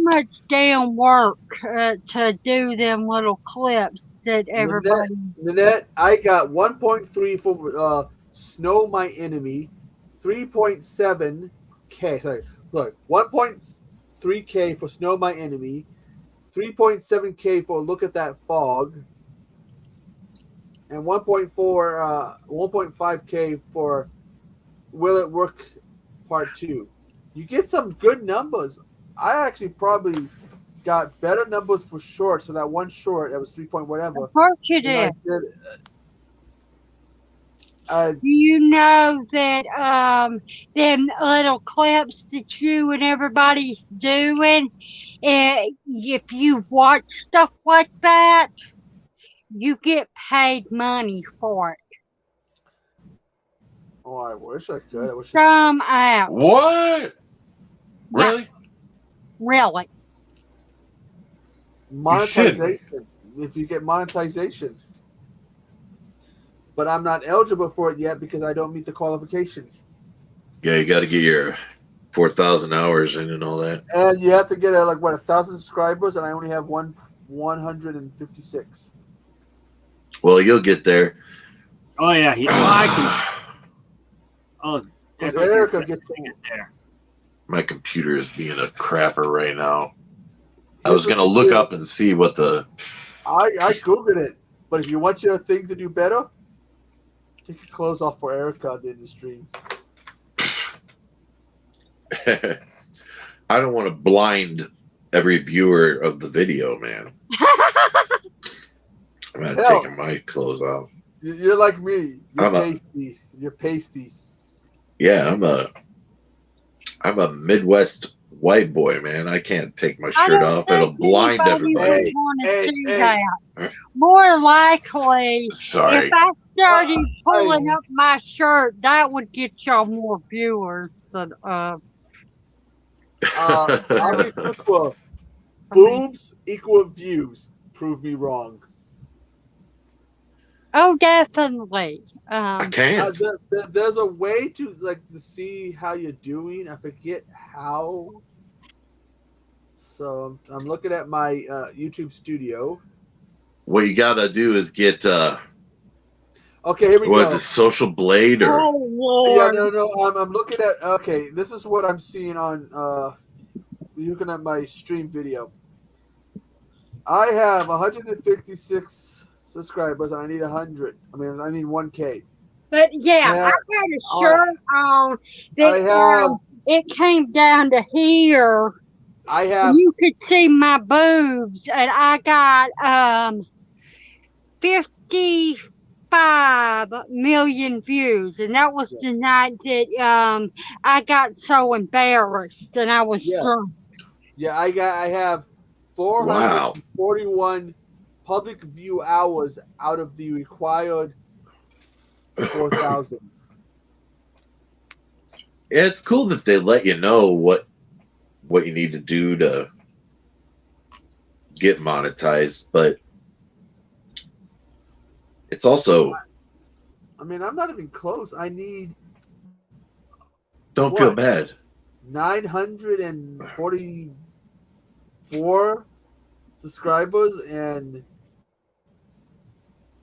much damn work to do them little clips that everybody. Nanette, I got 1.3 for Snow My Enemy, 3.7K. Sorry, look, 1.3K for Snow My Enemy, 3.7K for Look at That Fog, and 1.5K for Will It Work Part 2. You get some good numbers. I actually probably got better numbers for shorts. So that one short that was 3 point whatever. Of course you did. Do you know that them little clips that you and everybody's doing, if you watch stuff like that, you get paid money for it. Oh, I wish I could. I wish. Some out. What? Yeah, Really? really. Monetization. If you get monetization. But I'm not eligible for it yet because I don't meet the qualifications. Yeah, you got to get your 4,000 hours in and all that. And you have to get 1,000 subscribers, and I only have 156. Well, you'll get there. Oh yeah, I can. Oh, Erica gets it there. My computer is being a crapper right now. I was going to look up and see what the... I Googled it. But if you want your thing to do better, take your clothes off for Erica on the industry. I don't want to blind every viewer of the video, man. I'm not taking my clothes off. You're like me. You're I'm a- pasty. You're pasty. Yeah, I'm a Midwest white boy, man. I can't take my shirt off. It'll blind everybody. Want to see that. More likely, Sorry. if I started pulling up my shirt, that would get y'all more viewers than I mean, equal boobs equal views. Prove me wrong. Oh, definitely. I can't. There's a way to to see how you're doing. I forget how. So I'm looking at my YouTube studio. What you gotta do is get Okay, here we go. what's it, Social Blade or Yeah, no. I'm looking at. Okay, this is what I'm seeing on. Looking at my stream video. I have 156 subscribers, and I need 100. I need 1K. But yeah, I had a shirt on that it came down to here. I have. You could see my boobs, and I got 55 million views, and that was the night that I got so embarrassed, and I was drunk. Yeah, I have 441 public view hours out of the required 4,000. Yeah, it's cool that they let you know what you need to do to get monetized, but it's also I'm not even close. I need. don't feel bad. 944 subscribers and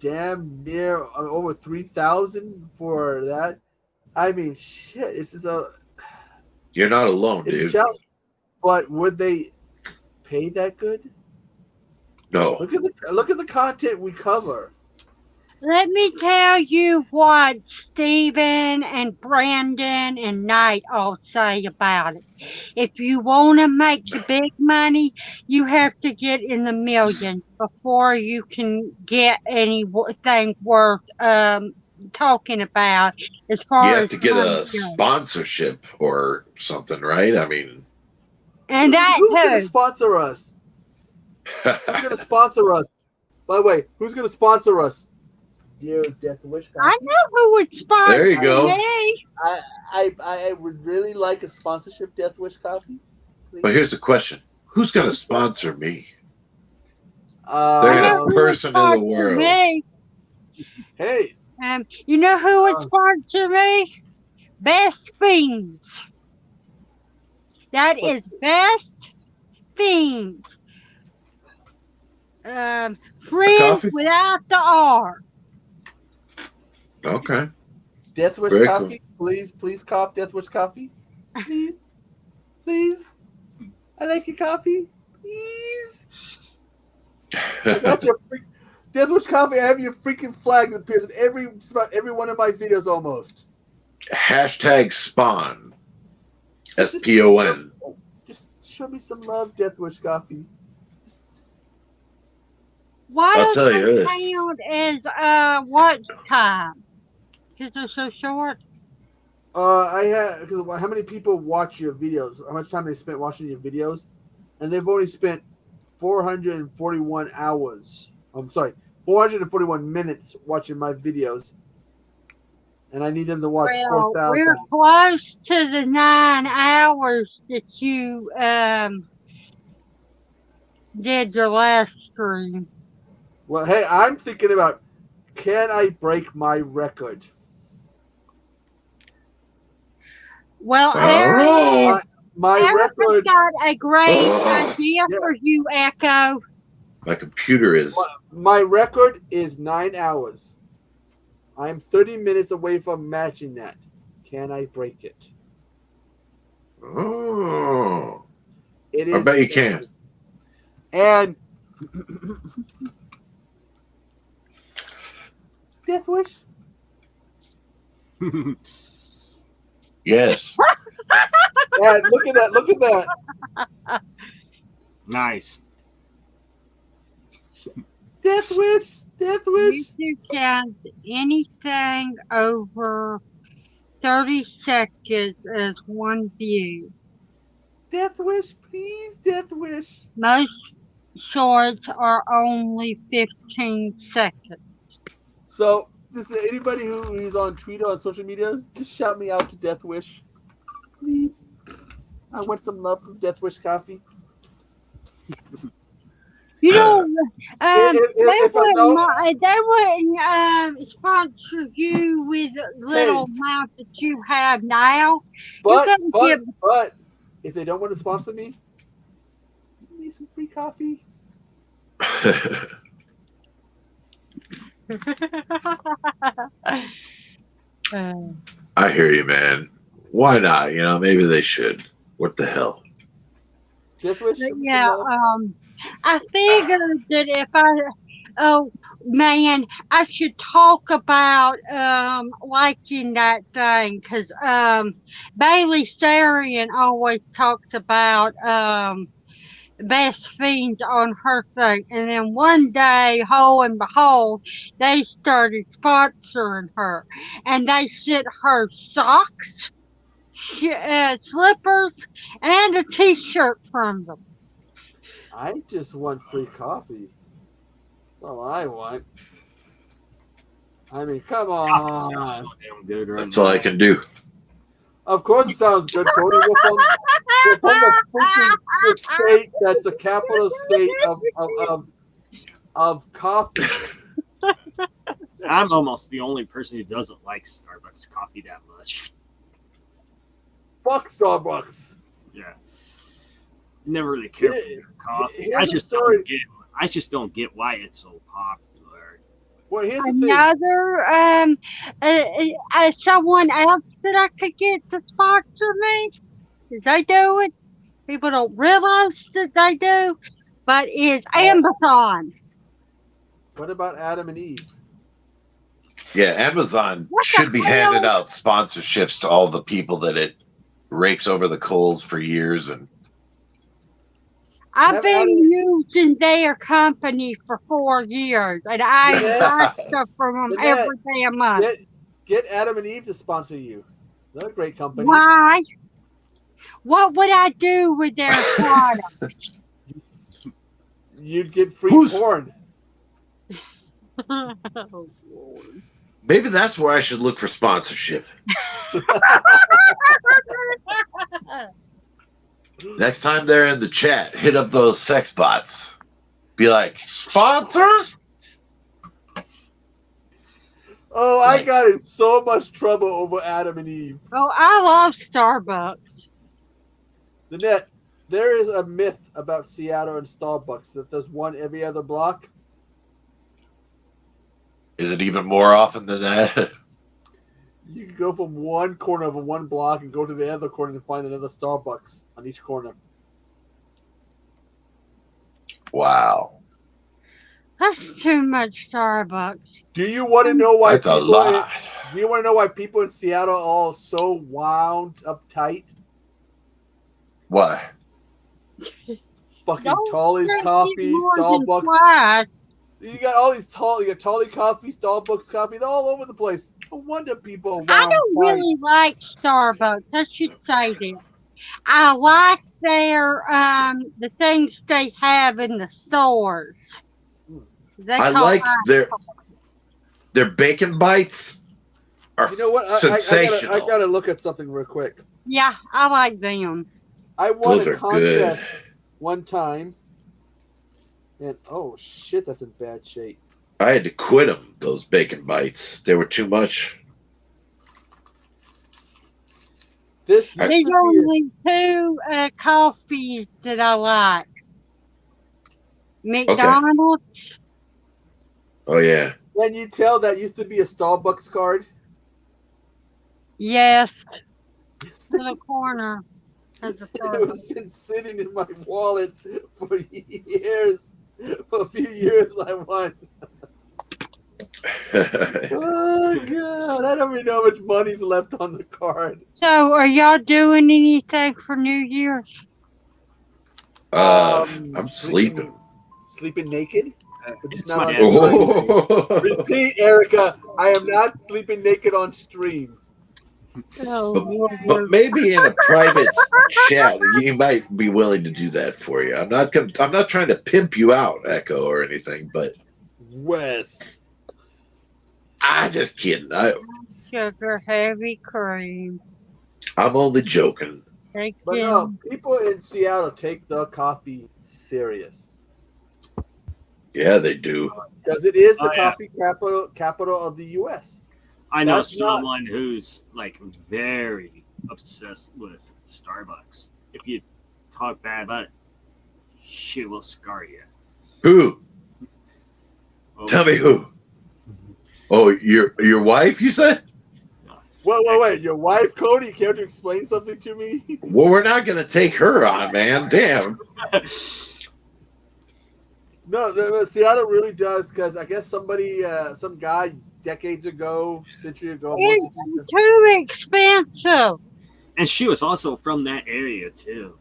damn near over 3,000 for that. I mean, shit. You're not alone, It's a dude. challenge. But would they pay that good? No. Look at the content we cover. Let me tell you what Steven and Brandon and Knight all say about it. If you want to make the big money, you have to get in the millions before you can get anything worth talking about as far You as have to get money a goes. sponsorship or something, right? I mean, And that who's going to too. sponsor us? Who's going to sponsor us? By the way, who's going to sponsor us? Dear Death Wish. I know who would sponsor There you go. me. I would really like a sponsorship, Death Wish Coffee. Please. but here's the question: who's going to sponsor me? I They're know the who person in the Sponsor world. me. Hey. You know who would sponsor me? Best Fiends. That is Best Fiends. Friends coffee? without the R. Okay. Death Wish Very Coffee, please cough Death Wish Coffee. Please. I like your coffee. Please. I got your Death Wish Coffee. I have your freaking flag that appears in every one of my videos almost. Hashtag spawn. SPON. Just show me some love, Death Wish Coffee. Why I'll does tell you it this. count as watch times? because they're so short? I had because how many people watch your videos? How much time they spent watching your videos? And they've only spent 441 hours. I'm sorry, 441 minutes watching my videos, and I need them to watch Well, 4,000. we're close to the 9 hours that you did your last stream. Well, hey, I'm thinking about can I break my record? Well, My Eric record. got a great idea for you, Echo. My computer is. My record is 9 hours. I'm 30 minutes away from matching that. Can I break it? Oh. It is. I bet you can. And Death Wish. Yes. Yeah, look at that. Look at that. Nice. Death Wish. Death Wish. You count anything over 30 seconds as one view. Death Wish, please. Death Wish. Most shorts are only 15 seconds. So, just anybody who is on Twitter or social media, just shout me out to Death Wish, please. I want some love from Death Wish Coffee. You know, they wouldn't sponsor you with the little amount that you have now. But if they don't want to sponsor me, you need some free coffee. I hear you, man. Why not? You know, maybe they should. What the hell? Yeah, I figured that if I should talk about liking that thing because Bailey Sarian always talks about best fiends on her thing, and then one day, ho and behold, they started sponsoring her, and they sent her socks, slippers, and a T-shirt from them. I just want free coffee. That's all I want. I mean, come on. That's all I can do. Of course it sounds good, Tony. We're from the freaking state that's the capital state of coffee. I'm almost the only person who doesn't like Starbucks coffee that much. Fuck Starbucks. Yeah. Never really cared for their coffee. I just don't get why it's so popular. Well, here's another someone else that I could get to sponsor me. They do it. People don't realize that they do, but is Amazon. What about Adam and Eve? Yeah, Amazon should be handing out sponsorships to all the people that it rakes over the coals for years. And I've been using their company for 4 years, and I buy stuff from them every damn month. Get Adam and Eve to sponsor you. They're a great company. Why? What would I do with their products? You'd get free porn. Oh, Lord. maybe that's where I should look for sponsorship. Next time they're in the chat, hit up those sex bots. Be like, sponsor? Oh, I got in so much trouble over Adam and Eve. Oh, I love Starbucks. Lynette, there is a myth about Seattle and Starbucks that there's one every other block. Is it even more often than that? You can go from one corner of one block and go to the other corner and find another Starbucks on each corner. Wow. That's too much Starbucks. Do you want to know why That's a lot. Do you want to know why people in Seattle are all so wound up tight? Why? Fucking Tolly's coffee, Starbucks. You got all these you got Tolly Coffee, Starbucks coffee, they're all over the place. No wonder people want I don't really like Starbucks. I should say that. I like their the things they have in the stores. They I call like their bacon bites are You know what? sensational. I gotta look at something real quick. Yeah, I like them. I won Those a are contest good. one time, and oh shit, that's in bad shape. I had to quit them, those bacon bites. They were too much. This There's only two coffees that I like. McDonald's. Oh, yeah. Can you tell that used to be a Starbucks card? Yes. To the corner. It was been sitting in my wallet for years. For a few years, I won. Oh god, I don't even know how much money's left on the card. So, are y'all doing anything for New Year's? I'm sleeping. Sleeping naked? It's not my on dad's stream. Repeat, Erica. I am not sleeping naked on stream. But maybe in a private chat, you might be willing to do that for you. I'm not trying to pimp you out, Echo, or anything, but Wes. I just kidding. Sugar heavy cream. I'm only joking. Take But no, people in Seattle take the coffee serious. Yeah, they do. Because it is the Oh, yeah. coffee capital of the U.S. I know That's not- someone who's like very obsessed with Starbucks. If you talk bad about it, she will scar you. Who? Oh, Tell me who. Oh, your wife, you said? Wait. Your wife, Cody, you care to explain something to me? Well, we're not going to take her on, man. Damn. No, the Seattle really does, because I guess somebody, some guy decades ago, century ago, It's too expensive. And she was also from that area too.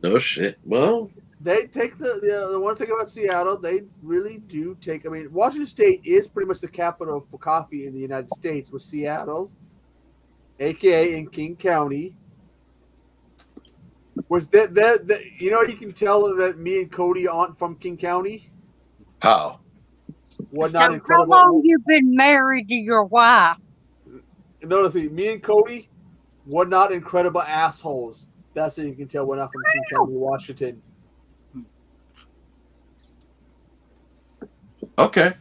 No shit. Well, they take the one thing about Seattle, they really do take. I mean, Washington State is pretty much the capital for coffee in the United States, with Seattle, aka in King County. Was that you know, you can tell that me and Cody aren't from King County. How? What not So incredible? how long you been married to your wife? Notice me and Cody, we're not incredible assholes. That's how you can tell we're not from King County, Washington. Okay.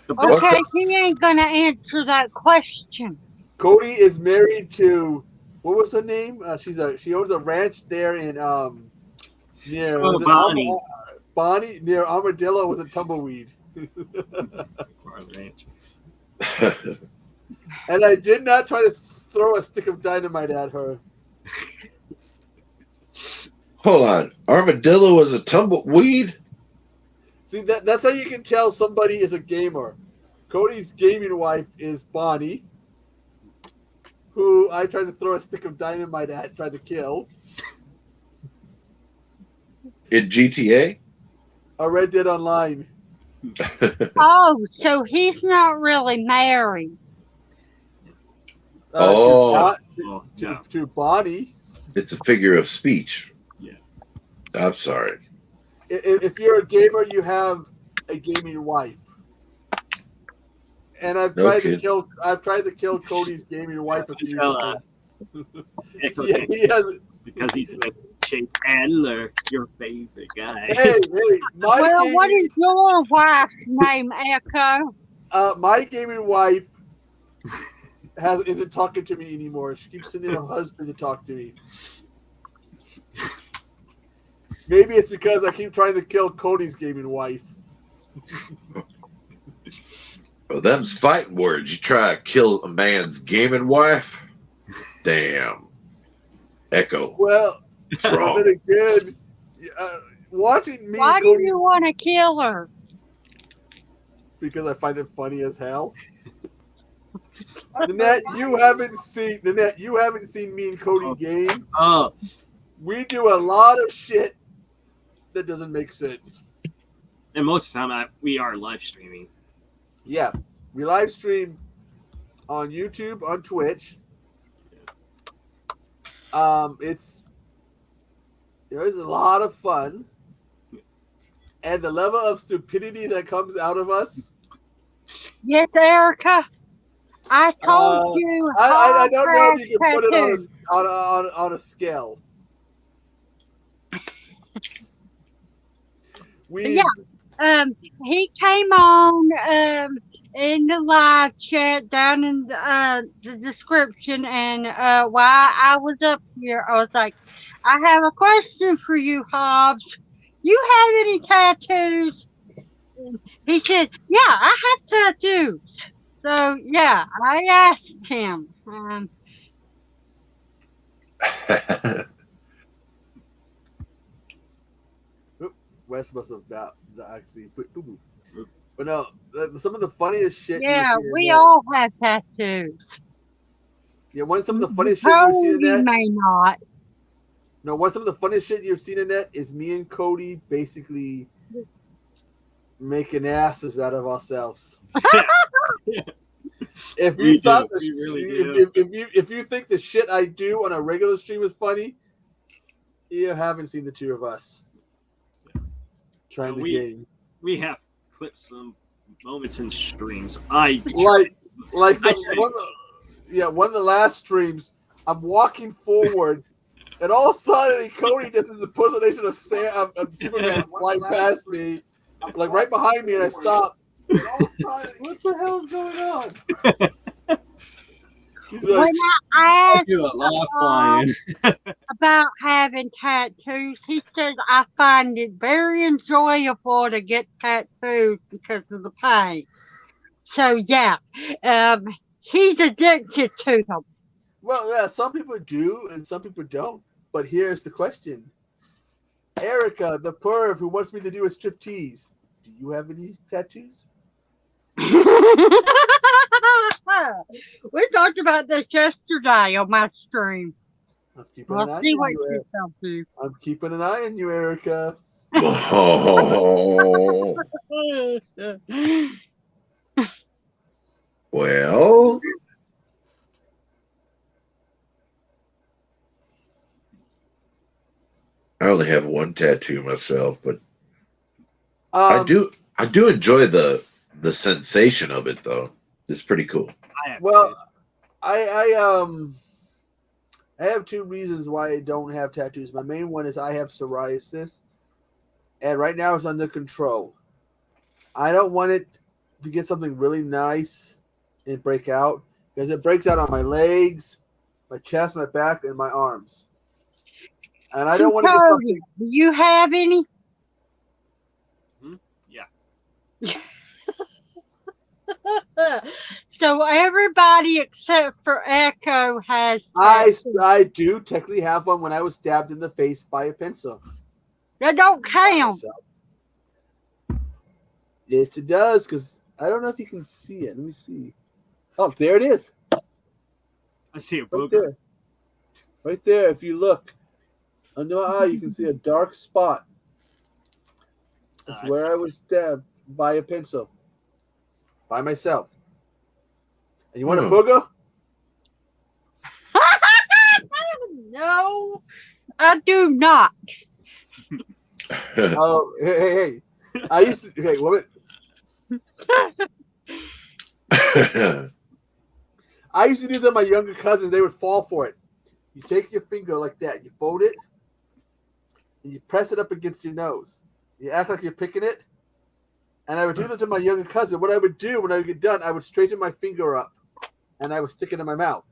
Okay, he ain't gonna answer that question. Cody is married to, what was her name? She owns a ranch there in near was it Bonnie. Bonnie near Armadillo was a tumbleweed. And I did not try to throw a stick of dynamite at her. Hold on. Armadillo was a tumbleweed? See, that's how you can tell somebody is a gamer. Cody's gaming wife is Bonnie, who I tried to throw a stick of dynamite at, tried to kill. In GTA? I Red Dead Online. Oh, so he's not really married. To Bonnie. It's a figure of speech. Yeah. I'm sorry. If you're a gamer, you have a gaming wife. And I've tried to kill Cody's gaming wife a few times. Yeah, he has because he's with Chase Adler, your favorite guy. Hey, well, what is your wife's name, Echo? My gaming wife isn't talking to me anymore. She keeps sending her husband to talk to me. Maybe it's because I keep trying to kill Cody's gaming wife. Well, them's fighting words. You try to kill a man's gaming wife? Damn. Echo. Well, wrong. Then again, watching me. Why and Cody, do you want to kill her? Because I find it funny as hell. Nanette, you haven't seen me and Cody game. Oh. We do a lot of shit that doesn't make sense. And most of the time, we are live streaming. Yeah, we live stream on YouTube, on Twitch. It's a lot of fun, and the level of stupidity that comes out of us. Yes, Erica. I told you. I don't know if you can put it on a scale. He came on in the live chat down in the description, and while I was up here, I was like, I have a question for you, Hobbs. You have any tattoos? And he said, yeah, I have tattoos. So, yeah, I asked him. Wes must have actually put boo-boo. But no, some of the funniest shit. Yeah, we all have tattoos. Yeah, some of the funniest shit you've seen in that. May not. No, some of the funniest shit you've seen in that is me and Cody basically making asses out of ourselves. If you thought if you think the shit I do on a regular stream is funny, you haven't seen the two of us trying the game. We have clipped some moments in streams. One of the last streams, I'm walking forward, and all of a sudden Cody does this impersonation of Superman flying past me, like right behind me, and I stop. What the hell's going on? When I asked about having tattoos, he says I find it very enjoyable to get tattoos because of the pain. So yeah, he's addicted to them. Well, yeah, some people do and some people don't. But here's the question: Erica, the perv who wants me to do a striptease, do you have any tattoos? We talked about this yesterday on my stream. Let's see what you tell you. I'm keeping an eye on you, Erica. Well, I only have one tattoo myself, but I do enjoy the sensation of it, though. It's pretty cool. Well, I have two reasons why I don't have tattoos. My main one is I have psoriasis, and right now it's under control. I don't want it to get something really nice and break out, because it breaks out on my legs, my chest, my back, and my arms. And I don't want to get something. Do you have any? Yeah. So everybody except for Echo has. I do technically have one when I was stabbed in the face by a pencil. That don't count. Yes, it does, because I don't know if you can see it. Let me see. Oh, there it is. I see a right booger. there. Right there. If you look under my eye, you can see a dark spot. That's where I was stabbed by a pencil. By myself. And you want a booger? No, I do not. Oh, hey. I used to. Okay, what? I used to do that with my younger cousins. They would fall for it. You take your finger like that. You fold it. And you press it up against your nose. You act like you're picking it. And I would do that to my younger cousin. What I would do when I would get done, I would straighten my finger up. And I would stick it in my mouth.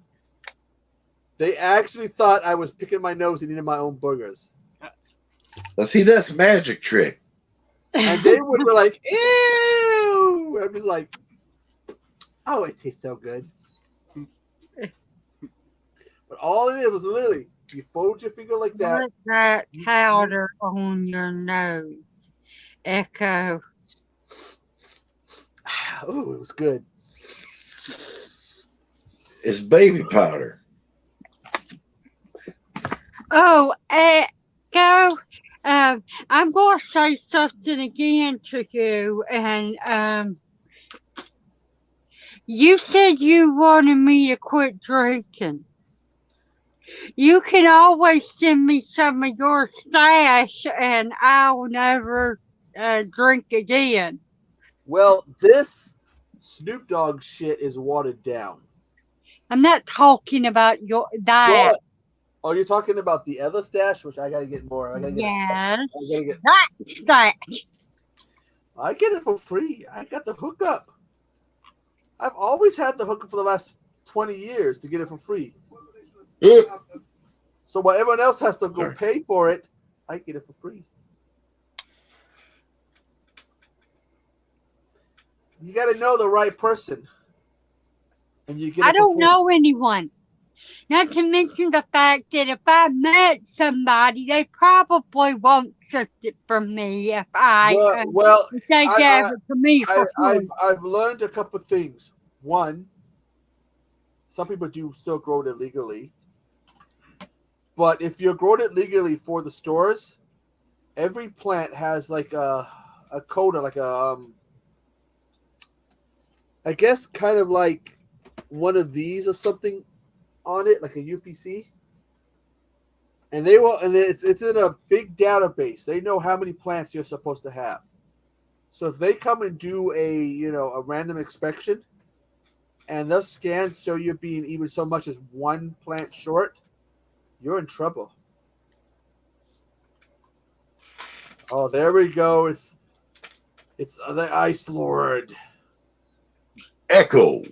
They actually thought I was picking my nose and eating my own boogers. Now, see, that's a magic trick. And they would be like, ew! I was like, oh, it tastes so good. But all it is was literally, you fold your finger like that. Put that powder on your nose. Echo. Oh, it was good. It's baby powder. Oh, Echo, I'm going to say something again to you, and you said you wanted me to quit drinking. You can always send me some of your stash, and I'll never drink again. Well, this Snoop Dogg shit is watered down. I'm not talking about that. What? Oh, you're talking about the other stash, which I gotta get more. Yes, get. that stash. I get it for free. I got the hookup. I've always had the hookup for the last 20 years to get it for free. So while everyone else has to go pay for it, I get it for free. You got to know the right person, and you get. I don't know anyone. Not to mention the fact that if I met somebody, they probably won't accept it from me if if they gave it to me for free. I've learned a couple of things. One, some people do still grow it illegally, but if you're growing it legally for the stores, every plant has like a coda, like I guess kind of like one of these or something on it, like a UPC, and it's in a big database. They know how many plants you're supposed to have. So if they come and do a random inspection, and those scans show you being even so much as one plant short, you're in trouble. Oh, there we go. It's the Ice Lord. Echo.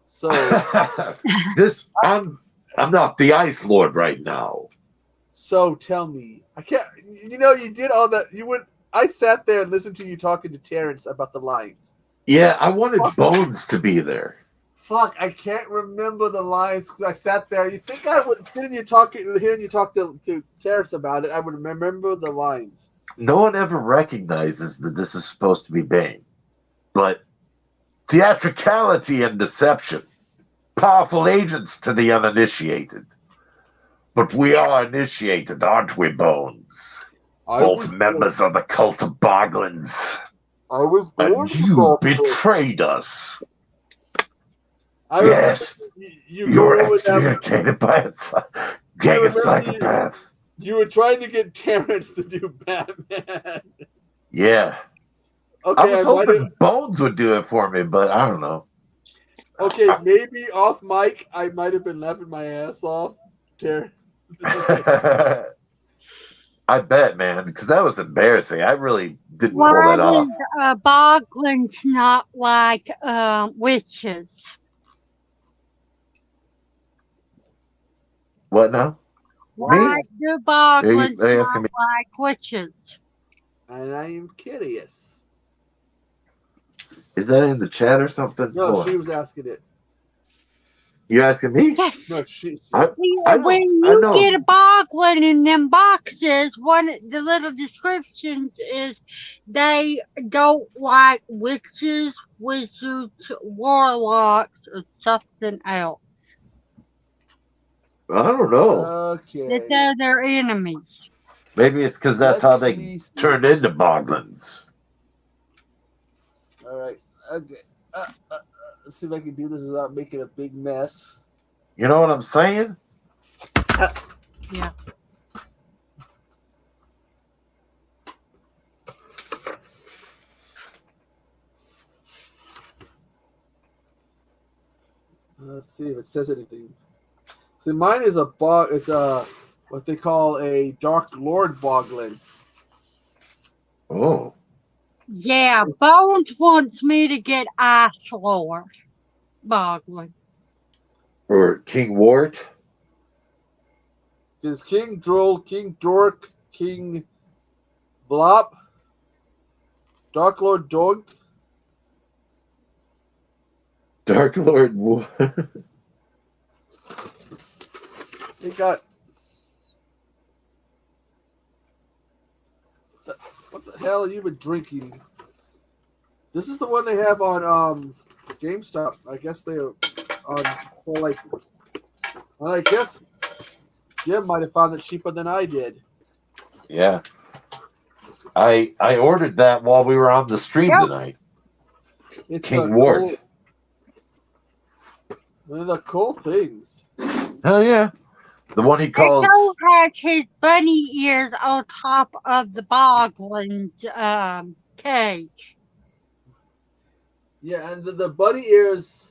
So I'm not the Ice Lord right now. So tell me, I can't. You did all that. I sat there and listened to you talking to Terrence about the lines. Yeah, I wanted Bones to be there. Fuck, I can't remember the lines because I sat there. You think I would hearing you talk to Terrence about it? I would remember the lines. No one ever recognizes that this is supposed to be Bane, but theatricality and deception, powerful agents to the uninitiated. But we are initiated, aren't we, Bones? Both members of the cult of Boglins. I was born and you betrayed us. Yes, you were excommunicated by a gang of psychopaths. You were trying to get Terrence to do Batman. Yeah. Okay, I was hoping Bones would do it for me, but I don't know. Okay, maybe off mic, I might have been laughing my ass off. Terrence. I bet, man, because that was embarrassing. I really didn't pull that off. Boglin's not like witches. What now? Why do Boglins Are you not asking me? like witches? And I am curious. Is that in the chat or something? No, Hold she on. was asking it. You asking me? Yes. No, she. When you get a boglin in them boxes, the little descriptions is they don't like witches, wizards, warlocks, or something else. I don't know. Okay. That they're their enemies. Maybe it's because that's how they turned into Boglins. All right. Okay. Let's see if I can do this without making a big mess. You know what I'm saying? Yeah. Let's see if it says anything. See, mine is a bog. It's what they call a Dark Lord Boglin. Oh. Yeah, Bones wants me to get Ice Lord Boglin. Or King Wart? Is King Droll, King Dork, King Blop, Dark Lord Dog. Dark Lord Wart. They got. What the hell have you been drinking? This is the one they have on GameStop. I guess they're on for like, I guess Jim might have found it cheaper than I did. Yeah. I ordered that while we were on the stream tonight. It's King a Ward. cool, one of the cool things. Hell yeah. The one he calls. Echo has his bunny ears on top of the Boglin's cage. Yeah, and the bunny ears,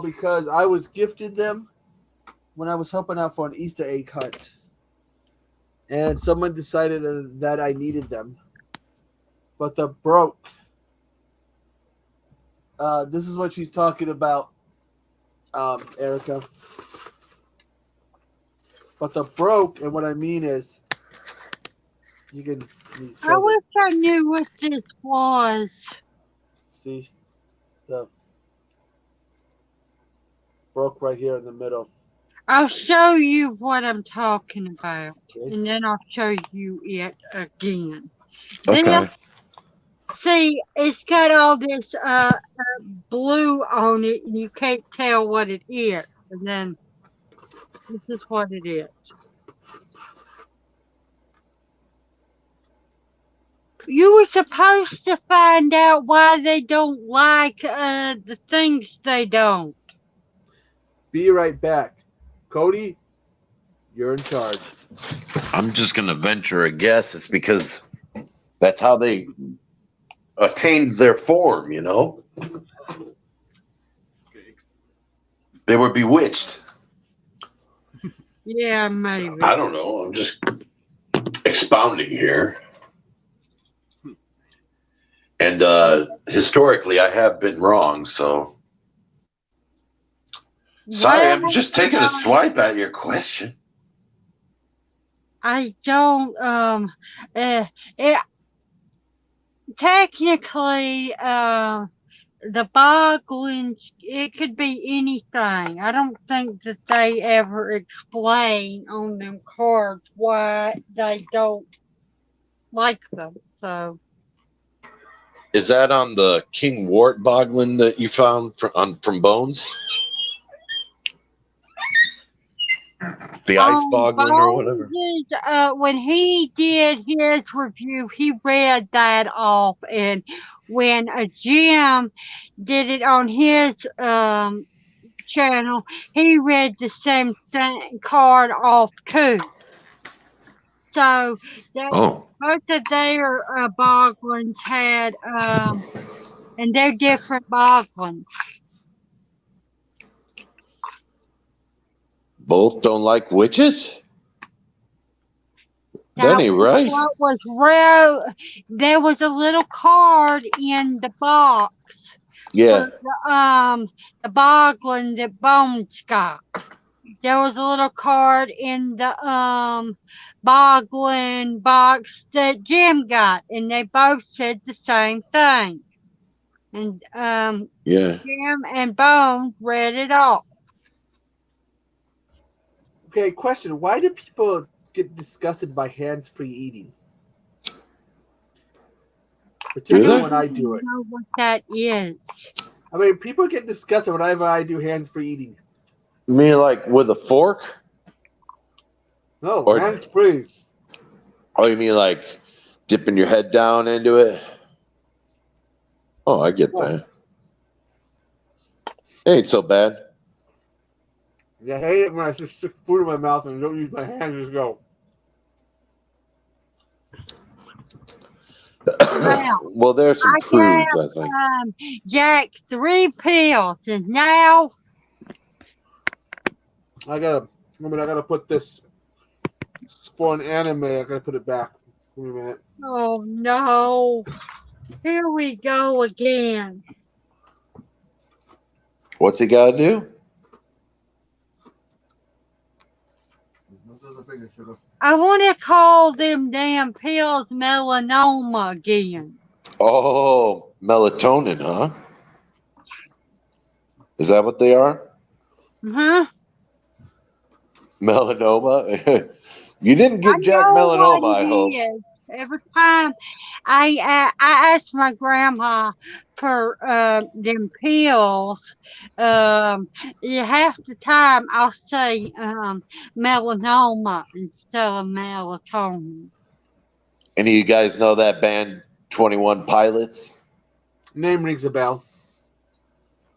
because I was gifted them when I was helping out for an Easter egg hunt. And someone decided that I needed them. But they're broke. This is what she's talking about, Erica. But they're broke, and what I mean is, you can. I wish I knew what this was. See, the broke right here in the middle. I'll show you what I'm talking about, and then I'll show you it again. Okay. Then, see, it's got all this blue on it, and you can't tell what it is. And then this is what it is. You were supposed to find out why they don't like the things they don't. Be right back. Cody, you're in charge. I'm just going to venture a guess. It's because that's how they attained their form, you know? They were bewitched. Yeah, maybe. I don't know. I'm just expounding here. And historically, I have been wrong, so. Sorry, I'm just taking a swipe at your question. I don't, technically, the Boglins, it could be anything. I don't think that they ever explain on them cards why they don't like them, so. Is that on the King Wart Boglin that you found from Bones? The Ice Boglin or whatever? When he did his review, he read that off, and when Jim did it on his channel, he read the same card off too. So both of their Boglins had, and they're different Boglins. Both don't like witches? That ain't right. What was there was a little card in the box. Yeah. The Boglin that Bones got. There was a little card in the Boglin box that Jim got, and they both said the same thing. And yeah. Jim and Bones read it off. Okay, question. Why do people get disgusted by hands-free eating? Particularly when I do it. I don't know what that is. I mean, people get disgusted whenever I do hands-free eating. You mean like with a fork? No, hands-free. Oh, you mean like dipping your head down into it? Oh, I get that. It ain't so bad. Yeah, I hate it when I just stick food in my mouth and don't use my hands, just go. Well, there's some prudes, I think. Jack 3 pills, and now I gotta put this for an anime. I gotta put it back. Give me a minute. Oh no! Here we go again. What's he got to do? I want to call them damn pills melanoma again. Oh, melatonin, huh? Is that what they are? Huh? Melanoma? You didn't give Jack melanoma, I hope. Every time I asked my grandma for them pills. Half the time I'll say melanoma instead of melatonin. Any of you guys know that band 21 Pilots? Name rings a bell.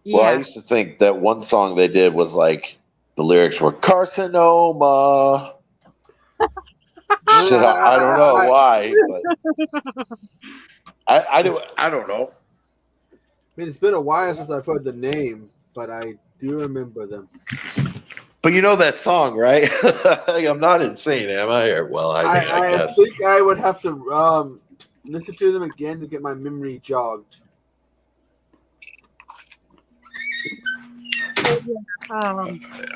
Well, I Yeah. used to think that one song they did was like the lyrics were carcinoma. So I don't know why, but I don't know. I mean, it's been a while since I've heard the name, but I do remember them. But you know that song, right? I'm not insane, am I? Or, well, I guess. think I would have to listen to them again to get my memory jogged.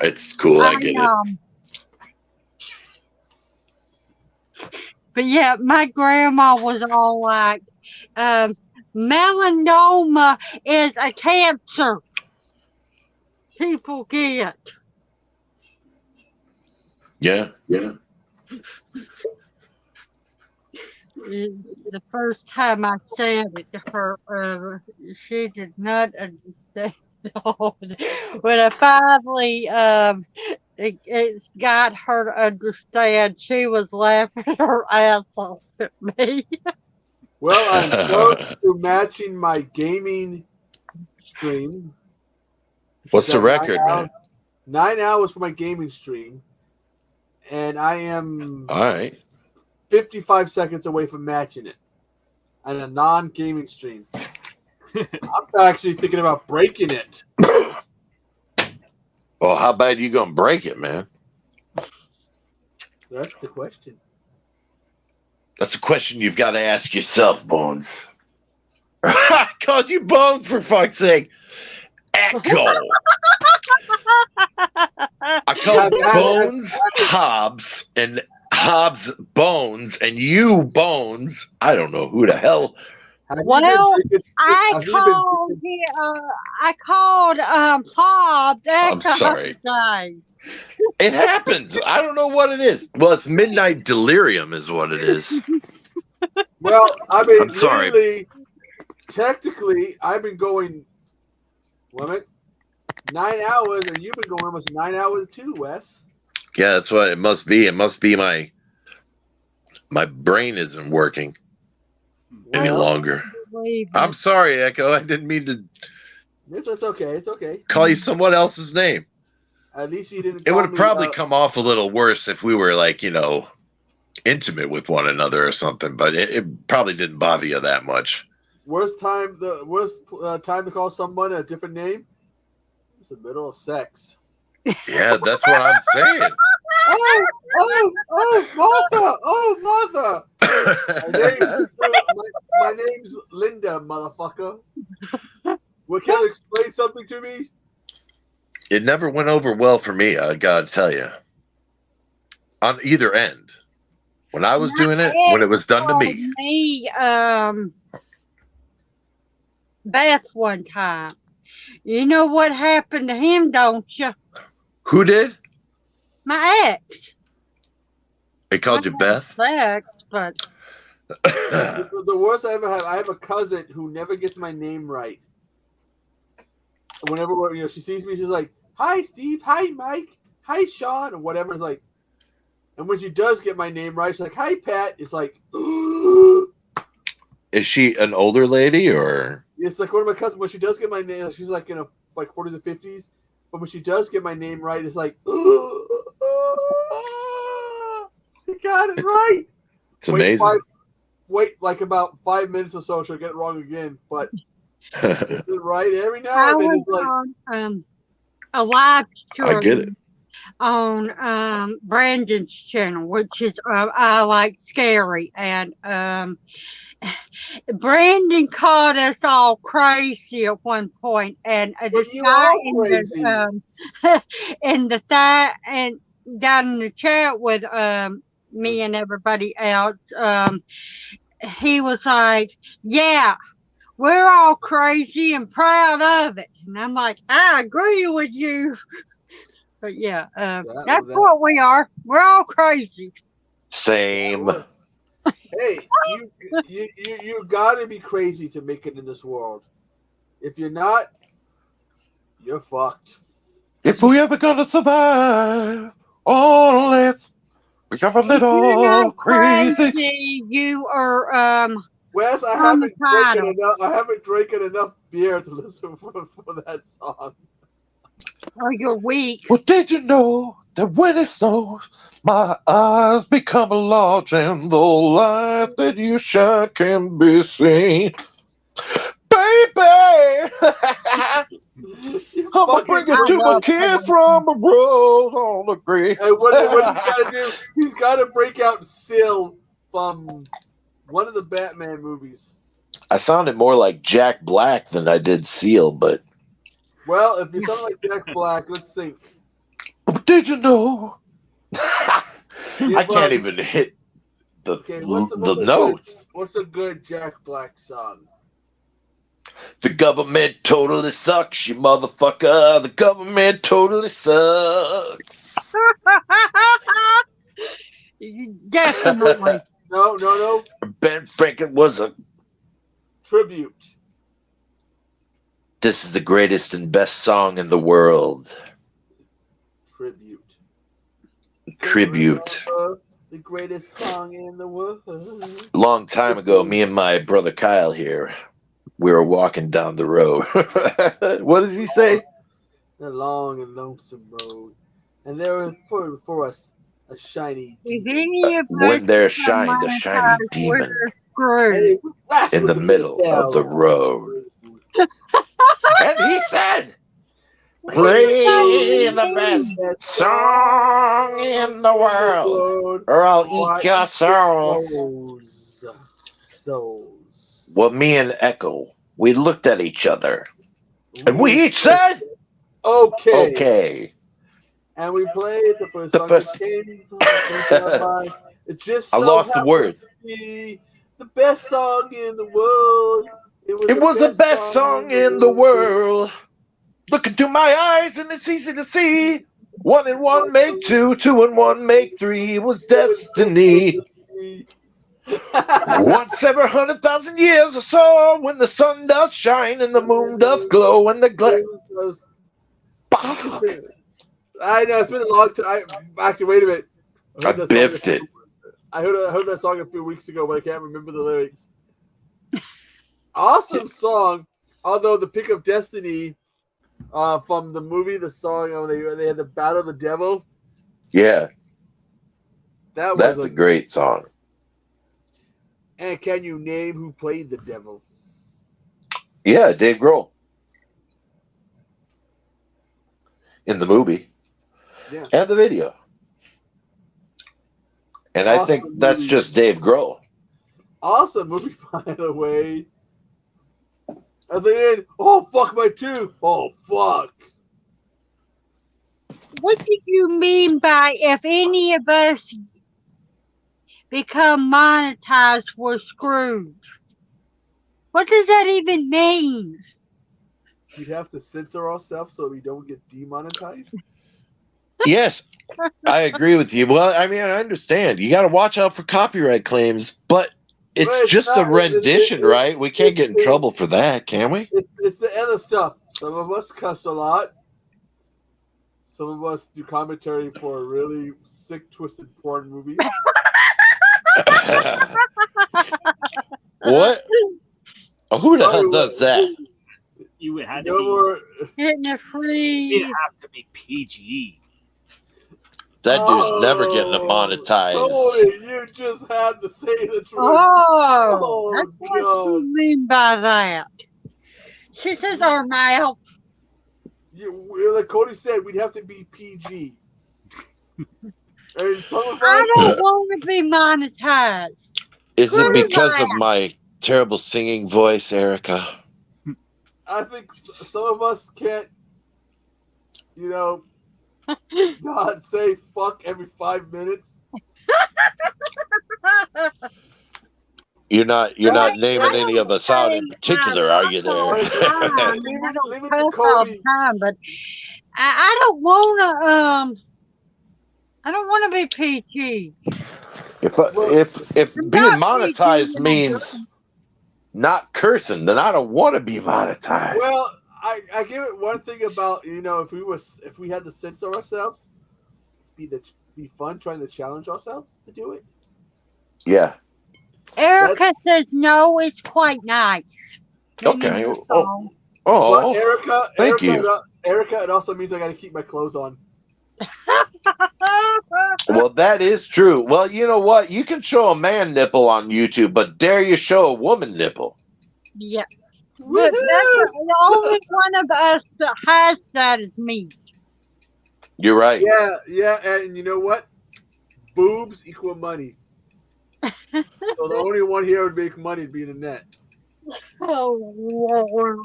It's cool. I get it. But yeah, my grandma was all like, melanoma is a cancer people get. Yeah. The first time I said it to her, she did not understand. When I finally it got her to understand, she was laughing her ass off at me. Well, I'm close to matching my gaming stream. What's the record, man? 9 hours for my gaming stream. And I am All right. 55 seconds away from matching it on a non-gaming stream. I'm actually thinking about breaking it. Well, how bad you gonna break it, man? That's the question. That's a question you've got to ask yourself, Bones. I called you Bones for fuck's sake. Echo. I called Bones Hobbs and Hobbs Bones and you Bones. I don't know who the hell. Well, I called Bob. I'm sorry. It happens. I don't know what it is. Well, it's midnight delirium is what it is. Well, I mean, I'm sorry. literally, technically, I've been going, 9 hours, and you've been going almost 9 hours too, Wes. Yeah, that's what it must be. It must be my brain isn't working any longer. I'm sorry, Echo. I didn't mean to It's okay. It's okay. call you someone else's name. At least you didn't. It call would have me, probably come off a little worse if we were like, intimate with one another or something, but it probably didn't bother you that much. Worst time to call someone a different name? It's the middle of sex. Yeah, that's what I'm saying. Martha! My name's Linda, motherfucker. What, can you explain something to me? It never went over well for me, I gotta tell you. On either end. When I was doing it, when it was done to me. Beth one time. You know what happened to him, don't you? Who did? My ex. They called you Beth? Ex, but the worst I ever have, I have a cousin who never gets my name right. Whenever she sees me, she's like, "Hi, Steve. Hi, Mike. Hi, Sean," or whatever. It's like, and when she does get my name right, she's like, "Hi, Pat." It's like, Is she an older lady or? It's like one of my cousins. When she does get my name, she's like in a 40s and 50s. But when she does get my name right, it's like, you got it right. It's amazing. Wait like about 5 minutes or so, she'll get it wrong again. But get it right every now and then. It's like on a live stream. I get it. On Brandon's channel, which is I like scary, and Brandon called us all crazy at one point, and this guy in the down in the chat with me and everybody else, he was like, "Yeah, we're all crazy and proud of it," and I'm like, "I agree with you." But yeah, that's what we are. We're all crazy. Same. Hey, you gotta be crazy to make it in this world. If you're not, you're fucked. If we ever gonna survive all this, we got a If you're little not crazy. crazy, you are Wes, I on the haven't drinking title. enough. I haven't drinking enough beer to listen for that song. Or you're weak. Well, did you know that when it snows, my eyes become large and the light that you shine can be seen? Baby! I'm gonna bring it to my kids from abroad on the grave. And what he's got to do, he's got to break out Syl from one of the Batman movies. I sounded more like Jack Black than I did Seal, but Well, if you sound like Jack Black, let's think. did you know? Yeah, I can't even hit the notes. What's a good Jack Black song? The government totally sucks, you motherfucker. The government totally sucks. Definitely. No. Ben Franklin was a tribute. This is the greatest and best song in the world. Tribute. The greatest song in the world. Long time ago, me and my brother Kyle here, we were walking down the road. What does he say? The long and lonesome road. And there was for us a shiny demon. When there shined a shiny demon in the middle of the road. And he said, play the best song in the world, or I'll eat your souls. Well, me and Echo, we looked at each other, and we each said, okay. And we played the first song that came to our mind. It just I lost the words. to be the best song in the world. It was the best song in the world. Look into my eyes and it's easy to see. 1 and 1 make 2, 2 and 1 make 3. It was destiny. Once every 100,000 years or so, when the sun does shine and the moon does glow and the I know it's been a long time. Actually, wait a minute. I biffed it. I heard that song a few weeks ago, but I can't remember the lyrics. Awesome song, although the Pick of Destiny from the movie, the song when they had the Battle of the Devil. Yeah, that's a great song. And can you name who played the devil? Yeah, Dave Grohl in the movie and the video. And awesome I think that's movie. Just Dave Grohl. Awesome movie, by the way. At the end, oh, fuck my tooth. Oh, fuck. What do you mean by if any of us become monetized, we're screwed? What does that even mean? We'd have to censor ourselves so we don't get demonetized? Yes, I agree with you. Well, I mean, I understand. You got to watch out for copyright claims, but it's just a rendition, right? We can't get in trouble for that, can we? It's the other stuff. Some of us cuss a lot. Some of us do commentary for really sick, twisted porn movies. What? Oh, who the hell does that? You would have to be getting a free. You have to be PG. That dude's never getting monetized. You just had to say the truth. Oh, that's what you mean by that. She says our mouth. Like Cody said, we'd have to be PG. And some of us, I don't want to be monetized. Is it because of my terrible singing voice, Erica? I think some of us can't, not say fuck every 5 minutes. You're not naming any of us out in particular, are you there? Leave it to Cody. But I don't want to. I don't want to be PG. If being monetized means not cursing, then I don't want to be monetized. Well, I give it one thing about if we had to censor ourselves, be fun trying to challenge ourselves to do it. Yeah. Erica says no, it's quite nice. Okay. But Thank you. Erica, it also means I got to keep my clothes on. Well, that is true. Well, you know what? You can show a man nipple on YouTube, but dare you show a woman nipple? Yeah. But that's the only one of us that has that is me. You're right. Yeah, and you know what? Boobs equal money. So the only one here would make money would be the net. Oh Lord.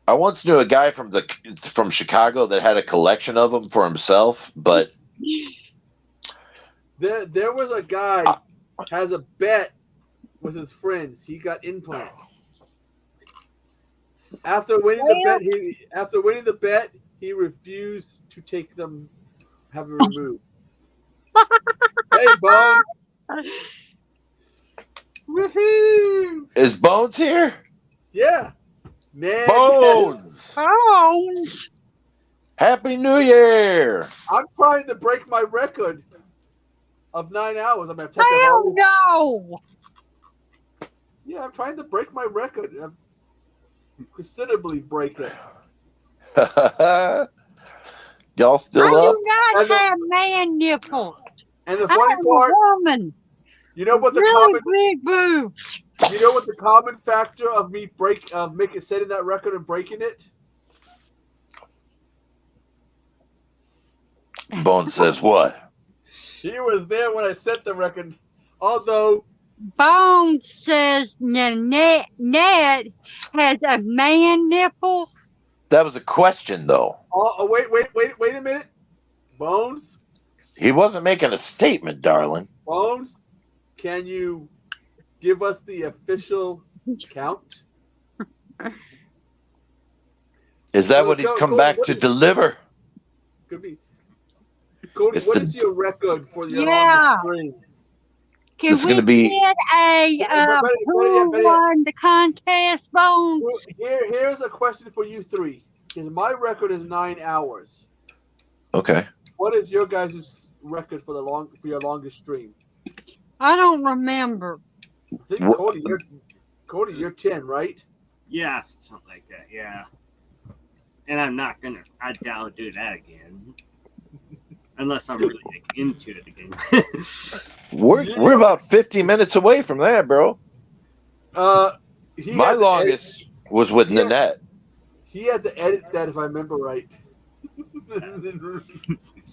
I once knew a guy from Chicago that had a collection of them for himself, but there was a guy has a bet with his friends. He got implants. After winning the bet, he refused to take them, have them removed. Hey, Bone. Woohoo! Is Bones here? Yeah. Bones! Bones! Happy New Year! I'm trying to break my record of 9 hours. I'm gonna take Hell no! Yeah, I'm trying to break my record. Considerably break it. Y'all still I up? do not have man nipples. And the funny part, a woman. You know what the really common big boobs. You know what the common factor of me setting that record and breaking it? Bones says what? He was there when I set the record. Although Bone says Ned has a man nipple. That was a question, though. Oh, wait a minute. Bones? He wasn't making a statement, darling. Bones, can you give us the official count? Is that what he's come back to deliver? Could be. Cody, what is your record for your longest stream? Can we get who won the contest, Bones? Here's a question for you three. Because my record is 9 hours. Okay. What is your guys' record for your longest stream? I don't remember. I think Cody, you're 10, right? Yeah, something like that. Yeah. And I doubt I'll do that again. Unless I'm really into it again. We're about 50 minutes away from that, bro. My longest was with Nanette. He had to edit that, if I remember right.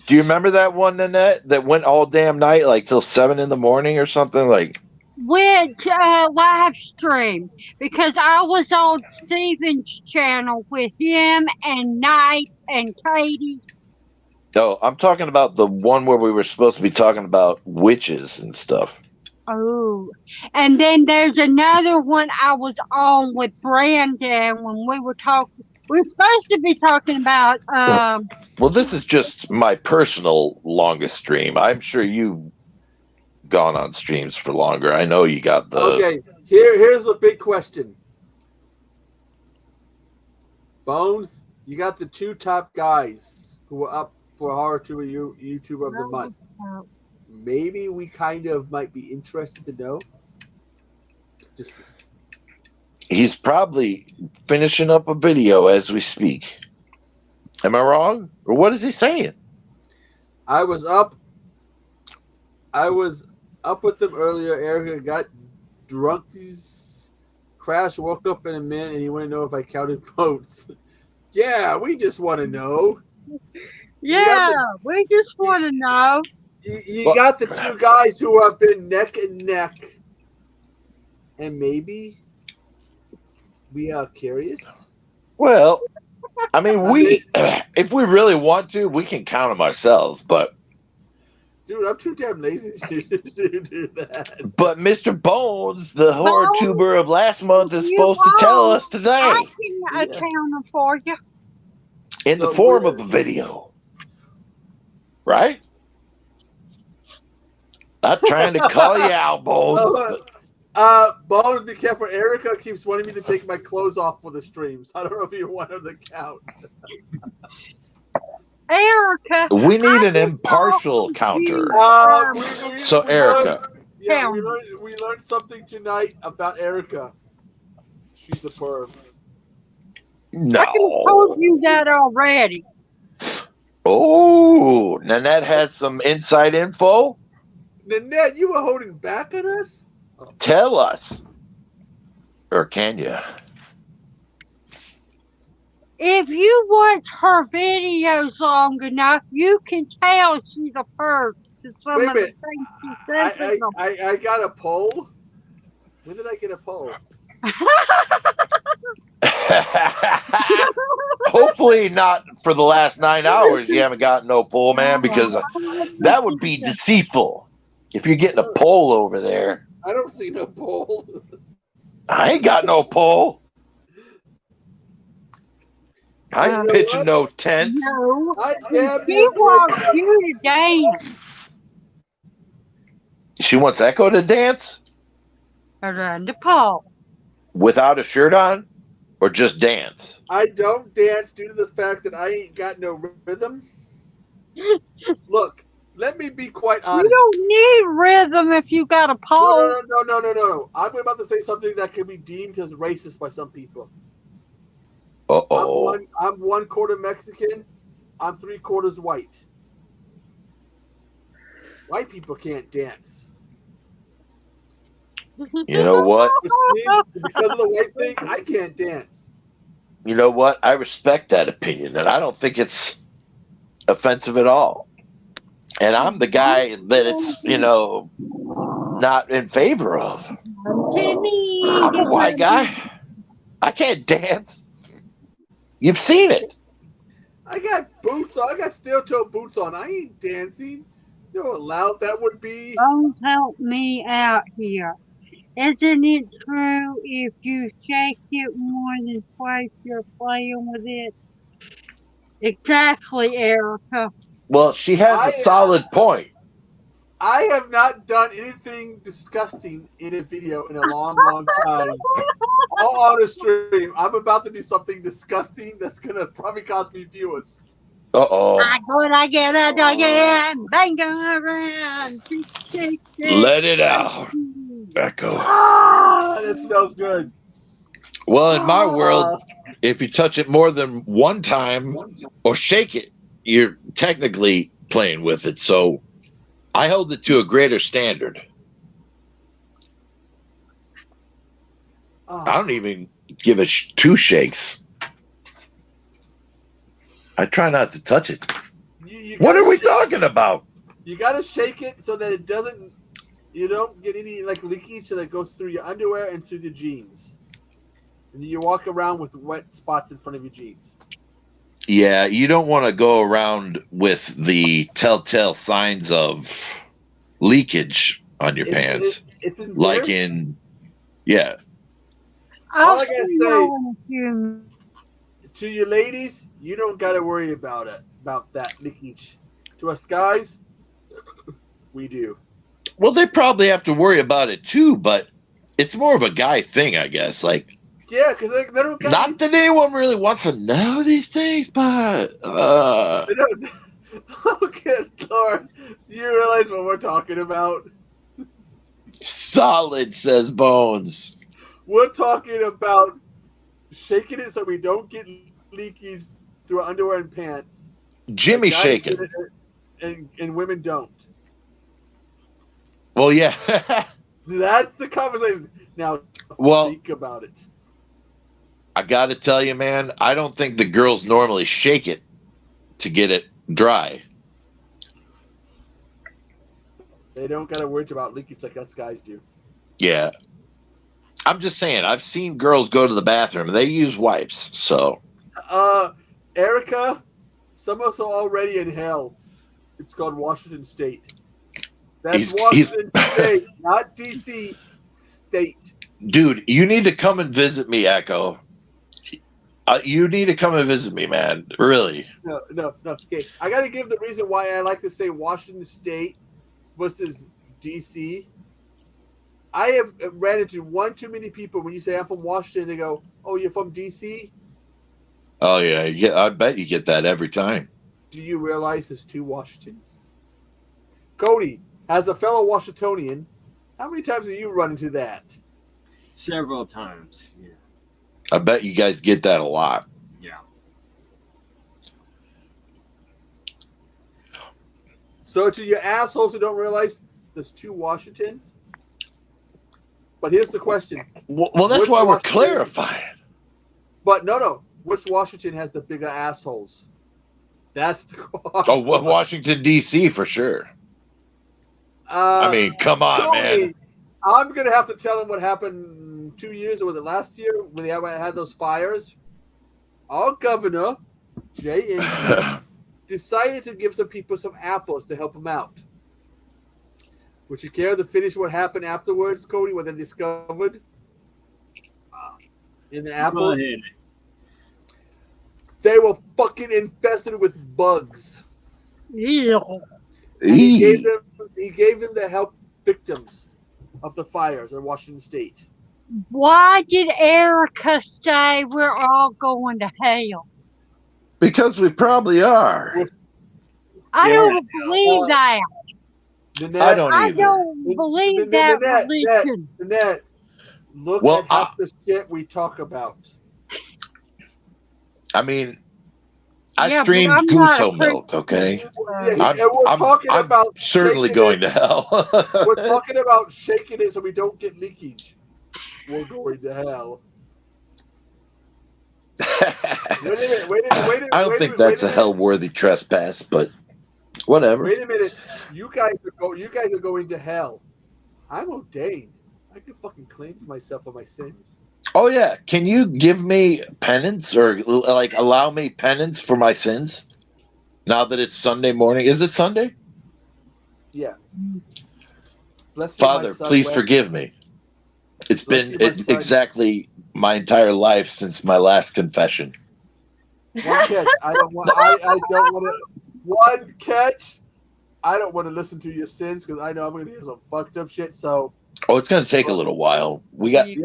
Do you remember that one, Nanette, that went all damn night, like till 7 in the morning or something? Like, which live stream? Because I was on Steven's channel with him and Knight and Katie. oh, I'm talking about the one where we were supposed to be talking about witches and stuff. Oh, and then there's another one I was on with Brandon when we were talking. We were supposed to be talking about. Well, this is just my personal longest stream. I'm sure you've gone on streams for longer. I know you got the. Okay, here's a big question. Bones, you got the two top guys who were up for Horror Tour YouTube of the Month. Maybe we kind of might be interested to know. He's probably finishing up a video as we speak. Am I wrong? Or what is he saying? I was up with them earlier. Erica got drunk. Crash woke up in a minute and he wanted to know if I counted votes. Yeah, we just want to know. Yeah, we just want to know. You got the two guys who have been neck and neck. And maybe we are curious. Well, I mean, if we really want to, we can count them ourselves, but. Dude, I'm too damn lazy to do that. But Mr. Bones, the horror tuber of last month, is supposed to tell us today. I can account them for you. In the form of a video. Right? Not trying to call you out, Bones. Bones, be careful. Erica keeps wanting me to take my clothes off for the streams. I don't know if you want her to count. Erica. We need an impartial counter. So, Erica. We learned something tonight about Erica. She's a perv. No. I told you that already. Oh, Nanette has some inside info. Nanette, you were holding back on us? Tell us. Or can you? If you watch her videos long enough, you can tell she's a perv. Some Wait a of the minute. things she says in them. I got a poll. When did I get a poll? Hopefully not for the last 9 hours you haven't gotten no poll, man, because that would be deceitful. If you're getting a poll over there. I don't see no poll. I ain't got no poll. I ain't pitching no tent. No. Yeah, She wants you to dance. She wants Echo to dance? Around the pole. Without a shirt on? Or just dance? I don't dance due to the fact that I ain't got no rhythm. Look, let me be quite honest. You don't need rhythm if you got a pole. No. I'm about to say something that can be deemed as racist by some people. Uh-oh. I'm 1/4 Mexican. I'm 3/4 white. White people can't dance. You know what? Because of the white thing, I can't dance. You know what? I respect that opinion, and I don't think it's offensive at all. And I'm the guy that it's, not in favor of. I'm a white guy. I can't dance. You've seen it. I got boots on. I got steel-toe boots on. I ain't dancing. You know how loud that would be? Don't help me out here. Isn't it true if you shake it more than twice, you're playing with it? Exactly, Erica. Well, she has a solid point. I have not done anything disgusting in a video in a long, long time. All on a stream. I'm about to do something disgusting that's going to probably cost me viewers. Uh-oh. I gotta get a dog and bang around. Let it out, Echo. That smells good. Well, in my world, if you touch it more than one time or shake it, you're technically playing with it. So I hold it to a greater standard. I don't even give it 2 shakes. I try not to touch it. What are we talking about? You got to shake it so that it doesn't, you don't get any leakage that goes through your underwear and through the jeans. And you walk around with wet spots in front of your jeans. Yeah, you don't want to go around with the telltale signs of leakage on your pants. It's like in, yeah. All I gotta say to you ladies, you don't gotta worry about that leakage. To us guys, we do. Well, they probably have to worry about it too, but it's more of a guy thing, I guess. Like, yeah, because they don't. Not that anyone really wants to know these things, but Oh, good Lord! Do you realize what we're talking about? Solid, says Bones. We're talking about shaking it so we don't get leakage through our underwear and pants. Jimmy Guys shaking. get it, and women don't. Well, yeah. That's the conversation. Now, Well, think about it. I got to tell you, man, I don't think the girls normally shake it to get it dry. They don't got to worry about leakage like us guys do. Yeah. I'm just saying, I've seen girls go to the bathroom. They use wipes, so. Erica, some of us are already in hell. It's called Washington State. That's Washington State, not D.C. State. Dude, you need to come and visit me, Echo. You need to come and visit me, man. Really. No. Okay, I got to give the reason why I like to say Washington State versus DC. I have ran into one too many people when you say I'm from Washington, they go, "Oh, you're from DC?" Oh yeah. I bet you get that every time. Do you realize there's two Washingtons? Cody, as a fellow Washingtonian, how many times have you run into that? Several times. Yeah. I bet you guys get that a lot. Yeah. So to your assholes who don't realize there's two Washingtons. But here's the question. Well, that's Which why we're Washington- clarifying. But no. Which Washington has the bigger assholes? That's the question. Oh, Washington D.C. for sure. I mean, come on, man. I'm gonna have to tell him what happened 2 years, or was it last year when they had those fires? Our governor, Jay Inslee, decided to give some people some apples to help them out. Would you care to finish what happened afterwards, Cody, when they discovered in the apples? Go ahead. They were fucking infested with bugs. Yeah. And he gave them to help victims of the fires in Washington State. Why did Erica say we're all going to hell? Because we probably are. I don't believe that. I don't I either. don't believe that religion. Nanette, look Well, at half the shit we talk about. I mean, Yeah, I but streamed I'm not a Guso milk, okay? Yeah, and we're talking about certainly shaking going it. to hell. We're talking about shaking it so we don't get leakage. We're going to hell. Wait a minute. I don't think that's a hell-worthy trespass, but whatever. Wait a minute. You guys are going to hell. I'm ordained. I can fucking cleanse myself of my sins. Oh yeah, can you give me penance or like allow me penance for my sins? Now that it's Sunday morning, is it Sunday? Yeah. Bless you, my Father, son, please Wes. forgive me. It's Bless been you, my son. exactly my entire life since my last confession. One catch. I don't want to. One catch. I don't want to listen to your sins because I know I'm going to hear some fucked up shit. So. Oh, it's going to take a little while. We got. Yeah.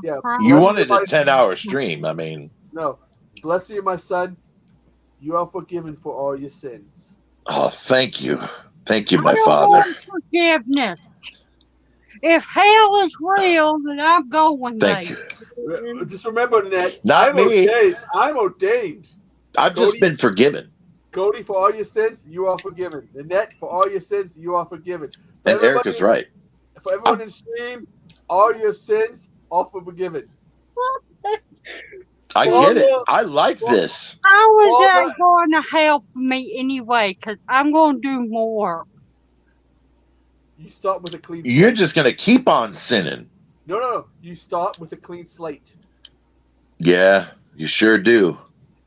You Bless wanted my- a 10-hour stream. I mean, No. Bless you, my son. You are forgiven for all your sins. oh, thank you, my I don't father. want forgiveness. If hell is real, then I'm going Thank there. Just remember that Not I'm me. ordained. I'm ordained. I've just been forgiven. Cody, for all your sins, you are forgiven. Nanette, for all your sins, you are forgiven. For And Erica's right. For everyone in stream, all your sins are forgiven. I get it. I like this. How is Well, that going to help me anyway? Because I'm going to do more. You start with a clean You're slate. just going to keep on sinning. No. You start with a clean slate. Yeah, you sure do.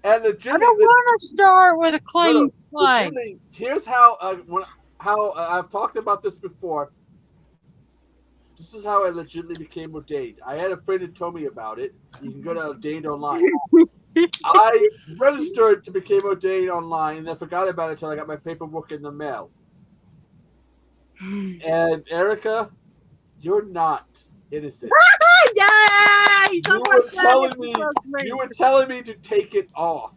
And I don't want to start with a clean slate. legitimately, here's how I've talked about this before. This is how I legitimately became ordained. I had a friend who told me about it. You can go to Ordained Online. I registered to become ordained online and then forgot about it until I got my paperwork in the mail. And Erica, you're not innocent. Yay! You were telling me to take it off.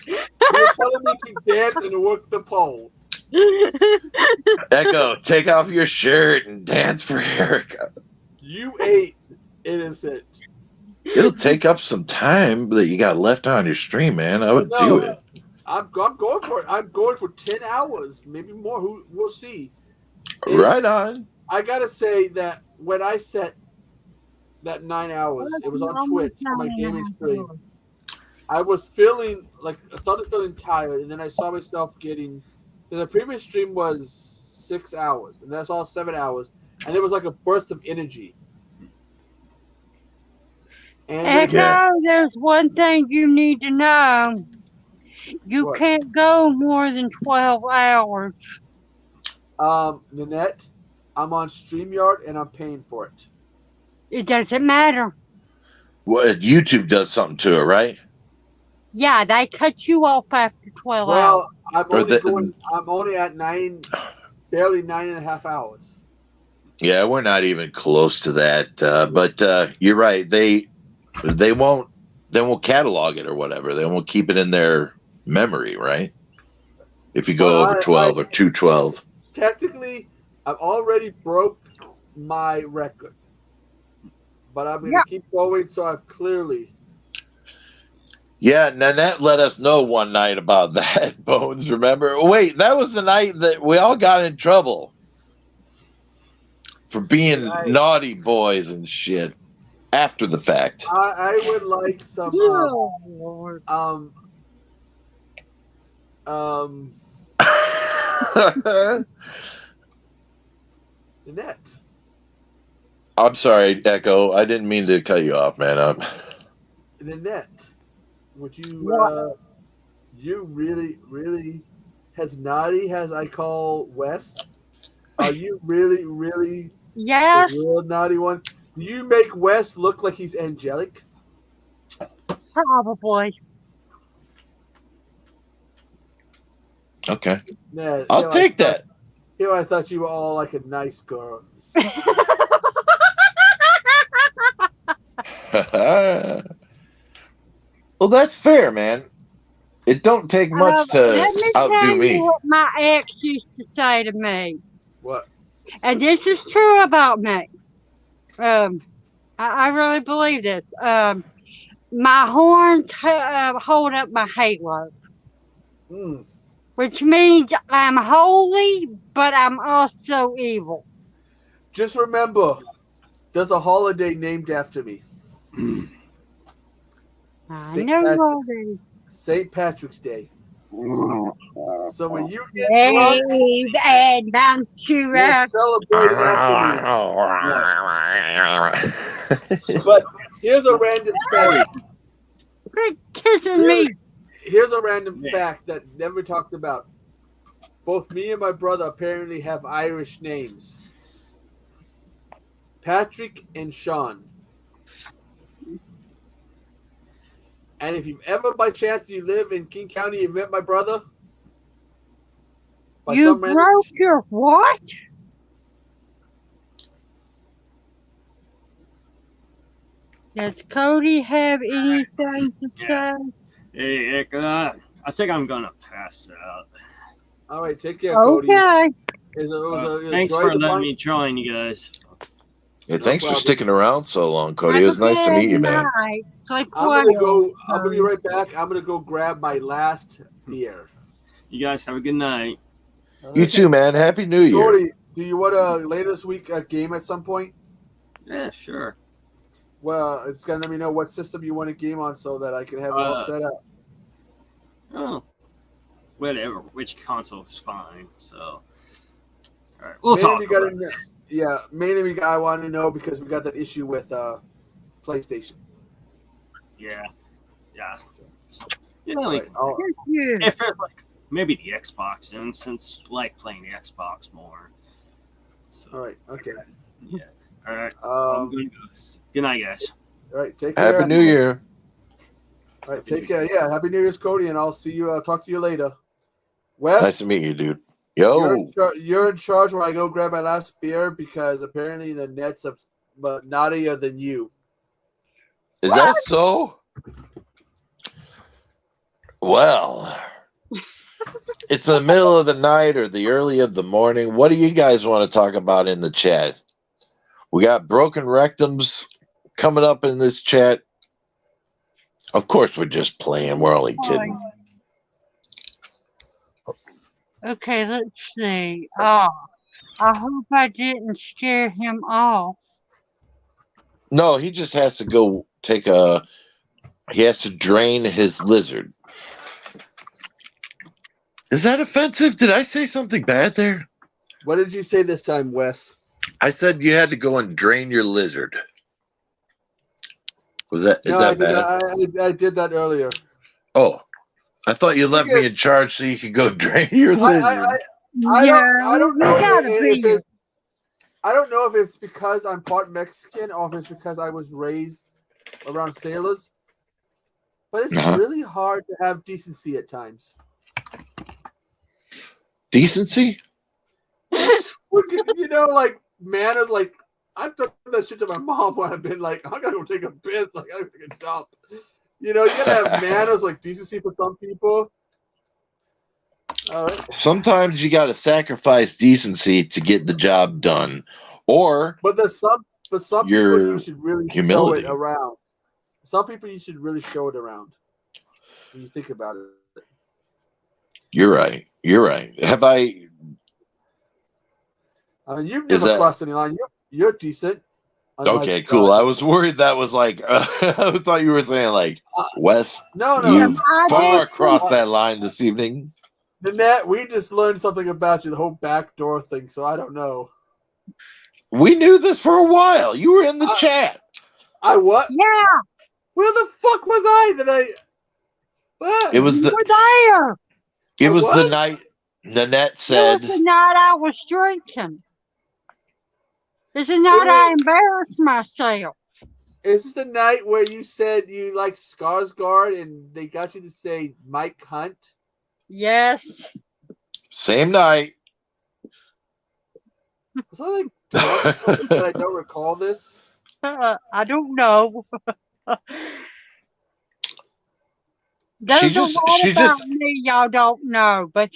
You were telling me to dance and work the pole. Echo, take off your shirt and dance for Erica. You ain't innocent. It'll take up some time that you got left on your stream, man. I would do it. I'm going for it. I'm going for 10 hours, maybe more. We'll see. Right on. I gotta say that when I set that 9 hours, it was on Twitch on my gaming stream. I was feeling I started feeling tired, and then I saw myself getting. The previous stream was 6 hours, and that's all 7 hours, and it was like a burst of energy. And Echo, there's one thing you need to know. You What? can't go more than 12 hours. Nanette, I'm on StreamYard, and I'm paying for it. It doesn't matter. Well, YouTube does something to it, right? Yeah, they cut you off after 12 hours. Well, I'm only at barely 9.5 hours. Yeah, we're not even close to that. But you're right. They won't catalog it or whatever. They won't keep it in their memory, right? If you go over 12 or 212. Technically, I've already broke my record, but I'm going to keep going. So I've clearly. Yeah, Nanette let us know one night about that, Bones. Remember? Wait, that was the night that we all got in trouble for being naughty boys and shit after the fact. I would like some Nanette. I'm sorry, Echo. I didn't mean to cut you off, man. Nanette, would you you really as naughty as I call Wes? Are you really the real naughty one? Do you make Wes look like he's angelic? Probably. Okay. Yeah, I'll take that. I thought you were all like a nice girl. Well, that's fair, man. It don't take much to Let me outdo tell me. you what my ex used to say to me. What? And this is true about me. I really believe this. My horns hold up my halo. Which means I'm holy, but I'm also evil. Just remember, there's a holiday named after me. St. Patrick's Day. So when you get drunk, and bound to we're celebrating after me. But here's a random fact. Quit kissing me. Here's a random fact that never talked about. Both me and my brother apparently have Irish names. Patrick and Sean. And if you've ever, by chance, you live in King County, you've met my brother. You broke your what? Does Cody have anything to say? Hey, I think I'm gonna pass out. All right, take care, Cody. Okay. Thanks for letting me join, you guys. Yeah, thanks for sticking around so long, Cody. It was nice to meet you, man. I'm gonna be right back. I'm gonna go grab my last beer. You guys have a good night. You too, man. Happy New Year. Cody, do you want to later this week a game at some point? Yeah, sure. Well, it's gonna let me know what system you want a game on so that I can have it all set up. Oh, whatever. Which console is fine. So, all right, we'll talk. Mainly I want to know because we got that issue with PlayStation. Yeah. So, Right, if it's like maybe the Xbox, and since like playing the Xbox more. So, all right. Okay. Yeah. All right. I'm gonna go. Good night, guys. All right. Take care. Happy New Year. All right. Take care. Yeah. Happy New Year's, Cody, and I'll see you. I'll talk to you later. Wes. Nice to meet you, dude. Yo. You're in charge when I go grab my last beer because apparently the Nets are naughtier than you. Is that so? Well, it's the middle of the night or the early of the morning. What do you guys want to talk about in the chat? We got broken rectums coming up in this chat. Of course, we're just playing. We're only kidding. Okay, let's see. Oh, I hope I didn't scare him off. No, he just has to go he has to drain his lizard. Is that offensive? Did I say something bad there? What did you say this time, Wes? I said you had to go and drain your lizard. Is that bad? I did that earlier. Oh, I thought you left me in charge so you could go drain your lizard. I don't know if it's because I'm part Mexican or if it's because I was raised around sailors. But it's really hard to have decency at times. Decency? You know, like manners. Like I've done that shit to my mom when I've been like, I gotta go take a piss. Like I gotta take a dump. You know, you gotta have manners, like decency for some people. Sometimes you got to sacrifice decency to get the job done, or but some people you should really humility. show it around. Some people you should really show it around. When you think about it, You're right. You're right. Have I? I mean, you've never crossed any line. You're decent. Okay, cool. I was worried that was like I thought you were saying like Wes. No, You've far crossed that line this evening. Nanette, we just learned something about you, the whole backdoor thing, so I don't know. We knew this for a while. You were in the chat. I what? Yeah. Where the fuck was I? What? It was You were there. It was the night Nanette said. It was the night I was drinking. This is not I embarrassed myself. Is this the night where you said you like Skarsgård and they got you to say Mike Hunt? Yes. Same night. Was I don't recall this. I don't know. She just me, y'all don't know, but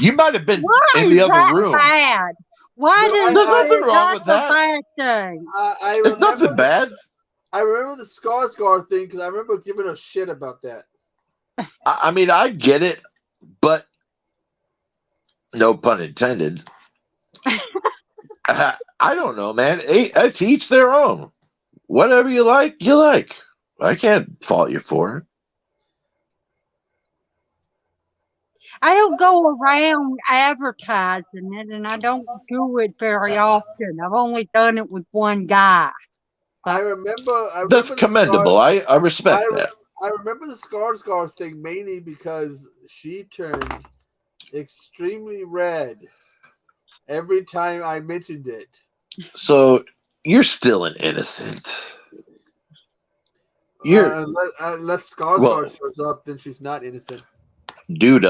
you might have been why in the is other that room. bad? Why There's nothing wrong with that. Bad thing? I It's nothing bad. I remember the Skarsgård thing because I remember giving a shit about that. I mean, I get it, but no pun intended. I don't know, man. To each their own. Whatever you like, you like. I can't fault you for it. I don't go around advertising it, and I don't do it very often. I've only done it with one guy. I remember That's commendable. I respect that. I remember the Skarsgård thing mainly because she turned extremely red every time I mentioned it. So you're still an innocent. You're unless Skarsgård shows up, then she's not innocent. Dude,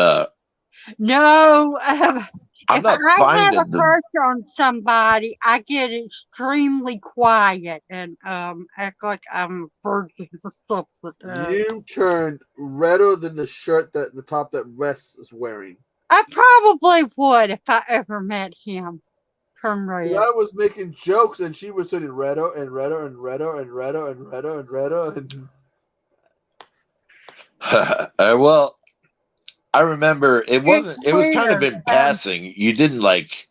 No, I'm if not I have finding a crush on somebody, I get extremely quiet and act like I'm a virgin or something. You turned redder than the shirt that the top that Wes is wearing. I probably would if I ever met him. Turn red. I was making jokes and she was turning redder and redder and redder and redder and redder and redder and. Well, I remember it wasn't. It was kind of in passing. You didn't like.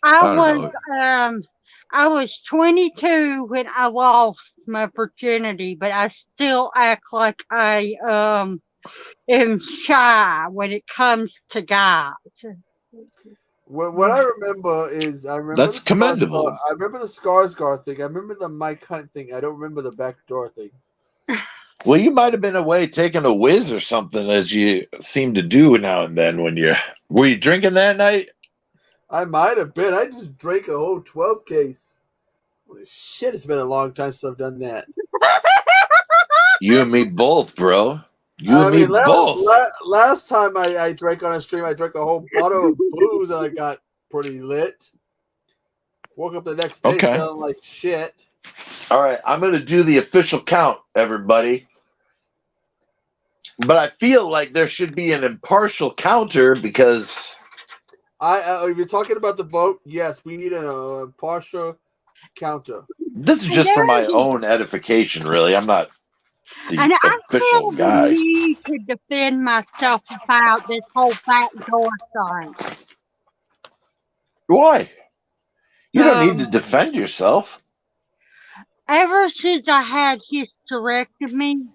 I was 22 when I lost my virginity, but I still act like I am shy when it comes to guys. What I remember is That's commendable. I remember the Skarsgård thing. I remember the Mike Hunt thing. I don't remember the backdoor thing. Well, you might have been away taking a whiz or something, as you seem to do now and then. Were you drinking that night? I might have been. I just drank a whole 12 case. Holy shit! It's been a long time since I've done that. You and me both, bro. Both. Last time I drank on a stream, I drank a whole bottle of booze and I got pretty lit. Woke up the next day feeling like shit. All right, I'm going to do the official count, everybody. But I feel like there should be an impartial counter because... if you're talking about the vote, yes, we need an impartial counter. This is just for my own edification, really. I'm not the official guy. I need to defend myself about this whole backdoor thing. Why? You don't need to defend yourself. Ever since I had hysterectomy,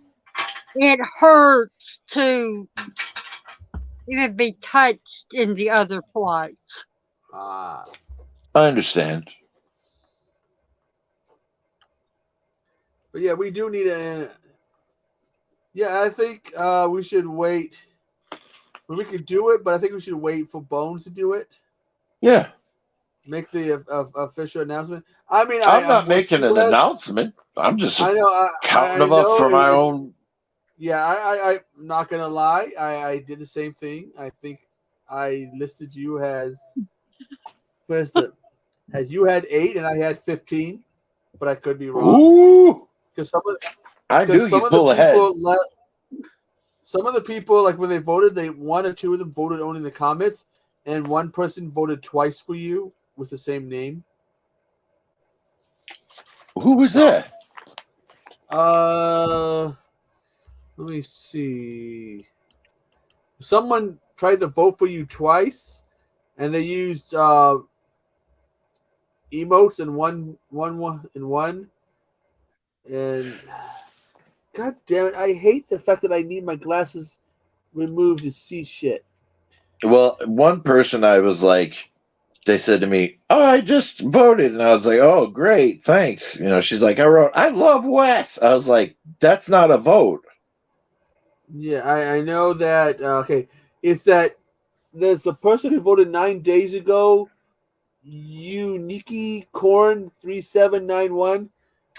it hurts to even be touched in the other place. I understand. But yeah, we do need a... Yeah, I think we should wait. We could do it, but I think we should wait for Bones to do it. Yeah. Make the official announcement. I mean, I'm not making an announcement. I'm just counting them up for my own. Yeah, I'm not gonna lie. I did the same thing. I think I listed you as Krista, as you had 8 and I had 15, but I could be wrong. Ooh, Because some of I knew some you'd of the pull ahead. people some of the people, like when they voted, they 1 or 2 of them voted only in the comments, and one person voted twice for you with the same name. Who was that? Let me see. Someone tried to vote for you twice, and they used emotes in one. And God damn it, I hate the fact that I need my glasses removed to see shit. Well, one person I was like, they said to me, "Oh, I just voted," and I was like, "Oh, great, thanks." She's like, "I love Wes." I was like, "That's not a vote." Yeah, I know that. Okay, it's that there's a person who voted 9 days ago. Unique Corn 3791.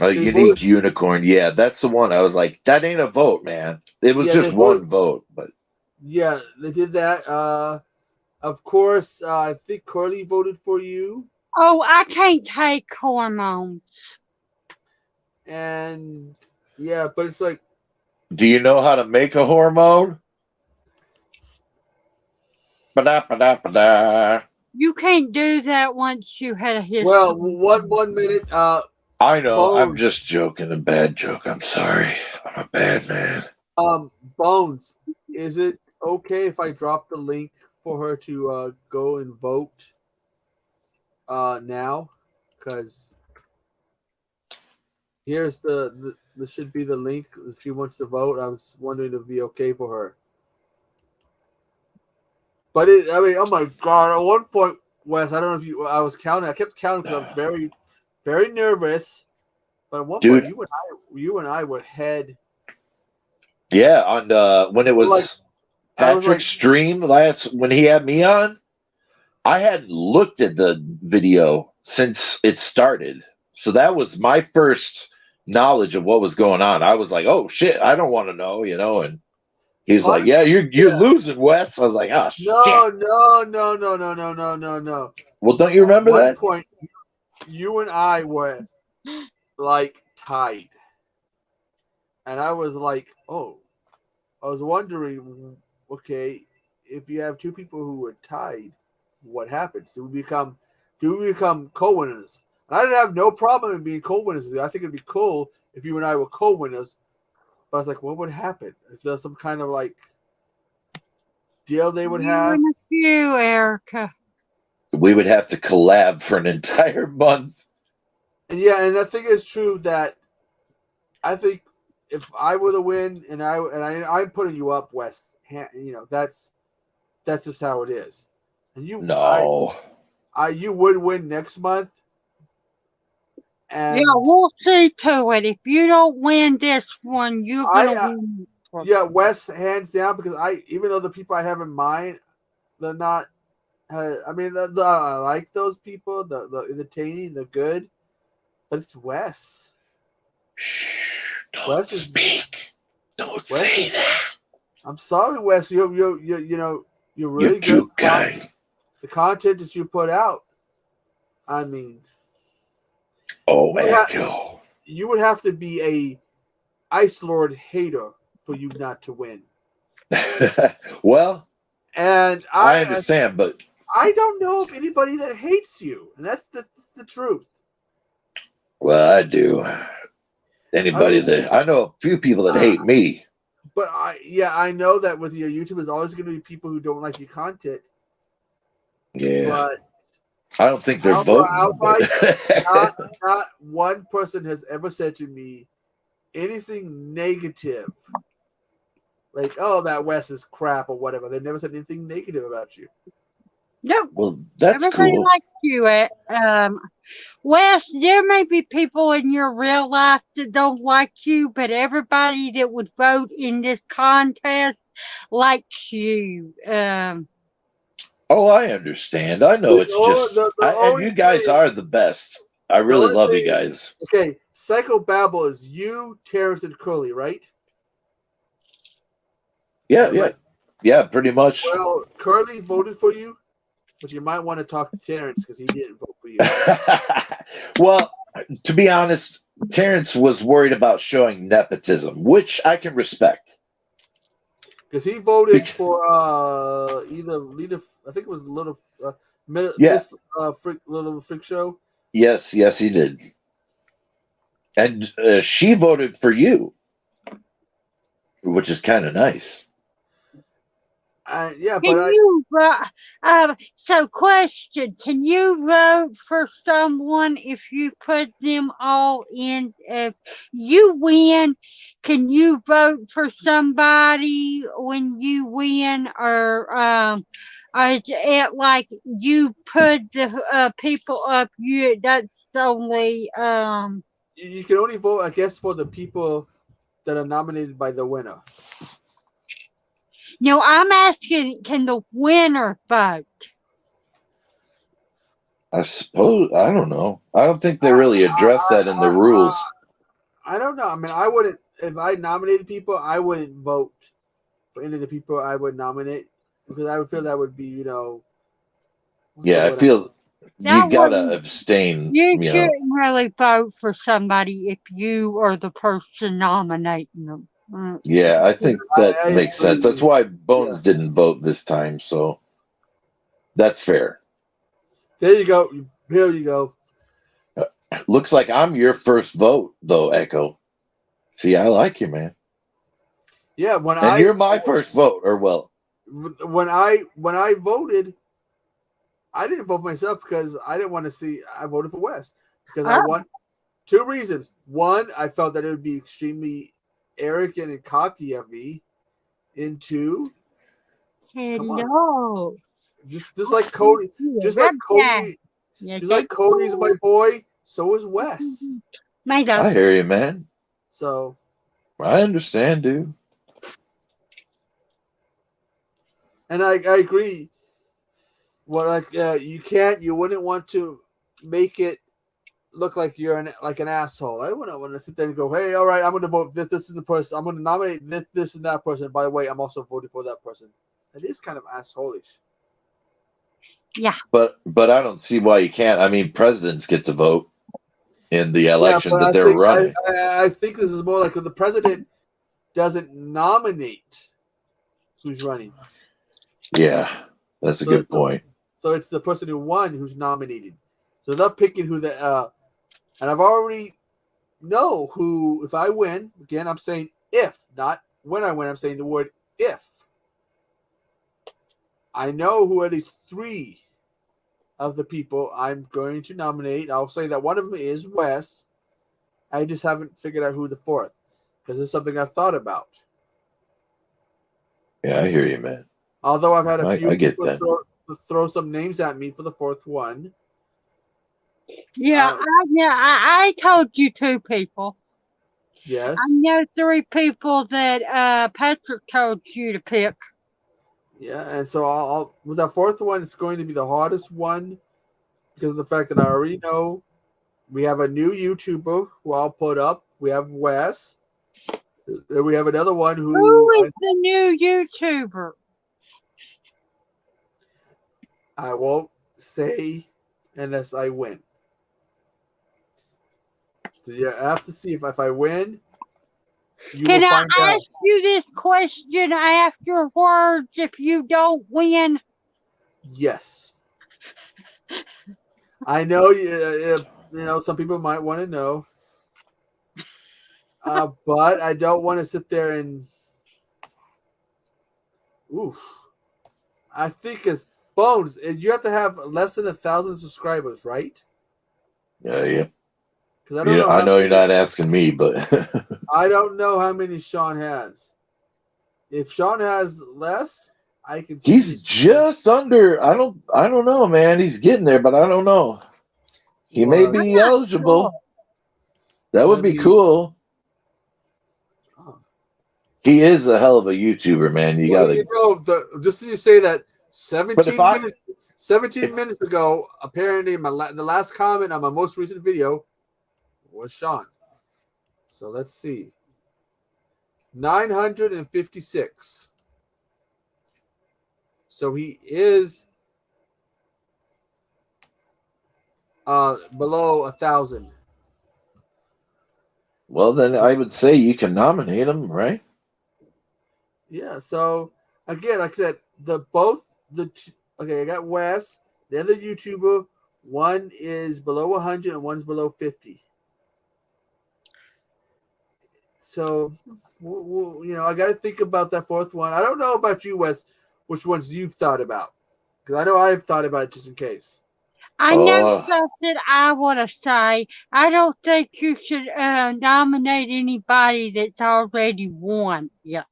A unique unicorn. Yeah, that's the one. I was like, that ain't a vote, man. It was just one vote, but yeah, they did that. Of course, I think Curly voted for you. Oh, I can't take hormones. And yeah, but it's like, do you know how to make a hormone? Ba-da-ba-da-ba-da. You can't do that once you had a history. Well, 1 minute. I know. Bones. I'm just joking. A bad joke. I'm sorry. I'm a bad man. Bones, is it okay if I drop the link for her to go and vote now? Because here's this should be the link if she wants to vote. I was wondering if it'd be okay for her. But oh my God! At one point, Wes, I don't know if I was counting. I kept counting because I was very, very nervous. But at one point, you and I were head. Yeah, on when it was Patrick's stream when he had me on, I hadn't looked at the video since it started. So that was my first knowledge of what was going on. I was like, "Oh shit, I don't want to know," and he's like, "Yeah, you're losing, Wes." I was like, "Oh shit." No. Well, don't you remember that? At one point, you and I were like tied, and I was like, "Oh," I was wondering, okay, if you have 2 people who are tied, what happens? Do we become co-winners? And I didn't have no problem in being co-winners with you. I think it'd be cool if you and I were co-winners. But I was like, what would happen? Is there some kind of like deal they would have? And a few, Erica. We would have to collab for an entire month. Yeah, and I think it's true that I think if I were to win, I'm putting you up, West. That's just how it is. And you, you would win next month. And yeah, we'll see to it. If you don't win this one, you're gonna win. Yeah, Wes, hands down, because even though the people I have in mind, they're not. I mean, I like those people. The entertaining, the good, but it's Wes. Shh! Don't speak. Don't say that. I'm sorry, Wes. You're really you're too kind. The content that you put out, I mean. Oh, Echo. You would have to be a Ice Lord hater for you not to win. Well, and I understand, but I don't know of anybody that hates you, and that's the truth. Well, I do. Anybody that I know, a few people that hate me. But I know that with your YouTube, there's always going to be people who don't like your content. Yeah, but I don't think they're voting. Not one person has ever said to me anything negative, like, "Oh, that Wes is crap" or whatever. They never said anything negative about you. No. Well, that's everybody cool. likes you. Wes, there may be people in your real life that don't like you, but everybody that would vote in this contest likes you. Oh, I understand. I know it's just, and you guys are the best. I really love you guys. Okay, Psycho Babble is you, Terrence, and Curly, right? Yeah, pretty much. Well, Curly voted for you. but you might want to talk to Terrence because he didn't vote for you. Well, to be honest, Terrence was worried about showing nepotism, which I can respect. Because he voted for either leader, I think it was Little Miss Little Freak Show. Yes, he did. And she voted for you, which is kind of nice. Yeah, Can you so question, can you vote for someone if you put them all in? If you win, can you vote for somebody when you win, or is it like you put the people up? That's only You can only vote, I guess, for the people that are nominated by the winner. No, I'm asking, can the winner vote? I suppose, I don't know. I don't think they really address that in the rules. I don't know. I mean, I wouldn't, if I nominated people, I wouldn't vote for any of the people I would nominate because I would feel that would be, Yeah, I feel you gotta abstain. You shouldn't really vote for somebody if you are the person nominating them. Yeah, I think that makes sense. That's why Bones didn't vote this time, so that's fair. There you go. Here you go. Looks like I'm your first vote, though, Echo. See, I like you, man. Yeah, you're my first vote, or well, when I voted, I didn't vote myself because I didn't want to see. I voted for Wes because I want 2 reasons. One, I felt that it would be extremely arrogant and cocky of me. And 2, hello, just like Cody, just like Cody's my boy. So is Wes. My dog. I hear you, man. So I understand, dude. And I agree. Well, you wouldn't want to make it look like you're an asshole. I wouldn't want to sit there and go, hey, all right, I'm going to vote this. This is the person. I'm going to nominate this and that person. By the way, I'm also voting for that person. That is kind of asshole-ish. Yeah. But I don't see why you can't. I mean, presidents get to vote in the election that they're running. I think this is more like if the president doesn't nominate who's running. Yeah, that's a good point. So it's the person who won who's nominated. So they're picking who and I've already know who, if I win, again, I'm saying if, not when I win, I'm saying the word if. I know who at least 3 of the people I'm going to nominate. I'll say that one of them is Wes. I just haven't figured out who the 4th, because it's something I've thought about. Yeah, I hear you, man. Although I've had a few people throw some names at me for the 4th one. Yeah, I told you 2 people. Yes. I know 3 people that Patrick told you to pick. Yeah, and so I'll with that 4th one, it's going to be the hardest one because of the fact that I already know we have a new YouTuber who I'll put up. We have Wes. Then we have another one Who is the new YouTuber? I won't say unless I win. So yeah, I have to see if I win. Can I ask you this question afterwards if you don't win? Yes. I know some people might want to know. But I don't want to sit there and I think as Bones, you have to have less than 1,000 subscribers, right? Yeah. Because I don't know. I know you're not asking me, but I don't know how many Sean has. If Sean has less, I can. He's just under. I don't know, man. He's getting there, but I don't know. He may be eligible. Sure. That would be cool. He is a hell of a YouTuber, man. You gotta. Just as you say that, 17 minutes ago, apparently the last comment on my most recent video was Sean. So let's see. 956. So he is below 1,000. Well, then I would say you can nominate them, right? Yeah. So again, like I said, okay, I got Wes, the other YouTuber. One is below 100 and one's below 50. So, I got to think about that fourth one. I don't know about you, Wes, which ones you've thought about. Because I know I've thought about it just in case. I know something I want to say. I don't think you should nominate anybody that's already won yet.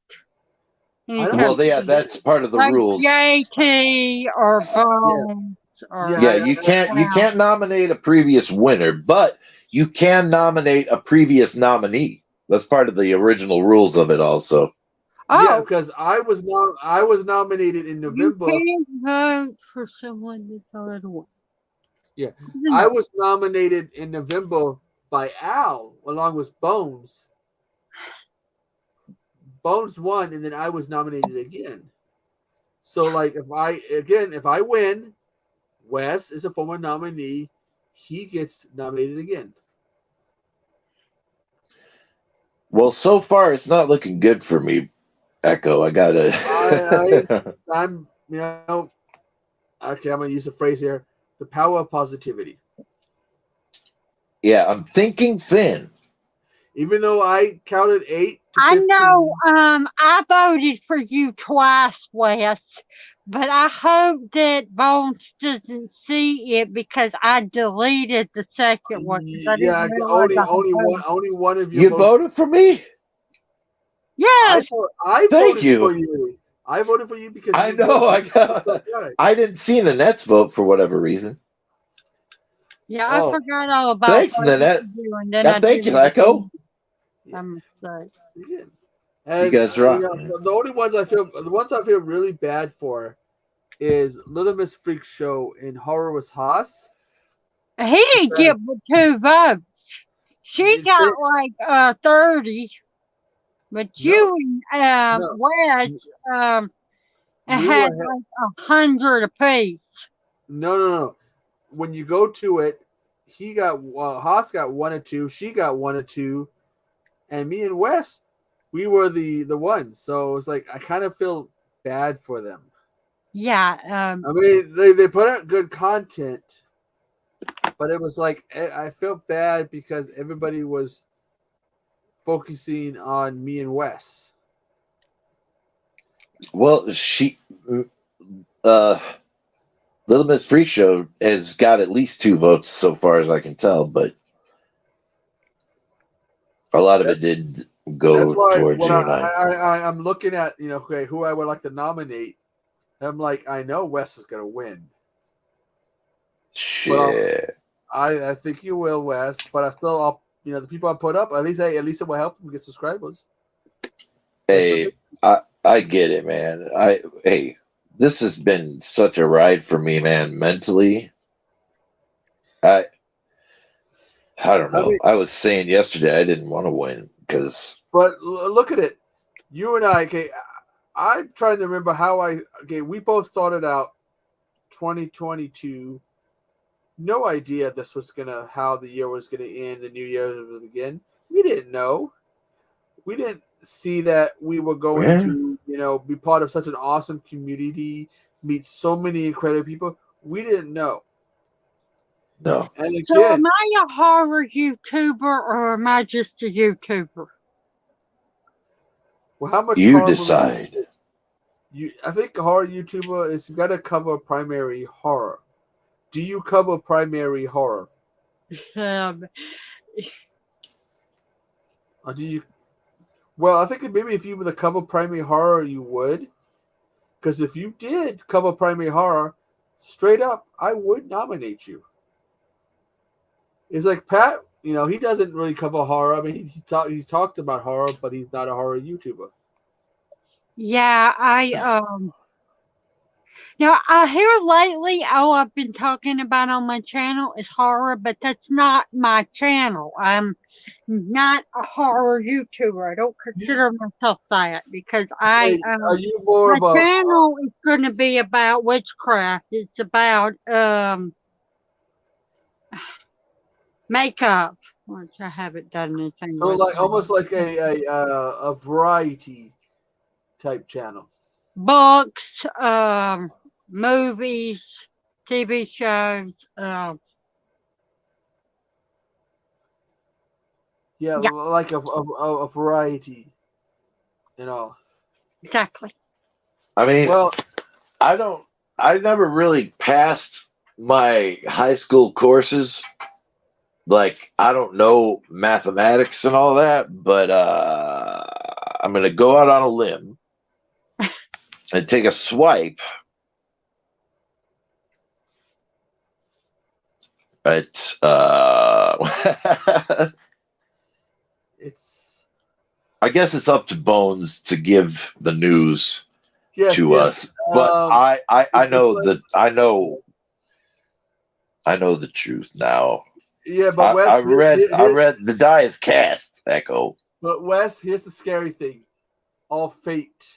Well, that's part of the like rules. JT or Bones or Yeah, you can't nominate a previous winner, but you can nominate a previous nominee. That's part of the original rules of it, also. Yeah, because I was nominated in November. You can't vote for someone that's already won. Yeah, I was nominated in November by Al along with Bones. Bones won, and then I was nominated again. So, like, if I win, Wes is a former nominee. He gets nominated again. Well, so far it's not looking good for me, Echo. I gotta. I'm okay. I'm gonna use a phrase here: the power of positivity. Yeah, I'm thinking thin. Even though I counted 8 to 15. I know. I voted for you twice, Wes, but I hope that Bones doesn't see it because I deleted the second one. Yeah, only one of you voted for me. Yes. I Thank voted you. for you. I voted for you because I know. I didn't see Nanette's vote for whatever reason. Yeah, I forgot all about. Thanks, Nanette. Thank you, Echo. I'm sorry. And, you guys rock. The only ones I feel really bad for is Little Miss Freak Show and Horror with Haas. He didn't get but 2 votes. She got like 30, but you and Wes had like 100 apiece. No. When you go to it, he got Haas got 1 or 2. She got 1 or 2, and me and Wes, we were the ones. So it's like I kind of feel bad for them. Yeah. I mean, they put out good content, but it was like I felt bad because everybody was focusing on me and Wes. Well, Little Miss Freak Show has got at least 2 votes so far as I can tell, but a lot of it did go towards you and I. I'm looking at who I would like to nominate. I'm like, I know Wes is going to win. Shit. I think you will, Wes. But I still, the people I put up, at least it will help them get subscribers. Hey, I get it, man. This has been such a ride for me, man. Mentally, I don't know. I was saying yesterday I didn't want to win because. But look at it, you and I. Okay, I'm trying to remember how we both started out 2022. No idea how the year was gonna end, the new year was gonna begin. We didn't know. We didn't see that we were going to, be part of such an awesome community, meet so many incredible people. We didn't know. No. And again, so am I a horror YouTuber or am I just a YouTuber? Well, how much you decide? I think a horror YouTuber is got to cover primary horror. Do you cover primary horror? Or do you? Well, I think maybe if you were to cover primary horror, you would. Because if you did cover primary horror, straight up, I would nominate you. It's like Pat, he doesn't really cover horror. I mean, he's talked about horror, but he's not a horror YouTuber. Yeah, now I hear lately all I've been talking about on my channel is horror, but that's not my channel. I'm not a horror YouTuber. I don't consider myself that because Are you more my channel is going to be about witchcraft. It's about makeup, which I haven't done anything So with. like almost like a variety type channel. Books, movies, TV shows. Yeah, Yeah. like a variety. Exactly. I mean, Well, I never really passed my high school courses. Like, I don't know mathematics and all that, but I'm going to go out on a limb and take a swipe at it's. I guess it's up to Bones to give the news to Yes. us, but I know like, that I know the truth now. Yeah, but Wes, I read the die is cast. Echo. But Wes, here's the scary thing: all fate,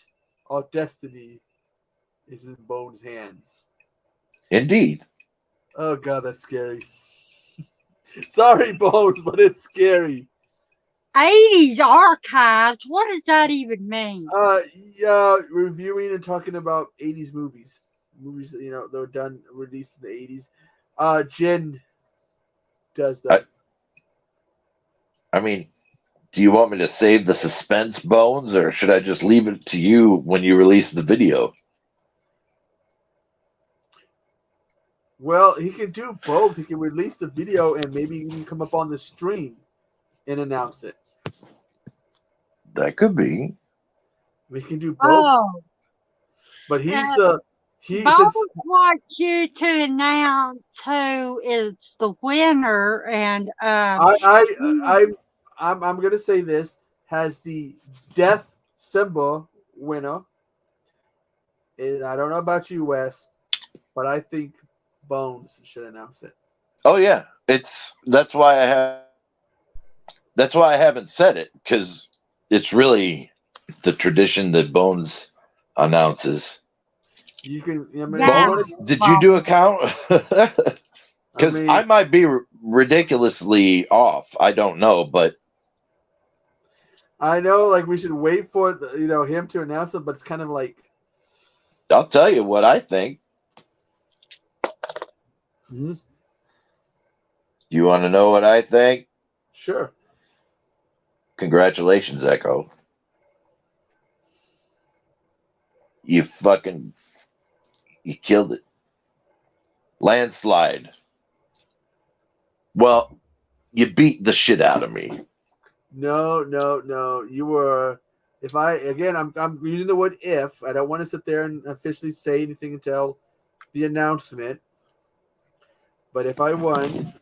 all destiny, is in Bones' hands. Indeed. Oh God, that's scary. Sorry, Bones, but it's scary. 80s archives. What does that even mean? Yeah, reviewing and talking about 80s movies. Movies that that were done, released in the 80s. Jen does that. I mean, do you want me to save the suspense, Bones, or should I just leave it to you when you release the video? Well, he can do both. He can release the video and maybe even come up on the stream and announce it. That could be. We can do both. Oh. But he's Bawg wants you to announce who is the winner, and I'm gonna say this has the death symbol winner. I don't know about you, Wes, but I think Bones should announce it. Oh yeah, that's why I haven't said it, because it's really the tradition that Bones announces. You can. Bones, did you do a count? Because I might be ridiculously off. I don't know, but I know, like we should wait for him to announce it, but it's kind of like. I'll tell you what I think. Mm-hmm. You want to know what I think? Sure. Congratulations, Echo. You killed it. Landslide. Well, you beat the shit out of me. No. You were. I'm using the word if. I don't want to sit there and officially say anything until the announcement. But if I won,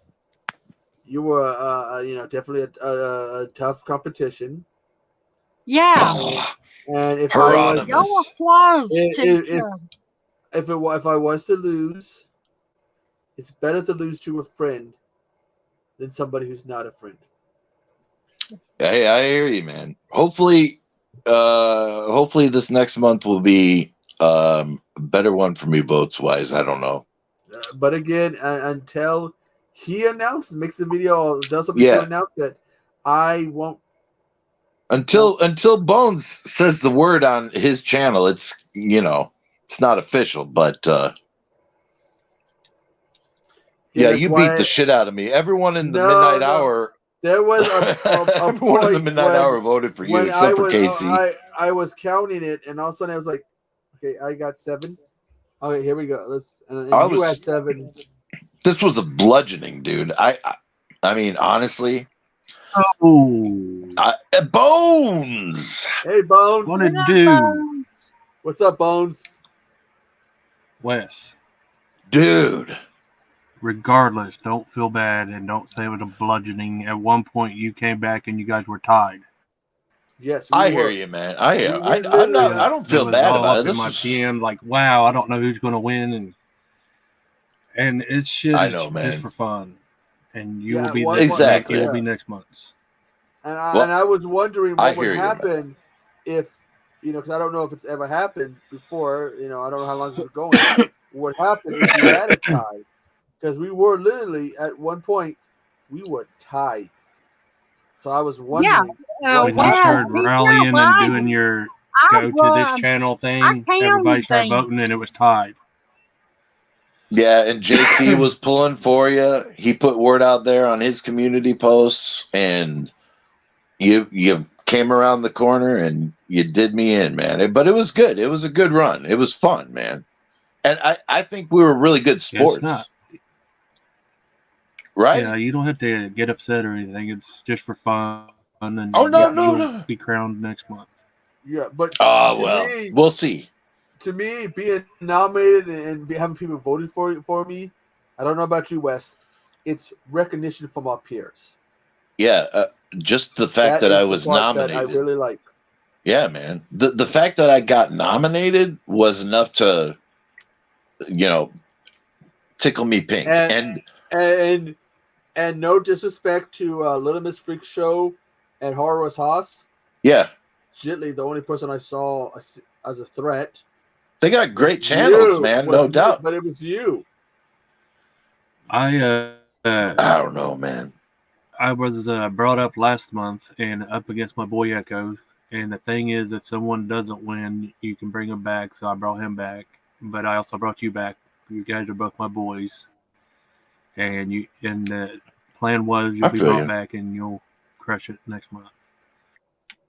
you were, definitely a tough competition. Yeah. And if Hieronymus. if I was to lose, it's better to lose to a friend than somebody who's not a friend. Hey, I hear you, man. Hopefully this next month will be a better one for me votes wise. I don't know. But again, until he makes a video, or does something to announce that, I won't. Until Bones says the word on his channel, it's it's not official, but you beat the shit out of me. Everyone in the midnight hour. There was everyone in the midnight hour voted for you, except for Casey. I was counting it, and all of a sudden I was like, okay, I got 7. Okay, here we go. You had 7. This was a bludgeoning, dude. I mean, honestly. Bones. Hey, Bones. What it do? What's up, Bones? Wes. Dude. Regardless, don't feel bad and don't say it was a bludgeoning. At one point, you came back and you guys were tied. Yes, I hear you, man. I don't feel bad about it. This my PM, like, wow, I don't know who's going to win, and it's shit. I know, man. It's for fun, and you will be exactly. It will be next month's. And I was wondering what would happen if because I don't know if it's ever happened before. I don't know how long it's been going. What happened if you had a tie? because we were literally at one point we were tied. So I was Yeah. wondering. When you started rallying and doing your go to this channel thing, everybody started voting and it was tied. Yeah, and JT was pulling for you. He put word out there on his community posts, and you came around the corner and you did me in, man. But it was good. It was a good run. It was fun, man. And I think we were really good sports. Yeah, it's not. Right? Yeah, you don't have to get upset or anything. It's just for fun. And Oh, no, you'll be crowned next month. Yeah, but Oh, to well, me, we'll see. To me, being nominated and having people voting for me, I don't know about you, Wes. It's recognition from our peers. Yeah, just the fact that I is the was part nominated. that I really like. Yeah, man. The fact that I got nominated was enough to, tickle me pink. And no disrespect to Little Miss Freak Show and Horror with Haas. Yeah. Jitley, the only person I saw as a threat. They got great channels, man, no me, doubt. But it was you. I don't know, man. I was brought up last month and up against my boy Echo. And the thing is, if someone doesn't win, you can bring him back. So I brought him back, but I also brought you back. You guys are both my boys, and the plan was you'll be brought back and you'll crush it next month.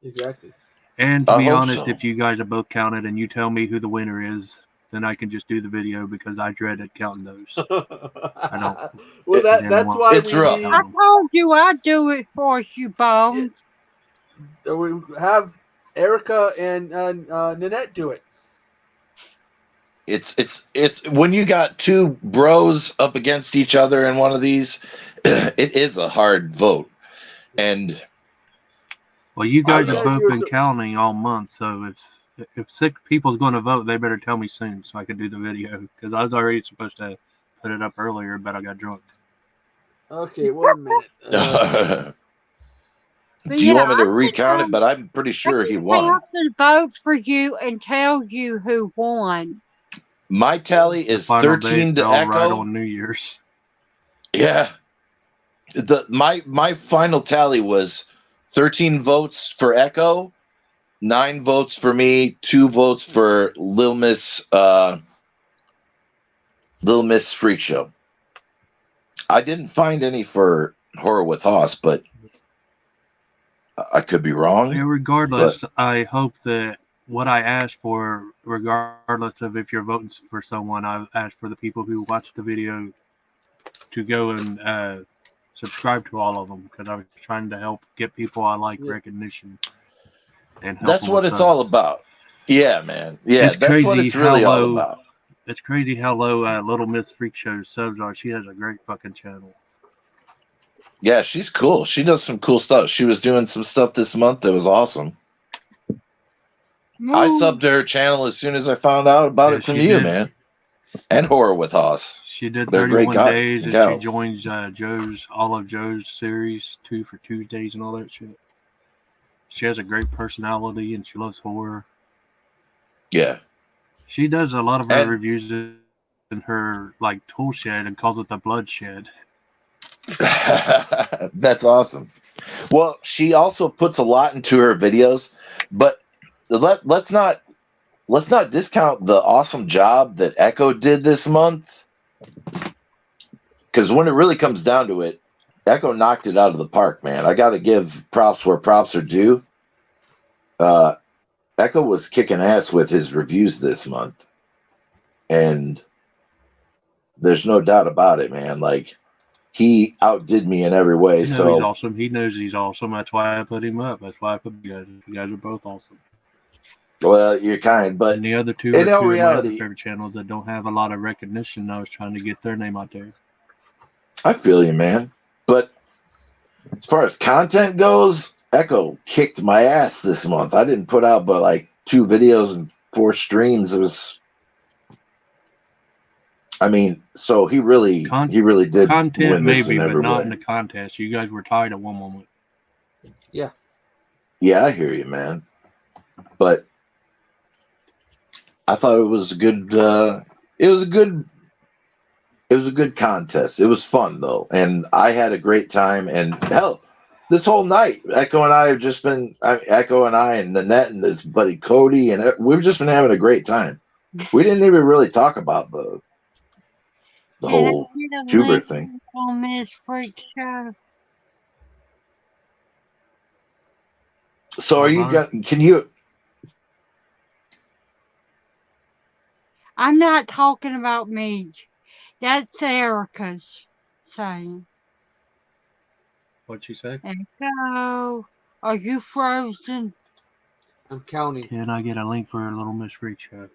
Exactly. And to I be hope honest, so. if you guys are both counted and you tell me who the winner is, then I can just do the video because I dreaded counting those. I don't. Well, that's why it's rough. I told you I'd do it for you, Bawg. We have Erica and Nanette do it. It's when you got two bros up against each other in one of these, it is a hard vote. And well, you guys have both been counting all month, so if 6 people's going to vote, they better tell me soon so I can do the video because I was already supposed to put it up earlier, but I got drunk. Okay, 1 minute. Do you want me to recount it? But I'm pretty sure he won. I have to vote for you and tell you who won. My tally is 13 to right Echo. on New Year's. Yeah. My final tally was 13 votes for Echo, 9 votes for me, 2 votes for Lil Miss Freak Show. I didn't find any for Horror with Haas, but I could be wrong. Yeah, regardless, I hope that what I asked for, regardless of if you're voting for someone, I asked for the people who watched the video to go and subscribe to all of them because I was trying to help get people I like recognition. And help that's them what with it's all about. Yeah, man. Yeah, it's that's what it's really all about. It's crazy how low Little Miss Freak Show's subs are. She has a great fucking channel. Yeah, she's cool. She does some cool stuff. She was doing some stuff this month that was awesome. I subbed to her channel as soon as I found out about it from you, man. And Horror with Haas. She did They're 31 great days and gals. she joins all of Joe's series, 2 for Tuesdays and all that shit. She has a great personality and she loves horror. Yeah. She does a lot of her reviews in her tool shed and calls it the bloodshed. That's awesome. Well, she also puts a lot into her videos, but let's not discount the awesome job that Echo did this month. Because when it really comes down to it, Echo knocked it out of the park, man. I got to give props where props are due. Echo was kicking ass with his reviews this month, and there's no doubt about it, man. He outdid me in every way. He's awesome. He knows he's awesome. That's why I put him up. That's why I put you guys. You guys are both awesome. Well, you're kind, but and the other two in are all two reality, of my other favorite channels that don't have a lot of recognition. I was trying to get their name out there. I feel you, man. But as far as content goes, Echo kicked my ass this month. I didn't put out but 2 videos and 4 streams. It was, so he really did content win this maybe, in but every not way. in the contest. You guys were tied at one moment. Yeah. Yeah, I hear you, man. But I thought it was a good It was a good contest. It was fun though, and I had a great time. And hell, this whole night, Echo and I have just been Echo and I and Nanette and his buddy Cody, and we've just been having a great time. We didn't even really talk about the whole tuber thing. On this freak show. So are you going? Can you? I'm not talking about me. That's Erica's saying. What'd she say? Echo, are you frozen? I'm counting. Can I get a link for a Little Miss Freak Show?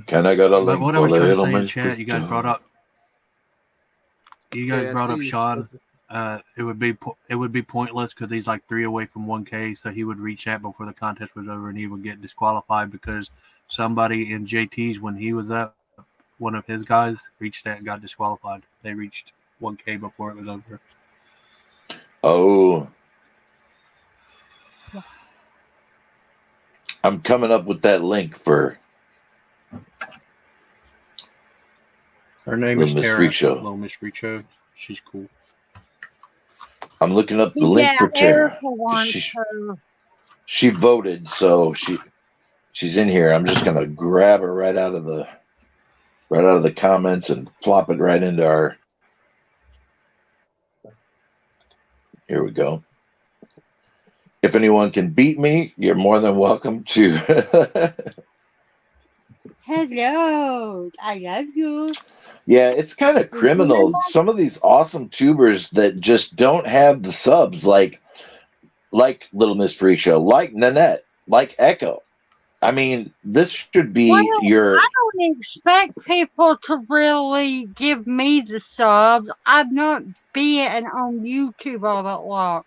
Can I get a But link what I for was the trying to Little say in Miss chat, Freak you guys Show? brought up. You guys brought up see. Sean. It would be pointless because he's like 3 away from 1K, so he would reach out before the contest was over, and he would get disqualified because somebody in JT's when he was up, one of his guys reached out and got disqualified. They reached 1K before it was over. Oh. I'm coming up with that link for Her name Little is Miss Tara. Freak Show. Little Miss Freak Show. She's cool. I'm looking up the link for Tara. Erica wants her. She voted, so she's in here. I'm just gonna grab her right out of the comments and plop it right into our. Here we go. If anyone can beat me, you're more than welcome to. Hello, I love you. Yeah, it's kind of criminal. Some of these awesome tubers that just don't have the subs, like Little Miss Freak Show, like Nanette, like Echo. I mean, this should be your. I don't expect people to really give me the subs. I'm not being on YouTube all that long.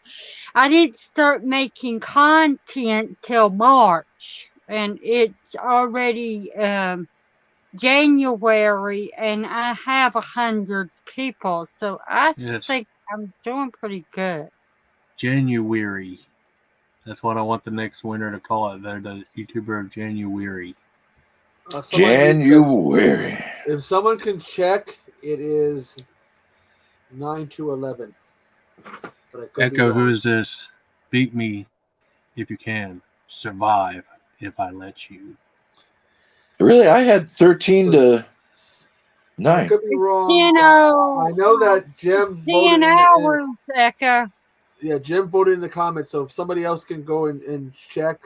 I didn't start making content till March, and it's already January, and I have 100 people, so I think I'm doing pretty good. January. That's what I want the next winner to call it. They're the YouTuber of January. January. If someone can check, it is 9 to 11. But I could be Echo, wrong. who is this? Beat me if you can. Survive if I let you. Really, I had 13 to I 9. could be wrong. You know, I know that Jim voted 10 hours, Echo. Yeah, Jim voted in the comments. So if somebody else can go and check,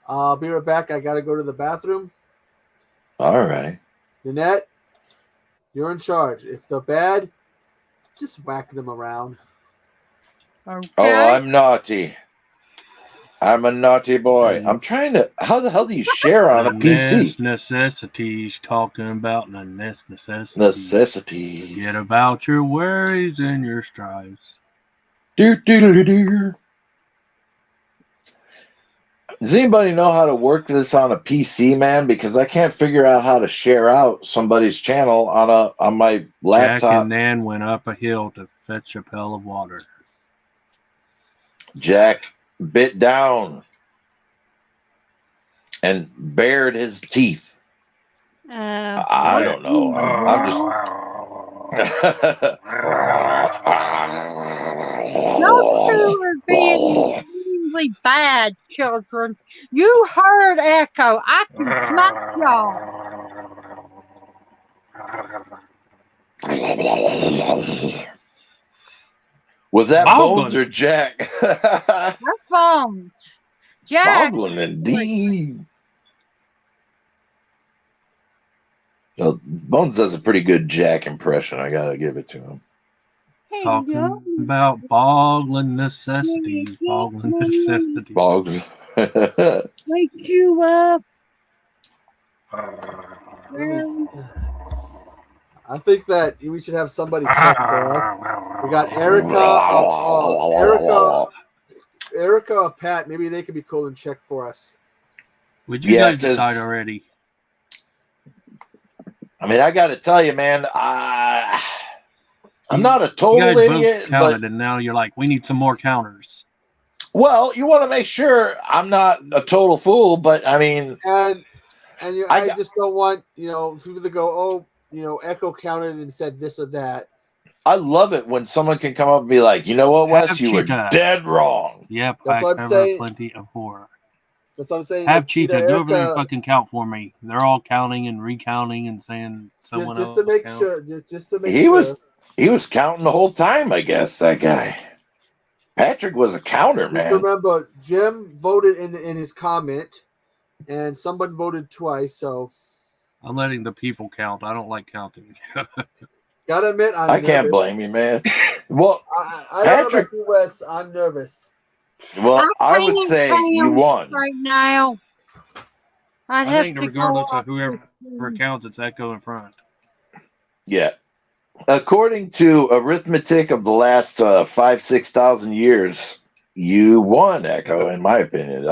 I'll be right back. I got to go to the bathroom. All right. Nanette, you're in charge. If they're bad, just whack them around. Okay. Oh, I'm naughty. I'm a naughty boy. I'm trying to. How the hell do you share on a PC? Necessities. Talking about the necessities. Necessities. Forget about your worries and your strives. Does anybody know how to work this on a PC, man? Because I can't figure out how to share out somebody's channel on my Jack laptop. and Nan went up a hill to fetch a pail of water. Jack bit down and bared his teeth. I don't know. I'm just. Those two are being extremely bad, children. You heard Echo. I can smack y'all. Was that Boggling. Bones or Jack? That's Bones. Jack. Boggling indeed. No, Bones does a pretty good Jack impression. I gotta give it to him. Talking about boggling necessities. Boggling necessities. Boggling. Wake you up. I think that we should have somebody check for us. We got Erica, Pat. Maybe they could be cool and check for us. Would you guys decide already? I mean, I got to tell you, man, I'm not a You total guys both idiot, counted, but and now you're like, we need some more counters. well, you want to make sure I'm not a total fool. But I mean, And I just don't want people to go, oh, Echo counted and said this or that. I love it when someone can come up and be like, you know what, Wes, Have you were Cheetah. dead wrong. Yep, That's I what I'm cover saying. plenty of horror. That's what I'm saying. Have like, Cheetah Cheetah go over there and Erica, fucking count for me. They're all counting and recounting and saying someone just else to make count. sure. Just to make He sure. was counting the whole time, I guess, that guy. Patrick was a counter, Just man. remember, Jim voted in his comment, and someone voted twice. So I'm letting the people count. I don't like counting. gotta admit, I can't blame you, man. Well, I don't know about you, Wes. I'm nervous. well, I would can't say you count won. right now. I I have think to go regardless off of whoever the- counts, it's Echo in front. Yeah. According to arithmetic of the last 5,000-6,000 years, you won, Echo. In my opinion,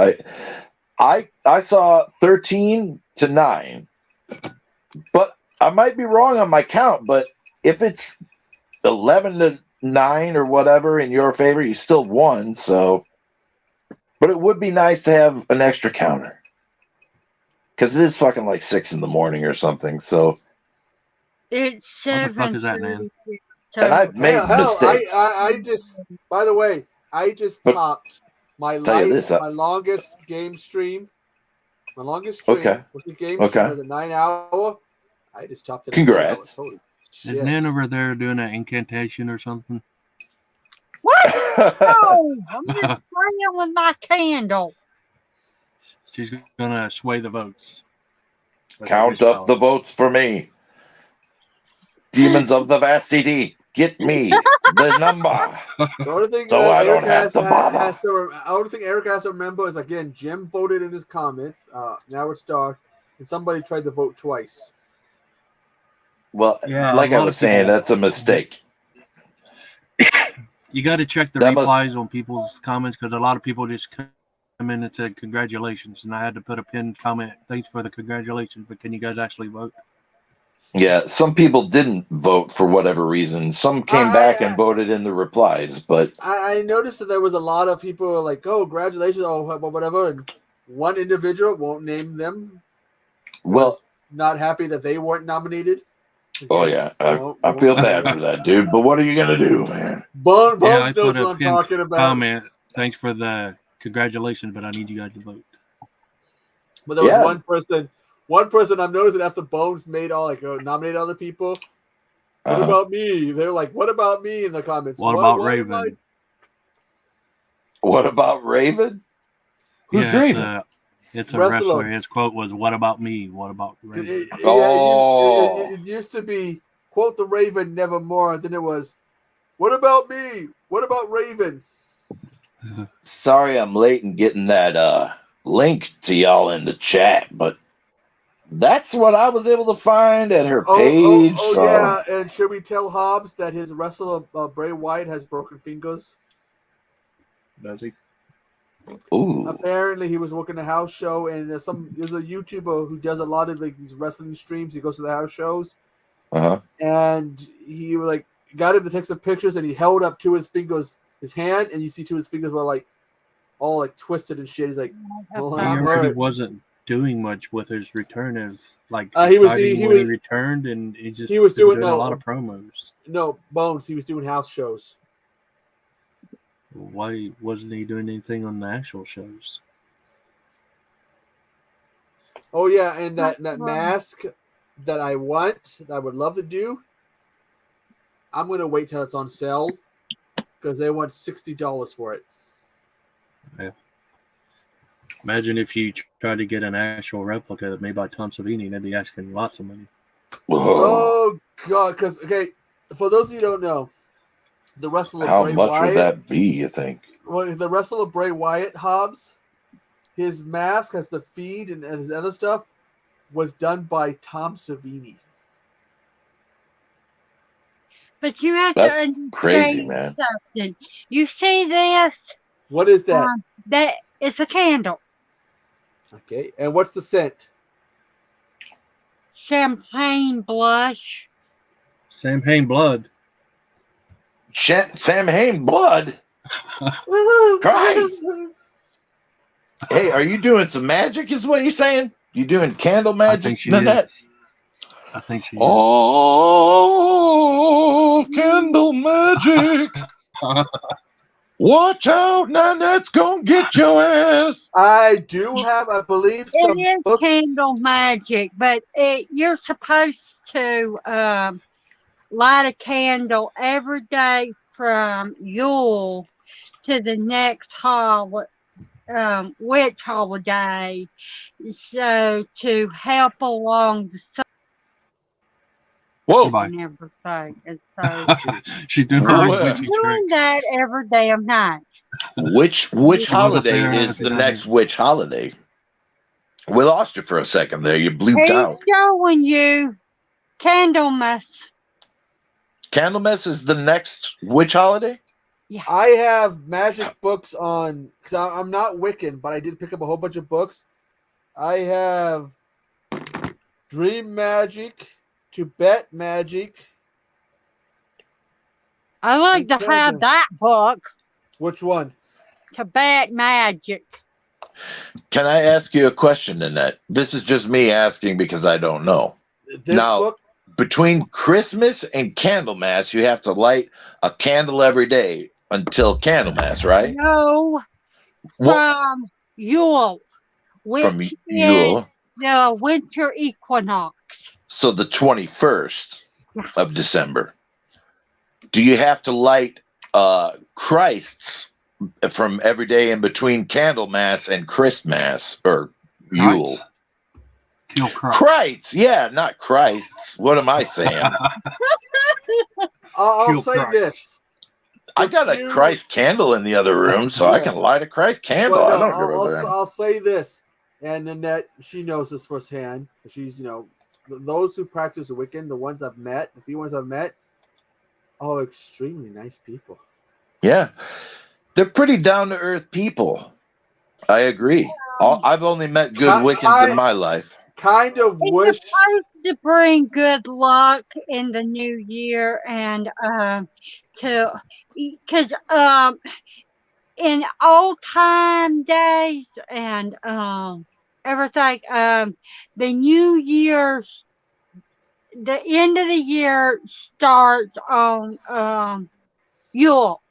I saw 13-9, but I might be wrong on my count. But if it's 11-9 or whatever in your favor, you still won. So, but it would be nice to have an extra counter because it is fucking like 6 in the morning or something. So, It's What the fuck is that, man? 7:30. and I've made Hell, mistakes. I just. By the way, I just But- topped my Tell you this, my longest game stream. My longest stream Okay. was the game Okay. stream. It was a 9-hour. I just topped it. in Congrats. 2 hours. Holy Is shit. Nan over there doing an incantation or something? Oh, I'm just playing with my candle. She's gonna sway the votes. Count up the votes for me. Demons of the vast city, get me the number. The only thing So I don't Eric have to bother. the only thing Eric has to remember is again, Jim voted in his comments. Now it's dark, and somebody tried to vote twice. Well, Yeah, like a I lot was of saying, people- that's a mistake. You got to check the That must- replies on people's comments because a lot of people just come in and said congratulations, and I had to put a pinned comment. Thanks for the congratulations, but can you guys actually vote? Yeah, some people didn't vote for whatever reason. Some came back and voted in the replies, but I noticed that there was a lot of people like, "Oh, congratulations!" Oh, whatever. And one individual, won't name them, well, was not happy that they weren't nominated. oh yeah, I feel bad for that dude. But what are you gonna do, man? Bones Yeah, I knows put what a I'm pinned talking about. comment. Thanks for the congratulations, but I need you guys to vote. But there was Yeah. one person I'm noticing after Bones made all nominated other people. What Uh-huh. about me? They're like, "What about me?" in the comments. What about am I- Raven? What about Raven? Who's Yeah, Raven? it's a Wrestler. wrestler. His quote was, "What about me? What about Raven?" It used to be quote the Raven nevermore. Then it was, "What about me? What about Raven?" Sorry, I'm late in getting that link to y'all in the chat, but that's what I was able to find at her page. Oh, so yeah. And should we tell Hobbs that his wrestler Bray Wyatt has broken fingers? Does he? Ooh. Apparently, he was working a house show, and there's a YouTuber who does a lot of these wrestling streams. He goes to the house shows, Uh-huh. and he got him to take some pictures, and he held up to his fingers, his hand, and you see two of his fingers were all twisted and shit. He's like, "Well, I I'm remember he hurt." wasn't doing much with his return as He was exciting when he returned, and he was doing a lot of promos. No, Bones. He was doing house shows. Why wasn't he doing anything on the actual shows? Oh yeah, and that mask that I want, that I would love to do. I'm gonna wait till it's on sale because they want $60 for it. Yeah. Imagine if you tried to get an actual replica made by Tom Savini, they'd be asking lots of money. Oh god, because for those of you who don't know, the wrestler How Bray much Wyatt, would that be, you think? Well, the wrestler Bray Wyatt, Hobbs, his mask has the feed and his other stuff was done by Tom Savini. But you have That's to understand crazy, man. something. You see this? What is that? That it's a candle. Okay, and what's the scent? Champagne blush. Champagne blood. Sam Hain blood? Christ. Hey, are you doing some magic is what you're saying? You doing candle magic, think she Nanette? is. I think she. Oh, candle magic! Watch out, Nanette's gonna get your ass. I do have, I believe, some It is books. candle magic, but you're supposed to light a candle every day from Yule to the next witch holiday, so to help along the Whoa! and everything. And so She's doing I'm all Well, these witchy doing tricks. that every damn night. Which She went up holiday there is to the the- next witch holiday? We lost you for a second there. You bleeped He's out. showing you Candlemas. Candlemas is the next witch holiday? I have magic books on, because I'm not Wiccan, but I did pick up a whole bunch of books. I have Dream Magic, Tibet Magic. I like to have that book. Which one? Tibet Magic. Can I ask you a question, Annette? This is just me asking because I don't know. This now, book? Between Christmas and Candlemas, you have to light a candle every day until Candlemas, right? No, from Yule, which From is Yule. the winter equinox. So the 21st of December. Do you have to light Christ's from every day in between Candlemas and Christmas or Yule? Kill Christ. Christ, yeah, not Christ's. What am I saying? I'll say this. I got a Christ candle in the other room, so I can light a Christ candle. Well, no, I don't give a damn. I'll say this, and Annette, she knows this firsthand. She's, those who practice Wiccan, the ones I've met, the few ones I've met, are extremely nice people. Yeah, they're pretty down to earth people. I agree. I've only met good Wiccans in my life. Kind of wish. It's supposed to bring good luck in the new year, and because in old time days and everything, the new year, the end of the year starts on Yule.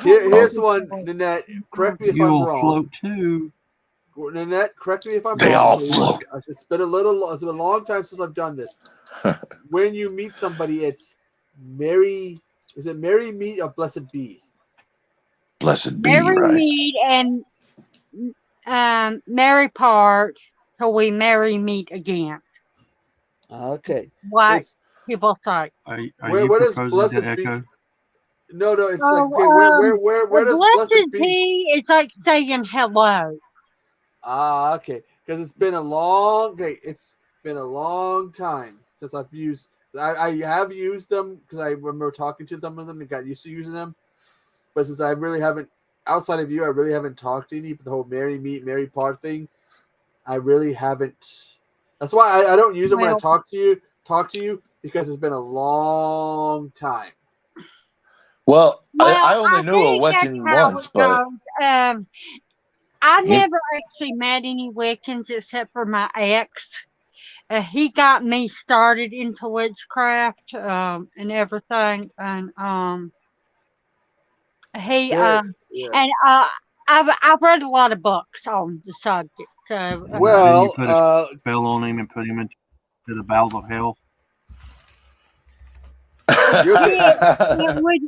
Here's one, Nanette. Correct me if I'm You'll wrong. float too. Nanette, correct me if I'm They wrong. all float. It's been a long time since I've done this. When you meet somebody, it's Mary. Is it Mary meet or blessed be? Blessed be, Mary right? meet and Mary part till we Mary meet again. Okay. What people say. Are Where you does proposing blessed to be? Echo? No, it's So, like where does blessed be? It's like saying hello. Okay, because it's been a long time since I've used. I have used them because I remember talking to them and got used to using them. But since I really haven't, outside of you, I really haven't talked to any. But the whole Mary meet, Mary part thing, I really haven't. That's why I don't use them when I talk to you because it's been a long time. Well, I only knew a Wiccan once, but I never actually met any Wiccans except for my ex. He got me started into witchcraft and everything, and he and I've read a lot of books on the subject. So Then you put a spell on him and put him into the bowels of hell. it would,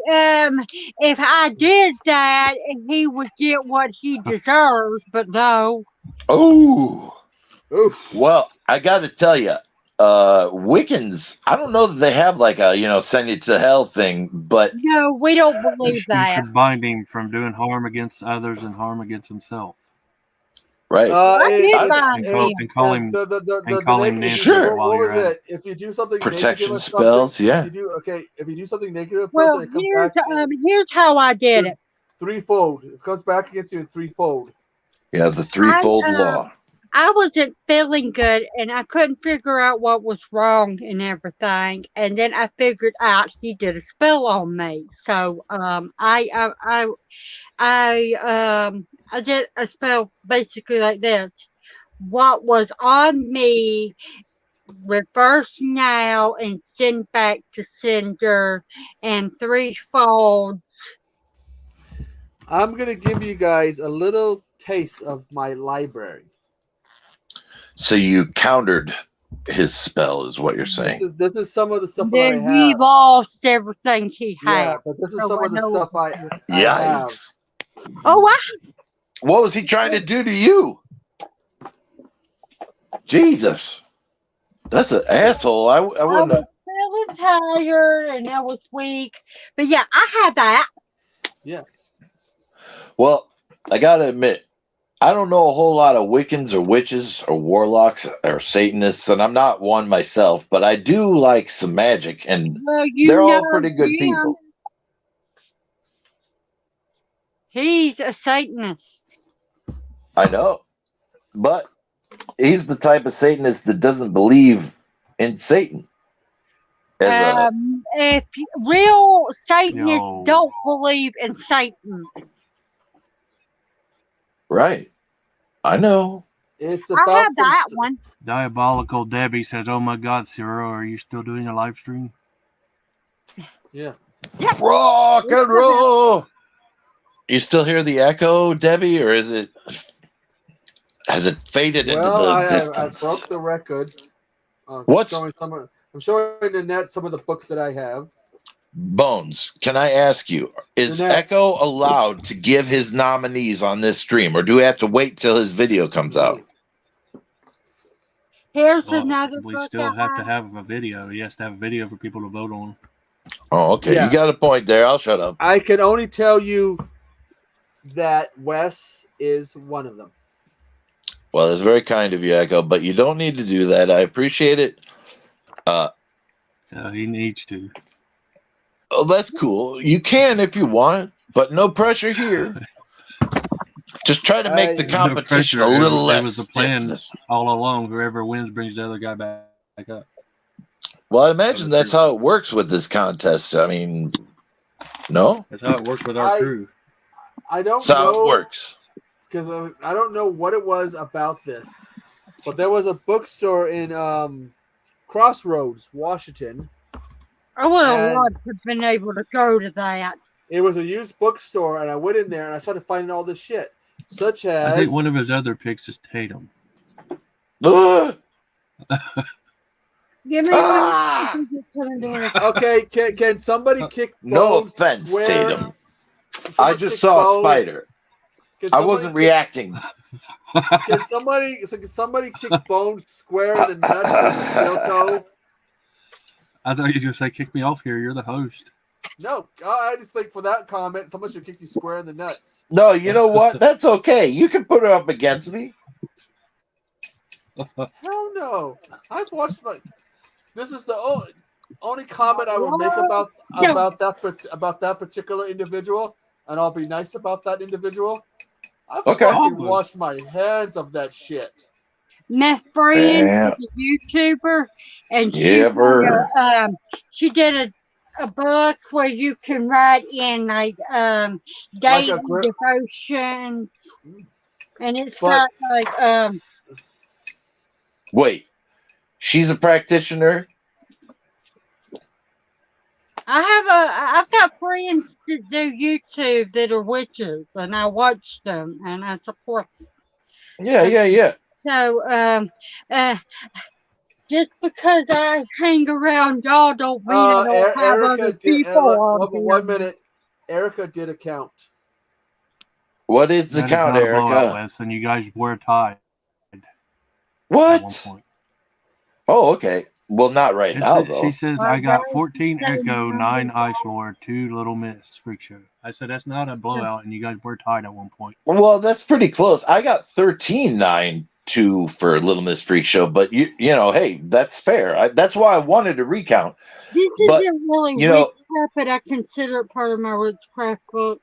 if I did that, he would get what he deserves, but no. Oh, well, I got to tell you, Wiccans. I don't know that they have like a send you to hell thing, but no, we don't believe You that. should bind him from doing harm against others and harm against himself. Right. And call him nasty Sure. while What you're was at it? If you do something Protection negative spells, yeah. If you do something negative, to a Well, person, it comes back here's how I did it. threefold. It comes back against you in threefold. Yeah, the threefold law. I wasn't feeling good, and I couldn't figure out what was wrong and everything. And then I figured out he did a spell on me. So I did a spell basically like this. What was on me reverse now and send back to sender and 3 folds. I'm gonna give you guys a little taste of my library. So you countered his spell, is what you're saying. This is some of the stuff that I Then he have. lost everything he had. Yeah, but this is So some of the know- stuff I have. Yikes. Oh, wow. What was he trying to do to you? Jesus. That's an asshole. I wouldn't have. I was tired and I was weak. But yeah, I had that. Yeah. Well, I got to admit, I don't know a whole lot of Wiccans or witches or warlocks or Satanists, and I'm not one myself, but I do like some magic, and Well, they're all pretty good people. He's a Satanist. I know. But he's the type of Satanist that doesn't believe in Satan. If real Satanists don't believe in Satan. Right. I know. It's I had that one. Diabolical Debbie says, "Oh my God, Cyril, are you still doing a live stream?" Yeah. Rock and roll. You still hear the echo, Debbie, or has it faded into the distance? I broke the record. What's I'm showing Annette some of the books that I have. Bones? Can I ask you, is Annette. Echo allowed to give his nominees on this stream, or do we have to wait till his video comes out? Here's Well, another we book. still have to have a video. He has to have a video for people to vote on. Oh, okay. Yeah. You got a point there. I'll shut up. I can only tell you that Wes is one of them. Well, it's very kind of you, Echo, but you don't need to do that. I appreciate it. He needs to. Oh, that's cool. You can if you want, but no pressure here. Just try to make the competition a little less. It was the plan stiffness. all along. Whoever wins brings the other guy back up. Well, I imagine that's how it works with this contest. I mean, no? That's how it works with our crew. I don't That's how know. it works. Because I don't know what it was about this, but there was a bookstore in Crossroads, Washington. I would have loved to have been able to go to that. It was a used bookstore, and I went in there and I started finding all this shit, such as I think one of his other picks is Tatum. Give me Okay, can somebody kick No Bones offense, square? Tatum. Can I somebody just kick saw a Bones? spider. Can I somebody wasn't kick- reacting. Can somebody kick Bones square in the nuts with his steel toe? I thought you were going to say, kick me off here. You're the host. No, I just think for that comment, someone should kick you square in the nuts. No, you know what? That's okay. You can put her up against me. Hell no! I've watched This is the only comment I will make about that particular individual, and I'll be nice about that individual. I've fucking washed my hands of that shit. Meth Friend Yeah. is a YouTuber, and Yeah, she did a book where you can write in like daily devotion, and it's got like Wait, she's a practitioner? I've got friends that do YouTube that are witches, and I watch them and I support them. Yeah. So just because I hang around y'all don't mean I don't have other people. One minute. Erica did a count. What is the That count, not a blowout, Erica? Wes, and you guys were tied. What? Oh, okay. Well, not right now, though. She says, I got 14 Echo, 9 Ice Lord, 2 Little Miss Freak Show. I said, that's not a blowout, and you guys were tied at one point. Well, that's pretty close. I got 13-9-2 for Little Miss Freak Show, but you know, hey, that's fair. That's why I wanted to recount. This But, isn't really you know, witchcraft, but I consider it part of my witchcraft books.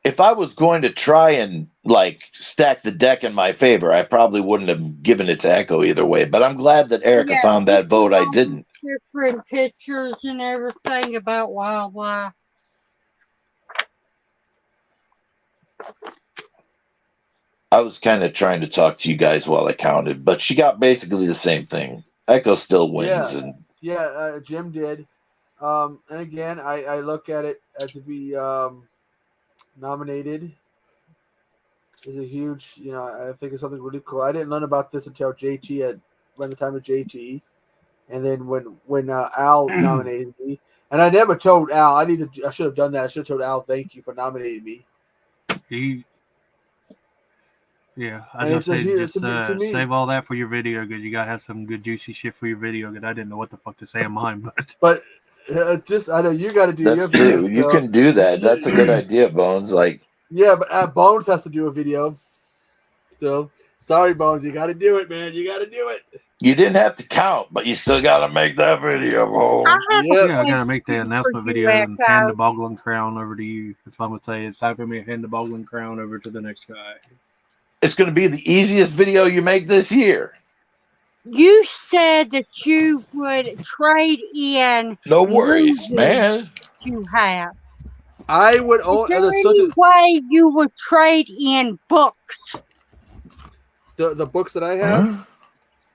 if I was going to try and like stack the deck in my favor, I probably wouldn't have given it to Echo either way. But I'm glad that Erica found that vote. I didn't. Different pictures and everything about wildlife. I was kind of trying to talk to you guys while I counted, but she got basically the same thing. Echo still wins, and Jim did. And again, I look at it as to be nominated is a huge, I think it's something really cool. I didn't learn about this until JT had run the time of JT, and then when Al nominated me, and I never told Al. I should have done that. I should have told Al, thank you for nominating me. I just said save all that for your video because you gotta have some good juicy shit for your video. Because I didn't know what the fuck to say on mine, but I know you got to do your that's true. video. You can do that. That's a good idea, Bones. Like, yeah, but Bones has to do a video. Still, sorry, Bones, you got to do it, man. You got to do it. you didn't have to count, but you still got to make that video, Bones. Yeah, I gotta make the announcement video and hand the boggling crown over to you. That's what I'm gonna say. It's time for me to hand the boggling crown over to the next guy. It's going to be the easiest video you make this year. You said that you would trade in. No worries, man. You have. I would Is there any way you would trade in books? The books that I have?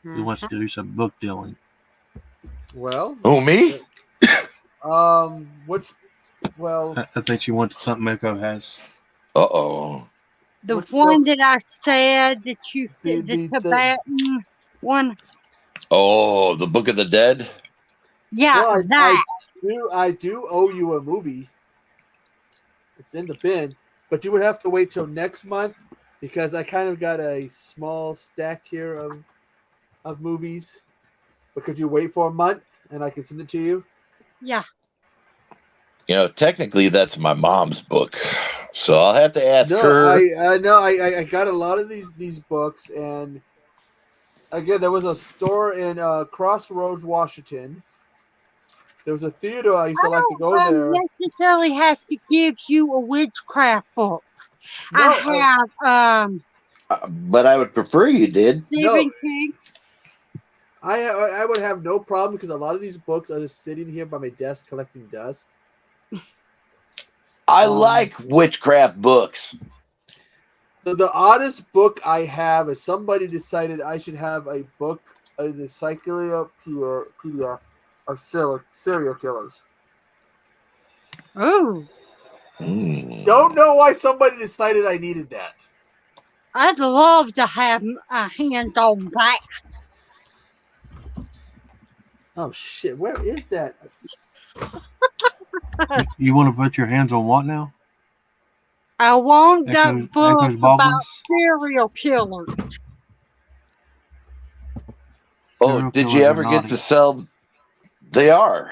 He wants to do some book dealing. Well. Oh, me? Which? Well. I think you want something Echo has. Uh-oh. The one that I said that you said, the Tibetan one. Oh, the Book of the Dead? Yeah, well, that. I do owe you a movie. It's in the bin, but you would have to wait till next month because I kind of got a small stack here of movies. But could you wait for a month and I can send it to you? Yeah. Technically that's my mom's book. So I'll have to ask her. I got a lot of these books, and again, there was a store in Crossroads, Washington. There was a theater I used to like to go there. I necessarily have to give you a witchcraft book. No, I have but I would prefer you did. Stephen King. I would have no problem because a lot of these books are just sitting here by my desk collecting dust. I like witchcraft books. The oddest book I have is somebody decided I should have a book, an encyclopedia of serial killers. Oh. Don't know why somebody decided I needed that. I'd love to have a hand on that. Oh shit! Where is that? You want to put your hands on what now? I want that book Echo's about Boggles? serial killers. Oh, did you ever get to sell? They are.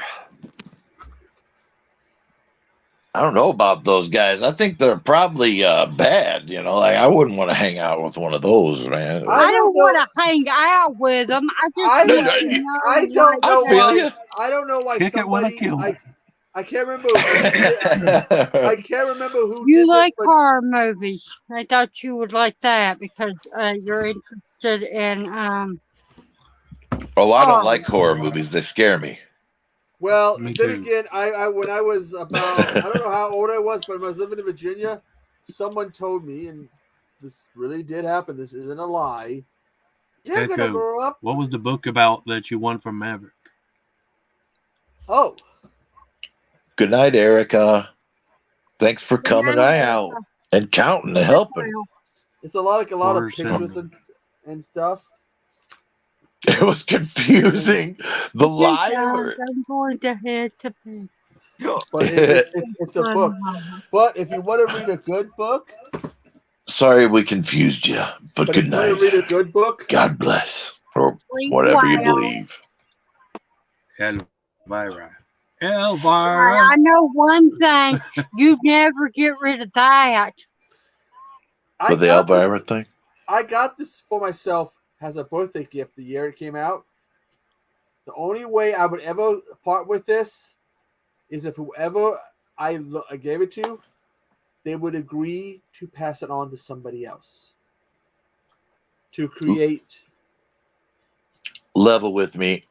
I don't know about those guys. I think they're probably bad. Like I wouldn't want to hang out with one of those, man. I don't want to hang out with them. I don't know why Kick it when I somebody. kill it. I can't remember. I can't remember who. You did like this, but horror movies. I thought you would like that because you're interested in Oh, I don't like horror movies. They scare me. Well, Me then too. again, I when I was about I don't know how old I was, but when I was living in Virginia, someone told me, and this really did happen. This isn't a lie. You're gonna Echo, grow up. what was the book about that you won from Maverick? Oh, Good night, Erica. Thanks for coming out and counting and helping. it's a lot Horror of pictures and stuff. It was confusing. The live. I'm going to head to bed. But it's a book. But if you want to read a good book, Sorry we confused you, but if good you want night. to read a good book, God bless, or Sleep whatever you well. believe. Elvira. I Elvira. know one thing. You never get rid of that. I For the got this- Elvira thing? I got this for myself as a birthday gift the year it came out. The only way I would ever part with this is if whoever I gave it to, they would agree to pass it on to somebody else to create Level with me.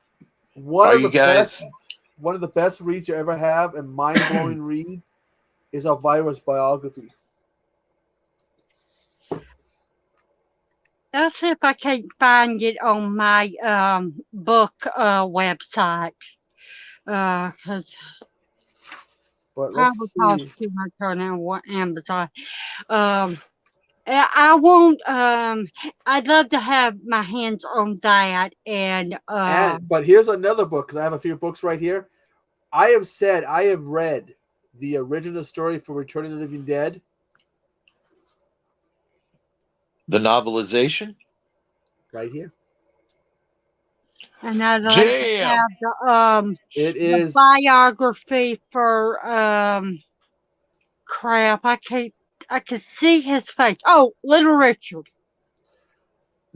one Are of you the guys- best. One of the best reads you ever have and mind-blowing reads is Elvira's biography. I'll see if I can't find it on my book website. Because But I let's would cost see. too much on Amazon. I won't. I'd love to have my hands on that. And But here's another book because I have a few books right here. I have read the original story for Return of the Living Dead. The novelization? Right here. and I'd like to have It the is biography for crap. I can see his face. Oh, Little Richard.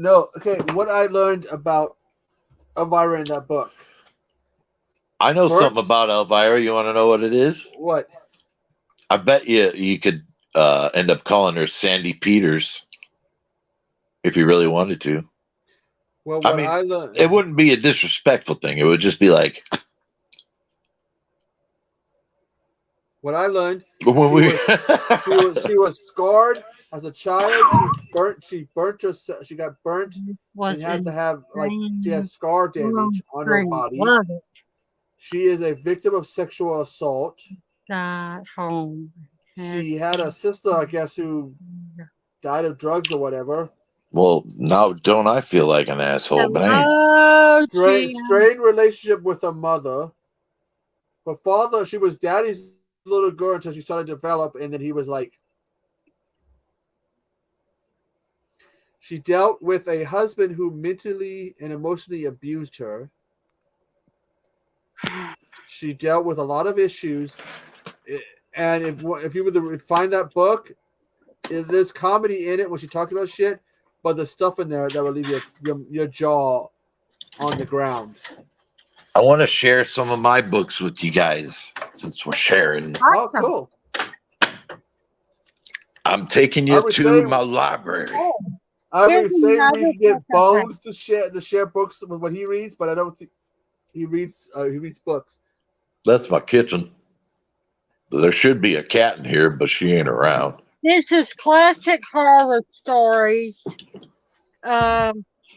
no okay. What I learned about Elvira in that book. I know Bert? something about Elvira. You want to know what it is? What? I bet you could end up calling her Sandy Peters if you really wanted to. Well, I mean, it wouldn't be a disrespectful thing. It would just be like what I learned. when She was scarred as a child. She burnt herself. She got burnt and had to have she has scar damage on her body. Love it. She is a victim of sexual assault. Got home. She had a sister, I guess, who died of drugs or whatever. Well, now don't I feel like an asshole? But I ain't. Oh, Strained relationship with her mother. Her father, she was daddy's little girl until she started to develop, and then he was like. She dealt with a husband who mentally and emotionally abused her. She dealt with a lot of issues, and if you were to find that book, there's comedy in it when she talks about shit, but there's stuff in there that will leave your jaw on the ground. I want to share some of my books with you guys since we're sharing. Oh, cool! I'm taking you to my library. I would say we can get Bones to share books with what he reads, but I don't think he reads books. That's my kitchen. There should be a cat in here, but she ain't around. This is classic horror stories.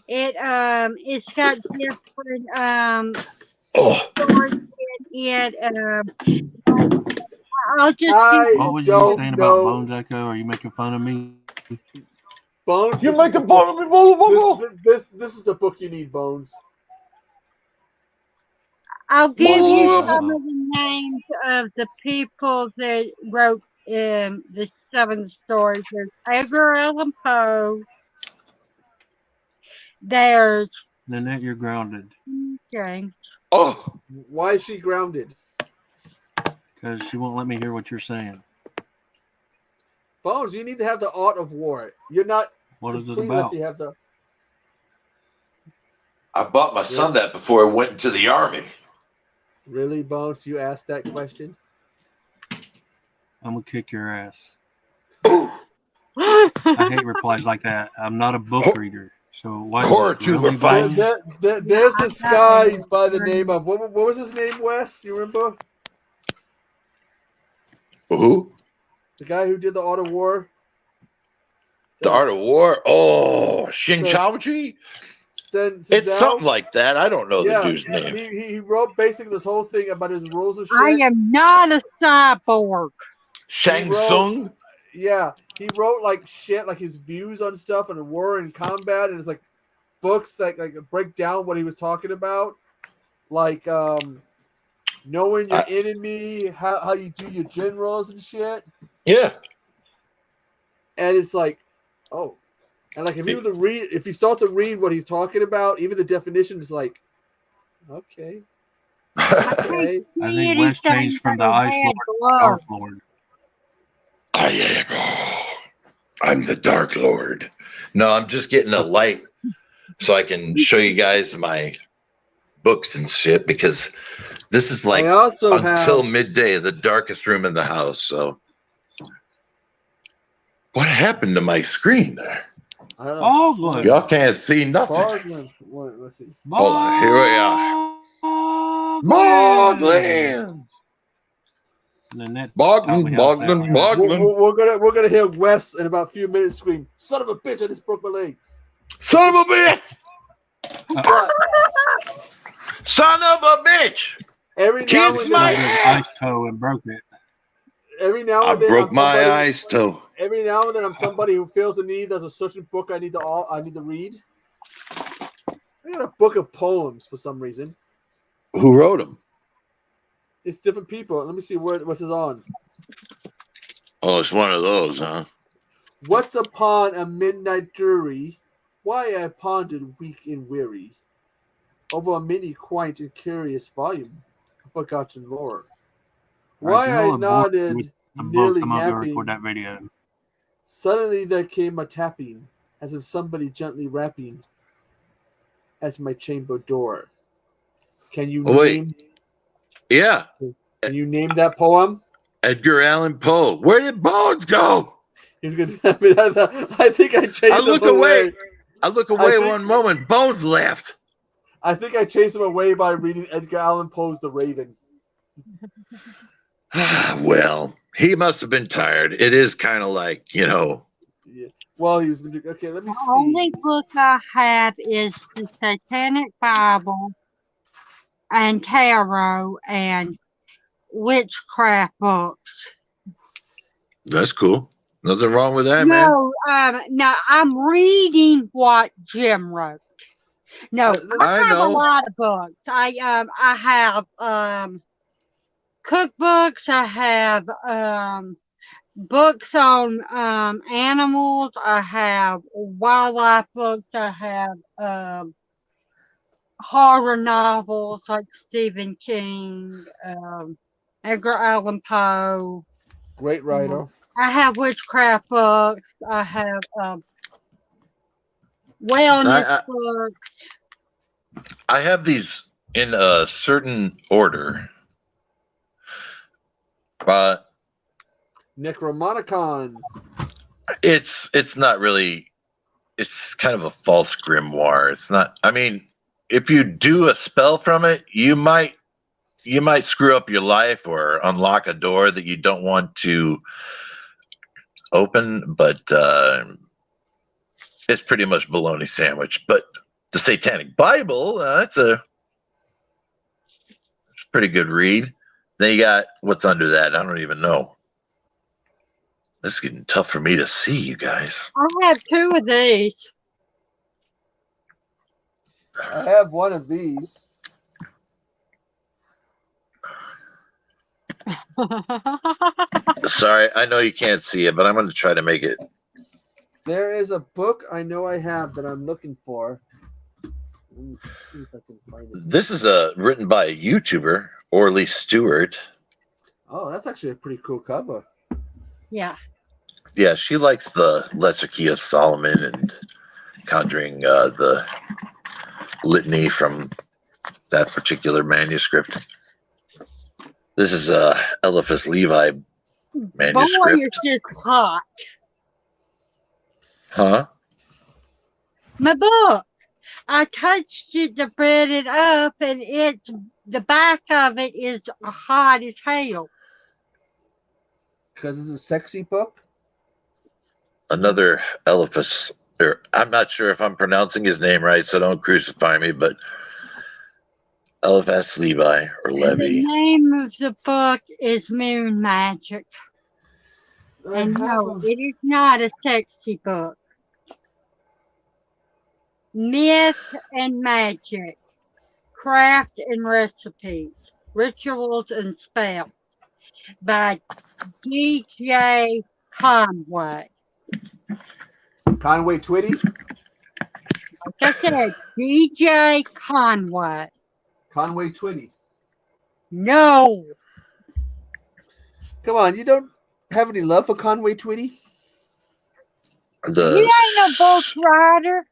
It's got different stories in it. I'll just What was you saying about Bones Echo? Are you making fun of me? Bones, you're making fun of me, motherfucker. This is the book you need, Bones. I'll give you some of the names of the people that wrote the 7 stories. There's Edgar Allan Poe. There's Nanette, you're grounded. Okay. Oh, why is she grounded? Because she won't let me hear what you're saying. Bones, you need to have the art of war. You're not. What is it complete about? unless you have the. I bought my son that before I went into the army. Really, Bones? You asked that question? I'm gonna kick your ass. I hate replies like that. I'm not a book reader, so why? Really There's this guy by the name of what was his name? Wes, you remember? Who? The guy who did the Art of War. The Art of War? Oh, Xing Chaoji? It's something like that. I don't know the dude's name. He wrote basically this whole thing about his rules of shit. I am not a cyborg. Shang Tsung? Yeah, he wrote like shit, like his views on stuff and war and combat, and it's like books that like break down what he was talking about, like knowing your enemy, how you do your generals and shit. Yeah, and it's like, oh, and like if you start to read what he's talking about, even the definition is like, okay. I think Wes changed from the Ice Lord to Dark Lord. I'm the Dark Lord. No, I'm just getting a light so I can show you guys my books and shit, because this is like until midday, the darkest room in the house. So what happened to my screen there? I don't know. Bogland. Y'all can't see nothing. Let's see. Hold on, here we are. Bogland. We're gonna hear Wes in about a few minutes scream, "Son of a bitch! I just broke my leg." Son of a bitch! Son of a bitch! Every Kiss now and my then, Ice toe and broke it. every now I and then, broke I'm my somebody. eyes too. Every now and then, I'm somebody who feels the need. There's a certain book I need to read. I got a book of poems for some reason. Who wrote them? It's different people. Let me see what is on. Oh, it's one of those, huh? What's upon a midnight jury? Why I pondered weak and weary over a many quaint and curious volume of forgotten lore. Why I nodded, nearly I'm gonna napping. record that video. Suddenly there came a tapping, as if somebody gently rapping at my chamber door. Can you name? Yeah. Can you name that poem? Edgar Allan Poe. Where did Bones go? I think I chased him away. I look away one moment. Bones left. I think I chased him away by reading Edgar Allan Poe's The Raven. Well, he must have been tired. It is kind of like, Yeah. Well, he was okay. Let me The see. only book I have is the Satanic Bible and tarot and witchcraft books. That's cool. Nothing wrong with that, man. No, I'm reading what Jim wrote. No, I have a lot of books. I have cookbooks. I have books on animals. I have wildlife books. I have horror novels like Stephen King, Edgar Allan Poe. Great writer. I have witchcraft books. I have wellness books. I have these in a certain order. But Necromonicon. It's not really. It's kind of a false grimoire. It's not. I mean, if you do a spell from it, you might screw up your life or unlock a door that you don't want to open. But it's pretty much bologna sandwich. But the Satanic Bible, it's a pretty good read. Then you got what's under that. I don't even know. This is getting tough for me to see, you guys. I have 2 of these. I have one of these. Sorry, I know you can't see it, but I'm going to try to make it. There is a book I know I have that I'm looking for. Let me see if I can find it. This is written by a YouTuber, Orly Stewart. Oh, that's actually a pretty cool cover. Yeah. Yeah, she likes the Lesser Key of Solomon and conjuring the litany from that particular manuscript. This is Eliphas Levi manuscript. Boy, it's just hot. Huh? My book. I touched it to spread it up, and the back of it is hot as hell. Because it's a sexy book? Another Eliphas, or I'm not sure if I'm pronouncing his name right, so don't crucify me, but Eliphas Levi or Levy. The name of the book is Moon Magic. And no, it is not a sexy book. Myth and Magic, Craft and Recipes, Rituals and Spells by DJ Conway. Conway Twitty? Like I said, DJ Conway. Conway Twitty. No. Come on, you don't have any love for Conway Twitty? He ain't no book writer.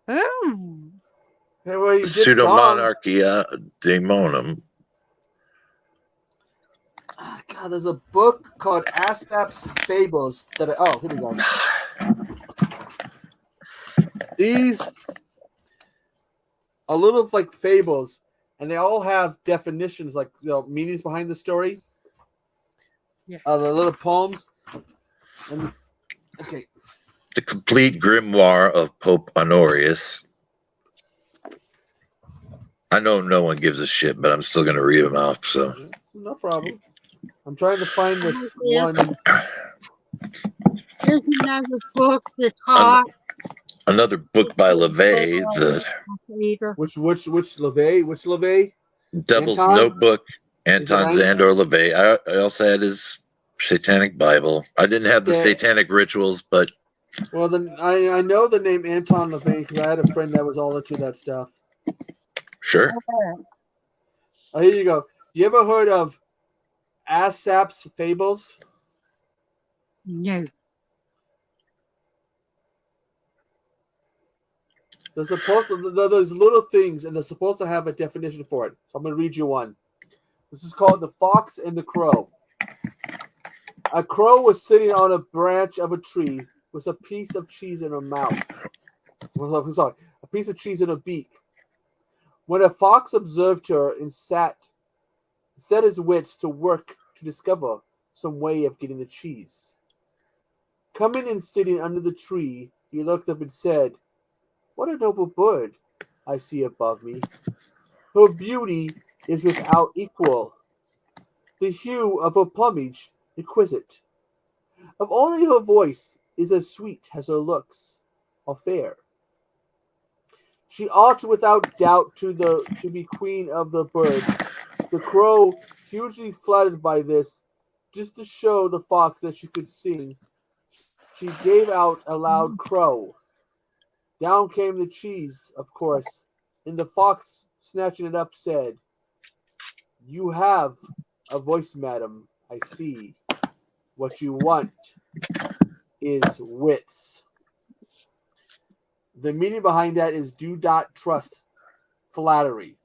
Hey, well, you did Pseudomonarchia Daemonum. Oh, God, there's a book called Aesop's Fables that here we go. These are little like fables, and they all have definitions, like meanings behind the story. Yeah. The little poems. And okay, The Complete Grimoire of Pope Honorius. I know no one gives a shit, but I'm still going to read them off. So No problem. I'm trying to find this Yeah. one. There's another book that's hot. Another book by LaVey, the Which LaVey? Which LaVey? Devil's Anton? Notebook, Is it Anton Ang- Zandor LaVey. I also had his Satanic Bible. I didn't have the Yeah. Satanic Rituals, but Well, then I know the name Anton LaVey because I had a friend that was all into that stuff. sure. Oh, here you go. You ever heard of Aesop's Fables? No. They're supposed to, there's little things, and they're supposed to have a definition for it. So I'm going to read you one. This is called The Fox and the Crow. A crow was sitting on a branch of a tree with a piece of cheese in her mouth. Sorry, a piece of cheese in her beak. When a fox observed her and set his wits to work to discover some way of getting the cheese. Coming and sitting under the tree, he looked up and said, "What a noble bird I see above me. Her beauty is without equal. The hue of her plumage exquisite. If only her voice is as sweet as her looks are fair. She ought without doubt to be queen of the birds." The crow, hugely flattered by this, just to show the fox that she could sing, she gave out a loud crow. Down came the cheese, of course, and the fox, snatching it up, said, "You have a voice, madam, I see. What you want is wits." The meaning behind that is do not trust flattery.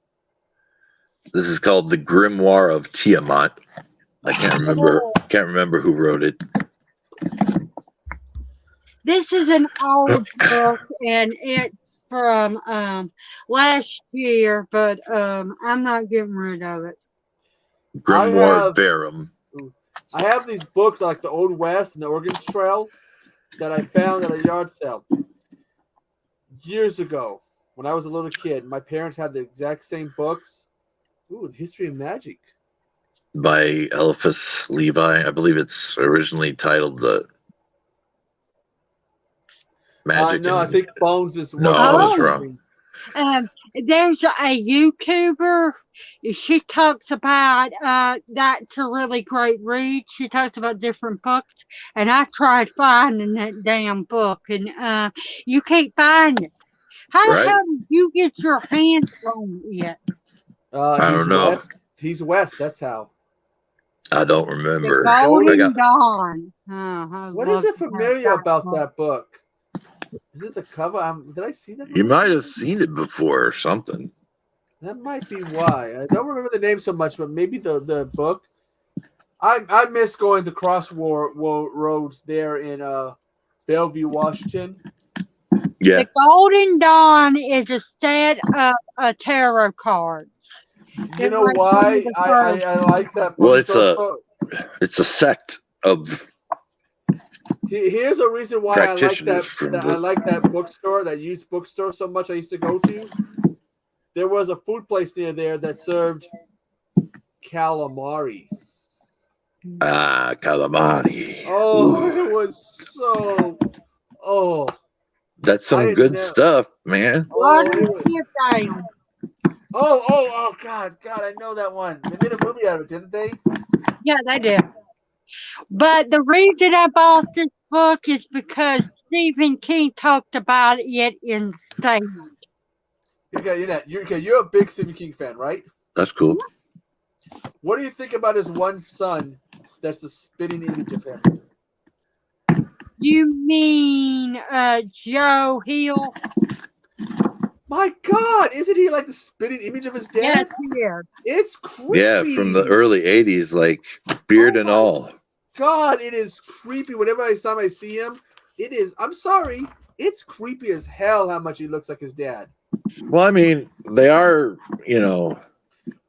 This is called The Grimoire of Tiamat. I can't remember who wrote it. This is an old book, and it's from last year, but I'm not getting rid of it. Grimoire Verum. I have these books like the Old West and the Oregon Trail that I found at a yard sale years ago when I was a little kid. My parents had the exact same books. Ooh, the History of Magic. By Eliphas Levi. I believe it's originally titled The Magic. No, I think Bones is No, one. I was wrong. There's a YouTuber. She talks about that's a really great read. She talks about different books, and I tried finding that damn book, and you can't find it. How the hell did you get your hands on it? I don't know. He's West. That's how. I don't remember. The Golden Dawn. What is it familiar about that book? Is it the cover? Did I see that? You might have seen it before or something. That might be why. I don't remember the name so much, but maybe the book. I miss going to Crossroads there in Bellevue, Washington. Yeah. The Golden Dawn is a set of tarot cards. You know why I like that book? Well, it's a sect of. Here's a reason why I like that. I like that bookstore, that used bookstore so much. I used to go to. There was a food place near there that served calamari. Ah, calamari. Oh, it was so. Oh. That's some good stuff, man. Oh, God, I know that one. They made a movie out of it, didn't they? Yeah, they did. But the reason I bought this book is because Stephen King talked about it in statement. You're a big Stephen King fan, right? That's cool. What do you think about his one son that's the spitting image of him? You mean Joe Hill? My God, isn't he like the spitting image of his dad? Yes, he is. It's creepy. Yeah, from the early 80s, like beard and all. God, it is creepy. Whenever I see him, it is. I'm sorry. It's creepy as hell how much he looks like his dad. Well, I mean, they are,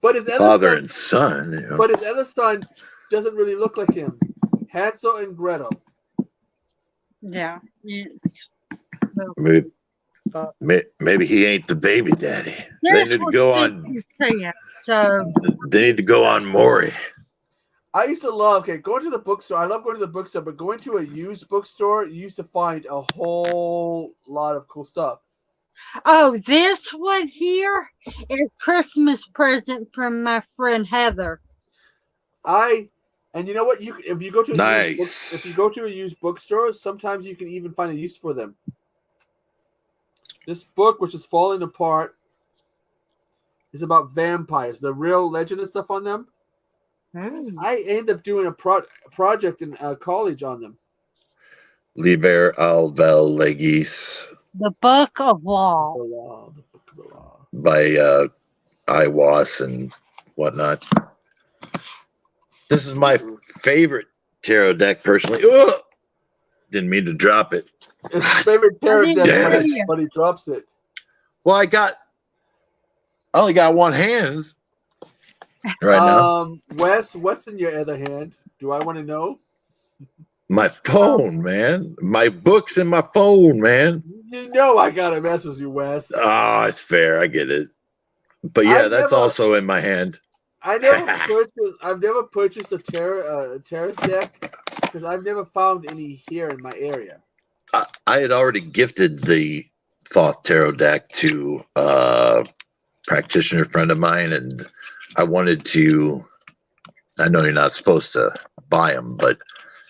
but his father and son. But his other son doesn't really look like him. Hansel and Gretel. Yeah. It's, well, Maybe he ain't the baby daddy. They that's need to what go she on. said. So They need to go on Maury. I used to love going to the bookstore. I love going to the bookstore, but going to a used bookstore, you used to find a whole lot of cool stuff. oh, this one here is Christmas present from my friend Heather. And you know what? If you go to Nice. if you go to a used bookstore, sometimes you can even find a use for them. This book, which is falling apart, is about vampires, the real legend and stuff on them. I ended up doing a project in college on them. Liber Alvel Legis The Book of Law. The Book of the Law. by Iwas and whatnot. This is my favorite tarot deck, personally. Ugh! Didn't mean to drop it. It's his favorite tarot deck, Damn but he drops it. Well, I only got one hand right now. Wes, what's in your other hand? Do I want to know? My phone, man. My books in my phone, man. You know I gotta mess with you, Wes. Oh, it's fair. I get it. But yeah, that's also in my hand. I've never purchased a tarot deck because I've never found any here in my area. I had already gifted the Thoth Tarot deck to a practitioner friend of mine, and I wanted to. I know you're not supposed to buy them, but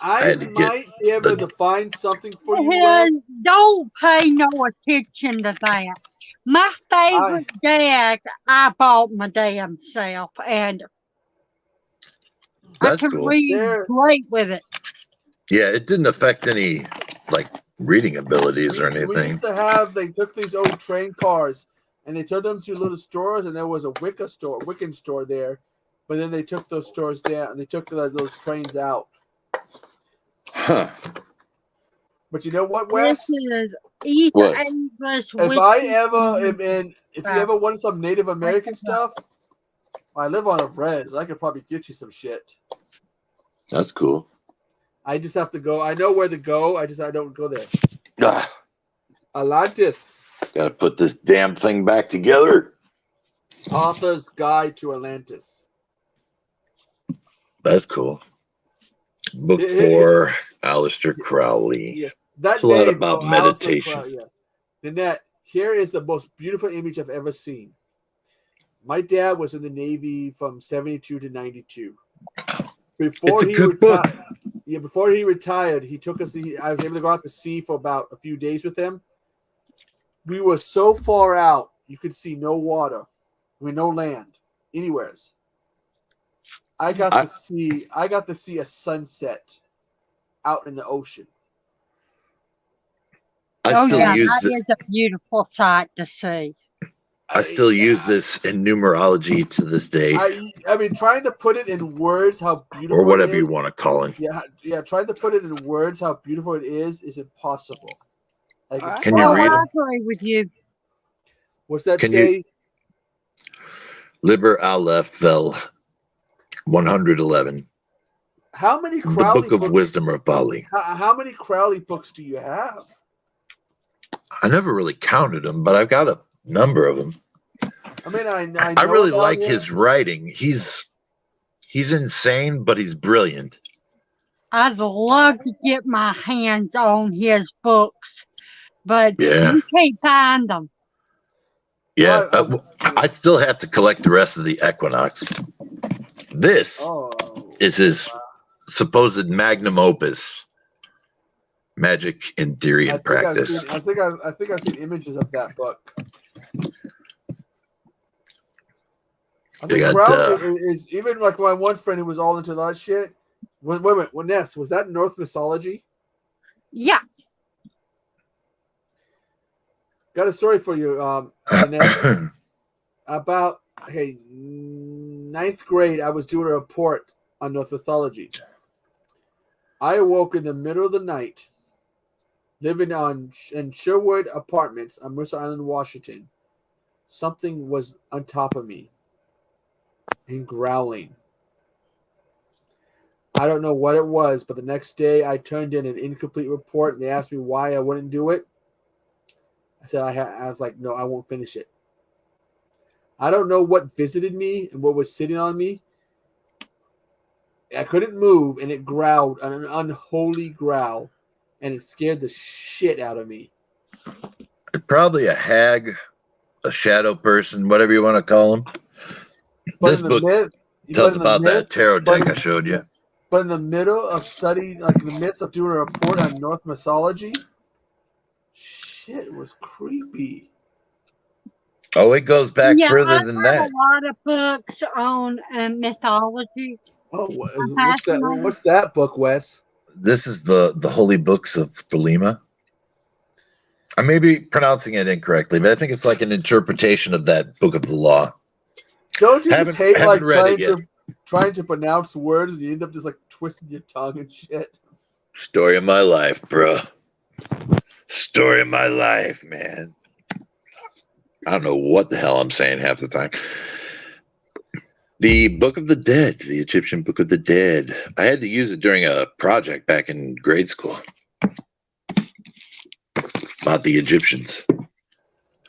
I had to might be able to find something for you. And don't pay no attention to that. My favorite deck, I bought my damn self, and That's I can cool. read great with it. Yeah, it didn't affect any reading abilities or We anything. used to have. They took these old train cars and they took them to little stores, and there was a Wiccan store there. But then they took those stores down and they took those trains out. Huh. But you know what, Wes? This is East What? English. If you ever want some Native American stuff, I live on a res. I could probably get you some shit. That's cool. I just have to go. I know where to go. I don't go there. Ah, Atlantis. gotta put this damn thing back together. Author's Guide to Atlantis. That's cool. Book 4, Aleister Crowley. Yeah, that it's a lot name, about bro, meditation. Aleister Crowley, yeah. Nanette, here is the most beautiful image I've ever seen. My dad was in the Navy from 72 to 92. Before he retired, he took us. I was able to go out to sea for about a few days with him. We were so far out, you could see no water. No land anywhere. I got to see a sunset out in the ocean. That is a beautiful sight to see. I still use this in numerology to this day, I mean, trying to put it in words how beautiful or whatever it is, you want to call it. Yeah. Trying to put it in words how beautiful it is impossible. Can you read I them? agree with you. What's that Can say? you? Liber Aleph Vel 111. How many The Crowley Book of books? Wisdom of Bali. How many Crowley books do you have? I never really counted them, but I've got a number of them. I mean, I know really about like him. his writing. He's insane, but he's brilliant. I'd love to get my hands on his books, but Yeah. you can't find them. Yeah, I still have to collect the rest of the Equinox. This is his supposed magnum opus, Magic in Theory and Practice. I think I've seen images of that book. I think Crowley is even like my one friend who was all into that shit. Wait a minute, Ness, was that Norse mythology? Yeah. Got a story for you, Ness. About ninth grade, I was doing a report on Norse mythology. I awoke in the middle of the night, living in Sherwood Apartments on Mercer Island, Washington. Something was on top of me and growling. I don't know what it was, but the next day I turned in an incomplete report, and they asked me why I wouldn't do it. I said I was like, no, I won't finish it. I don't know what visited me and what was sitting on me. I couldn't move, and it growled an unholy growl, and it scared the shit out of me. Probably a hag, a shadow person, whatever you want to call them. This book tells about that tarot deck I showed you. But in the middle of studying, like in the midst of doing a report on Norse mythology, shit was creepy. Oh, it goes back further than that. A lot of books on mythology. Oh, what's that book, Wes? This is the Holy Books of Thelema. I may be pronouncing it incorrectly, but I think it's like an interpretation of that book of the law. Don't you just hate like trying to pronounce words and you end up just like twisting your tongue and shit? Story of my life, bro. Story of my life, man. I don't know what the hell I'm saying half the time. The Book of the Dead, the Egyptian Book of the Dead. I had to use it during a project back in grade school about the Egyptians.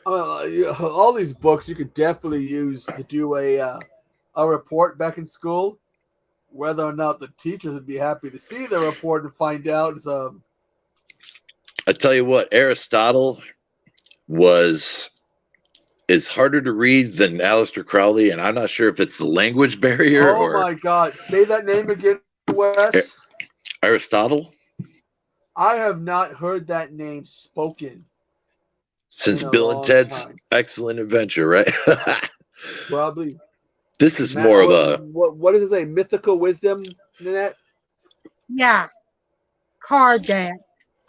All these books you could definitely use to do a report back in school. Whether or not the teachers would be happy to see the report and find out is I tell you what, Aristotle is harder to read than Aleister Crowley, and I'm not sure if it's the language barrier or... Oh my God. Say that name again, Wes. Aristotle? I have not heard that name spoken. Since Bill and Ted's Excellent Adventure, right? Probably. This is more of a... What does it say? Mythical wisdom, Nanette? Yeah. Card deck.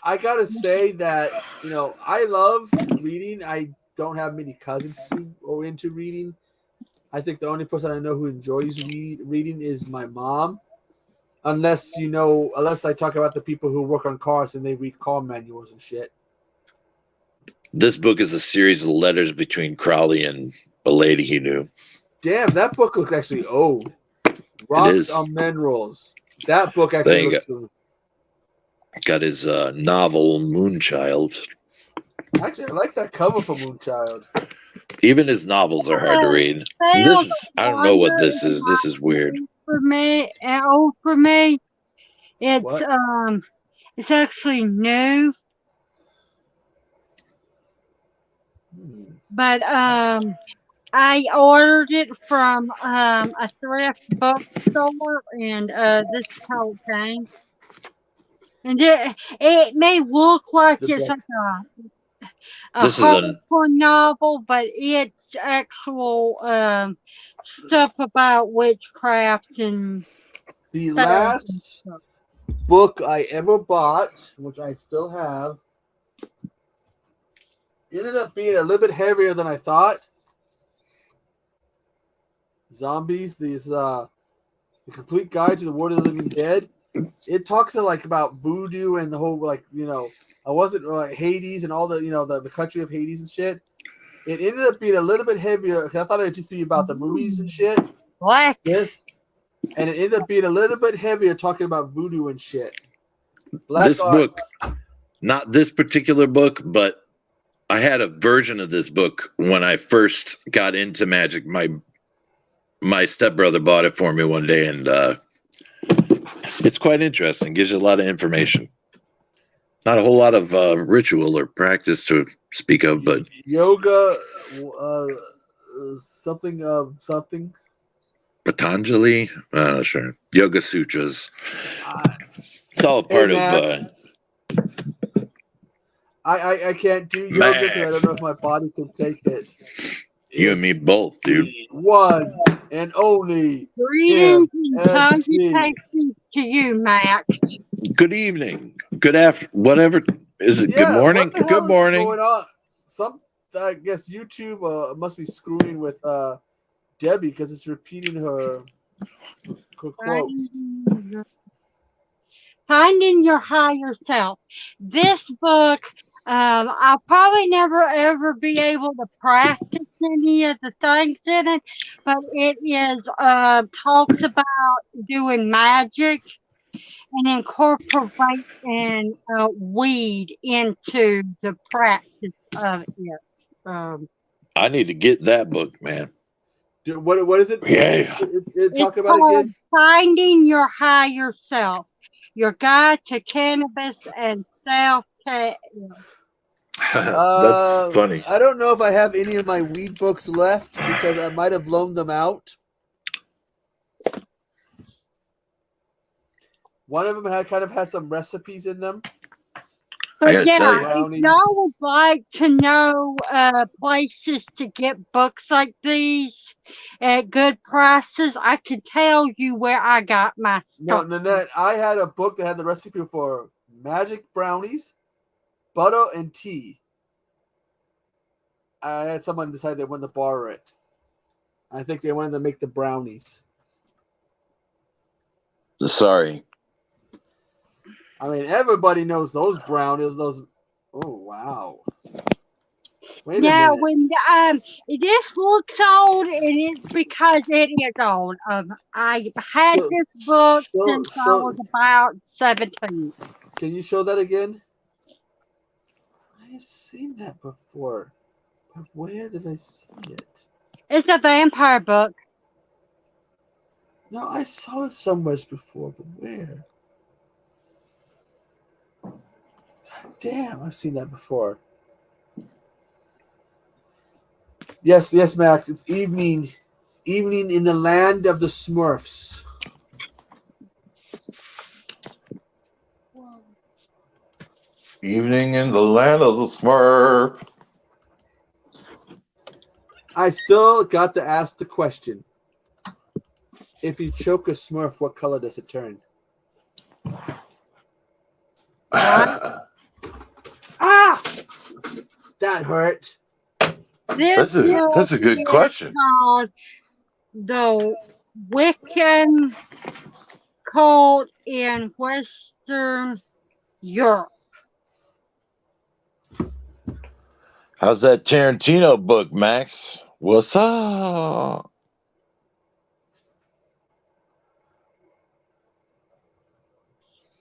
I gotta say that, I love reading. I don't have many cousins who are into reading. I think the only person I know who enjoys reading is my mom. Unless I talk about the people who work on cars and they read car manuals and shit. This book is a series of letters between Crowley and a lady he knew. Damn, that book looks actually old. Rocks on Minerals. That book actually looks good. Got his novel Moonchild. Actually, I like that cover for Moonchild. Even his novels are hard to read. This is, I don't know what this is. This is weird. For me, it's actually new. But I ordered it from a thrift bookstore, and this is how it came. And it may look like it's like a hardcore novel, but it's actual stuff about witchcraft and the last book I ever bought, which I still have, ended up being a little bit heavier than I thought. Zombies, the Complete Guide to the World of the Living Dead. It talks about voodoo and the whole I wasn't Hades and all the the country of Hades and shit. It ended up being a little bit heavier because I thought it would just be about the movies and shit. Black. Yes. And it ended up being a little bit heavier talking about voodoo and shit. This book, not this particular book, but I had a version of this book when I first got into magic. My stepbrother bought it for me one day, and it's quite interesting. Gives you a lot of information. Not a whole lot of ritual or practice to speak of, but yoga, something of something. Patanjali, sure. Yoga Sutras. It's all a part of. I can't do yoga because I don't know if my body can take it. You and me both, dude. One and only. Greetings and salutations to you, Max. Good evening. Good after. Whatever. Is it good morning? What the hell Good morning. Is going on? I guess YouTube must be screwing with Debbie because it's repeating her quotes. Finding your higher self. This book, I'll probably never ever be able to practice any of the things in it, but it is talks about doing magic and incorporate and weed into the practice of it. I need to get that book, man. What is it? Yeah. Talk It's about it called again. Finding Your Higher Self, Your Guide to Cannabis and Self-Care. That's funny. I don't know if I have any of my weed books left because I might have loaned them out. One of them had some recipes in them. But yeah, if y'all would like to know places to get books like these at good prices, I could tell you where I got my No, stuff. Nanette, I had a book that had the recipe for magic brownies, butter, and tea. I had someone decide they wanted to borrow it. I think they wanted to make the brownies. Sorry. I mean, everybody knows those brownies. Those. Oh wow! Wait a Now, minute. when this looks old, and it's because it is old. I've had this book since I was about 17. Can you show that again? I have seen that before, but where did I see it? It's a vampire book. No, I saw it somewhere before, but where? God damn, I've seen that before. Yes, Max. It's evening in the land of the Smurfs. Evening in the land of the Smurf. I still got to ask the question. If you choke a Smurf, what color does it turn? Ah! That hurt. That's a good question. Called the Wiccan cult in Western Europe. How's that Tarantino book, Max? What's up?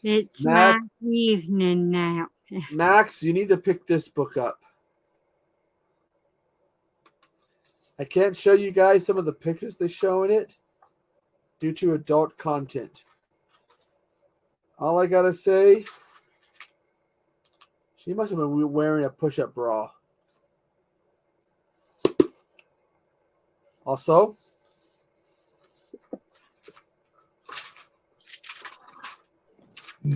It's Max, my evening now. Max, you need to pick this book up. I can't show you guys some of the pictures they show in it due to adult content. All I gotta say, she must have been wearing a push-up bra. Also,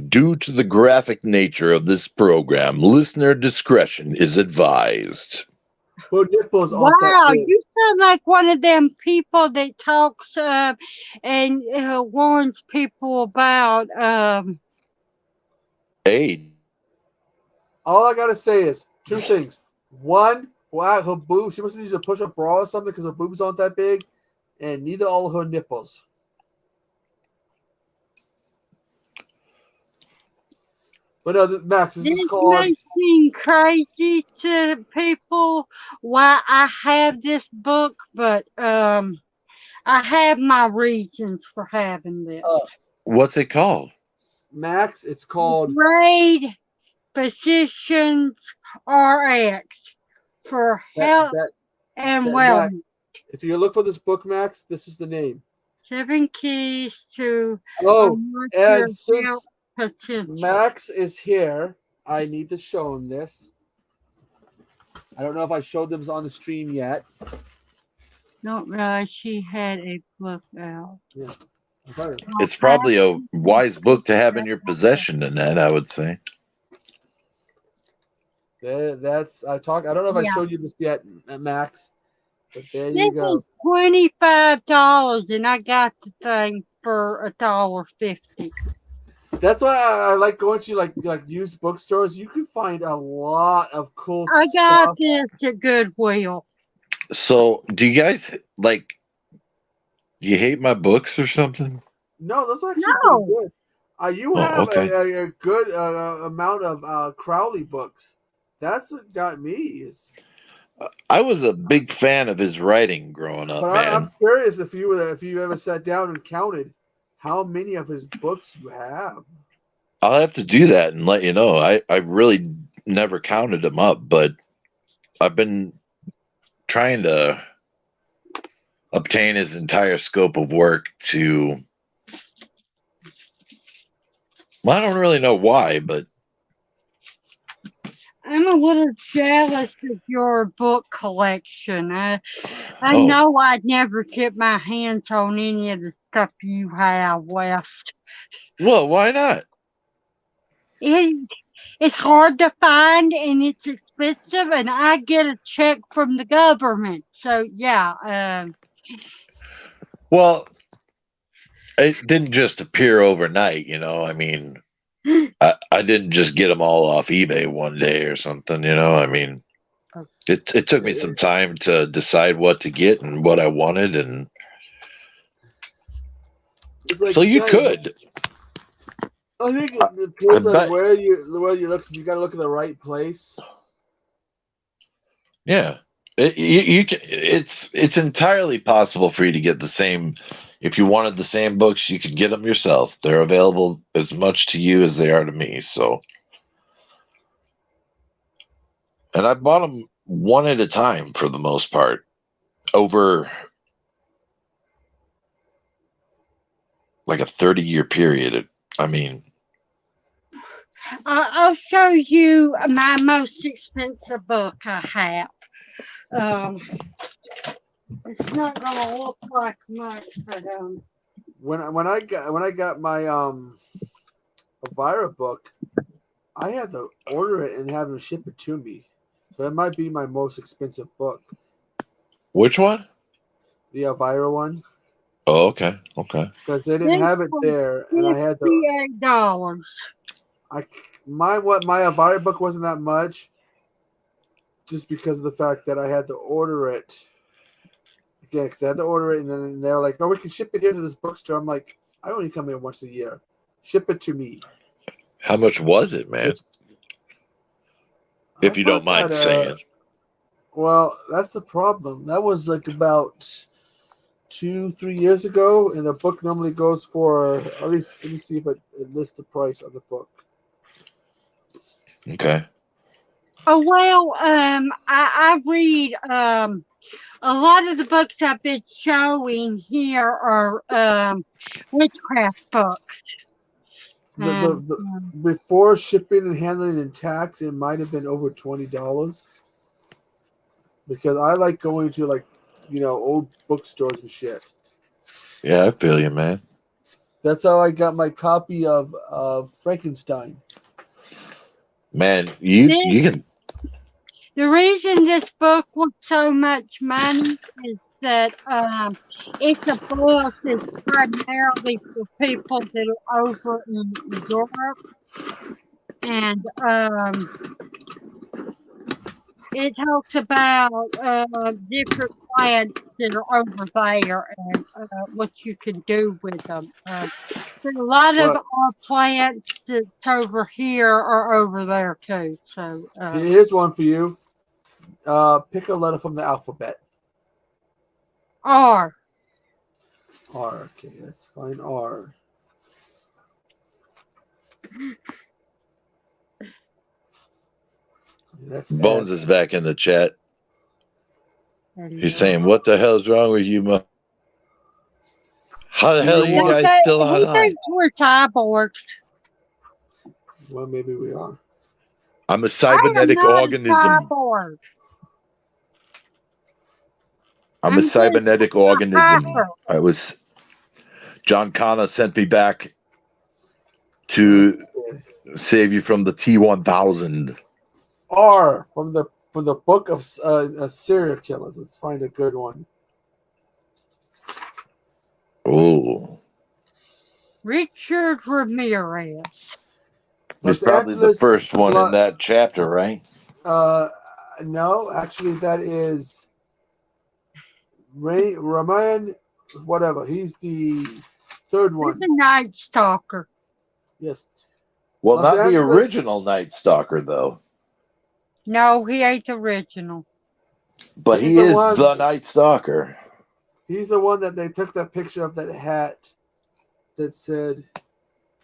Due to the graphic nature of this program, listener discretion is advised. her nipples Wow, you sound like one of them people that talks and warns people about Hey, all I gotta say is two things. One, wow, her boobs. She must have used a push-up bra or something because her boobs aren't that big, and neither all her nipples. But no, Max, this is called. may seem crazy to people why I have this book, but I have my reasons for having this. what's it called? Max, it's called Grade Physicians RX for health and wellness. Max, if you look for this book, Max, this is the name. 7 keys to and since Max is here, I need to show him this. I don't know if I showed them on the stream yet. Don't realize she had a book out. Yeah. It's probably a wise book to have in your possession, Annette, I would say. That's I don't know if I showed you this yet, Max. But there you This go. is $25, and I got the thing for $1.50. That's why I like going to like used bookstores. You can find a lot of cool I got stuff. this at Goodwill. So, do you guys you hate my books or something? No, those are actually pretty good. You have okay. a good amount of Crowley books. That's what got me. Is I was a big fan of his writing growing up, but man. I'm curious if you ever sat down and counted how many of his books you have. I'll have to do that and let you know. I really never counted them up, but I've been trying to obtain his entire scope of work to. Well, I don't really know why, but I'm a little jealous of your book collection. I Oh. know I'd never get my hands on any of the stuff you have left. Well, why not? It's hard to find and it's expensive, and I get a check from the government. So yeah. Well, it didn't just appear overnight, you know. I mean, I didn't just get them all off eBay one day or something, you know. I mean, it took me some time to decide what to get and what I wanted, and Like, so you could. I think it depends I on bet- where you look. You got to look in the right place. Yeah, you can. It's entirely possible for you to get the same. If you wanted the same books, you could get them yourself. They're available as much to you as they are to me. So, and I bought them one at a time for the most part, over like a 30-year period. I mean, I'll show you my most expensive book I have. It's not gonna look like much, but When I got my Elvira book, I had to order it and have them ship it to me. So it might be my most expensive book. which one? The Elvira one. Oh, okay, okay. Because they didn't have it there, and I had to. $58. My Elvira book wasn't that much, just because of the fact that I had to order it. Again, because I had to order it, and then they're like, "Oh, we can ship it here to this bookstore." I'm like, "I only come here once a year. Ship it to me." How much was it, man? If you don't mind saying. Well, that's the problem. That was like about 2-3 years ago, and the book normally goes for at least. Let me see if it lists the price of the book. Okay. Oh well, I read a lot of the books I've been showing here are witchcraft books. Before shipping and handling and tax, it might have been over $20. Because I like going to old bookstores and shit. Yeah, I feel you, man. That's how I got my copy of Frankenstein. Man, you can. The reason this book was so much money is that it's a book that's primarily for people that are over in Europe, and it talks about different plants that are over there and what you can do with them. There's a lot of our plants that's over here are over there too. So here's one for you. Pick a letter from the alphabet. R. R. Okay, let's find R. That's Bones S. is back in the chat. He's saying, "What the hell's wrong with you, How the hell are you guys still He online?" thinks we're cyborgs. Well, maybe we are. I'm a cybernetic organism. Cyborg. I'm a cybernetic organism. John Connor sent me back to save you from the T-1000. R from the book of serial killers. Let's find a good one. Oh, Richard Ramirez. it's probably the first one in that chapter, right? No, actually, that is Raman. Whatever. He's the third one. He's a Night Stalker. Yes. Well, not the original Night Stalker, though. No, he ain't the original. But he is the Night Stalker. He's the one that they took that picture of that hat that said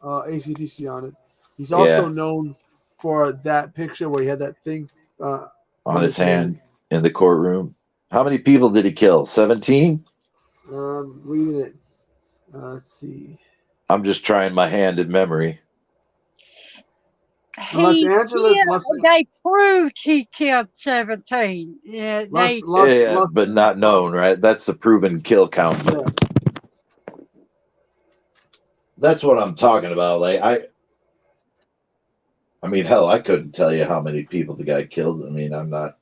ACDC on it. He's also known for that picture where he had that thing on his hand in the courtroom. How many people did he kill? 17? Reading it. Let's see. I'm just trying my hand in memory. They proved he killed 17. Yeah, but not known, right? That's the proven kill count. Yeah. That's what I'm talking about. Like I mean, hell, I couldn't tell you how many people the guy killed. I mean, I'm not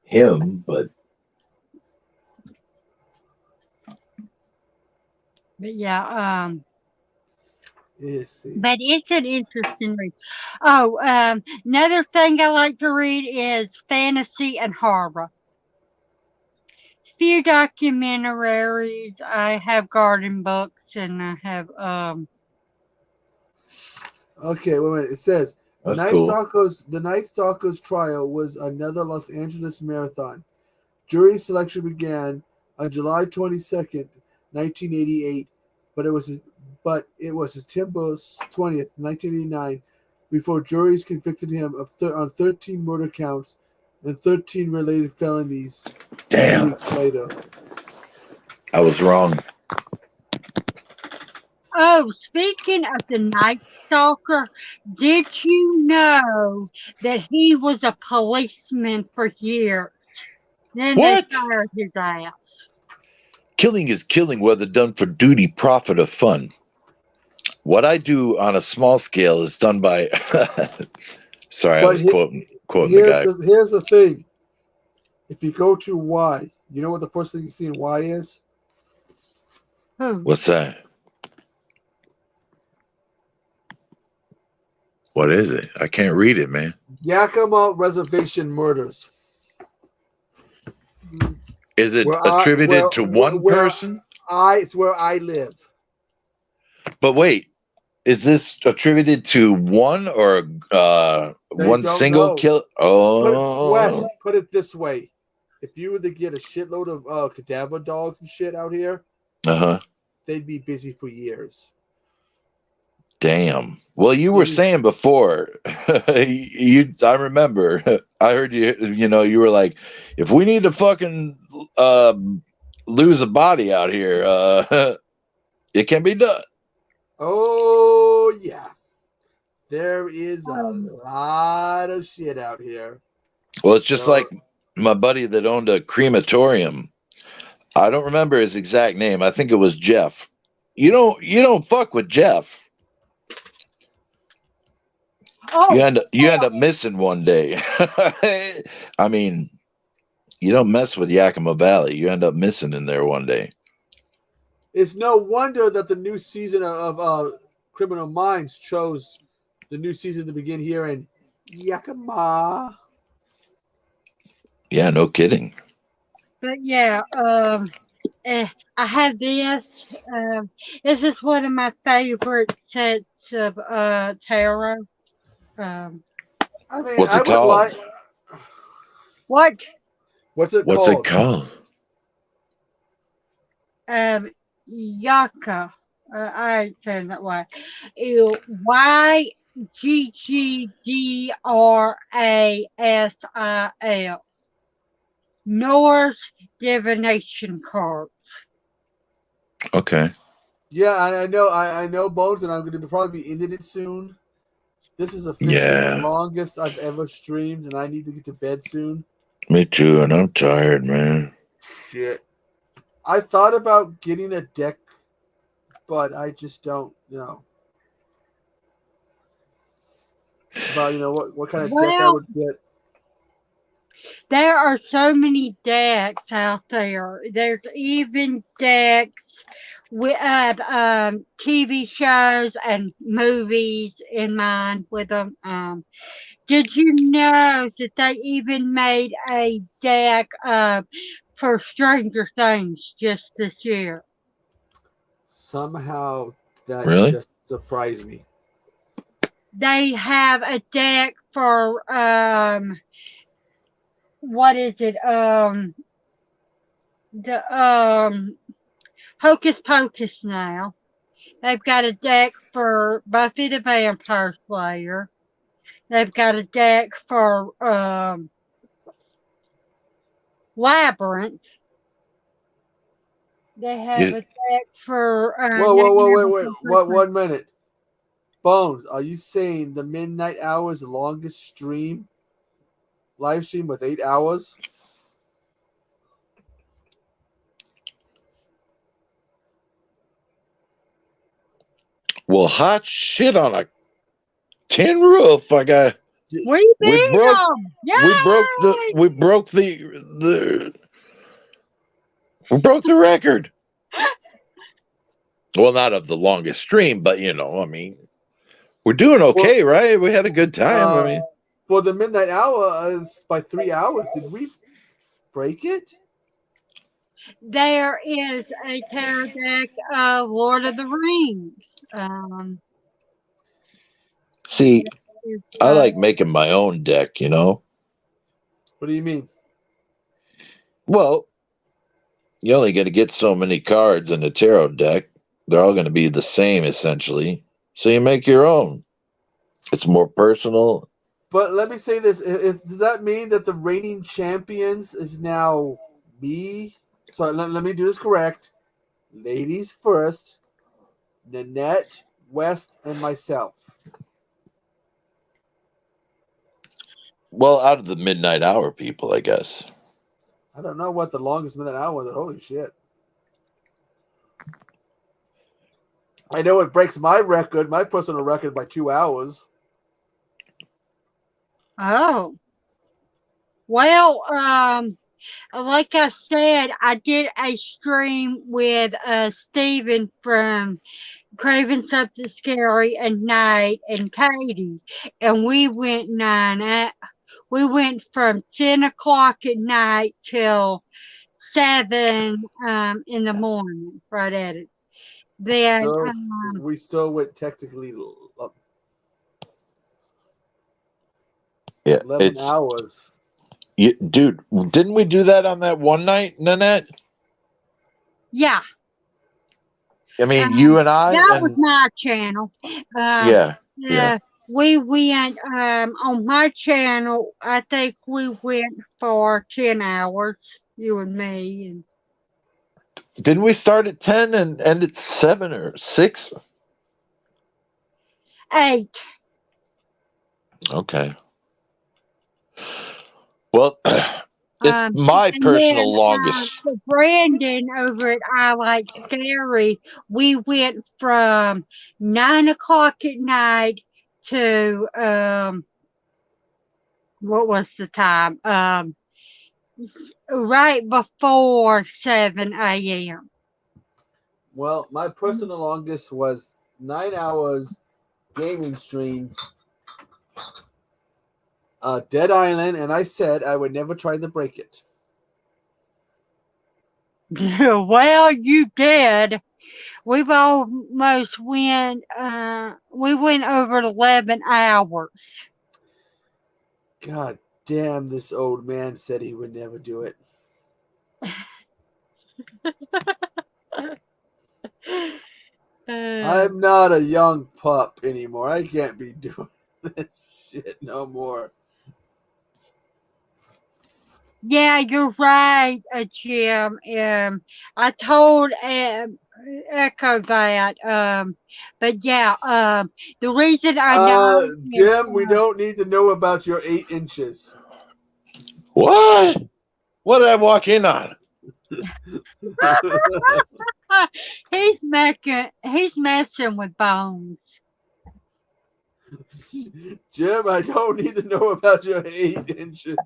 him, but yeah, yes. But it's an interesting read. Oh, another thing I like to read is fantasy and horror. Few documentaries. I have garden books, and I have Okay, wait a minute. It says the That's cool. Night Stalkers trial was another Los Angeles marathon. Jury selection began on July 22nd, 1988, but it was September 20th, 1989, before juries convicted him on 13 murder counts and 13 related felonies. Damn. 2 weeks later. I was wrong. Oh, speaking of the Night Stalker, did you know that he was a policeman for years? Then What? they fired his ass. Killing is killing, whether done for duty, profit, or fun. What I do on a small scale is done by. Sorry, I was quoting the guy. Here's the thing. If you go to Y, you know what the first thing you see in Y is? What's that? What is it? I can't read it, man. Yakima Reservation Murders. Is it attributed to one person? It's where I live. But wait, is this attributed to one or one single kill? Oh, Put it this way: if you were to get a shitload of cadaver dogs and shit out here, they'd be busy for years. Damn. Well, you were saying before, I remember, I heard you, you were like, if we need to fucking lose a body out here, it can be done. Oh, yeah. There is a lot of shit out here. Well, it's just like my buddy that owned a crematorium. I don't remember his exact name. I think it was Jeff. You don't fuck with Jeff. You end up missing one day. I mean, you don't mess with Yakima Valley. You end up missing in there one day. It's no wonder that the new season of Criminal Minds chose the new season to begin here in Yakima. Yeah, no kidding. But yeah, I have this. This is one of my favorite sets of tarot. I mean, what's it called? What? What's it called? Yaka. I ain't saying that way. YGGDRASIL. Norse divination cards. Okay. Yeah, I know Bones, and I'm going to probably be ending it soon. This is officially the longest I've ever streamed, and I need to get to bed soon. Me too, and I'm tired, man. Shit. I thought about getting a deck, but I just don't, about, what kind of deck I would get. There are so many decks out there. There's even decks with TV shows and movies in mind with them. Did you know that they even made a deck for Stranger Things just this year? Somehow that just surprised me. They have a deck for what is it? The Hocus Pocus now. They've got a deck for Buffy the Vampire Slayer. They've got a deck for Labyrinth. They have a deck for whoa, wait. 1 minute. Bones, are you saying the midnight hour is the longest stream? Live stream with 8 hours? Well, hot shit on a tin roof. I got. Where you been? We broke the record. Well, not of the longest stream, but I mean, we're doing okay, right? We had a good time. I mean, for the midnight hour, it's by 3 hours. Did we break it? There is a tarot deck of Lord of the Rings. see, I like making my own deck. What do you mean? Well, you only got to get so many cards in a tarot deck. They're all going to be the same, essentially. So you make your own. It's more personal. But let me say this. Does that mean that the reigning champions is now me? So let me do this correct. Ladies first. Nanette, West, and myself. Well, out of the midnight hour people, I guess. I don't know what the longest midnight hour was. Holy shit. I know it breaks my record, my personal record, by 2 hours. Oh. Well, like I said, I did a stream with Steven from Craven Something Scary at Night and Katie, and we went from 10 o'clock at night till 7 in the morning, right at it. Then So we still went technically 11 hours. Dude, didn't we do that on that one night, Nanette? Yeah. I mean, you and I. That was my channel. Yeah. We went on my channel. I think we went for 10 hours. You and me. And didn't we start at 10 and end at 7 or 6? 8. Okay. Well, it's my personal longest. Brandon over at I Like Scary, we went from 9 o'clock at night to what was the time? Right before 7 a.m. Well, my personal longest was 9 hours gaming stream. Dead Island, and I said I would never try to break it. Well, you did. We've almost went. We went over 11 hours. God damn! This old man said he would never do it. I'm not a young pup anymore. I can't be doing this shit no more. Yeah, you're right, Jim. I told Echo that. But yeah, the reason I know Jim, we don't need to know about your 8 inches. What? What did I walk in on? He's messing with Bones. Jim, I don't need to know about your 8 inches.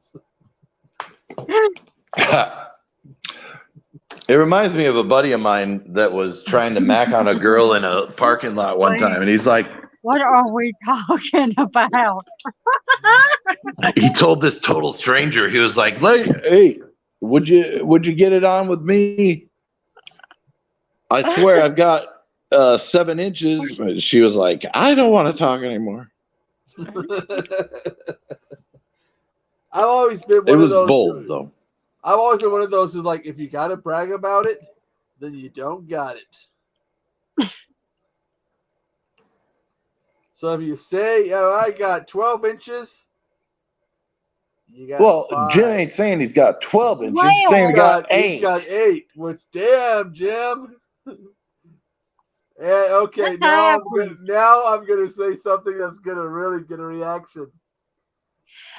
It reminds me of a buddy of mine that was trying to mac on a girl in a parking lot one time, and he's like, "What are we talking about?" He told this total stranger, he was like, "Hey, would you get it on with me? I swear I've got 7 inches." She was like, "I don't want to talk anymore." I've always been one It of was those. bold, though. I've always been one of those who's like, if you got to brag about it, then you don't got it. So if you say, I got 12 inches, you got 5. Jim ain't saying he's got 12 inches. He's Well, saying he got 8. He's got 8. Which, damn, Jim. Yeah, okay, now I'm gonna say something that's gonna really get a reaction.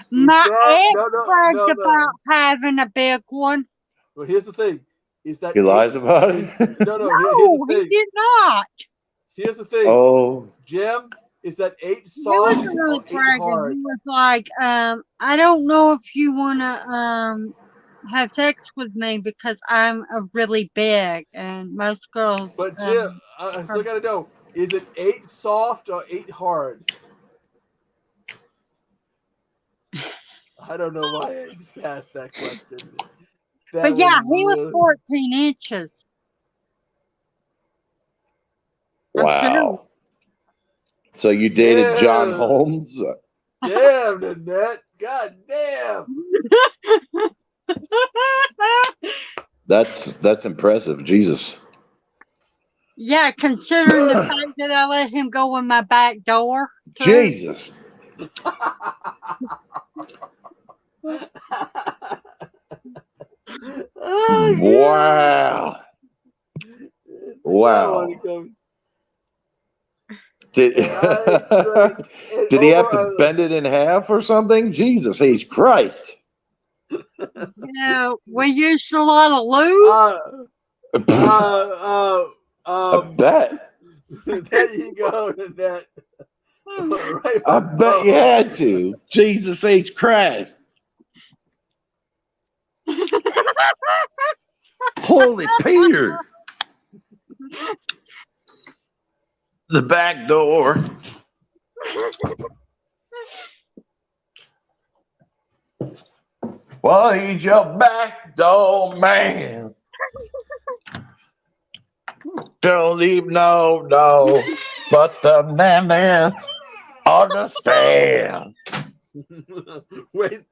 My ex bragged about having a big one. Well, here's the thing: is that He lies about it? No, No, he did not. Here's the thing. Oh, Jim, is that 8 He soft wasn't really or 8 bragging. hard? He was like, I don't know if you wanna have sex with me because I'm a really big, and most girls. But Jim, I still gotta know: is it 8 soft or 8 hard? I don't know why I just asked that question. But yeah, he was 14 inches. wow. So you dated John Holmes? Damn, Nanette. God damn. That's impressive. Jesus. Yeah, considering the fact that I let him go in my back door. Jesus. Wow. Wow. Did he have to bend it in half or something? Jesus H. Christ. Yeah, we used a lot of lube. I bet. There you go, Nanette. Right I bet you had to. Jesus H. Christ. Holy Peter. The back door. Well, he's your back door man. Don't leave no, but the man understand. Wait.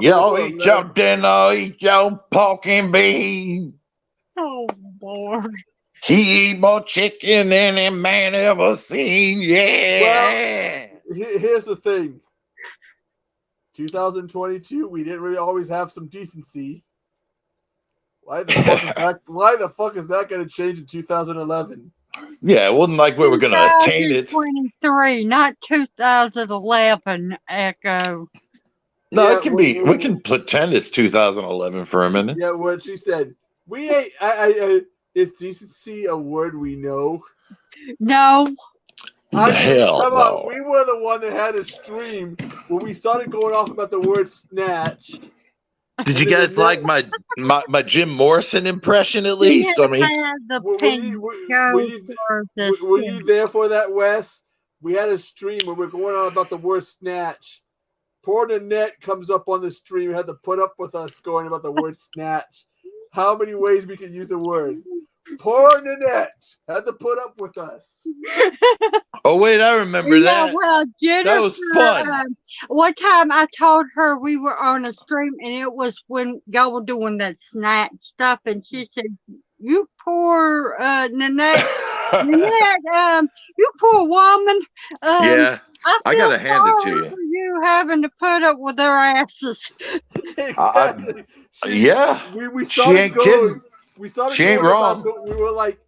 Yo, eat your dinner, eat your pork and beans. Oh, Lord. He eat more chicken than any man ever seen. Yeah. Well, here's the thing. 2022, we didn't really always have some decency. Why the fuck is that going to change in 2011? Yeah, it wasn't like we were going to attain it. 2023, not 2011, Echo. No, it can be. We can pretend it's 2011 for a minute. Yeah, what she said. We ain't. Is decency a word we know? No. Hell come no. on, we were the one that had a stream when we started going off about the word snatch. Did you guys like my Jim Morrison impression at least? I mean, were you there for that, Wes? We had a stream where we're going on about the word snatch. Poor Nanette comes up on the stream and had to put up with us going about the word snatch. How many ways we can use a word? Poor Nanette had to put up with us. Oh wait, I remember that. Well, Jennifer, that was fun. One time I told her we were on a stream and it was when y'all were doing that snatch stuff, and she said, "You poor Nanette, Nanette, you poor woman." Yeah, I gotta hand it to you. For you having to put up with their asses. Exactly. We she ain't kidding. We started she ain't wrong. We were like,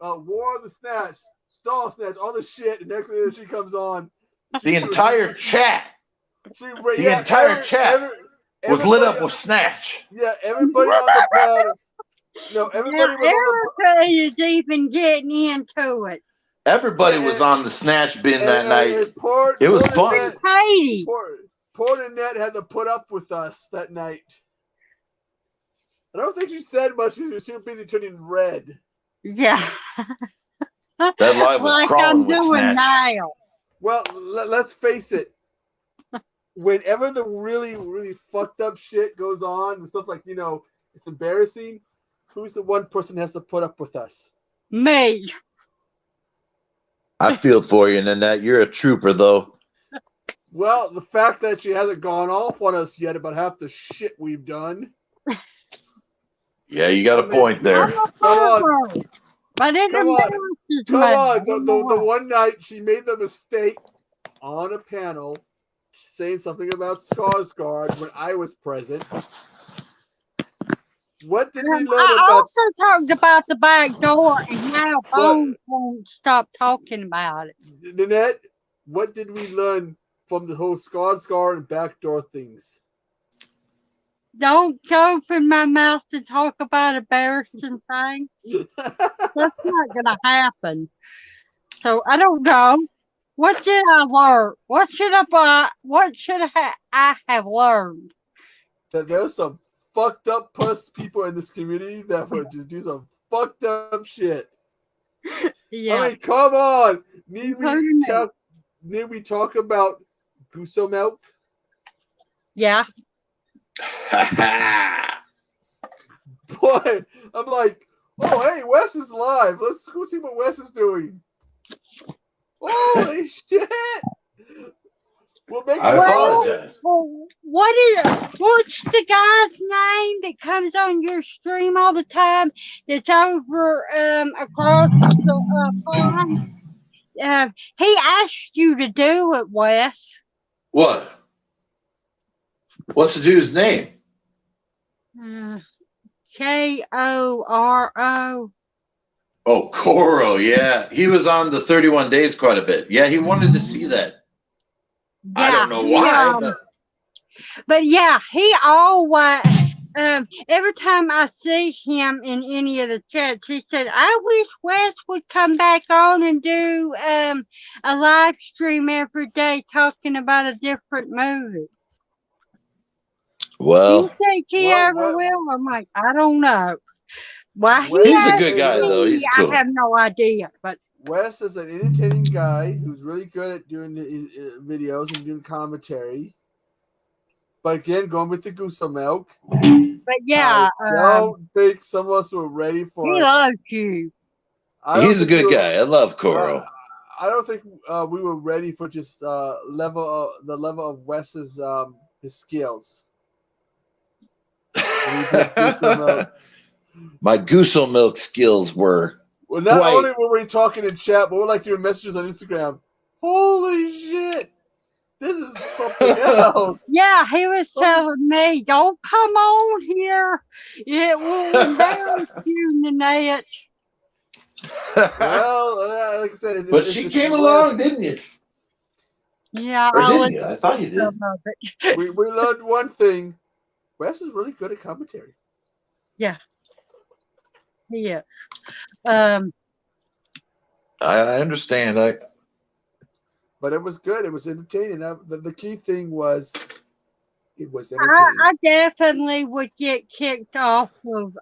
war of the snatch, stall snatch, all the shit. And next thing she comes on. The entire chat. The entire chat was lit up with snatch. Yeah, everybody on the panel. No, everybody was on the is even getting into it. Everybody was on the snatch bin that night. It was fun. Poor Nanette had to put up with us that night. I don't think she said much because she was too busy turning red. Yeah. That live was like crawling I'm with doing snatch. now. Well, let's face it. Whenever the really, really fucked up shit goes on and stuff like, it's embarrassing, who's the one person that has to put up with us? Me. I feel for you, Nanette. You're a trooper, though. Well, the fact that she hasn't gone off on us yet about half the shit we've done. Yeah, you got a point there. Come on. But it Come on, embarrasses come me. on. The one night she made the mistake on a panel saying something about Skarsgård when I was present. What did we learn I about? also talked about the back door and how Bones won't stop talking about it. Nanette, what did we learn from the whole Skarsgård and backdoor things? Don't open my mouth to talk about embarrassing things. That's not gonna happen. So I don't know. What did I learn? What should I have learned? That there's some fucked up people in this community that would just do some fucked up shit. Yeah. I mean, come on. Need we talk about Guso milk? Yeah. Boy, I'm like, oh hey, Wes is live. Let's go see what Wes is doing. Holy shit! I apologize. What's the guy's name that comes on your stream all the time? That's over across the pond. He asked you to do it, Wes. What? What's the dude's name? Koro. Oh, Koro. Yeah, he was on the 31 Days quite a bit. Yeah, he wanted to see that. I don't know why, but yeah, he always. Every time I see him in any of the chats, he said, "I wish Wes would come back on and do a live stream every day talking about a different movie." Well, do you think he ever will? I'm like, I don't know. Why he's a good guy though. He's cool. I have no idea, but Wes is an entertaining guy who's really good at doing videos and doing commentary. But again, going with the Guso milk. But yeah, I don't think some of us were ready for he it. loves you. He's a good guy. I love Koro. I don't think we were ready for just the level of Wes's his skills. My Guso milk skills were. Well, not only were we talking in chat, but we're like doing messages on Instagram. Holy shit! This is something else. Yeah, he was telling me, "Don't come on here. It will embarrass you, Nanette." Well, like I said, but she came along, didn't you? Yeah, or didn't you? I thought you did. We learned one thing. Wes is really good at commentary. Yeah. Yeah. I understand. But it was good. It was entertaining. The key thing was it was entertaining. I definitely would get kicked off of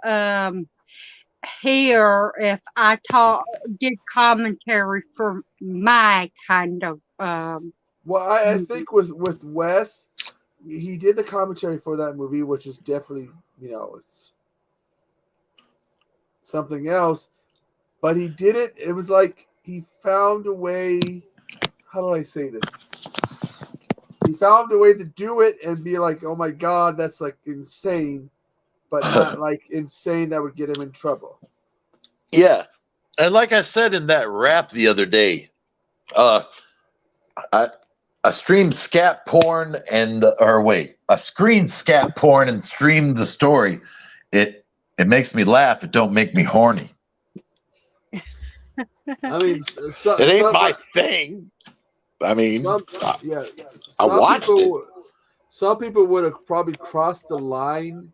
here if I did commentary for my kind of well, I think with Wes, he did the commentary for that movie, which is definitely, it's something else. But he did it. It was like he found a way. How do I say this? He found a way to do it and be like, "Oh my God, that's like insane," but not like insane that would get him in trouble. Yeah, and like I said in that rap the other day, I streamed scat porn I screened scat porn and streamed the story. It makes me laugh. It don't make me horny. I mean, it ain't my thing. I mean, I watched it. Some people would have probably crossed the line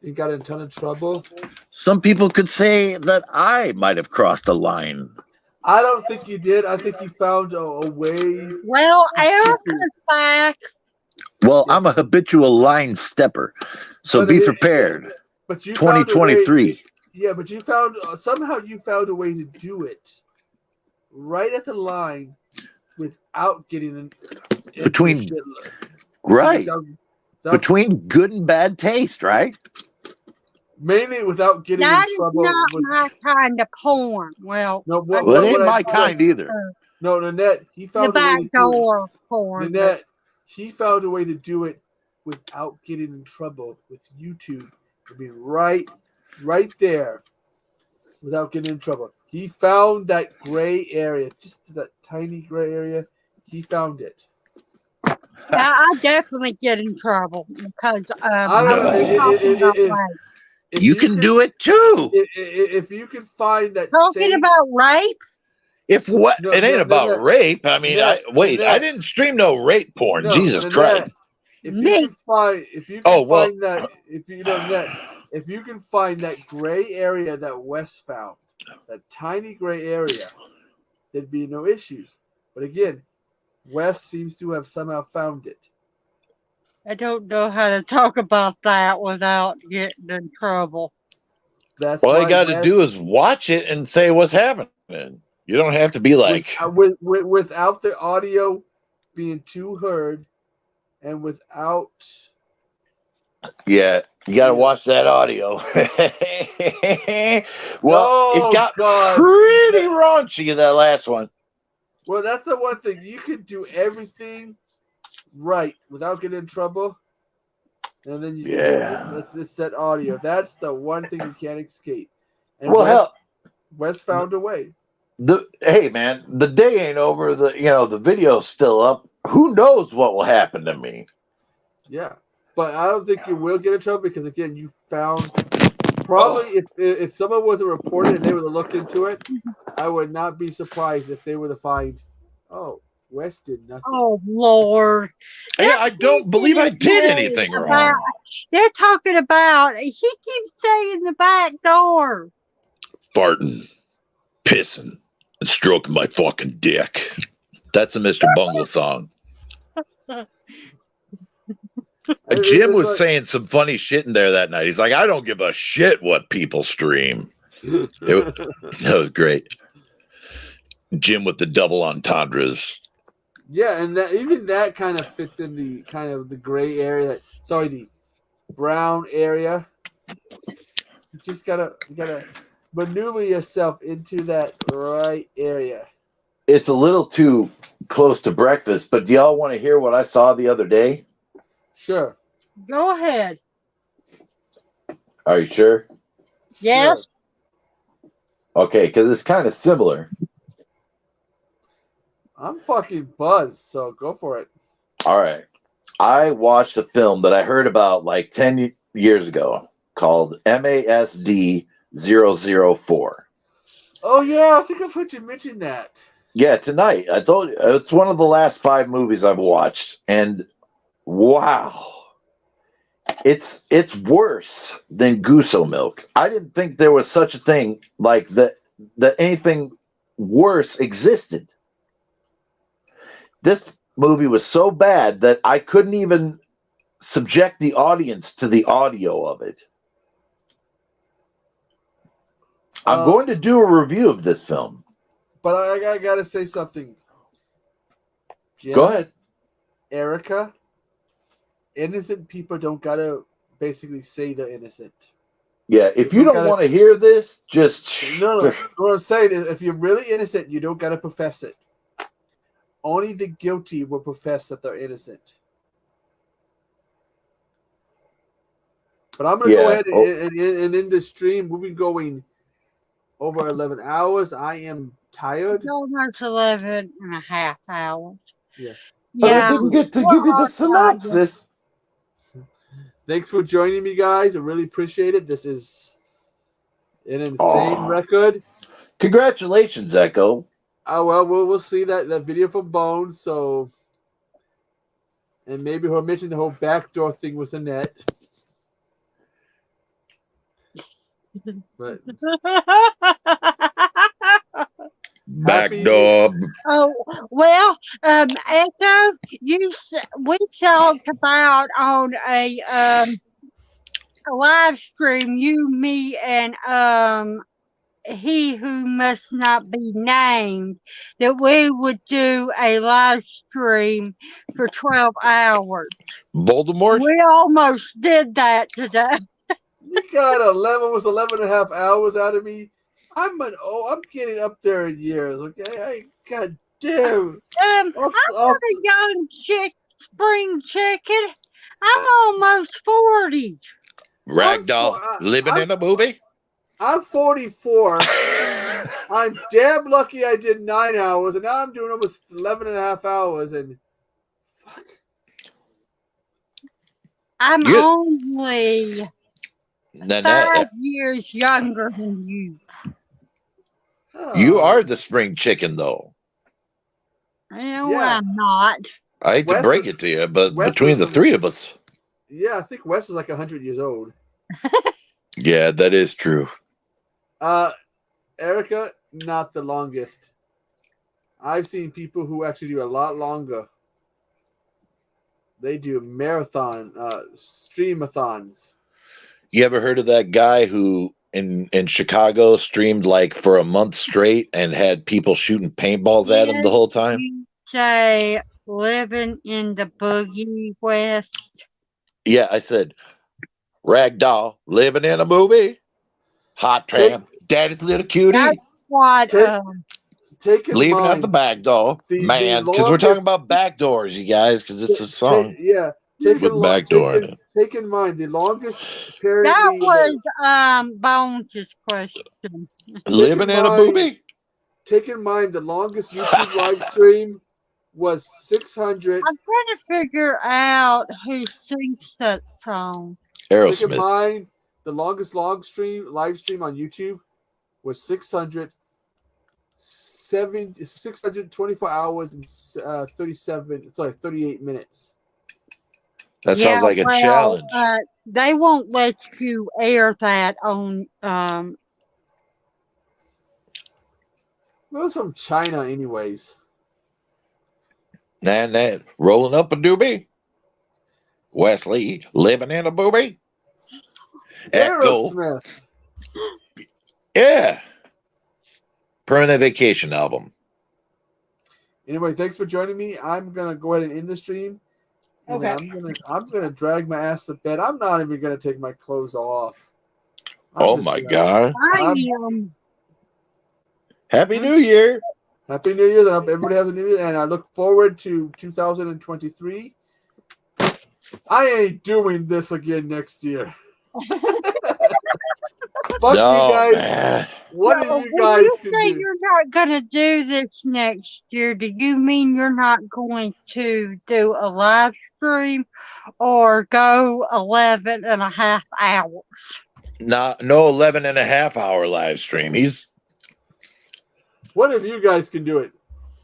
and got in a ton of trouble. Some people could say that I might have crossed a line. I don't think you did. I think you found a way. Well, Erica's back. Well, I'm a habitual line stepper, so be prepared. But you 2023. Yeah, but you found somehow you found a way to do it right at the line without getting in between between good and bad taste, right? Mainly without getting that in trouble. That is not my kind of porn. Well, it ain't my kind either. No, Nanette, he found the a way to backdoor porn. Nanette, he found a way to do it without getting in trouble with YouTube. I mean, right there. without getting in trouble. He found that gray area, just that tiny gray area. He found it. I definitely get in trouble because I don't know. If you can do it too. If you can find that talking about rape. If what it ain't about rape. I mean, I didn't stream no rape porn. Jesus Christ. If you can find, find that, if you can find that gray area that Wes found, that tiny gray area, there'd be no issues. But again, Wes seems to have somehow found it. I don't know how to talk about that without getting in trouble. That's all I got to do is watch it and say what's happening. You don't have to be like without the audio being too heard, and without. Yeah, you got to watch that audio. Well, it got pretty raunchy in that last one. Well, that's the one thing. You could do everything right without getting in trouble. And then it's that audio. That's the one thing you can't escape. And Wes found a way. Hey man, the day ain't over. The video's still up. Who knows what will happen to me? Yeah. But I don't think you will get in trouble because again, you found probably if someone was to report it and they were to look into it, I would not be surprised if they were to find, Wes did nothing. Oh Lord! Yeah, I don't believe I did anything wrong. They're talking about he keeps saying the back door. Farting, pissing, and stroking my fucking dick. That's a Mr. Bungle song. Jim was saying some funny shit in there that night. He's like, I don't give a shit what people stream. That was great. Jim with the double entendres. Yeah, and even that kind of fits in the kind of the gray area. The brown area. You just gotta maneuver yourself into that right area. It's a little too close to breakfast, but do y'all want to hear what I saw the other day? Sure. Go ahead. Are you sure? Yes. Sure. Okay, because it's kind of similar. I'm fucking buzzed, so go for it. All right. I watched a film that I heard about like 10 years ago called MASD 004. Oh, yeah. I think I've heard you mention that. Yeah, tonight. I told you. It's one of the last 5 movies I've watched. And wow. It's worse than Guso Milk. I didn't think there was such a thing like that anything worse existed. This movie was so bad that I couldn't even subject the audience to the audio of it. I'm going to do a review of this film. But I got to say something. Jim, go ahead. Erica, innocent people don't got to basically say they're innocent. Yeah, if you don't want to hear this, just... No. What I'm saying is, if you're really innocent, you don't got to profess it. Only the guilty will profess that they're innocent. But I'm going to go ahead and in the stream, we've been going over 11 hours. I am tired. Almost 11 and a half hours. Yeah. But I didn't get to give you the synopsis. Thanks for joining me, guys. I really appreciate it. This is an insane record. Congratulations, Echo. Oh, well, we'll see that video from Bones. So, and maybe he'll mention the whole backdoor thing with Annette. But backdoor. Oh well, Echo, we talked about on a live stream. You, me, and he who must not be named, that we would do a live stream for 12 hours. Voldemort? We almost did that today. You got 11 and a half hours out of me. I'm getting up there in years. Okay, God damn. I'm not a young spring chicken. I'm almost 40. Ragdoll living in a movie. I'm 44. I'm damn lucky I did 9 hours, and now I'm doing almost 11 and a half hours. And fuck. I'm only Nanette, 5 years younger than you. you are the spring chicken, though. No, I'm not. I hate to Wes break is- it to you, but Wes between is the the- three of us, Yeah, I think Wes is like 100 years old. yeah, that is true. Erica, not the longest. I've seen people who actually do a lot longer. They do marathon, streamathons. You ever heard of that guy who in Chicago streamed like for a month straight and had people shooting paintballs at him the whole time? You say living in the boogie west. Yeah, I said, Ragdoll, living in a movie, Hot Tramp, Daddy's little cutie, That's what. Take in leaving out mind the back door, man, because we're talking about back doors, you guys, because it's a song take with back door in it. Take in mind the longest That apparently. was Bones' question. Living in a movie. Take in mind the longest YouTube live stream was 600. I'm trying to figure out who sings that song. Take in Aerosmith. mind the longest live stream on YouTube was 624 hours and 38 minutes. That sounds like a challenge. They won't let you air that on. It was from China, anyways. Nanette, rolling up a doobie. Wesley, living in a booby. Echo. Aerosmith. Yeah. Permanent Vacation album. Anyway, thanks for joining me. I'm gonna go ahead and end the stream. And Okay. I'm gonna drag my ass to bed. I'm not even gonna take my clothes off. Oh my God. Happy New Year. Happy New Year. I hope everybody has a New Year, and I look forward to 2023. I ain't doing this again next year. Fuck No, you guys. man. What No, do you when guys you can say do? you're not gonna do this next year, do you mean you're not going to do a live stream or go 11 and a half hours? No 11 and a half hour live stream. He's What if you guys can do it?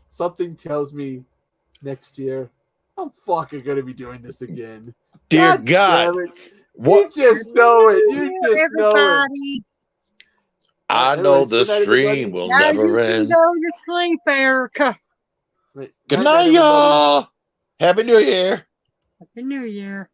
Something tells me next year I'm fucking gonna be doing this again. Dear God. damn it. What? You just know it. You just know it. Everybody. I know Anyways, the good night, stream everybody. will Now never you can end. go to sleep, Erica. Good Good night, y'all. Happy New Year. Happy New Year.